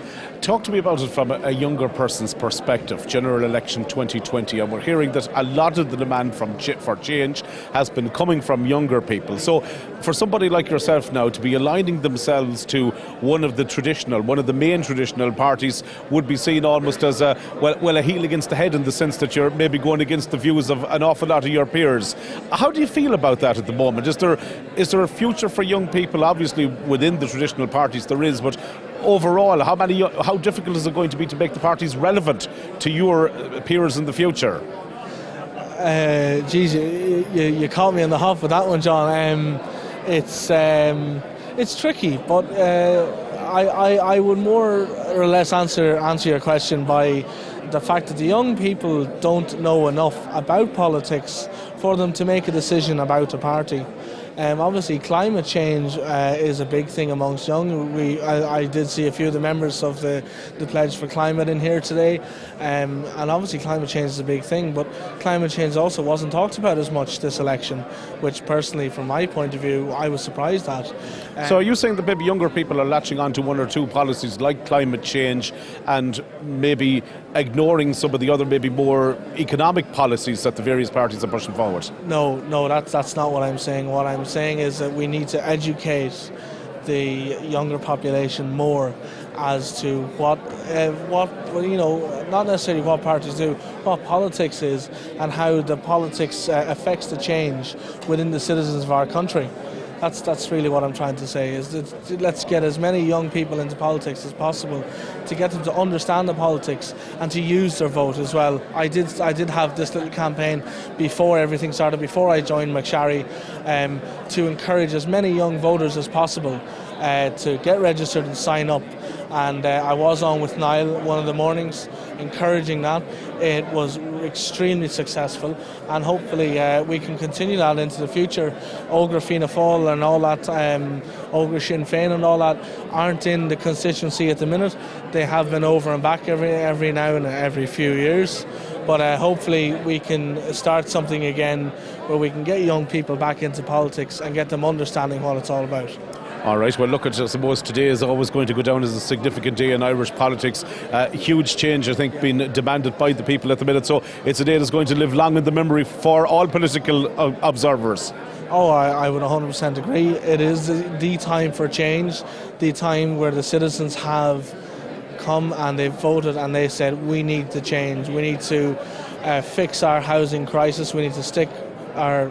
Talk to me about it from a younger person's perspective, general election 2020, and we're hearing that a lot of the demand for change has been coming from younger people. So for somebody like yourself now to be aligning themselves to one of the main traditional parties would be seen almost as a heel against the head, in the sense that you're maybe going against the views of an awful lot of your peers. How do you feel about that at the moment? Is there a future for young people? Obviously within the traditional parties there is, but overall, how difficult is it going to be to make the parties relevant to your peers in the future? Geez, you caught me in the hop with that one, John. It's tricky, but I would more or less answer your question by the fact that the young people don't know enough about politics for them to make a decision about a party. Obviously, climate change is a big thing amongst young. I did see a few of the members of the Pledge for Climate in here today, and obviously climate change is a big thing, but climate change also wasn't talked about as much this election, which personally, from my point of view, I was surprised at. So are you saying that maybe younger people are latching on to one or two policies like climate change and maybe ignoring some of the other maybe more economic policies that the various parties are pushing forward? No, that's not what I'm saying. What I'm saying is that we need to educate the younger population more as to what you know, not necessarily what parties do, what politics is, and how the politics affects the change within the citizens of our country. That's really what I'm trying to say, is that let's get as many young people into politics as possible, to get them to understand the politics and to use their vote as well. I did have this little campaign before everything started, before I joined McSharry, to encourage as many young voters as possible to get registered and sign up. And I was on with Niall one of the mornings encouraging that. It was extremely successful, and hopefully we can continue that into the future. Ógra Fianna Fáil and all that, Ógra Sinn Féin and all that aren't in the constituency at the minute. They have been over and back every now and every few years. But hopefully we can start something again where we can get young people back into politics and get them understanding what it's all about. All right, well, look, I suppose today is always going to go down as a significant day in Irish politics. Huge change, I think, being demanded by the people at the minute. So it's a day that's going to live long in the memory for all political observers. Oh, I would 100% agree. It is the time for change, the time where the citizens have come and they've voted and they said, we need to change. We need to fix our housing crisis. We need to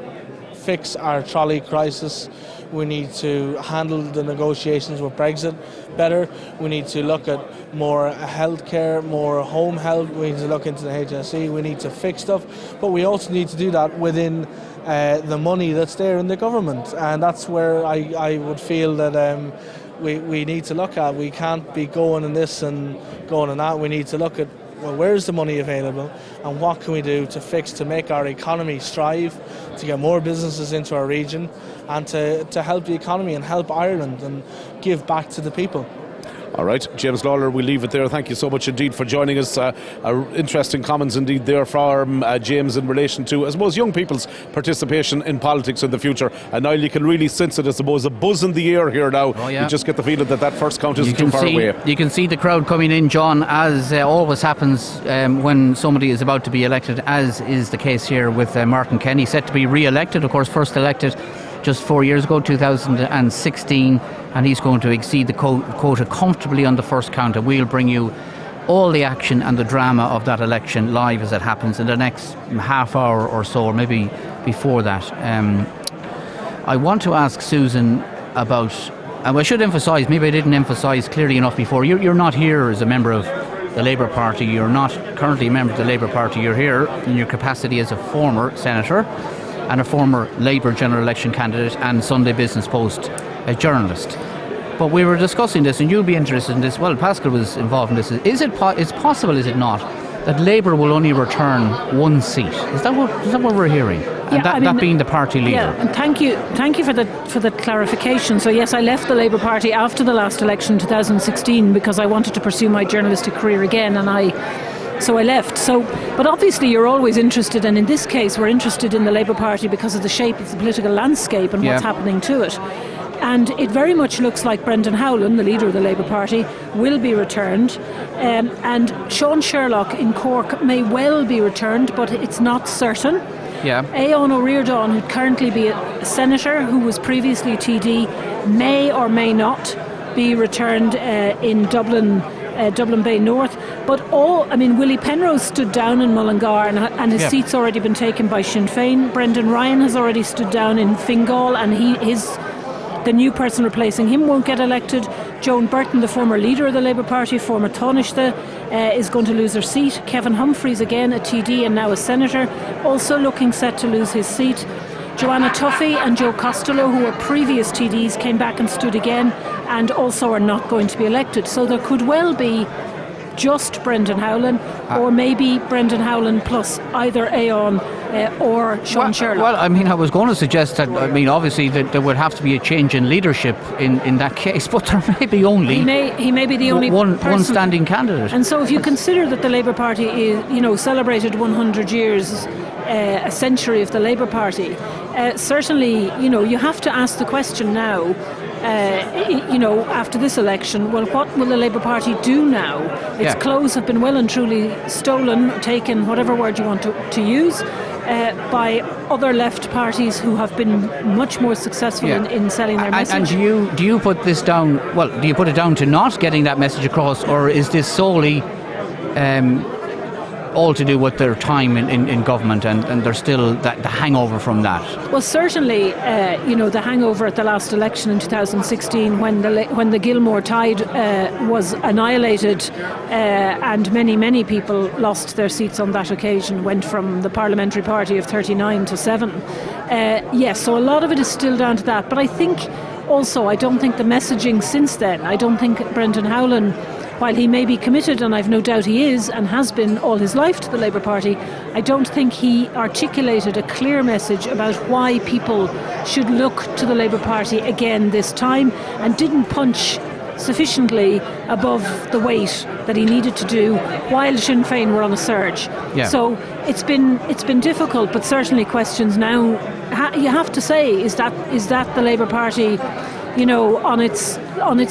fix our trolley crisis. We need to handle the negotiations with Brexit better. We need to look at more healthcare, more home health. We need to look into the HSE. We need to fix stuff. But we also need to do that within the money that's there in the government. And that's where I would feel that we need to look at. We can't be going in this and going in that. We need to look at, well, where's the money available and what can we do to make our economy strive, to get more businesses into our region, and to help the economy and help Ireland and give back to the people. All right, James Lawler, we'll leave it there. Thank you so much indeed for joining us. Interesting comments indeed there from James in relation to, I suppose, young people's participation in politics in the future. And Niall, you can really sense it, I suppose, a buzz in the air here now. Oh, yeah. You just get the feeling that first count isn't too far away. You can see the crowd coming in, John, as always happens when somebody is about to be elected, as is the case here with Martin Kenny, set to be re-elected, of course, first elected just 4 years ago, 2016, and he's going to exceed the quota comfortably on the first count, and we'll bring you all the action and the drama of that election live as it happens in the next half hour or so, or maybe before that. I want to ask Susan about, and I should emphasise, maybe I didn't emphasise clearly enough before, you're not here as a member of the Labour Party, you're not currently a member of the Labour Party, you're here in your capacity as a former senator and a former Labour general election candidate and Sunday Business Post journalist. But we were discussing this, and you'll be interested in this. Well, Pascal was involved in this. It's possible, is it not, that Labour will only return one seat? Is that what we're hearing? And that being the party leader. Yeah, and thank you for the clarification. So yes, I left the Labour Party after the last election in 2016 because I wanted to pursue my journalistic career again, so I left. But obviously you're always interested, and in this case we're interested in the Labour Party because of the shape of the political landscape and what's happening to it. And it very much looks like Brendan Howlin, the leader of the Labour Party, will be returned. And Sean Sherlock in Cork may well be returned, but it's not certain. Yeah. Aodhán Ó Ríordáin, who'd currently be a senator, who was previously a TD, may or may not be returned in Dublin Bay North. But Willie Penrose stood down in Mullingar and his seat's already been taken by Sinn Féin. Brendan Ryan has already stood down in Fingal, and the new person replacing him won't get elected. Joan Burton, the former leader of the Labour Party, former Taoiseach, is going to lose her seat. Kevin Humphreys, again a TD and now a senator, also looking set to lose his seat. Joanna Tuffy and Joe Costello, who were previous TDs, came back and stood again and also are not going to be elected. So there could well be just Brendan Howlin, or maybe Brendan Howlin plus either Aodhán or Sean Sherlock. Well, I was going to suggest that, obviously that there would have to be a change in leadership in that case, but there may be only he may be the only one person. candidate. And so if you consider that the Labour Party is, celebrated 100 years, a century of the Labour Party, certainly, you have to ask the question now, after this election, well, what will the Labour Party do now? Its clothes have been well and truly stolen, taken, whatever word you want to use, by other left parties who have been much more successful in selling their message. And do you put this down? Well, do you put it down to not getting that message across, or is this solely all to do with their time in government, and there's still the hangover from that? Well, certainly, the hangover at the last election in 2016, when the Gilmore tide was annihilated, and many people lost their seats on that occasion, went from the parliamentary party of 39 to 7. Yes, so a lot of it is still down to that. But I think also, I don't think the messaging since then, I don't think Brendan Howlin, while he may be committed, and I've no doubt he is and has been all his life, to the Labour Party, I don't think he articulated a clear message about why people should look to the Labour Party again this time, and didn't punch sufficiently above the weight that he needed to do while Sinn Féin were on a surge. Yeah. So it's been difficult, but certainly questions now. You have to say, is that the Labour Party, on its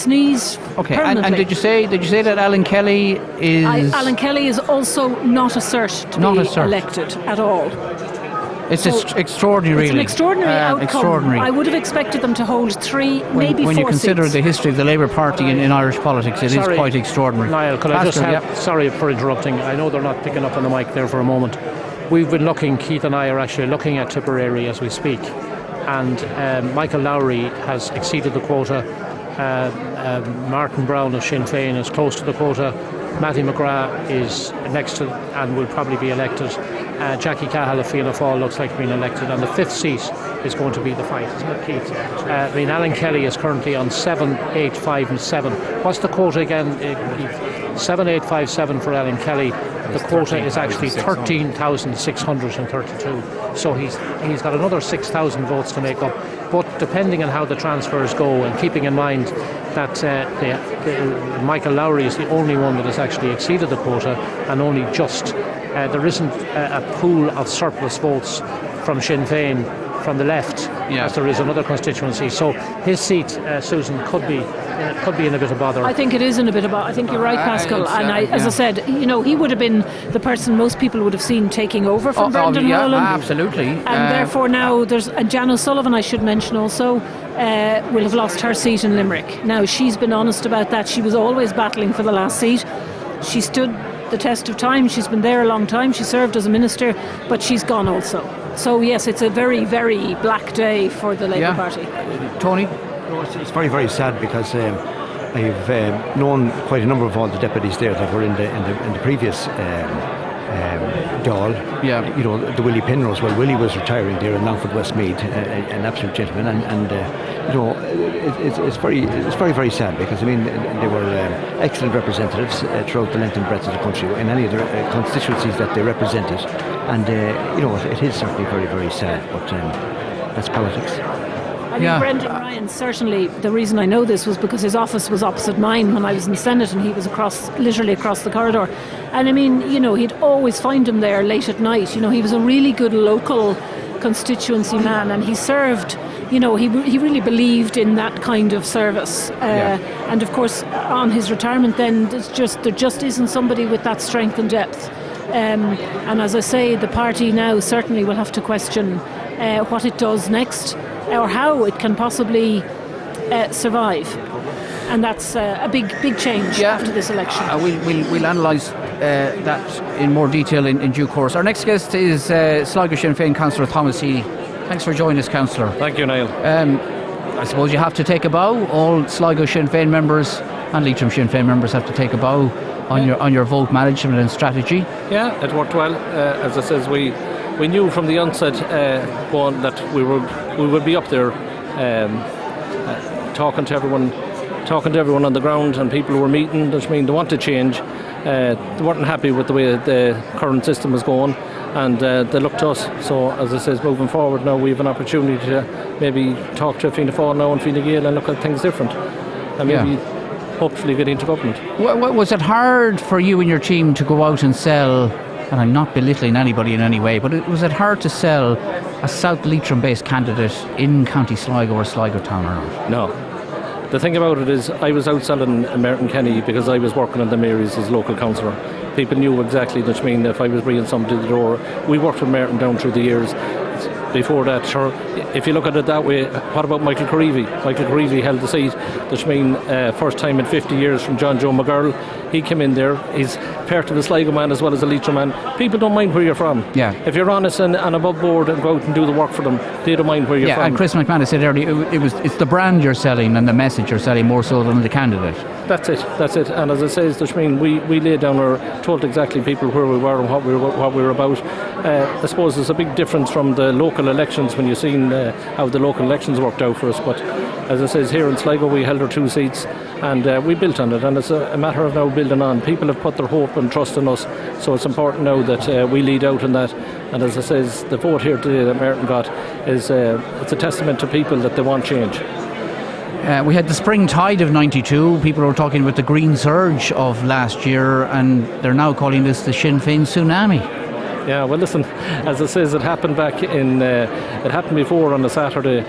knees? Okay, permanently? and did you say that Alan Kelly is? Alan Kelly is also not a cert to be elected at all. It's extraordinary, really. It's an extraordinary outcome. Extraordinary. I would have expected them to hold 3, maybe 4 When you consider seats. the history of the Labour Party in Irish politics, it is quite extraordinary. Niall, could I just sorry for interrupting. I know they're not picking up on the mic there for a moment. We've been looking, Keith and I are actually looking at Tipperary as we speak, and Michael Lowry has exceeded the quota. Martin Brown of Sinn Féin is close to the quota. Matty McGrath is next to and will probably be elected. Jackie Cahill of Fianna Fáil looks like being elected, and the 5th seat is going to be the fight, isn't it, Keith? Alan Kelly is currently on 7, 8, 5 and 7. What's the quota again? 7, 8, 5, 7 for Alan Kelly. The quota is actually 13,632. So he's got another 6,000 votes to make up. But depending on how the transfers go, and keeping in mind that Michael Lowry is the only one that has actually exceeded the quota, and only just there isn't a pool of surplus votes from Sinn Féin from the left, as there is another constituency. So his seat, Susan, could be in a bit of bother. I think it is in a bit of bother. I think you're right, Pascal. And as I said, he would have been the person most people would have seen taking over from Brendan Howlin. Absolutely. And therefore now and Jan O'Sullivan, I should mention also, will have lost her seat in Limerick. Now, she's been honest about that. She was always battling for the last seat. She stood the test of time. She's been there a long time. She served as a minister, but she's gone also. So yes, it's a very, very black day for the Labour Party. Tony? No, it's very, very sad, because I've known quite a number of all the deputies there that were in the previous Dáil. The Willie Penrose. Well, Willie was retiring there in Longford Westmeath, an absolute gentleman, and it's very sad, because I mean they were excellent representatives throughout the length and breadth of the country in any of the constituencies that they represented, and it is certainly very, very sad, but that's politics. I mean, Brendan Ryan, certainly the reason I know this was because his office was opposite mine when I was in the Senate, and he was literally across the corridor. And I mean, he'd always find him there late at night. He was a really good local constituency man, and he served, he really believed in that kind of service. And of course, on his retirement then, there just isn't somebody with that strength and depth. And as I say, the party now certainly will have to question what it does next, or how it can possibly survive. And that's a big change after this election. We'll analyse that in more detail in due course. Our next guest is Sligo Sinn Féin Councillor Thomas Healy. Thanks for joining us, Councillor. Thank you, Niall. I suppose you have to take a bow. All Sligo Sinn Féin members and Leitrim Sinn Féin members have to take a bow on your vote management and strategy. Yeah, it worked well. As I says, we knew from the onset that we would be up there talking to everyone on the ground, and people were meeting. That means they want to change. They weren't happy with the way the current system was going, and they looked to us. So, as I says, moving forward now, we have an opportunity to maybe talk to Fianna Fáil now and Fine Gael and look at things different, and maybe hopefully get into government. Was it hard for you and your team to go out and sell? And I'm not belittling anybody in any way, but was it hard to sell a South Leitrim-based candidate in County Sligo or Sligo Town or not? No. The thing about it is, I was out selling Merton Kenny because I was working on the Marys as local councillor. People knew exactly that. If I was bringing somebody to the door, we worked with Merton down through the years. Before that, sure, if you look at it that way, what about Michael Creevy? Michael Creevy held the seat. First time in 50 years from John Joe McGurl. He came in there. He's part of a Sligo man as well as a Leitrim man. People don't mind where you're from. Yeah. If you're honest and above board and go out and do the work for them, they don't mind where you're from. Yeah, and Chris McManus said earlier, it's the brand you're selling and the message you're selling more so than the candidate. That's it. And as I say, we laid down told exactly people where we were and what we were about. I suppose there's a big difference from the local elections when you've seen how the local elections worked out for us. But as I says, here in Sligo we held our 2 seats and we built on it. And it's a matter of now building on. People have put their hope and trust in us. So it's important now that we lead out in that. And as I says, the vote here today that Merton got is it's a testament to people that they want change. We had the spring tide of 92. People were talking about the green surge of last year, and they're now calling this the Sinn Féin tsunami. Yeah, well, listen, as it says, it happened it happened before on a Saturday,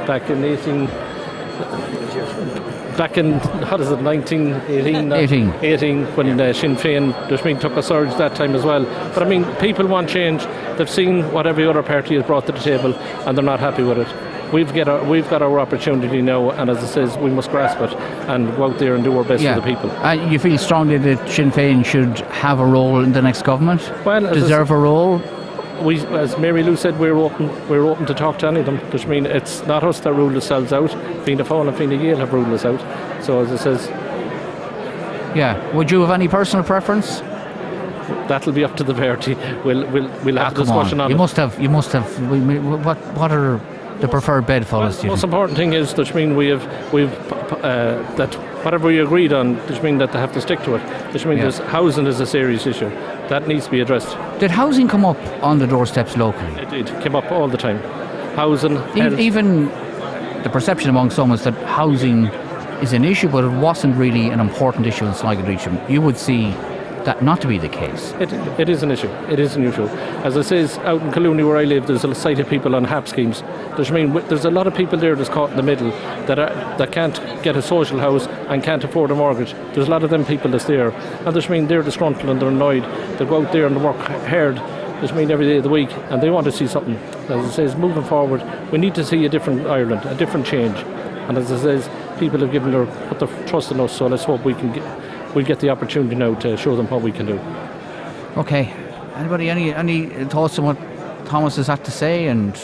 back in 1918? 18, when Sinn Féin took a surge that time as well. But I mean, people want change. They've seen what every other party has brought to the table, and they're not happy with it. We've got our opportunity now, and as it says, we must grasp it and go out there and do our best for the people. You feel strongly that Sinn Féin should have a role in the next government? Well, deserve a role? As Mary Lou said, we're open to talk to any of them. Which means it's not us that rule ourselves out. Fianna Fáil and Fine Gael have ruled us out. So as it says, would you have any personal preference? That'll be up to the party. We'll have a discussion on it. You must have. What are the preferred bedfellows? The most important thing is that that whatever we agreed on, which means that they have to stick to it. Which means housing is a serious issue that needs to be addressed. Did housing come up on the doorsteps locally? It came up all the time. Housing, even the perception among some is that housing is an issue, but it wasn't really an important issue in Sligo Leitrim. You would see that not to be the case. It is an issue. It is an issue. As I says, out in Collooney where I live, there's a sight of people on HAP schemes. There's a lot of people there that's caught in the middle that can't get a social house and can't afford a mortgage. There's a lot of them people that's there, and they're disgruntled and they're annoyed. They go out there and they work hard. Every day of the week, and they want to see something. As it says, moving forward, we need to see a different Ireland, a different change. And as it says, people have put their trust in us. So let's hope we'll get the opportunity now to show them what we can do. Okay. Anybody, any thoughts on what Thomas has had to say? And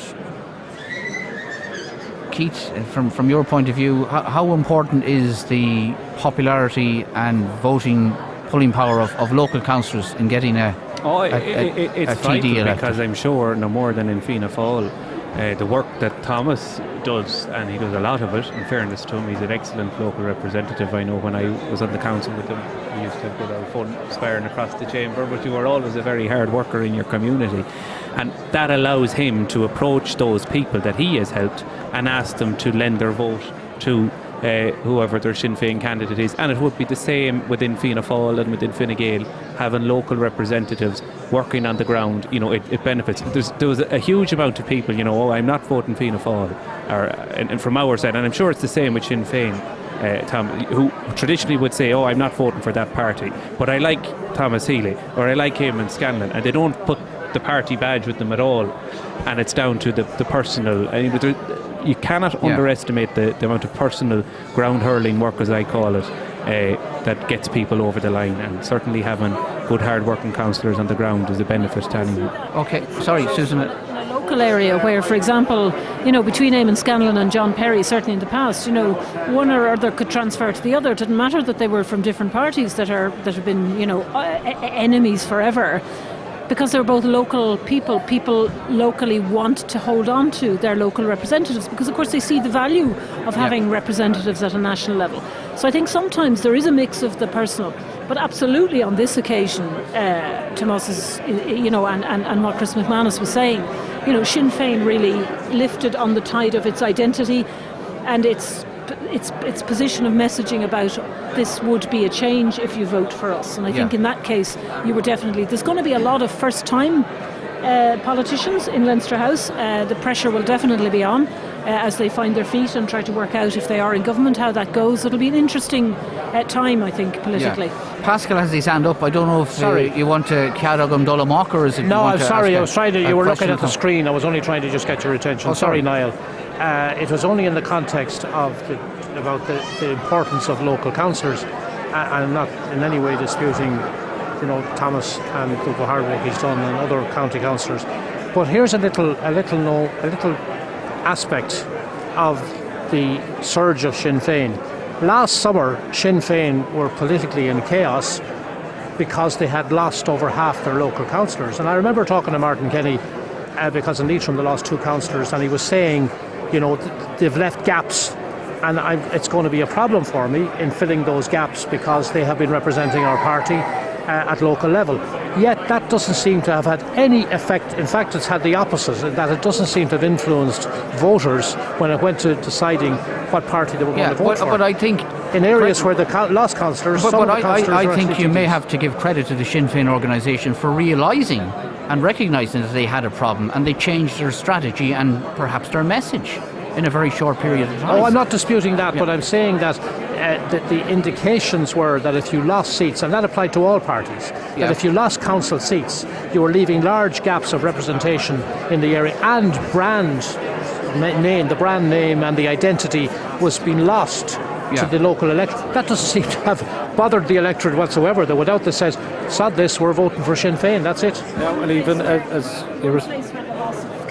Keith, from your point of view, how important is the popularity and pulling power of local councillors in getting it's a TD vital, elected? because I'm sure no more than in Fianna Fáil, the work that Thomas does, and he does a lot of it, in fairness to him. He's an excellent local representative. I know when I was on the council with him, we used to have good old fun sparring across the chamber, but you were always a very hard worker in your community, and that allows him to approach those people that he has helped and ask them to lend their vote to whoever their Sinn Féin candidate is. And it would be the same within Fianna Fáil and within Fine Gael, having local representatives working on the ground. You know, it benefits. There was a huge amount of people, you know, I'm not voting Fianna Fáil, and from our side, and I'm sure it's the same with Sinn Féin, Tom, who traditionally would say, I'm not voting for that party, but I like Thomas Healy, or I like him and Scanlon, and they don't put the party badge with them at all, and it's down to the personal. You cannot underestimate the amount of personal ground hurling work, as I call it, that gets people over the line, and certainly having good hard working councillors on the ground is a benefit to anyone. Okay, sorry, Susan. In a local area where, for example, you know, between Eamon Scanlon and John Perry, certainly in the past, you know, one or other could transfer to the other. It didn't matter that they were from different parties that have been, you know, enemies forever. Because they're both local people locally want to hold on to their local representatives, because of course they see the value of having representatives at a national level. So I think sometimes there is a mix of the personal, but absolutely on this occasion, Tomás's, you know, and what Chris McManus was saying, you know, Sinn Féin really lifted on the tide of its identity and its position of messaging about this would be a change if you vote for us. And I think in that case you were definitely, there's going to be a lot of first time politicians in Leinster House. The pressure will definitely be on as they find their feet and try to work out, if they are in government, how that goes. It'll be an interesting time, I think, politically. Pascal has his hand up. I don't know if you want to Caragum Dolamock, or is it? No, I'm sorry, I was trying to, you were looking at the screen, I was only trying to just get your attention. Sorry, Niall. It was only in the context of about the importance of local councillors, and not in any way disputing, you know, Thomas and the hard work he's done and other county councillors. But here's a little aspect of the surge of Sinn Féin. Last summer, Sinn Féin were politically in chaos because they had lost over half their local councillors. And I remember talking to Martin Kenny, because in Leitrim they lost 2 councillors, and he was saying, you know, they've left gaps, and it's going to be a problem for me in filling those gaps because they have been representing our party at local level. Yet that doesn't seem to have had any effect. In fact, it's had the opposite, in that it doesn't seem to have influenced voters when it went to deciding what party they were going to vote for. But I think in areas where the lost councillors, I think you may have to give credit to the Sinn Féin organisation for realising and recognising that they had a problem, and they changed their strategy and perhaps their message in a very short period of time. Oh, I'm not disputing that, but I'm saying that the indications were that if you lost seats, and that applied to all parties, that if you lost council seats, you were leaving large gaps of representation in the area, and the brand name and the identity was being lost to the local electorate. That doesn't seem to have bothered the electorate whatsoever. The without this says, sod this, we're voting for Sinn Féin, that's it. Yeah, well, even as you were...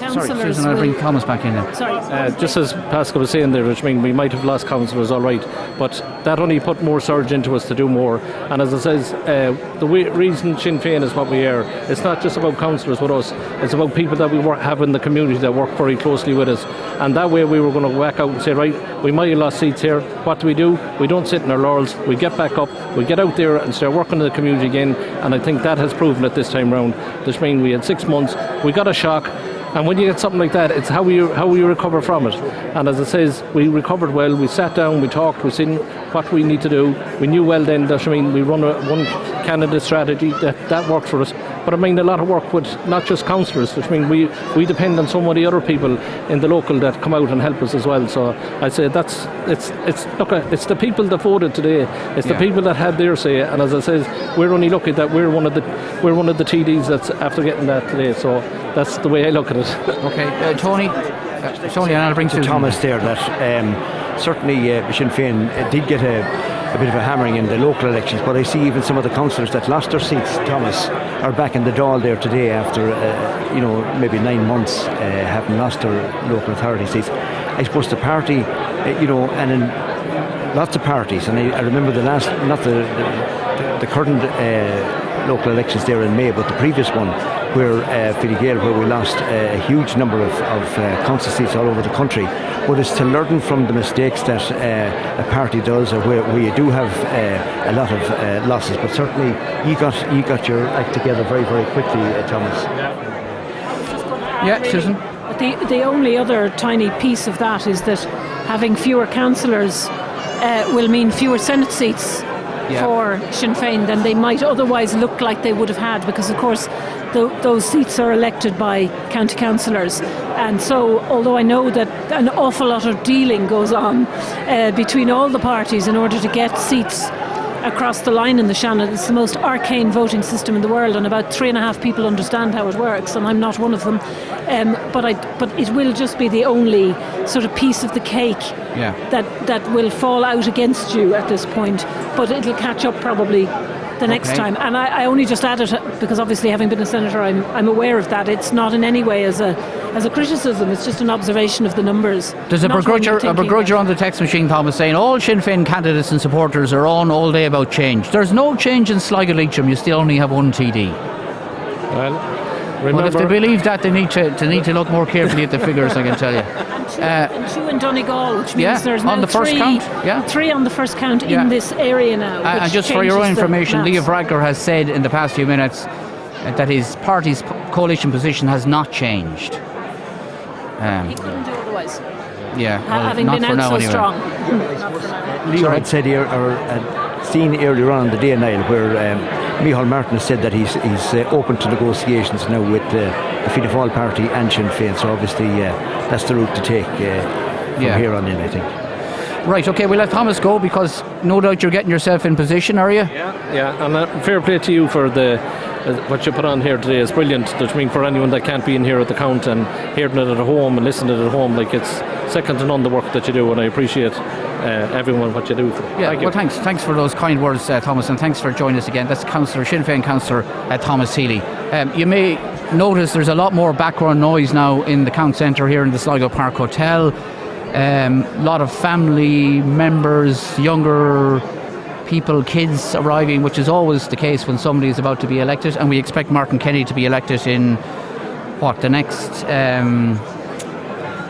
Sorry, Susan, I'll bring Thomas back in there. Sorry. Just as Pascal was saying there, which means we might have lost councillors, all right, but that only put more surge into us to do more. And as it says, the reason Sinn Féin is what we are, it's not just about councillors with us, it's about people that we have in the community that work very closely with us. And that way we were going to whack out and say, right, we might have lost seats here, what do? We don't sit in our laurels, we get back up, we get out there and start working in the community again. And I think that has proven it this time round. This means we had 6 months, we got a shock. And when you get something like that, it's how we recover from it. And as it says, we recovered well. We sat down, we talked, we seen what we need to do. We knew well then that we run one candidate strategy that worked for us. But I mean, a lot of work with not just councillors, which means we depend on so many other people in the local that come out and help us as well. So I say it's the people that voted today. It's the people that had their say. And as I says, we're only lucky that we're one of the TDs that's after getting that today. So that's the way I look at it. Okay, Tony, and I'll bring to Thomas there that certainly Sinn Féin did get a bit of a hammering in the local elections, but I see even some of the councillors that lost their seats, Thomas, are back in the Dáil there today after maybe 9 months having lost their local authority seats. I suppose the party, and in lots of parties, and I remember the last, not the current local elections there in May, but the previous one, where Fine Gael, where we lost a huge number of council seats all over the country. But it's to learn from the mistakes that a party does, or where you do have a lot of losses. But certainly, you got your act together very, very quickly, Thomas. Yeah, Susan. The only other tiny piece of that is that having fewer councillors will mean fewer Senate seats for Sinn Féin than they might otherwise look like they would have had, because of course those seats are elected by county councillors. And so, although I know that an awful lot of dealing goes on between all the parties in order to get seats across the line in the Shannon, it's the most arcane voting system in the world, and about 3.5 people understand how it works, and I'm not one of them. But it will just be the only sort of piece of the cake that will fall out against you at this point. But it'll catch up probably the next time. And I only just added, because obviously having been a senator, I'm aware of that. It's not in any way as a criticism. It's just an observation of the numbers. There's a begrudger on the text machine, Thomas, saying all Sinn Féin candidates and supporters are on all day about change. There's no change in Sligo Leitrim. You still only have one TD. Well, if they believe that, they need to look more carefully at the figures, I can tell you. And two in Donegal, which means there's now on the first count. Three on the first count in this area now. And just for your own information, Leo Varadkar has said in the past few minutes that his party's coalition position has not changed. He couldn't do otherwise. Yeah, having been out so anyway. strong. Leo had said here, or seen earlier on in the day, Niall, where Micheál Martin has said that he's open to negotiations now with the Fianna Fáil party and Sinn Féin. So obviously that's the route to take from here on in, I think. Right, okay, we'll let Thomas go, because no doubt you're getting yourself in position, are you? Yeah, and fair play to you for what you put on here today is brilliant. I mean, for anyone that can't be in here at the count and hearing it at home and listening to it at home, like, it's second to none the work that you do, and I appreciate everyone what you do. Thank you. Thanks for those kind words, Thomas, and thanks for joining us again. That's Sinn Féin Councillor Thomas Healy. You may notice there's a lot more background noise now in the Count Centre here in the Sligo Park Hotel. A lot of family members, younger people, kids arriving, which is always the case when somebody is about to be elected, and we expect Martin Kenny to be elected in the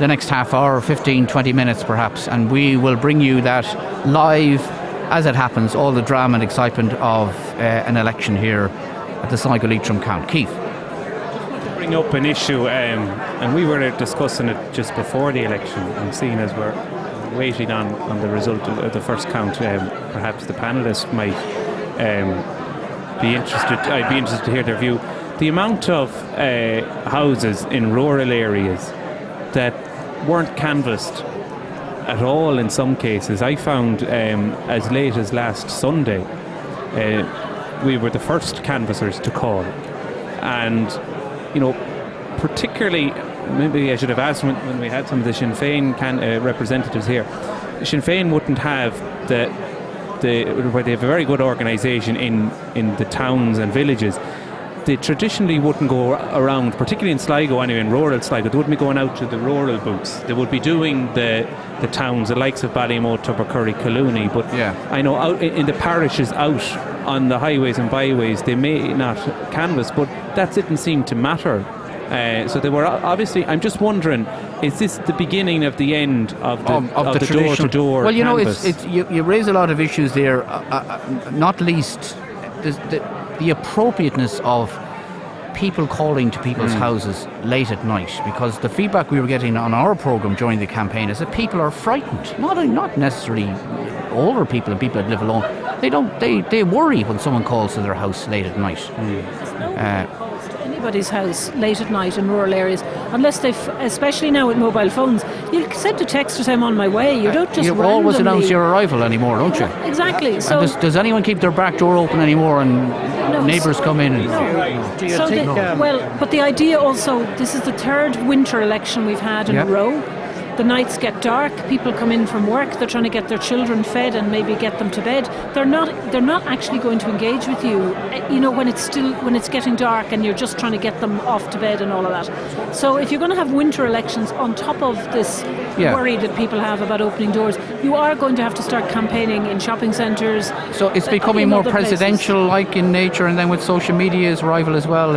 next half hour, 15-20 minutes perhaps, and we will bring you that live as it happens, all the drama and excitement of an election here at the Sligo Leitrim count. Keith. Bring up an issue, and we were discussing it just before the election, and seeing as we're waiting on the result of the first count, perhaps the panellists might be interested. I'd be interested to hear their view. The amount of houses in rural areas that weren't canvassed at all in some cases. I found as late as last Sunday, we were the first canvassers to call, and particularly, maybe I should have asked when we had some of the Sinn Féin representatives here. Sinn Féin wouldn't have where they have a very good organisation in the towns and villages. They traditionally wouldn't go around, particularly in Sligo anyway, in rural Sligo, they wouldn't be going out to the rural booths. They would be doing the towns, the likes of Ballymote, Tubbercurry, Collooney, but I know out in the parishes, out on the highways and byways, they may not canvass, but that didn't seem to matter. So they were obviously, I'm just wondering, is this the beginning of the end of the door-to-door Well, canvass? you raise a lot of issues there, not least the appropriateness of people calling to people's houses late at night, because the feedback we were getting on our programme during the campaign is that people are frightened, not necessarily older people and people that live alone. They worry when someone calls to their house late at night. Anybody's house late at night in rural areas, unless especially now with mobile phones, you send a text to say I'm on my way. You don't just you always announce your arrival anymore, don't you? Exactly. So does anyone keep their back door open anymore and neighbours come in? Well, but the idea also, this is the third winter election we've had in a row the nights get dark, people come in from work, they're trying to get their children fed and maybe get them to bed. They're not actually going to engage with you, when it's getting dark and you're just trying to get them off to bed and all of that. So if you're going to have winter elections on top of this worry that people have about opening doors, you are going to have to start campaigning in shopping centres. So it's becoming more presidential-like in nature, and then with social media's arrival as well,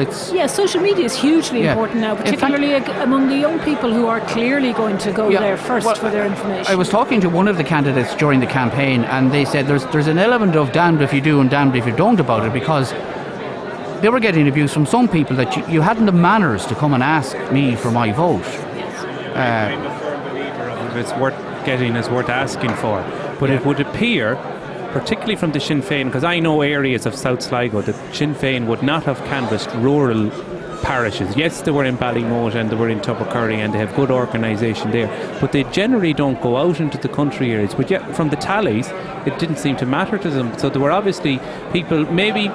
social media is hugely important now, particularly among the young people who are clearly going to go there first for their information. I was talking to one of the candidates during the campaign, and they said there's an element of damned if you do and damned if you don't about it, because they were getting abuse from some people that you hadn't the manners to come and ask me for my vote. If it's worth getting, is worth asking for. But it would appear, particularly from the Sinn Féin, because I know areas of South Sligo that Sinn Féin would not have canvassed rural parishes. Yes, they were in Ballymote and they were in Tubbercurry and they have good organisation there, but they generally don't go out into the country areas. But yet, from the tallies, it didn't seem to matter to them. So there were obviously people, maybe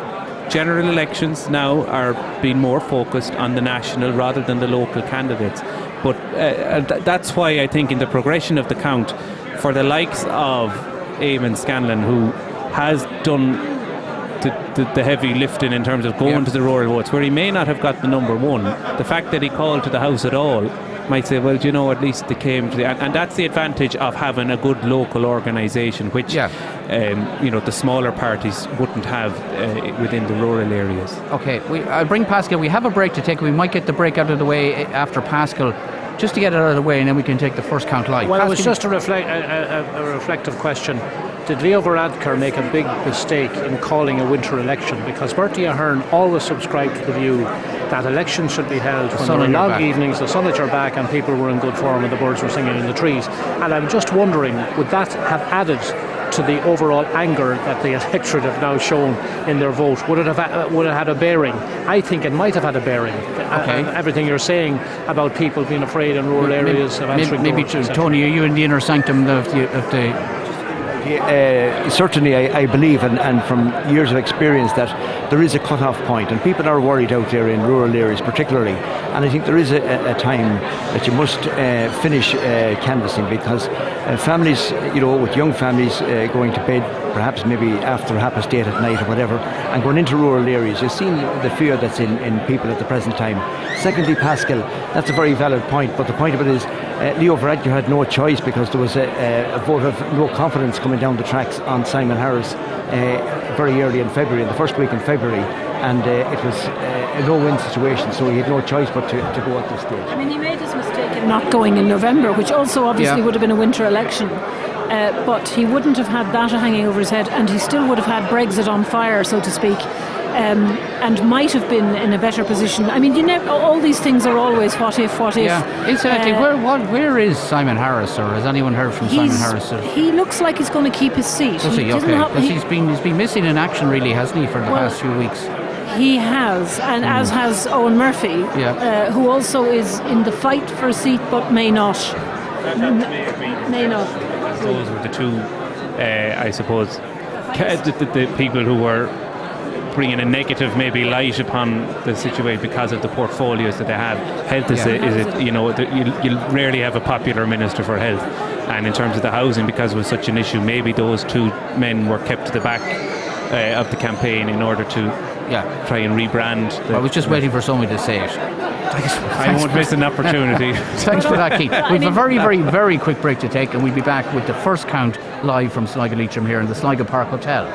general elections now are being more focused on the national rather than the local candidates. But that's why I think in the progression of the count, for the likes of Eamon Scanlon, who has done the heavy lifting in terms of going to the rural votes, where he may not have got the number one, the fact that he called to the House at all might say, well, at least they came to the... And that's the advantage of having a good local organisation, which, the smaller parties wouldn't have within the rural areas. Okay, I'll bring Pascal. We have a break to take. We might get the break out of the way after Pascal, just to get it out of the way, and then we can take the first count live. Well, Pascal, it was just a reflective question. Did Leo Varadkar make a big mistake in calling a winter election? Because Bertie Ahern always subscribed to the view that elections should be held when there were long evenings, the sun at your back, and people were in good form and the birds were singing in the trees. And I'm just wondering, would that have added to the overall anger that the electorate have now shown in their vote? Would it have had a bearing? I think it might have had a bearing. Everything you're saying about people being afraid in rural areas of answering doors, Tony, are you in the inner sanctum of the certainly I believe, and from years of experience, that there is a cut-off point, and people are worried out there in rural areas particularly, and I think there is a time that you must finish canvassing, because families, with young families going to bed perhaps maybe after 8:30 at night or whatever, and going into rural areas, you've seen the fear that's in people at the present time. Secondly, Pascal, that's a very valid point, but the point of it is Leo Varadkar had no choice, because there was a vote of no confidence coming down the tracks on Simon Harris very early in February, in the first week in February, and it was a no-win situation, so he had no choice but to go at this stage. I mean, he made his mistake in not going in November, which also obviously would have been a winter election. But he wouldn't have had that hanging over his head, and he still would have had Brexit on fire, so to speak, and might have been in a better position. I mean, all these things are always what if. Yeah, exactly. Where is Simon Harris, or has anyone heard from Simon Harris? He looks like he's going to keep his seat. Does he? Okay. He's been missing in action, really, hasn't he, for the past few weeks? He has, and as has Owen Murphy, who also is in the fight for a seat, but may not. May not. Those were the two, I suppose, the people who were bringing a negative maybe light upon the situation because of the portfolios that they have. Health you'll rarely have a popular minister for health, and in terms of the housing, because it was such an issue, maybe those two men were kept to the back of the campaign in order to try and rebrand. I was just waiting for somebody to say it. I won't miss an opportunity. Thanks for that, Keith. We have a very, very, very quick break to take, and we'll be back with the first count live from Sligo Leitrim here in the Sligo Park Hotel.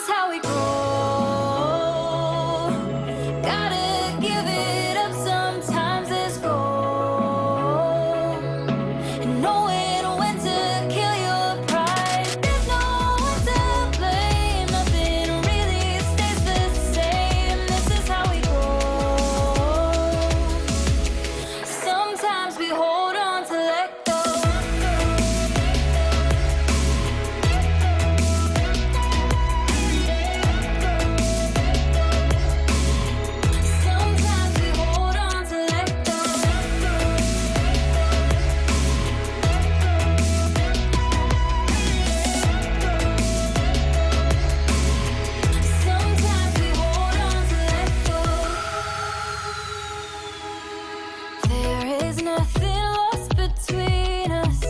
is how we grow. Gotta give it up sometimes, let's go. And knowing when to kill your pride. There's no one to blame, nothing really stays the same. This is how we grow. Sometimes we hold on to let go. Sometimes we hold on to let go. Sometimes we hold on to let go. There is nothing lost between us.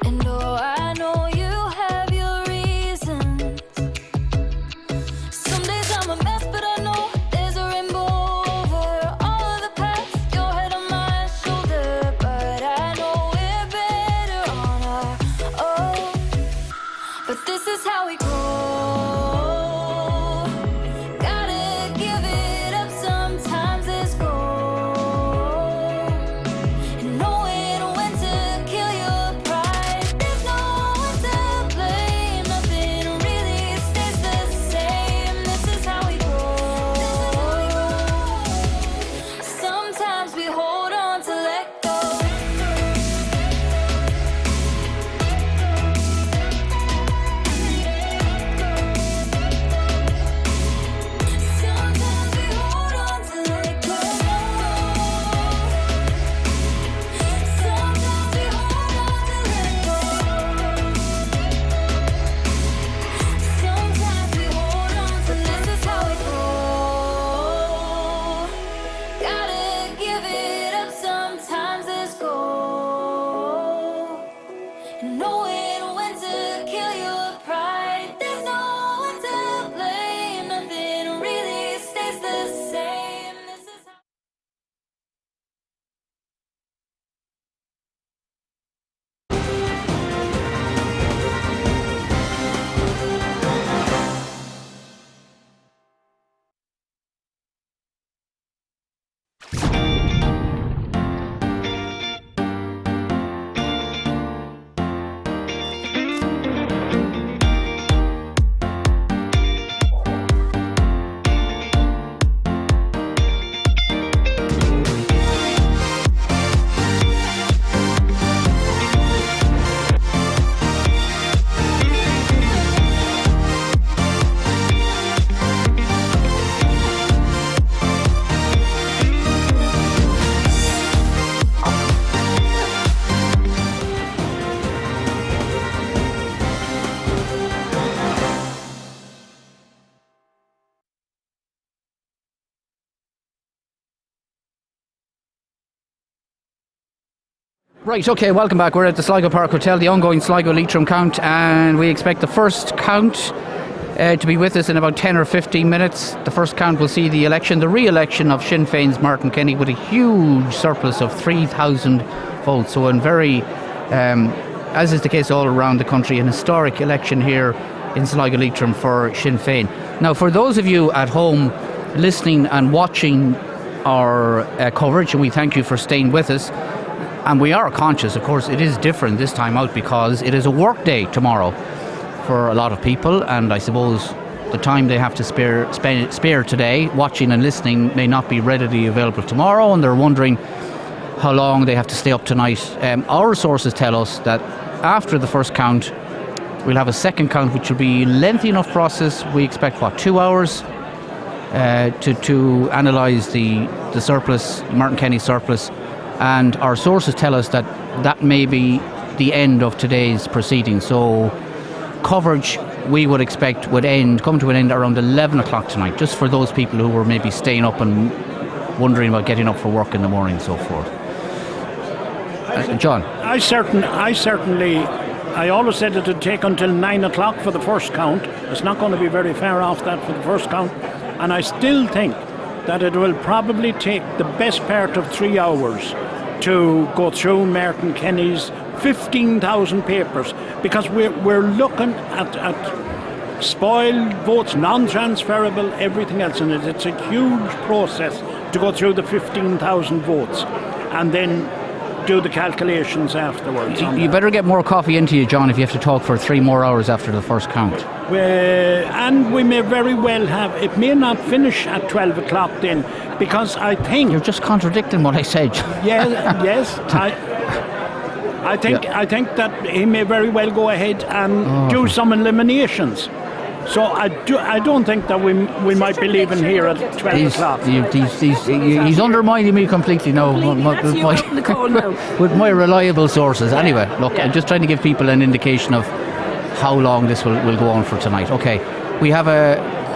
And oh, I know you have your reasons. Some days I'm a mess, but I know there's a rainbow over all of the past. Your head on my shoulder, but I know we're better on our own. But this is how we grow. Gotta give it up sometimes, let's go. And knowing when to kill your pride. There's no one to blame, nothing really stays the same. This is how we grow. Sometimes we hold on to let go. Sometimes we hold on to let go. Sometimes we hold on to let go. Sometimes we hold on to this is how we grow. Gotta give it up sometimes, let's go. And knowing when to kill your pride. There's no one to blame, nothing really stays the same. This is how Right, okay, welcome back. We're at the Sligo Park Hotel, the ongoing Sligo Leitrim count, and we expect the first count to be with us in about 10 or 15 minutes. The first count will see the re-election of Sinn Féin's Martin Kenny with a huge surplus of 3,000 votes. So in very, as is the case all around the country, an historic election here in Sligo Leitrim for Sinn Féin. Now, for those of you at home listening and watching our coverage, and we thank you for staying with us, and we are conscious, of course, it is different this time out because it is a work day tomorrow for a lot of people, and I suppose the time they have to spare today watching and listening may not be readily available tomorrow, and they're wondering how long they have to stay up tonight. Our sources tell us that after the first count we'll have a second count, which will be a lengthy enough process. We expect 2 hours to analyse the surplus, Martin Kenny's surplus, and our sources tell us that that may be the end of today's proceedings. So coverage, we would expect, would come to an end around 11 o'clock tonight, just for those people who were maybe staying up and wondering about getting up for work in the morning and so forth. John? I always said it would take until 9 o'clock for the first count. It's not going to be very far off that for the first count. And I still think that it will probably take the best part of 3 hours to go through Martin Kenny's 15,000 papers, because we're looking at spoiled votes, non-transferable, everything else, and it's a huge process to go through the 15,000 votes and then do the calculations afterwards. You better get more coffee into you, John, if you have to talk for 3 more hours after the first count. And we may very well have, it may not finish at 12 o'clock then, because I think... You're just contradicting what I said. Yes. I think that he may very well go ahead and do some eliminations. So I don't think that we might be leaving here at 12 o'clock. He's undermining me completely now with my reliable sources. Anyway, look, I'm just trying to give people an indication of how long this will go on for tonight. Okay, we have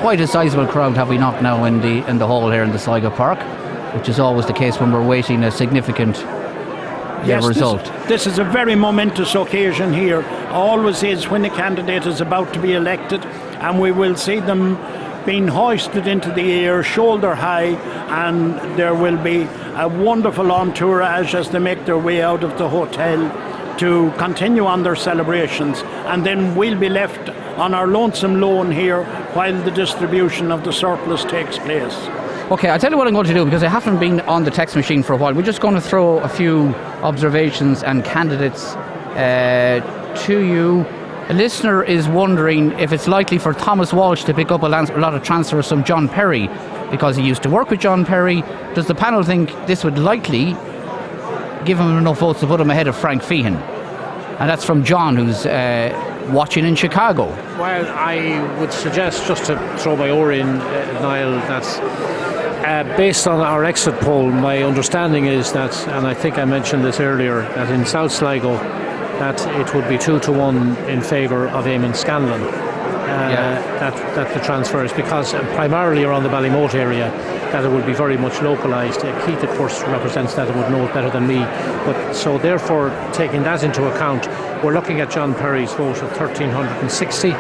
quite a sizable crowd, have we not, now in the hall here in the Sligo Park, which is always the case when we're waiting a significant result. This is a very momentous occasion here. Always is when a candidate is about to be elected, and we will see them being hoisted into the air shoulder high, and there will be a wonderful entourage as they make their way out of the hotel to continue on their celebrations, and then we'll be left on our lonesome lawn here while the distribution of the surplus takes place. Okay, I'll tell you what I'm going to do, because I haven't been on the text machine for a while. We're just going to throw a few observations and candidates to you. A listener is wondering if it's likely for Thomas Walsh to pick up a lot of transfers from John Perry, because he used to work with John Perry. Does the panel think this would likely give him enough votes to put him ahead of Frank Feehan? And that's from John, who's watching in Chicago. Well, I would suggest, just to throw my oar in, Niall, that based on our exit poll, my understanding is that, and I think I mentioned this earlier, that in South Sligo, that it would be 2-1 in favour of Eamon Scanlon. That the transfers, because primarily around the Ballymote area, that it would be very much localised. Keith, of course, represents that and would know it better than me. But so therefore, taking that into account, we're looking at John Perry's vote at 1,360.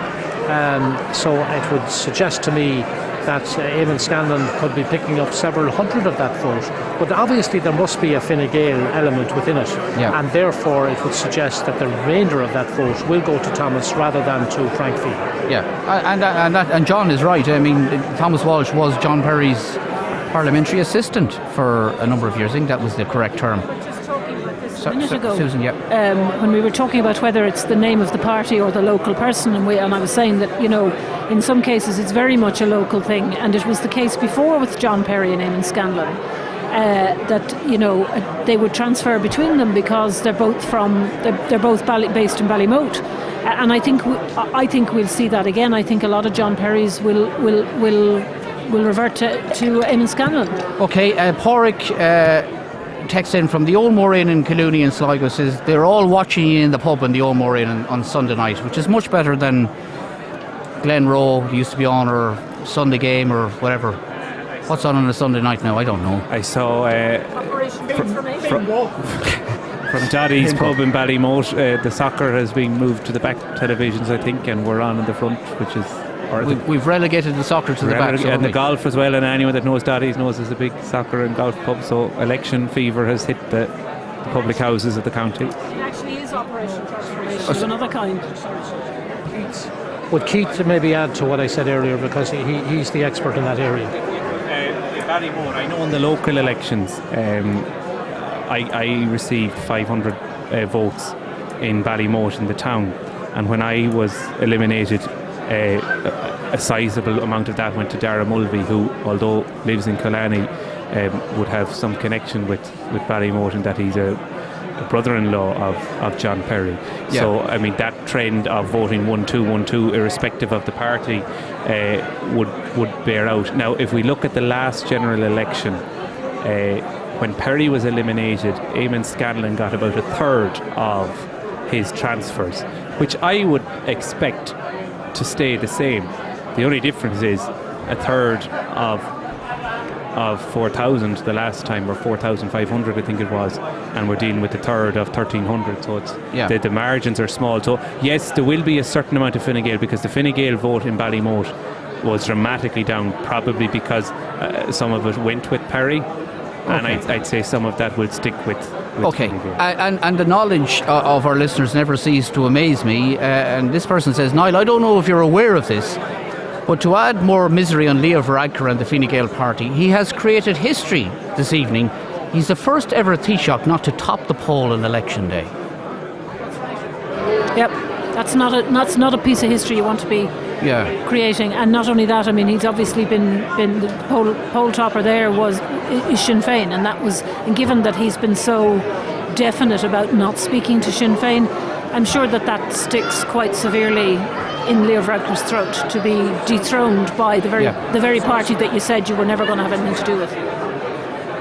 So it would suggest to me that Eamon Scanlon could be picking up several hundred of that vote. But obviously there must be a Fine Gael element within it. And therefore it would suggest that the remainder of that vote will go to Thomas rather than to Frank Feehan. And John is right. I mean, Thomas Walsh was John Perry's parliamentary assistant for a number of years. I think that was the correct term. A minute ago, Susan, when we were talking about whether it's the name of the party or the local person, and I was saying that, in some cases it's very much a local thing, and it was the case before with John Perry and Eamon Scanlon, that they would transfer between them because they're both based in Ballymote, and I think we'll see that again. I think a lot of John Perry's will revert to Eamon Scanlon. Okay, Pádraig text in from the Old Moor Inn in Collooney in Sligo, says they're all watching you in the pub in the Old Moor Inn on Sunday night, which is much better than Glen Rowe used to be on, or Sunday Game, or whatever. What's on a Sunday night now? I don't know. I saw from Daddy's pub in Ballymote, the soccer has been moved to the back televisions, I think, and we're on in the front, which is... We've relegated the soccer to the back. And the golf as well, and anyone that knows Daddy's knows there's a big soccer and golf pub, so election fever has hit the public houses of the county. It actually is Operation Transformation of another kind. Would Keith maybe add to what I said earlier, because he's the expert in that area? Ballymote, I know in the local elections, I received 500 votes in Ballymote in the town, and when I was eliminated, a sizable amount of that went to Dara Mulvey, who, although lives in Killarney, would have some connection with Ballymote, and that he's a brother-in-law of John Perry. So I mean, that trend of voting 1-2, irrespective of the party, would bear out. Now, if we look at the last general election, when Perry was eliminated, Eamon Scanlon got about a third of his transfers, which I would expect to stay the same. The only difference is a third of 4,000 the last time, or 4,500 I think it was, and we're dealing with a third of 1,300, so it's the margins are small. So yes, there will be a certain amount of Fine Gael, because the Fine Gael vote in Ballymote was dramatically down, probably because some of it went with Perry, And I'd say some of that will stick with Okay, Fine Gael. and the knowledge of our listeners never ceases to amaze me. And this person says, Niall, I don't know if you're aware of this, but to add more misery on Leo Varadkar and the Fine Gael party, he has created history this evening. He's the first ever Taoiseach not to top the poll on election day. Yep, that's not a piece of history you want to be creating. And not only that, I mean, he's obviously been the poll topper there is Sinn Féin, and that was, and given that he's been so definite about not speaking to Sinn Féin, I'm sure that sticks quite severely in Leo Varadkar's throat to be dethroned by the very party that you said you were never going to have anything to do with.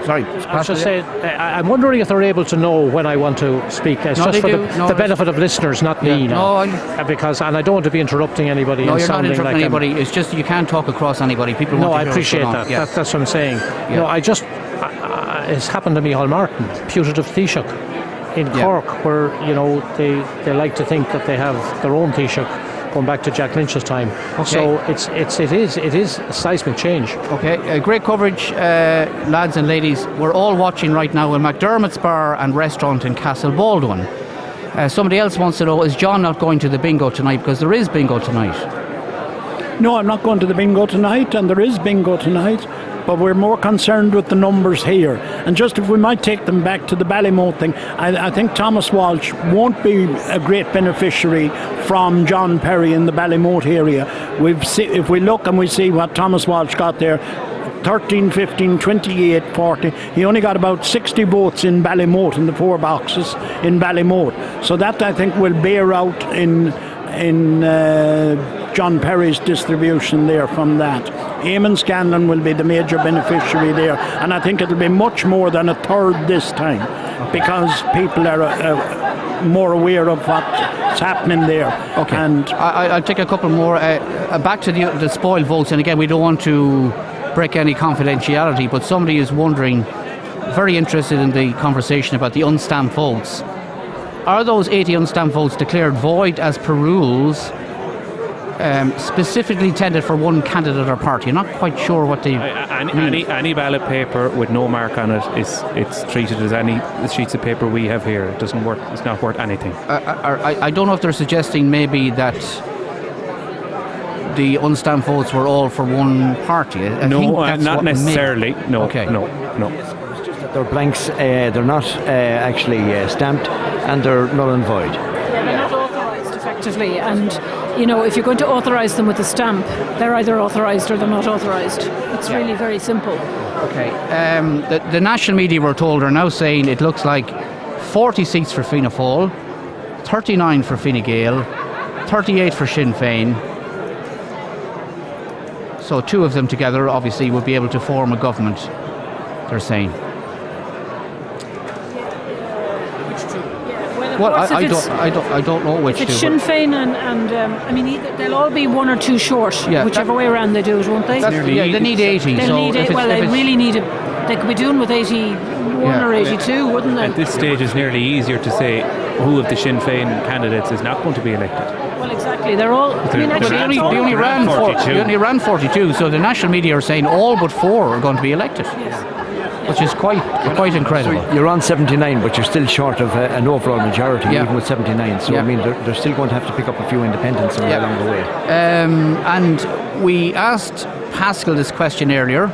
Sorry, I should say, I'm wondering if they're able to know when I want to speak. It's just for the benefit of listeners, not me. Because I don't want to be interrupting anybody. No, and you're not interrupting like anybody. It's just you can't talk across anybody. People want to I appreciate that. That's what I'm saying. Yeah. It's happened to Micheál Martin, putative Taoiseach in Cork, where they like to think that they have their own Taoiseach, going back to Jack Lynch's time. Okay. So it is a seismic change. Okay, great coverage, lads and ladies. We're all watching right now in McDermott's Bar and Restaurant in Castle Baldwin. Somebody else wants to know, is John not going to the bingo tonight? Because there is bingo tonight. No, I'm not going to the bingo tonight, and there is bingo tonight. But we're more concerned with the numbers here. And just if we might take them back to the Ballymote thing, I think Thomas Walsh won't be a great beneficiary from John Perry in the Ballymote area. If we look and we see what Thomas Walsh got there, 13, 15, 28, 40. He only got about 60 votes in Ballymote in the 4 boxes in Ballymote. So that, I think, will bear out in John Perry's distribution there from that. Eamon Scanlon will be the major beneficiary there, and I think it'll be much more than a third this time, because people are more aware of what's happening there. Okay, and I'll take a couple more. Back to the spoiled votes, and again, we don't want to break any confidentiality, but somebody is wondering, very interested in the conversation about the unstamped votes. Are those 80 unstamped votes declared void as per rules, specifically intended for one candidate or party? I'm not quite sure what they mean. Any ballot paper with no mark on it it's treated as any sheets of paper we have here. It doesn't work. It's not worth anything. I don't know if they're suggesting maybe that the unstamped votes were all for one party. I think that's not necessarily. No. Okay. No. They're blanks, they're not actually stamped, and they're null and void. Yeah, they're not authorised effectively, and if you're going to authorise them with a stamp, they're either authorised or they're not authorised. It's really very simple. Okay. The national media, we're told, are now saying it looks like 40 seats for Fianna Fáil, 39 for Fine Gael, 38 for Sinn Féin. So 2 of them together obviously would be able to form a government, they're saying. Well, I don't know which. If it's Sinn Féin and they'll all be 1 or 2 short, whichever way around they do it, won't they? They need 80. They really need it. They could be doing with 81 or 82, wouldn't they? At this stage, it's nearly easier to say who of the Sinn Féin candidates is not going to be elected. Well, exactly. They're all. They only ran 42, so the national media are saying all but 4 are going to be elected. Yes. Which is quite incredible. So you're on 79, but you're still short of an overall majority, even with 79. So I mean, they're still going to have to pick up a few independents along the way. And we asked Pascal this question earlier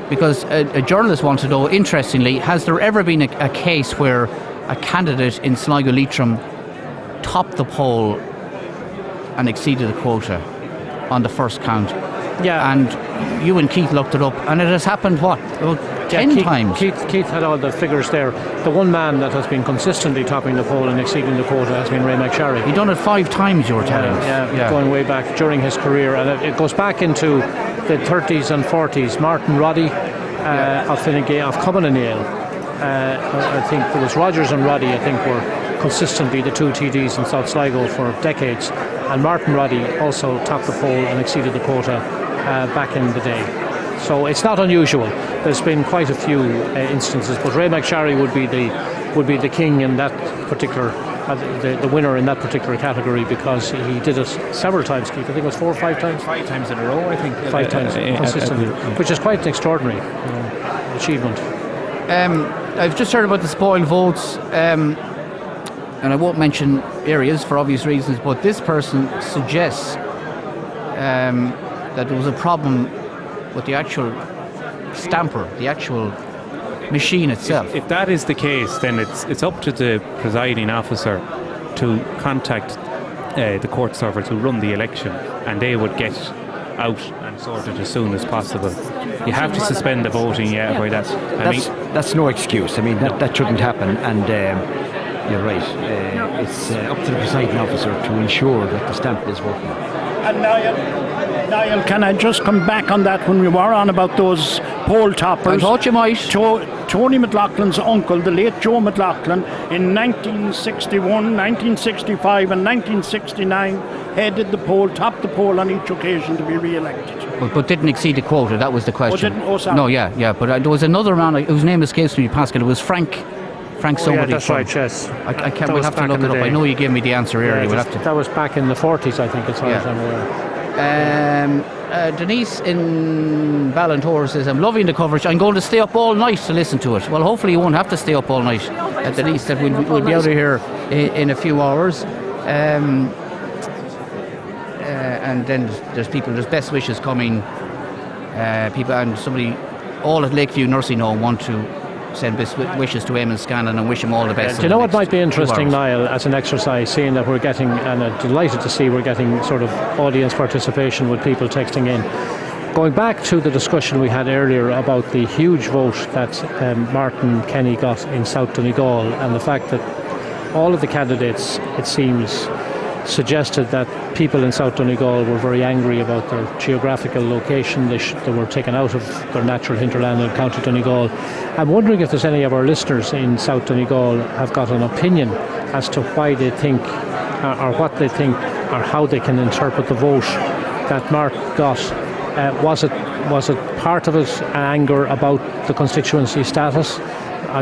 because a journalist wanted to know, interestingly, has there ever been a case where a candidate in Sligo Leitrim topped the poll and exceeded the quota on the first count? Yeah. And you and Keith looked it up, and it has happened, 10 times? Keith had all the figures there. The one man that has been consistently topping the poll and exceeding the quota has been Ray McSharry. He done it 5 times, you were telling us. Yeah, going way back during his career. And it goes back into the 30s and 40s. Martin Roddy of Fine Gael, of Cumann and Yale. I think there was Rogers and Roddy, I think, were consistently the 2 TDs in South Sligo for decades. And Martin Roddy also topped the poll and exceeded the quota back in the day. So it's not unusual. There's been quite a few instances, but Ray McSharry would be the king in that particular, the winner in that particular category, because he did it several times. Keith, I think it was 4 or 5 times. 5 times in a row, I think. 5 times consistently, which is quite an extraordinary achievement. I've just heard about the spoiled votes, and I won't mention areas for obvious reasons, but this person suggests that there was a problem with the actual stamper, the actual machine itself. If that is the case, then it's up to the presiding officer to contact the court servers who run the election, and they would get out and sort it as soon as possible. You have to suspend the voting, by that. That's no excuse. I mean, that shouldn't happen, and you're right. It's up to the presiding officer to ensure that the stamp is working. And Niall, can I just come back on that when we were on about those poll toppers? I thought you might. Tony McLaughlin's uncle, the late Joe McLaughlin, in 1961, 1965 and 1969 headed the poll, topped the poll on each occasion to be re-elected. But didn't exceed the quota, that was the question. Sorry. No, yeah, but there was another man whose name escapes me, Pascal. It was Frank somebody. Yeah, that's right, yes. I can't, we'll have to look it up. I know you gave me the answer earlier. We'll have to. That was back in the 40s, I think, as far as I'm aware. Denise in Ballantor says, I'm loving the coverage. I'm going to stay up all night to listen to it. Well, hopefully you won't have to stay up all night. Denise said we'll be out of here in a few hours. And then there's best wishes coming. People and somebody, all at Lakeview Nursing Home, want to send best wishes to Eamon Scanlon and wish him all the best. Do you know what might be interesting, Niall, as an exercise, seeing that we're getting, and I'm delighted to see we're getting sort of audience participation with people texting in. Going back to the discussion we had earlier about the huge vote that Martin Kenny got in South Donegal, and the fact that all of the candidates, it seems, suggested that people in South Donegal were very angry about their geographical location. They were taken out of their natural hinterland in County Donegal. I'm wondering if there's any of our listeners in South Donegal have got an opinion as to why they think, or what they think, or how they can interpret the vote that Mark got. Was it part of it anger about the constituency status,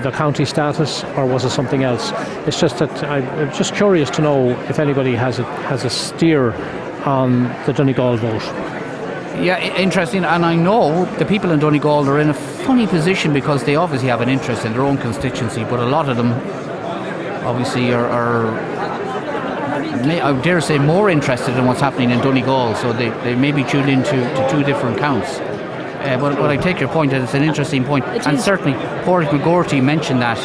the county status, or was it something else? It's just that I'm just curious to know if anybody has a steer on the Donegal vote. Yeah, interesting. And I know the people in Donegal are in a funny position because they obviously have an interest in their own constituency, but a lot of them obviously are I dare say, more interested in what's happening in Donegal, so they may be tuned into two different counts. But I take your point that it's an interesting point, and certainly Pádraig McGorty mentioned that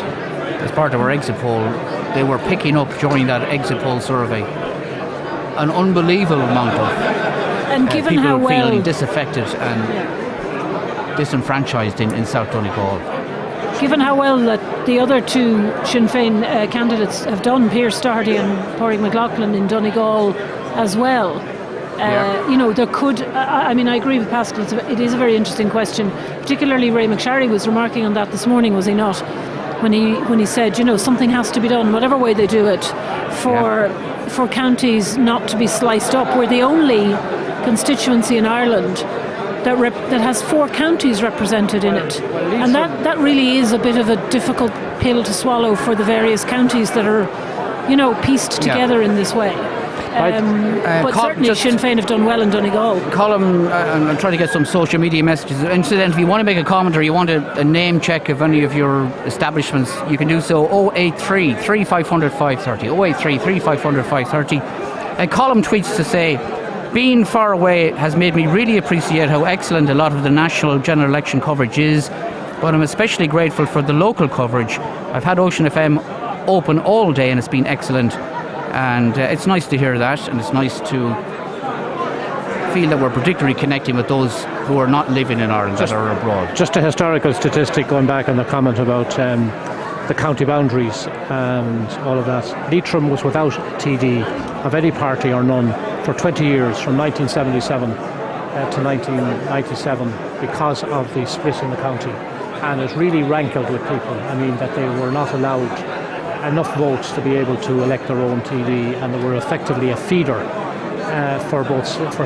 as part of our exit poll. They were picking up during that exit poll survey an unbelievable amount of given people how well feeling disaffected and disenfranchised in South Donegal. Given how well that the other two Sinn Féin candidates have done, Pearse Doherty and Pádraig McLaughlin in Donegal as well, there could. I agree with Pascal. It is a very interesting question. Particularly, Ray McSharry was remarking on that this morning, was he not? When he said, something has to be done, whatever way they do it, for counties not to be sliced up. We're the only constituency in Ireland that has 4 counties represented in it, and that really is a bit of a difficult pill to swallow for the various counties that are, pieced together in this way. But certainly Sinn Féin have done well in Donegal. Colm, I'm trying to get some social media messages. Incidentally, if you want to make a comment or you want a name check of any of your establishments, you can do so 083 3500 530. 083 3500 530. And Colm tweets to say, being far away has made me really appreciate how excellent a lot of the national general election coverage is, but I'm especially grateful for the local coverage. I've had Ocean FM open all day and it's been excellent. And it's nice to hear that, and it's nice to feel that we're particularly connecting with those who are not living in Ireland, that are abroad. Just a historical statistic going back on the comment about the county boundaries and all of that. Leitrim was without TD of any party or none for 20 years, from 1977 to 1997, because of the split in the county. And it really rankled with people. That they were not allowed enough votes to be able to elect their own TD, and they were effectively a feeder for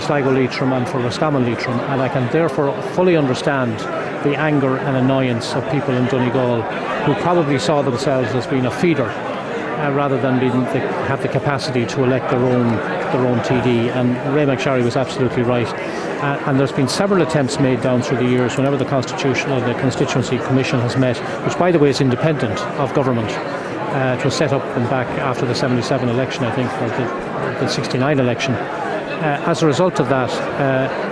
Sligo Leitrim and for Roscommon Leitrim, and I can therefore fully understand the anger and annoyance of people in Donegal who probably saw themselves as being a feeder rather than have the capacity to elect their own TD. And Ray McSharry was absolutely right. And there's been several attempts made down through the years whenever the Constituency Commission has met, which by the way is independent of government. It was set up back after the 77 election, I think, or the 69 election. As a result of that,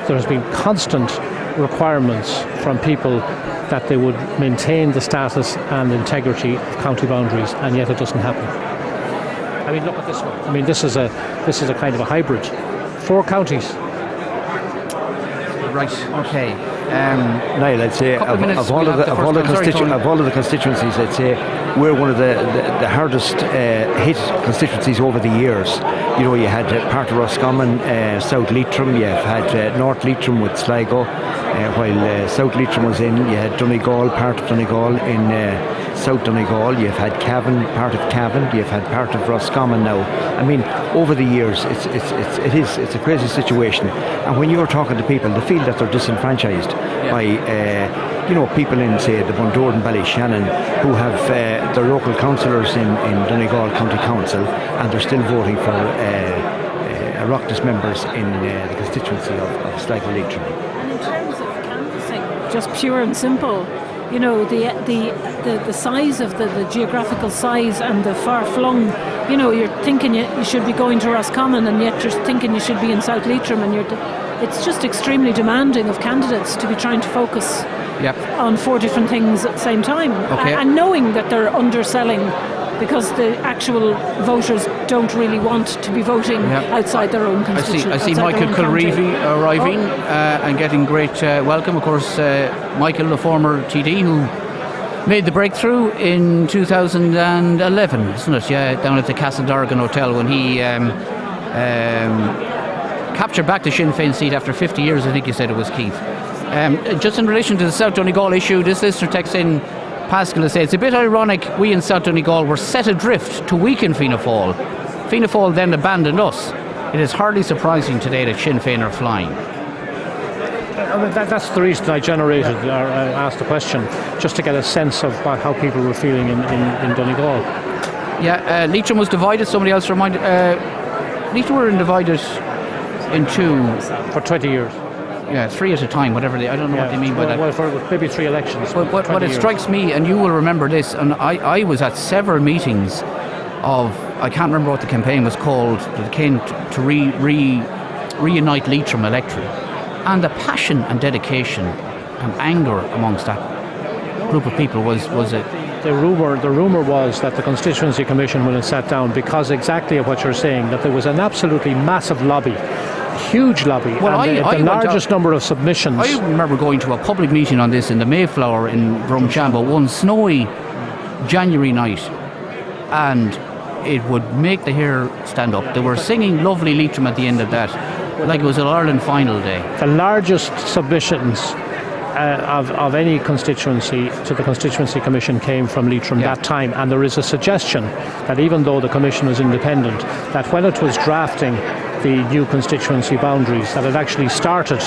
there has been constant requirements from people that they would maintain the status and integrity of county boundaries, and yet it doesn't happen. I mean, look at this one. I mean, this is a kind of a hybrid. 4 counties. Right. Okay. Niall, I'd say of all of the constituencies, I'd say we're one of the hardest hit constituencies over the years. You know, you had part of Roscommon, South Leitrim, you've had North Leitrim with Sligo, while South Leitrim was in, you had Donegal, part of Donegal in South Donegal, you've had Cavan, part of Cavan, you've had part of Roscommon now. I mean, over the years, it's a crazy situation. And when you're talking to people, they feel that they're disenfranchised by people in, say, the Bundoran and Ballyshannon who have their local councillors in Donegal County Council, and they're still voting for Oireachtas members in the constituency of Sligo Leitrim. And in terms of canvassing, just pure and simple, you know, the size of the geographical size and the far-flung, you know, you're thinking you should be going to Roscommon, and yet you're thinking you should be in South Leitrim, and it's just extremely demanding of candidates to be trying to focus on 4 different things at the same time. Okay. And knowing that they're underselling because the actual voters don't really want to be voting outside their own constituency. I see Michael Kilreevy arriving and getting great welcome. Of course, Michael, the former TD who made the breakthrough in 2011, isn't it? Yeah, down at the Castledargan Hotel when he captured back the Sinn Féin seat after 50 years, I think you said it was, Keith. Just in relation to the South Donegal issue, this listener texts in, Pascal has said, it's a bit ironic we in South Donegal were set adrift to weaken Fianna Fáil. Fianna Fáil then abandoned us. It is hardly surprising today that Sinn Féin are flying. That's the reason I generated or asked the question, just to get a sense of how people were feeling in Donegal. Yeah, Leitrim was divided, somebody else reminded. Leitrim were divided in 2. For 20 years. Yeah, 3 at a time, whatever I don't know what they mean by that. Well, for maybe 3 elections. But it strikes me, and you will remember this, and I was at several meetings of, I can't remember what the campaign was called, that came to reunite Leitrim electorate. And the passion and dedication and anger amongst that group of people was it. The rumour was that the Constituency Commission, when it sat down, because exactly of what you're saying, that there was an absolutely massive lobby, huge lobby, well, and the largest number of submissions. I remember going to a public meeting on this in the Mayflower in Drumshanbo one snowy January night, and it would make the hair stand up. They were singing Lovely Leitrim at the end of that, like it was an Ireland final day. The largest submissions of any constituency to the Constituency Commission came from Leitrim that time, and there is a suggestion that even though the Commission was independent, that when it was drafting the new constituency boundaries, that it actually started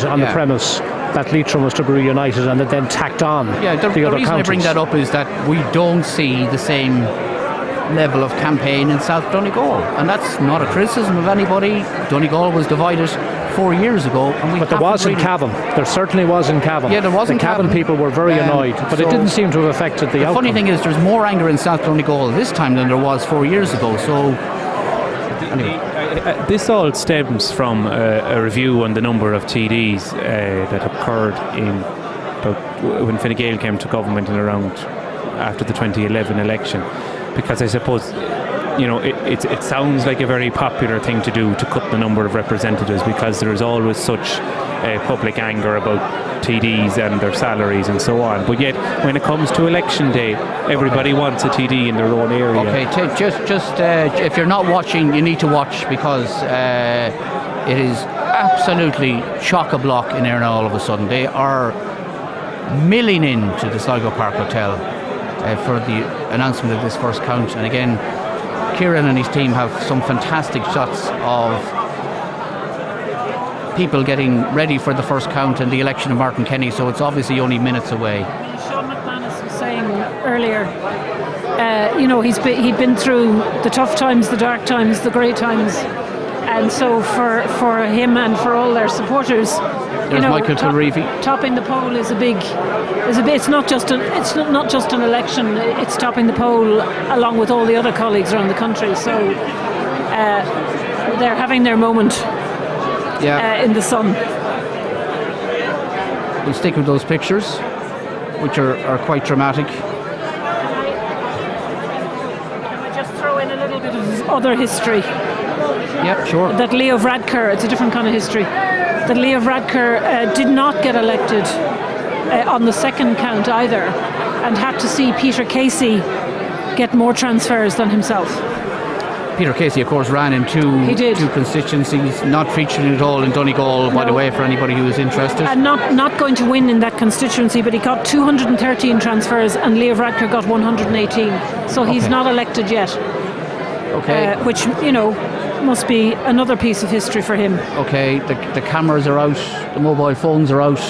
on the premise that Leitrim was to be reunited, and it then tacked on the other counties. The reason I bring that up is that we don't see the same level of campaign in South Donegal, and that's not a criticism of anybody. Donegal was divided 4 years ago, and but there was in Cavan. There certainly was in Cavan. Yeah, there was in Cavan. People were very annoyed, but it didn't seem to have affected the outcome. The funny thing is, there's more anger in South Donegal this time than there was 4 years ago. So, anyway. This all stems from a review on the number of TDs that occurred when Fine Gael came to government in around after the 2011 election. Because I suppose, you know, it sounds like a very popular thing to do, to cut the number of representatives, because there is always such public anger about TDs and their salaries and so on. But yet, when it comes to election day, everybody wants a TD in their own area. Okay, just if you're not watching, you need to watch, because it is absolutely chock-a-block in there now all of a sudden. They are milling into the Sligo Park Hotel for the announcement of this first count. And again, Kieran and his team have some fantastic shots of people getting ready for the first count and the election of Martin Kenny, so it's obviously only minutes away. Sean McManus was saying earlier, he'd been through the tough times, the dark times, the great times, and so for him and for all their supporters, Michael Kilreevy. Topping the poll is a big. It's not just an election. It's topping the poll along with all the other colleagues around the country. So they're having their moment in the sun. We'll stick with those pictures, which are quite dramatic. Can I just throw in a little bit of other history? Yep, sure. That Leo Varadkar, it's a different kind of history. That Leo Varadkar did not get elected on the second count either, and had to see Peter Casey get more transfers than himself. Peter Casey, of course, ran in two constituencies, not featuring at all in Donegal, by the way, for anybody who is interested. And not going to win in that constituency, but he got 213 transfers and Leo Varadkar got 118. So he's not elected yet. Okay. Which, must be another piece of history for him. Okay, the cameras are out, the mobile phones are out.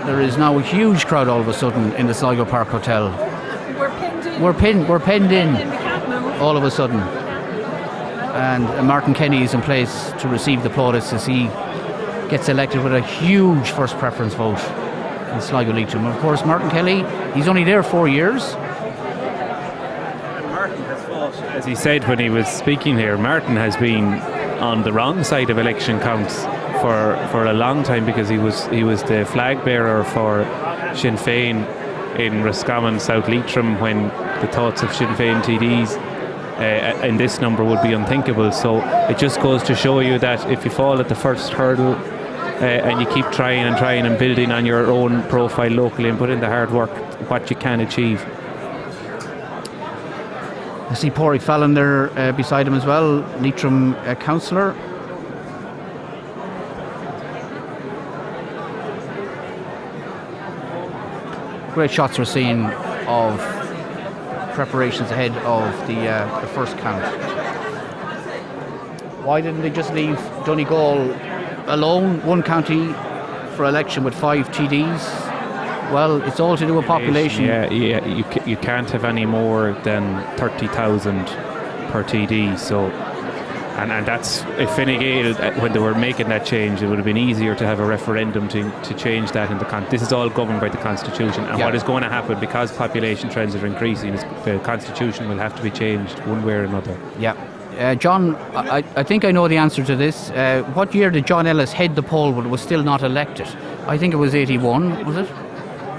There is now a huge crowd all of a sudden in the Sligo Park Hotel. We're penned in all of a sudden. And Martin Kenny is in place to receive the plaudits as he gets elected with a huge first preference vote in Sligo Leitrim. Of course, Martin Kelly, he's only there 4 years. As he said when he was speaking here, Martin has been on the wrong side of election counts for a long time, because he was the flag bearer for Sinn Féin in Roscommon, South Leitrim, when the thoughts of Sinn Féin TDs in this number would be unthinkable. So it just goes to show you that if you fall at the first hurdle and you keep trying and building on your own profile locally and put in the hard work, what you can achieve. I see Pádraig Fallon there beside him as well, Leitrim councillor. Great shots we're seeing of preparations ahead of the first count. Why didn't they just leave Donegal alone, one county for election with 5 TDs? Well, it's all to do with population. Yeah, you can't have any more than 30,000 per TD. So, and that's, if Fine Gael, when they were making that change, it would have been easier to have a referendum to change that in the this is all governed by the Constitution. And what is going to happen, because population trends are increasing, is the Constitution will have to be changed one way or another. Yeah. John, I think I know the answer to this. What year did John Ellis head the poll but was still not elected? I think it was 81, was it?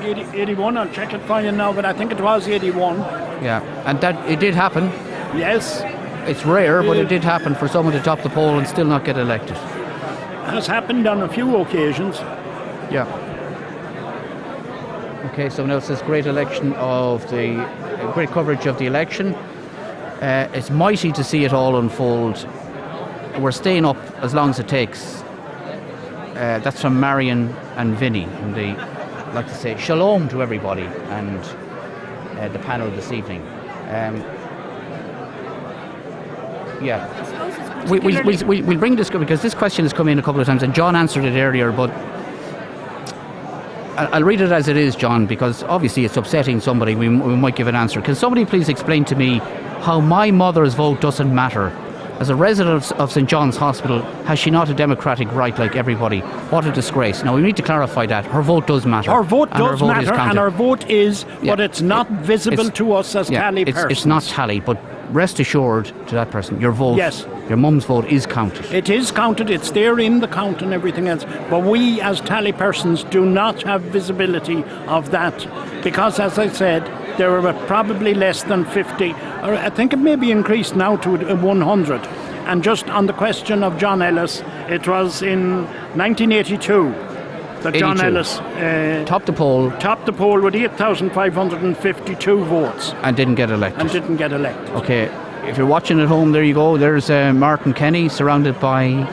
81, I'll check it for you now, but I think it was 81. Yeah, and that it did happen. Yes. It's rare, but it did happen for someone to top the poll and still not get elected. Has happened on a few occasions. Yeah. Okay, someone else says great election of the great coverage of the election. It's mighty to see it all unfold. We're staying up as long as it takes. That's from Marion and Vinny, and they like to say shalom to everybody and the panel this evening. We'll bring this, because this question has come in a couple of times and John answered it earlier, but I'll read it as it is, John, because obviously it's upsetting somebody. We might give an answer. Can somebody please explain to me how my mother's vote doesn't matter? As a resident of St John's Hospital, has she not a democratic right like everybody? What a disgrace. Now, we need to clarify that. Her vote does matter. Her vote does matter, and her vote is, but it's not visible to us as tally persons. It's not tally, but rest assured to that person, your vote, your mum's vote is counted. It is counted, it's there in the count and everything else, but we as tally persons do not have visibility of that, because, as I said, there were probably less than 50, or I think it may be increased now to 100. And just on the question of John Ellis, it was in 1982 that John Ellis topped the poll with 8,552 votes. And didn't get elected. Okay, if you're watching at home, there you go. There's Martin Kenny surrounded by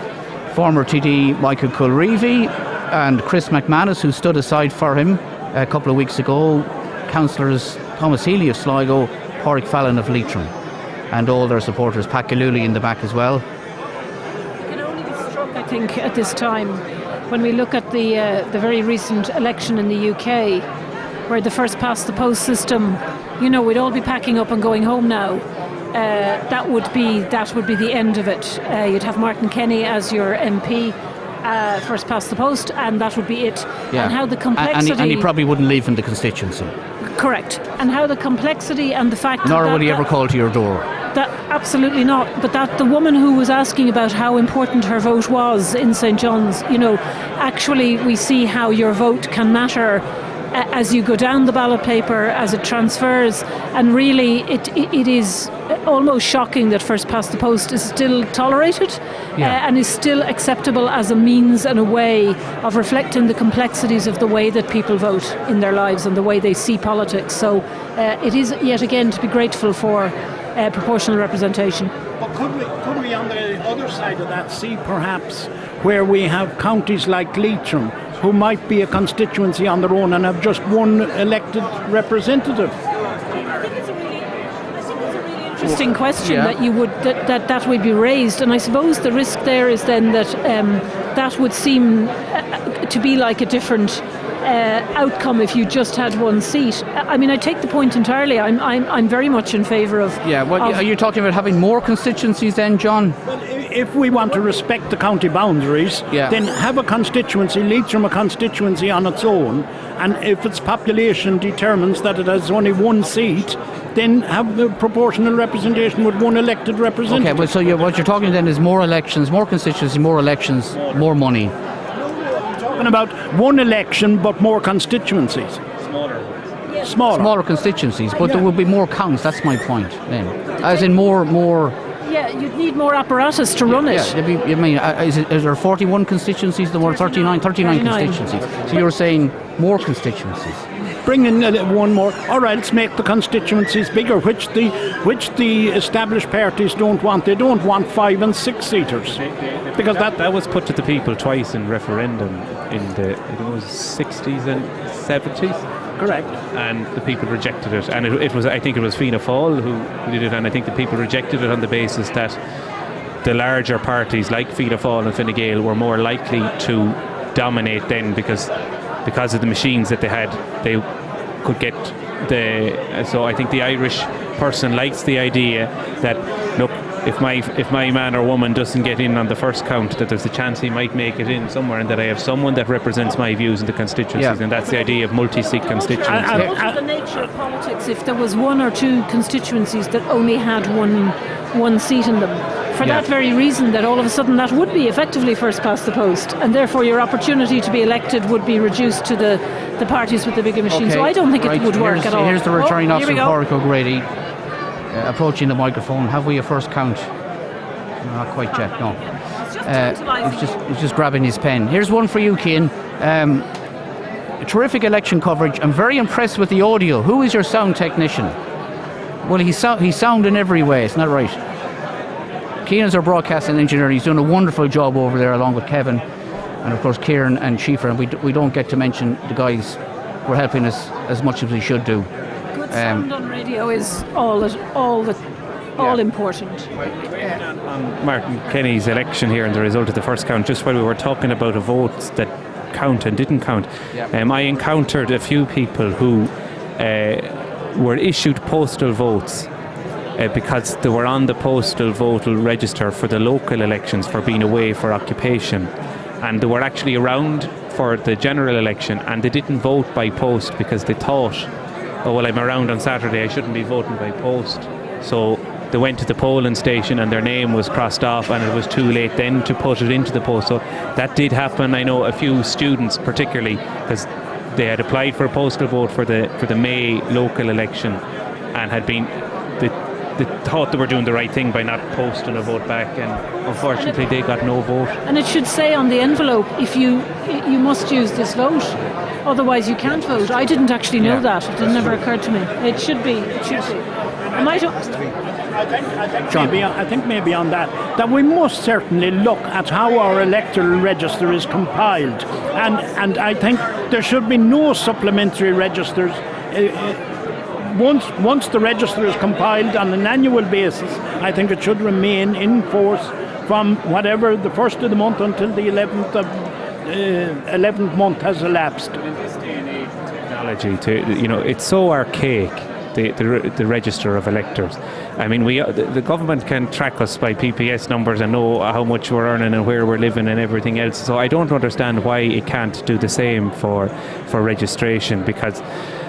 former TD Michael Kilreevy and Chris McManus, who stood aside for him a couple of weeks ago. Councillors Thomas Healy of Sligo, Pádraig Fallon of Leitrim, and all their supporters. Pat Gillooly in the back as well. You can only be struck, I think, at this time when we look at the very recent election in the UK, where the first past the post system, we'd all be packing up and going home now. That would be the end of it. You'd have Martin Kenny as your MP, first past the post, and that would be it. Yeah. And how the complexity... And he probably wouldn't leave in the constituency. Correct. And how the complexity and the fact... Nor would he ever call to your door. That absolutely not. But that the woman who was asking about how important her vote was in St. John's, actually we see how your vote can matter as you go down the ballot paper, as it transfers, and really it is almost shocking that first past the post is still tolerated and is still acceptable as a means and a way of reflecting the complexities of the way that people vote in their lives and the way they see politics. So it is yet again to be grateful for proportional representation. But could we on the other side of that see perhaps where we have counties like Leitrim who might be a constituency on their own and have just one elected representative? Interesting question that would be raised, and I suppose the risk there is then that that would seem to be like a different outcome if you just had one seat. I mean, I take the point entirely. I'm very much in favour of. Yeah, well, are you talking about having more constituencies then, John? Well, if we want to respect the county boundaries, then have a constituency, Leitrim a constituency on its own, and if its population determines that it has only one seat, then have the proportional representation with one elected representative. Okay, well, so what you're talking then is more elections, more constituency, more elections, more money. Talking about one election but more constituencies. Smaller constituencies, but there will be more counts. That's my point. Then, as in more. Yeah, you'd need more apparatus to run it. Yeah, is there 41 constituencies? There were 39 constituencies. So you're saying more constituencies. Bring in one more. All right, let's make the constituencies bigger, which the established parties don't want. They don't want 5 and 6 seaters, because that was put to the people twice in referendum in the 60s and 70s. Correct. And the people rejected it, and it was, I think it was Fianna Fáil who did it, and I think the people rejected it on the basis that the larger parties like Fianna Fáil and Fine Gael were more likely to dominate then because of the machines that they had. They could get so I think the Irish person likes the idea that, look, if my man or woman doesn't get in on the first count, that there's a chance he might make it in somewhere, and that I have someone that represents my views in the constituencies, and that's the idea of multi-seat constituencies. And the nature of politics, if there was 1 or 2 constituencies that only had one seat in them, for that very reason, that all of a sudden that would be effectively first past the post, and therefore your opportunity to be elected would be reduced to the parties with the bigger machines. So I don't think it would work at all. Here's the returning officer, Pádraig O'Grady, approaching the microphone. Have we a first count? Not quite yet, no. He's just grabbing his pen. Here's one for you, Cian. Terrific election coverage. I'm very impressed with the audio. Who is your sound technician? Well, he's sound in every way, isn't that right? Cian's our broadcasting engineer. He's doing a wonderful job over there along with Kevin and of course Kieran and Schiefer, and we don't get to mention the guys who are helping us as much as we should do. Good sound on radio is all important. On Martin Kenny's election here and the result of the first count, just while we were talking about votes that count and didn't count, I encountered a few people who were issued postal votes because they were on the postal voter register for the local elections for being away for occupation, and they were actually around for the general election, and they didn't vote by post because they thought, oh well, I'm around on Saturday, I shouldn't be voting by post. So they went to the polling station and their name was crossed off, and it was too late then to put it into the post. So that did happen. I know a few students particularly, because they had applied for a postal vote for the May local election and had been they thought they were doing the right thing by not posting a vote back, and unfortunately they got no vote. And it should say on the envelope, if you must use this vote, otherwise you can't vote. I didn't actually know that. It never occurred to me. It should be. I think maybe on that we must certainly look at how our electoral register is compiled, and I think there should be no supplementary registers. Once the register is compiled on an annual basis, I think it should remain in force from whatever the first of the month until the 11th month has elapsed. In this day and age, technology to, it's so archaic. The register of electors. I mean, the government can track us by PPS numbers and know how much we're earning and where we're living and everything else. So I don't understand why it can't do the same for registration, because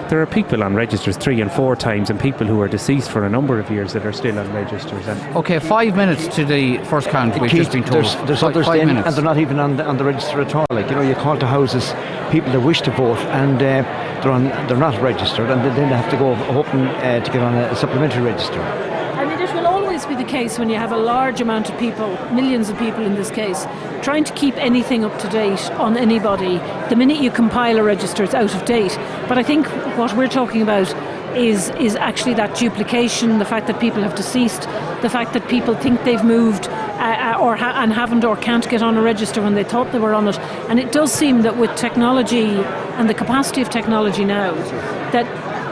there are people on registers 3 and 4 times, and people who are deceased for a number of years that are still on registers. Okay, 5 minutes to the first count. We've just been told. There's others 5 then, minutes. and they're not even on the register at all. Like, you call to houses people that wish to vote, and they're not registered, and then they have to go hoping to get on a supplementary register. I mean, it will always be the case when you have a large amount of people, millions of people in this case, trying to keep anything up to date on anybody. The minute you compile a register, it's out of date. But I think what we're talking about is actually that duplication, the fact that people have deceased, the fact that people think they've moved and haven't or can't get on a register when they thought they were on it. And it does seem that with technology and the capacity of technology now,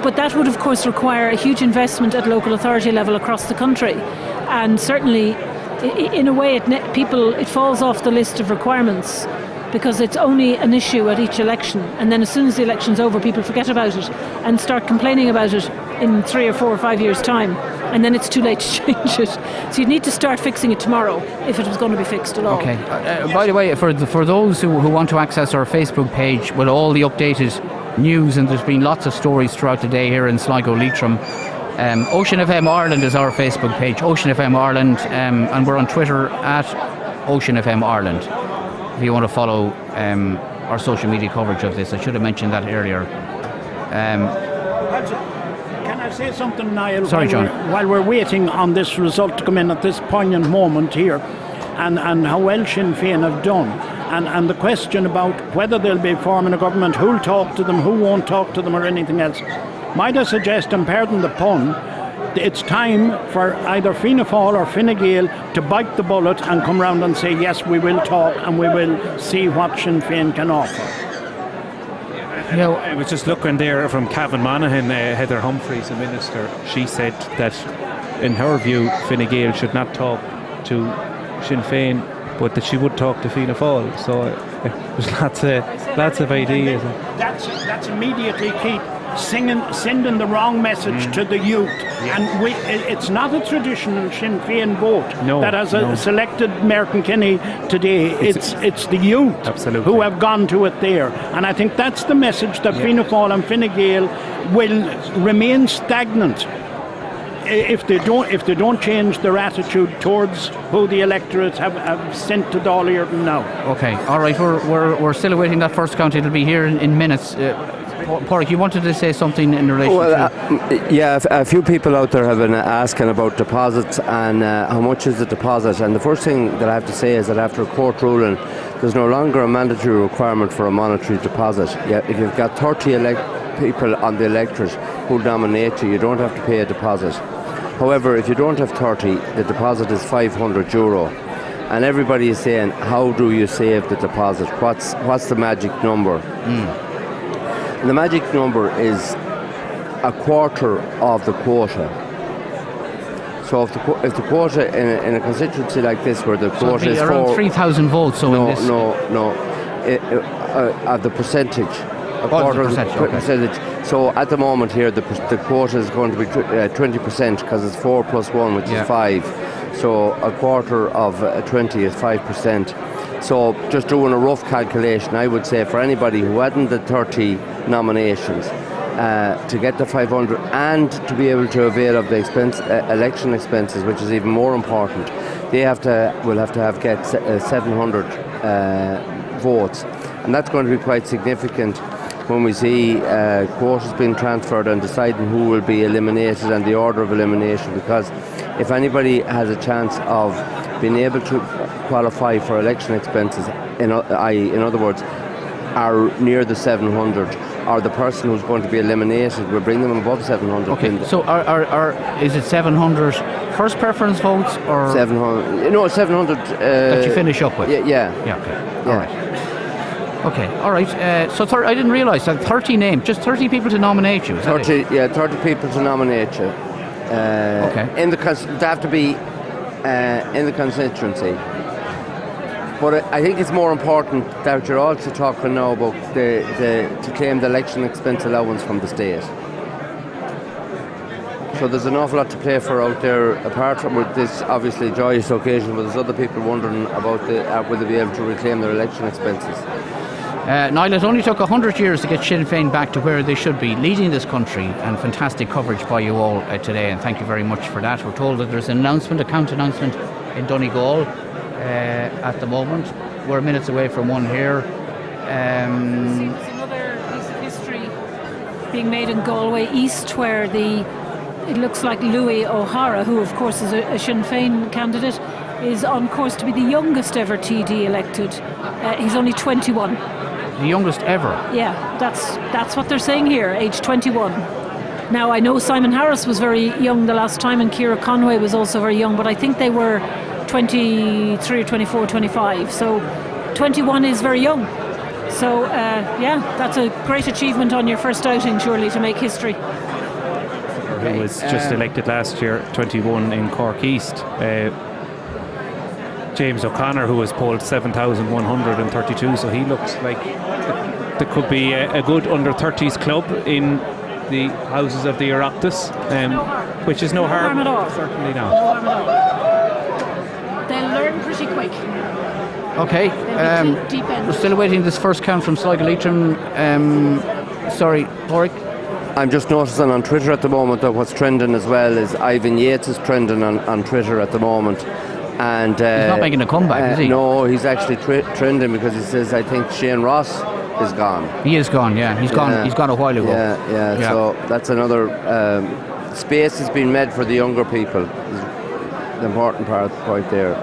but that would of course require a huge investment at local authority level across the country, and certainly in a way it falls off the list of requirements, because it's only an issue at each election, and then as soon as the election's over, people forget about it and start complaining about it in 3 or 4 or 5 years' time, and then it's too late to change it. So you'd need to start fixing it tomorrow if it was going to be fixed at all. Okay. By the way, for those who want to access our Facebook page with all the updated news, and there's been lots of stories throughout the day here in Sligo, Leitrim. Ocean FM Ireland is our Facebook page, Ocean FM Ireland, and we're on Twitter at Ocean FM Ireland. If you want to follow our social media coverage of this, I should have mentioned that earlier. Can I say something, Niall? Sorry, John. While we're waiting on this result to come in at this poignant moment here, and how well Sinn Féin have done, and the question about whether they'll be forming a government, who'll talk to them, who won't talk to them, or anything else. Might I suggest, and pardon the pun, it's time for either Fianna Fáil or Fine Gael to bite the bullet and come round and say, yes, we will talk and we will see what Sinn Féin can offer. I was just looking there from Cavan Monaghan, Heather Humphreys, the minister. She said that, in her view, Fine Gael should not talk to Sinn Féin, but that she would talk to Fianna Fáil. So there's lots of ideas. That's immediately keep sending the wrong message to the youth. And it's not a traditional Sinn Féin vote that has selected Merton Kenny today. It's the youth who have gone to it there. And I think that's the message that Fianna Fáil and Fine Gael will remain stagnant if they don't change their attitude towards who the electorates have sent to Dáil now. Okay, all right, we're still awaiting that first count. It'll be here in minutes. Pádraig, you wanted to say something in relation to... a few people out there have been asking about deposits and how much is the deposit, and the first thing that I have to say is that after a court ruling, there's no longer a mandatory requirement for a monetary deposit. If you've got 30 people on the electorate who nominate you, you don't have to pay a deposit. However, if you don't have 30, the deposit is €500. And everybody is saying, how do you save the deposit? What's the magic number? And the magic number is a quarter of the quota. So if the quota in a constituency like this, where the quota is around 3,000 votes. So of the percentage, a quarter of the percentage. So at the moment here, the quota is going to be 20%, because it's 4 plus 1, which is 5. So a quarter of 20 is 5%. So just doing a rough calculation, I would say for anybody who hadn't the 30 nominations, to get the 500 and to be able to avail of the election expenses, which is even more important, they will have to get 700 votes, and that's going to be quite significant when we see quotas being transferred and deciding who will be eliminated and the order of elimination, because if anybody has a chance of being able to qualify for election expenses, in other words, are near the 700, or the person who's going to be eliminated will bring them above 700. Okay, so is it 700 first preference votes, or 700? No, 700 that you finish up with. Yeah. Okay. All right. Okay. All right. So I didn't realise that 30 names, just 30 people to nominate you. 30 people to nominate you. Okay. They have to be in the constituency. But I think it's more important that you're also talking now about to claim the election expense allowance from the state. So there's an awful lot to play for out there, apart from with this obviously joyous occasion, but there's other people wondering about will they be able to reclaim their election expenses. Niall, it only took 100 years to get Sinn Féin back to where they should be, leading this country, and fantastic coverage by you all today, and thank you very much for that. We're told that there's an announcement, a count announcement in Donegal at the moment. We're minutes away from one here. There's another piece of history being made in Galway East, where it looks like Louis O'Hara, who of course is a Sinn Féin candidate, is on course to be the youngest ever TD elected. He's only 21. The youngest ever? Yeah, that's what they're saying here, age 21. Now, I know Simon Harris was very young the last time, and Ciara Conway was also very young, but I think they were 23 or 24, 25. So 21 is very young. So, that's a great achievement on your first outing, surely, to make history. Who was just elected last year, 21 in Cork East. James O'Connor, who was polled 7,132, so he looks like there could be a good under-30s club in the houses of the Oireachtas, which is no harm at all. Certainly not. No harm at all. They'll learn pretty quick. Okay, deep end. we're still awaiting this first count from Sligo Leitrim. Sorry, Porrick? I'm just noticing on Twitter at the moment that what's trending as well is Ivan Yates is trending on Twitter at the moment. And he's not making a comeback, is he? No, he's actually trending because he says, I think Shane Ross is gone. He is gone, yeah. He's gone a while ago. Yeah. So that's another space has been made for the younger people. The important point there.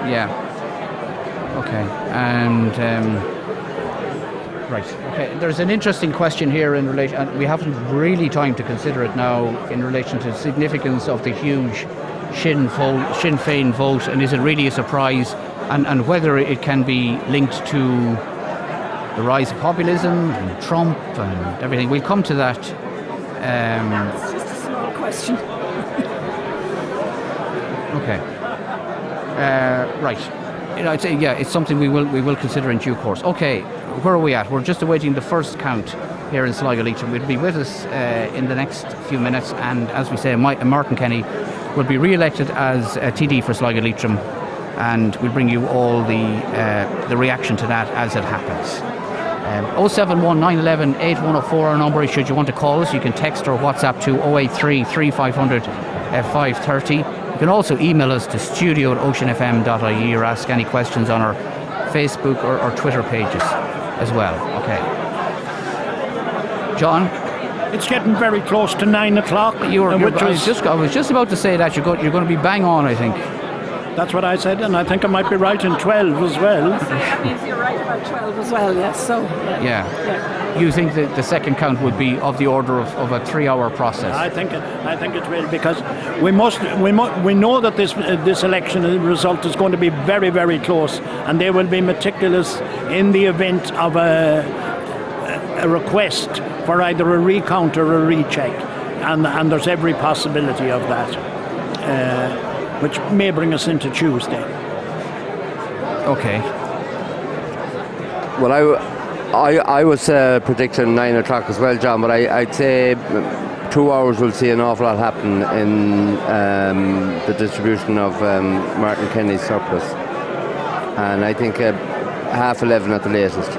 Yeah. Okay. And right. Okay. There's an interesting question here in relation, and we haven't really time to consider it now, in relation to the significance of the huge Sinn Féin vote, and is it really a surprise, and whether it can be linked to the rise of populism and Trump and everything. We'll come to that. It's just a small question. Okay. Right. I'd say, it's something we will consider in due course. Okay, where are we at? We're just awaiting the first count here in Sligo Leitrim. Will be with us in the next few minutes, and as we say, Martin Kenny will be re-elected as TD for Sligo Leitrim, and we'll bring you all the reaction to that as it happens. 071 911 8104 our number. Should you want to call us, you can text or WhatsApp to 083 3500 530. You can also email us to studio@oceanfm.ie or ask any questions on our Facebook or Twitter pages as well. Okay. John? It's getting very close to 9 o'clock. I was just about to say that you're going to be bang on, I think. That's what I said, and I think I might be right in 12 as well. That means you're right about 12 as well, yes. So, yeah. You think that the second count would be of the order of a 3-hour process? I think it will, because we know that this election result is going to be very, very close, and they will be meticulous in the event of a request for either a recount or a recheck, and there's every possibility of that, which may bring us into Tuesday. Okay. Well, I was predicting 9 o'clock as well, John, but I'd say 2 hours will see an awful lot happen in the distribution of Martin Kenny's surplus, and I think 11:30 at the latest.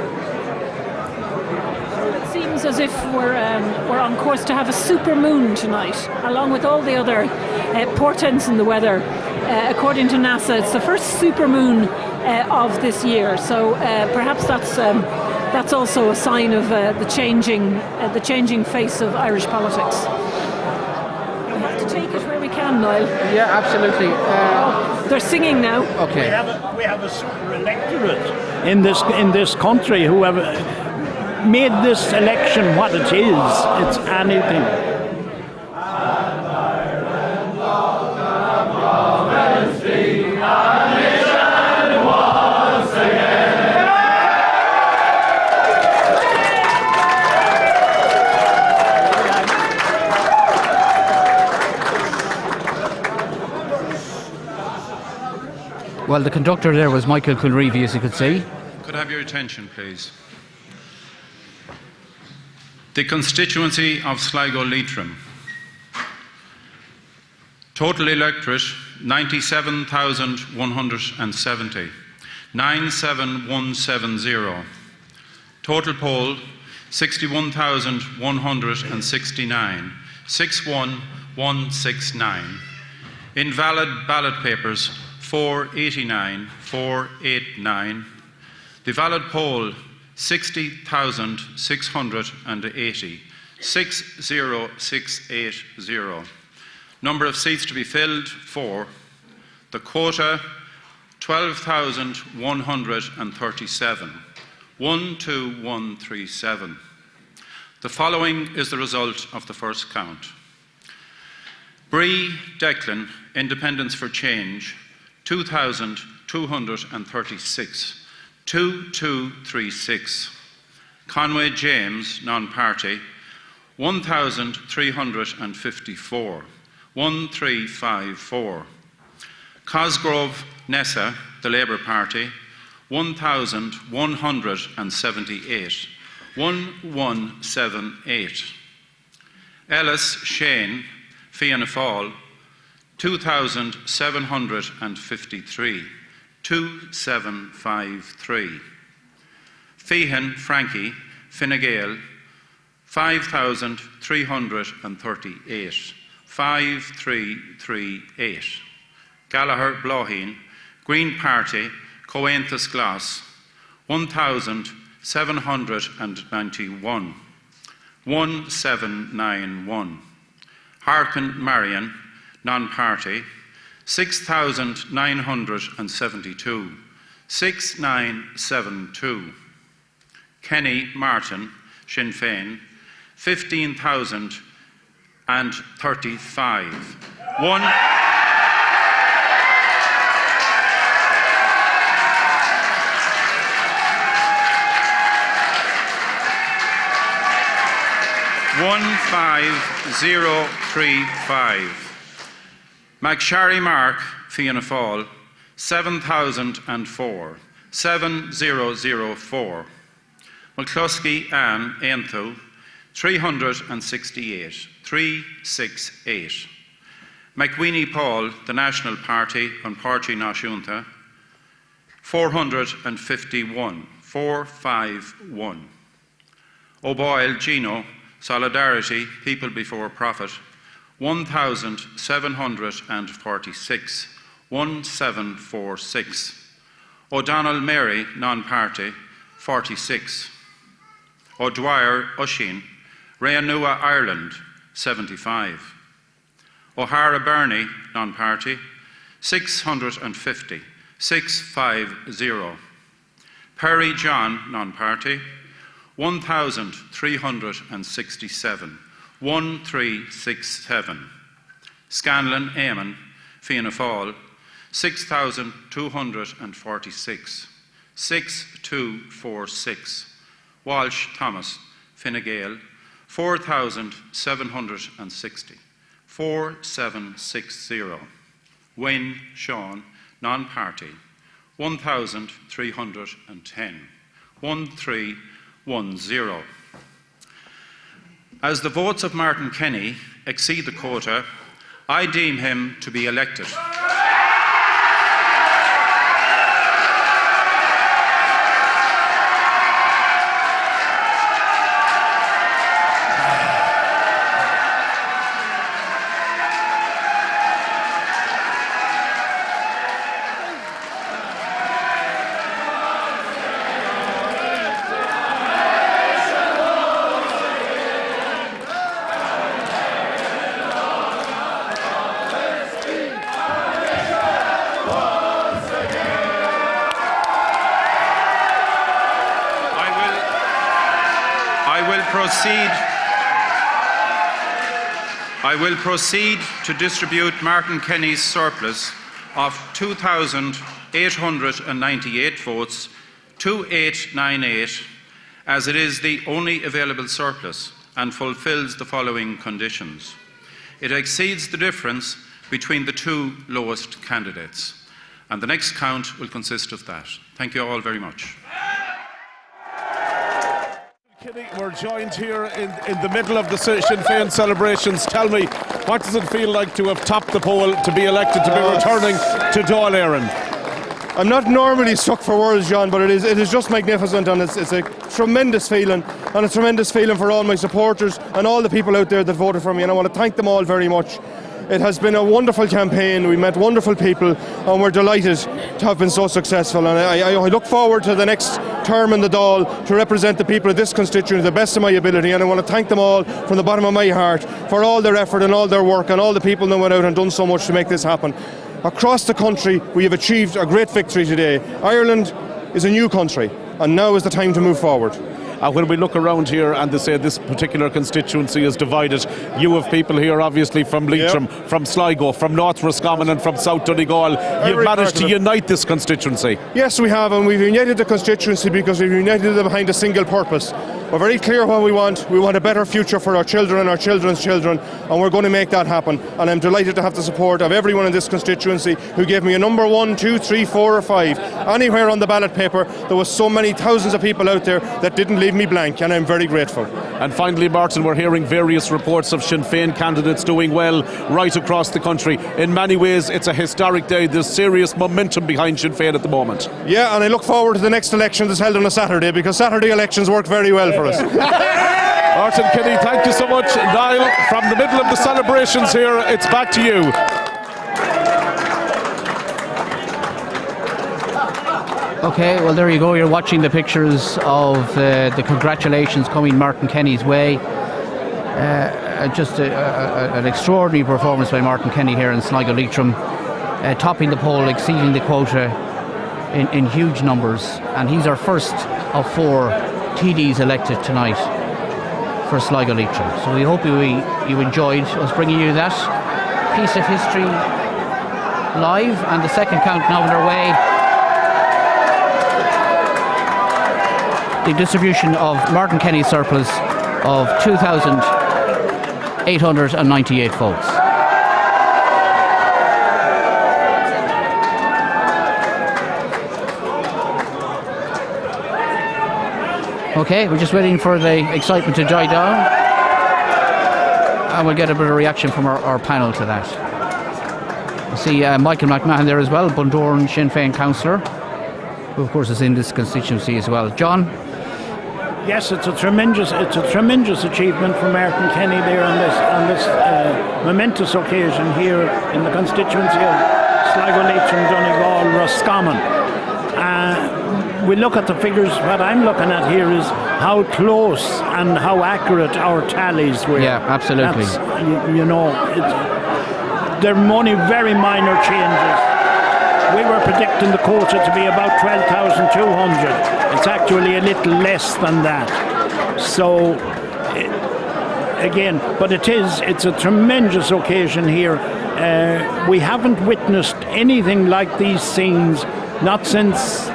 Seems as if we're on course to have a super moon tonight, along with all the other portents in the weather. According to NASA, it's the first super moon of this year. So perhaps that's also a sign of the changing face of Irish politics. We have to take it where we can, Niall. Yeah, absolutely. They're singing now. Okay. We have a super electorate in this country who have made this election what it is. It's anything. Well, the conductor there was Michael Kilreevy, as you could see. Could I have your attention, please? The constituency of Sligo Leitrim. Total electorate 97,170. 97170. Total poll 61,169. 61169. Invalid ballot papers 489. 489. The valid poll 60,680. 60680. Number of seats to be filled 4. The quota 12,137. 12137. The following is the result of the first count. Bree Declan, Independence for Change, 2,236. 2236. Conway James, non-party, 1,354. 1354. Cosgrove Nessa, the Labour Party, 1,178. 1178. Ellis Shane, Fianna Fáil, 2,753. 2753. Feehan Frankie, Fine Gael, 5,338. 5338. Gallagher Blauheen, Green Party, Coenthus Glass, 1,791. 1791. Harkin Marion, non-party, 6,972. 6972. Kenny Martin, Sinn Féin, 15,035. 15035. McSharry Mark, Fianna Fáil, 7,004. 7004. McCluskey Anne, Aonthu, 368. 368. McWeeny Paul, the National Party, and Páirtí Náisiúnta, 451. 451. O'Boyle Gino, Solidarity, People Before Profit, 1,746. 1746. O'Donnell Mary, non-party, 46. O'Dwyer Oisin, Reanua Ireland, 75. O'Hara Bernie, non-party, 650. 650. Perry John, non-party, 1,367. 1367. Scanlon Eamon, Fianna Fáil, 6,246. 6246. Walsh Thomas, Fine Gael, 4,760. 4760. Wynne Sean, non-party, 1,310. 1310. As the votes of Martin Kenny exceed the quota, I deem him to be elected. I will proceed to distribute Martin Kenny's surplus of 2,898 votes, 2898, as it is the only available surplus and fulfills the following conditions. It exceeds the difference between the two lowest candidates. And the next count will consist of that. Thank you all very much. We're joined here in the middle of the Sinn Féin celebrations. Tell me, what does it feel like to have topped the poll, to be elected, to be returning to Dáil Éireann? I'm not normally stuck for words, John, but it is just magnificent, and it's a tremendous feeling, and a tremendous feeling for all my supporters and all the people out there that voted for me, and I want to thank them all very much. It has been a wonderful campaign. We met wonderful people, and we're delighted to have been so successful. And I look forward to the next term in the Dáil to represent the people of this constituency to the best of my ability. And I want to thank them all from the bottom of my heart for all their effort and all their work, and all the people that went out and done so much to make this happen. Across the country, we have achieved a great victory today. Ireland is a new country, and now is the time to move forward. When we look around here and they say this particular constituency is divided, you have people here obviously from Leitrim, from Sligo, from North Roscommon and from South Donegal. You've managed to unite this constituency. Yes, we have, and we've united the constituency because we've united them behind a single purpose. We're very clear what we want. We want a better future for our children and our children's children, and we're going to make that happen. And I'm delighted to have the support of everyone in this constituency who gave me a number 1, 2, 3, 4 or 5. Anywhere on the ballot paper, there was so many thousands of people out there that didn't leave me blank, and I'm very grateful. And finally, Martin, we're hearing various reports of Sinn Féin candidates doing well right across the country. In many ways, it's a historic day. There's serious momentum behind Sinn Féin at the moment. Yeah, and I look forward to the next election that's held on a Saturday, because Saturday elections work very well for us. Martin Kenny, thank you so much. Niall, from the middle of the celebrations here, it's back to you. Okay, well there you go. You're watching the pictures of the congratulations coming Martin Kenny's way. Just an extraordinary performance by Martin Kenny here in Sligo Leitrim, topping the poll, exceeding the quota in huge numbers, and he's our first of 4 TDs elected tonight for Sligo Leitrim. So we hope you enjoyed us bringing you that piece of history live, and the second count now underway. The distribution of Martin Kenny's surplus of 2,898 votes. Okay, we're just waiting for the excitement to die down, and we'll get a bit of reaction from our panel to that. I see Michael McMahon there as well, Bundoran Sinn Féin councillor, who of course is in this constituency as well. John? Yes, it's a tremendous achievement for Martin Kenny there on this momentous occasion here in the constituency of Sligo, Leitrim, Donegal, Roscommon. We look at the figures. What I'm looking at here is how close and how accurate our tallies were. Yeah, absolutely. There are only very minor changes. We were predicting the quota to be about 12,200. It's actually a little less than that. So, again, but it's a tremendous occasion here. We haven't witnessed anything like these scenes, not since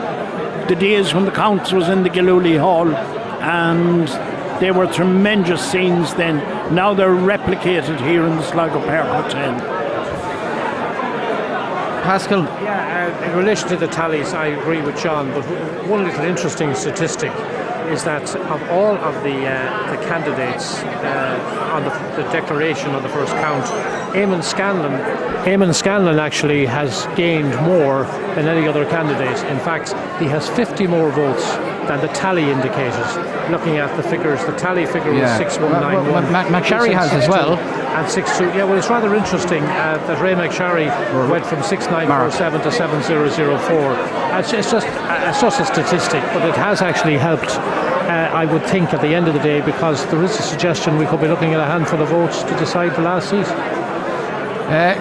the days when the Counts was in the Gillooly Hall, and they were tremendous scenes then. Now they're replicated here in the Sligo Park Hotel. Pascal? Yeah, in relation to the tallies, I agree with John, but one little interesting statistic is that of all of the candidates on the declaration on the first count, Eamon Scanlon actually has gained more than any other candidate. In fact, he has 50 more votes than the tally indicated. Looking at the figures, the tally figure was 6191. McSharry has as well. And 62. Yeah, well, it's rather interesting that Ray McSharry went from 6947 to 7004. It's just a statistic, but it has actually helped, I would think, at the end of the day, because there is a suggestion we could be looking at a handful of votes to decide the last seat.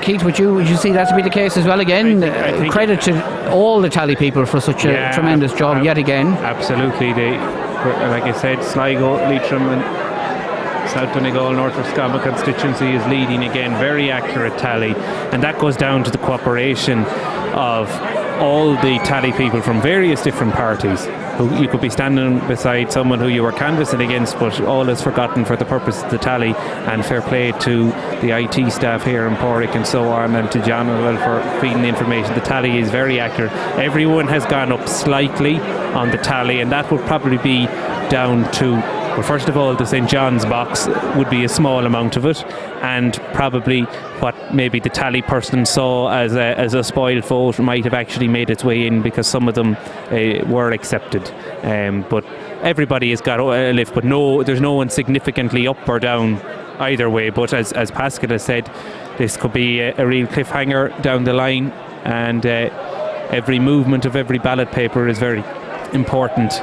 Keith, would you see that to be the case as well again? I think credit to all the tally people for such a tremendous job yet again. Absolutely. Like I said, Sligo, Leitrim and South Donegal, North Roscommon constituency is leading again. Very accurate tally, and that goes down to the cooperation of all the tally people from various different parties. You could be standing beside someone who you were canvassing against, but all is forgotten for the purpose of the tally, and fair play to the IT staff here in Porrick and so on, and to John as well for feeding the information. The tally is very accurate. Everyone has gone up slightly on the tally, and that would probably be down to, well, first of all, the St John's box would be a small amount of it, and probably what maybe the tally person saw as a spoiled vote might have actually made its way in, because some of them were accepted. But everybody has got a lift, but there's no one significantly up or down either way. But as Pascal has said, this could be a real cliffhanger down the line, and every movement of every ballot paper is very important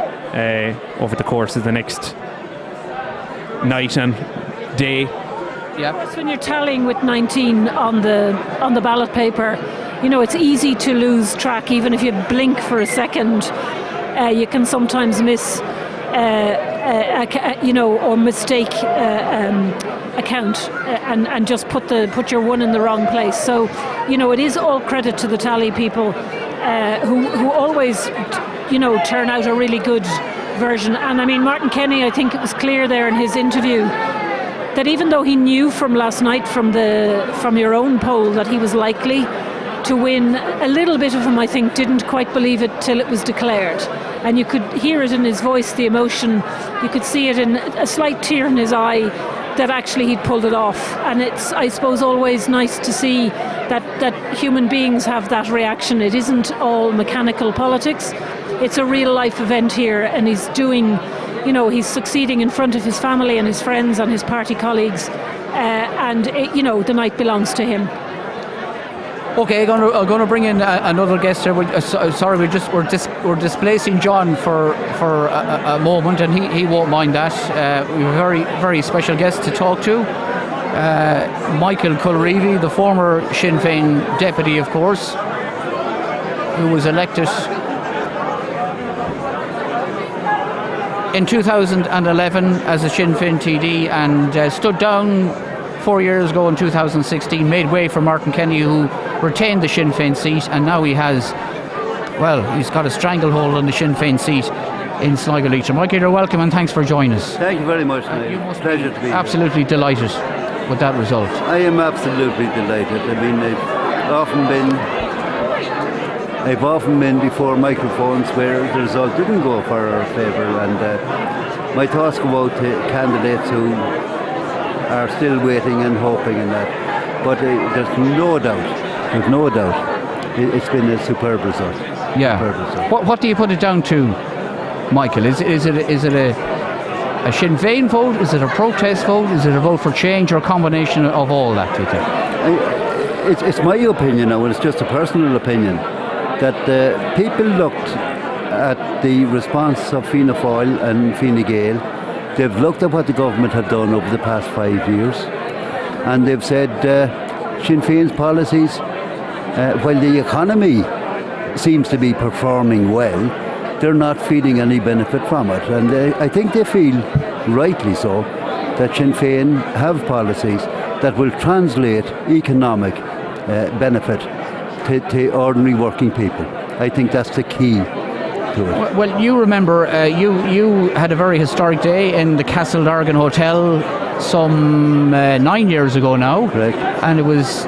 over the course of the next night and day. Yes, when you're tallying with 19 on the ballot paper, it's easy to lose track. Even if you blink for a second, you can sometimes miss or mistake a count and just put your one in the wrong place. So it is all credit to the tally people who always turn out a really good version. And I mean, Martin Kenny, I think it was clear there in his interview that even though he knew from last night from your own poll that he was likely to win, a little bit of him, I think, didn't quite believe it till it was declared. And you could hear it in his voice, the emotion. You could see it in a slight tear in his eye that actually he'd pulled it off. And it's, I suppose, always nice to see that human beings have that reaction. It isn't all mechanical politics. It's a real life event here, and he's doing, he's succeeding in front of his family and his friends and his party colleagues, and the night belongs to him. Okay, I'm going to bring in another guest here. Sorry, we're displacing John for a moment, and he won't mind that. We have a very, very special guest to talk to. Michael Culreevy, the former Sinn Féin deputy, of course, who was elected in 2011 as a Sinn Féin TD and stood down 4 years ago in 2016, made way for Martin Kenny, who retained the Sinn Féin seat, and now he's got a stranglehold on the Sinn Féin seat in Sligo Leitrim. Michael, you're welcome, and thanks for joining us. Thank you very much, Niall. Pleasure to be absolutely here. Delighted with that result. I am absolutely delighted. I mean, I've often been before microphones where the result didn't go for our favour, and my thoughts go out to candidates who are still waiting and hoping and that. But there's no doubt, it's been a superb result. Yeah. Superb result. What do you put it down to, Michael? Is it a Sinn Féin vote? Is it a protest vote? Is it a vote for change, or a combination of all that, do you think? It's my opinion now, and it's just a personal opinion, that people looked at the response of Fianna Fáil and Fine Gael. They've looked at what the government have done over the past 5 years, and they've said Sinn Féin's policies, while the economy seems to be performing well, they're not feeling any benefit from it. And I think they feel, rightly so, that Sinn Féin have policies that will translate economic benefit to ordinary working people. I think that's the key. Well, you remember, you had a very historic day in the Castle Dargan Hotel some 9 years ago now. Correct. And it was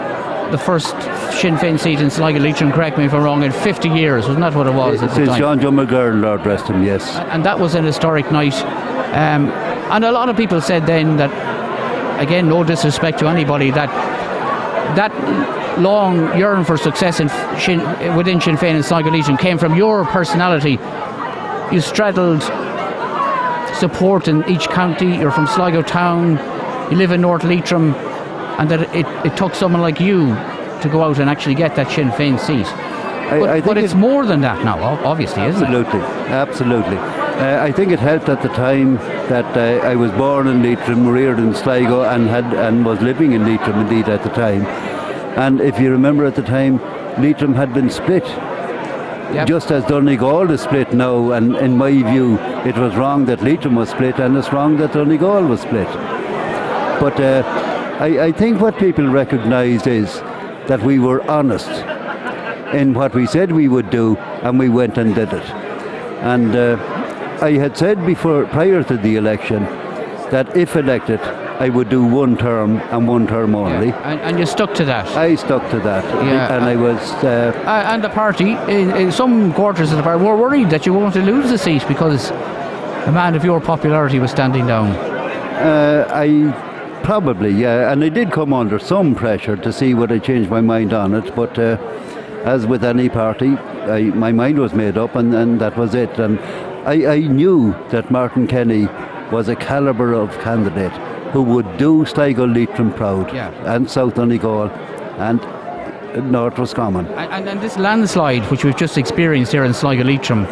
the first Sinn Féin seat in Sligo Leitrim, correct me if I'm wrong, in 50 years. Wasn't that what it was at the time? Since John McGurn, Lord rest him, yes. And that was an historic night. And a lot of people said then that, again, no disrespect to anybody, that long yearn for success within Sinn Féin in Sligo Leitrim came from your personality. You straddled support in each county. You're from Sligo town. You live in North Leitrim, and that it took someone like you to go out and actually get that Sinn Féin seat. But it's more than that now, obviously, isn't it? Absolutely. I think it helped at the time that I was born in Leitrim, reared in Sligo, and was living in Leitrim indeed at the time. And if you remember at the time, Leitrim had been split, just as Donegal is split now. And in my view, it was wrong that Leitrim was split, and it's wrong that Donegal was split. But I think what people recognised is that we were honest in what we said we would do, and we went and did it. And I had said prior to the election, that if elected, I would do one term and one term only. Yeah. And you stuck to that? I stuck to that. Yeah. And I was... and the party, in some quarters of the party, were worried that you were going to lose the seat because a man of your popularity was standing down. Probably, yeah. And I did come under some pressure to see would I change my mind on it. But as with any party, my mind was made up and that was it. And I knew that Martin Kenny was a calibre of candidate who would do Sligo Leitrim proud, and South Donegal and North Roscommon. And this landslide which we've just experienced here in Sligo Leitrim,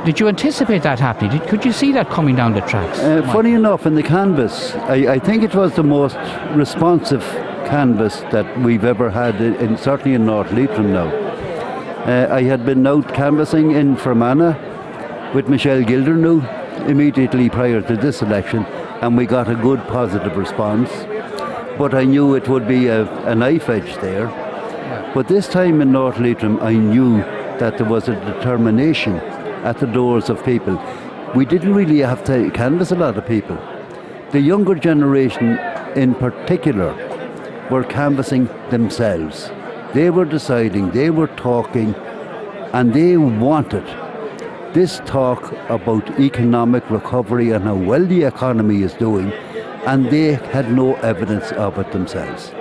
did you anticipate that happening? Could you see that coming down the tracks? Funny enough, in the canvass, I think it was the most responsive canvass that we've ever had, certainly in North Leitrim now. I had been out canvassing in Fermanagh with Michelle Gildernew immediately prior to this election, and we got a good positive response. But I knew it would be a knife edge there. But this time in North Leitrim, I knew that there was a determination at the doors of people. We didn't really have to canvass a lot of people. The younger generation in particular were canvassing themselves. They were deciding, they were talking, and they wanted this talk about economic recovery and how well the economy is doing, and they had no evidence of it themselves.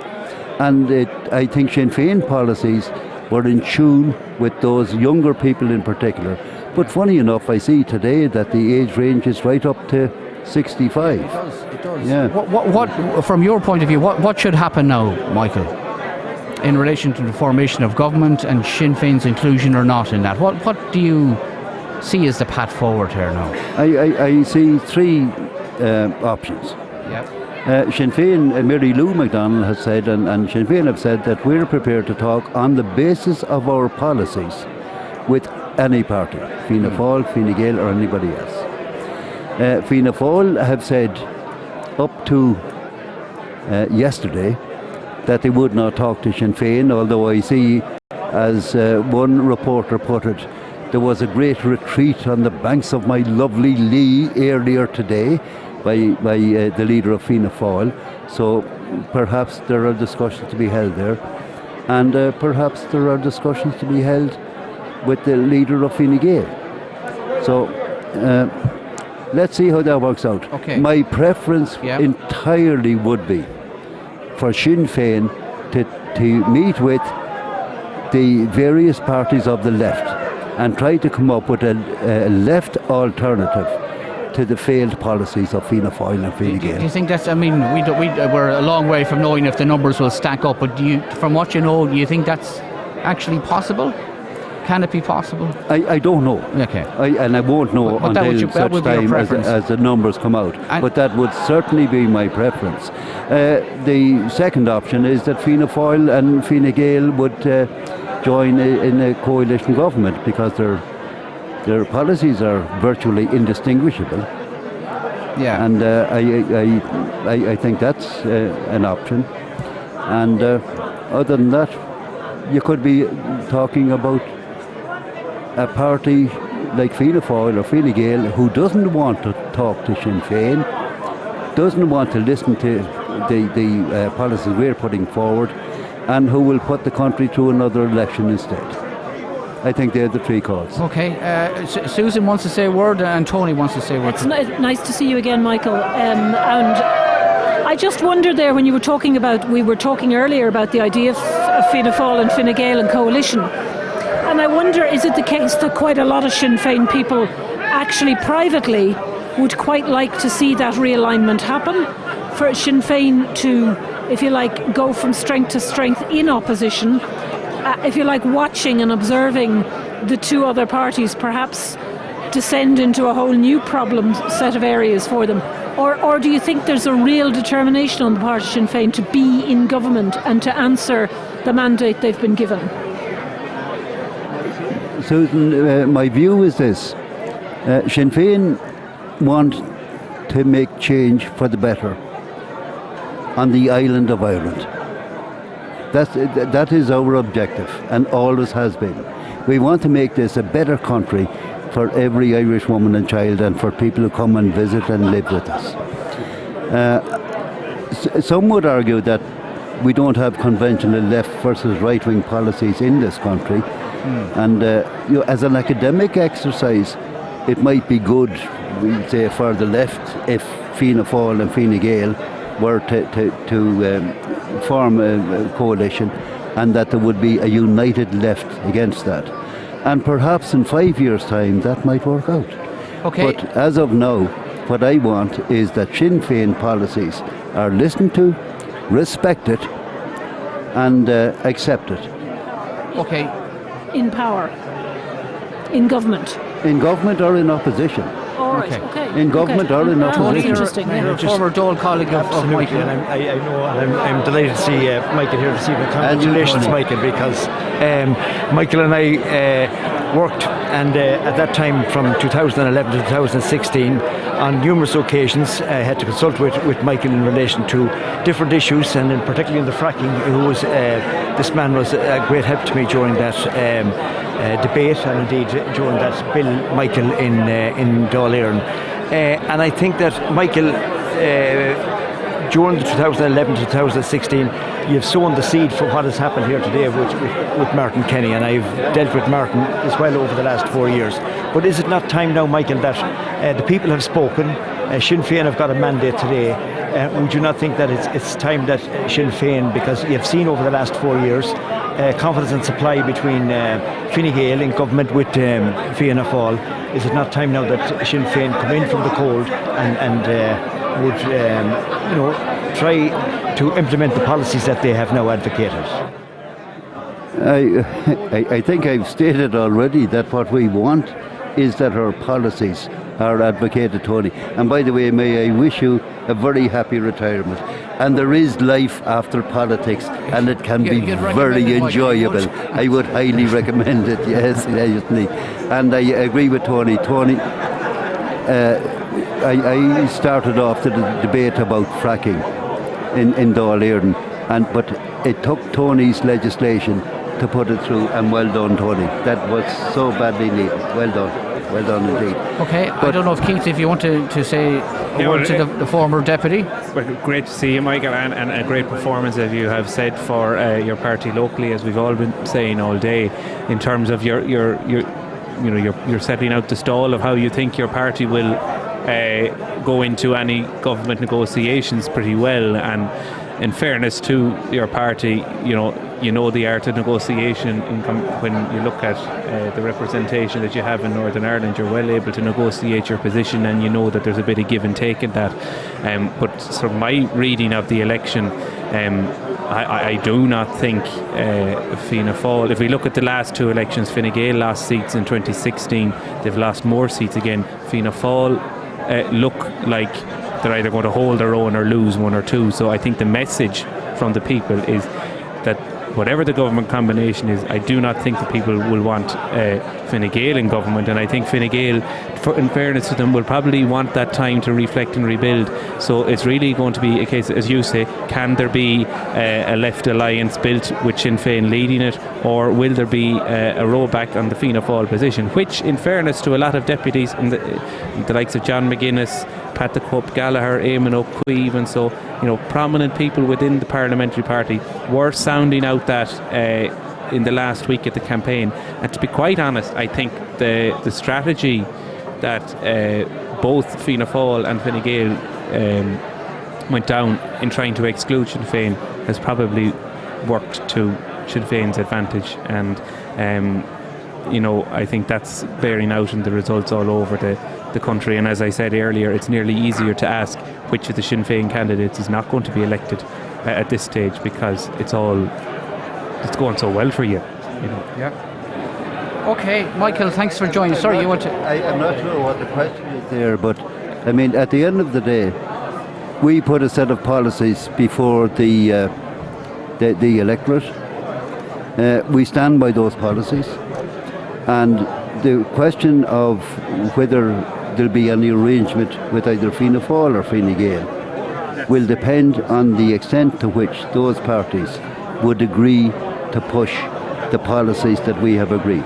And I think Sinn Féin policies were in tune with those younger people in particular. But funny enough, I see today that the age range is right up to 65. It does. Yeah. What from your point of view, what should happen now, Michael, in relation to the formation of government and Sinn Féin's inclusion or not in that? What do you see as the path forward here now? I see three options. Sinn Féin, Mary Lou MacDonald has said, and Sinn Féin have said that we're prepared to talk on the basis of our policies with any party, Fianna Fáil, Fine Gael or anybody else. Fianna Fáil have said up to yesterday that they would not talk to Sinn Féin, although I see, as one reporter put it, there was a great retreat on the banks of my lovely Lee earlier today by the leader of Fianna Fáil. So perhaps there are discussions to be held there, and perhaps there are discussions to be held with the leader of Fine Gael. So let's see how that works out. Okay. My preference entirely would be for Sinn Féin to meet with the various parties of the left and try to come up with a left alternative to the failed policies of Fianna Fáil and Fine Gael. Do you think that's, I mean, we're a long way from knowing if the numbers will stack up, but from what you know, do you think that's actually possible? Can it be possible? I don't know. Okay. And I won't know until such time as the numbers come out. But that would certainly be my preference. The second option is that Fianna Fáil and Fine Gael would join in a coalition government, because their policies are virtually indistinguishable. Yeah. And I think that's an option. And other than that, you could be talking about a party like Fianna Fáil or Fine Gael who doesn't want to talk to Sinn Féin, doesn't want to listen to the policies we're putting forward, and who will put the country through another election instead. I think they're the three calls. Okay, Susan wants to say a word and Tony wants to say a word. It's nice to see you again, Michael. And I just wondered there, when you were talking about, we were talking earlier about the idea of Fianna Fáil and Fine Gael and coalition. And I wonder, is it the case that quite a lot of Sinn Féin people actually privately would quite like to see that realignment happen? For Sinn Féin to, if you like, go from strength to strength in opposition, if you like, watching and observing the two other parties perhaps descend into a whole new problem set of areas for them? Or do you think there's a real determination on the part of Sinn Féin to be in government and to answer the mandate they've been given? Susan, my view is this. Sinn Féin want to make change for the better on the island of Ireland. That is our objective, and always has been. We want to make this a better country for every Irish woman and child, and for people who come and visit and live with us. some would argue that we don't have conventional left versus right-wing policies in this country. And as an academic exercise, it might be good, we'd say, for the left if Fianna Fáil and Fine Gael were to form a coalition, and that there would be a united left against that. And perhaps in 5 years' time that might work out. Okay. But as of now, what I want is that Sinn Féin policies are listened to, respected, and accepted. Okay. In power, in government. In government or in opposition. All right, okay. In government or in opposition. Interesting. You're a former Dáil colleague of Michael. And I know, and I'm delighted to see Michael here this evening. Congratulations, Michael, because Michael and I worked, and at that time from 2011 to 2016 on numerous occasions I had to consult with Michael in relation to different issues, and in particularly in the fracking. This man was a great help to me during that debate, and indeed during that bill, Michael, in Dáil Éireann. And I think that Michael, during the 2011 to 2016, you've sown the seed for what has happened here today with Martin Kenny, and I've dealt with Martin as well over the last 4 years. But is it not time now, Michael, that the people have spoken? Sinn Féin have got a mandate today. Would you not think that it's time that Sinn Féin, because you've seen over the last 4 years confidence and supply between Fine Gael in government with Fianna Fáil, is it not time now that Sinn Féin come in from the cold and would try to implement the policies that they have now advocated? I think I've stated already that what we want is that our policies are advocated, Tony. And by the way, may I wish you a very happy retirement. And there is life after politics, and it can be very enjoyable. I would highly recommend it, yes. And I agree with Tony. Tony, I started off the debate about fracking in Dáil Éireann, but it took Tony's legislation to put it through, and well done, Tony. That was so badly needed. Well done. Well done indeed. Okay, I don't know if Keith, if you want to say a word to the former deputy. Well, great to see you, Michael, and a great performance, as you have said, for your party locally, as we've all been saying all day, in terms of you're setting out the stall of how you think your party will go into any government negotiations pretty well. And in fairness to your party, you know the art of negotiation when you look at the representation that you have in Northern Ireland. You're well able to negotiate your position, and you know that there's a bit of give and take in that. But from my reading of the election, I do not think Fianna Fáil, if we look at the last two elections, Fine Gael lost seats in 2016, they've lost more seats again. Fianna Fáil look like they're either going to hold their own or lose one or two. So I think the message from the people is that whatever the government combination is, I do not think the people will want Fine Gael in government, and I think Fine Gael, in fairness to them, will probably want that time to reflect and rebuild. So it's really going to be a case, as you say, can there be a left alliance built with Sinn Féin leading it, or will there be a rollback on the Fianna Fáil position, which, in fairness to a lot of deputies, in the likes of John McGuinness, Pat the Cup, Gallagher, Eamon O'Queeve, and so, prominent people within the parliamentary party were sounding out that in the last week of the campaign. And to be quite honest, I think the strategy that both Fianna Fáil and Fine Gael went down in trying to exclude Sinn Féin has probably worked to Sinn Féin's advantage, and I think that's bearing out in the results all over the country. And as I said earlier, it's nearly easier to ask which of the Sinn Féin candidates is not going to be elected at this stage, because it's going so well for you. Yeah. Okay, Michael, thanks for joining. Sorry, you want to... I'm not sure what the question is there, but I mean, at the end of the day, we put a set of policies before the electorate. We stand by those policies, and the question of whether there'll be any arrangement with either Fianna Fáil or Fine Gael will depend on the extent to which those parties would agree to push the policies that we have agreed.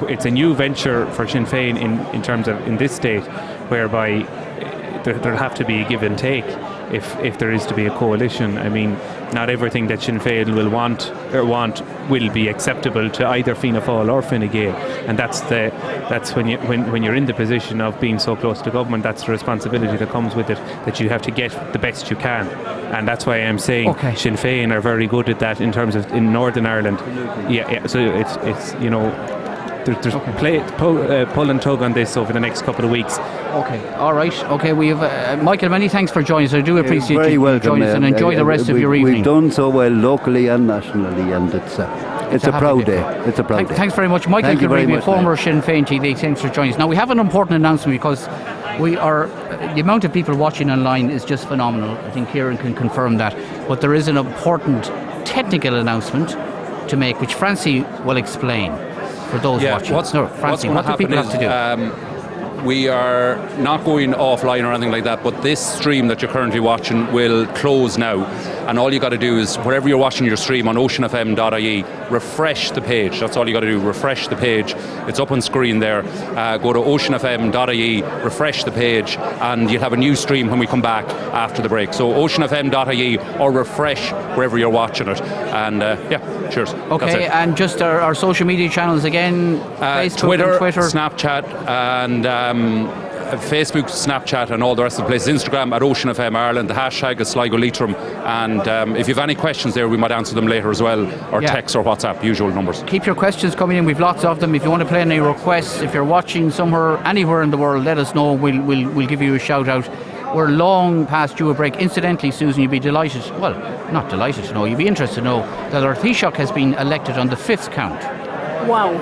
It's a new venture for Sinn Féin in terms of in this state, whereby there'll have to be a give and take if there is to be a coalition. I mean, not everything that Sinn Féin will want will be acceptable to either Fianna Fáil or Fine Gael, and that's when you're in the position of being so close to government, that's the responsibility that comes with it, that you have to get the best you can, and that's why I'm saying Sinn Féin are very good at that in terms of in Northern Ireland. Yeah. So it's you know. There's pull and tug on this over the next couple of weeks. Okay, all right. Okay, we have Michael. Many thanks for joining us. I do appreciate very you welcome, joining us, and enjoy the rest of your evening. We've done so well locally and nationally, and it's a proud day. It's a proud day. Thanks very much, Michael Kilreevy, former Sinn Féin TD. Thanks for joining us. Now we have an important announcement because we are the amount of people watching online is just phenomenal. I think Kieran can confirm that. But there is an important technical announcement to make, which Francie will explain. For those watching. Francie, what do people have to do? We are not going offline or anything like that, but this stream that you're currently watching will close now, and all you got to do is, wherever you're watching your stream on oceanfm.ie, refresh the page. That's all you got to do, refresh the page. It's up on screen there. Go to oceanfm.ie, refresh the page, and you'll have a new stream when we come back after the break. So oceanfm.ie, or refresh wherever you're watching it. And cheers. Okay, and just our social media channels again, Facebook, Twitter, Snapchat, and Facebook, Snapchat, and all the rest of the places. Instagram at Ocean FM Ireland. The hashtag is Sligo Leitrim. And if you have any questions there, we might answer them later as well, or text or WhatsApp, usual numbers. Keep your questions coming in. We've lots of them. If you want to play any requests, if you're watching somewhere, anywhere in the world, let us know. We'll give you a shout out. We're long past due a break. Incidentally, Susan, you'd be delighted, well, not delighted to know, you'd be interested to know that our Taoiseach has been elected on the 5th count. Wow,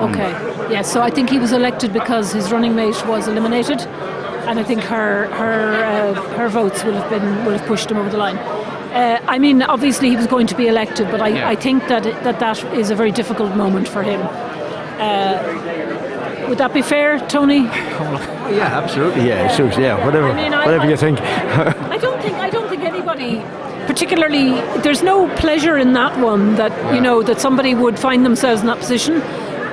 okay. Yeah, so I think he was elected because his running mate was eliminated, and I think her votes will have pushed him over the line. I mean, obviously he was going to be elected, but I think that is a very difficult moment for him. Would that be fair, Tony? Yeah, absolutely. Yeah, Suze. Yeah, whatever you think. I don't think anybody. Particularly, there's no pleasure in that one that that somebody would find themselves in that position.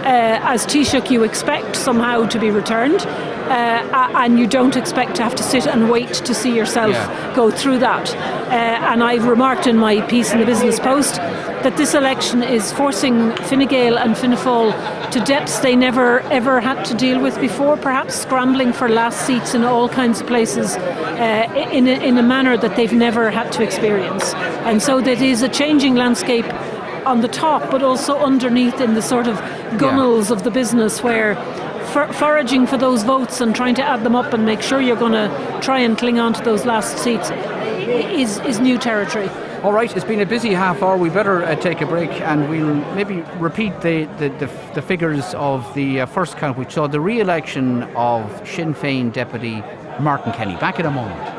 As Taoiseach, you expect somehow to be returned, and you don't expect to have to sit and wait to see yourself go through that. And I've remarked in my piece in the Business Post that this election is forcing Fine Gael and Fianna Fáil to depths they never ever had to deal with before, perhaps scrambling for last seats in all kinds of places in a manner that they've never had to experience. And so that is a changing landscape on the top, but also underneath in the sort of gunnels of the business, where foraging for those votes and trying to add them up and make sure you're going to try and cling on to those last seats is new territory. All right, it's been a busy half hour. We better take a break, and we'll maybe repeat the figures of the first count, which saw the re-election of Sinn Féin deputy Martin Kenny. Back in a moment.